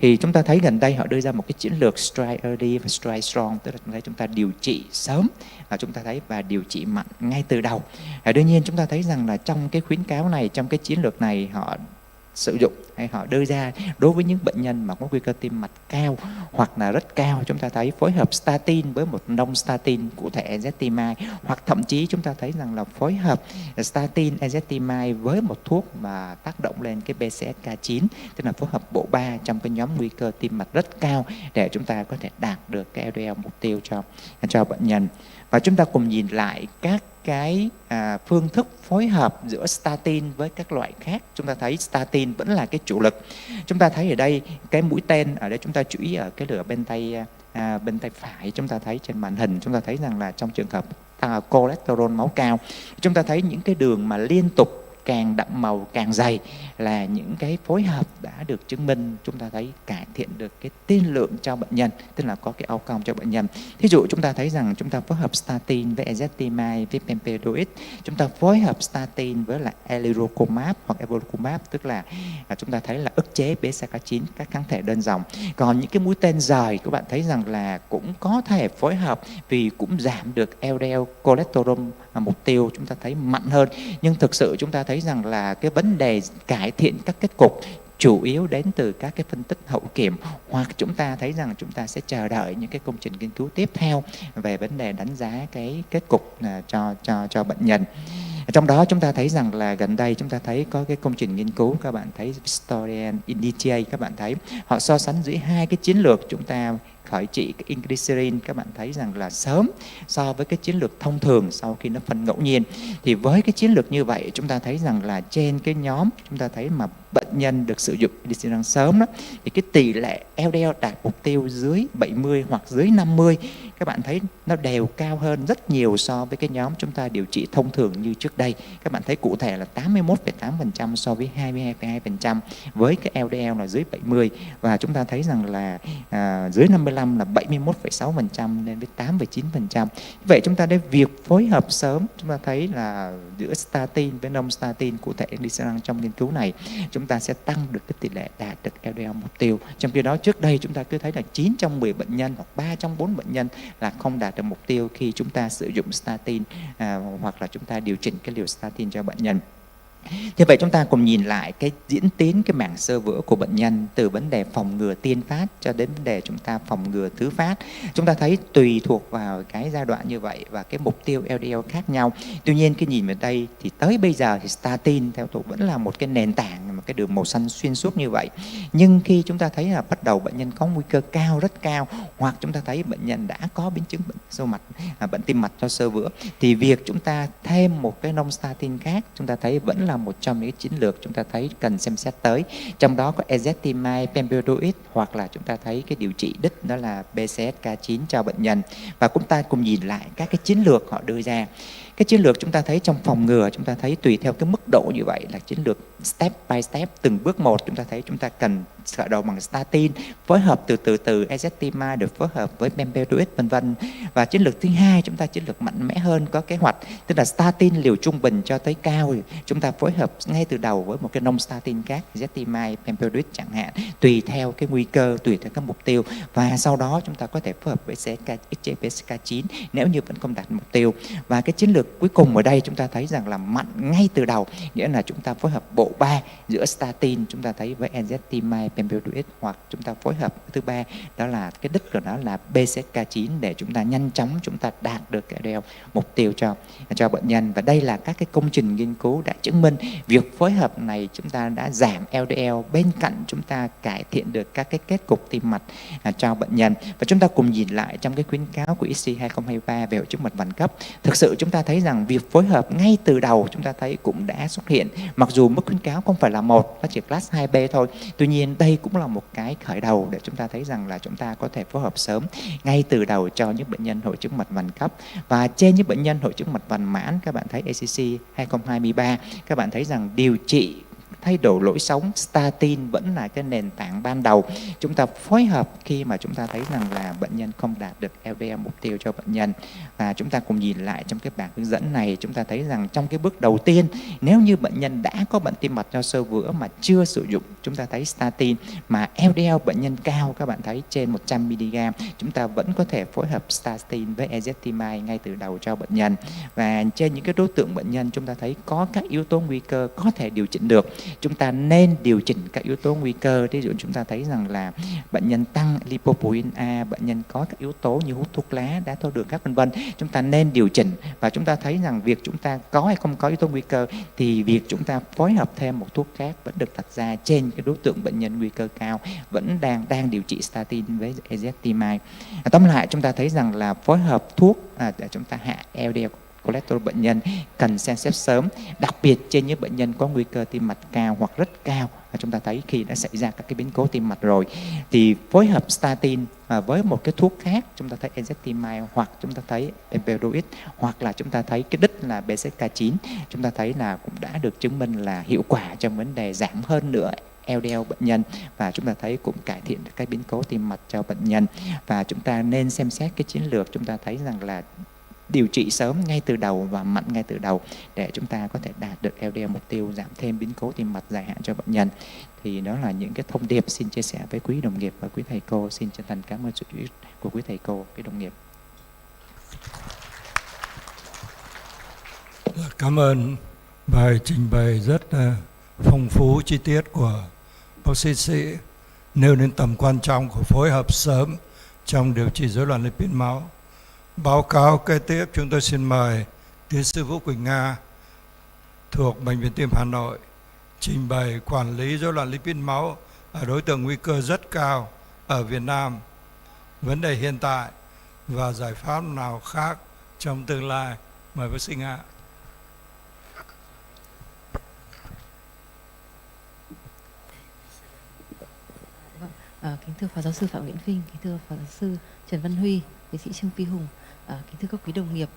Thì chúng ta thấy gần đây họ đưa ra một cái chiến lược Strike Early và Strike Strong, tức là chúng thấy chúng ta điều trị sớm chúng ta thấy và điều trị mạnh ngay từ đầu. Đương nhiên chúng ta thấy rằng là trong cái khuyến cáo này, trong cái chiến lược này họ sử dụng hay họ đưa ra đối với những bệnh nhân mà có nguy cơ tim mạch cao hoặc là rất cao, chúng ta thấy phối hợp statin với một nông statin, cụ thể ezetimibe, hoặc thậm chí chúng ta thấy rằng là phối hợp statin ezetimibe với một thuốc mà tác động lên cái PCSK9, tức là phối hợp bộ 3 trong cái nhóm nguy cơ tim mạch rất cao để chúng ta có thể đạt được cái LDL mục tiêu cho bệnh nhân. Và chúng ta cùng nhìn lại các cái phương thức phối hợp giữa statin với các loại khác. Chúng ta thấy statin vẫn là cái chủ lực. Chúng ta thấy ở đây cái mũi tên ở đây, chúng ta chú ý ở cái lửa bên tay phải, chúng ta thấy trên màn hình, chúng ta thấy rằng là trong trường hợp cholesterol máu cao, chúng ta thấy những cái đường mà liên tục càng đậm màu càng dày là những cái phối hợp đã được chứng minh chúng ta thấy cải thiện được cái tiên lượng cho bệnh nhân, tức là có cái outcome cho bệnh nhân. Thí dụ chúng ta thấy rằng chúng ta phối hợp statin với ezetimibe với pemvidutide, chúng ta phối hợp statin với là alirocumab hoặc evolocumab, tức là chúng ta thấy là ức chế PCSK9, các kháng thể đơn dòng. Còn những cái mũi tên rời các bạn thấy rằng là cũng có thể phối hợp vì cũng giảm được LDL cholesterol mục tiêu chúng ta thấy mạnh hơn, nhưng thực sự chúng ta thấy rằng là cái vấn đề cải thiện các kết cục chủ yếu đến từ các cái phân tích hậu kiểm, hoặc chúng ta thấy rằng chúng ta sẽ chờ đợi những cái công trình nghiên cứu tiếp theo về vấn đề đánh giá cái kết cục cho bệnh nhân. Trong đó chúng ta thấy rằng là gần đây chúng ta thấy có cái công trình nghiên cứu, các bạn thấy Historian Indicia, các bạn thấy họ so sánh giữa hai cái chiến lược chúng ta khởi trị cái inclisirin, các bạn thấy rằng là sớm so với cái chiến lược thông thường sau khi nó phân ngẫu nhiên. Thì với cái chiến lược như vậy chúng ta thấy rằng là trên cái nhóm chúng ta thấy mà bệnh nhân được sử dụng inclisirin sớm đó, thì cái tỷ lệ LDL đạt mục tiêu dưới 70 hoặc dưới 50, các bạn thấy nó đều cao hơn rất nhiều so với cái nhóm chúng ta điều trị thông thường như trước đây. Các bạn thấy cụ thể là 81,8% so với 22,2% với cái LDL là dưới 70, và chúng ta thấy rằng là dưới 55 là 71,6% lên với 8,9%. Vậy chúng ta thấy việc phối hợp sớm, chúng ta thấy là giữa statin với non statin, cụ thể inclisiran trong nghiên cứu này, chúng ta sẽ tăng được cái tỷ lệ đạt được LDL mục tiêu. Trong khi đó trước đây chúng ta cứ thấy là 9 trong 10 bệnh nhân hoặc 3 trong 4 bệnh nhân là không đạt được mục tiêu khi chúng ta sử dụng statin hoặc là chúng ta điều chỉnh cái liều statin cho bệnh nhân. Như vậy chúng ta cùng nhìn lại cái diễn tiến cái mảng xơ vữa của bệnh nhân từ vấn đề phòng ngừa tiên phát cho đến vấn đề chúng ta phòng ngừa thứ phát. Chúng ta thấy tùy thuộc vào cái giai đoạn như vậy và cái mục tiêu LDL khác nhau. Tuy nhiên khi nhìn vào đây thì tới bây giờ thì statin theo tôi vẫn là một cái nền tảng, một cái đường màu xanh xuyên suốt như vậy. Nhưng khi chúng ta thấy là bắt đầu bệnh nhân có nguy cơ cao, rất cao, hoặc chúng ta thấy bệnh nhân đã có biến chứng bệnh tim mạch do xơ vữa, thì việc chúng ta thêm một cái non statin khác chúng ta thấy vẫn là một trong những chiến lược chúng ta thấy cần xem xét tới. Trong đó có ezetimibe, pemvidutide, hoặc là chúng ta thấy cái điều trị đích đó là PCSK9 cho bệnh nhân. Và chúng ta cùng nhìn lại các cái chiến lược họ đưa ra. Cái chiến lược chúng ta thấy trong phòng ngừa, chúng ta thấy tùy theo cái mức độ như vậy là chiến lược step by step, từng bước một. Chúng ta thấy chúng ta cần khởi đầu bằng statin, phối hợp từ ezetimibe được phối hợp với pemvidutide vân vân. Và chiến lược thứ hai chúng ta chiến lược mạnh mẽ hơn, có kế hoạch, tức là statin liều trung bình cho tới cao, chúng ta phối hợp ngay từ đầu với một cái non statin khác, ezetimibe, pemvidutide chẳng hạn, tùy theo cái nguy cơ, tùy theo các mục tiêu, và sau đó chúng ta có thể phối hợp với PCSK9 nếu như vẫn không đạt mục tiêu. Và cái chiến lược cuối cùng ở đây chúng ta thấy rằng là mạnh ngay từ đầu, nghĩa là chúng ta phối hợp bộ 3 giữa statin chúng ta thấy với ezetimibe, pemvidutide, hoặc chúng ta phối hợp thứ ba đó là cái đích của nó là PCSK9 để chúng ta nhanh chóng chúng ta đạt được cái LDL mục tiêu cho bệnh nhân. Và đây là các cái công trình nghiên cứu đã chứng minh việc phối hợp này chúng ta đã giảm LDL bên cạnh chúng ta cải thiện được các cái kết cục tim mạch cho bệnh nhân. Và chúng ta cùng nhìn lại trong cái khuyến cáo của EC 2023 về hội chứng mạch vành cấp. Thực sự chúng ta thấy rằng việc phối hợp ngay từ đầu chúng ta thấy cũng đã xuất hiện, mặc dù mức khuyến cáo không phải là 1, nó chỉ class 2B thôi. Tuy nhiên đây cũng là một cái khởi đầu để chúng ta thấy rằng là chúng ta có thể phối hợp sớm ngay từ đầu cho những bệnh nhân hội chứng mạch vành cấp. Và trên những bệnh nhân hội chứng mạch vành mãn, các bạn thấy ACC 2023, các bạn thấy rằng điều trị thay đổi lối sống, statin vẫn là cái nền tảng ban đầu. Chúng ta phối hợp khi mà chúng ta thấy rằng là bệnh nhân không đạt được LDL mục tiêu cho bệnh nhân. Và chúng ta cùng nhìn lại trong cái bảng hướng dẫn này, chúng ta thấy rằng trong cái bước đầu tiên, nếu như bệnh nhân đã có bệnh tim mạch do xơ vữa mà chưa sử dụng, chúng ta thấy statin mà LDL bệnh nhân cao, các bạn thấy trên 100mg, chúng ta vẫn có thể phối hợp statin với ezetimibe ngay từ đầu cho bệnh nhân. Và trên những cái đối tượng bệnh nhân chúng ta thấy có các yếu tố nguy cơ có thể điều chỉnh được, chúng ta nên điều chỉnh các yếu tố nguy cơ. Ví dụ chúng ta thấy rằng là bệnh nhân tăng lipoprotein A, bệnh nhân có các yếu tố như hút thuốc lá, đái tháo đường khác vân vân, chúng ta nên điều chỉnh. Và chúng ta thấy rằng việc chúng ta có hay không có yếu tố nguy cơ thì việc chúng ta phối hợp thêm một thuốc khác vẫn được đặt ra trên cái đối tượng bệnh nhân nguy cơ cao vẫn đang điều trị statin với ezetimibe. Tóm lại chúng ta thấy rằng là phối hợp thuốc để chúng ta hạ LDL cholesterol bệnh nhân cần xem xét sớm, đặc biệt trên những bệnh nhân có nguy cơ tim mạch cao hoặc rất cao. Chúng ta thấy khi đã xảy ra các cái biến cố tim mạch rồi thì phối hợp statin với một cái thuốc khác, chúng ta thấy ezetimibe hoặc chúng ta thấy pemvidutide hoặc là chúng ta thấy cái đích là PCSK9, chúng ta thấy là cũng đã được chứng minh là hiệu quả trong vấn đề giảm hơn nữa LDL bệnh nhân, và chúng ta thấy cũng cải thiện được các biến cố tim mạch cho bệnh nhân. Và chúng ta nên xem xét cái chiến lược, chúng ta thấy rằng là điều trị sớm ngay từ đầu và mạnh ngay từ đầu để chúng ta có thể đạt được LDL mục tiêu, giảm thêm biến cố tim mạch dài hạn cho bệnh nhân. Thì đó là những cái thông điệp xin chia sẻ với quý đồng nghiệp và quý thầy cô. Xin chân thành cảm ơn sự chú ý của quý thầy cô, quý đồng nghiệp. Cảm ơn bài trình bày rất phong phú chi tiết của bác sĩ nêu đến tầm quan trọng của phối hợp sớm trong điều trị rối loạn lipid máu. Báo cáo kế tiếp chúng tôi xin mời tiến sĩ Vũ Quỳnh Nga thuộc Bệnh viện Tim Hà Nội trình bày quản lý rối loạn lipid máu ở đối tượng nguy cơ rất cao ở Việt Nam, vấn đề hiện tại và giải pháp nào khác trong tương lai. Mời bác sĩ Nga. Kính thưa Phó Giáo sư Phạm Nguyễn Vinh, kính thưa Phó Giáo sư Trần Văn Huy, tiến sĩ Trương Phi Hùng, kính thưa các quý đồng nghiệp,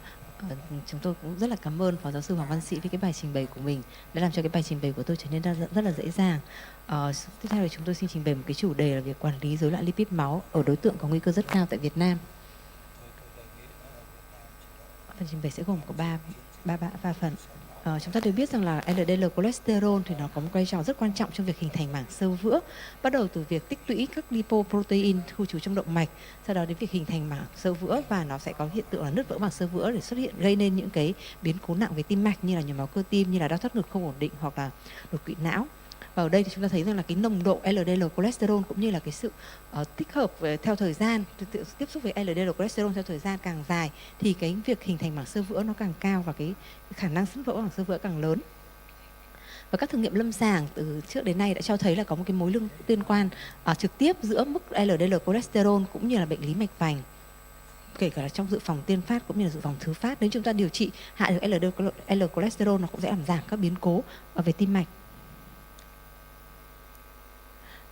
chúng tôi cũng rất là cảm ơn Phó Giáo sư Hoàng Văn Sĩ với cái bài trình bày của mình đã làm cho cái bài trình bày của tôi trở nên rất là dễ dàng. Tiếp theo là chúng tôi xin trình bày một cái chủ đề là việc quản lý rối loạn lipid máu ở đối tượng có nguy cơ rất cao tại Việt Nam. Phần trình bày sẽ gồm có ba phần. Chúng ta đều biết rằng là LDL cholesterol thì nó có một vai trò rất quan trọng trong việc hình thành mảng xơ vữa, bắt đầu từ việc tích tụy các lipoprotein khu trú trong động mạch, sau đó đến việc hình thành mảng xơ vữa, và nó sẽ có hiện tượng là nứt vỡ mảng xơ vữa để xuất hiện gây nên những cái biến cố nặng về tim mạch như là nhồi máu cơ tim, như là đau thắt ngực không ổn định hoặc là đột quỵ não. Và ở đây thì chúng ta thấy rằng là cái nồng độ LDL cholesterol cũng như là cái sự tích hợp theo thời gian, tiếp xúc với LDL cholesterol theo thời gian càng dài thì cái việc hình thành mảng xơ vữa nó càng cao và cái khả năng nứt vỡ mảng xơ vữa càng lớn. Và các thử nghiệm lâm sàng từ trước đến nay đã cho thấy là có một cái mối liên quan trực tiếp giữa mức LDL cholesterol cũng như là bệnh lý mạch vành, kể cả là trong dự phòng tiên phát cũng như là dự phòng thứ phát. Nếu chúng ta điều trị hạ được LDL cholesterol, nó cũng sẽ làm giảm các biến cố về tim mạch.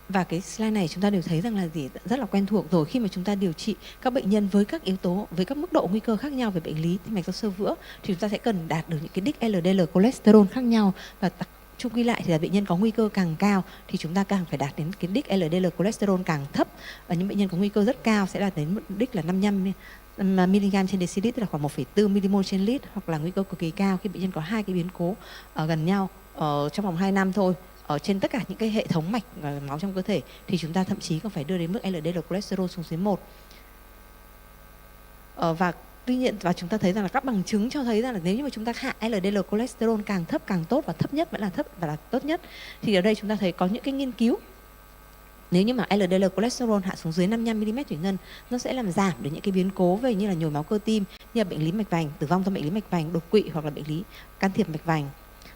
Và cái slide này chúng ta đều thấy rằng là rất là quen thuộc rồi. Khi mà chúng ta điều trị các bệnh nhân với các yếu tố, với các mức độ nguy cơ khác nhau về bệnh lý tim mạch do xơ vữa thì chúng ta sẽ cần đạt được những cái đích LDL cholesterol khác nhau, và chung quy lại thì là bệnh nhân có nguy cơ càng cao thì chúng ta càng phải đạt đến cái đích LDL cholesterol càng thấp. Và những bệnh nhân có nguy cơ rất cao sẽ đạt đến đích là 55 mg trên decilit, tức là khoảng 1,4 mmol trên lít, hoặc là nguy cơ cực kỳ cao khi bệnh nhân có hai cái biến cố gần nhau trong vòng 2 năm thôi. Ở trên tất cả những cái hệ thống mạch máu trong cơ thể thì chúng ta thậm chí còn phải đưa đến mức LDL cholesterol xuống dưới 1. Và tuy nhiên chúng ta thấy rằng là các bằng chứng cho thấy rằng là nếu như mà chúng ta hạ LDL cholesterol càng thấp càng tốt, và thấp nhất vẫn là thấp và là tốt nhất, thì ở đây chúng ta thấy có những cái nghiên cứu Nếu như mà LDL cholesterol hạ xuống dưới 55 mm thủy ngân, nó sẽ làm giảm được những cái biến cố về như là nhồi máu cơ tim, như là bệnh lý mạch vành, tử vong do bệnh lý mạch vành, đột quỵ hoặc là bệnh lý can thiệp mạch vành.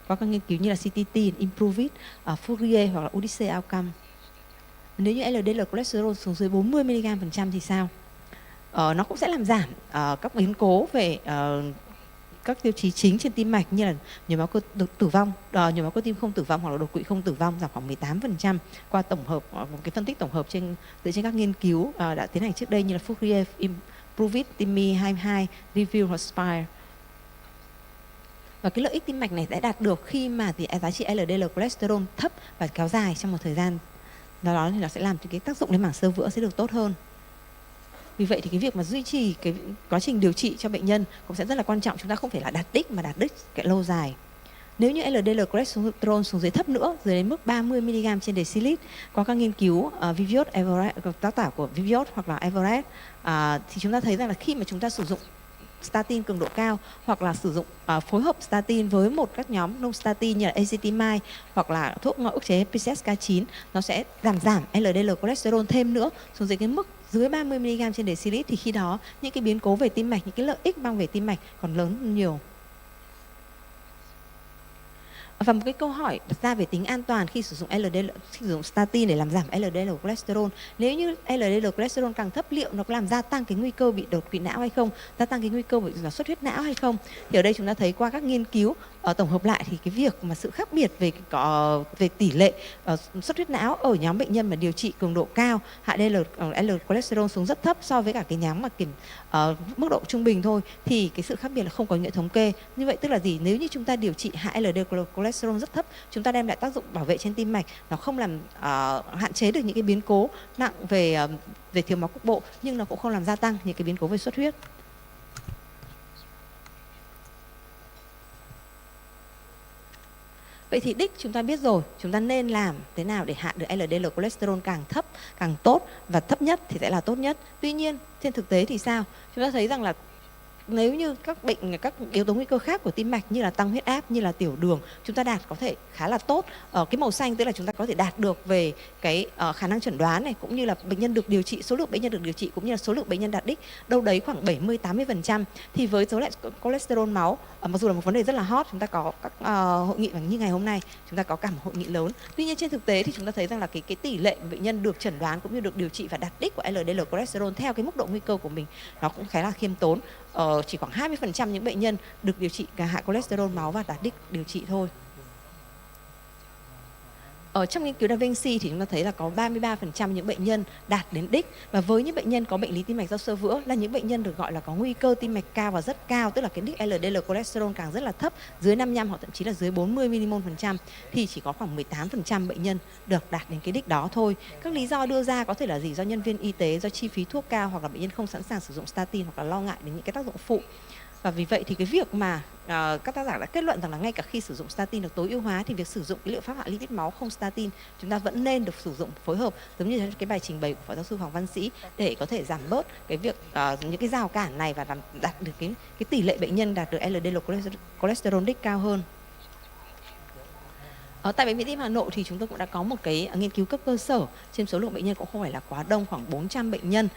Có các nghiên cứu như là CTT, Improve It, Fourier hoặc là Odyssey Outcome. Nếu như LDL cholesterol xuống dưới 40 mg% thì sao? Nó cũng sẽ làm giảm các biến cố về các tiêu chí chính trên tim mạch như là nhồi máu cơ tử vong, nhồi máu cơ tim không tử vong hoặc là đột quỵ không tử vong, giảm khoảng 18% qua tổng hợp một cái phân tích tổng hợp dựa trên các nghiên cứu đã tiến hành trước đây như là Fourier, Improve It, TIMI 22, Review hoặc Spire. Và cái lợi ích tim mạch này sẽ đạt được khi mà thì giá trị LDL cholesterol thấp và kéo dài trong một thời gian. Đó thì nó sẽ làm cho cái tác dụng lên mảng xơ vữa sẽ được tốt hơn. Vì vậy thì cái việc mà duy trì cái quá trình điều trị cho bệnh nhân cũng sẽ rất là quan trọng. Chúng ta không phải là đạt đích mà đạt đích cái lâu dài. Nếu như LDL cholesterol xuống dưới thấp nữa, dưới đến mức 30 mg trên decilit, có các nghiên cứu Viviot, Everett, tác giả của Viviot hoặc là Everett, thì chúng ta thấy rằng là khi mà chúng ta sử dụng statin cường độ cao hoặc là sử dụng phối hợp statin với một các nhóm non statin như là ezetimibe hoặc là thuốc ức chế PCSK9, nó sẽ giảm LDL cholesterol thêm nữa xuống dưới cái mức dưới 30 mg trên decilit, thì khi đó những cái biến cố về tim mạch, những cái lợi ích mang về tim mạch còn lớn hơn nhiều. Và một cái câu hỏi đặt ra về tính an toàn khi sử dụng statin để làm giảm LDL cholesterol. Nếu như LDL cholesterol càng thấp, liệu nó có làm gia tăng cái nguy cơ bị đột quỵ não hay không, gia tăng cái nguy cơ bị xuất huyết não hay không? Thì ở đây chúng ta thấy qua các nghiên cứu tổng hợp lại thì cái việc mà sự khác biệt về tỷ lệ xuất huyết não ở nhóm bệnh nhân mà điều trị cường độ cao, hạ LDL cholesterol xuống rất thấp so với cả cái nhóm mà mức độ trung bình thôi, thì cái sự khác biệt là không có nghĩa thống kê. Như vậy tức là gì? Nếu như chúng ta điều trị hạ LDL cholesterol rất thấp, chúng ta đem lại tác dụng bảo vệ trên tim mạch, nó không làm hạn chế được những cái biến cố nặng về thiếu máu cục bộ, nhưng nó cũng không làm gia tăng những cái biến cố về xuất huyết. Vậy thì đích chúng ta biết rồi, chúng ta nên làm thế nào để hạ được LDL cholesterol càng thấp càng tốt, và thấp nhất thì sẽ là tốt nhất. Tuy nhiên trên thực tế thì sao? Chúng ta thấy rằng là nếu như các yếu tố nguy cơ khác của tim mạch như là tăng huyết áp, như là tiểu đường, chúng ta đạt có thể khá là tốt. Cái màu xanh tức là chúng ta có thể đạt được về cái khả năng chẩn đoán này, cũng như là bệnh nhân được điều trị, số lượng bệnh nhân được điều trị, cũng như là số lượng bệnh nhân đạt đích đâu đấy khoảng 70-80%. Thì với số lượng cholesterol máu, mặc dù là một vấn đề rất là hot, chúng ta có các hội nghị như ngày hôm nay, chúng ta có cả một hội nghị lớn. Tuy nhiên trên thực tế thì chúng ta thấy rằng là cái tỷ lệ bệnh nhân được chẩn đoán cũng như được điều trị và đạt đích của LDL cholesterol theo cái mức độ nguy cơ của mình nó cũng khá là khiêm tốn. Chỉ khoảng 20% những bệnh nhân được điều trị hạ cholesterol máu và đạt đích điều trị thôi. Ở trong nghiên cứu Da Vinci thì chúng ta thấy là có 33% những bệnh nhân đạt đến đích, và với những bệnh nhân có bệnh lý tim mạch do xơ vữa là những bệnh nhân được gọi là có nguy cơ tim mạch cao và rất cao, tức là cái đích LDL cholesterol càng rất là thấp, dưới 55 hoặc thậm chí là dưới 40 mmol%, thì chỉ có khoảng 18% bệnh nhân được đạt đến cái đích đó thôi. Các lý do đưa ra có thể là gì? Do nhân viên y tế, do chi phí thuốc cao, hoặc là bệnh nhân không sẵn sàng sử dụng statin, hoặc là lo ngại đến những cái tác dụng phụ. Và vì vậy thì cái việc mà các tác giả đã kết luận rằng là ngay cả khi sử dụng statin được tối ưu hóa thì việc sử dụng cái liệu pháp hạ lipid máu không statin chúng ta vẫn nên được sử dụng phối hợp, giống như cái bài trình bày của phó giáo sư Hoàng Văn Sĩ, để có thể giảm bớt cái việc những cái rào cản này và đạt được cái tỷ lệ bệnh nhân đạt được LDL cholesterol đích cao hơn. Tại Bệnh viện Tim Hà Nội thì chúng tôi cũng đã có một cái nghiên cứu cấp cơ sở trên số lượng bệnh nhân cũng không phải là quá đông, khoảng 400 bệnh nhân.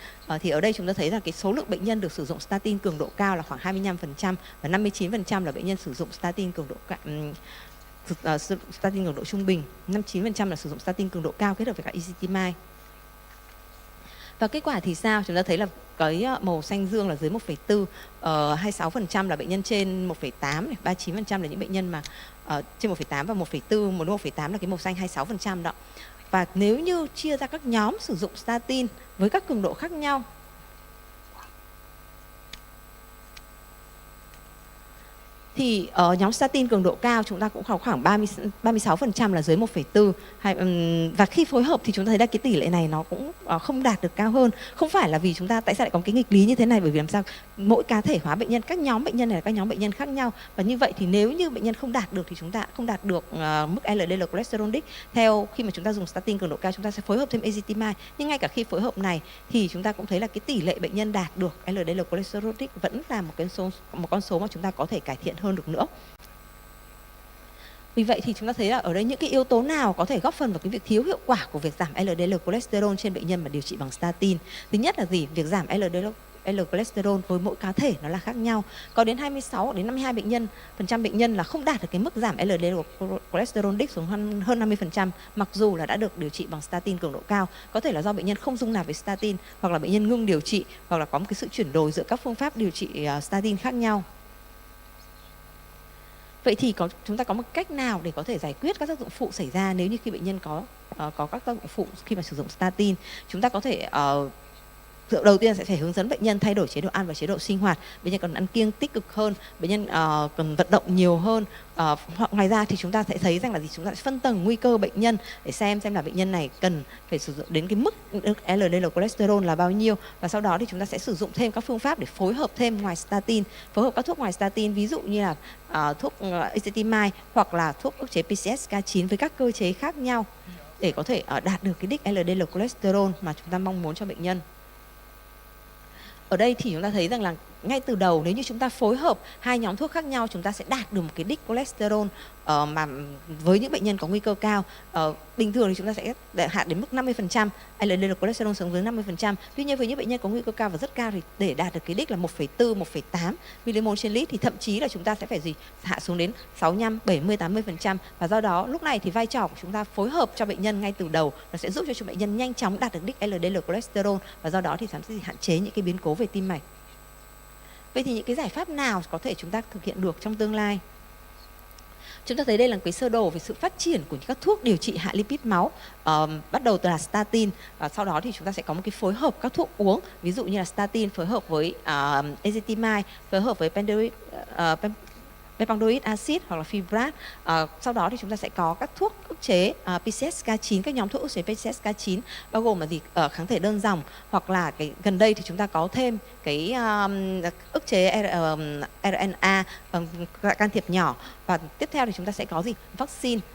Thì ở đây chúng ta thấy rằng cái số lượng bệnh nhân được sử dụng statin cường độ cao là khoảng 25% và 59% là bệnh nhân sử dụng statin cường độ statin cường độ trung bình, 59% là sử dụng statin cường độ cao kết hợp với cả ezetimibe. Và kết quả thì sao? Chúng ta thấy là cái màu xanh dương là dưới 1,4, 26% là bệnh nhân trên 1,8, 39% là những bệnh nhân mà trên 1,8 và 1,4, 1,8 là cái màu xanh 26% đó. Và nếu như chia ra các nhóm sử dụng statin với các cường độ khác nhau, thì ở nhóm statin cường độ cao chúng ta cũng khoảng 36% là dưới 1,4, và khi phối hợp thì chúng ta thấy là cái tỷ lệ này nó cũng không đạt được cao hơn. Không phải là vì chúng ta tại sao lại có cái nghịch lý như thế này, bởi vì làm sao mỗi cá thể hóa bệnh nhân, các nhóm bệnh nhân này là các nhóm bệnh nhân khác nhau, và như vậy thì nếu như bệnh nhân không đạt được thì chúng ta không đạt được mức LDL cholesterol đích. Theo khi mà chúng ta dùng statin cường độ cao chúng ta sẽ phối hợp thêm ezetimibe, nhưng ngay cả khi phối hợp này thì chúng ta cũng thấy là cái tỷ lệ bệnh nhân đạt được LDL cholesterol đích vẫn là một con số mà chúng ta có thể cải thiện hơn được nữa. Vì vậy thì chúng ta thấy là ở đây những cái yếu tố nào có thể góp phần vào cái việc thiếu hiệu quả của việc giảm LDL cholesterol trên bệnh nhân mà điều trị bằng statin. Thứ nhất là gì? Việc giảm LDL cholesterol với mỗi cá thể nó là khác nhau. Có đến 26 đến 52 bệnh nhân là không đạt được cái mức giảm LDL cholesterol đích xuống hơn 50%, mặc dù là đã được điều trị bằng statin cường độ cao. Có thể là do bệnh nhân không dung nạp với statin, hoặc là bệnh nhân ngưng điều trị, hoặc là có một cái sự chuyển đổi giữa các phương pháp điều trị statin khác nhau. Vậy thì chúng ta có một cách nào để có thể giải quyết các tác dụng phụ xảy ra nếu như khi bệnh nhân có các tác dụng phụ khi mà sử dụng statin? Chúng ta có thể đầu tiên sẽ phải hướng dẫn bệnh nhân thay đổi chế độ ăn và chế độ sinh hoạt. Bệnh nhân cần ăn kiêng tích cực hơn, bệnh nhân cần vận động nhiều hơn. Ngoài ra thì chúng ta sẽ thấy rằng là chúng ta sẽ phân tầng nguy cơ bệnh nhân để xem là bệnh nhân này cần phải sử dụng đến cái mức LDL cholesterol là bao nhiêu, và sau đó thì chúng ta sẽ sử dụng thêm các phương pháp để phối hợp thêm ngoài statin, phối hợp các thuốc ngoài statin, ví dụ như là thuốc ezetimibe hoặc là thuốc ức chế PCSK9 với các cơ chế khác nhau để có thể đạt được cái đích LDL cholesterol mà chúng ta mong muốn cho bệnh nhân. Ở đây thì chúng ta thấy rằng là ngay từ đầu nếu như chúng ta phối hợp hai nhóm thuốc khác nhau, chúng ta sẽ đạt được một cái đích cholesterol mà với những bệnh nhân có nguy cơ cao. Bình thường thì chúng ta sẽ hạ đến mức 50%, LDL cholesterol xuống dưới 50%. Tuy nhiên với những bệnh nhân có nguy cơ cao và rất cao thì để đạt được cái đích là 1,4, 1,8 mmol trên lít thì thậm chí là chúng ta sẽ phải hạ xuống đến 65, 70, 80%. Và do đó lúc này thì vai trò của chúng ta phối hợp cho bệnh nhân ngay từ đầu nó sẽ giúp cho bệnh nhân nhanh chóng đạt được đích LDL cholesterol, và do đó thì sẽ hạn chế những cái biến cố về tim mạch. Vậy thì những cái giải pháp nào có thể chúng ta thực hiện được trong tương lai? Chúng ta thấy đây là cái sơ đồ về sự phát triển của các thuốc điều trị hạ lipid máu, bắt đầu từ là statin, và sau đó thì chúng ta sẽ có một cái phối hợp các thuốc uống, ví dụ như là statin phối hợp với ezetimibe, phối hợp với bempedoic acid hoặc là fibrat. Sau đó thì chúng ta sẽ có các thuốc ức chế PCSK9, các nhóm thuốc ức chế PCSK9 bao gồm là gì? Kháng thể đơn dòng, hoặc là gần đây thì chúng ta có thêm cái ức chế RNA can thiệp nhỏ. Và tiếp theo thì chúng ta sẽ có gì?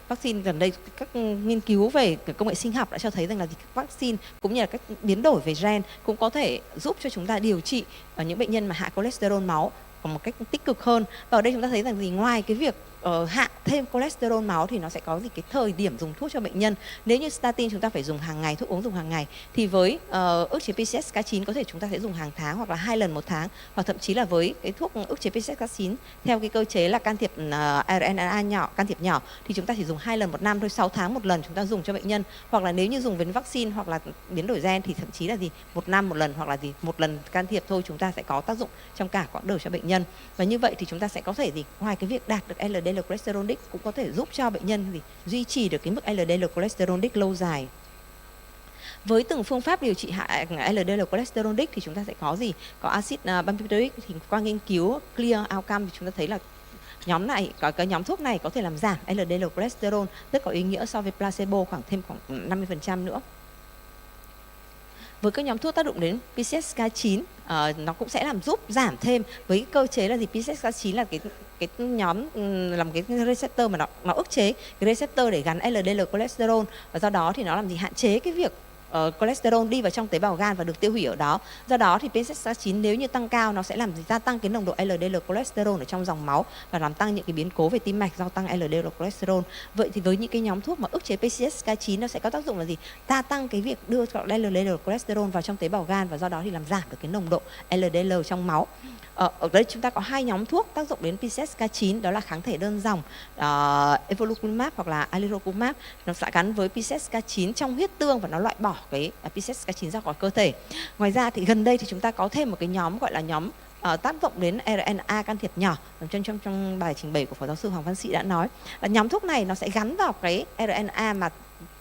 Vaccine gần đây các nghiên cứu về công nghệ sinh học đã cho thấy rằng là vaccine cũng như là các biến đổi về gen cũng có thể giúp cho chúng ta điều trị những bệnh nhân mà hạ cholesterol máu một cách tích cực hơn. Và ở đây chúng ta thấy rằng gì, ngoài cái việc hạ thêm cholesterol máu thì nó sẽ có gì cái thời điểm dùng thuốc cho bệnh nhân. Nếu như statin chúng ta phải dùng hàng ngày, thuốc uống dùng hàng ngày, thì với ức chế PCSK9 có thể chúng ta sẽ dùng hàng tháng hoặc là 2 lần một tháng, hoặc thậm chí là với cái thuốc ức chế PCSK9 theo cái cơ chế là can thiệp RNA nhỏ, can thiệp nhỏ thì chúng ta chỉ dùng 2 lần một năm thôi, 6 tháng một lần chúng ta dùng cho bệnh nhân. Hoặc là nếu như dùng với vaccine hoặc là biến đổi gen thì thậm chí là gì 1 năm một lần, hoặc là gì 1 lần can thiệp thôi, chúng ta sẽ có tác dụng trong cả quãng đời cho bệnh nhân. Và như vậy thì chúng ta sẽ có thể gì ngoài cái việc đạt được LDL cholesterol đích cũng có thể giúp cho bệnh nhân duy trì được cái mức LDL cholesterol đích lâu dài. Với từng phương pháp điều trị hạ LDL cholesterol đích thì chúng ta sẽ có gì? Có acid bempedoic, thì qua nghiên cứu Clear Outcome thì chúng ta thấy là nhóm này, cái nhóm thuốc này có thể làm giảm LDL cholesterol rất có ý nghĩa so với placebo khoảng 50% nữa. Với các nhóm thuốc tác động đến PCSK9, nó cũng sẽ làm giúp giảm thêm với cơ chế là gì? PCSK9 là cái nhóm làm cái receptor mà nó ức chế cái receptor để gắn LDL cholesterol, và do đó thì nó làm gì hạn chế cái việc cholesterol đi vào trong tế bào gan và được tiêu hủy ở đó. Do đó thì PCSK9 nếu như tăng cao nó sẽ làm gia tăng cái nồng độ LDL cholesterol ở trong dòng máu và làm tăng những cái biến cố về tim mạch do tăng LDL cholesterol. Vậy thì với những cái nhóm thuốc mà ức chế PCSK9 nó sẽ có tác dụng là gì? Gia tăng cái việc đưa LDL cholesterol vào trong tế bào gan, và do đó thì làm giảm được cái nồng độ LDL trong máu. Ở đây chúng ta có hai nhóm thuốc tác dụng đến PCSK9, đó là kháng thể đơn dòng evolocumab hoặc là alirocumab. Nó sẽ gắn với PCSK9 trong huyết tương và nó loại bỏ cái PCSK9 ra khỏi cơ thể. Ngoài ra thì gần đây thì chúng ta có thêm một cái nhóm gọi là nhóm tác động đến RNA can thiệp nhỏ. Trong bài trình bày của Phó Giáo sư Hoàng Văn Sĩ đã nói là nhóm thuốc này nó sẽ gắn vào cái RNA mà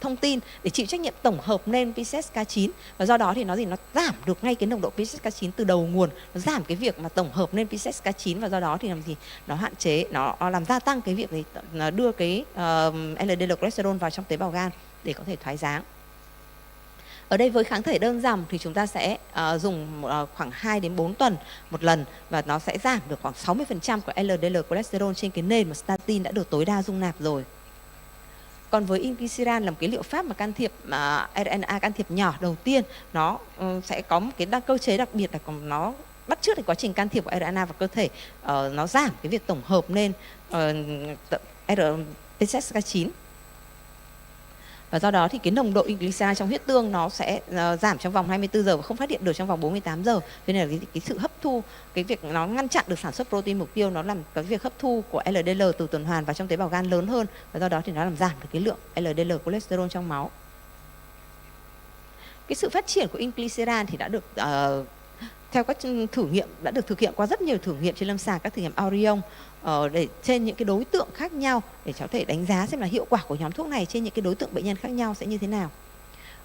thông tin để chịu trách nhiệm tổng hợp lên PCSK9, và do đó thì nó giảm được ngay cái nồng độ PCSK9 từ đầu nguồn, nó giảm cái việc mà tổng hợp lên PCSK9, và do đó thì làm gì nó hạn chế, nó làm gia tăng cái việc đưa cái LDL cholesterol vào trong tế bào gan để có thể thoái giá. Ở đây với kháng thể đơn dòng thì chúng ta sẽ dùng khoảng 2 đến 4 tuần một lần, và nó sẽ giảm được khoảng 60% của LDL cholesterol trên cái nền mà statin đã được tối đa dung nạp rồi. Còn với inclisiran là một cái liệu pháp mà can thiệp RNA can thiệp nhỏ đầu tiên, nó sẽ có một cái cơ chế đặc biệt là nó bắt chước cái quá trình can thiệp của RNA vào cơ thể, nó giảm cái việc tổng hợp lên PCSK9. Và do đó thì cái nồng độ glycerin trong huyết tương nó sẽ giảm trong vòng 24 giờ và không phát hiện được trong vòng 48 giờ. Cho nên là cái sự hấp thu, cái việc nó ngăn chặn được sản xuất protein mục tiêu, nó làm cái việc hấp thu của LDL từ tuần hoàn vào trong tế bào gan lớn hơn, và do đó thì nó làm giảm được cái lượng LDL cholesterol trong máu. Cái sự phát triển của inclisiran thì đã được theo các thử nghiệm đã được thực hiện qua rất nhiều thử nghiệm trên lâm sàng, các thử nghiệm Orion để trên những cái đối tượng khác nhau để có thể đánh giá xem là hiệu quả của nhóm thuốc này trên những cái đối tượng bệnh nhân khác nhau sẽ như thế nào.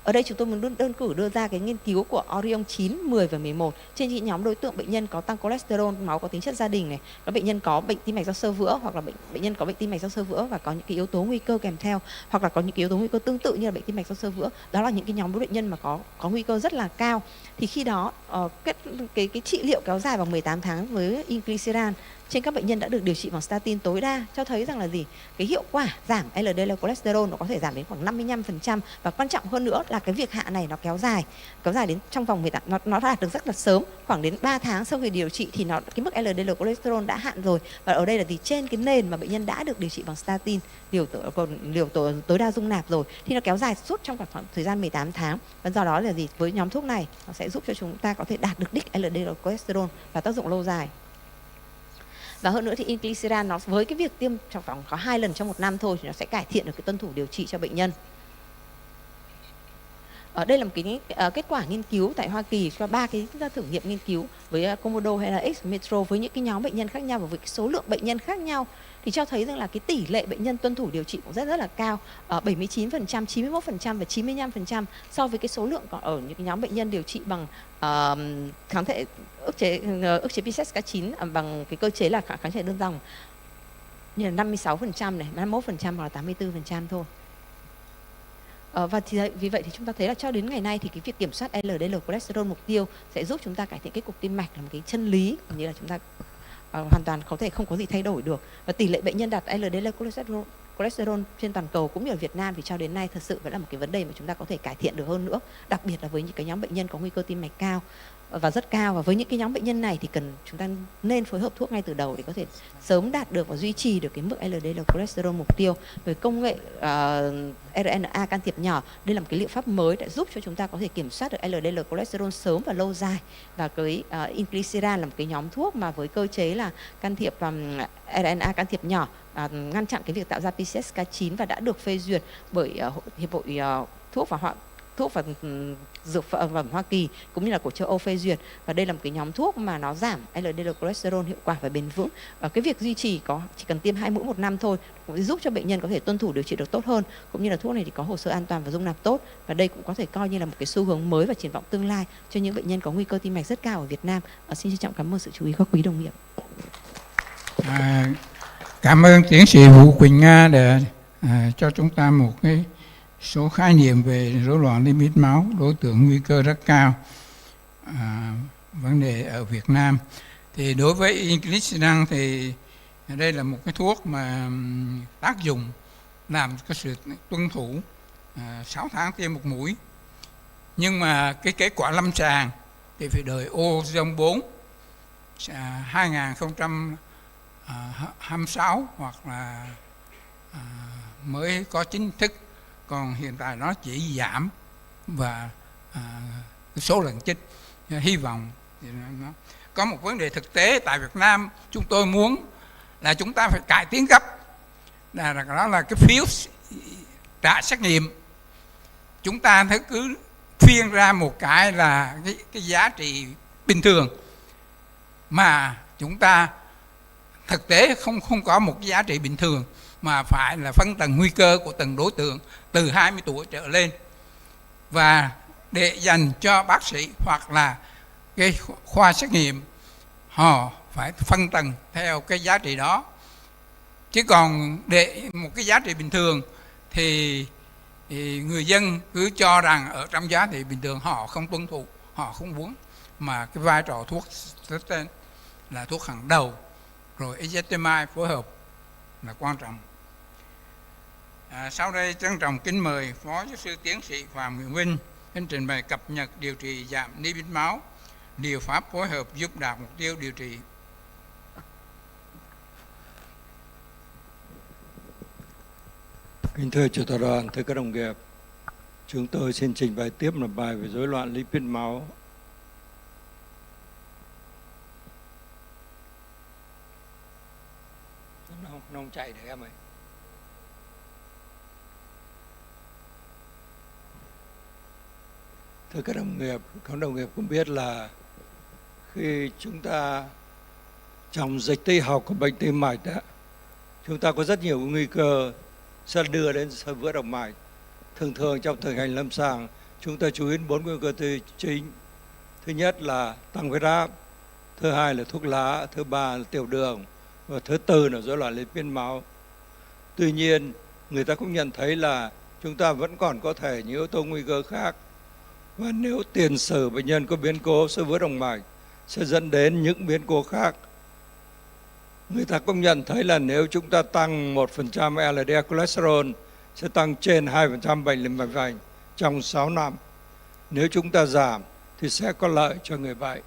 Ở đây chúng tôi muốn đơn cử đưa ra cái nghiên cứu của Orion 9, 10 và 11 trên những nhóm đối tượng bệnh nhân có tăng cholesterol máu có tính chất gia đình này, có bệnh nhân có bệnh tim mạch do xơ vữa, hoặc là bệnh nhân có bệnh tim mạch do xơ vữa và có những cái yếu tố nguy cơ kèm theo, hoặc là có những cái yếu tố nguy cơ tương tự như là bệnh tim mạch do xơ vữa. Đó là những cái nhóm bệnh nhân mà có nguy cơ rất là cao. Thì khi đó cái trị liệu kéo dài vào 18 tháng với inclisiran trên các bệnh nhân đã được điều trị bằng statin tối đa cho thấy rằng là gì? Cái hiệu quả giảm LDL cholesterol nó có thể giảm đến khoảng 55%, và quan trọng hơn nữa là cái việc hạ này nó kéo dài đến trong vòng 18, nó đạt được rất là sớm, khoảng đến 3 tháng sau khi điều trị thì cái mức LDL cholesterol đã hạn rồi, và ở đây là gì? Trên cái nền mà bệnh nhân đã được điều trị bằng statin liều tối đa dung nạp rồi thì nó kéo dài suốt trong khoảng thời gian 18 tháng, và do đó là gì? Với nhóm thuốc này nó sẽ giúp cho chúng ta có thể đạt được đích LDL cholesterol và tác dụng lâu dài. Và hơn nữa thì inclisiran nó với cái việc tiêm trong vòng có 2 lần trong 1 năm thôi thì nó sẽ cải thiện được cái tuân thủ điều trị cho bệnh nhân. Ở đây là một cái kết quả nghiên cứu tại Hoa Kỳ qua 3 cái thử nghiệm nghiên cứu với Komodo hay là X Metro với những cái nhóm bệnh nhân khác nhau và với cái số lượng bệnh nhân khác nhau, thì cho thấy rằng là cái tỷ lệ bệnh nhân tuân thủ điều trị cũng rất là cao, 79%, 91% và 95% so với cái số lượng còn ở những cái nhóm bệnh nhân điều trị bằng kháng thể ức chế PCSK9 bằng cái cơ chế là kháng thể đơn dòng như là 56% này, 51% hoặc là 84% thôi. Và vì vậy thì chúng ta thấy là cho đến ngày nay thì cái việc kiểm soát LDL cholesterol mục tiêu sẽ giúp chúng ta cải thiện cái cục tim mạch, là một cái chân lý như là chúng ta hoàn toàn có thể không có gì thay đổi được. Và tỷ lệ bệnh nhân đạt LDL cholesterol trên toàn cầu cũng như ở Việt Nam thì cho đến nay thật sự vẫn là một cái vấn đề mà chúng ta có thể cải thiện được hơn nữa, đặc biệt là với những cái nhóm bệnh nhân có nguy cơ tim mạch cao và rất cao. Và với những cái nhóm bệnh nhân này thì chúng ta nên phối hợp thuốc ngay từ đầu để có thể sớm đạt được và duy trì được cái mức LDL cholesterol mục tiêu. Với công nghệ RNA can thiệp nhỏ, đây là một cái liệu pháp mới để giúp cho chúng ta có thể kiểm soát được LDL cholesterol sớm và lâu dài. Và cái inclisiran là một cái nhóm thuốc mà với cơ chế là can thiệp RNA can thiệp nhỏ, ngăn chặn cái việc tạo ra PCSK9 và đã được phê duyệt bởi Hiệp hội thuốc và dược phẩm Hoa Kỳ cũng như là của châu Âu phê duyệt. Và đây là một cái nhóm thuốc mà nó giảm LDL cholesterol hiệu quả và bền vững. Và cái việc duy trì chỉ cần tiêm 2 mũi 1 năm thôi cũng giúp cho bệnh nhân có thể tuân thủ điều trị được tốt hơn, cũng như là thuốc này thì có hồ sơ an toàn và dung nạp tốt. Và đây cũng có thể coi như là một cái xu hướng mới và triển vọng tương lai cho những bệnh nhân có nguy cơ tim mạch rất cao ở Việt Nam. Xin trân trọng cảm ơn sự chú ý của các quý đồng nghiệp. Cảm ơn tiến sĩ Vũ Quỳnh Nga để cho chúng ta một cái số khái niệm về rối loạn lipid máu, đối tượng nguy cơ rất cao, vấn đề ở Việt Nam. Thì đối với inclisiran thì đây là một cái thuốc mà tác dụng làm cái sự tuân thủ 6 tháng tiêm 1 mũi. Nhưng mà cái kết quả lâm sàng thì phải đợi Ozone 4 2026 hoặc là mới có chính thức. Còn hiện tại nó chỉ giảm và số lần chích. Hy vọng thì nó có một vấn đề thực tế tại Việt Nam chúng tôi muốn là chúng ta phải cải tiến gấp, đó là cái phiếu trả xét nghiệm. Chúng ta cứ phiên ra một cái là cái giá trị bình thường mà chúng ta thực tế không có một cái giá trị bình thường, mà phải là phân tầng nguy cơ của từng đối tượng từ 20 tuổi trở lên, và để dành cho bác sĩ hoặc là cái khoa xét nghiệm họ phải phân tầng theo cái giá trị đó. Chứ còn để một cái giá trị bình thường thì người dân cứ cho rằng ở trong giá trị bình thường họ không tuân thủ, họ không muốn. Mà cái vai trò thuốc là thuốc hàng đầu, rồi ezetimibe phối hợp là quan trọng. Sau đây trân trọng kính mời Phó Giáo sư Tiến sĩ Phạm Nguyễn Vinh xin trình bày cập nhật điều trị giảm lipid máu, liệu pháp phối hợp giúp đạt mục tiêu điều trị. Kính thưa Chủ tọa đoàn, thưa các đồng nghiệp, chúng tôi xin trình bày tiếp một bài về rối loạn lipid máu. Nó không chạy được em ơi. Thưa các đồng nghiệp cũng biết là khi chúng ta trong dịch tễ học của bệnh tim mạch đó, chúng ta có rất nhiều nguy cơ sẽ đưa đến sơ vữa động mạch. Thường thường trong thực hành lâm sàng, chúng ta chú ý đến 4 nguy cơ chính. Thứ nhất là tăng huyết áp, thứ hai là thuốc lá, thứ ba là tiểu đường, và thứ tư là rối loạn lipid máu. Tuy nhiên, người ta cũng nhận thấy là chúng ta vẫn còn có thể những yếu tố nguy cơ khác. Và nếu tiền sử bệnh nhân có biến cố sơ vữa động mạch sẽ dẫn đến những biến cố khác. Người ta cũng nhận thấy là nếu chúng ta tăng 1% LDL cholesterol sẽ tăng trên 2% bệnh lý mạch vành trong 6 năm. Nếu chúng ta giảm thì sẽ có lợi cho người bệnh.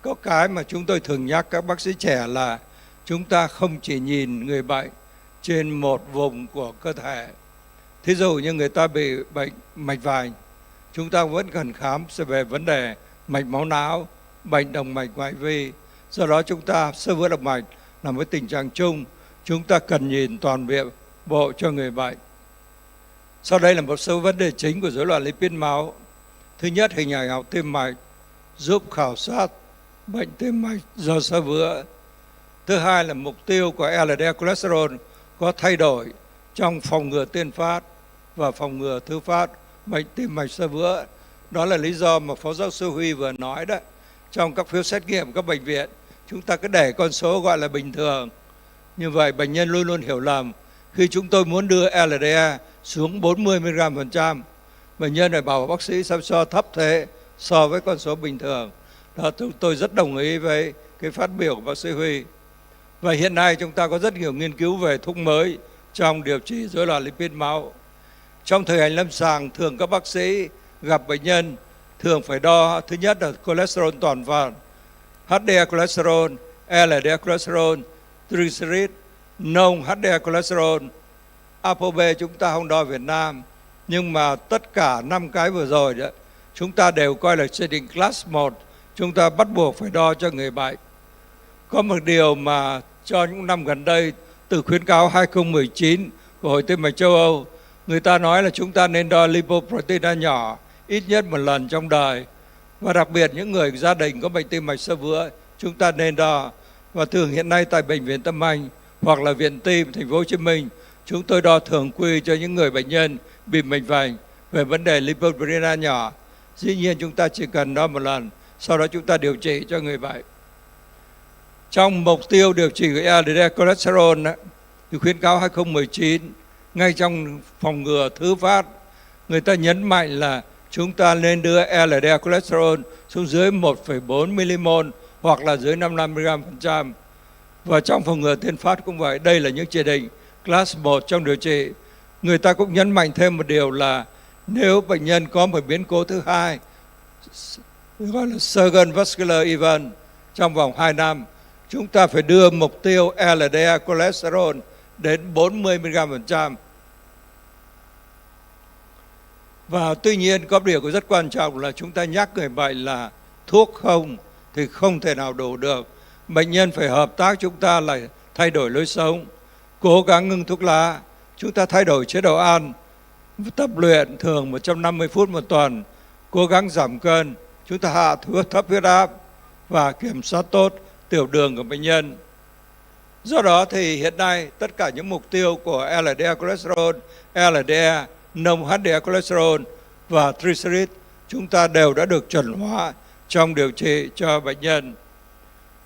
Có cái mà chúng tôi thường nhắc các bác sĩ trẻ là chúng ta không chỉ nhìn người bệnh trên một vùng của cơ thể. Thí dụ như người ta bị bệnh mạch vành, chúng ta vẫn cần khám về vấn đề mạch máu não, bệnh động mạch ngoại vi. Do đó chúng ta sơ vữa động mạch là một tình trạng chung, chúng ta cần nhìn toàn bộ cho người bệnh. Sau đây là một số vấn đề chính của rối loạn lipid máu. Thứ nhất, hình ảnh học tim mạch giúp khảo sát bệnh tim mạch do sơ vữa. Thứ hai là mục tiêu của LDL cholesterol có thay đổi trong phòng ngừa tiên phát và phòng ngừa thứ phát bệnh tim mạch sơ vữa. Đó là lý do mà Phó Giáo sư Huy vừa nói đó. Trong các phiếu xét nghiệm các bệnh viện, chúng ta cứ để con số gọi là bình thường. Như vậy bệnh nhân luôn luôn hiểu lầm. Khi chúng tôi muốn đưa LDL xuống 40 mg%, bệnh nhân lại bảo bác sĩ sao cho thấp thế so với con số bình thường. Đó, tôi rất đồng ý với cái phát biểu của bác sĩ Huy. Và hiện nay chúng ta có rất nhiều nghiên cứu về thuốc mới trong điều trị rối loạn lipid máu. Trong thời hành lâm sàng, thường các bác sĩ gặp bệnh nhân thường phải đo thứ nhất là cholesterol toàn phần, HDL cholesterol, LDL cholesterol, triglycerid, nông HDL cholesterol. ApoB chúng ta không đo Việt Nam, nhưng mà tất cả 5 cái vừa rồi đó, chúng ta đều coi là chỉ định class 1, chúng ta bắt buộc phải đo cho người bệnh. Có một điều mà cho những năm gần đây, từ khuyến cáo 2019 của Hội Tim mạch châu Âu, người ta nói là chúng ta nên đo lipoprotein nhỏ ít nhất một lần trong đời. Và đặc biệt những người gia đình có bệnh tim mạch sơ vữa, chúng ta nên đo. Và thường hiện nay tại Bệnh viện Tâm Anh hoặc là Viện Tim Thành phố Hồ Chí Minh, chúng tôi đo thường quy cho những người bệnh nhân bị mạch vành về vấn đề lipoprotein nhỏ. Dĩ nhiên chúng ta chỉ cần đo một lần, sau đó chúng ta điều trị cho người bệnh. Trong mục tiêu điều trị của LDL cholesterol thì khuyến cáo 2019, ngay trong phòng ngừa thứ phát, người ta nhấn mạnh là chúng ta nên đưa LDL cholesterol xuống dưới 1,4 mmol hoặc là dưới 55 mg%. Và trong phòng ngừa tiên phát cũng vậy, đây là những chỉ định class 1 trong điều trị. Người ta cũng nhấn mạnh thêm một điều là nếu bệnh nhân có một biến cố thứ hai, gọi là second vascular event, trong vòng 2 năm, chúng ta phải đưa mục tiêu LDL cholesterol đến 40 mg%. Và tuy nhiên có điều rất quan trọng là chúng ta nhắc người bệnh là thuốc không thì không thể nào đủ được. Bệnh nhân phải hợp tác, chúng ta lại thay đổi lối sống, cố gắng ngưng thuốc lá, chúng ta thay đổi chế độ ăn, tập luyện thường 150 phút một tuần, cố gắng giảm cân, chúng ta hạ thấp huyết áp và kiểm soát tốt tiểu đường của bệnh nhân. Do đó thì hiện nay tất cả những mục tiêu của LDL cholesterol, LDL, nồng HDL cholesterol và triglycerid chúng ta đều đã được chuẩn hóa trong điều trị cho bệnh nhân.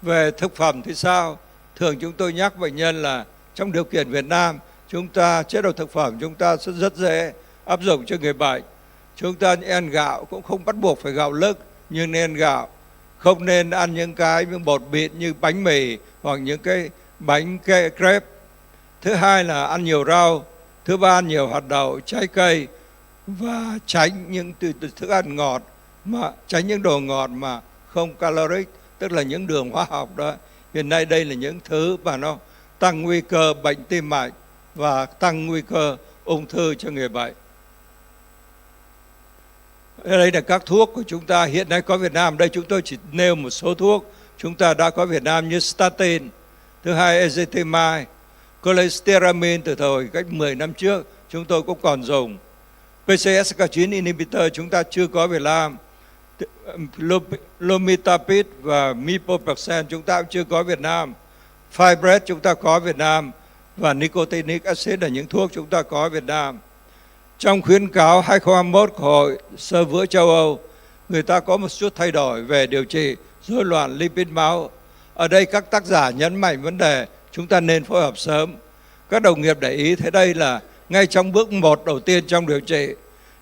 Về thực phẩm thì sao? Thường chúng tôi nhắc bệnh nhân là trong điều kiện Việt Nam, chúng ta chế độ thực phẩm chúng ta sẽ rất dễ áp dụng cho người bệnh. Chúng ta ăn gạo cũng không bắt buộc phải gạo lứt, nhưng nên ăn gạo. Không nên ăn những cái bột mịn như bánh mì hoặc những cái bánh crepe. Thứ hai là ăn nhiều rau. Thứ ba ăn nhiều hạt đậu, trái cây và tránh những thức ăn ngọt, mà tránh những đồ ngọt mà không caloric, tức là những đường hóa học đó. Hiện nay đây là những thứ mà nó tăng nguy cơ bệnh tim mạch và tăng nguy cơ ung thư cho người bệnh. Đây là các thuốc của chúng ta hiện nay có Việt Nam. Đây chúng tôi chỉ nêu một số thuốc chúng ta đã có Việt Nam như statin, thứ hai ezetimibe, cholestyramine từ thời cách 10 năm trước chúng tôi cũng còn dùng. PCSK9 inhibitor chúng ta chưa có Việt Nam. Lomitapid và mipoproxen chúng ta cũng chưa có Việt Nam. Fibret chúng ta có Việt Nam và nicotinic acid là những thuốc chúng ta có Việt Nam. Trong khuyến cáo 2021 của Hội Xơ vữa châu Âu, người ta có một chút thay đổi về điều trị rối loạn lipid máu. Ở đây các tác giả nhấn mạnh vấn đề chúng ta nên phối hợp sớm. Các đồng nghiệp để ý thế đây là ngay trong bước 1 đầu tiên trong điều trị.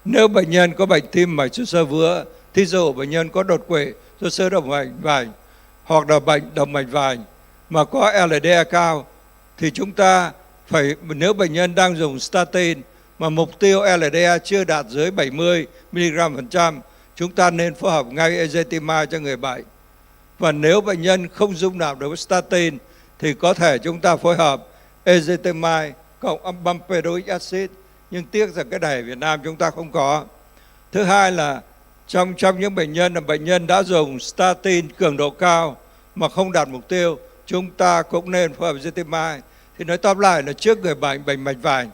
Nếu bệnh nhân có bệnh tim mạch do xơ vữa, thí dụ bệnh nhân có đột quỵ do xơ động mạch vành hoặc là bệnh động mạch vành mà có LDL cao, thì chúng ta phải, nếu bệnh nhân đang dùng statin mà mục tiêu LDL chưa đạt dưới 70 mg%, chúng ta nên phối hợp ngay ezetimibe cho người bệnh. Và nếu bệnh nhân không dung nạp được với statin thì có thể chúng ta phối hợp ezetimibe cộng bumperoic acid, nhưng tiếc rằng cái này ở Việt Nam chúng ta không có. Thứ hai là trong những bệnh nhân là bệnh nhân đã dùng statin cường độ cao mà không đạt mục tiêu, chúng ta cũng nên phối hợp ezetimibe. Thì nói tóm lại là trước người bệnh mạch vành,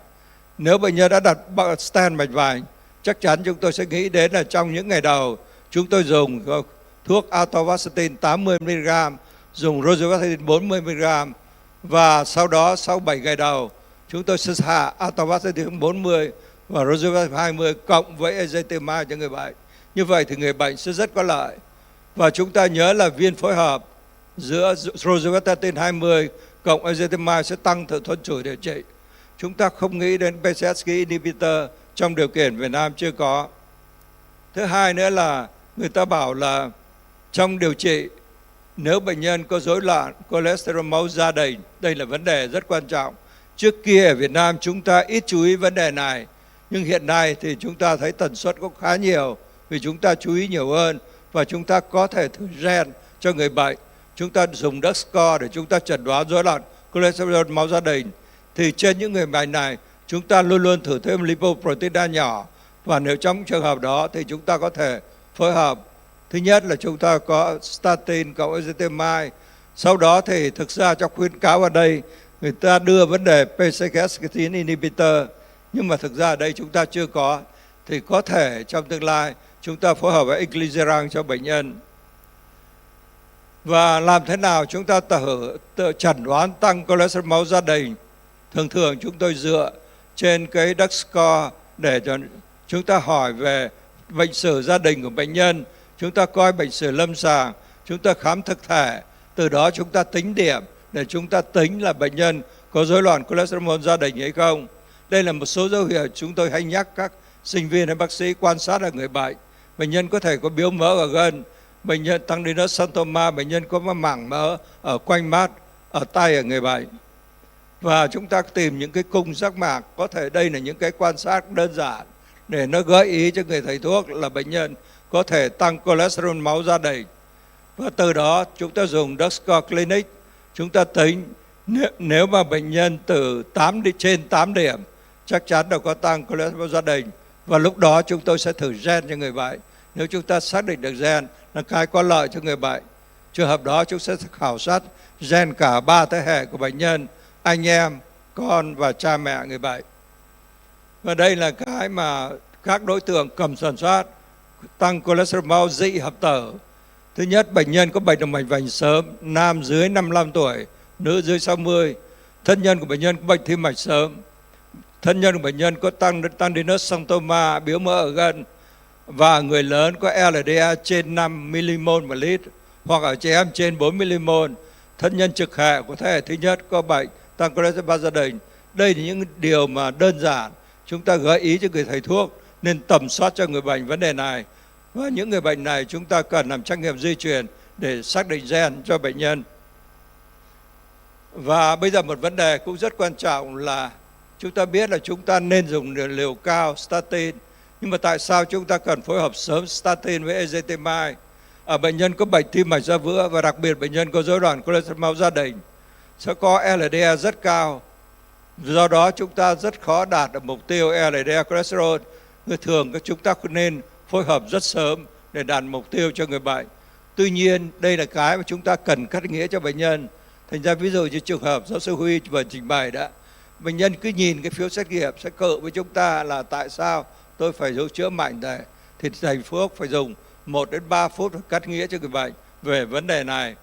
nếu bệnh nhân đã đặt stent mạch vành, chắc chắn chúng tôi sẽ nghĩ đến là trong những ngày đầu chúng tôi dùng thuốc atorvastatin 80 mg, dùng rosuvastatin 40 mg, và sau đó sau 7 ngày đầu chúng tôi sẽ hạ atorvastatin 40 và rosuvastatin 20 cộng với ezetimibe cho người bệnh. Như vậy thì người bệnh sẽ rất có lợi. Và chúng ta nhớ là viên phối hợp giữa rosuvastatin 20 cộng ezetimibe sẽ tăng thượng thuần chủ điều trị. Chúng ta không nghĩ đến PCSK inhibitor trong điều kiện Việt Nam chưa có. Thứ hai nữa là người ta bảo là trong điều trị, nếu bệnh nhân có rối loạn cholesterol máu gia đình, đây là vấn đề rất quan trọng. Trước kia ở Việt Nam chúng ta ít chú ý vấn đề này, nhưng hiện nay thì chúng ta thấy tần suất cũng khá nhiều vì chúng ta chú ý nhiều hơn và chúng ta có thể thử gen cho người bệnh. Chúng ta dùng đất score để chúng ta chẩn đoán rối loạn cholesterol máu gia đình. Thì trên những người bệnh này chúng ta luôn luôn thử thêm lipoprotein đa nhỏ, và nếu trong trường hợp đó thì chúng ta có thể phối hợp. Thứ nhất là chúng ta có statin cộng ezetimibe. Sau đó thì thực ra trong khuyến cáo ở đây người ta đưa vấn đề PCSK9 inhibitor, nhưng mà thực ra ở đây chúng ta chưa có. Thì có thể trong tương lai chúng ta phối hợp với inclisiran cho bệnh nhân. Và làm thế nào chúng ta tự chẩn đoán tăng cholesterol máu gia đình? Thường thường chúng tôi dựa trên cái DUX score để cho chúng ta hỏi về bệnh sử gia đình của bệnh nhân, chúng ta coi bệnh sử lâm sàng, chúng ta khám thực thể, từ đó chúng ta tính điểm để chúng ta tính là bệnh nhân có rối loạn cholesterol gia đình hay không. Đây là một số dấu hiệu chúng tôi hay nhắc các sinh viên hay bác sĩ quan sát ở người bệnh. Bệnh nhân có thể có biếu mỡ ở gân, bệnh nhân tăng adenosarcoma, bệnh nhân có mảng mỡ ở quanh mắt, ở tay ở người bệnh. Và chúng ta tìm những cái cung giác mạc, có thể đây là những cái quan sát đơn giản để nó gợi ý cho người thầy thuốc là bệnh nhân có thể tăng cholesterol máu gia đình. Và từ đó chúng ta dùng DUX score clinic, chúng ta tính nếu mà bệnh nhân từ trên 8 điểm chắc chắn là có tăng cholesterol gia đình, và lúc đó chúng tôi sẽ thử gen cho người bệnh. Nếu chúng ta xác định được gen là cái có lợi cho người bệnh, trường hợp đó chúng sẽ khảo sát gen cả 3 thế hệ của bệnh nhân, anh em, con và cha mẹ người bệnh. Và đây là cái mà các đối tượng cầm tầm soát tăng cholesterol máu dị hợp tử. Thứ nhất, bệnh nhân có bệnh động mạch vành sớm, nam dưới 55 tuổi, nữ dưới 60. Thân nhân của bệnh nhân có bệnh tim mạch sớm. Thân nhân của bệnh nhân có tăng adenosarcoma, biếu mỡ ở gân, và người lớn có LDL trên 5 mmol một lít hoặc ở trẻ em trên 4 mmol. Thân nhân trực hệ của thế hệ thứ nhất có bệnh tăng cholesterol gia đình. Đây là những điều mà đơn giản chúng ta gợi ý cho người thầy thuốc nên tầm soát cho người bệnh vấn đề này. Và những người bệnh này chúng ta cần làm xét nghiệm di truyền để xác định gen cho bệnh nhân. Và bây giờ một vấn đề cũng rất quan trọng là chúng ta biết là chúng ta nên dùng liều cao statin, nhưng mà tại sao chúng ta cần phối hợp sớm statin với ezetimibe ở bệnh nhân có bệnh tim mạch do vữa, và đặc biệt bệnh nhân có rối loạn cholesterol máu gia đình sẽ có LDL rất cao, Do đó chúng ta rất khó đạt được mục tiêu LDL cholesterol. Người thường chúng ta nên phối hợp rất sớm để đạt mục tiêu cho người bệnh. Tuy nhiên đây là cái mà chúng ta cần cắt nghĩa cho bệnh nhân. Thành ra ví dụ như trường hợp giáo sư Huy vừa trình bày đã, bệnh nhân cứ nhìn cái phiếu xét nghiệm sẽ cự với chúng ta là tại sao tôi phải dùng chữa mạnh này, thì thầy Phước phải dùng 1 đến 3 phút để cắt nghĩa cho người bệnh về vấn đề này.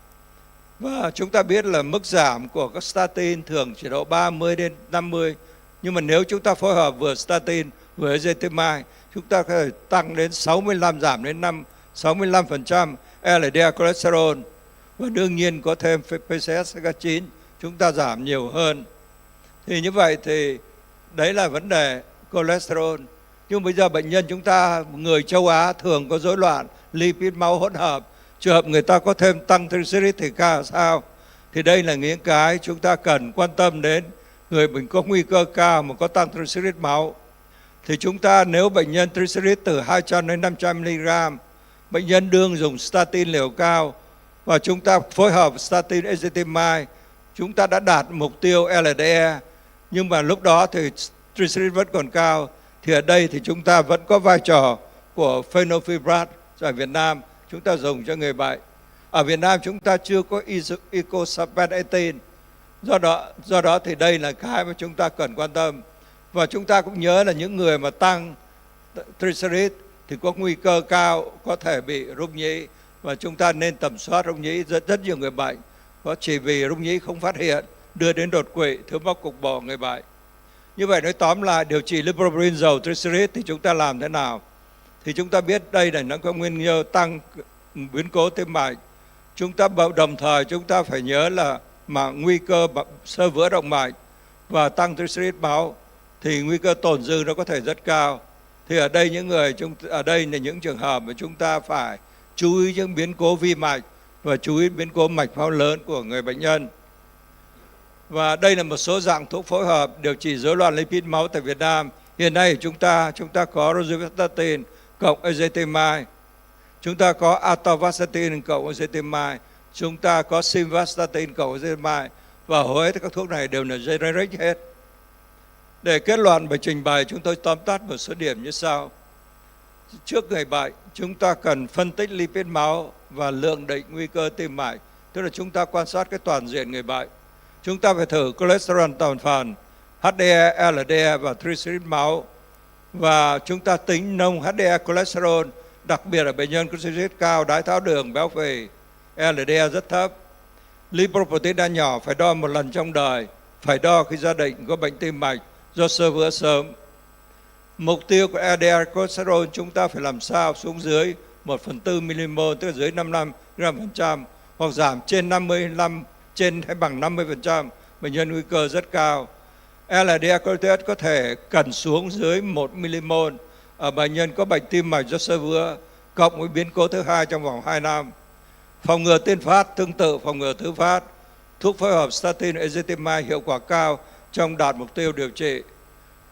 Và chúng ta biết là mức giảm của các statin thường chỉ độ 30 đến 50, nhưng mà nếu chúng ta phối hợp vừa statin vừa ezetimibe, chúng ta có thể tăng đến 65, giảm đến 65% LDL cholesterol. Và đương nhiên có thêm PCSK9 chúng ta giảm nhiều hơn. Thì như vậy thì đấy là vấn đề cholesterol. Nhưng bây giờ bệnh nhân chúng ta, người châu Á thường có rối loạn lipid máu hỗn hợp. Trường hợp người ta có thêm tăng triglycerid thì sao? Thì đây là những cái chúng ta cần quan tâm đến. Người bệnh có nguy cơ cao mà có tăng triglycerid máu. Thì chúng ta nếu bệnh nhân triglycerid từ 200 đến 500 mg, bệnh nhân đương dùng statin liều cao và chúng ta phối hợp statin ezetimibe, chúng ta đã đạt mục tiêu LDL. Nhưng mà lúc đó thì triglycerid vẫn còn cao. Thì ở đây thì chúng ta vẫn có vai trò của phenylfibrat ở Việt Nam chúng ta dùng cho người bệnh. Ở Việt Nam chúng ta chưa có icosapent. Do đó thì đây là cái mà chúng ta cần quan tâm. Và chúng ta cũng nhớ là những người mà tăng triglycerid thì có nguy cơ cao có thể bị rung nhĩ, và chúng ta nên tầm soát rung nhĩ. Rất nhiều người bệnh có chỉ vì rung nhĩ không phát hiện đưa đến đột quỵ, thiếu máu cục bộ người bệnh. Như vậy nói tóm lại, điều trị lipoprotein dầu triglycerid thì chúng ta làm thế nào? Thì chúng ta biết đây là nó có nguyên nhân tăng biến cố tim mạch. Chúng ta đồng thời chúng ta phải nhớ là mà nguy cơ xơ vữa động mạch và tăng triglycerid máu thì nguy cơ tổn dư nó có thể rất cao. Thì ở đây ở đây là những trường hợp mà chúng ta phải chú ý những biến cố vi mạch và chú ý biến cố mạch máu lớn của người bệnh nhân. Và đây là một số dạng thuốc phối hợp điều trị rối loạn lipid máu tại Việt Nam. Hiện nay chúng ta có rosuvastatin cộng ezetimibe, chúng ta có atorvastatin cộng ezetimibe, chúng ta có simvastatin cộng ezetimibe, và hầu hết các thuốc này đều là generic hết. Để kết luận bài trình bày, chúng tôi tóm tắt một số điểm như sau. Trước người bệnh, chúng ta cần phân tích lipid máu và lượng định nguy cơ tim mạch, tức là chúng ta quan sát cái toàn diện người bệnh. Chúng ta phải thử cholesterol toàn phần, HDL, LDL và triglycerid máu, và chúng ta tính nồng HDL cholesterol, đặc biệt là bệnh nhân có triglycerid cao, đái tháo đường, béo phì, LDL rất thấp. Lipoprotein đa nhỏ phải đo một lần trong đời, phải đo khi gia đình có bệnh tim mạch do xơ vữa sớm. Mục tiêu của LDL cholesterol chúng ta phải làm sao xuống dưới 1/4 mmol, tức là dưới 55 gram%, hoặc giảm trên 55, trên hay bằng 50%, bệnh nhân nguy cơ rất cao. LDL cholesterol có thể cần xuống dưới 1 mmol ở bệnh nhân có bệnh tim mạch do xơ vữa, cộng với biến cố thứ hai trong vòng 2 năm. Phòng ngừa tiên phát tương tự phòng ngừa thứ phát. Thuốc phối hợp statin ezetimibe hiệu quả cao trong đạt mục tiêu điều trị.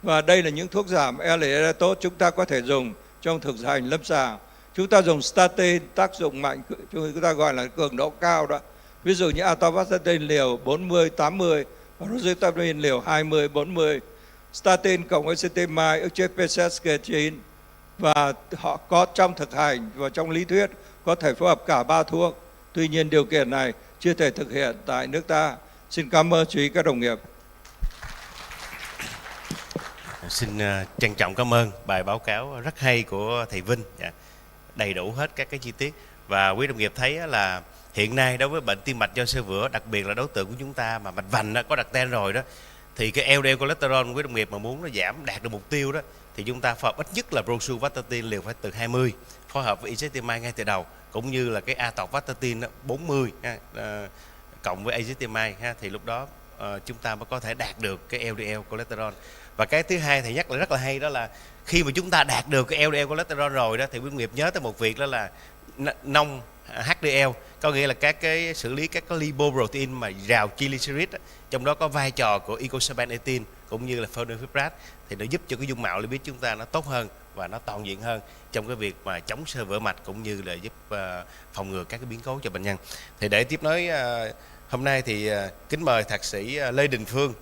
Và đây là những thuốc giảm LDL tốt chúng ta có thể dùng trong thực hành lâm sàng. Chúng ta dùng statin tác dụng mạnh, chúng ta gọi là cường độ cao đó. Ví dụ như atorvastatin liều 40-80 và rosuvastatin liều 20-40. Statin cộng ezetimibe ức chế PCSK9, và họ có trong thực hành và trong lý thuyết có thể phối hợp cả 3 thuốc. Tuy nhiên điều kiện này chưa thể thực hiện tại nước ta. Xin cảm ơn chú ý các đồng nghiệp. Xin trân trọng cảm ơn bài báo cáo rất hay của thầy Vinh, đầy đủ hết các cái chi tiết. Và quý đồng nghiệp thấy là hiện nay đối với bệnh tim mạch do xơ vữa, đặc biệt là đối tượng của chúng ta mà mạch vành có đặt tên rồi đó, thì cái LDL cholesterol quý đồng nghiệp mà muốn nó giảm đạt được mục tiêu đó, thì chúng ta phối hợp ít nhất là rosuvastatin liều phải từ 20, phối hợp với ezetimibe ngay từ đầu, cũng như là cái atorvastatin 40 cộng với ezetimibe thì lúc đó chúng ta mới có thể đạt được cái LDL cholesterol. Và cái thứ hai thầy nhắc là rất là hay, đó là khi mà chúng ta đạt được cái LDL cholesterol rồi đó, thì quý nghiệp nhớ tới một việc, đó là nông HDL, có nghĩa là các cái xử lý các cái lipoprotein mà rào triglycerid, trong đó có vai trò của icosapent cũng như là phenylfibrat, thì nó giúp cho cái dung mạo lipid chúng ta nó tốt hơn và nó toàn diện hơn trong cái việc mà chống xơ vữa mạch, cũng như là giúp phòng ngừa các cái biến cố cho bệnh nhân. Thì để tiếp nối hôm nay thì kính mời thạc sĩ Lê Đình Phương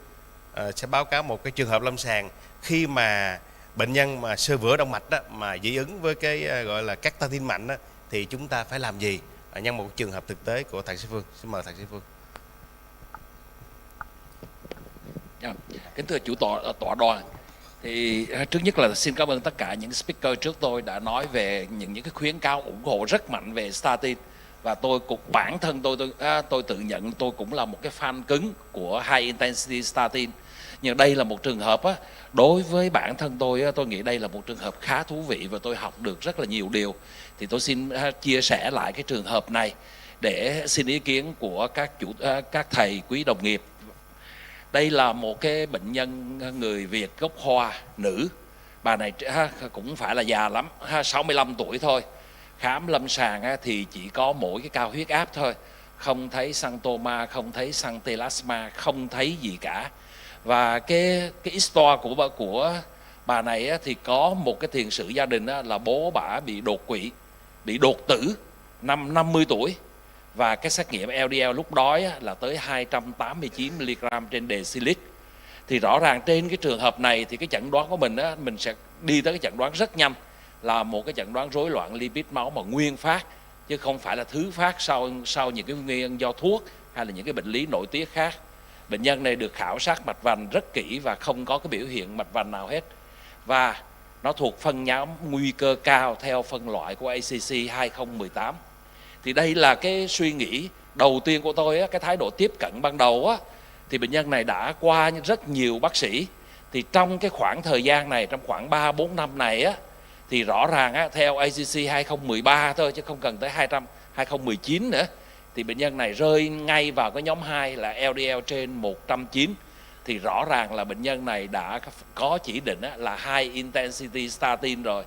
sẽ báo cáo một cái trường hợp lâm sàng khi mà bệnh nhân mà xơ vữa động mạch đó, mà dị ứng với cái gọi là các statin mạnh đó, thì chúng ta phải làm gì, nhân một trường hợp thực tế của thầy Sĩ Phương. Xin mời thầy Sĩ Phương. Kính thưa chủ tọa đoàn, thì trước nhất là xin cảm ơn tất cả những speaker trước tôi đã nói về những cái khuyến cáo ủng hộ rất mạnh về statin, và bản thân tôi tự nhận tôi cũng là một cái fan cứng của high intensity statin. Nhưng đây là một trường hợp đối với bản thân tôi nghĩ đây là một trường hợp khá thú vị và tôi học được rất là nhiều điều. Thì tôi xin chia sẻ lại cái trường hợp này để xin ý kiến của các thầy quý đồng nghiệp. Đây là một cái bệnh nhân người Việt gốc Hoa, nữ. Bà này cũng phải là già lắm, 65 tuổi thôi. Khám lâm sàng thì chỉ có mỗi cái cao huyết áp thôi, không thấy xantoma, không thấy xăng telasma, không thấy gì cả. Và cái histoire của bà này thì có một cái tiền sử gia đình là bố bà bị đột quỵ, bị đột tử năm 50 tuổi. Và cái xét nghiệm LDL lúc đó là tới 289 mg trên decilit. Thì rõ ràng trên cái trường hợp này thì cái chẩn đoán của mình sẽ đi tới cái chẩn đoán rất nhanh, là một cái chẩn đoán rối loạn lipid máu mà nguyên phát, chứ không phải là thứ phát sau những cái nguyên nhân do thuốc hay là những cái bệnh lý nội tiết khác. Bệnh nhân này được khảo sát mạch vành rất kỹ và không có cái biểu hiện mạch vành nào hết. Và nó thuộc phân nhóm nguy cơ cao theo phân loại của ACC 2018. Thì đây là cái suy nghĩ đầu tiên của tôi, cái thái độ tiếp cận ban đầu thì bệnh nhân này đã qua rất nhiều bác sĩ. Thì trong cái khoảng thời gian này, trong khoảng 3-4 năm này thì rõ ràng theo ACC 2013 thôi, chứ không cần tới 2019 nữa, thì bệnh nhân này rơi ngay vào cái nhóm 2 là LDL trên 190. Thì rõ ràng là bệnh nhân này đã có chỉ định là high intensity statin rồi.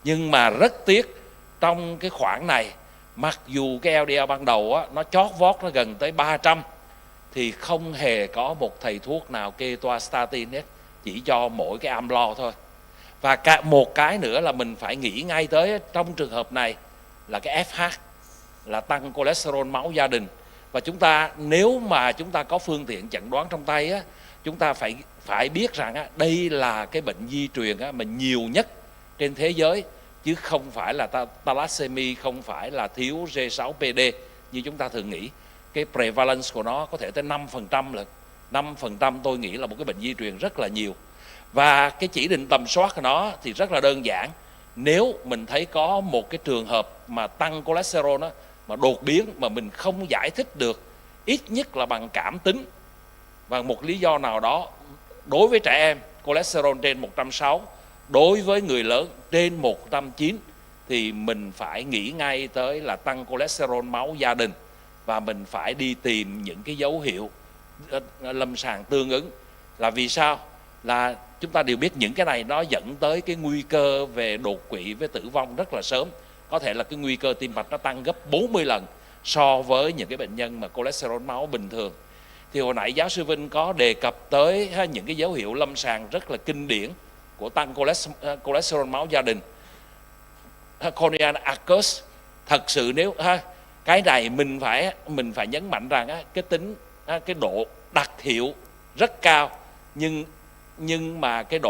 Nhưng mà rất tiếc, trong cái khoảng này, mặc dù cái LDL ban đầu nó chót vót nó gần tới 300, thì không hề có một thầy thuốc nào kê toa statin hết, chỉ cho mỗi cái amlo thôi. Và một cái nữa là mình phải nghĩ ngay tới trong trường hợp này là cái FH, là tăng cholesterol máu gia đình. Và chúng ta, nếu mà chúng ta có phương tiện chẩn đoán trong tay chúng ta phải biết rằng đây là cái bệnh di truyền mà nhiều nhất trên thế giới, chứ không phải là thalassemia, không phải là thiếu G6PD như chúng ta thường nghĩ. Cái prevalence của nó có thể tới 5% lận. 5% tôi nghĩ là một cái bệnh di truyền rất là nhiều. Và cái chỉ định tầm soát của nó thì rất là đơn giản. Nếu mình thấy có một cái trường hợp mà tăng cholesterol mà đột biến mà mình không giải thích được, ít nhất là bằng cảm tính, và một lý do nào đó, đối với trẻ em cholesterol trên 160, đối với người lớn trên 190, thì mình phải nghĩ ngay tới là tăng cholesterol máu gia đình, và mình phải đi tìm những cái dấu hiệu lâm sàng tương ứng. Là vì sao? Là chúng ta đều biết những cái này nó dẫn tới cái nguy cơ về đột quỵ với tử vong rất là sớm. Có thể là cái nguy cơ tim mạch nó tăng gấp 40 lần so với những cái bệnh nhân mà cholesterol máu bình thường. Thì hồi nãy giáo sư Vinh có đề cập tới những cái dấu hiệu lâm sàng rất là kinh điển của tăng cholesterol máu gia đình. Corneal accus, thật sự nếu cái này mình phải nhấn mạnh rằng cái độ đặc hiệu rất cao, nhưng mà cái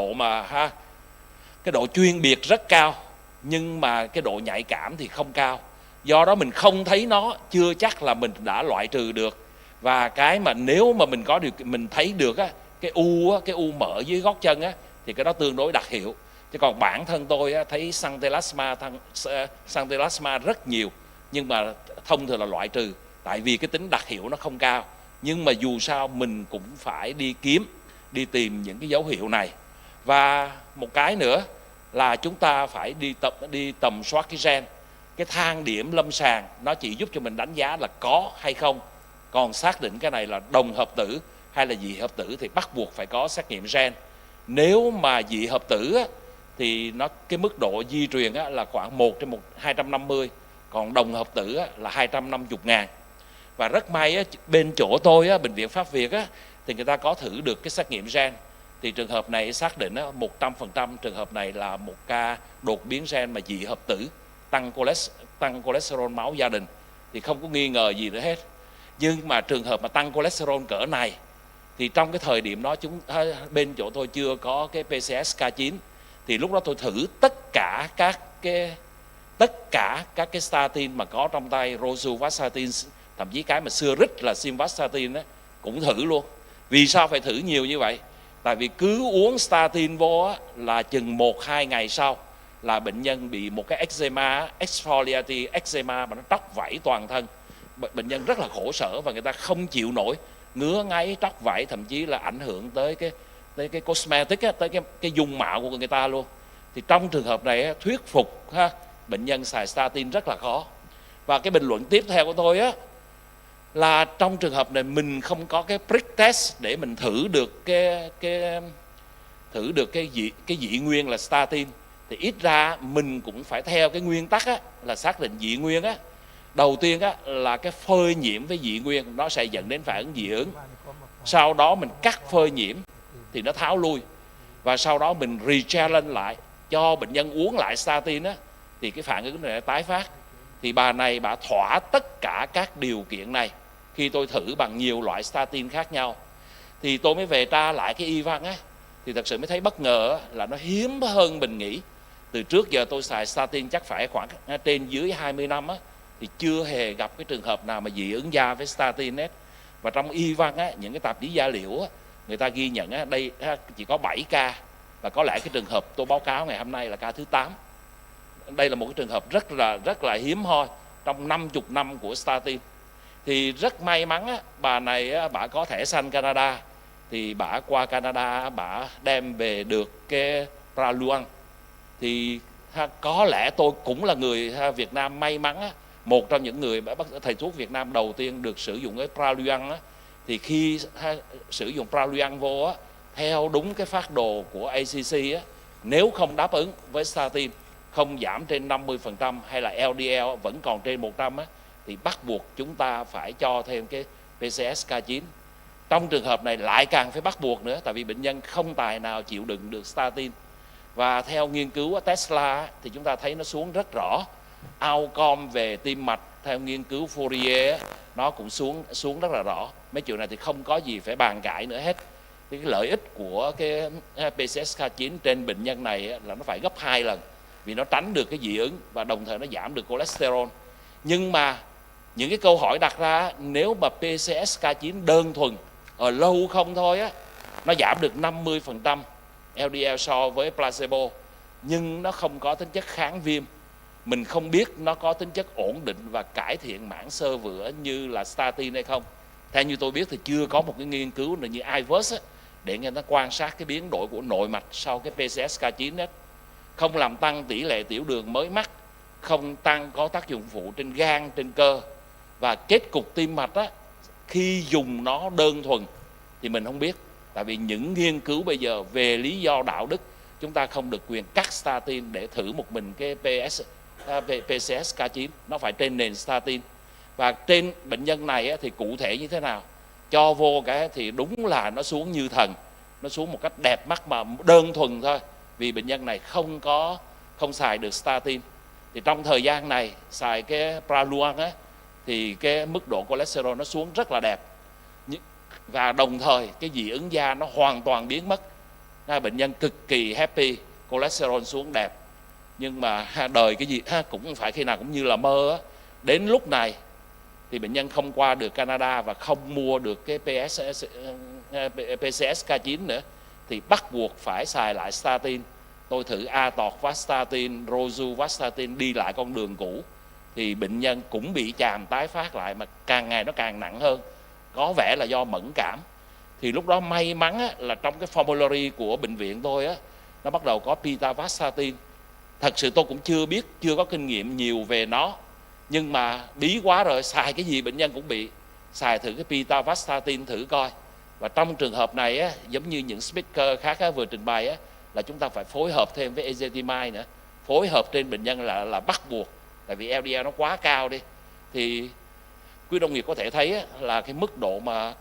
độ chuyên biệt rất cao, nhưng mà cái độ nhạy cảm thì không cao. Do đó mình không thấy nó chưa chắc là mình đã loại trừ được. Và cái mà nếu mà mình có mình thấy được cái u mỡ dưới gót chân thì cái đó tương đối đặc hiệu. Chứ còn bản thân tôi thấy xăng telasma rất nhiều, nhưng mà thông thường là loại trừ, tại vì cái tính đặc hiệu nó không cao. Nhưng mà dù sao mình cũng phải đi tìm những cái dấu hiệu này. Và một cái nữa là chúng ta phải đi tầm soát cái gen. Cái thang điểm lâm sàng nó chỉ giúp cho mình đánh giá là có hay không. Còn xác định cái này là đồng hợp tử hay là dị hợp tử thì bắt buộc phải có xét nghiệm gen. Nếu mà dị hợp tử thì cái mức độ di truyền là khoảng 1/250, còn đồng hợp tử là 250.000. Và rất may bên chỗ tôi, Bệnh viện Pháp Việt thì người ta có thử được cái xét nghiệm gen. Thì trường hợp này xác định 100% trường hợp này là một ca đột biến gen mà dị hợp tử, tăng cholesterol máu gia đình, thì không có nghi ngờ gì nữa hết. Nhưng mà trường hợp mà tăng cholesterol cỡ này Thì trong cái thời điểm đó bên chỗ tôi chưa có cái PCSK9, thì lúc đó tôi thử tất cả các cái statin mà có trong tay, rosuvastatin, thậm chí cái mà xưa rít là simvastatin đó, cũng thử luôn. Vì sao phải thử nhiều như vậy? Tại vì cứ uống statin vô á, là chừng 1-2 ngày sau là bệnh nhân bị một cái eczema, exfoliative eczema mà nó tróc vảy toàn thân. Bệnh nhân rất là khổ sở và người ta không chịu nổi, ngứa ngáy, tróc vảy, thậm chí là ảnh hưởng tới cái cosmetic á, tới cái dung mạo của người ta luôn. Thì trong trường hợp này á, thuyết phục bệnh nhân xài statin rất là khó. Và cái bình luận tiếp theo của tôi á, là trong trường hợp này mình không có cái prick test để mình thử được cái dị nguyên là statin, thì ít ra mình cũng phải theo cái nguyên tắc á, là xác định dị nguyên á. Đầu tiên á, là cái phơi nhiễm với dị nguyên nó sẽ dẫn đến phản ứng dị ứng. Sau đó mình cắt phơi nhiễm thì nó tháo lui, và sau đó mình re-challenge lại cho bệnh nhân uống lại statin á, thì cái phản ứng này tái phát. Thì bà này bà thỏa tất cả các điều kiện này khi tôi thử bằng nhiều loại statin khác nhau. Thì tôi mới về tra lại cái y văn á, thì thật sự mới thấy bất ngờ là nó hiếm hơn mình nghĩ. Từ trước giờ tôi xài statin chắc phải khoảng trên dưới 20 năm á, thì chưa hề gặp cái trường hợp nào mà dị ứng da với statin hết. Và trong y văn á, những cái tạp chí da liễu á, người ta ghi nhận á, đây chỉ có 7 ca, và có lẽ cái trường hợp tôi báo cáo ngày hôm nay là ca thứ 8. Đây là một cái trường hợp rất là hiếm hoi trong 50 năm của statin. Thì rất may mắn á, bà này á, bà có thẻ xanh Canada, thì bà qua Canada bà đem về được cái Praluan. Thì có lẽ tôi cũng là người Việt Nam may mắn á, một trong những người thầy thuốc Việt Nam đầu tiên được sử dụng cái Praluan á. Thì khi sử dụng Praluan vô á, theo đúng cái phác đồ của ACC á, nếu không đáp ứng với statin, không giảm trên 50% hay là LDL vẫn còn trên 100 á, thì bắt buộc chúng ta phải cho thêm cái PCSK9. Trong trường hợp này lại càng phải bắt buộc nữa, tại vì bệnh nhân không tài nào chịu đựng được statin. Và theo nghiên cứu của Tesla thì chúng ta thấy nó xuống rất rõ. Outcome về tim mạch theo nghiên cứu Fourier nó cũng xuống rất là rõ. Mấy chuyện này thì không có gì phải bàn cãi nữa hết. Thì cái lợi ích của cái PCSK9 trên bệnh nhân này là nó phải gấp 2 lần, vì nó tránh được cái dị ứng và đồng thời nó giảm được cholesterol. Nhưng mà những cái câu hỏi đặt ra, nếu mà PCSK9 đơn thuần ở lâu không thôi á, nó giảm được 50% LDL so với placebo, nhưng nó không có tính chất kháng viêm. Mình không biết nó có tính chất ổn định và cải thiện mảng xơ vữa như là statin hay không. Theo như tôi biết thì chưa có một cái nghiên cứu như IVERS á, để người ta quan sát cái biến đổi của nội mạch sau cái PCSK9 hết. Không làm tăng tỷ lệ tiểu đường mới mắc, không có tác dụng phụ trên gan, trên cơ. Và kết cục tim mạch á, khi dùng nó đơn thuần thì mình không biết. Tại vì những nghiên cứu bây giờ về lý do đạo đức, chúng ta không được quyền cắt statin để thử một mình cái PCSK9, nó phải trên nền statin. Và trên bệnh nhân này á, thì cụ thể như thế nào? Cho vô cái thì đúng là nó xuống như thần, nó xuống một cách đẹp mắt mà đơn thuần thôi, vì bệnh nhân này không xài được statin. Thì trong thời gian này xài cái Praluan á, thì cái mức độ cholesterol nó xuống rất là đẹp, và đồng thời cái dị ứng da nó hoàn toàn biến mất. Bệnh nhân cực kỳ happy, cholesterol xuống đẹp. Nhưng mà đời cái gì cũng phải khi nào cũng như là mơ á. Đến lúc này thì bệnh nhân không qua được Canada và không mua được cái PCSK9 nữa, thì bắt buộc phải xài lại statin. Tôi thử atorvastatin, rosuvastatin, đi lại con đường cũ, thì bệnh nhân cũng bị tràm tái phát lại, mà càng ngày nó càng nặng hơn. Có vẻ là do mẫn cảm. Thì lúc đó may mắn á, là trong cái formulary của bệnh viện tôi á, nó bắt đầu có pitavastatin. Thật sự tôi cũng chưa có kinh nghiệm nhiều về nó, nhưng mà bí quá rồi, xài cái gì bệnh nhân cũng bị. Xài thử cái pitavastatin thử coi. Và trong trường hợp này á, giống như những speaker khác á, vừa trình bày á, là chúng ta phải phối hợp thêm với ezetimibe nữa. Phối hợp trên bệnh nhân là bắt buộc, tại vì LDL nó quá cao đi. Thì quý đồng nghiệp có thể thấy á, là cái mức độ mà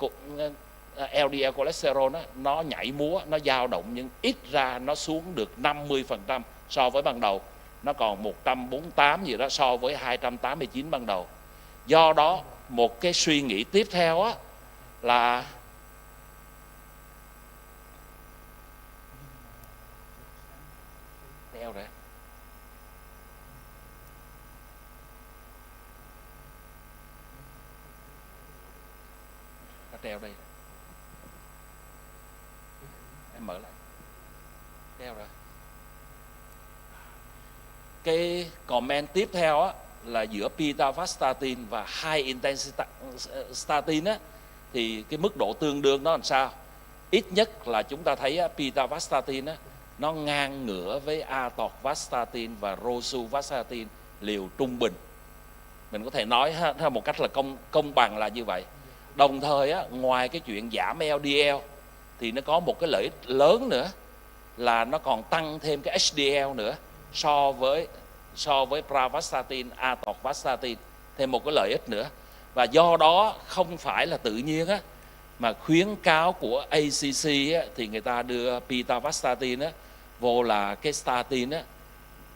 LDL cholesterol á, nó nhảy múa, nó dao động, nhưng ít ra nó xuống được 50% so với ban đầu. Nó còn 148 gì đó so với 289 ban đầu. Do đó một cái suy nghĩ tiếp theo á, là treo rồi. Nó treo đây. Em mở lại. Treo rồi. Cái comment tiếp theo á, là giữa pitavastatin và high intensity statin á, thì cái mức độ tương đương nó làm sao? Ít nhất là chúng ta thấy pitavastatin á, nó ngang ngửa với atorvastatin và rosuvastatin liều trung bình. Mình có thể nói một cách là công bằng là như vậy. Đồng thời á, ngoài cái chuyện giảm LDL thì nó có một cái lợi ích lớn nữa là nó còn tăng thêm cái HDL nữa so với pravastatin, atorvastatin, thêm một cái lợi ích nữa. Và do đó không phải là tự nhiên á, mà khuyến cáo của ACC á, thì người ta đưa pitavastatin á, vô là cái statin á,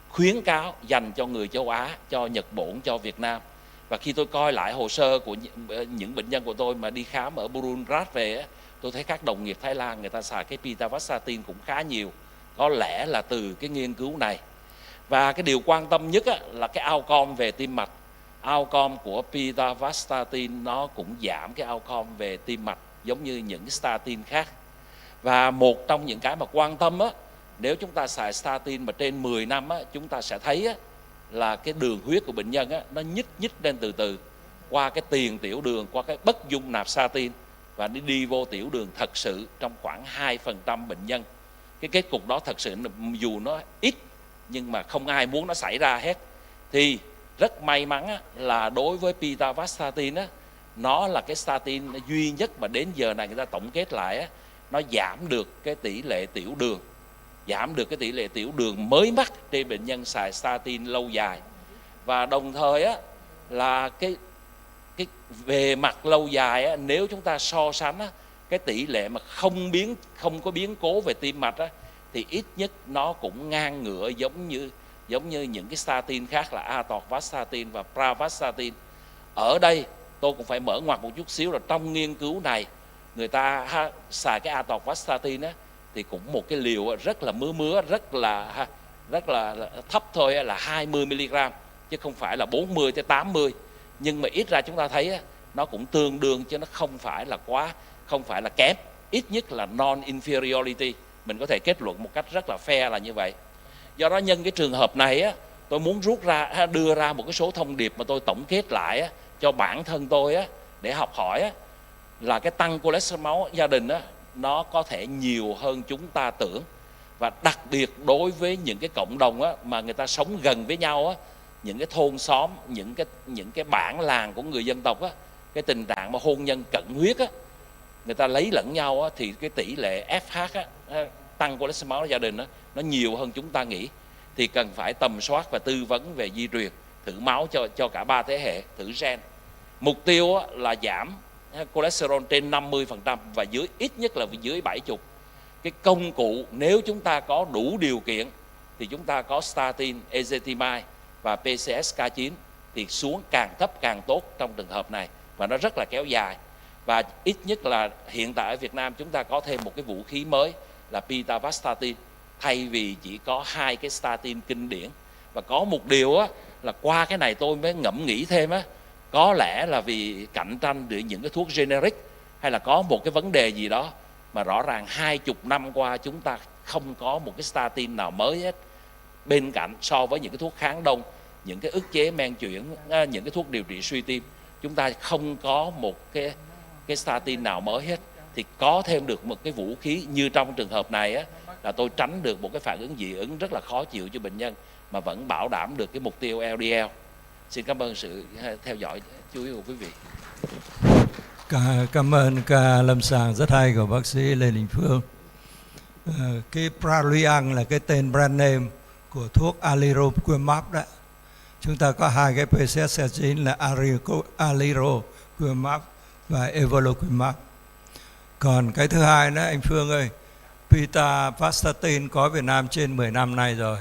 khuyến cáo dành cho người châu Á, cho Nhật Bản, cho Việt Nam. Và khi tôi coi lại hồ sơ của những bệnh nhân của tôi mà đi khám ở Burunrat về á, tôi thấy các đồng nghiệp Thái Lan người ta xài cái pitavastatin cũng khá nhiều. Có lẽ là từ cái nghiên cứu này. Và cái điều quan tâm nhất á, là cái outcome về tim mạch. Outcome của pitavastatin nó cũng giảm cái outcome về tim mạch giống như những cái statin khác. Và một trong những cái mà quan tâm á, nếu chúng ta xài statin mà trên 10 năm á, chúng ta sẽ thấy á, là cái đường huyết của bệnh nhân á, nó nhích lên từ từ qua cái tiền tiểu đường, qua cái bất dung nạp statin và đi vô tiểu đường thật sự trong khoảng 2% bệnh nhân. Cái kết cục đó thật sự dù nó ít nhưng mà không ai muốn nó xảy ra hết. Thì rất may mắn á, là đối với pitavastatin á, nó là cái statin duy nhất mà đến giờ này người ta tổng kết lại á, nó giảm được cái tỷ lệ tiểu đường, giảm được cái tỷ lệ tiểu đường mới mắc trên bệnh nhân xài statin lâu dài. Và đồng thời á, là cái về mặt lâu dài á, nếu chúng ta so sánh á, cái tỷ lệ mà không có biến cố về tim mạch á, thì ít nhất nó cũng ngang ngửa giống như những cái statin khác là atorvastatin và pravastatin. Ở đây tôi cũng phải mở ngoặt một chút xíu là trong nghiên cứu này người ta xài cái atorvastatin á, thì cũng một cái liều rất là mứa rất là thấp thôi, là 20 mg chứ không phải là 40 tới 80. Nhưng mà ít ra chúng ta thấy á, nó cũng tương đương chứ nó không phải là kém, ít nhất là non inferiority. Mình có thể kết luận một cách rất là fair là như vậy. Do đó nhân cái trường hợp này á, tôi muốn đưa ra một cái số thông điệp mà tôi tổng kết lại á, cho bản thân tôi á, để học hỏi á, là cái tăng cholesterol máu gia đình á, nó có thể nhiều hơn chúng ta tưởng. Và đặc biệt đối với những cái cộng đồng á, mà người ta sống gần với nhau á, những cái thôn xóm, những cái bản làng của người dân tộc á, cái tình trạng mà hôn nhân cận huyết á, người ta lấy lẫn nhau á, thì cái tỷ lệ FH á, tăng cholesterol máu gia đình á, nó nhiều hơn chúng ta nghĩ. Thì cần phải tầm soát và tư vấn về di truyền, thử máu cho cả 3 thế hệ, thử gen. Mục tiêu á, là giảm cholesterol trên 50% và ít nhất là dưới 70. Cái công cụ nếu chúng ta có đủ điều kiện thì chúng ta có statin, ezetimibe và PCSK9 thì xuống càng thấp càng tốt trong trường hợp này, và nó rất là kéo dài. Và ít nhất là hiện tại ở Việt Nam chúng ta có thêm một cái vũ khí mới là pitavastatin thay vì chỉ có 2 cái statin kinh điển. Và có một điều á, là qua cái này tôi mới ngẫm nghĩ thêm á, có lẽ là vì cạnh tranh giữa những cái thuốc generic hay là có một cái vấn đề gì đó mà rõ ràng 20 năm qua chúng ta không có một cái statin nào mới hết. Bên cạnh so với những cái thuốc kháng đông, những cái ức chế men chuyển, những cái thuốc điều trị suy tim, chúng ta không có một cái statin nào mới hết. Thì có thêm được một cái vũ khí như trong trường hợp này á, là tôi tránh được một cái phản ứng dị ứng rất là khó chịu cho bệnh nhân mà vẫn bảo đảm được cái mục tiêu LDL. Xin cảm ơn sự theo dõi chú ý của quý vị. Cảm ơn ca lâm sàng rất hay của bác sĩ Lê Đình Phương. Cái Praliang là cái tên brand name của thuốc alirocumab đó. Chúng ta có 2 cái PCSK9 là alirocumab và evolocumab. Còn cái thứ hai đó anh Phương ơi, pitavastatin có Việt Nam trên 10 năm nay rồi.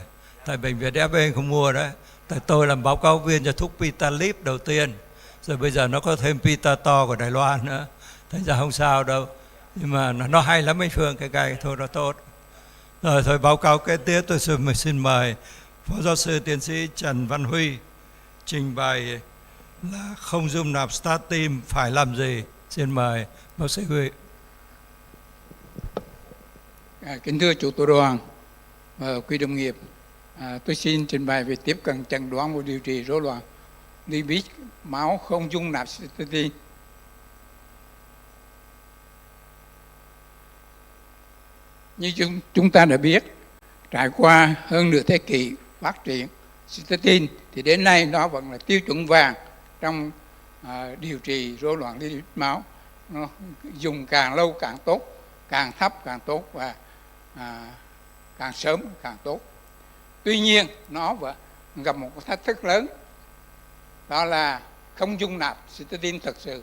Tại bệnh viện FB không mua đấy. Tại tôi làm báo cáo viên cho thuốc Pitalip đầu tiên. Rồi bây giờ nó có thêm Pitato của Đài Loan nữa. Thành ra không sao đâu. Nhưng mà nó hay lắm anh Phương, cái thôi nó tốt. Rồi thôi báo cáo kế tiếp tôi xin mời Phó Giáo sư Tiến sĩ Trần Văn Huy trình bày là không dung nạp statin phải làm gì. Xin mời bác sĩ Huy. Kính thưa chủ tổ đoàn và quý đồng nghiệp, tôi xin trình bày về tiếp cận chẩn đoán và điều trị rối loạn lipid máu không dung nạp statin. Như chúng ta đã biết, trải qua hơn nửa thế kỷ phát triển, statin thì đến nay nó vẫn là tiêu chuẩn vàng trong điều trị rối loạn lipid máu. Nó dùng càng lâu càng tốt, càng thấp càng tốt và càng sớm càng tốt. Tuy nhiên nó vẫn gặp một thách thức lớn, đó là không dung nạp statin thật sự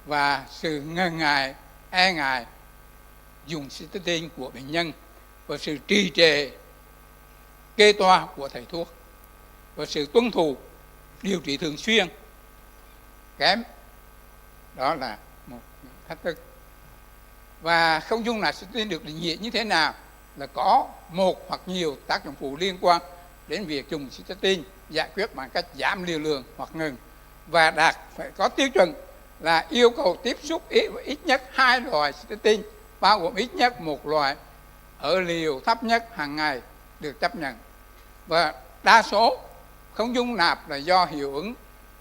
và sự ngờ ngại, e ngại dùng statin của bệnh nhân và sự trì trệ kê toa của thầy thuốc và sự tuân thủ điều trị thường xuyên kém. Đó là một thách thức. Và không dung nạp statin được định nghĩa như thế nào? Là có một hoặc nhiều tác dụng phụ liên quan đến việc dùng statin giải quyết bằng cách giảm liều lượng hoặc ngừng, và phải có tiêu chuẩn là yêu cầu tiếp xúc ít nhất 2 loại statin, bao gồm ít nhất 1 loại ở liều thấp nhất hàng ngày được chấp nhận. Và đa số không dung nạp là do hiệu ứng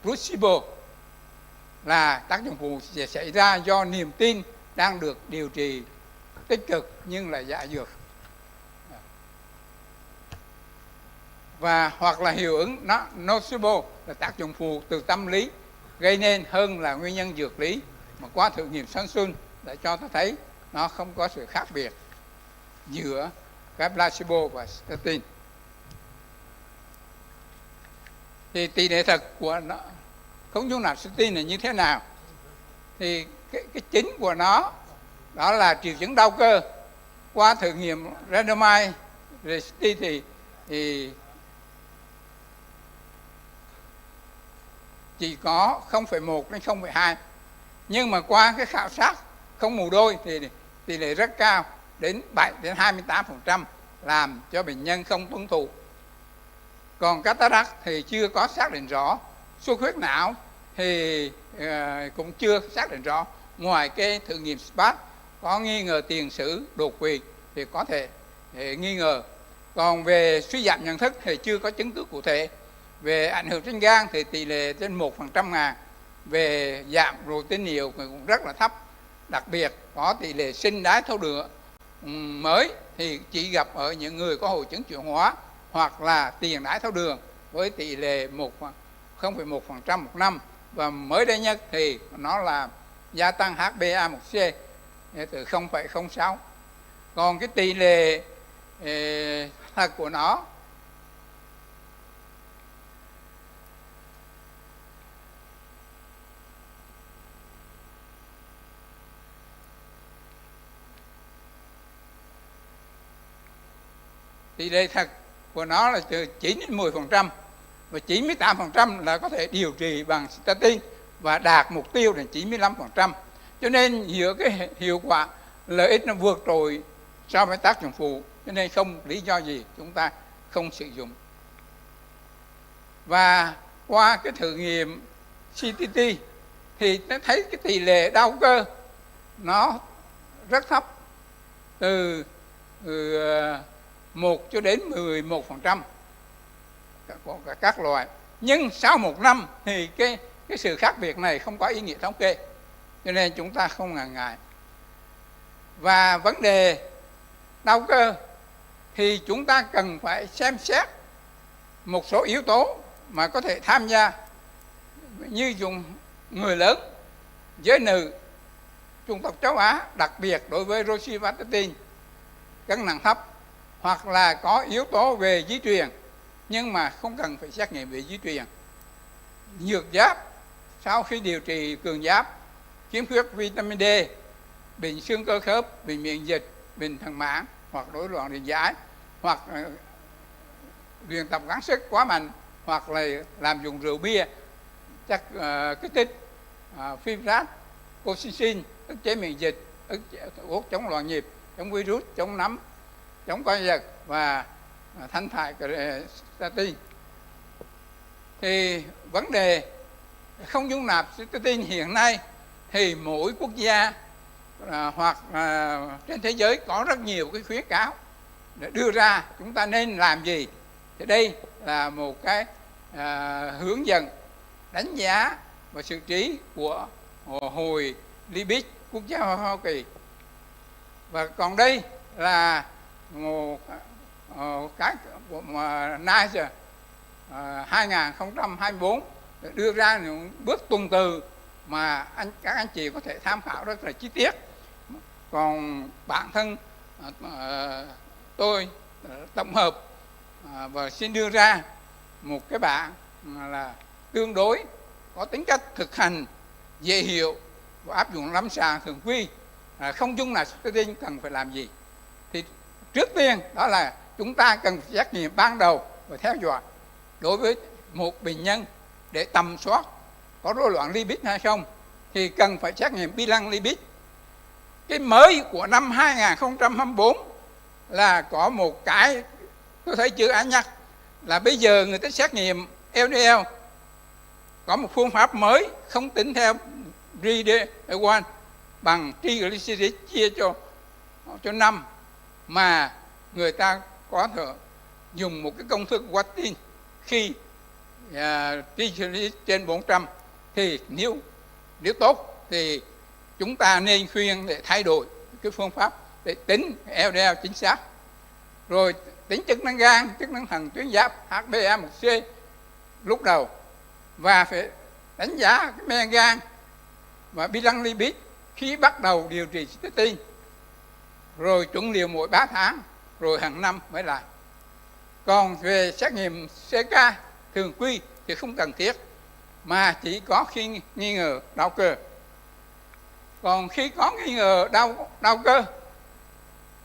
placebo, là tác dụng phụ sẽ xảy ra do niềm tin đang được điều trị tích cực nhưng là giả dược, và hoặc là hiệu ứng nocebo là tác dụng phụ từ tâm lý gây nên hơn là nguyên nhân dược lý, mà qua thử nghiệm sân xuân đã cho ta thấy nó không có sự khác biệt giữa cái placebo và statin. Thì tỷ lệ thật của nó không dung nạp statin là như thế nào? Thì cái chính của nó đó là triệu chứng đau cơ. Qua thử nghiệm randomized thì chỉ có 0,1 đến 0,2, nhưng mà qua cái khảo sát không mù đôi thì tỷ lệ rất cao, đến 7 đến 28% làm cho bệnh nhân không tuân thủ. Còn cataract thì chưa có xác định rõ, xuất huyết não thì cũng chưa xác định rõ. Ngoài cái thử nghiệm SPAT có nghi ngờ tiền sử đột quỵ thì có thể nghi ngờ. Còn về suy giảm nhận thức thì chưa có chứng cứ cụ thể. Về ảnh hưởng trên gan thì tỷ lệ trên 1/100.000. Về giảm protein nhiều cũng rất là thấp. Đặc biệt có tỷ lệ sinh đái tháo đường mới thì chỉ gặp ở những người có hội chứng chuyển hóa hoặc là tiền đái tháo đường với tỷ lệ 0,1% một năm. Và mới đây nhất thì nó là gia tăng HbA1c từ 0,06. Còn cái tỷ lệ thật của nó là từ 9 đến 10%, và 98% là có thể điều trị bằng statin và đạt mục tiêu là 95%. Cho nên giữa cái hiệu quả lợi ích nó vượt trội so với tác dụng phụ, cho nên không lý do gì chúng ta không sử dụng. Và qua cái thử nghiệm CTT thì thấy cái tỷ lệ đau cơ nó rất thấp, từ 1 cho đến 11% của các loại. Nhưng sau 1 năm thì cái sự khác biệt này không có ý nghĩa thống kê, cho nên chúng ta không ngần ngại. Và vấn đề đau cơ thì chúng ta cần phải xem xét một số yếu tố mà có thể tham gia, như dùng người lớn, giới nữ, chủng tộc châu Á, đặc biệt đối với rosuvastatin, cân nặng thấp, hoặc là có yếu tố về di truyền nhưng mà không cần phải xét nghiệm về di truyền. Nhược giáp sau khi điều trị cường giáp, khiếm khuyết vitamin D, bệnh xương cơ khớp, bệnh miễn dịch, bệnh thận mãn hoặc rối loạn điện giải, hoặc luyện tập gắng sức quá mạnh, hoặc là làm dùng rượu bia, chất kích thích, fibrat, colchicine, ức chế miễn dịch, thuốc chống loạn nhịp, chống virus, chống nấm, chống co giật và thanh thải statin. Thì vấn đề không dung nạp statin hiện nay thì mỗi quốc gia hoặc trên thế giới có rất nhiều cái khuyến cáo để đưa ra chúng ta nên làm gì. Thì đây là một cái hướng dẫn đánh giá và xử trí của Hội Lipid quốc gia Hoa Kỳ. Và còn đây là một cái NICE 2024 để đưa ra những bước tuần từ mà các anh chị có thể tham khảo rất là chi tiết. Còn bản thân tôi tổng hợp và xin đưa ra một cái bảng là tương đối có tính cách thực hành, dễ hiểu và áp dụng lâm sàng thường quy. Không dung nạp statin cần phải làm gì? Thì trước tiên đó là chúng ta cần xét nghiệm ban đầu và theo dõi đối với một bệnh nhân để tầm soát có rối loạn lipid hay không, thì cần phải xét nghiệm bilan lipid. Cái mới của năm 2024 là có một cái tôi thấy chưa ai nhắc, là bây giờ người ta xét nghiệm LDL có một phương pháp mới, không tính theo GD1 bằng triglycerid chia cho 5, mà người ta có thể dùng một cái công thức Wattin khi triglycerid trên 400. Thì nếu tốt thì chúng ta nên khuyên để thay đổi cái phương pháp để tính LDL chính xác. Rồi tính chức năng gan, chức năng thận, tuyến giáp, HbA1c lúc đầu, và phải đánh giá cái men gan và bilan lipid khi bắt đầu điều trị statin, rồi chuẩn liều mỗi 3 tháng, rồi hàng năm mới lại. Còn về xét nghiệm CK thường quy thì không cần thiết, mà chỉ có khi nghi ngờ đau cơ. Còn khi có nghi ngờ đau cơ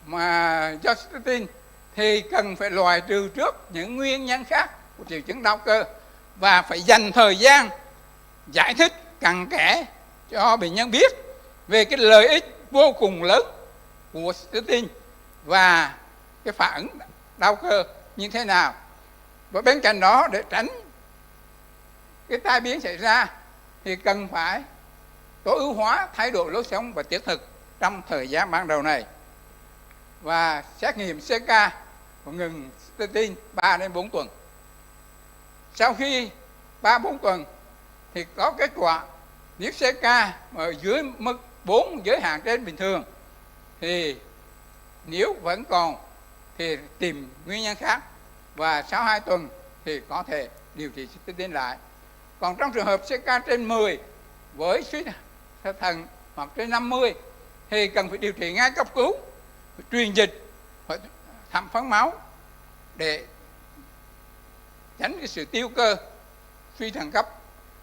mà do statin thì cần phải loại trừ trước những nguyên nhân khác của triệu chứng đau cơ, và phải dành thời gian giải thích cặn kẽ cho bệnh nhân biết về cái lợi ích vô cùng lớn của statin và cái phản ứng đau cơ như thế nào. Và bên cạnh đó, để tránh cái tai biến xảy ra thì cần phải tối ưu hóa thay đổi lối sống và tiết thực trong thời gian ban đầu này, và xét nghiệm CK và ngừng statin 3 đến 4 tuần. Sau khi 3-4 tuần thì có kết quả, nếu CK ở dưới mức 4 giới hạn trên bình thường, thì nếu vẫn còn thì tìm nguyên nhân khác, và sau 2 tuần thì có thể điều trị statin lại. Còn trong trường hợp CK trên 10 với suy thận hoặc trên 50 thì cần phải điều trị ngay cấp cứu, phải truyền dịch, phải thẩm phấn máu để tránh cái sự tiêu cơ, suy thận cấp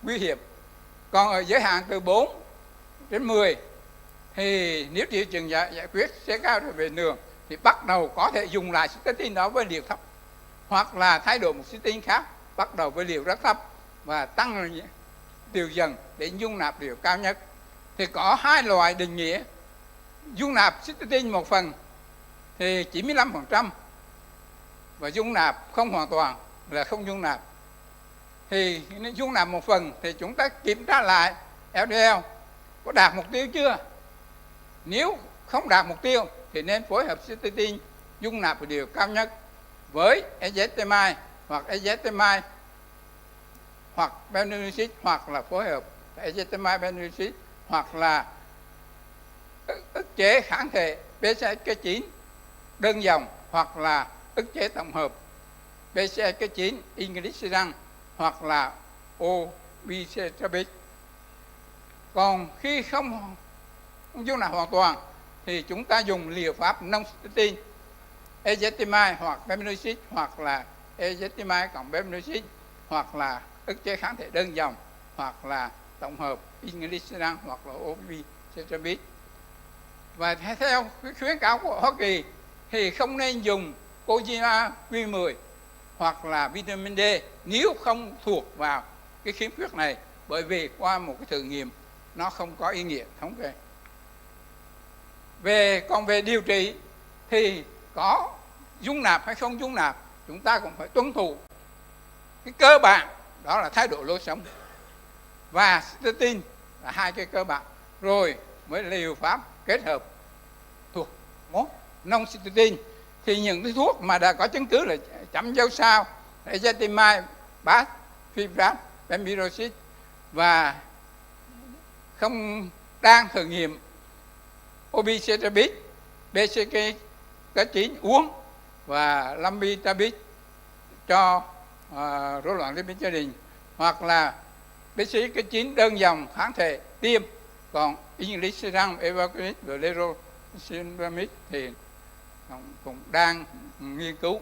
nguy hiểm. Còn ở giới hạn từ 4 đến 10 thì nếu triệu chứng giải quyết CK rồi về đường thì bắt đầu có thể dùng lại statin đó với liều thấp, hoặc là thay đổi một statin khác bắt đầu với liều rất thấp và tăng liều dần để dung nạp liều cao nhất. Thì có 2 loại định nghĩa dung nạp statin một phần thì 95%, và dung nạp không hoàn toàn là không dung nạp. Thì dung nạp một phần thì chúng ta kiểm tra lại LDL có đạt mục tiêu chưa. Nếu không đạt mục tiêu thì nên phối hợp statin dung nạp ở liều cao nhất với ezetimibe hoặc ezetimibe hoặc benzoylurid, hoặc là phối hợp ezetimibe benzoylurid, hoặc là ức chế kháng thể PCSK9 đơn dòng, hoặc là ức chế tổng hợp PCSK9 inglycerin, hoặc là obicetrapib. Còn khi không dung nạp hoàn toàn thì chúng ta dùng liều pháp non statin, ezetimibe hoặc benzoylurid, hoặc là ezetimibe cộng benzoylurid, hoặc là ức chế kháng thể đơn dòng, hoặc là tổng hợp inglycerin, hoặc là obicetrapib. Và theo khuyến cáo của Hoa Kỳ thì không nên dùng coenzyme Q10 hoặc là vitamin D nếu không thuộc vào cái khiếm khuyết này, bởi vì qua một cái thử nghiệm nó không có ý nghĩa thống kê. Còn về điều trị thì có dung nạp hay không dung nạp, chúng ta cũng phải tuân thủ cái cơ bản, đó là thái độ lối sống và statin là hai cái cơ bản, rồi mới liều pháp kết hợp thuộc non statin. Thì những cái thuốc mà đã có chứng cứ là chấm dấu sao, ezetimibe, bát, fibrat, pemiroxid và không đang thử nghiệm obicetrapib, BCK có 9 uống và lamivudine cho rối loạn lipid gia đình, hoặc là BCK 9 đơn dòng kháng thể tiêm, còn inclisiran, evacuate và lerosinramid thì cũng đang nghiên cứu.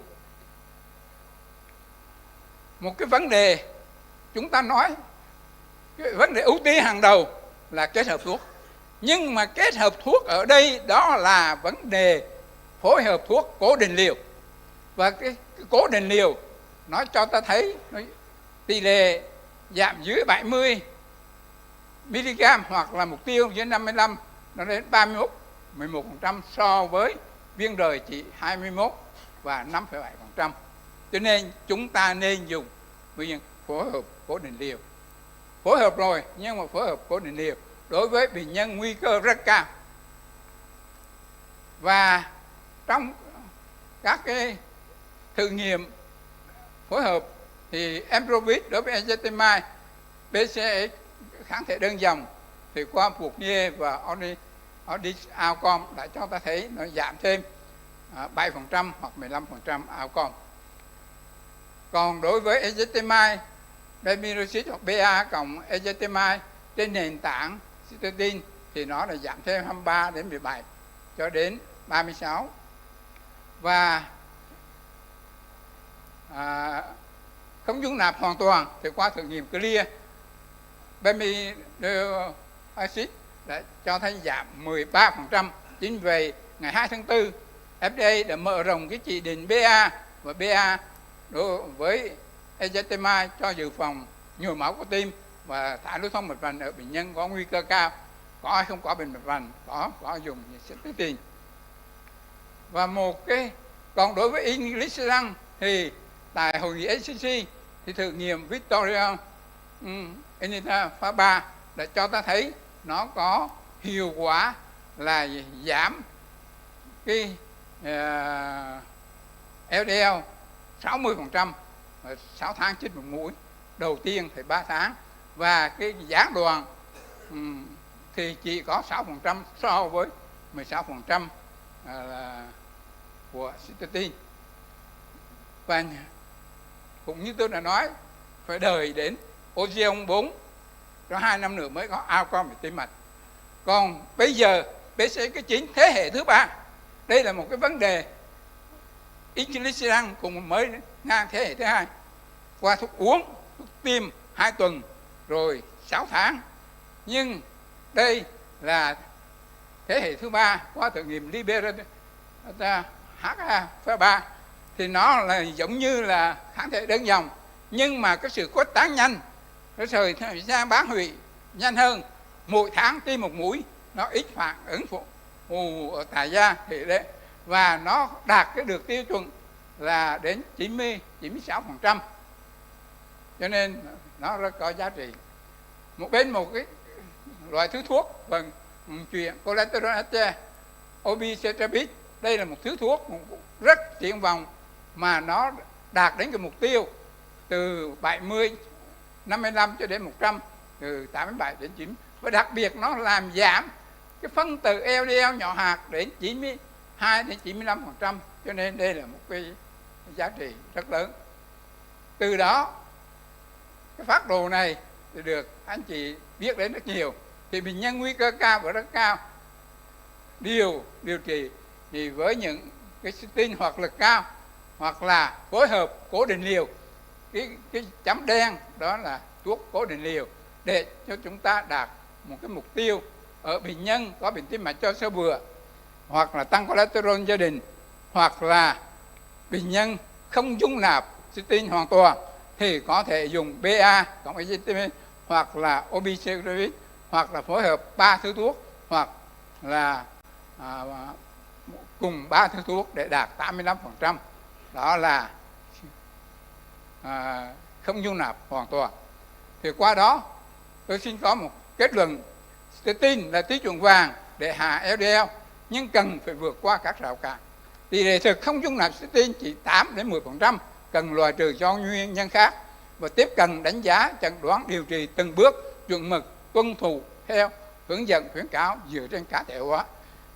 Một cái vấn đề chúng ta nói, cái vấn đề ưu tiên hàng đầu là kết hợp thuốc. Nhưng mà kết hợp thuốc ở đây đó là vấn đề phối hợp thuốc cố định liều. Và cái cố định liều nó cho ta thấy tỷ lệ giảm dưới 70 mg hoặc là mục tiêu dưới 55 nó đến 11% so với viên rời chỉ 21 và 5,7%. Cho nên chúng ta nên dùng phối hợp cố định liều. Phối hợp rồi nhưng mà phối hợp cố định liều đối với bệnh nhân nguy cơ rất cao. Và trong các cái thử nghiệm phối hợp thì Emprovit đối với ezetimibe, BCE kháng thể đơn dòng thì qua Fournier và ANICHKOV đã cho ta thấy nó giảm thêm 7% hoặc 15% outcome. Còn đối với ezetimibe, pemiroxid hoặc BA cộng ezetimibe trên nền tảng statin thì nó là giảm thêm 23 đến 17 cho đến 36. Và không dung nạp hoàn toàn thì qua thử nghiệm clear, pemiroxid đã cho thấy giảm 13%. Chính vì ngày 2 tháng 4 FDA đã mở rộng cái chỉ định BA và BA đối với ezetimibe cho dự phòng nhồi máu của tim và thải lưu thông mạch vành ở bệnh nhân có nguy cơ cao, có hay không có bệnh mạch vành, có dùng statin. Và một cái còn đối với inclisiran thì tại hội nghị ACC thì thử nghiệm Victoria Anita phá 3 đã cho ta thấy nó có hiệu quả là giảm cái LDL 60%, 6 tháng chích một mũi, đầu tiên thì 3 tháng, và cái gián đoạn thì chỉ có 6% so với 16% của statin. Và cũng như tôi đã nói, phải đợi đến Ozion 4 cho 2 năm nữa mới có outcome về tim mạch. Còn bây giờ BCK9 thế hệ thứ 3, đây là một cái vấn đề. Inclisiran cũng mới ngang thế hệ thứ 2, qua thuốc uống, thuốc tiêm 2 tuần rồi 6 tháng. Nhưng đây là thế hệ thứ 3 qua thử nghiệm Lipid HA3 thì nó là giống như là kháng thể đơn dòng, nhưng mà cái sự khuếch tán nhanh, cái thời gian bán hủy nhanh hơn, mỗi tháng tiêm một mũi, nó ít phản ứng phụ ở tại da thì đấy, và nó đạt cái được tiêu chuẩn là đến 96%, cho nên nó rất có giá trị. Một cái loại thứ thuốc vận chuyển cholesterol HT, obicetrapib, đây là một thứ thuốc rất triển vọng mà nó đạt đến cái mục tiêu từ 70, 55 cho đến 100, từ 87 đến 90, và đặc biệt nó làm giảm cái phân tử LDL nhỏ hạt đến 92 đến 95%, cho nên đây là một cái giá trị rất lớn. Từ đó cái phác đồ này thì được anh chị biết đến rất nhiều, thì bệnh nhân nguy cơ cao và rất cao điều trị thì với những cái statin hoặc lực cao, hoặc là phối hợp cố định liều. Cái chấm đen đó là thuốc cố định liều để cho chúng ta đạt một cái mục tiêu ở bệnh nhân có bệnh tim mạch cho sơ vừa, hoặc là tăng cholesterol gia đình, hoặc là bệnh nhân không dung nạp statin hoàn toàn thì có thể dùng BA cộng ezetimibe hoặc là obicetrapib, hoặc là phối hợp 3 thứ thuốc, hoặc là cùng 3 thứ thuốc để đạt 85%. đó là không dung nạp hoàn toàn. Thì qua đó tôi xin có một kết luận statin là tiêu chuẩn vàng để hạ LDL, nhưng cần phải vượt qua các rào cản. Tỷ lệ thực không dung nạp statin chỉ 8 đến 10%, cần loại trừ do nguyên nhân khác và tiếp cận đánh giá chẩn đoán điều trị từng bước chuẩn mực, tuân thủ theo hướng dẫn khuyến cáo dựa trên cá thể hóa.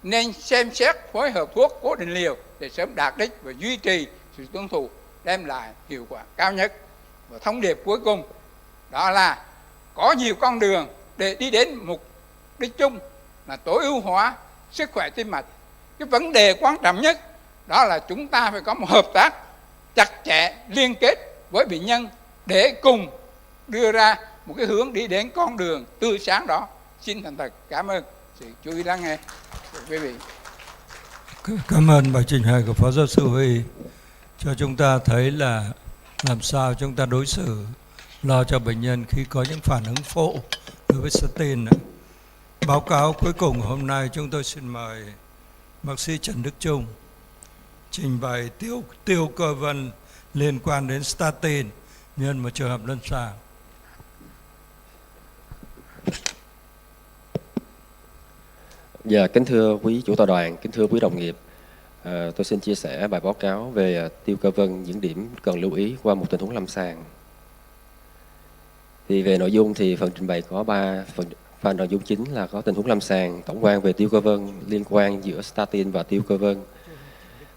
Nên xem xét phối hợp thuốc cố định liều để sớm đạt đích và duy trì sự tuân thủ đem lại hiệu quả cao nhất. Và thông điệp cuối cùng đó là có nhiều con đường để đi đến mục đích chung là tối ưu hóa sức khỏe tim mạch. Cái vấn đề quan trọng nhất đó là chúng ta phải có một hợp tác chặt chẽ, liên kết với bệnh nhân để cùng đưa ra một cái hướng đi đến con đường tươi sáng đó. Xin thành thật cảm ơn sự chú ý lắng nghe của quý vị. Cảm ơn bài trình bày của Phó Giáo sư Huy cho chúng ta thấy là làm sao chúng ta đối xử lo cho bệnh nhân khi có những phản ứng phụ đối với statin. Báo cáo cuối cùng hôm nay chúng tôi xin mời bác sĩ Trần Đức Trung trình bày tiêu cơ vân liên quan đến statin nhân một trường hợp lâm sàng. Dạ, kính thưa quý chủ tọa đoàn, kính thưa quý đồng nghiệp, tôi xin chia sẻ bài báo cáo về tiêu cơ vân, những điểm cần lưu ý qua một tình huống lâm sàng. Thì về nội dung thì phần trình bày có 3 phần nội dung chính là có tình huống lâm sàng, tổng quan về tiêu cơ vân, liên quan giữa statin và tiêu cơ vân.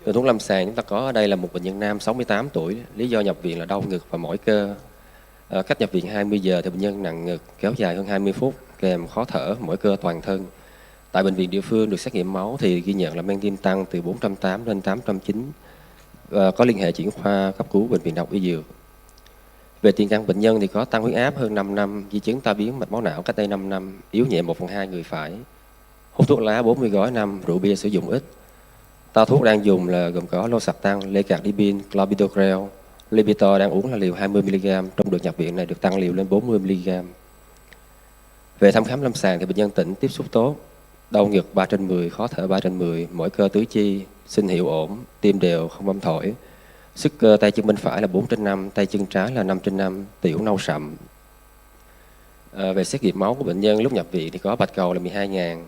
Tình huống lâm sàng chúng ta có ở đây là một bệnh nhân nam 68 tuổi, lý do nhập viện là đau ngực và mỏi cơ. Cách nhập viện 20 giờ thì bệnh nhân nặng ngực kéo dài hơn 20 phút, kèm khó thở, mỏi cơ toàn thân. Tại bệnh viện địa phương được xét nghiệm máu thì ghi nhận là men tim tăng từ 408 lên 809, có liên hệ chuyển khoa cấp cứu bệnh viện Động Y Dược. Về tiền căn bệnh nhân thì có tăng huyết áp hơn 5 năm, di chứng tai biến mạch máu não cách đây 5 năm, yếu nhẹ 1/2 người phải, hút thuốc lá 40 gói năm, rượu bia sử dụng ít. Toa thuốc đang dùng là gồm có losartan, lecardipin, clopidogrel, Lipid đang uống là liều 20mg, trong đợt nhập viện này được tăng liều lên 40mg. Về thăm khám lâm sàng thì bệnh nhân tỉnh, tiếp xúc tốt, đau ngực 3/10, khó thở 3/10, mỏi cơ tứ chi, sinh hiệu ổn, tim đều, không bấm thổi. Sức cơ tay chân bên phải là 4/5, tay chân trái là 5/5, tiểu nâu sậm. Về xét nghiệm máu của bệnh nhân lúc nhập viện thì có bạch cầu là 12.000,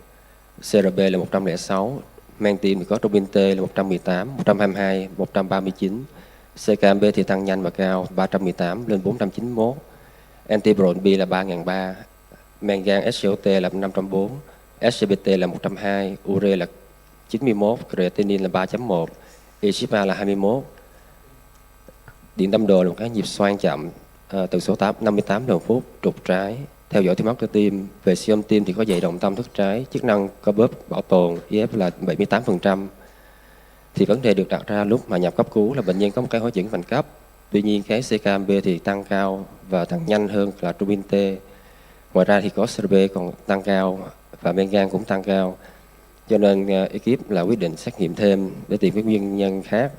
CRP là 106, men tim thì có troponin T là 118, 122, 139, CKMB thì tăng nhanh và cao 318 lên 491, antiproton là 3.300, men gan SGOT là 504, SGPT là 120, ure là 91, creatinine là 3.1, EGFR là 21. Điện tâm đồ là một cái nhịp xoang chậm, tần số 58 lần phút, trục trái, theo dõi thiếu máu cơ tim. Về siêu âm tim thì có dậy động tâm thức trái, chức năng co bóp bảo tồn, IF là 78%. Thì vấn đề được đặt ra lúc mà nhập cấp cứu là bệnh nhân có một cái hội chứng vành cấp. Tuy nhiên cái CKMB thì tăng cao và tăng nhanh hơn là troponin T. Ngoài ra thì có CRP còn tăng cao và men gan cũng tăng cao. Cho nên ekip là quyết định xét nghiệm thêm để tìm cái nguyên nhân khác.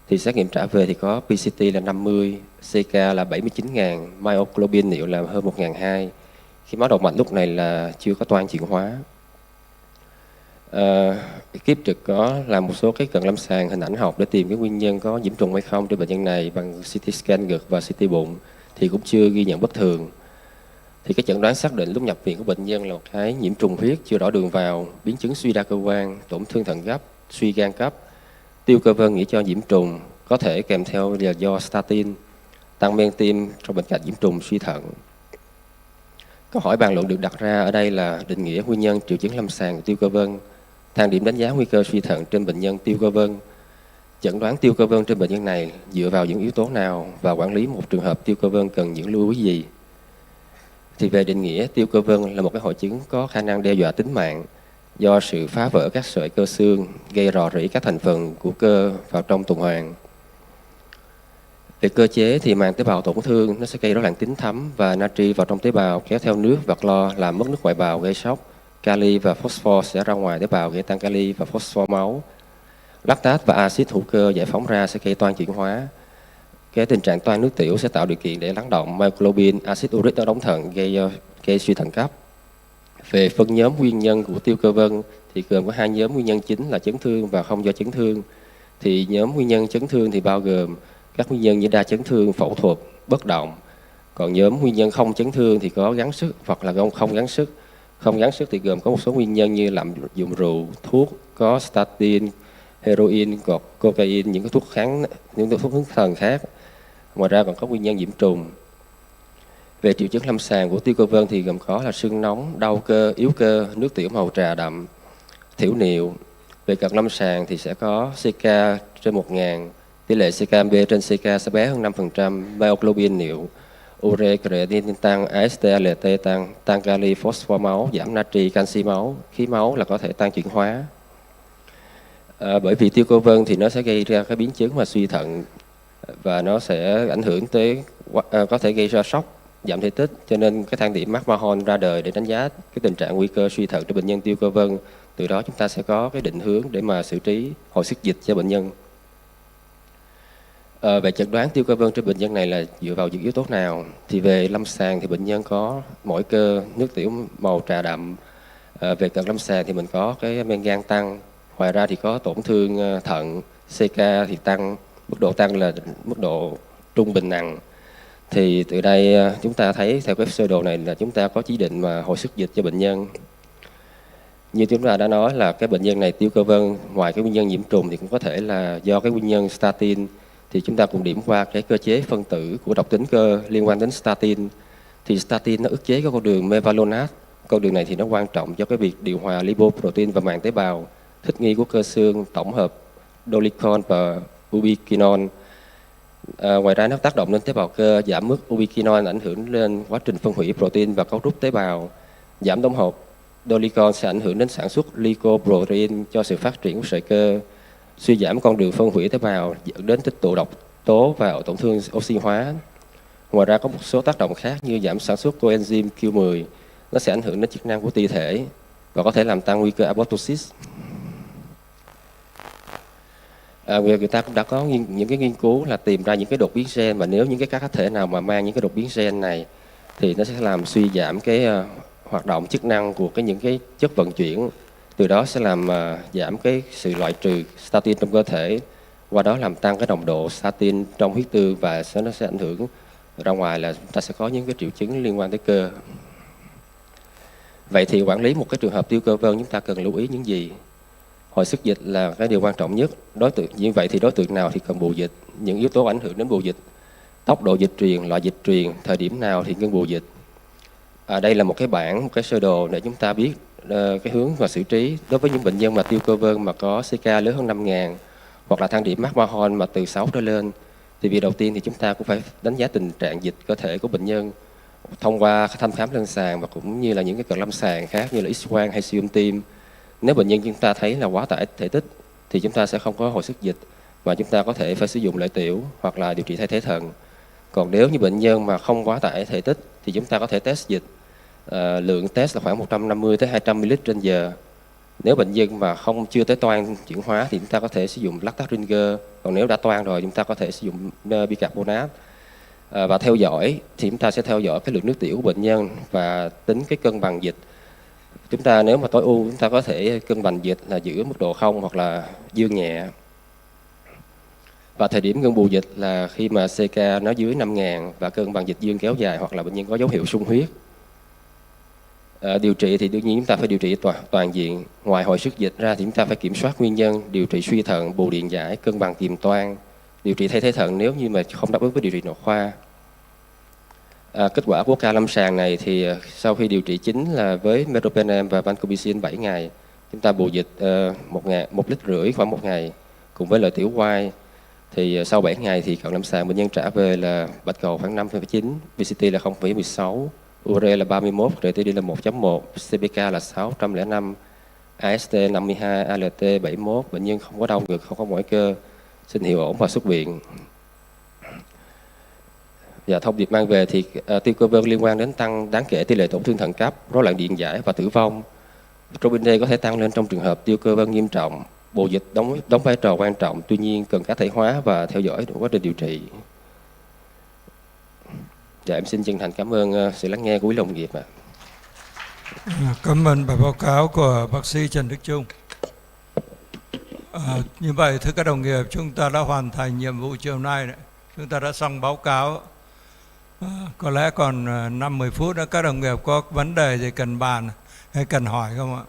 Thì xét nghiệm trả về thì có PCT là 50, CK là 79.000, myoglobin niệu là hơn 1.200. Khi máu động mạch lúc này là chưa có toan chuyển hóa. Ekip trực có làm một số cái cận lâm sàng hình ảnh học để tìm cái nguyên nhân có nhiễm trùng hay không trên bệnh nhân này bằng CT scan ngực và CT bụng thì cũng chưa ghi nhận bất thường. Thì cái chẩn đoán xác định lúc nhập viện của bệnh nhân là một cái nhiễm trùng huyết chưa rõ đường vào, biến chứng suy đa cơ quan, tổn thương thận gấp, suy gan cấp. Tiêu cơ vân nghĩ cho nhiễm trùng có thể kèm theo là do statin, tăng men tim trong bệnh cảnh nhiễm trùng suy thận. Câu hỏi bàn luận được đặt ra ở đây là định nghĩa nguyên nhân triệu chứng lâm sàng của tiêu cơ vân, thang điểm đánh giá nguy cơ suy thận trên bệnh nhân tiêu cơ vân, chẩn đoán tiêu cơ vân trên bệnh nhân này dựa vào những yếu tố nào và quản lý một trường hợp tiêu cơ vân cần những lưu ý gì. Thì về định nghĩa, tiêu cơ vân là một cái hội chứng có khả năng đe dọa tính mạng do sự phá vỡ các sợi cơ xương, gây rò rỉ các thành phần của cơ vào trong tuần hoàn. Về cơ chế thì màng tế bào tổn thương nó sẽ gây rối loạn tính thấm và natri vào trong tế bào kéo theo nước và clo làm mất nước ngoại bào gây sốc. Kali và phosphor sẽ ra ngoài tế bào gây tăng kali và phosphor máu. Lactat và axit hữu cơ giải phóng ra sẽ gây toan chuyển hóa. Cái tình trạng toan nước tiểu sẽ tạo điều kiện để lắng động myoglobin, axit uric ở đống thận gây suy thận cấp. Về phân nhóm nguyên nhân của tiêu cơ vân thì gồm có 2 nhóm nguyên nhân chính là chấn thương và không do chấn thương. Thì nhóm nguyên nhân chấn thương thì bao gồm các nguyên nhân như đa chấn thương, phẫu thuật, bất động. Còn nhóm nguyên nhân không chấn thương thì có gắng sức hoặc là không gắng sức. Không gắng sức thì gồm có một số nguyên nhân như lạm dụng rượu, thuốc, có statin, heroin, cocaine, những thuốc hướng thần khác. Ngoài ra còn có nguyên nhân nhiễm trùng. Về triệu chứng lâm sàng của tiêu cơ vân thì gồm có là sưng nóng, đau cơ, yếu cơ, nước tiểu màu trà đậm, thiểu niệu. Về cận lâm sàng thì sẽ có CK trên 1000, tỷ lệ CKMB trên CK sẽ bé hơn 5%, myoglobin niệu, ure, creatinine tăng, AST, ALT tăng kali, phosphor máu, giảm natri, canxi máu, khí máu là có thể tăng chuyển hóa. Bởi vì tiêu cơ vân thì nó sẽ gây ra cái biến chứng mà suy thận và nó sẽ ảnh hưởng tới, có thể gây ra sốc, giảm thể tích, cho nên cái thang điểm McMahon ra đời để đánh giá cái tình trạng nguy cơ suy thận cho bệnh nhân tiêu cơ vân. Từ đó chúng ta sẽ có cái định hướng để mà xử trí hồi sức dịch cho bệnh nhân. Về chẩn đoán tiêu cơ vân trên bệnh nhân này là dựa vào những yếu tố nào? Thì về lâm sàng thì bệnh nhân có mỏi cơ, nước tiểu màu trà đậm. Về cận lâm sàng thì mình có cái men gan tăng. Ngoài ra thì có tổn thương thận, CK thì tăng, mức độ tăng là mức độ trung bình nặng. Thì từ đây chúng ta thấy theo cái sơ đồ này là chúng ta có chỉ định mà hồi sức dịch cho bệnh nhân. Như chúng ta đã nói là cái bệnh nhân này tiêu cơ vân, ngoài cái nguyên nhân nhiễm trùng thì cũng có thể là do cái nguyên nhân statin. Thì chúng ta cùng điểm qua cái cơ chế phân tử của độc tính cơ liên quan đến statin. Thì statin nó ức chế cái con đường mevalonate. Con đường này thì nó quan trọng cho cái việc điều hòa lipoprotein và màng tế bào, thích nghi của cơ xương, tổng hợp dolicon và ubiquinol. Ngoài ra nó tác động lên tế bào cơ, giảm mức ubiquinol ảnh hưởng lên quá trình phân hủy protein và cấu trúc tế bào. Giảm tổng hợp dolicon sẽ ảnh hưởng đến sản xuất glycoprotein cho sự phát triển của sợi cơ. Suy giảm con đường phân hủy tế bào dẫn đến tích tụ độc tố và tổn thương oxy hóa. Ngoài ra có một số tác động khác như giảm sản xuất coenzyme Q10, nó sẽ ảnh hưởng đến chức năng của ti thể và có thể làm tăng nguy cơ apoptosis. Người ta cũng đã có những cái nghiên cứu là tìm ra những cái đột biến gen, và nếu những cái cá thể nào mà mang những cái đột biến gen này thì nó sẽ làm suy giảm cái hoạt động chức năng của những cái chất vận chuyển, từ đó sẽ làm giảm cái sự loại trừ statin trong cơ thể, qua đó làm tăng cái nồng độ statin trong huyết tương và nó sẽ ảnh hưởng ra ngoài là chúng ta sẽ có những cái triệu chứng liên quan tới cơ. Vậy thì quản lý một cái trường hợp tiêu cơ vân chúng ta cần lưu ý những gì? Hồi sức dịch là cái điều quan trọng nhất. Đối tượng như vậy thì đối tượng nào thì cần bù dịch, những yếu tố ảnh hưởng đến bù dịch, tốc độ dịch truyền, loại dịch truyền, thời điểm nào thì ngưng bù dịch. Đây là một cái bảng, một cái sơ đồ để chúng ta biết cái hướng và xử trí đối với những bệnh nhân mà tiêu cơ vân mà có CK lớn hơn 5.000 hoặc là thang điểm McMahon mà từ 6 trở lên. Thì việc đầu tiên thì chúng ta cũng phải đánh giá tình trạng dịch cơ thể của bệnh nhân thông qua thăm khám lâm sàng và cũng như là những cái cận lâm sàng khác như là X-quang hay siêu âm tim. Nếu bệnh nhân chúng ta thấy là quá tải thể tích thì chúng ta sẽ không có hồi sức dịch và chúng ta có thể phải sử dụng lợi tiểu hoặc là điều trị thay thế thận. Còn nếu như bệnh nhân mà không quá tải thể tích thì chúng ta có thể test dịch. Lượng test là khoảng 150 tới 200 ml trên giờ. Nếu bệnh nhân mà chưa tới toan chuyển hóa thì chúng ta có thể sử dụng lactate ringer. Còn nếu đã toan rồi chúng ta có thể sử dụng bicarbonate. Và theo dõi thì chúng ta sẽ theo dõi cái lượng nước tiểu của bệnh nhân và tính cái cân bằng dịch. Chúng ta nếu mà tối ưu chúng ta có thể cân bằng dịch là giữ mức độ 0 hoặc là dương nhẹ. Và thời điểm ngưng bù dịch là khi mà CK nó dưới 5.000 và cân bằng dịch dương kéo dài hoặc là bệnh nhân có dấu hiệu sung huyết. Điều trị thì đương nhiên chúng ta phải điều trị toàn diện. Ngoài hồi sức dịch ra thì chúng ta phải kiểm soát nguyên nhân, điều trị suy thận, bù điện giải, cân bằng kiềm toan, điều trị thay thế thận nếu như mà không đáp ứng với điều trị nội khoa. Kết quả của ca lâm sàng này thì sau khi điều trị chính là với meropenem và vancomycin 7 ngày, chúng ta bù dịch 1,5 lít khoảng 1 ngày cùng với lợi tiểu quai. Thì sau 7 ngày thì cận lâm sàng bệnh nhân trả về là bạch cầu khoảng 5,9, VCT là 0,16, ure là 31, creatinine là 1,1, CPK là 605, AST 52, ALT 71, bệnh nhân không có đau ngực, không có mỏi cơ, sinh hiệu ổn và xuất viện. Và thông điệp mang về thì tiêu cơ vân liên quan đến tăng đáng kể tỷ lệ tổn thương thận cấp, rối loạn điện giải và tử vong. Troponin D có thể tăng lên trong trường hợp tiêu cơ vân nghiêm trọng. Bù dịch đóng vai trò quan trọng, tuy nhiên cần cá thể hóa và theo dõi quá trình điều trị. Dạ, em xin chân thành cảm ơn sự lắng nghe của quý đồng nghiệp ạ. Cảm ơn bài báo cáo của bác sĩ Trần Đức Trung. Như vậy thưa các đồng nghiệp, chúng ta đã hoàn thành nhiệm vụ chiều nay đấy. Chúng ta đã xong báo cáo. Có lẽ còn 5-10 phút nữa. Các đồng nghiệp có vấn đề gì cần bàn hay cần hỏi không ạ?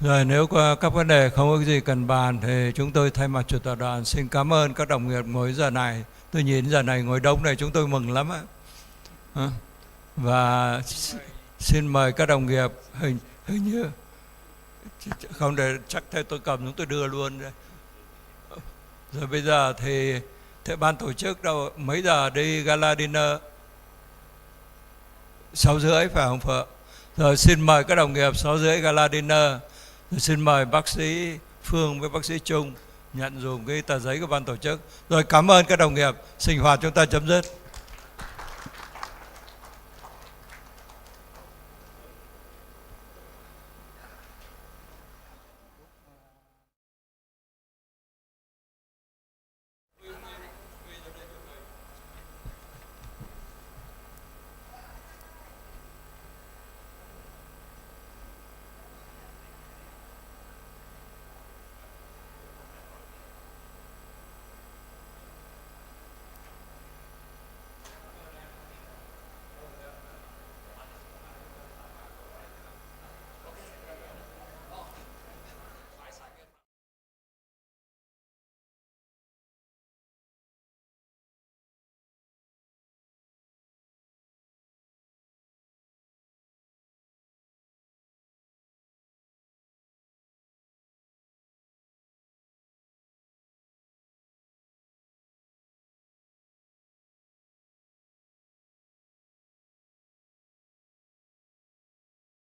Rồi nếu có các vấn đề không có gì cần bàn thì chúng tôi thay mặt chủ tọa đoàn xin cảm ơn các đồng nghiệp ngồi giờ này. Tôi nhìn giờ này ngồi đông này chúng tôi mừng lắm á. Và xin mời các đồng nghiệp hình như không, để chắc theo tôi cầm chúng tôi đưa luôn đây. Rồi bây giờ thì ban tổ chức đâu mấy giờ đi gala dinner? 6:30 phải không Phượng? Rồi xin mời các đồng nghiệp 6:30 gala dinner. Rồi xin mời bác sĩ Phương với bác sĩ Trung nhận dùm cái tờ giấy của ban tổ chức. Rồi cảm ơn các đồng nghiệp. Sinh hoạt chúng ta chấm dứt.